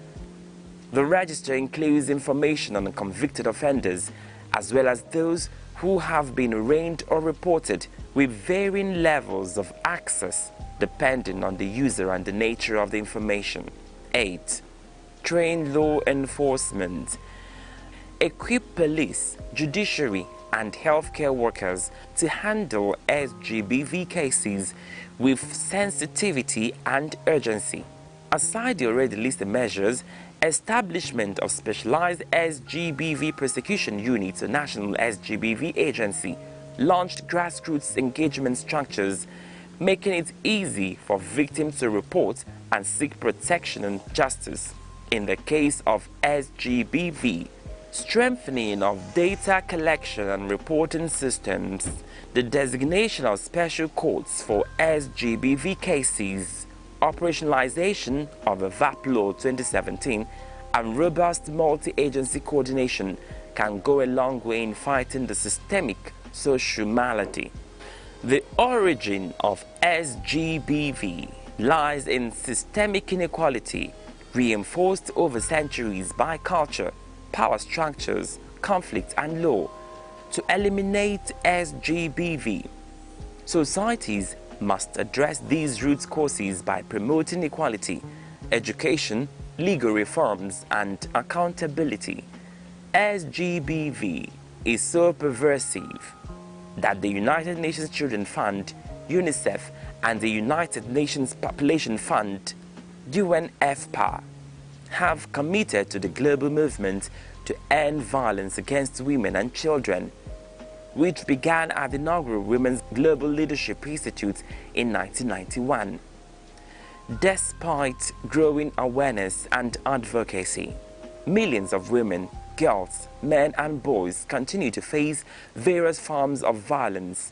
Speaker 6: The register includes information on convicted offenders as well as those who have been arraigned or reported, with varying levels of access depending on the user and the nature of the information. 8. Train law enforcement. Equip police, judiciary, and healthcare workers to handle SGBV cases with sensitivity and urgency. Aside the already listed measures, establishment of specialized SGBV prosecution units, a national SGBV agency, launched grassroots engagement structures, making it easy for victims to report and seek protection and justice in the case of SGBV. Strengthening of data collection and reporting systems, the designation of special courts for SGBV cases, operationalization of the VAP Law 2017, and robust multi-agency coordination can go a long way in fighting the systemic social malady. The origin of SGBV lies in systemic inequality, reinforced over centuries by culture, power structures, conflict, and law. To eliminate SGBV, societies must address these root causes by promoting equality, education, legal reforms, and accountability. SGBV is so pervasive that the United Nations Children's Fund, UNICEF, and the United Nations Population Fund, UNFPA, have committed to the global movement to end violence against women and children, which began at the inaugural Women's Global Leadership Institute in 1991. Despite growing awareness and advocacy, millions of women, girls, men and boys continue to face various forms of violence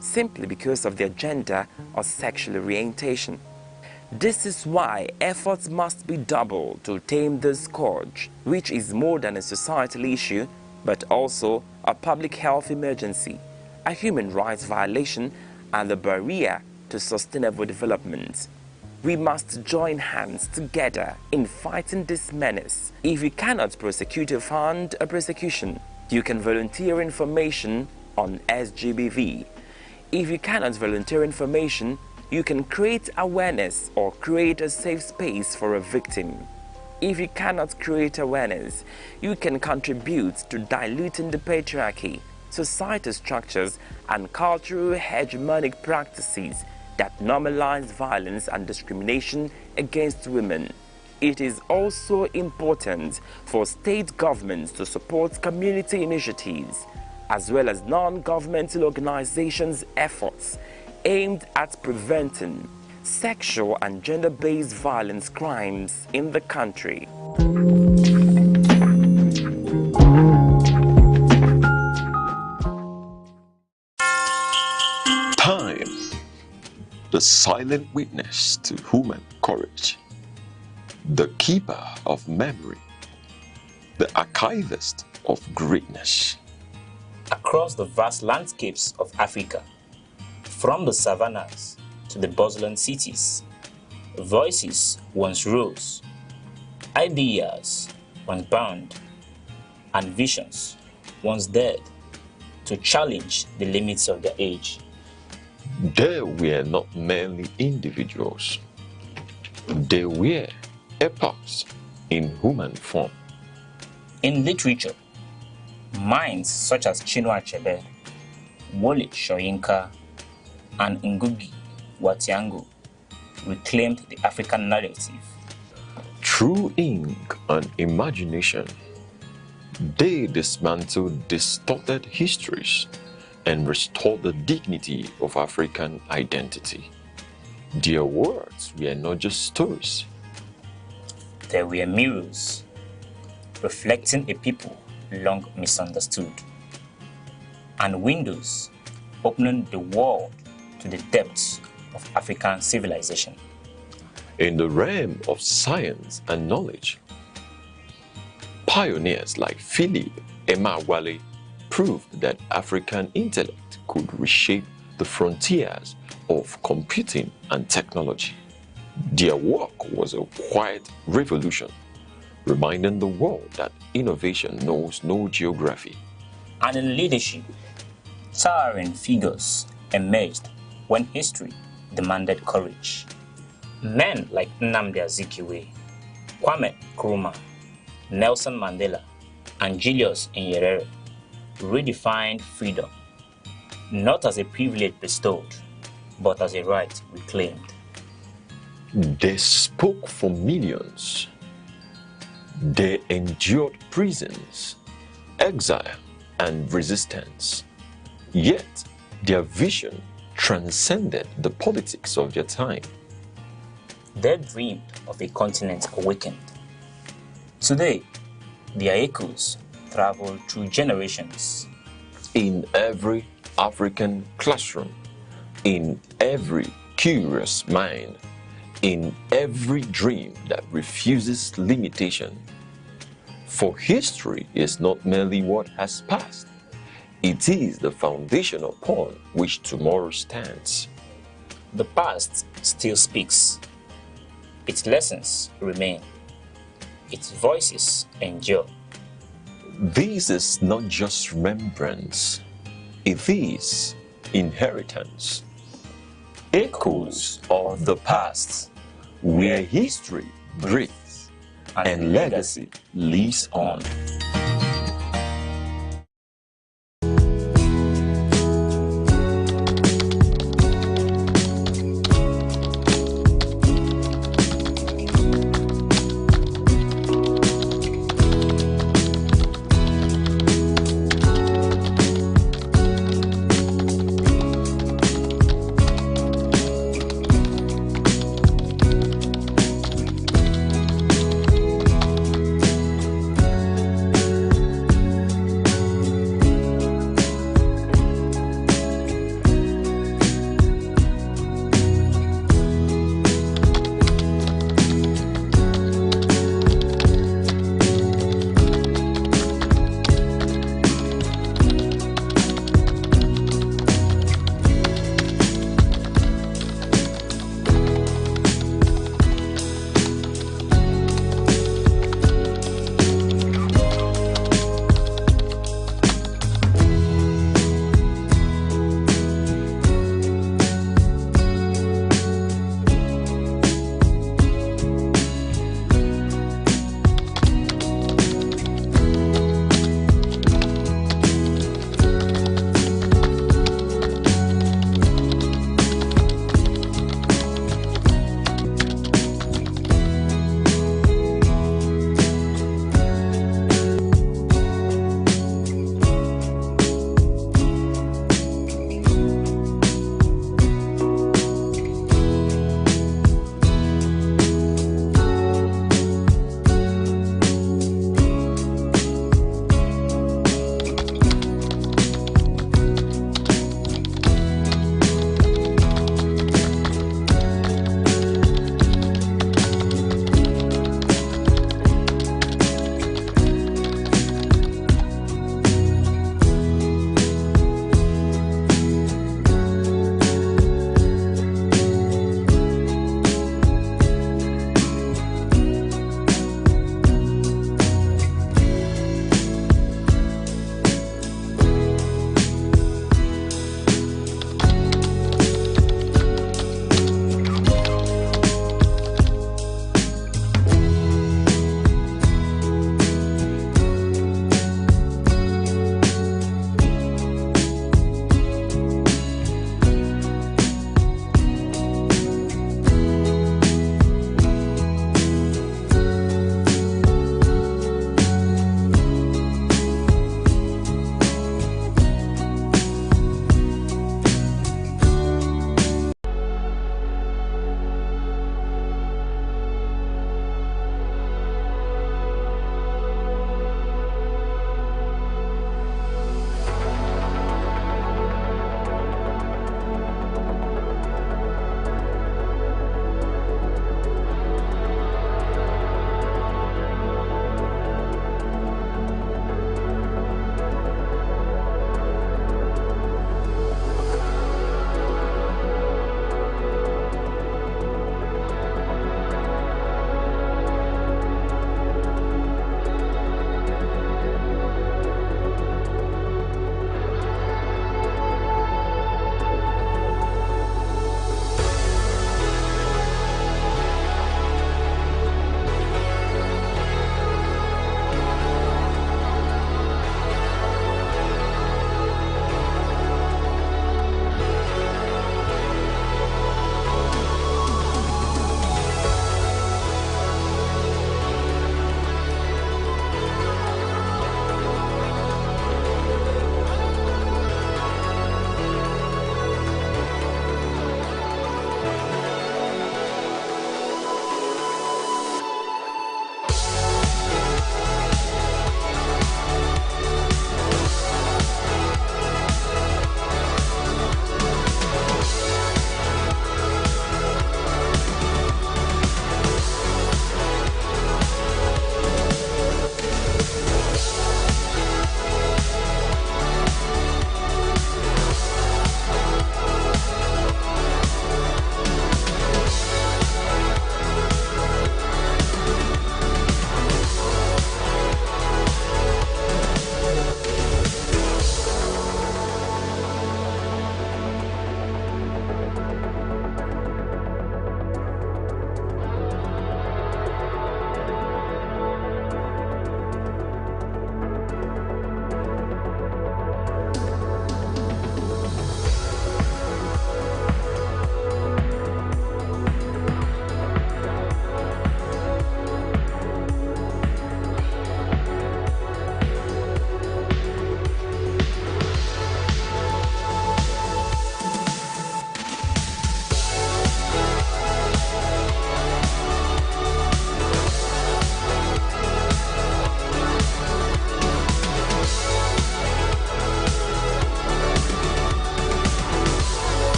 Speaker 6: simply because of their gender or sexual orientation. This is why efforts must be doubled to tame the scourge, which is more than a societal issue, but also a public health emergency, a human rights violation, and a barrier to sustainable development. We must join hands together in fighting this menace. If you cannot prosecute or fund a prosecution, you can volunteer information on SGBV. If you cannot volunteer information, you can create awareness or create a safe space for a victim. If you cannot create awareness, you can contribute to diluting the patriarchy, societal structures, and cultural hegemonic practices that normalize violence and discrimination against women. It is also important for state governments to support community initiatives, as well as non-governmental organizations' efforts aimed at preventing, sexual and gender-based violence crimes in the country.
Speaker 12: Time, the silent witness to human courage, the keeper of memory, the archivist of greatness.
Speaker 8: Across the vast landscapes of Africa, from the savannas to the bustling cities, voices once rose, ideas once bound, and visions once dared to challenge the limits of their age.
Speaker 12: They were not merely individuals. They were epochs in human form.
Speaker 8: In literature, minds such as Chinua Achebe, Wole Soyinka, and Ngugi wa Thiong'o reclaimed the African narrative.
Speaker 12: Through ink and imagination, they dismantled distorted histories and restored the dignity of African identity. Their words were not just stories.
Speaker 8: They were mirrors, reflecting a people long misunderstood, and windows opening the world to the depths of African civilization.
Speaker 12: In the realm of science and knowledge, pioneers like Philip Emeagwali proved that African intellect could reshape the frontiers of computing and technology. Their work was a quiet revolution, reminding the world that innovation knows no geography.
Speaker 8: And in leadership, towering figures emerged when history demanded courage. Men like Nnamdi Azikiwe, Kwame Nkrumah, Nelson Mandela, and Julius Nyerere redefined freedom, not as a privilege bestowed, but as a right reclaimed.
Speaker 12: They spoke for millions. They endured prisons, exile, and resistance. Yet, their vision transcended the politics of their time.
Speaker 8: They dreamed of a continent awakened. Today, their echoes travel through generations.
Speaker 12: In every African classroom, in every curious mind, in every dream that refuses limitation. For history is not merely what has passed, it is the foundation upon which tomorrow stands.
Speaker 8: The past still speaks. Its lessons remain. Its voices endure.
Speaker 12: This is not just remembrance, it is inheritance. Echoes of the past, where history breathes and legacy lives on.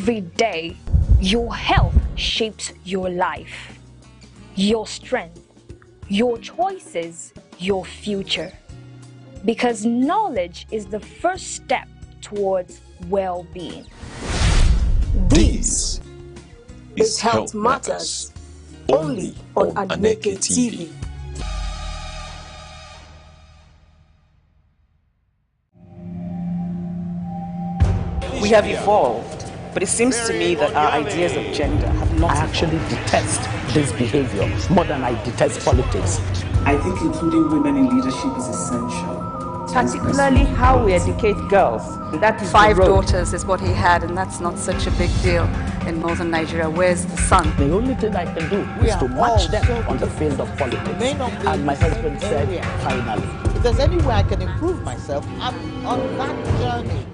Speaker 9: Every day, your health shapes your life, your strength, your choices, your future. Because knowledge is the first step towards well-being.
Speaker 1: This is Health Matters, only on Aneke TV.
Speaker 11: We have evolved, but it seems to me that our ideas of gender have not. I actually detest this behavior more than I detest politics.
Speaker 18: I think including women in leadership is essential.
Speaker 19: Particularly how we educate girls. That is
Speaker 25: 5 daughters is what he had, and that's not such a big deal in northern Nigeria. Where's the son?
Speaker 11: The only thing I can do is to match them on the field of politics. And my husband said, finally.
Speaker 26: If there's any way I can improve myself, I'm on that journey.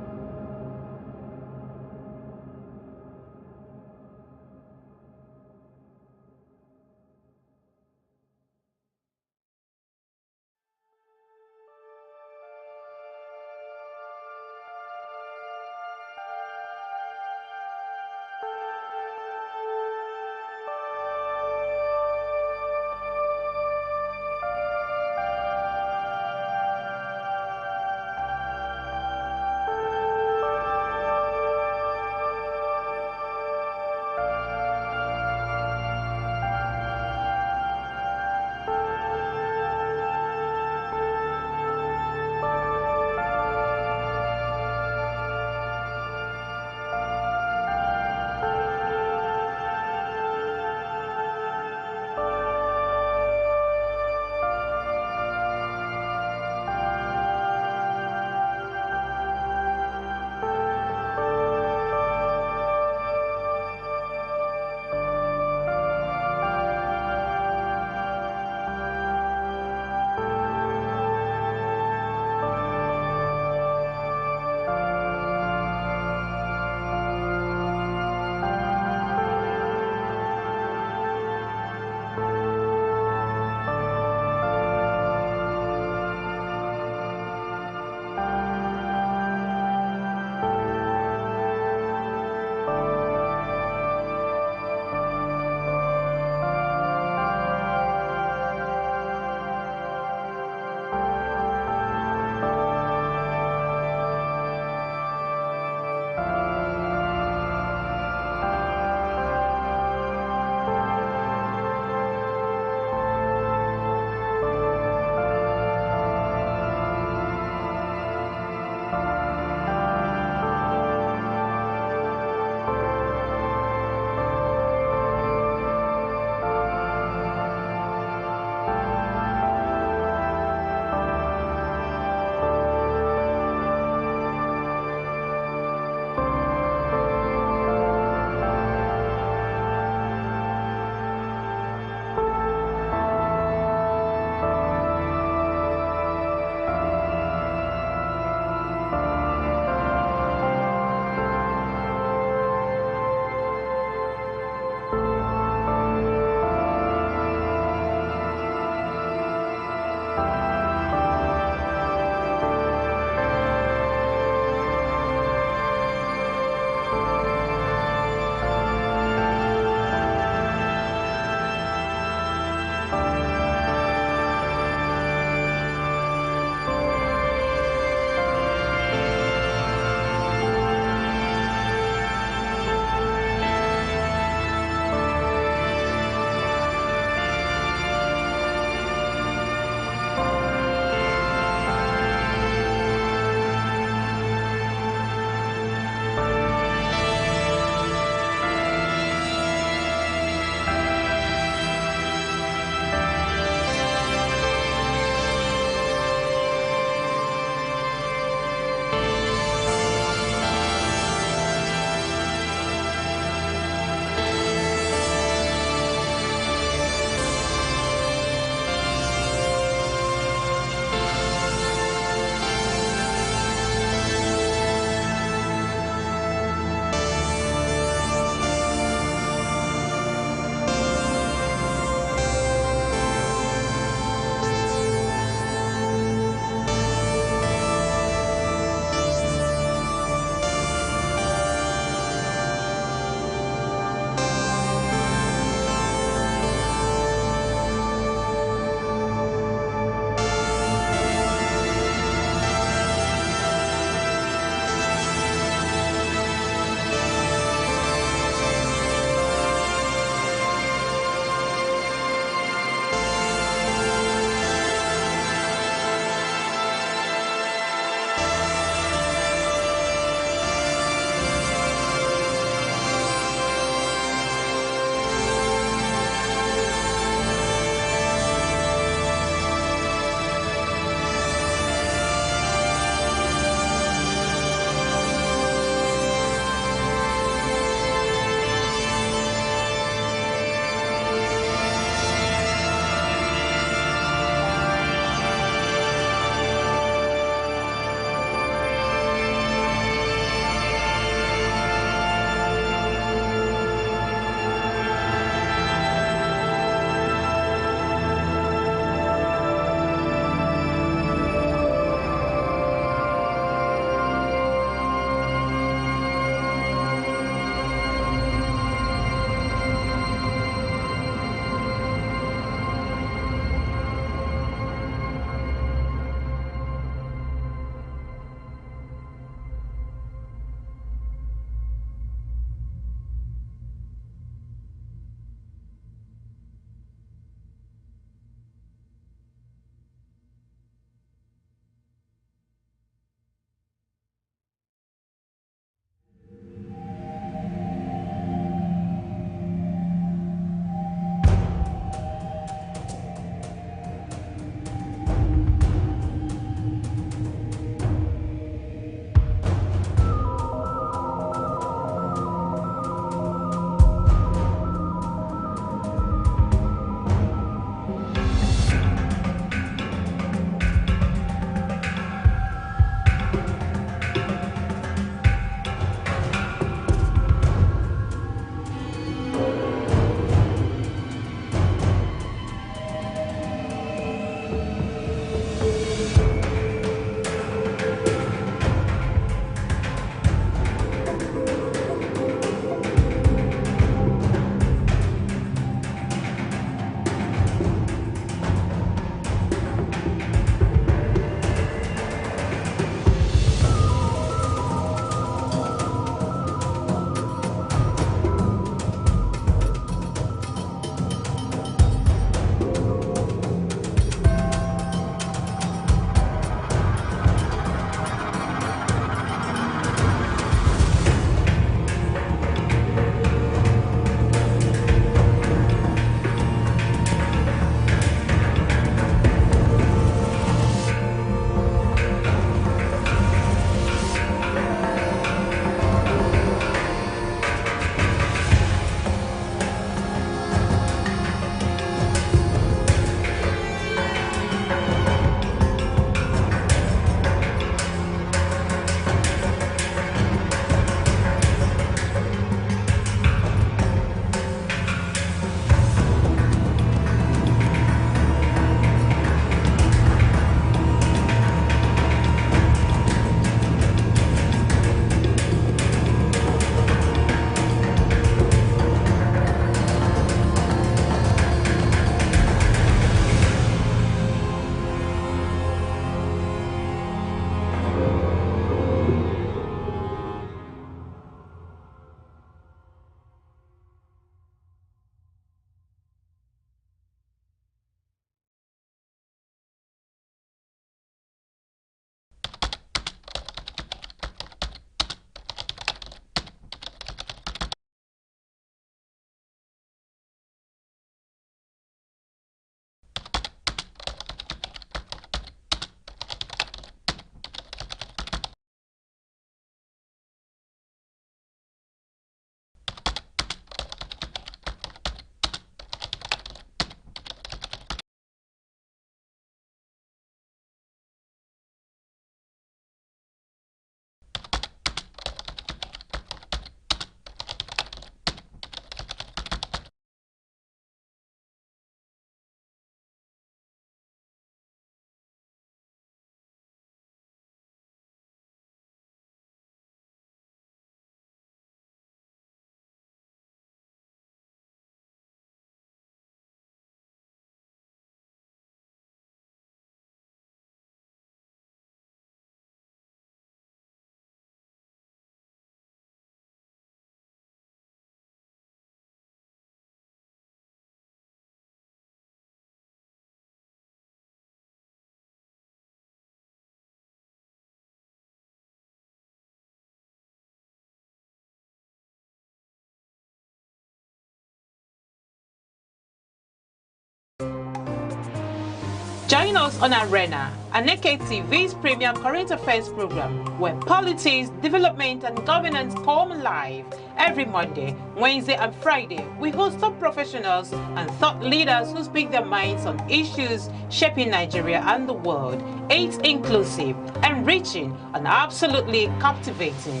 Speaker 7: Join us on Arena, Aneke TV's premium current affairs program, where politics, development, and governance come alive. Every Monday, Wednesday, and Friday, we host top professionals and thought leaders who speak their minds on issues shaping Nigeria and the world. It's inclusive, enriching, and absolutely captivating.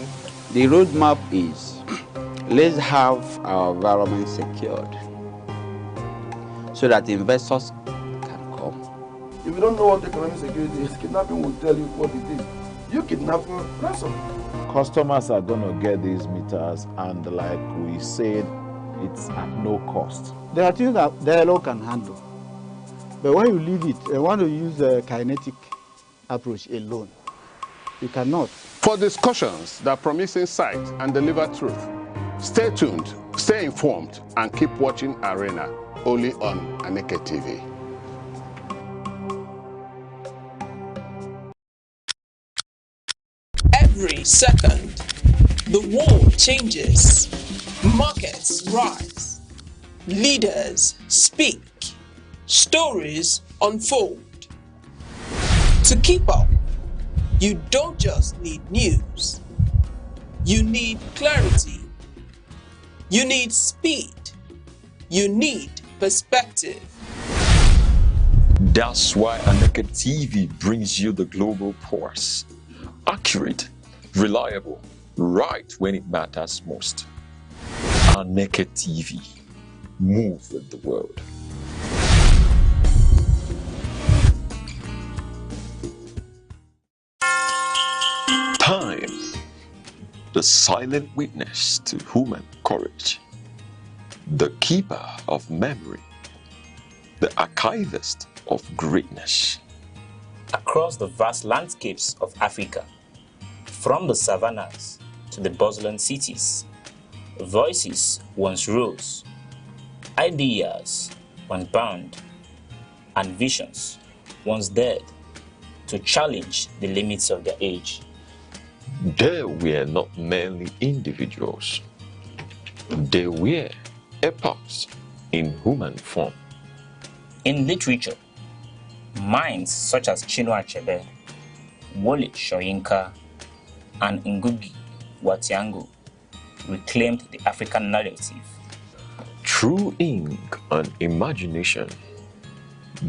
Speaker 20: The roadmap is, let's have our environment secured so that investors can come.
Speaker 21: If you don't know what economic security is, kidnapping will tell you what it is. You kidnapping, ransom.
Speaker 22: Customers are going to get these meters, and like we said, it's at no cost.
Speaker 23: There are things that the law can handle. But when you leave it, and want to use the kinetic approach alone, you cannot.
Speaker 24: For discussions that promise insight and deliver truth, stay tuned, stay informed, and keep watching Arena, only on Aneke TV.
Speaker 5: Every second, the world changes, markets rise, leaders speak, stories unfold. To keep up, you don't just need news, you need clarity, you need speed, you need perspective.
Speaker 1: That's why Aneke TV brings you the global pulse. Accurate, reliable, right when it matters most. Aneke TV, move with the world. Time, the silent witness to human courage, the keeper of memory, the archivist of greatness.
Speaker 8: Across the vast landscapes of Africa, from the savannas to the bustling cities, voices once rose, ideas once bound, and visions once dared to challenge the limits of their age.
Speaker 1: They were not merely individuals. They were epochs in human form.
Speaker 8: In literature, minds such as Chinua Achebe, Wole Soyinka, and Ngugi wa Thiong'o reclaimed the African narrative.
Speaker 1: Through ink and imagination,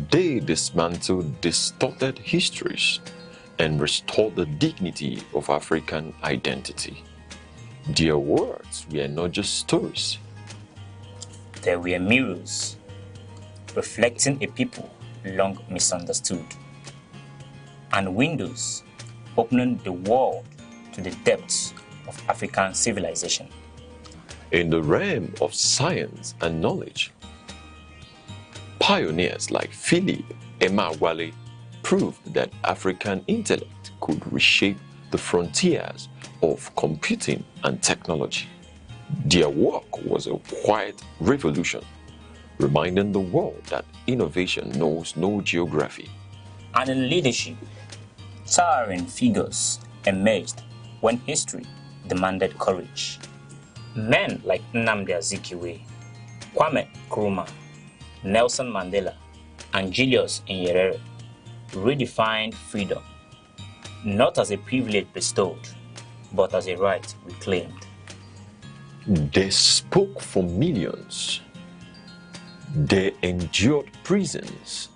Speaker 1: they dismantled distorted histories and restored the dignity of African identity. Their words were not just stories.
Speaker 8: They were mirrors, reflecting a people long misunderstood, and windows opening the world to the depths of African civilization.
Speaker 1: In the realm of science and knowledge, pioneers like Philip Emeagwali proved that African intellect could reshape the frontiers of computing and technology. Their work was a quiet revolution, reminding the world that innovation knows no geography.
Speaker 8: And in leadership, towering figures emerged when history demanded courage. Men like Nnamdi Azikiwe, Kwame Nkrumah, Nelson Mandela, and Julius Nyerere redefined freedom, not as a privilege bestowed, but as a right reclaimed.
Speaker 1: They spoke for millions. They endured prisons,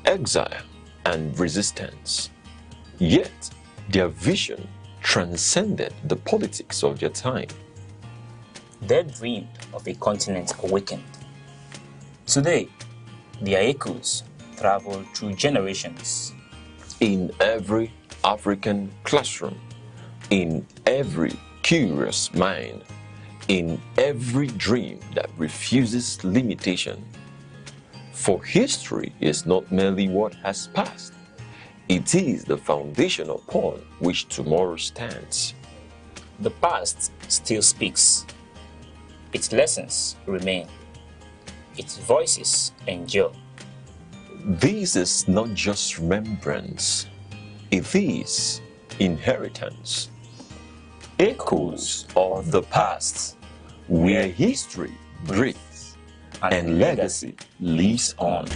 Speaker 1: exile, and resistance. Yet, their vision transcended the politics of their time.
Speaker 8: They dreamed of a continent awakened. Today, their echoes travel through generations.
Speaker 1: In every African classroom, in every curious mind, in every dream that refuses limitation. For history is not merely what has passed, it is the foundation upon which tomorrow stands.
Speaker 8: The past still speaks. Its lessons remain. Its voices endure.
Speaker 1: This is not just remembrance, it is inheritance. Echoes of the past, where history breathes and legacy lives on.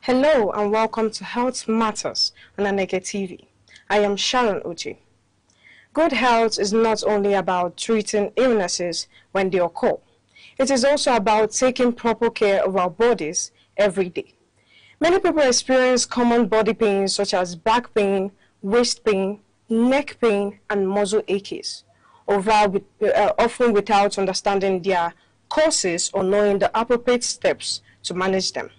Speaker 10: Hello and welcome to Health Matters on Aneke TV. I am Sharon Uchi. Good health is not only about treating illnesses when they occur. It is also about taking proper care of our bodies every day. Many people experience common body pains such as back pain, waist pain, neck pain, and muscle aches, often without understanding their causes or knowing the appropriate steps to manage them.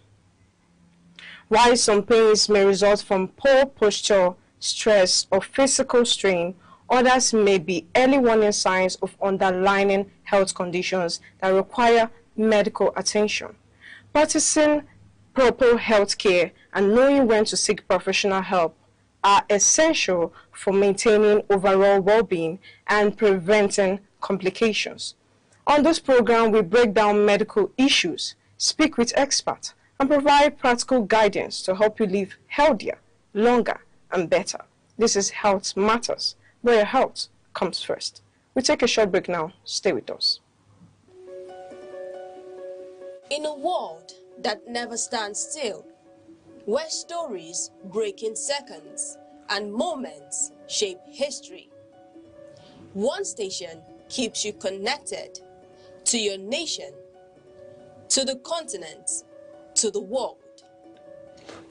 Speaker 10: While some pains may result from poor posture, stress, or physical strain, others may be early warning signs of underlying health conditions that require medical attention. Practicing proper health care and knowing when to seek professional help are essential for maintaining overall well-being and preventing complications. On this program, we break down medical issues, speak with experts, and provide practical guidance to help you live healthier, longer, and better. This is Health Matters, where your health comes first. We take a short break now. Stay with us.
Speaker 13: In a world that never stands still, where stories break in seconds and moments shape history, one station keeps you connected to your nation, to the continent, to the world.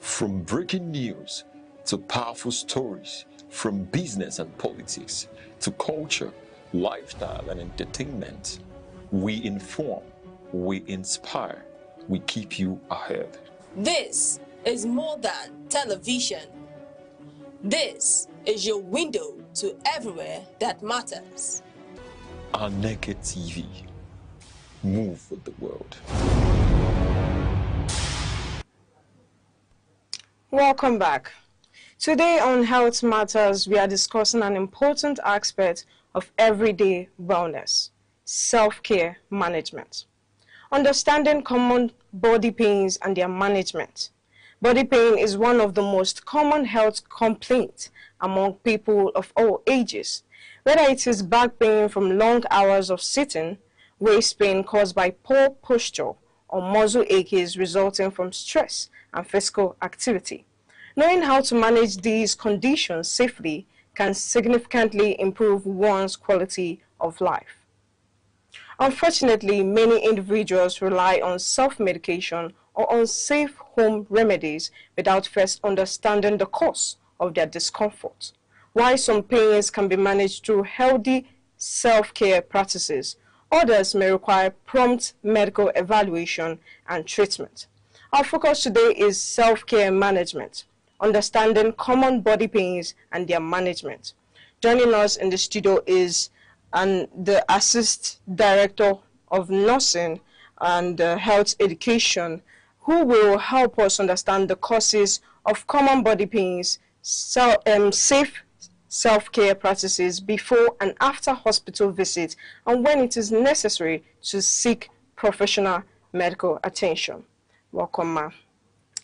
Speaker 1: From breaking news to powerful stories, from business and politics to culture, lifestyle and entertainment, we inform, we inspire, we keep you ahead.
Speaker 13: This is more than television. This is your window to everywhere that matters.
Speaker 1: Aneke TV. Move with the world.
Speaker 10: Welcome back. Today on Health Matters, we are discussing an important aspect of everyday wellness, self-care management. Understanding common body pains and their management. Body pain is one of the most common health complaints among people of all ages. Whether it is back pain from long hours of sitting, waist pain caused by poor posture, or muscle aches resulting from stress and physical activity. Knowing how to manage these conditions safely can significantly improve one's quality of life. Unfortunately, many individuals rely on self-medication or unsafe home remedies without first understanding the cause of their discomfort. While some pains can be managed through healthy self-care practices, others may require prompt medical evaluation and treatment. Our focus today is self-care management, understanding common body pains and their management. Joining us in the studio is the Assistant Director of Nursing and Health Education, who will help us understand the causes of common body pains, safe self-care practices before and after hospital visits, and when it is necessary to seek professional medical attention. Welcome, ma.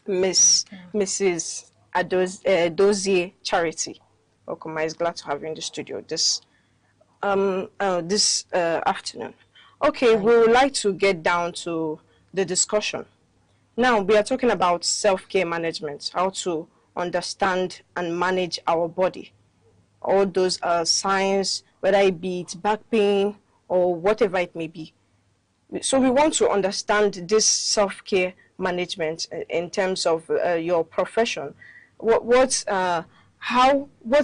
Speaker 10: Mrs. Dozier Charity. Welcome, ma. It's glad to have you in the studio this afternoon. Okay, we would like to get down to the discussion. Now, we are talking about self-care management, how to understand and manage our body. All those signs, whether it be back pain or whatever it may be. So we want to understand this self-care management in terms of your profession. What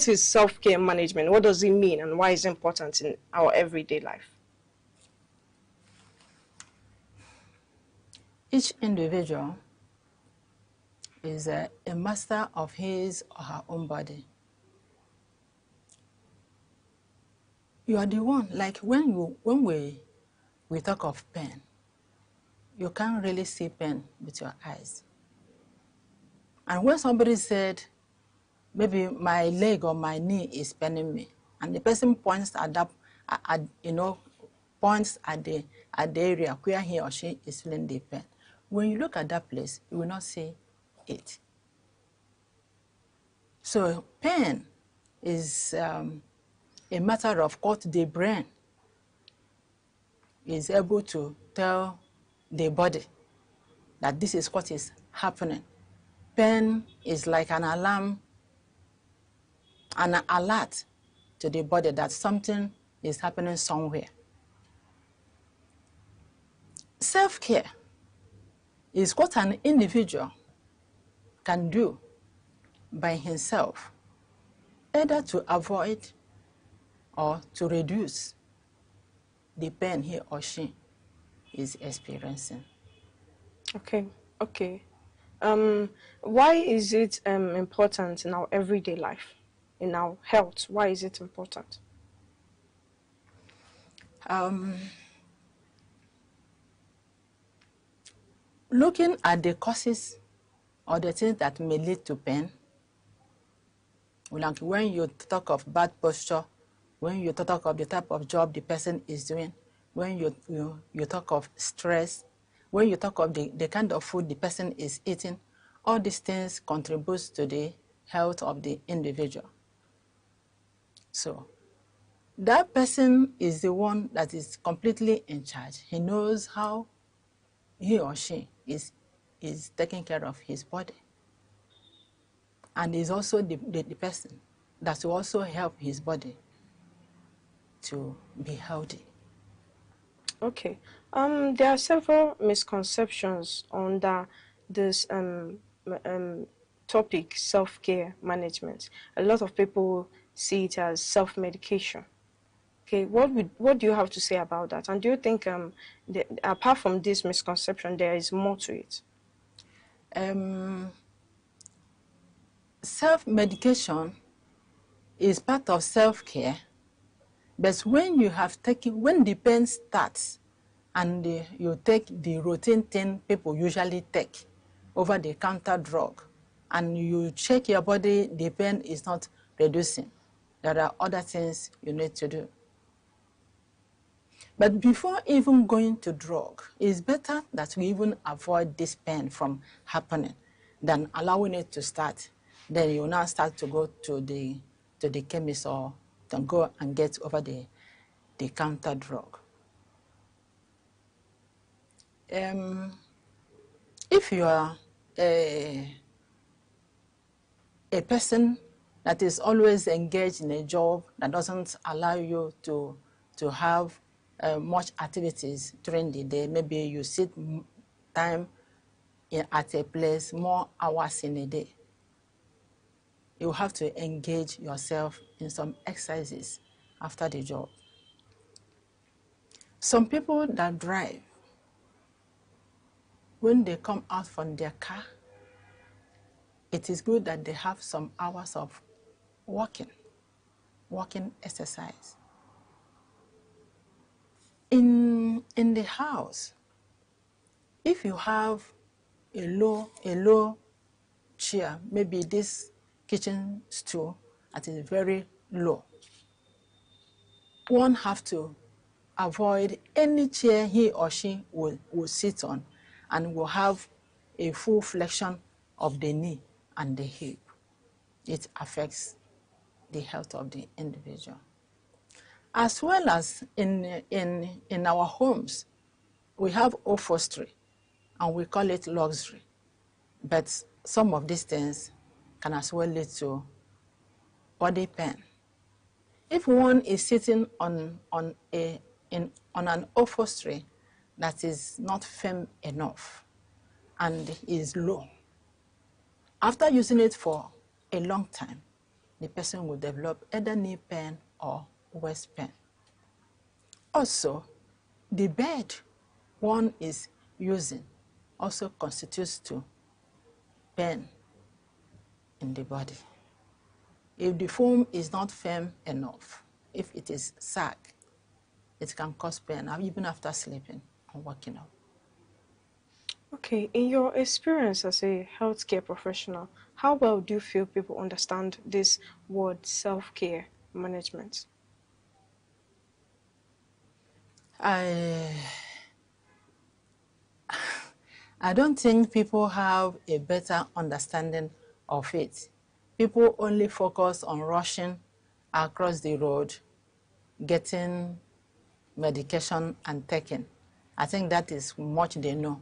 Speaker 10: is self-care management? What does it mean and why is it important in our everyday life?
Speaker 14: Each individual is a master of his or her own body. You are the one, like when we talk of pain, you can't really see pain with your eyes. And when somebody said, maybe my leg or my knee is paining me, and the person points at that, points at the area where he or she is feeling the pain. When you look at that place, you will not see it. So pain is a matter of what the brain is able to tell the body that this is what is happening. pain is like an alarm, an alert to the body that something is happening somewhere. Self-care is what an individual can do by himself, either to avoid or to reduce the pain he or she is experiencing.
Speaker 10: Okay. Why is it important in our everyday life, in our health? Why is it important?
Speaker 14: Looking at the causes or the things that may lead to pain, like when you talk of bad posture, when you talk of the type of job the person is doing, when you talk of stress, when you talk of the kind of food the person is eating, all these things contribute to the health of the individual. So that person is the one that is completely in charge. He knows how he or she is taking care of his body. And is also the person that will also help his body to be healthy.
Speaker 10: Okay. There are several misconceptions under this topic, self-care management. A lot of people see it as self-medication. Okay, what do you have to say about that? And do you think, apart from this misconception, there is more to it?
Speaker 14: Self-medication is part of self-care, but when the pain starts and you take the routine thing people usually take, over-the-counter drug, and you check your body, the pain is not reducing, there are other things you need to do. But before even going to drug, it's better that we even avoid this pain from happening than allowing it to start. Then you now start to go to the chemist or to go and get over the counter drug. If you are a person that is always engaged in a job that doesn't allow you to have much activities during the day, maybe you sit time at a place more hours in a day, you have to engage yourself in some exercises after the job. Some people that drive, when they come out from their car, it is good that they have some hours of walking exercise. In the house, if you have a low chair, maybe this kitchen stool that is very low, one have to avoid any chair he or she will sit on, and will have a full flexion of the knee and the hip. It affects the health of the individual. As well as in our homes, we have upholstery, and we call it luxury. But some of these things can as well lead to body pain. If one is sitting on an upholstery that is not firm enough and is low, after using it for a long time, the person will develop either knee pain or waist pain. Also, the bed one is using also constitutes to pain in the body. If the foam is not firm enough, if it is sag, it can cause pain even after sleeping and waking up.
Speaker 10: Okay, in your experience as a healthcare professional, how well do you feel people understand this word self-care management?
Speaker 14: I don't think people have a better understanding of it. People only focus on rushing across the road, getting medication and taking. I think that is much they know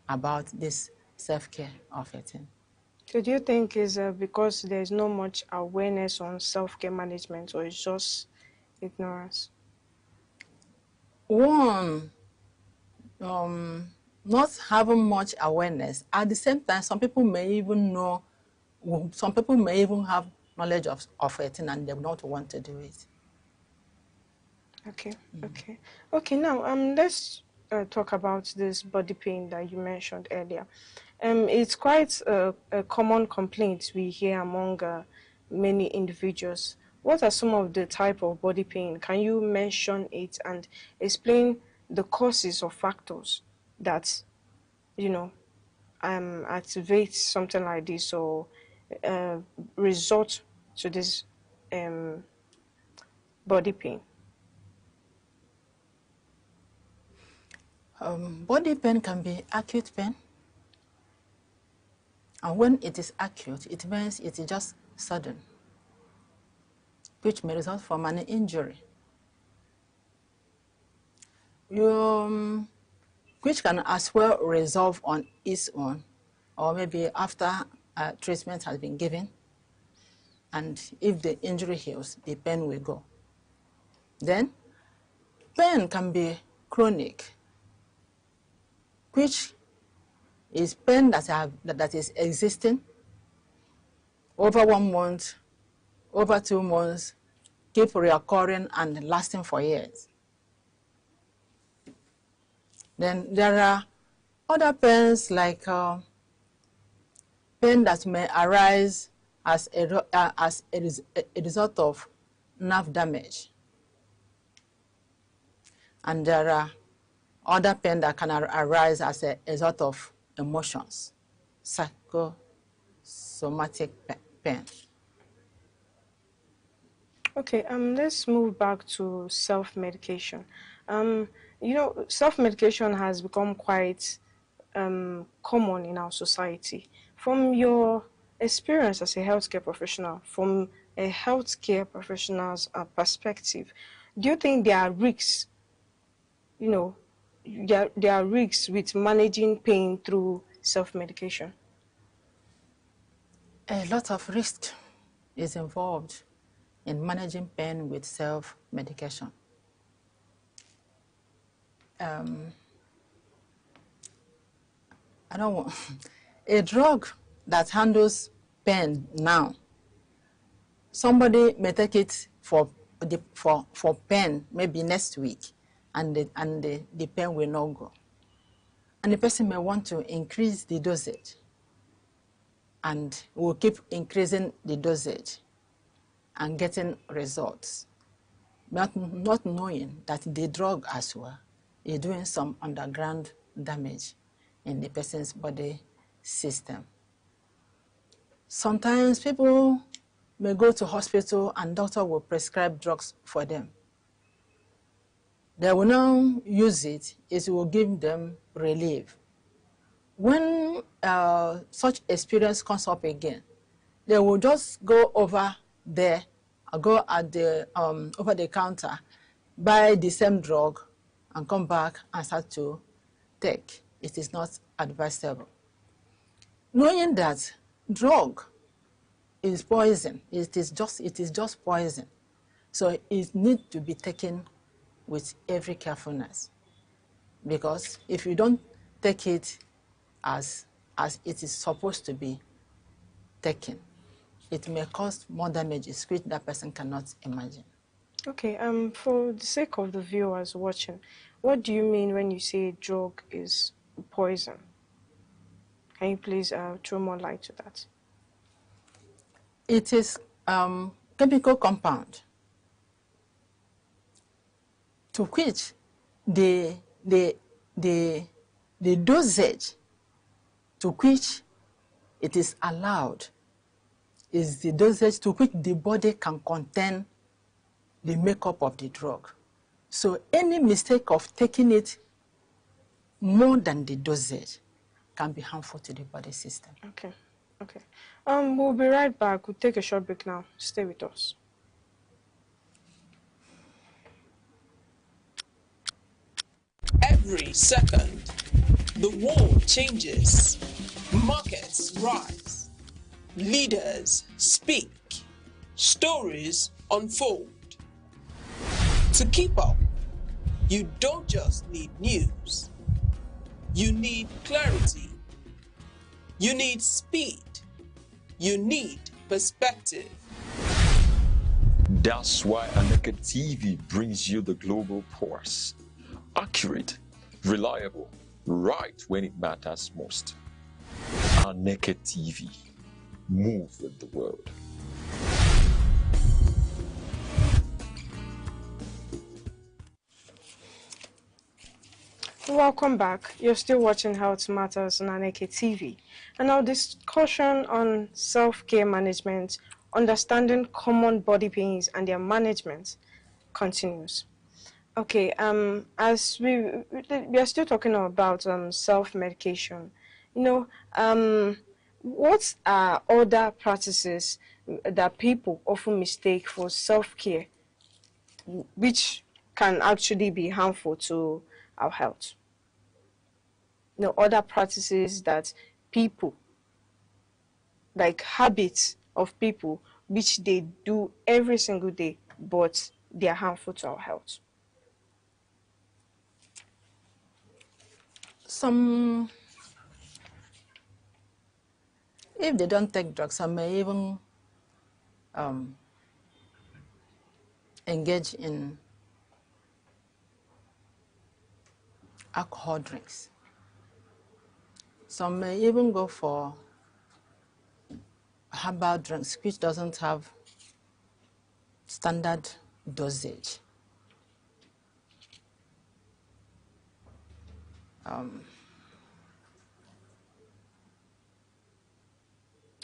Speaker 14: about this self-care of it.
Speaker 10: So do you think is because there's not much awareness on self-care management, or it's just ignorance?
Speaker 14: One, not having much awareness. At the same time, some people may even know, some people may even have knowledge of it and they don't want to do it.
Speaker 10: Okay, okay. Now, let's talk about this body pain that you mentioned earlier. It's quite a common complaint we hear among many individuals. What are some of the type of body pain? Can you mention it and explain the causes or factors that, you know, activate something like this or result to this body pain?
Speaker 14: Body pain can be acute pain. And when it is acute, it means it is just sudden, which may result from an injury. Which can as well resolve on its own, or maybe after treatment has been given. And if the injury heals, the pain will go. Then, pain can be chronic, which is pain that is existing over 1 month, over 2 months, keep reoccurring and lasting for years. Then there are other pains like pain that may arise as a result of nerve damage. And there are other pain that can arise as a result of emotions, psychosomatic pain.
Speaker 10: Okay, let's move back to self-medication. You know, self-medication has become quite common in our society. From your experience as a healthcare professional, from a healthcare professional's perspective, do you think there are risks, you know, there are risks with managing pain through self-medication?
Speaker 14: A lot of risk is involved in managing pain with self-medication. I don't want a drug that handles pain now. Somebody may take it for pain maybe next week, and the pain will not go. And the person may want to increase the dosage, and will keep increasing the dosage and getting results, not knowing that the drug as well is doing some underground damage in the person's body system. Sometimes people may go to hospital and doctor will prescribe drugs for them. They will now use it, it will give them relief. When such experience comes up again, they will just go over there, go at the over the counter, buy the same drug, and come back and start to take. It is not advisable. Knowing that drug is poison, it is just poison, so it needs to be taken with every carefulness. Because if you don't take it as it is supposed to be taken, it may cause more damages which that person cannot imagine. Okay,
Speaker 10: for the sake of the viewers watching, what do you mean when you say drug is poison? Can you please throw more light to that?
Speaker 14: It is chemical compound to which the dosage to which it is allowed is the dosage to which the body can contain the makeup of the drug. So any mistake of taking it more than the dosage can be harmful to the body system.
Speaker 10: Okay, okay. We'll be right back. We'll take a short break now. Stay with us.
Speaker 5: Every second, the world changes, markets rise, Leaders speak, stories unfold. To keep up, you don't just need news. You need clarity. You need speed. You need perspective.
Speaker 1: That's why Aneke TV brings you the global pulse. Accurate, reliable, right when it matters most. Aneke TV. Move with the world.
Speaker 10: Welcome back. You're still watching How It Matters on Aneke TV. And our discussion on self-care management, understanding common body pains and their management continues. Okay, as we are still talking about self-medication. You know, what are other practices that people often mistake for self-care, which can actually be harmful to our health? You know, other practices that people, like habits of people, which they do every single day, but they are harmful to our health.
Speaker 14: Some, if they don't take drugs, some may even engage in alcohol drinks. Some may even go for herbal drinks, which doesn't have standard dosage.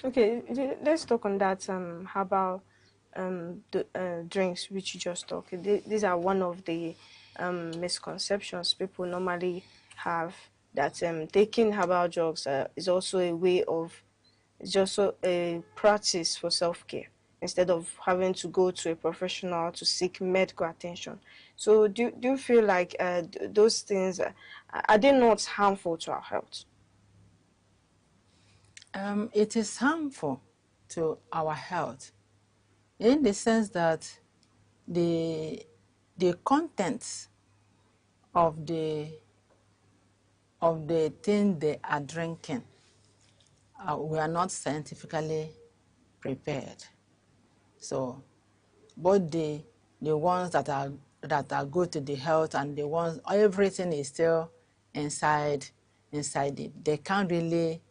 Speaker 10: Okay, let's talk on that herbal drinks which you just talked. These are one of the misconceptions people normally have, that taking herbal drugs is also a way of, it's just a practice for self-care instead of having to go to a professional to seek medical attention. So do you feel like those things, are they not harmful to our health?
Speaker 14: It is harmful to our health in the sense that the contents of the thing they are drinking we are not scientifically prepared. So both the ones that are good to the health and the ones, everything is still inside it. They can't really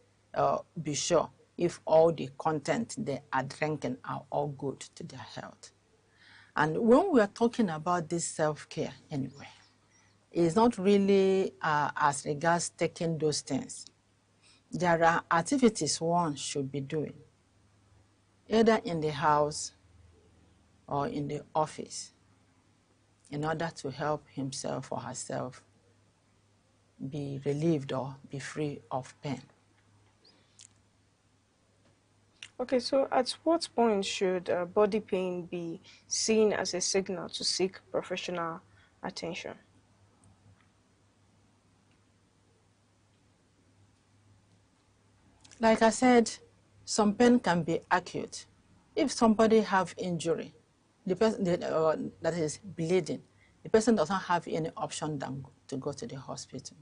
Speaker 14: be sure if all the content they are drinking are all good to their health. And when we are talking about this self-care anyway, it's not really as regards taking those things. There are activities one should be doing, either in the house or in the office, in order to help himself or herself be relieved or be free of pain.
Speaker 10: Okay, so at what point should body pain be seen as a signal to seek professional attention?
Speaker 14: Like I said, some pain can be acute. If somebody have injury, the person that is bleeding, the person doesn't have any option than to go to the hospital.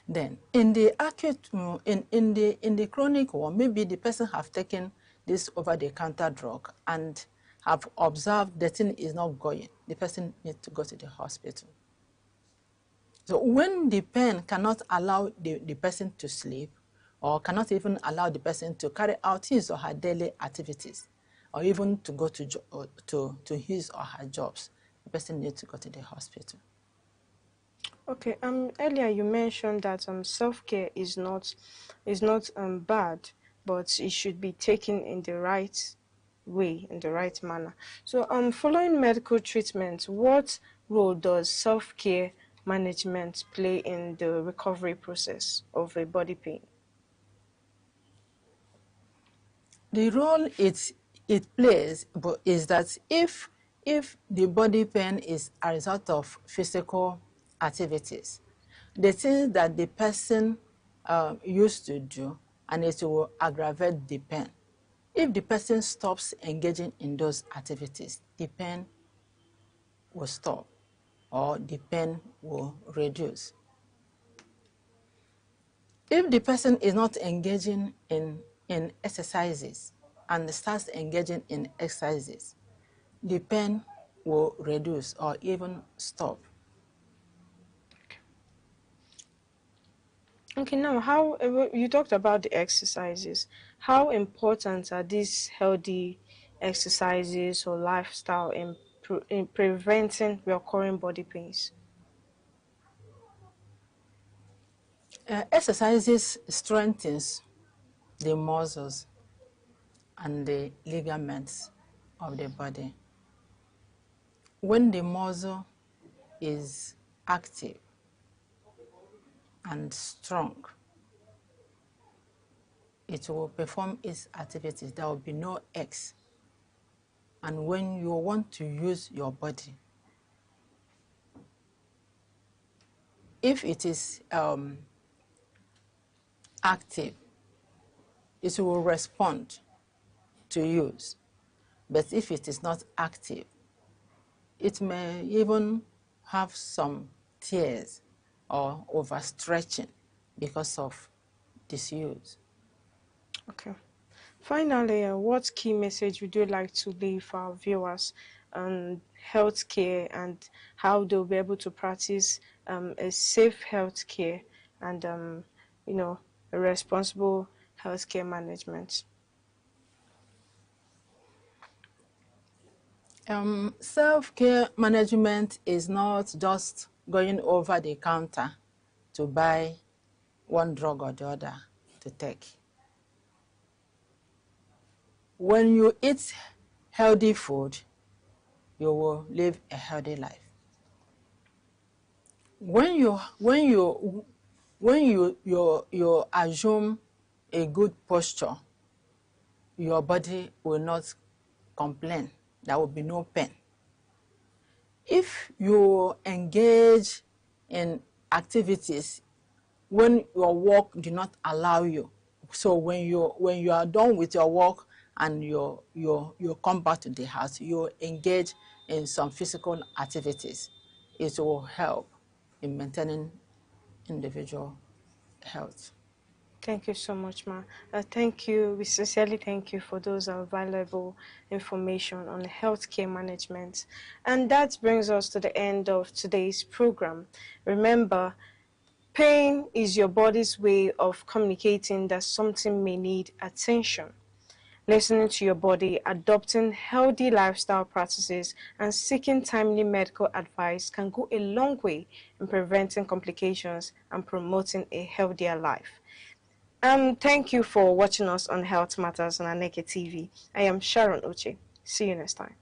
Speaker 14: Then, in the acute, in the chronic one, maybe the person have taken this over-the-counter drug and have observed the thing is not going. The person needs to go to the hospital. So when the pain cannot allow the person to sleep, or cannot even allow the person to carry out his or her daily activities, or even to go to his or her jobs, the person needs to go to the hospital.
Speaker 10: Okay. Earlier you mentioned that self-care is not bad, but it should be taken in the right way, in the right manner. So following medical treatment, what role does self-care management play in the recovery process of a body pain?
Speaker 14: The role it plays is that if the body pain is a result of physical activities, the things that the person used to do and it will aggravate the pain. If the person stops engaging in those activities, the pain will stop or the pain will reduce. If the person is not engaging in exercises and starts engaging in exercises, the pain will reduce or even stop.
Speaker 10: Okay, now how you talked about the exercises. How important are these healthy exercises or lifestyle in preventing recurring body pains?
Speaker 14: Exercises strengthens the muscles and the ligaments of the body. When the muscle is active and strong, it will perform its activities. There will be no aches. And when you want to use your body, if it is active, it will respond to use. But if it is not active, it may even have some tears or overstretching because of disuse.
Speaker 10: Okay. Finally, what key message would you like to leave for our viewers on healthcare and how they'll be able to practice a safe healthcare and a responsible healthcare management?
Speaker 14: Self-care management is not just going over the counter to buy one drug or the other to take. When you eat healthy food, you will live a healthy life. When you assume a good posture, your body will not complain. There will be no pain. If you engage in activities when your work do not allow you, so when you are done with your work and you come back to the house, you engage in some physical activities, it will help in maintaining individual health.
Speaker 10: Thank you so much, Ma. Thank you. We sincerely thank you for those valuable information on healthcare management. And that brings us to the end of today's program. Remember, pain is your body's way of communicating that something may need attention. Listening to your body, adopting healthy lifestyle practices, and seeking timely medical advice can go a long way in preventing complications and promoting a healthier life. Thank you for watching us on Health Matters on Aneke TV. I am Sharon Uche. See you next time.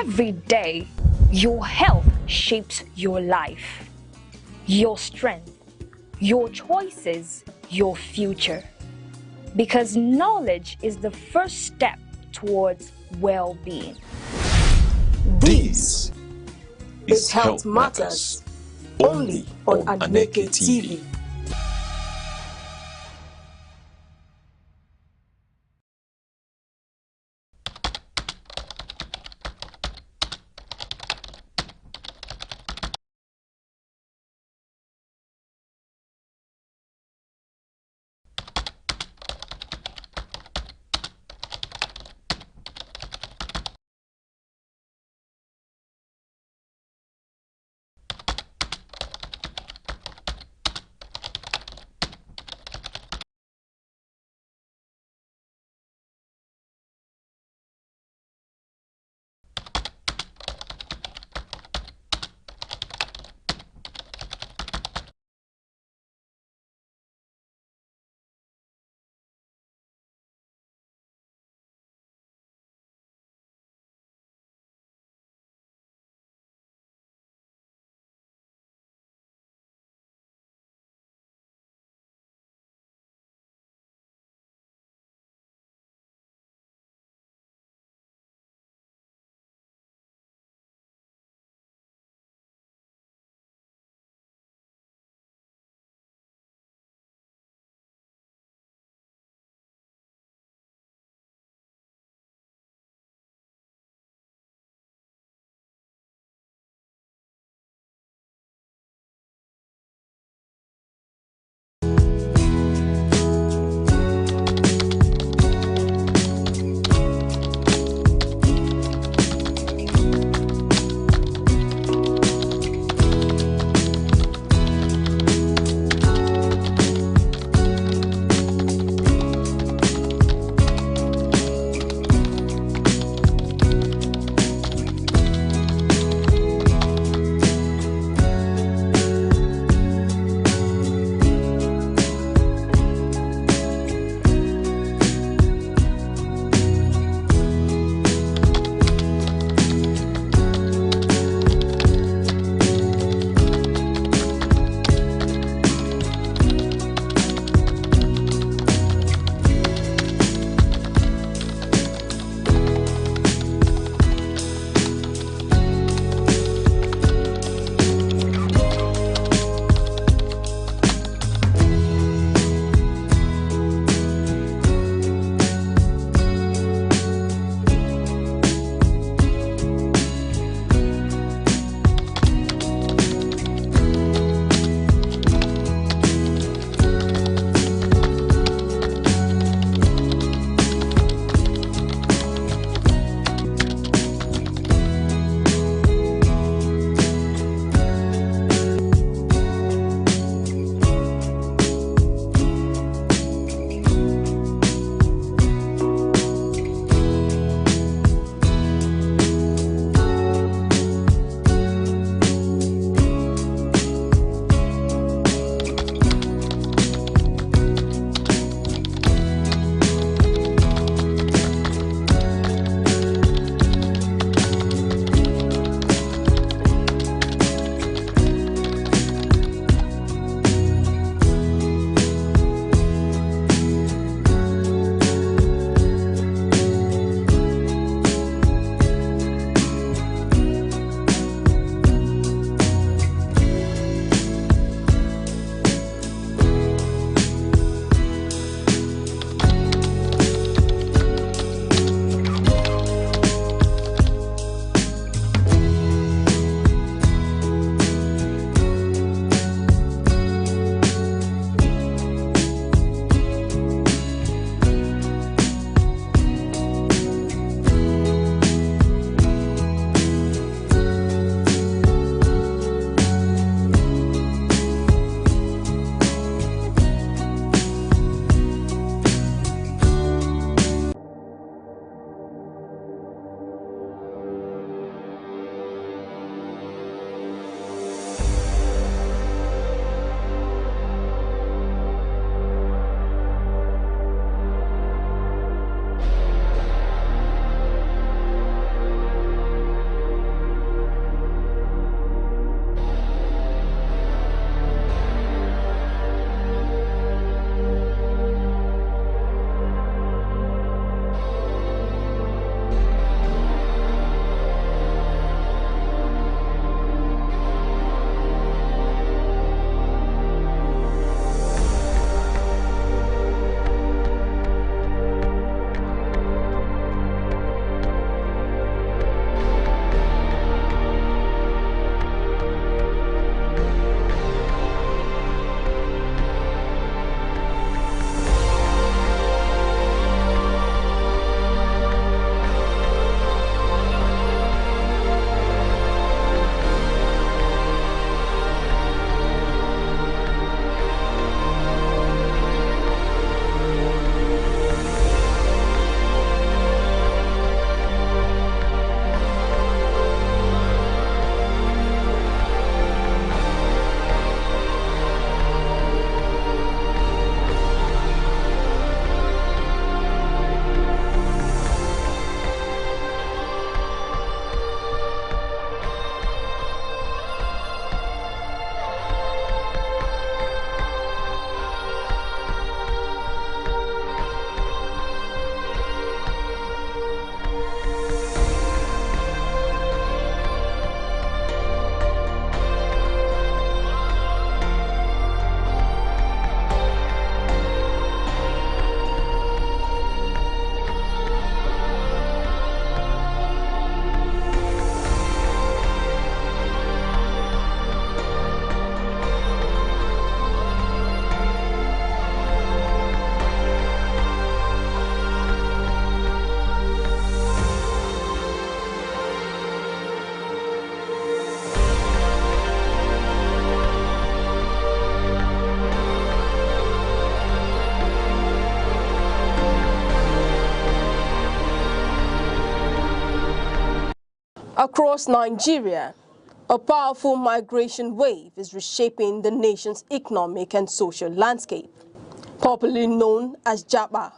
Speaker 9: Every day, your health shapes your life, your strength, your choices, your future. Because knowledge is the first step towards well-being.
Speaker 1: This is Health Matters, only on Aneke TV.
Speaker 13: Across Nigeria, a powerful migration wave is reshaping the nation's economic and social landscape, popularly known as Japa.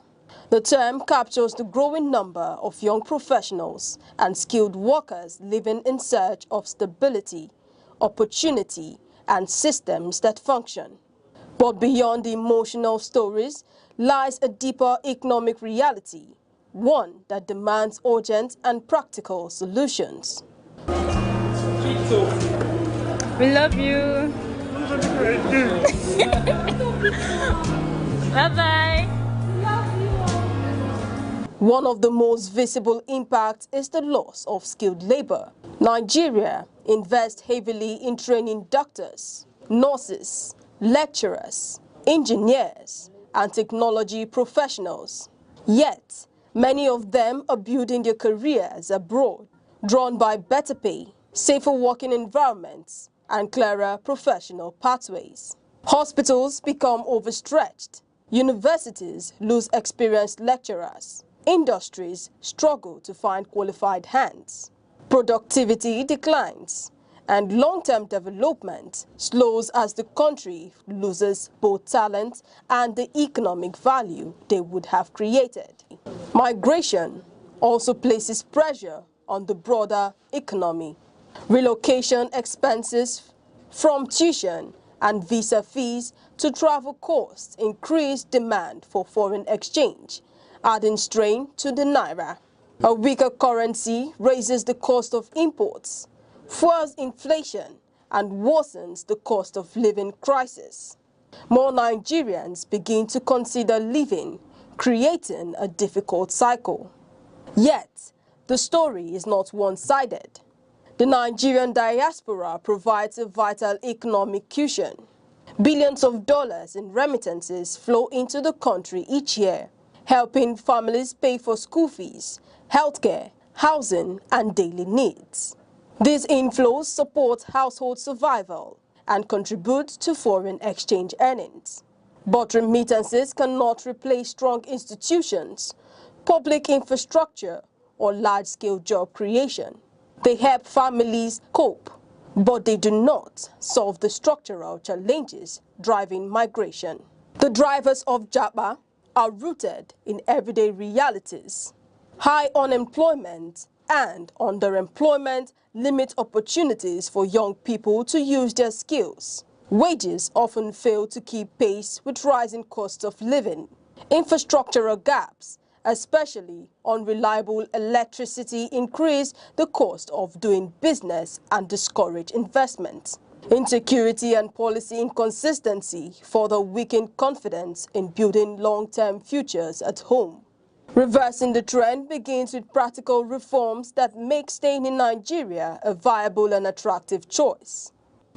Speaker 13: The term captures the growing number of young professionals and skilled workers living in search of stability, opportunity, and systems that function. But beyond the emotional stories lies a deeper economic reality, one that demands urgent and practical solutions.
Speaker 9: We love you. Bye-bye.
Speaker 13: One of the most visible impacts is the loss of skilled labor. Nigeria invests heavily in training doctors, nurses, lecturers, engineers, and technology professionals. Yet, many of them are building their careers abroad, drawn by better pay, safer working environments, and clearer professional pathways. Hospitals become overstretched. Universities lose experienced lecturers. Industries struggle to find qualified hands. Productivity declines, and long-term development slows as the country loses both talent and the economic value they would have created. Migration also places pressure on the broader economy. Relocation expenses from tuition and visa fees to travel costs increase demand for foreign exchange, adding strain to the naira. A weaker currency raises the cost of imports, fuels inflation, and worsens the cost of living crisis. More Nigerians begin to consider leaving, creating a difficult cycle. Yet, the story is not one-sided. The Nigerian diaspora provides a vital economic cushion. Billions of dollars in remittances flow into the country each year, helping families pay for school fees, healthcare, housing, and daily needs. These inflows support household survival and contribute to foreign exchange earnings. But remittances cannot replace strong institutions, public infrastructure, or large-scale job creation. They help families cope, but they do not solve the structural challenges driving migration. The drivers of Japa are rooted in everyday realities. High unemployment and underemployment limit opportunities for young people to use their skills. Wages often fail to keep pace with rising costs of living. Infrastructural gaps, especially unreliable electricity, increase the cost of doing business and discourage investment. Insecurity and policy inconsistency further weaken confidence in building long-term futures at home. Reversing the trend begins with practical reforms that make staying in Nigeria a viable and attractive choice.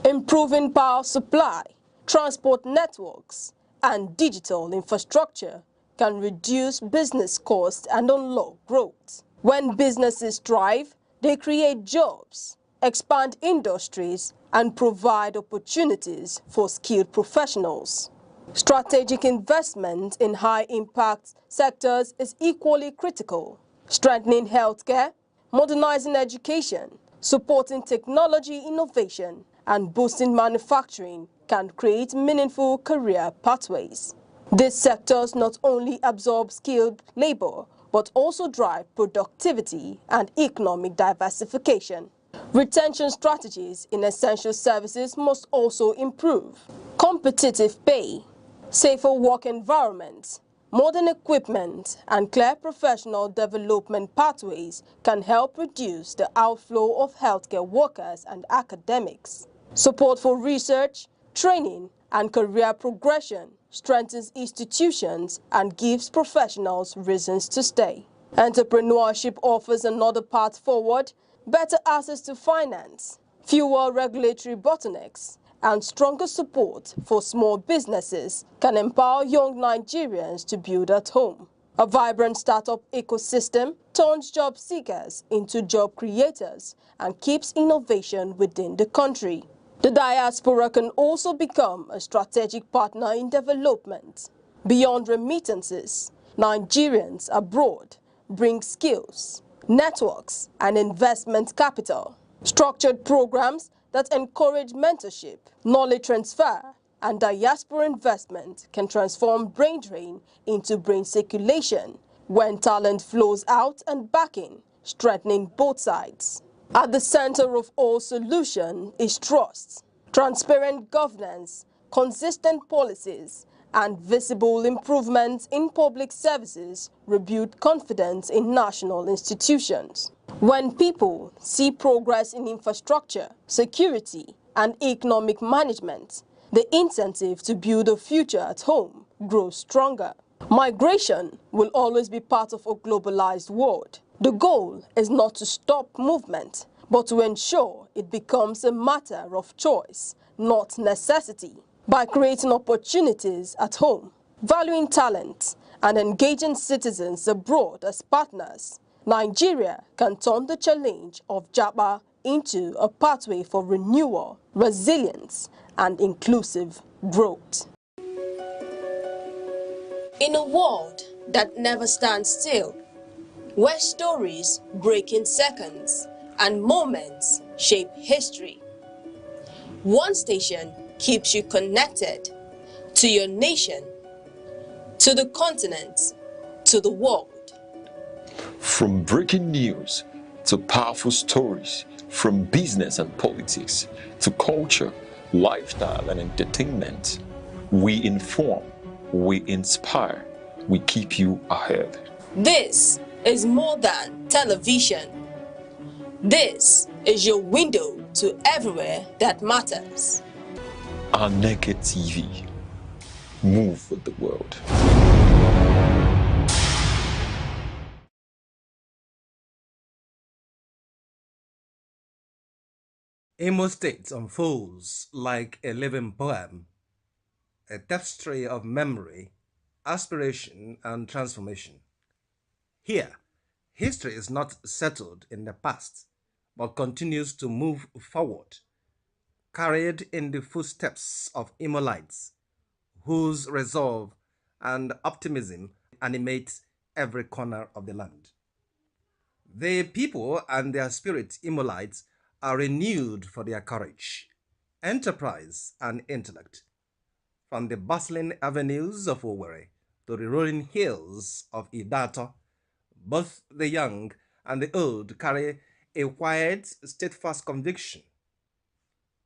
Speaker 13: Improving power supply, transport networks, and digital infrastructure can reduce business costs and unlock growth. When businesses thrive, they create jobs, expand industries, and provide opportunities for skilled professionals. Strategic investment in high-impact sectors is equally critical. Strengthening healthcare, modernizing education, supporting technology innovation, and boosting manufacturing can create meaningful career pathways. These sectors not only absorb skilled labor, but also drive productivity and economic diversification. Retention strategies in essential services must also improve. Competitive pay, safer work environments, modern equipment, and clear professional development pathways can help reduce the outflow of healthcare workers and academics. Support for research, training, and career progression strengthens institutions and gives professionals reasons to stay. Entrepreneurship offers another path forward: better access to finance, fewer regulatory bottlenecks, and stronger support for small businesses can empower young Nigerians to build at home. A vibrant startup ecosystem turns job seekers into job creators and keeps innovation within the country. The diaspora can also become a strategic partner in development. Beyond remittances, Nigerians abroad bring skills, networks and investment capital, structured programs that encourage mentorship, knowledge transfer, and diaspora investment can transform brain drain into brain circulation when talent flows out and backing, strengthening both sides. At the center of all solution is trust, transparent governance, consistent policies, and visible improvements in public services rebuild confidence in national institutions. When people see progress in infrastructure, security, and economic management, the incentive to build a future at home grows stronger. Migration will always be part of a globalized world. The goal is not to stop movement, but to ensure it becomes a matter of choice, not necessity. By creating opportunities at home, valuing talent, and engaging citizens abroad as partners, Nigeria can turn the challenge of Japa into a pathway for renewal, resilience, and inclusive growth. In a world that never stands still, where stories break in seconds and moments shape history, one station keeps you connected to your nation, to the continent, to the world.
Speaker 1: From breaking news to powerful stories, from business and politics to culture, lifestyle and entertainment, we inform, we inspire, we keep you ahead.
Speaker 13: This is more than television. This is your window to everywhere that matters.
Speaker 1: Aneke TV. Move with the world.
Speaker 2: Imo State unfolds like a living poem, a tapestry of memory, aspiration, and transformation. Here, history is not settled in the past, but continues to move forward, carried in the footsteps of Imolites, whose resolve and optimism animate every corner of the land. The people and their spirit Imolites are renewed for their courage, enterprise, and intellect. From the bustling avenues of Owerri to the rolling hills of Idato, both the young and the old carry a quiet, steadfast conviction.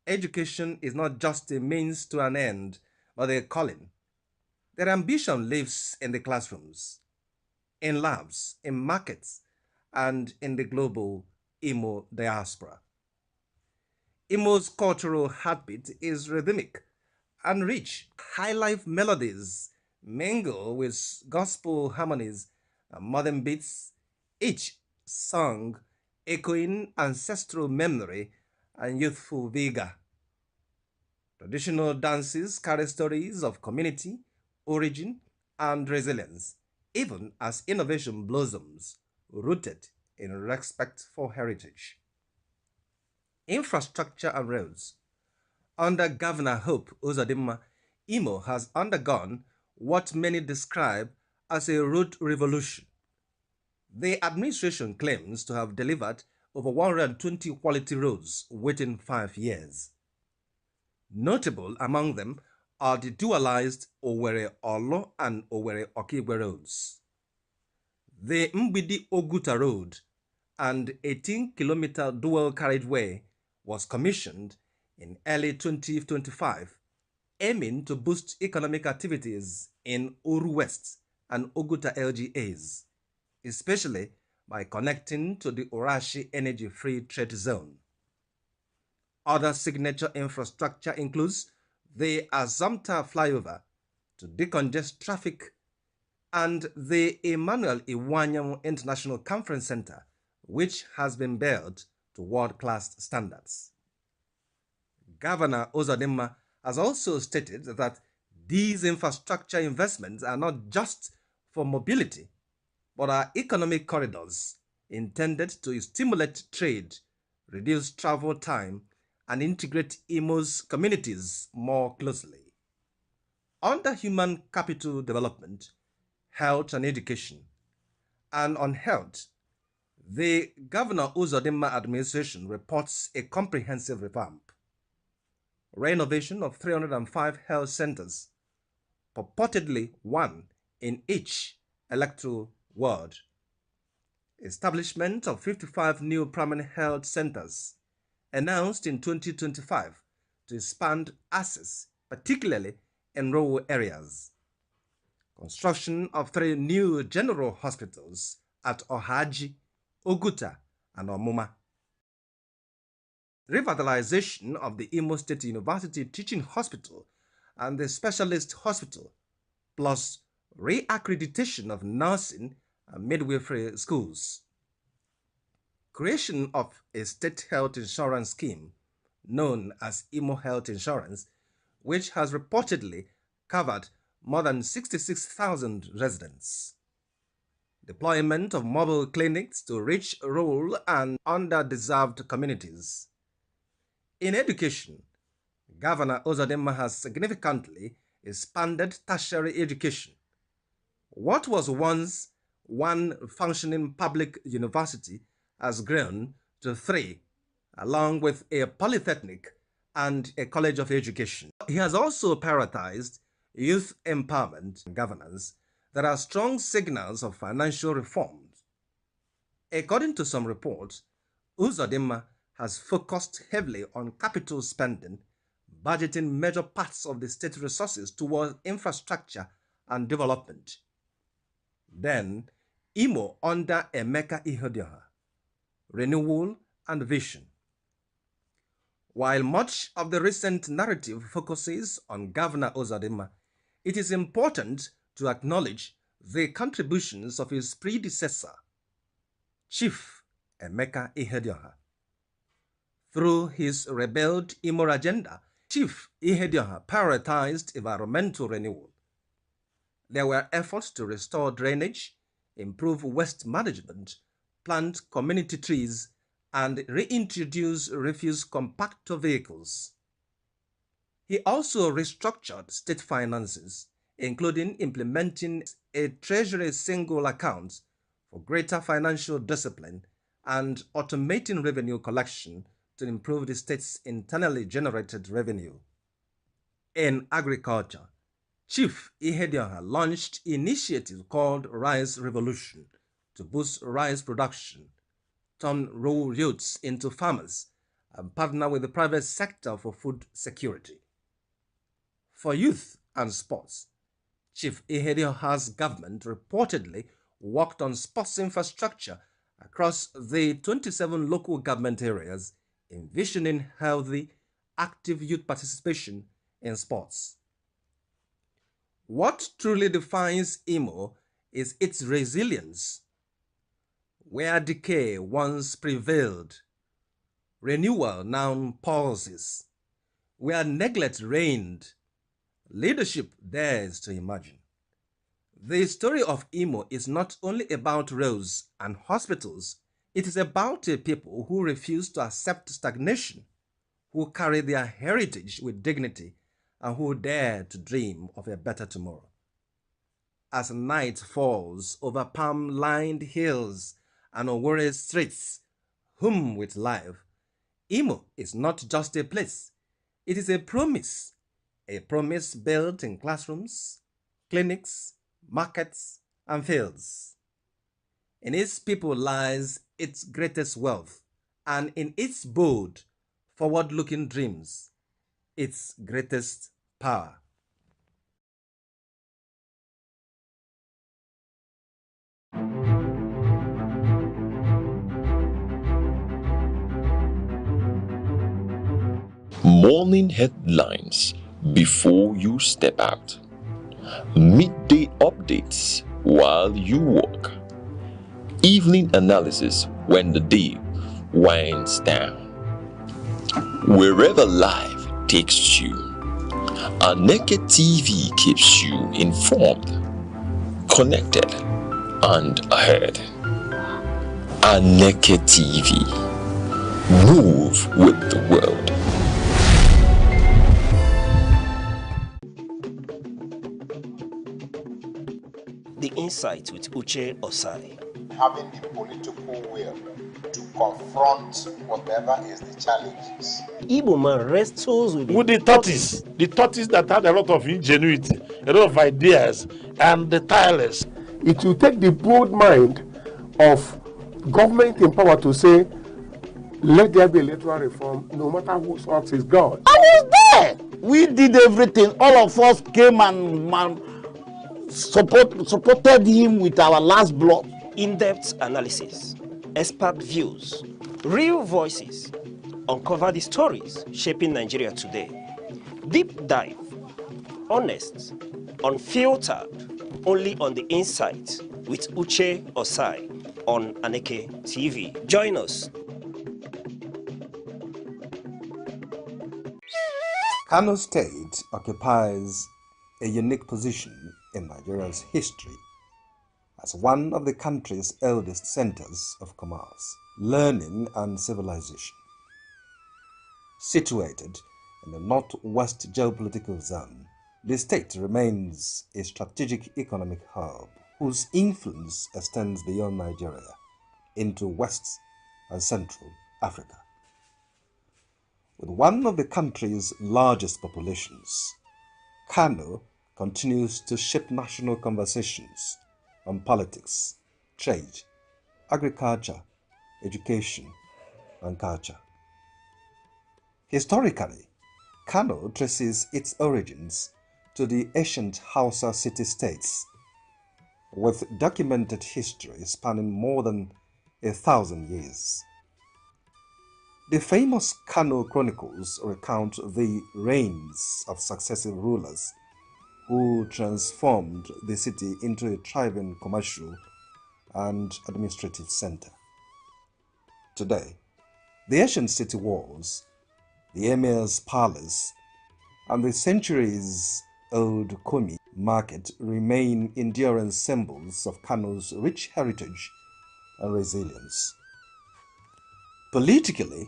Speaker 2: Education is not just a means to an end, but a calling. Their ambition lives in the classrooms, in labs, in markets, and in the global Imo diaspora. Imo's cultural heartbeat is rhythmic and rich. High-life melodies mingle with gospel harmonies and modern beats, each song echoing ancestral memory and youthful vigor. Traditional dances carry stories of community, origin, and resilience, even as innovation blossoms, rooted in respect for heritage. Infrastructure and roads. Under Governor Hope Uzodimma, Imo has undergone what many describe as a road revolution. The administration claims to have delivered over 120 quality roads within 5 years. Notable among them are the dualized Owerri-Olo and Owerri-Okigwe roads. The Mbidi-Oguta Road and 18-kilometer dual carriageway was commissioned in early 2025, aiming to boost economic activities in Oru West and Oguta LGAs, especially by connecting to the Orashi Energy Free Trade Zone. Other signature infrastructure includes the Azamta flyover to decongest traffic and the Emmanuel Iwanyam International Conference Center, which has been built to world-class standards. Governor Uzodimma has also stated that these infrastructure investments are not just for mobility, but are economic corridors intended to stimulate trade, reduce travel time, and integrate Imo's communities more closely. Under human capital development, health and education, and on health, The Governor Uzodimma administration reports a comprehensive revamp, renovation of 305 health centers, purportedly one in each electoral ward, establishment of 55 new primary health centers announced in 2025 to expand access, particularly in rural areas, construction of 3 new general hospitals at Ohaji, Oguta, and Omuma, revitalization of the Imo State University Teaching Hospital and the Specialist Hospital, plus re-accreditation of nursing and midwifery schools. Creation of a state health insurance scheme known as Imo Health Insurance, which has reportedly covered more than 66,000 residents. Deployment of mobile clinics to reach rural and underdeserved communities. In education, Governor Uzodimma has significantly expanded tertiary education. What was once one functioning public university has grown to 3, along with a polytechnic and a college of education. He has also prioritized youth empowerment and governance that are strong signals of financial reforms. According to some reports, Uzodimma has focused heavily on capital spending, budgeting major parts of the state resources towards infrastructure and development. Then, Imo under Emeka Ihedioha, renewal and vision. While much of the recent narrative focuses on Governor Uzodimma, it is important to acknowledge the contributions of his predecessor, Chief Emeka Ihedioha. Through his rebelled Imo agenda, Chief Ihedioha prioritized environmental renewal. There were efforts to restore drainage, improve waste management, plant community trees, and reintroduce refuse compactor vehicles. He also restructured state finances, including implementing a treasury single account for greater financial discipline and automating revenue collection to improve the state's internally generated revenue. In agriculture, Chief Ihedioha launched an initiative called Rice Revolution to boost rice production, turn rural youths into farmers, and partner with the private sector for food security. For youth and sports, Chief Ihedioha's government reportedly worked on sports infrastructure across the 27 local government areas, envisioning healthy, active youth participation in sports. What truly defines Imo is its resilience. Where decay once prevailed, renewal now pauses. Where neglect reigned, leadership dares to imagine. The story of Imo is not only about roads and hospitals, it is about a people who refuse to accept stagnation, who carry their heritage with dignity, and who dare to dream of a better tomorrow. As night falls over palm-lined hills and Owerri streets, hum with life, Imo is not just a place, it is a promise built in classrooms, clinics, markets, and fields. In its people lies its greatest wealth, and in its bold, forward-looking dreams, its greatest power.
Speaker 12: Morning headlines before you step out. Midday updates while you walk. Evening analysis when the day winds down. Wherever life takes you, Aneke TV keeps you informed, connected, and ahead. Aneke TV. Move with the world.
Speaker 3: The Insight with Uche Osai. having the political will to confront whatever is the challenges.
Speaker 4: Igbo man wrestles with
Speaker 22: the tortoise that had a lot of ingenuity, a lot of ideas, and the tireless.
Speaker 21: It will take the bold mind of government in power to say, let there be electoral reform, no matter whose ox is God.
Speaker 23: I was there. We did everything. All of us came and supported him with our last blood.
Speaker 4: In-depth analysis, expert views, real voices, uncover the stories shaping Nigeria today. Deep dive, honest, unfiltered, only on the Insight with Uche Osai on Aneke TV. Join us.
Speaker 2: Kano State occupies a unique position in Nigeria's history as one of the country's eldest centers of commerce, learning and civilization. Situated in the northwest geopolitical zone, the state remains a strategic economic hub whose influence extends beyond Nigeria into West and Central Africa. With one of the country's largest populations, Kano continues to shape national conversations on politics, trade, agriculture, education, and culture. Historically, Kano traces its origins to the ancient Hausa city-states, with documented history spanning more than 1,000 years. The famous Kano Chronicles recount the reigns of successive rulers who transformed the city into a thriving commercial and administrative center. Today, the ancient city walls, the emir's palace, and the centuries-old Komi market remain enduring symbols of Kano's rich heritage and resilience. Politically,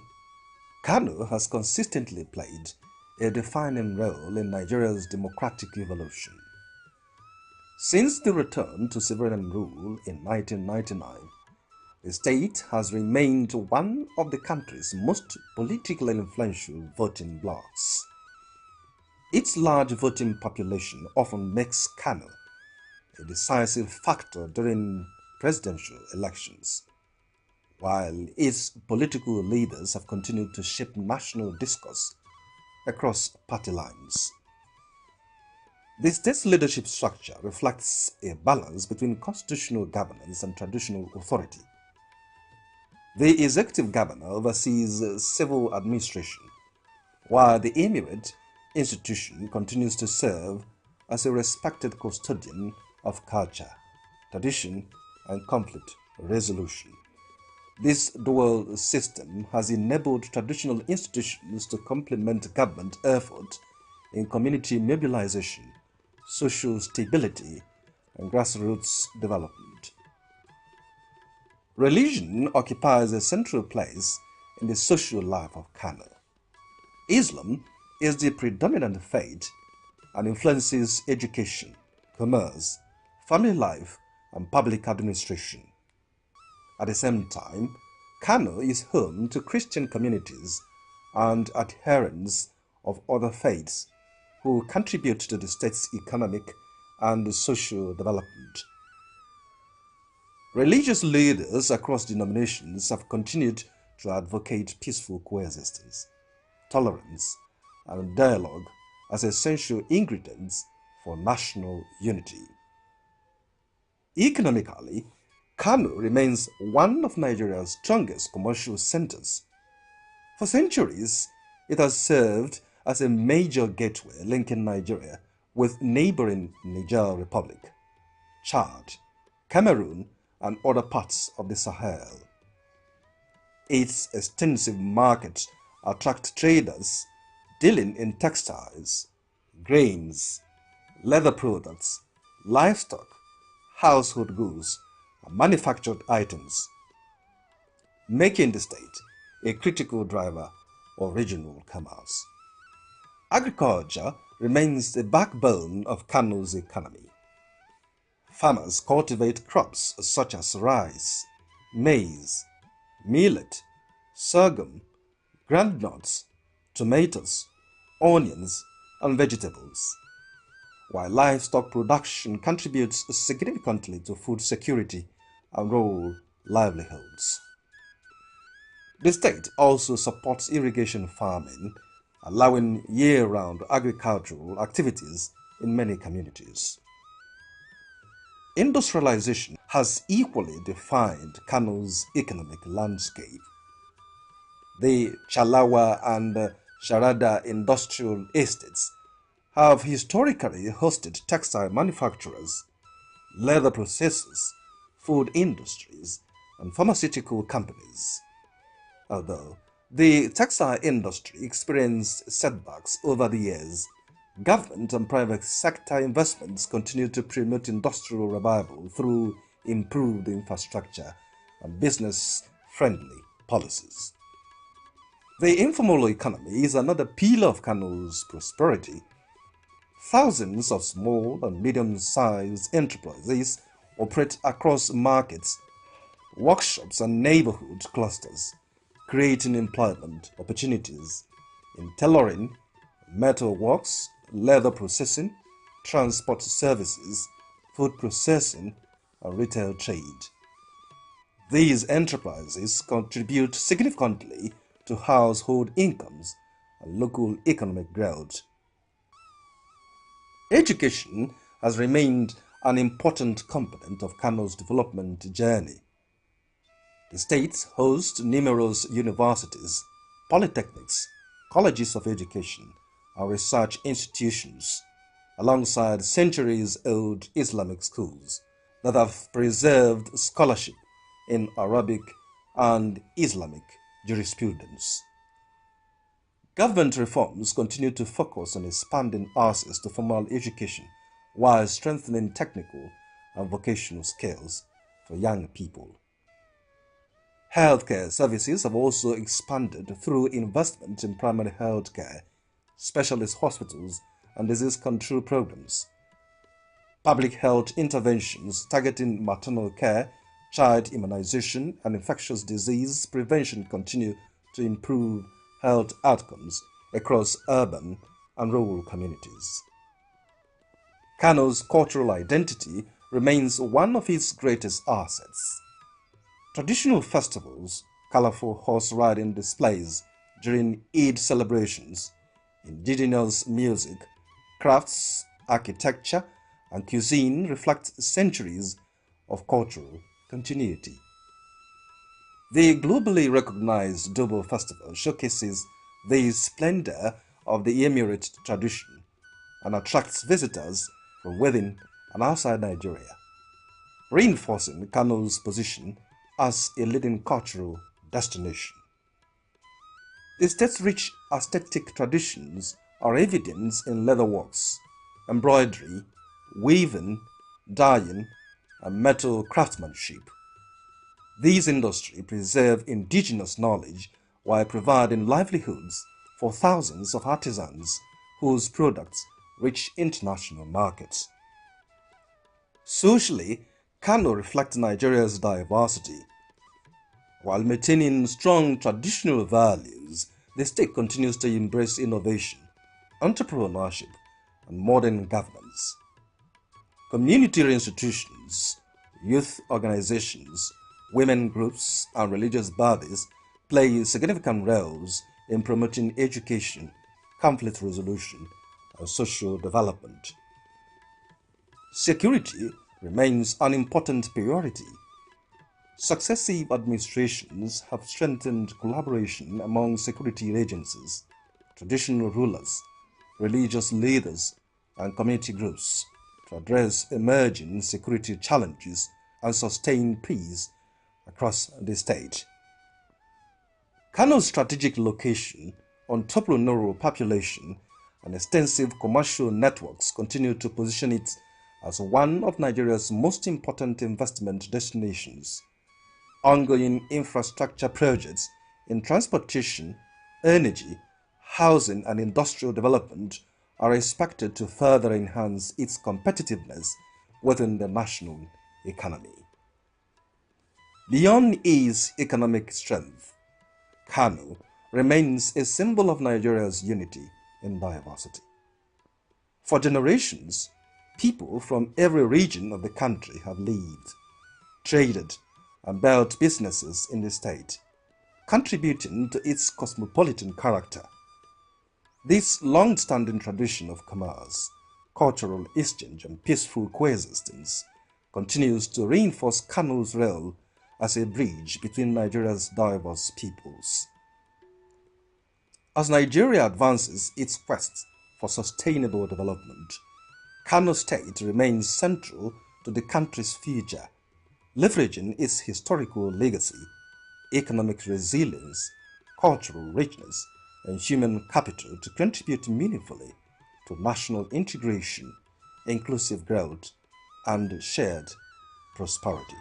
Speaker 2: Kano has consistently played a defining role in Nigeria's democratic evolution. Since the return to sovereign rule in 1999, the state has remained one of the country's most politically influential voting blocs. Its large voting population often makes Kano a decisive factor during presidential elections, while its political leaders have continued to shape national discourse across party lines. The state's leadership structure reflects a balance between constitutional governance and traditional authority. The executive governor oversees civil administration, while the emirate institution continues to serve as a respected custodian of culture, tradition, and conflict resolution. This dual system has enabled traditional institutions to complement government effort in community mobilization, social stability, and grassroots development. Religion occupies a central place in the social life of Kano. Islam is the predominant faith and influences education, commerce, family life, and public administration. At the same time, Kano is home to Christian communities and adherents of other faiths who contribute to the state's economic and social development. Religious leaders across denominations have continued to advocate peaceful coexistence, tolerance, and dialogue as essential ingredients for national unity. Economically, Kano remains one of Nigeria's strongest commercial centers. For centuries, it has served as a major gateway linking Nigeria with neighboring Niger Republic, Chad, Cameroon, and other parts of the Sahel. Its extensive markets attract traders dealing in textiles, grains, leather products, livestock, household goods, and manufactured items, making the state a critical driver of regional commerce. Agriculture remains the backbone of Kano's economy. Farmers cultivate crops such as rice, maize, millet, sorghum, groundnuts, tomatoes, onions, and vegetables, while livestock production contributes significantly to food security and rural livelihoods. The state also supports irrigation farming, allowing year-round agricultural activities in many communities. Industrialization has equally defined Kano's economic landscape. The Chalawa and Sharada industrial estates have historically hosted textile manufacturers, leather processors, food industries, and pharmaceutical companies. Although the textile industry experienced setbacks over the years, government and private sector investments continue to promote industrial revival through improved infrastructure and business-friendly policies. The informal economy is another pillar of Kano's prosperity. Thousands of small and medium-sized enterprises operate across markets, workshops, and neighborhood clusters, creating employment opportunities in tailoring, metalworks, leather processing, transport services, food processing, and retail trade. These enterprises contribute significantly to household incomes and local economic growth. Education has remained an important component of Kano's development journey. The state hosts numerous universities, polytechnics, colleges of education, and research institutions, alongside centuries-old Islamic schools that have preserved scholarship in Arabic and Islamic jurisprudence. Government reforms continue to focus on expanding access to formal education while strengthening technical and vocational skills for young people. Healthcare services have also expanded through investment in primary healthcare, specialist hospitals, and disease control programs. Public health interventions targeting maternal care, child immunization, and infectious disease prevention continue to improve health outcomes across urban and rural communities. Kano's cultural identity remains one of its greatest assets. Traditional festivals, colorful horse riding displays during Eid celebrations, indigenous music, crafts, architecture, and cuisine reflect centuries of cultural continuity. The globally recognized Dobo Festival showcases the splendor of the Emirate tradition and attracts visitors from within and outside Nigeria, reinforcing Kano's position as a leading cultural destination. The state's rich aesthetic traditions are evident in leatherworks, embroidery, weaving, dyeing, and metal craftsmanship. These industries preserve indigenous knowledge while providing livelihoods for thousands of artisans whose products reach international markets. Socially, Kano reflects Nigeria's diversity. While maintaining strong traditional values, the state continues to embrace innovation, entrepreneurship, and modern governance. Community institutions, youth organizations, women groups, and religious bodies play significant roles in promoting education, conflict resolution, and social development. Security remains an important priority. Successive administrations have strengthened collaboration among security agencies, traditional rulers, religious leaders, and community groups to address emerging security challenges and sustain peace across the state. Kano's strategic location on top of rural population and extensive commercial networks continue to position it as one of Nigeria's most important investment destinations. Ongoing infrastructure projects in transportation, energy, housing, and industrial development are expected to further enhance its competitiveness within the national economy. Beyond its economic strength, Kano remains a symbol of Nigeria's unity in diversity. For generations, people from every region of the country have lived, traded, and built businesses in the state, contributing to its cosmopolitan character. This long-standing tradition of commerce, cultural exchange, and peaceful coexistence continues to reinforce Kano's role as a bridge between Nigeria's diverse peoples. As Nigeria advances its quest for sustainable development, Kano State remains central to the country's future, leveraging its historical legacy, economic resilience, cultural richness, and human capital to contribute meaningfully to national integration, inclusive growth, and shared prosperity.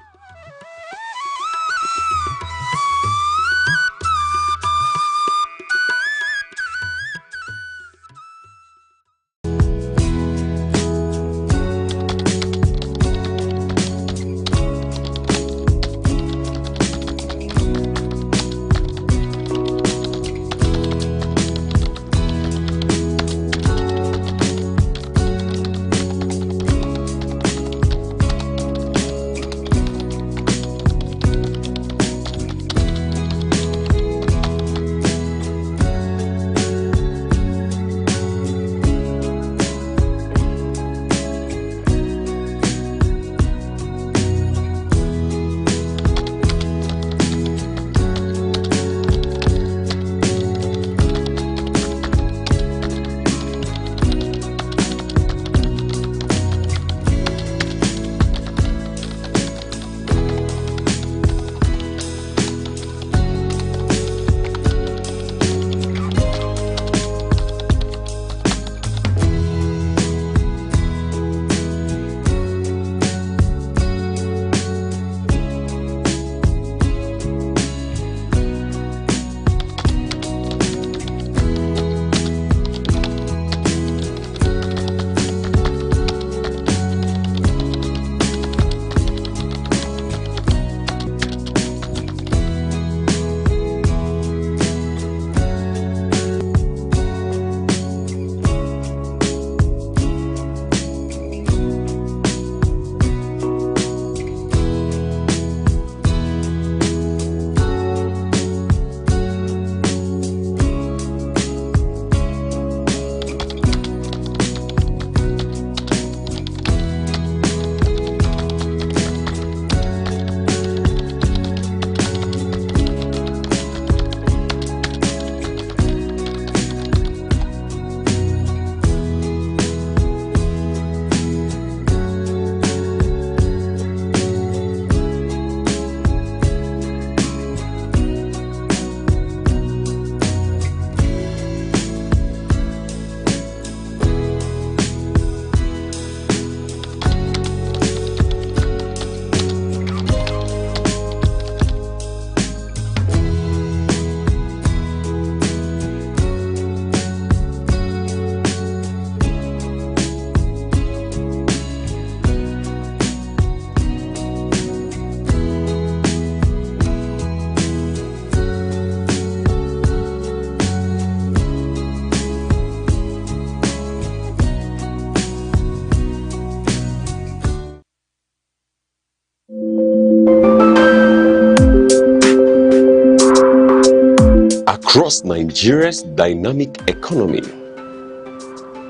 Speaker 1: Across Nigeria's dynamic economy,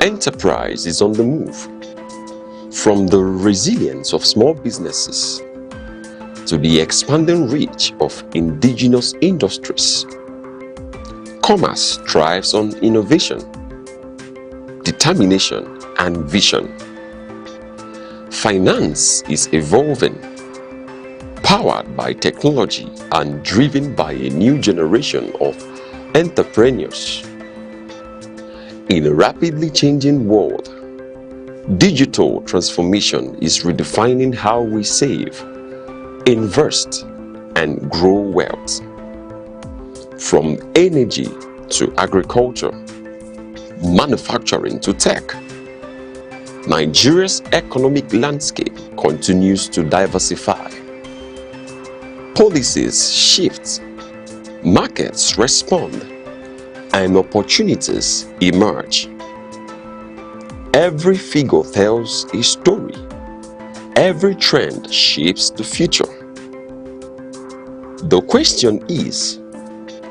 Speaker 1: enterprise is on the move. From the resilience of small businesses to the expanding reach of indigenous industries, commerce thrives on innovation, determination, and vision. Finance is evolving, powered by technology and driven by a new generation of entrepreneurs. In a rapidly changing world, digital transformation is redefining how we save, invest, and grow wealth. From energy to agriculture, manufacturing to tech,
Speaker 12: Nigeria's economic landscape continues to diversify. Policies shift, markets respond, and opportunities emerge. Every figure tells a story. Every trend shapes the future. The question is,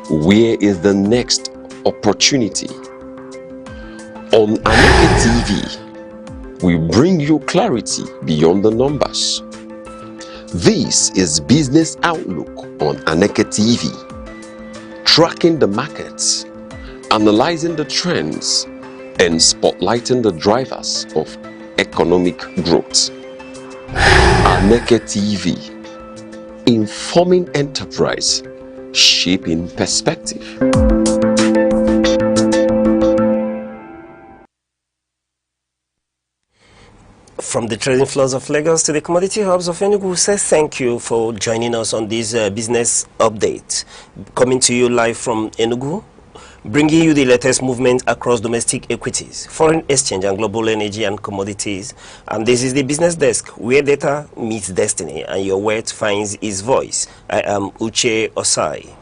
Speaker 12: where is the next opportunity? On Aneke TV, we bring you clarity beyond the numbers. This is Business Outlook on Aneke TV, tracking the markets, analyzing the trends, and spotlighting the drivers of economic growth. Aneke TV, informing enterprise, shaping perspective.
Speaker 4: From the trading floors of Lagos to the commodity hubs of Enugu, we say thank you for joining us on this business update. Coming to you live from Enugu, bringing you the latest movement across domestic equities, foreign exchange and global energy and commodities. And this is the business desk where data meets destiny and your word finds its voice. I am Uche Osai.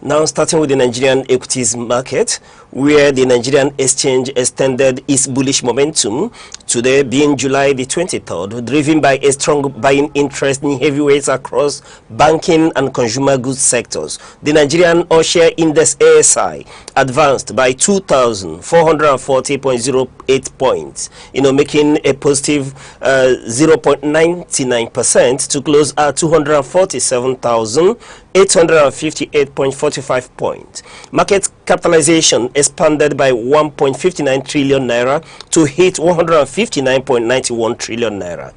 Speaker 4: Now starting with the Nigerian equities market, where the Nigerian exchange extended its bullish momentum, today being July the 23rd, driven by a strong buying interest in heavyweights across banking and consumer goods sectors. The Nigerian All-Share Index ASI advanced by 2,440.08 points, making a positive 0.99% to close at 247,858.45 points. Market capitalization expanded by 1.59 trillion naira to hit 159.91 trillion naira.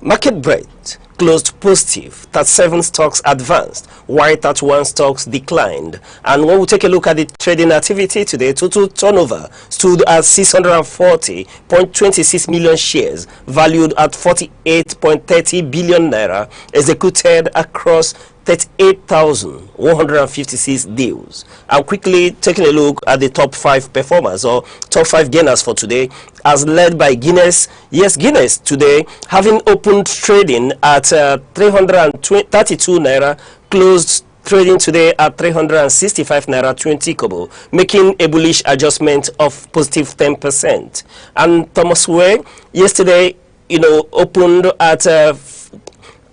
Speaker 4: Market breadth closed positive, 37 stocks advanced, while 31 stocks declined. And when we take a look at the trading activity today, total turnover stood at 640.26 million shares, valued at 48.30 billion naira, executed across 38,156 deals. I'm quickly taking a look at the top 5 performers or top 5 gainers for today, as led by Guinness. Yes, Guinness today, having opened trading at 332 naira, closed trading today at 365 naira 20 kobo, making a bullish adjustment of positive 10%. And Thomas Way yesterday, opened at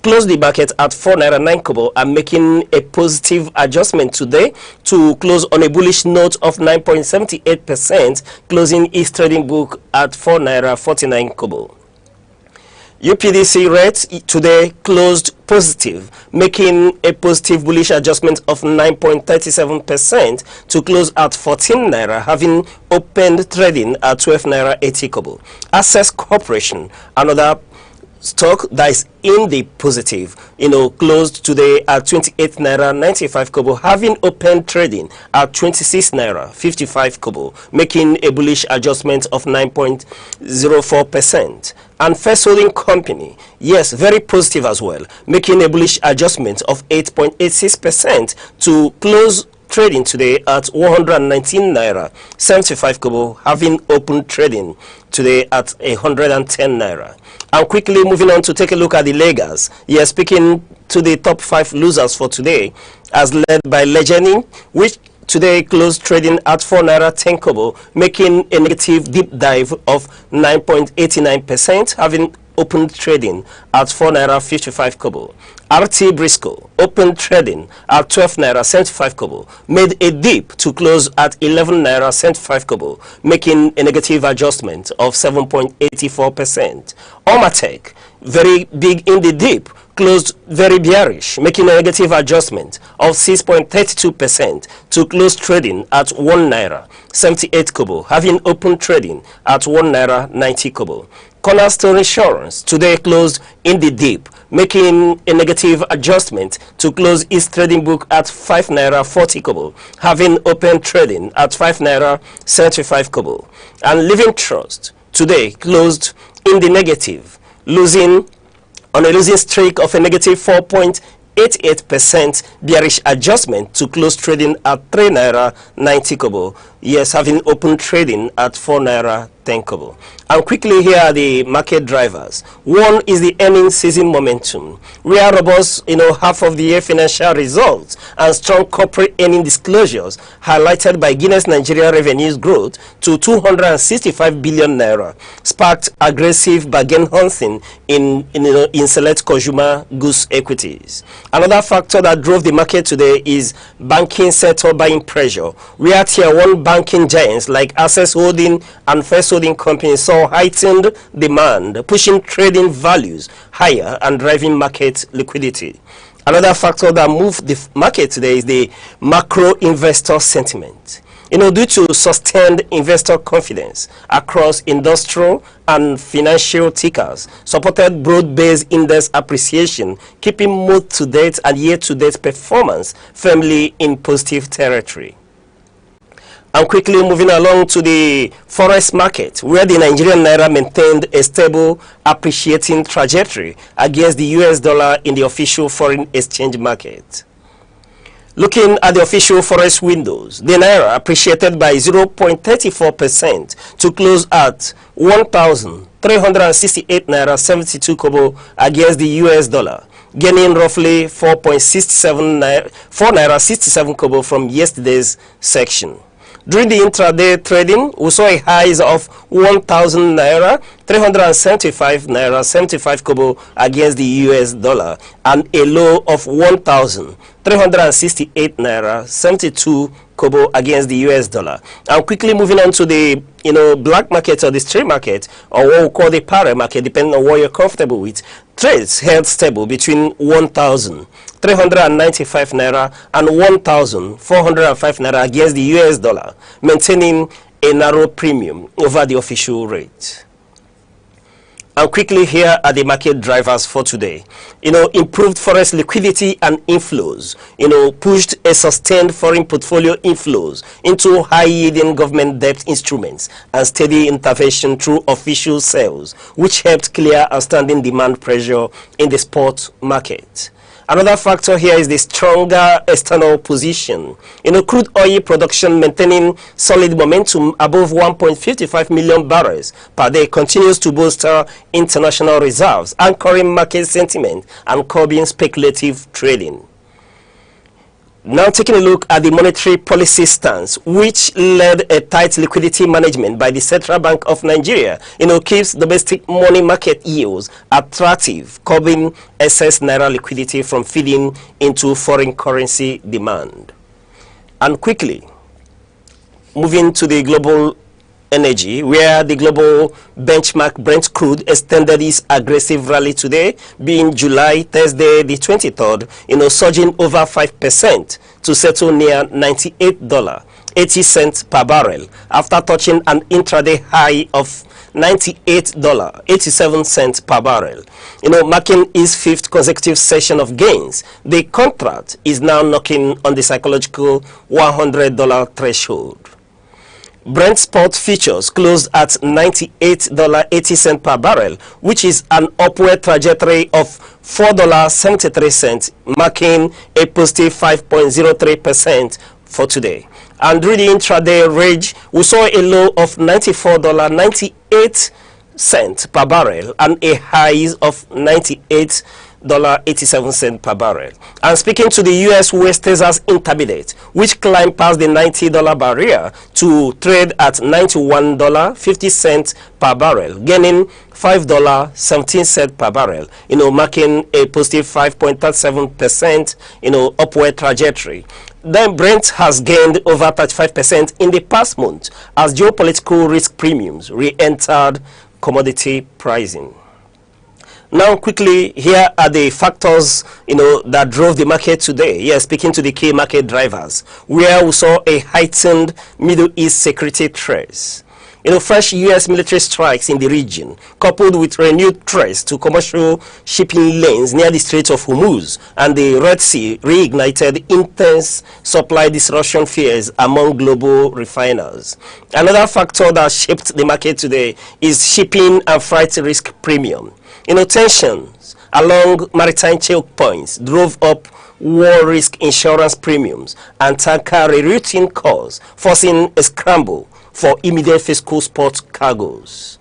Speaker 4: closed the market at 4 naira 9 kobo and making a positive adjustment today to close on a bullish note of 9.78%, closing its trading book at 4 naira 49 kobo. UPDC rate today closed positive, making a positive bullish adjustment of 9.37% to close at 14 naira, having opened trading at 12 naira 80 kobo. Access Corporation, another stock that is in the positive, closed today at 28 naira 95 kobo, having opened trading at 26 naira 55 kobo, making a bullish adjustment of 9.04%. And First Holding Company, yes, very positive as well, making a bullish adjustment of 8.86% to close trading today at 119 naira 75 kobo, having opened trading today at 110 naira. And quickly moving on to take a look at the laggers. Yes, speaking to the top 5 losers for today, as led by Legend, which today closed trading at 4 naira 10 kobo, making a negative deep dive of 9.89%, having opened trading at 4 naira 55 kobo. RT Briscoe opened trading at 12 naira 75 kobo, made a dip to close at 11 naira 75 kobo, making a negative adjustment of 7.84%. Omatech, very big in the dip, closed very bearish, making a negative adjustment of 6.32% to close trading at 1 naira 78 kobo, having opened trading at 1 naira 90 kobo. Cornerstone Insurance today closed in the dip, making a negative adjustment to close its trading book at 5 naira 40 kobo, having opened trading at 5 naira 75 kobo. And Living Trust today closed in the negative, losing on a losing streak of a negative 4.88% bearish adjustment to close trading at 3 naira 90 kobo. Yes, having opened trading at 4 naira thinkable. And quickly, here are the market drivers. One is the earnings season momentum, where robust, half of the year financial results and strong corporate earning disclosures highlighted by Guinness Nigeria revenues growth to 265 billion naira, sparked aggressive bargain hunting in select consumer goods equities. Another factor that drove the market today is banking sector buying pressure, where tier 1 banking giants like Access Holding and First Holding companies saw heightened demand, pushing trading values higher and driving market liquidity. Another factor that moved the market today is the macro investor sentiment. Due to sustained investor confidence across industrial and financial tickers, supported broad-based index appreciation, keeping month-to-date and year-to-date performance firmly in positive territory. And quickly moving along to the forex market, where the Nigerian naira maintained a stable appreciating trajectory against the US dollar in the official foreign exchange market. Looking at the official forex windows, the naira appreciated by 0.34% to close at 1,368 naira 72 kobo against the US dollar, gaining roughly 4 naira 67 kobo from yesterday's section. During the intraday trading, we saw a highs of 1,000 naira 375 naira 75 kobo against the US dollar and a low of 1,368 naira 72 kobo against the US dollar. And quickly moving on to the black market or the street market, or what we call the para market, depending on what you're comfortable with. Trades held stable between 1,395 naira and 1,405 naira against the US dollar, maintaining a narrow premium over the official rate. And quickly, here are the market drivers for today. Improved forex liquidity and inflows, pushed a sustained foreign portfolio inflows into high-yielding government debt instruments and steady intervention through official sales, which helped clear outstanding demand pressure in the spot market. Another factor here is the stronger external position. Crude oil production maintaining solid momentum above 1.55 million barrels per day continues to bolster international reserves, anchoring market sentiment and curbing speculative trading. Now taking a look at the monetary policy stance, which led a tight liquidity management by the Central Bank of Nigeria, keeps domestic money market yields attractive, curbing excess naira liquidity from feeding into foreign currency demand. And quickly, moving to the global energy, where the global benchmark Brent crude extended its aggressive rally today, being July, Thursday, the 23rd, surging over 5% to settle near $98.80 per barrel after touching an intraday high of $98.87 per barrel. Marking its 5th consecutive session of gains. The contract is now knocking on the psychological $100 threshold. Brent spot futures closed at $98.80 per barrel, which is an upward trajectory of $4.73, marking a positive 5.03% for today. And during the intraday range, we saw a low of $94.98 per barrel and a high of $98.87 per barrel. And speaking to the U.S. West Texas Intermediate, which climbed past the $90 barrier to trade at $91.50 per barrel, gaining $5.17 per barrel, marking a positive 5.37%, upward trajectory. Then Brent has gained over 35% in the past month as geopolitical risk premiums re-entered commodity pricing. Now, quickly, here are the factors, that drove the market today. Yes, speaking to the key market drivers, where we saw a heightened Middle East security threats. Fresh U.S. military strikes in the region, coupled with renewed threats to commercial shipping lanes near the Strait of Hormuz and the Red Sea, reignited intense supply disruption fears among global refiners. Another factor that shaped the market today is shipping and freight risk premium. Tensions along maritime choke points drove up war risk insurance premiums and tanker rerouting costs, forcing a scramble for immediate fiscal spot cargoes.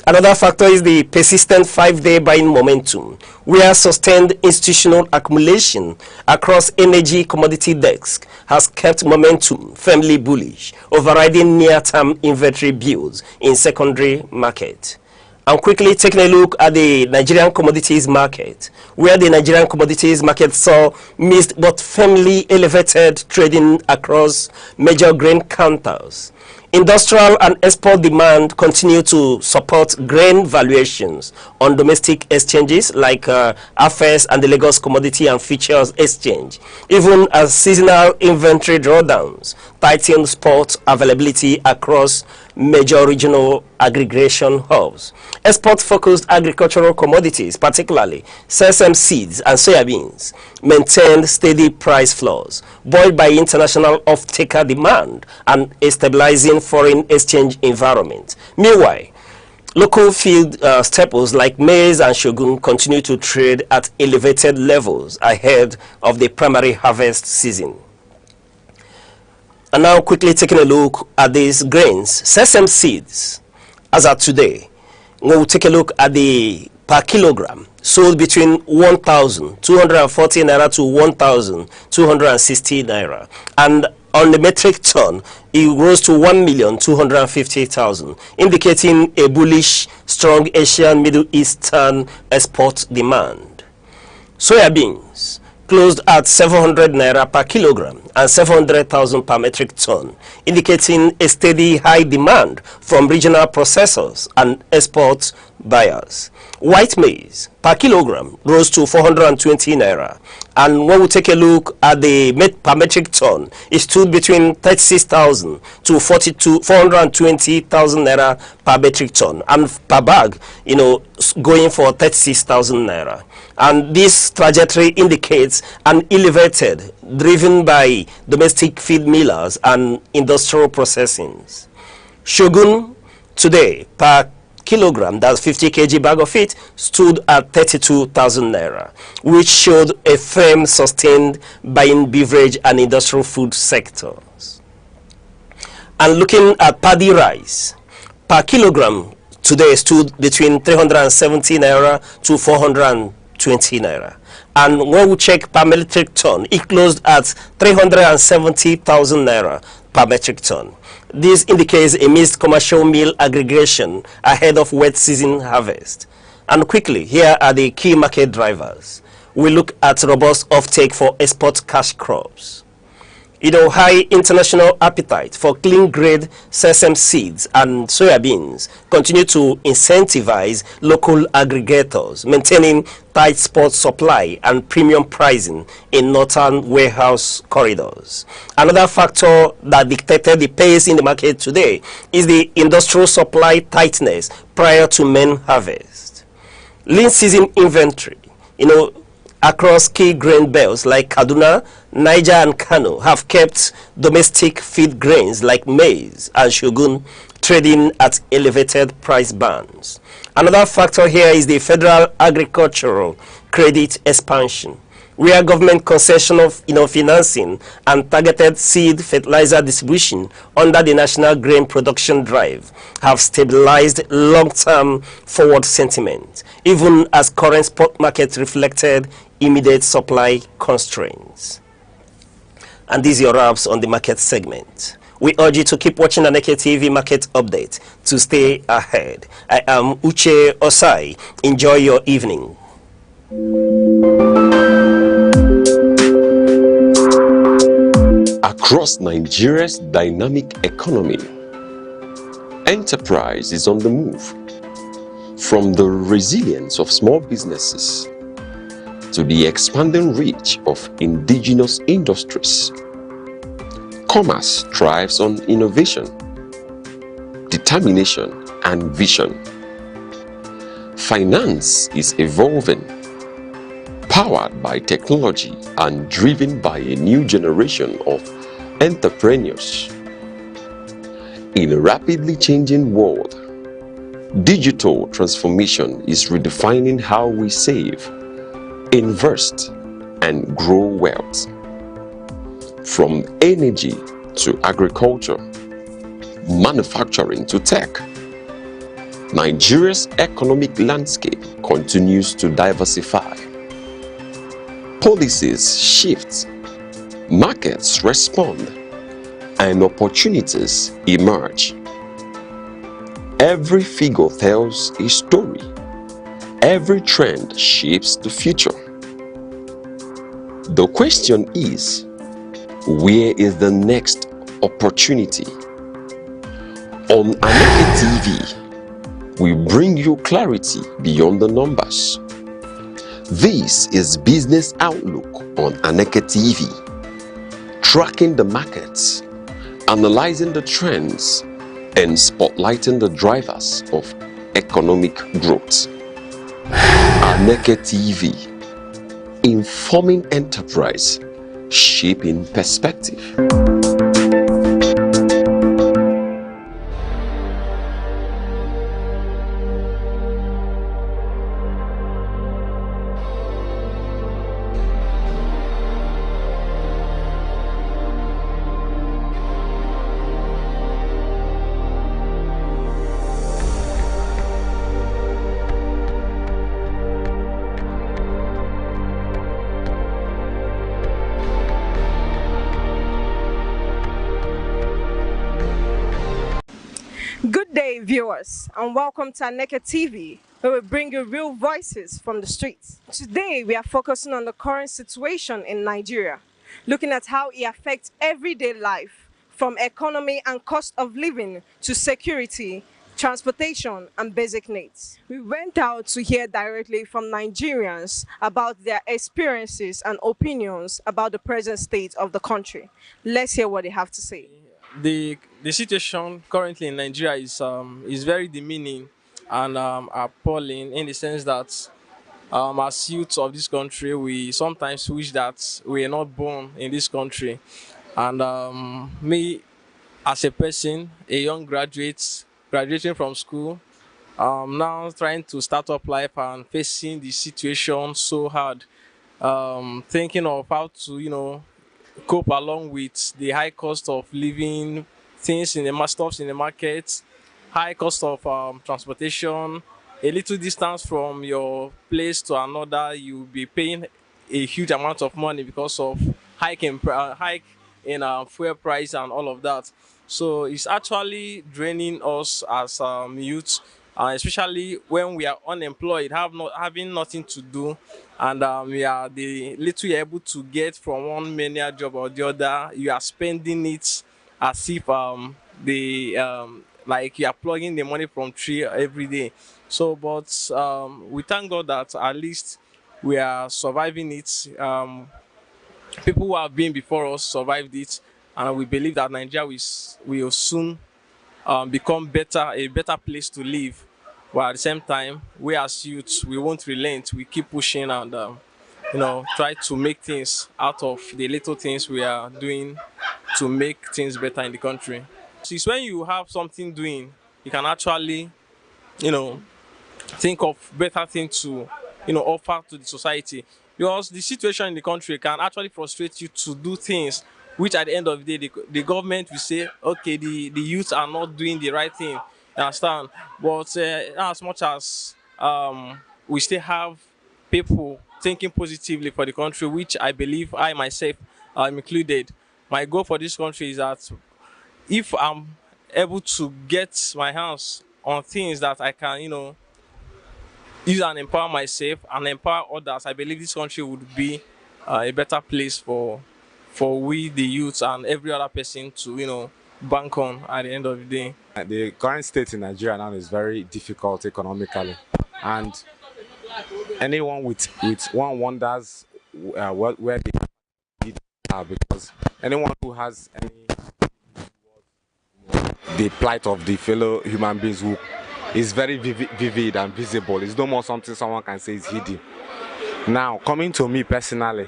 Speaker 4: Another factor is the persistent 5-day buying momentum, where sustained institutional accumulation across energy commodity desks has kept momentum firmly bullish, overriding near-term inventory builds in secondary market. And quickly taking a look at the Nigerian commodities market, where the Nigerian commodities market saw mixed but firmly elevated trading across major grain counters. Industrial and export demand continue to support grain valuations on domestic exchanges like AFES and the Lagos Commodity and Futures Exchange, even as seasonal inventory drawdowns tighten spot availability across major regional aggregation hubs. Export-focused agricultural commodities, particularly sesame seeds and soybeans, maintained steady price floors, buoyed by international off-taker demand and a stabilizing foreign exchange environment. Meanwhile, local field staples like maize and shogun continue to trade at elevated levels ahead of the primary harvest season. And now quickly taking a look at these grains. Sesame seeds, as of today, we'll take a look at the per kilogram, sold between 1,240 naira to 1,260 naira. And on the metric ton, it rose to 1,250,000, indicating a bullish, strong Asian Middle Eastern export demand. Soybeans closed at 700 naira per kilogram and 700,000 per metric ton, indicating a steady high demand from regional processors and export buyers. White maize per kilogram rose to 420 naira, and when we take a look at the per metric ton, it stood between 36,000 to 420,000 naira per metric ton, and per bag, going for 36,000 naira. And this trajectory indicates an elevated, driven by domestic feed millers and industrial processing. Shogun today per kilogram, that's 50 kg bag of it, stood at 32,000 naira, which showed a firm sustained buying beverage and industrial food sectors. And looking at paddy rice per kilogram today stood between 370 naira to 420 naira. And when we check per metric ton, it closed at 370,000 naira per metric ton. This indicates a mixed commercial meal aggregation ahead of wet season harvest. And quickly, here are the key market drivers. We look at robust offtake for export cash crops. High international appetite for clean-grade sesame seeds and soybeans continue to incentivize local aggregators, maintaining tight spot supply and premium pricing in northern warehouse corridors. Another factor that dictated the pace in the market today is the industrial supply tightness prior to main harvest. Lean season inventory, across key grain belts like Kaduna, Niger and Kano have kept domestic feed grains like maize and shogun trading at elevated price bands. Another factor here is the federal agricultural credit expansion, where government concession of financing and targeted seed fertilizer distribution under the National Grain Production Drive have stabilized long-term forward sentiment, even as current spot market reflected immediate supply constraints. And these are your wraps on the market segment. We urge you to keep watching Aneke TV Market Update to stay ahead. I am Uche Osai. Enjoy your evening.
Speaker 1: Across Nigeria's dynamic economy, enterprise is on the move. From the resilience of small businesses to the expanding reach of indigenous industries, commerce thrives on innovation, determination, and vision. Finance is evolving, powered by technology and driven by a new generation of entrepreneurs. In a rapidly changing world, digital transformation is redefining how we save, invest, and grow wealth. From energy to agriculture,
Speaker 12: manufacturing to tech. Nigeria's economic landscape continues to diversify. Policies shift, markets respond, and opportunities emerge. Every figure tells a story. Every trend shapes the future. The question is, where is the next opportunity? On Aneke TV, we bring you clarity beyond the numbers. This is Business Outlook on Aneke TV, tracking the markets, analyzing the trends, and spotlighting the drivers of economic growth. Aneke TV, informing enterprise, shaping perspective.
Speaker 10: Good day, viewers, and welcome to Aneke TV, where we bring you real voices from the streets. Today, we are focusing on the current situation in Nigeria, looking at how it affects everyday life, from economy and cost of living to security, transportation, and basic needs. We went out to hear directly from Nigerians about their experiences and opinions about the present state of the country. Let's hear what they have to say.
Speaker 6: The situation currently in Nigeria is very demeaning and appalling, in the sense that as youths of this country, we sometimes wish that we are not born in this country. And me, as a person, a young graduate, graduating from school, now trying to start up life and facing the situation so hard, thinking of how to, cope along with the high cost of living, things in the stuffs in the market, high cost of transportation, a little distance from your place to another, you'll be paying a huge amount of money because of hike in fuel price and all of that. So it's actually draining us as youths, especially when we are unemployed, having nothing to do, and we are the little you're able to get from one menial job or the other, you are spending it as if like you are plugging the money from tree every day. So, but we thank God that at least we are surviving it. People who have been before us survived it, and we believe that Nigeria will soon become a better place to live. But at the same time, we as youths, we won't relent. We keep pushing and try to make things out of the little things we are doing to make things better in the country. So it's when you have something doing, you can actually, think of better things to, offer to the society. Because the situation in the country can actually frustrate you to do things which at the end of the day, the government will say, okay, the youth are not doing the right thing, you understand? But as much as we still have people thinking positively for the country, which I believe I myself am included. My goal for this country is that if I'm able to get my hands on things that I can, use and empower myself and empower others, I believe this country would be a better place for we, the youth, and every other person to, bank on at the end of the day.
Speaker 15: The current state in Nigeria now is very difficult economically, and anyone with one wonders where they are, because anyone who has the plight of the fellow human beings who is very vivid and visible. It's no more something someone can say is hidden. Now, coming to me personally,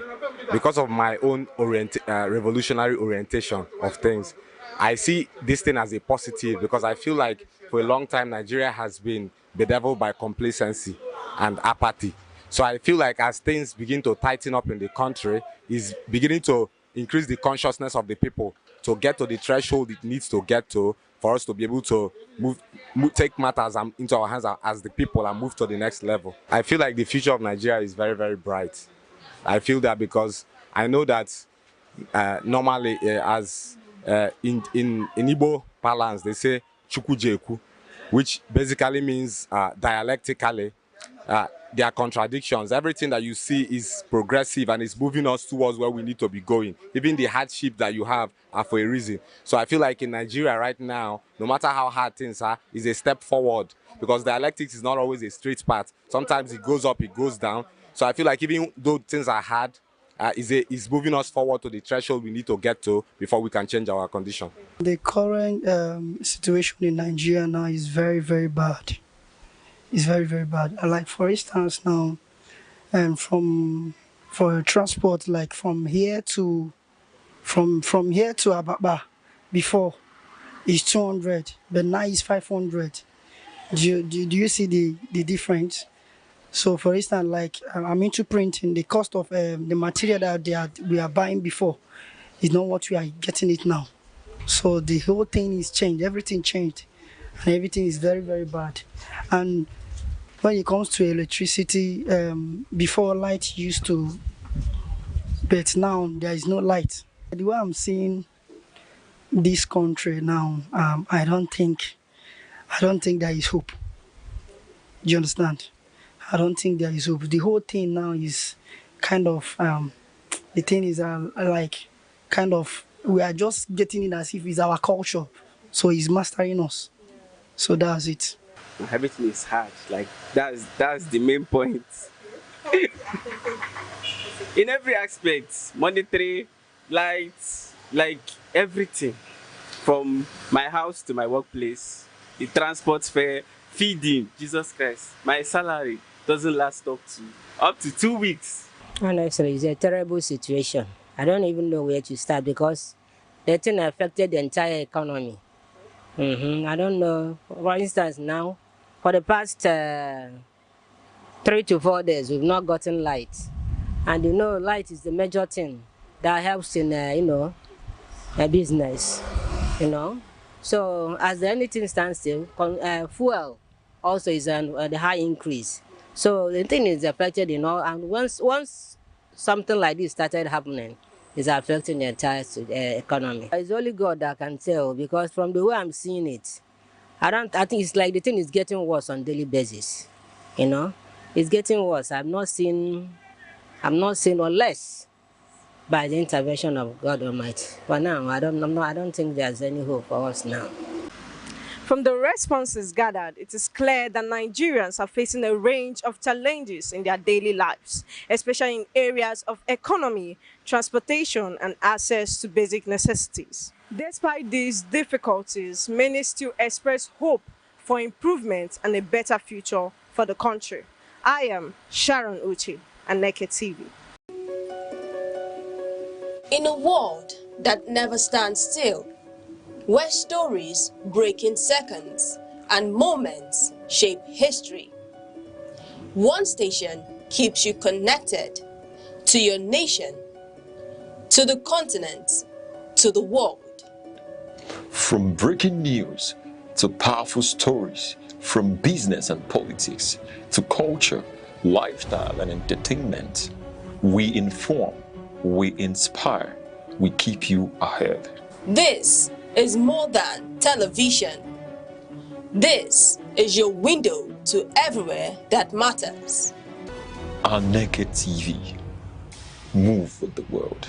Speaker 15: because of my own revolutionary orientation of things, I see this thing as a positive, because I feel like for a long time Nigeria has been bedeviled by complacency and apathy. So I feel like as things begin to tighten up in the country, is beginning to increase the consciousness of the people to get to the threshold it needs to get to for us to be able to take matters into our hands as the people and move to the next level. I feel like the future of Nigeria is very, very bright. I feel that because I know that normally as in Igbo parlance, they say chukujeku, which basically means dialectically, there are contradictions. Everything that you see is progressive and is moving us towards where we need to be going. Even the hardship that you have are for a reason. So I feel like in Nigeria right now, no matter how hard things are, is a step forward, because dialectics is not always a straight path. Sometimes it goes up, it goes down. So I feel like even though things are hard, is moving us forward to the threshold we need to get to before we can change our condition.
Speaker 11: The current situation in Nigeria now is very, very bad. It's very, very bad. Like for instance now, for transport, like from here to Ababa, before is 200, but now it's 500. Do you see the difference? So for instance, like I'm into printing, the cost of the material that we are buying before is not what we are getting it now. So the whole thing is changed, everything changed, and everything is very, very bad. And when it comes to electricity, before light used to, but now there is no light. The way I'm seeing this country now, I don't think there is hope. Do you understand? I don't think there is hope. The whole thing now is kind of, the thing is like, kind of, we are just getting it as if it's our culture. So it's mastering us. So that's it.
Speaker 16: Everything is hard. Like, that's the main point. In every aspect, monetary, lights, like everything. From my house to my workplace, the transport fare, feeding, Jesus Christ. My salary doesn't last up to 2 weeks.
Speaker 17: Honestly, it's a terrible situation. I don't even know where to start because the thing affected the entire economy. I don't know. For instance, now, for the past 3 to 4 days, we've not gotten light. And you know, light is the major thing that helps in, a business, So as anything stands still, fuel also is on the high increase. So the thing is affected, and once something like this started happening, it's affecting the entire economy. It's only God that can tell, because from the way I'm seeing it, I think it's like the thing is getting worse on a daily basis. It's getting worse. I'm not seeing unless by the intervention of God Almighty. But now, I don't think there's any hope for us now.
Speaker 10: From the responses gathered, it is clear that Nigerians are facing a range of challenges in their daily lives, especially in areas of economy, transportation, and access to basic necessities. Despite these difficulties, many still express hope for improvement and a better future for the country. I am Sharon Uchi, Aneke TV.
Speaker 13: In a world that never stands still, where stories break in seconds and moments shape history, one station keeps you connected to your nation, to the continent, to the world.
Speaker 1: From breaking news to powerful stories, from business and politics to culture, lifestyle and entertainment, we inform, we inspire, we keep you ahead.
Speaker 13: This is more than television. This is your window to everywhere that matters.
Speaker 1: Aneke TV. Move with the world.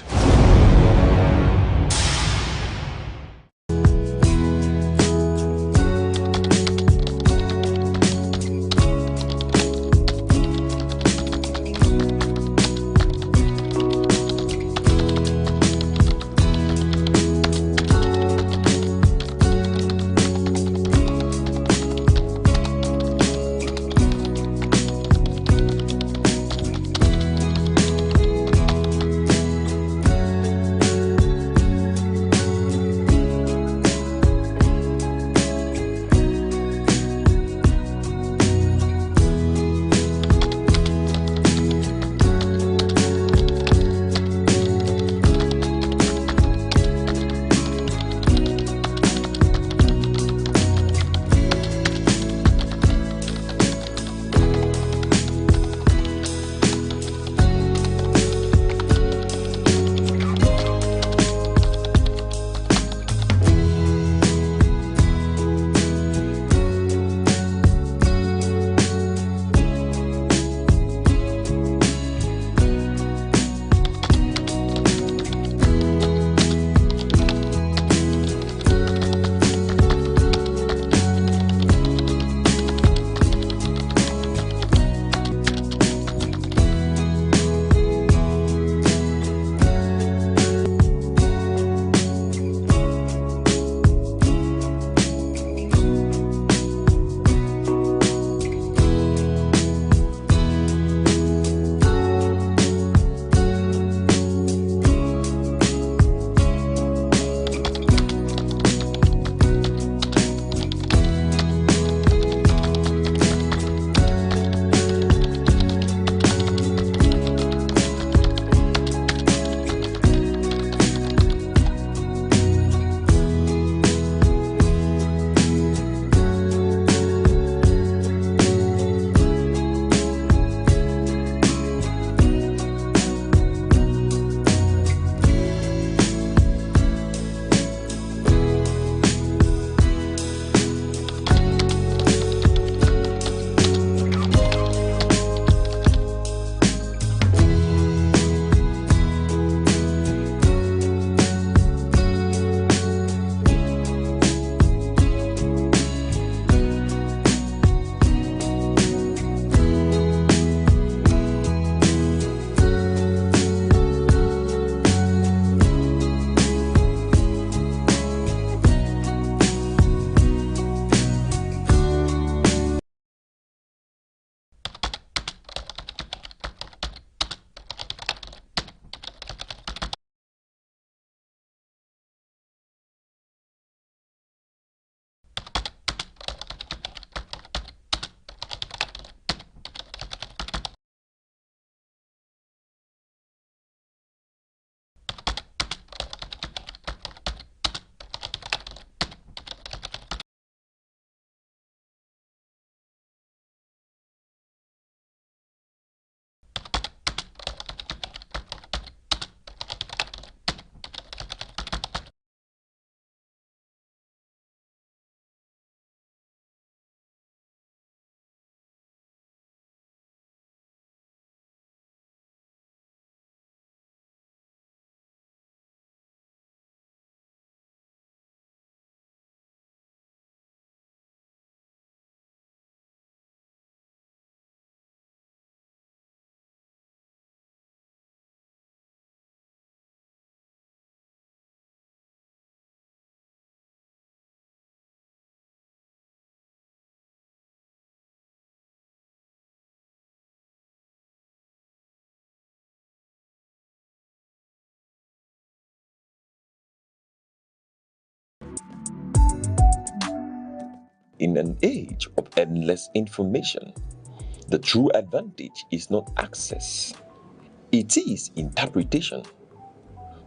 Speaker 1: In an age of endless information, the true advantage is not access, it is interpretation.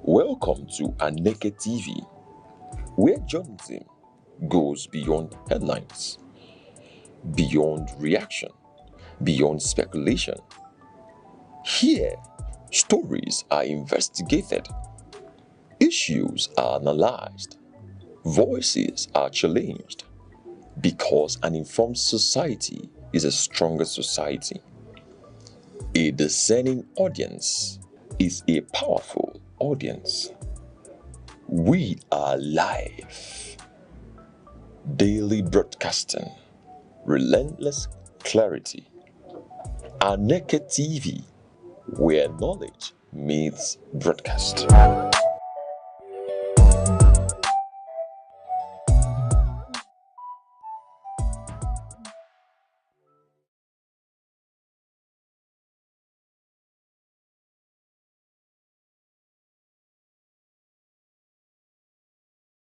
Speaker 1: Welcome to Aneke TV, where journalism goes beyond headlines, beyond reaction, beyond speculation. Here, stories are investigated, issues are analyzed, voices are challenged, because an informed society is a stronger society. A discerning audience is a powerful audience. We are live, daily broadcasting, relentless clarity. Aneke TV, where knowledge meets broadcast.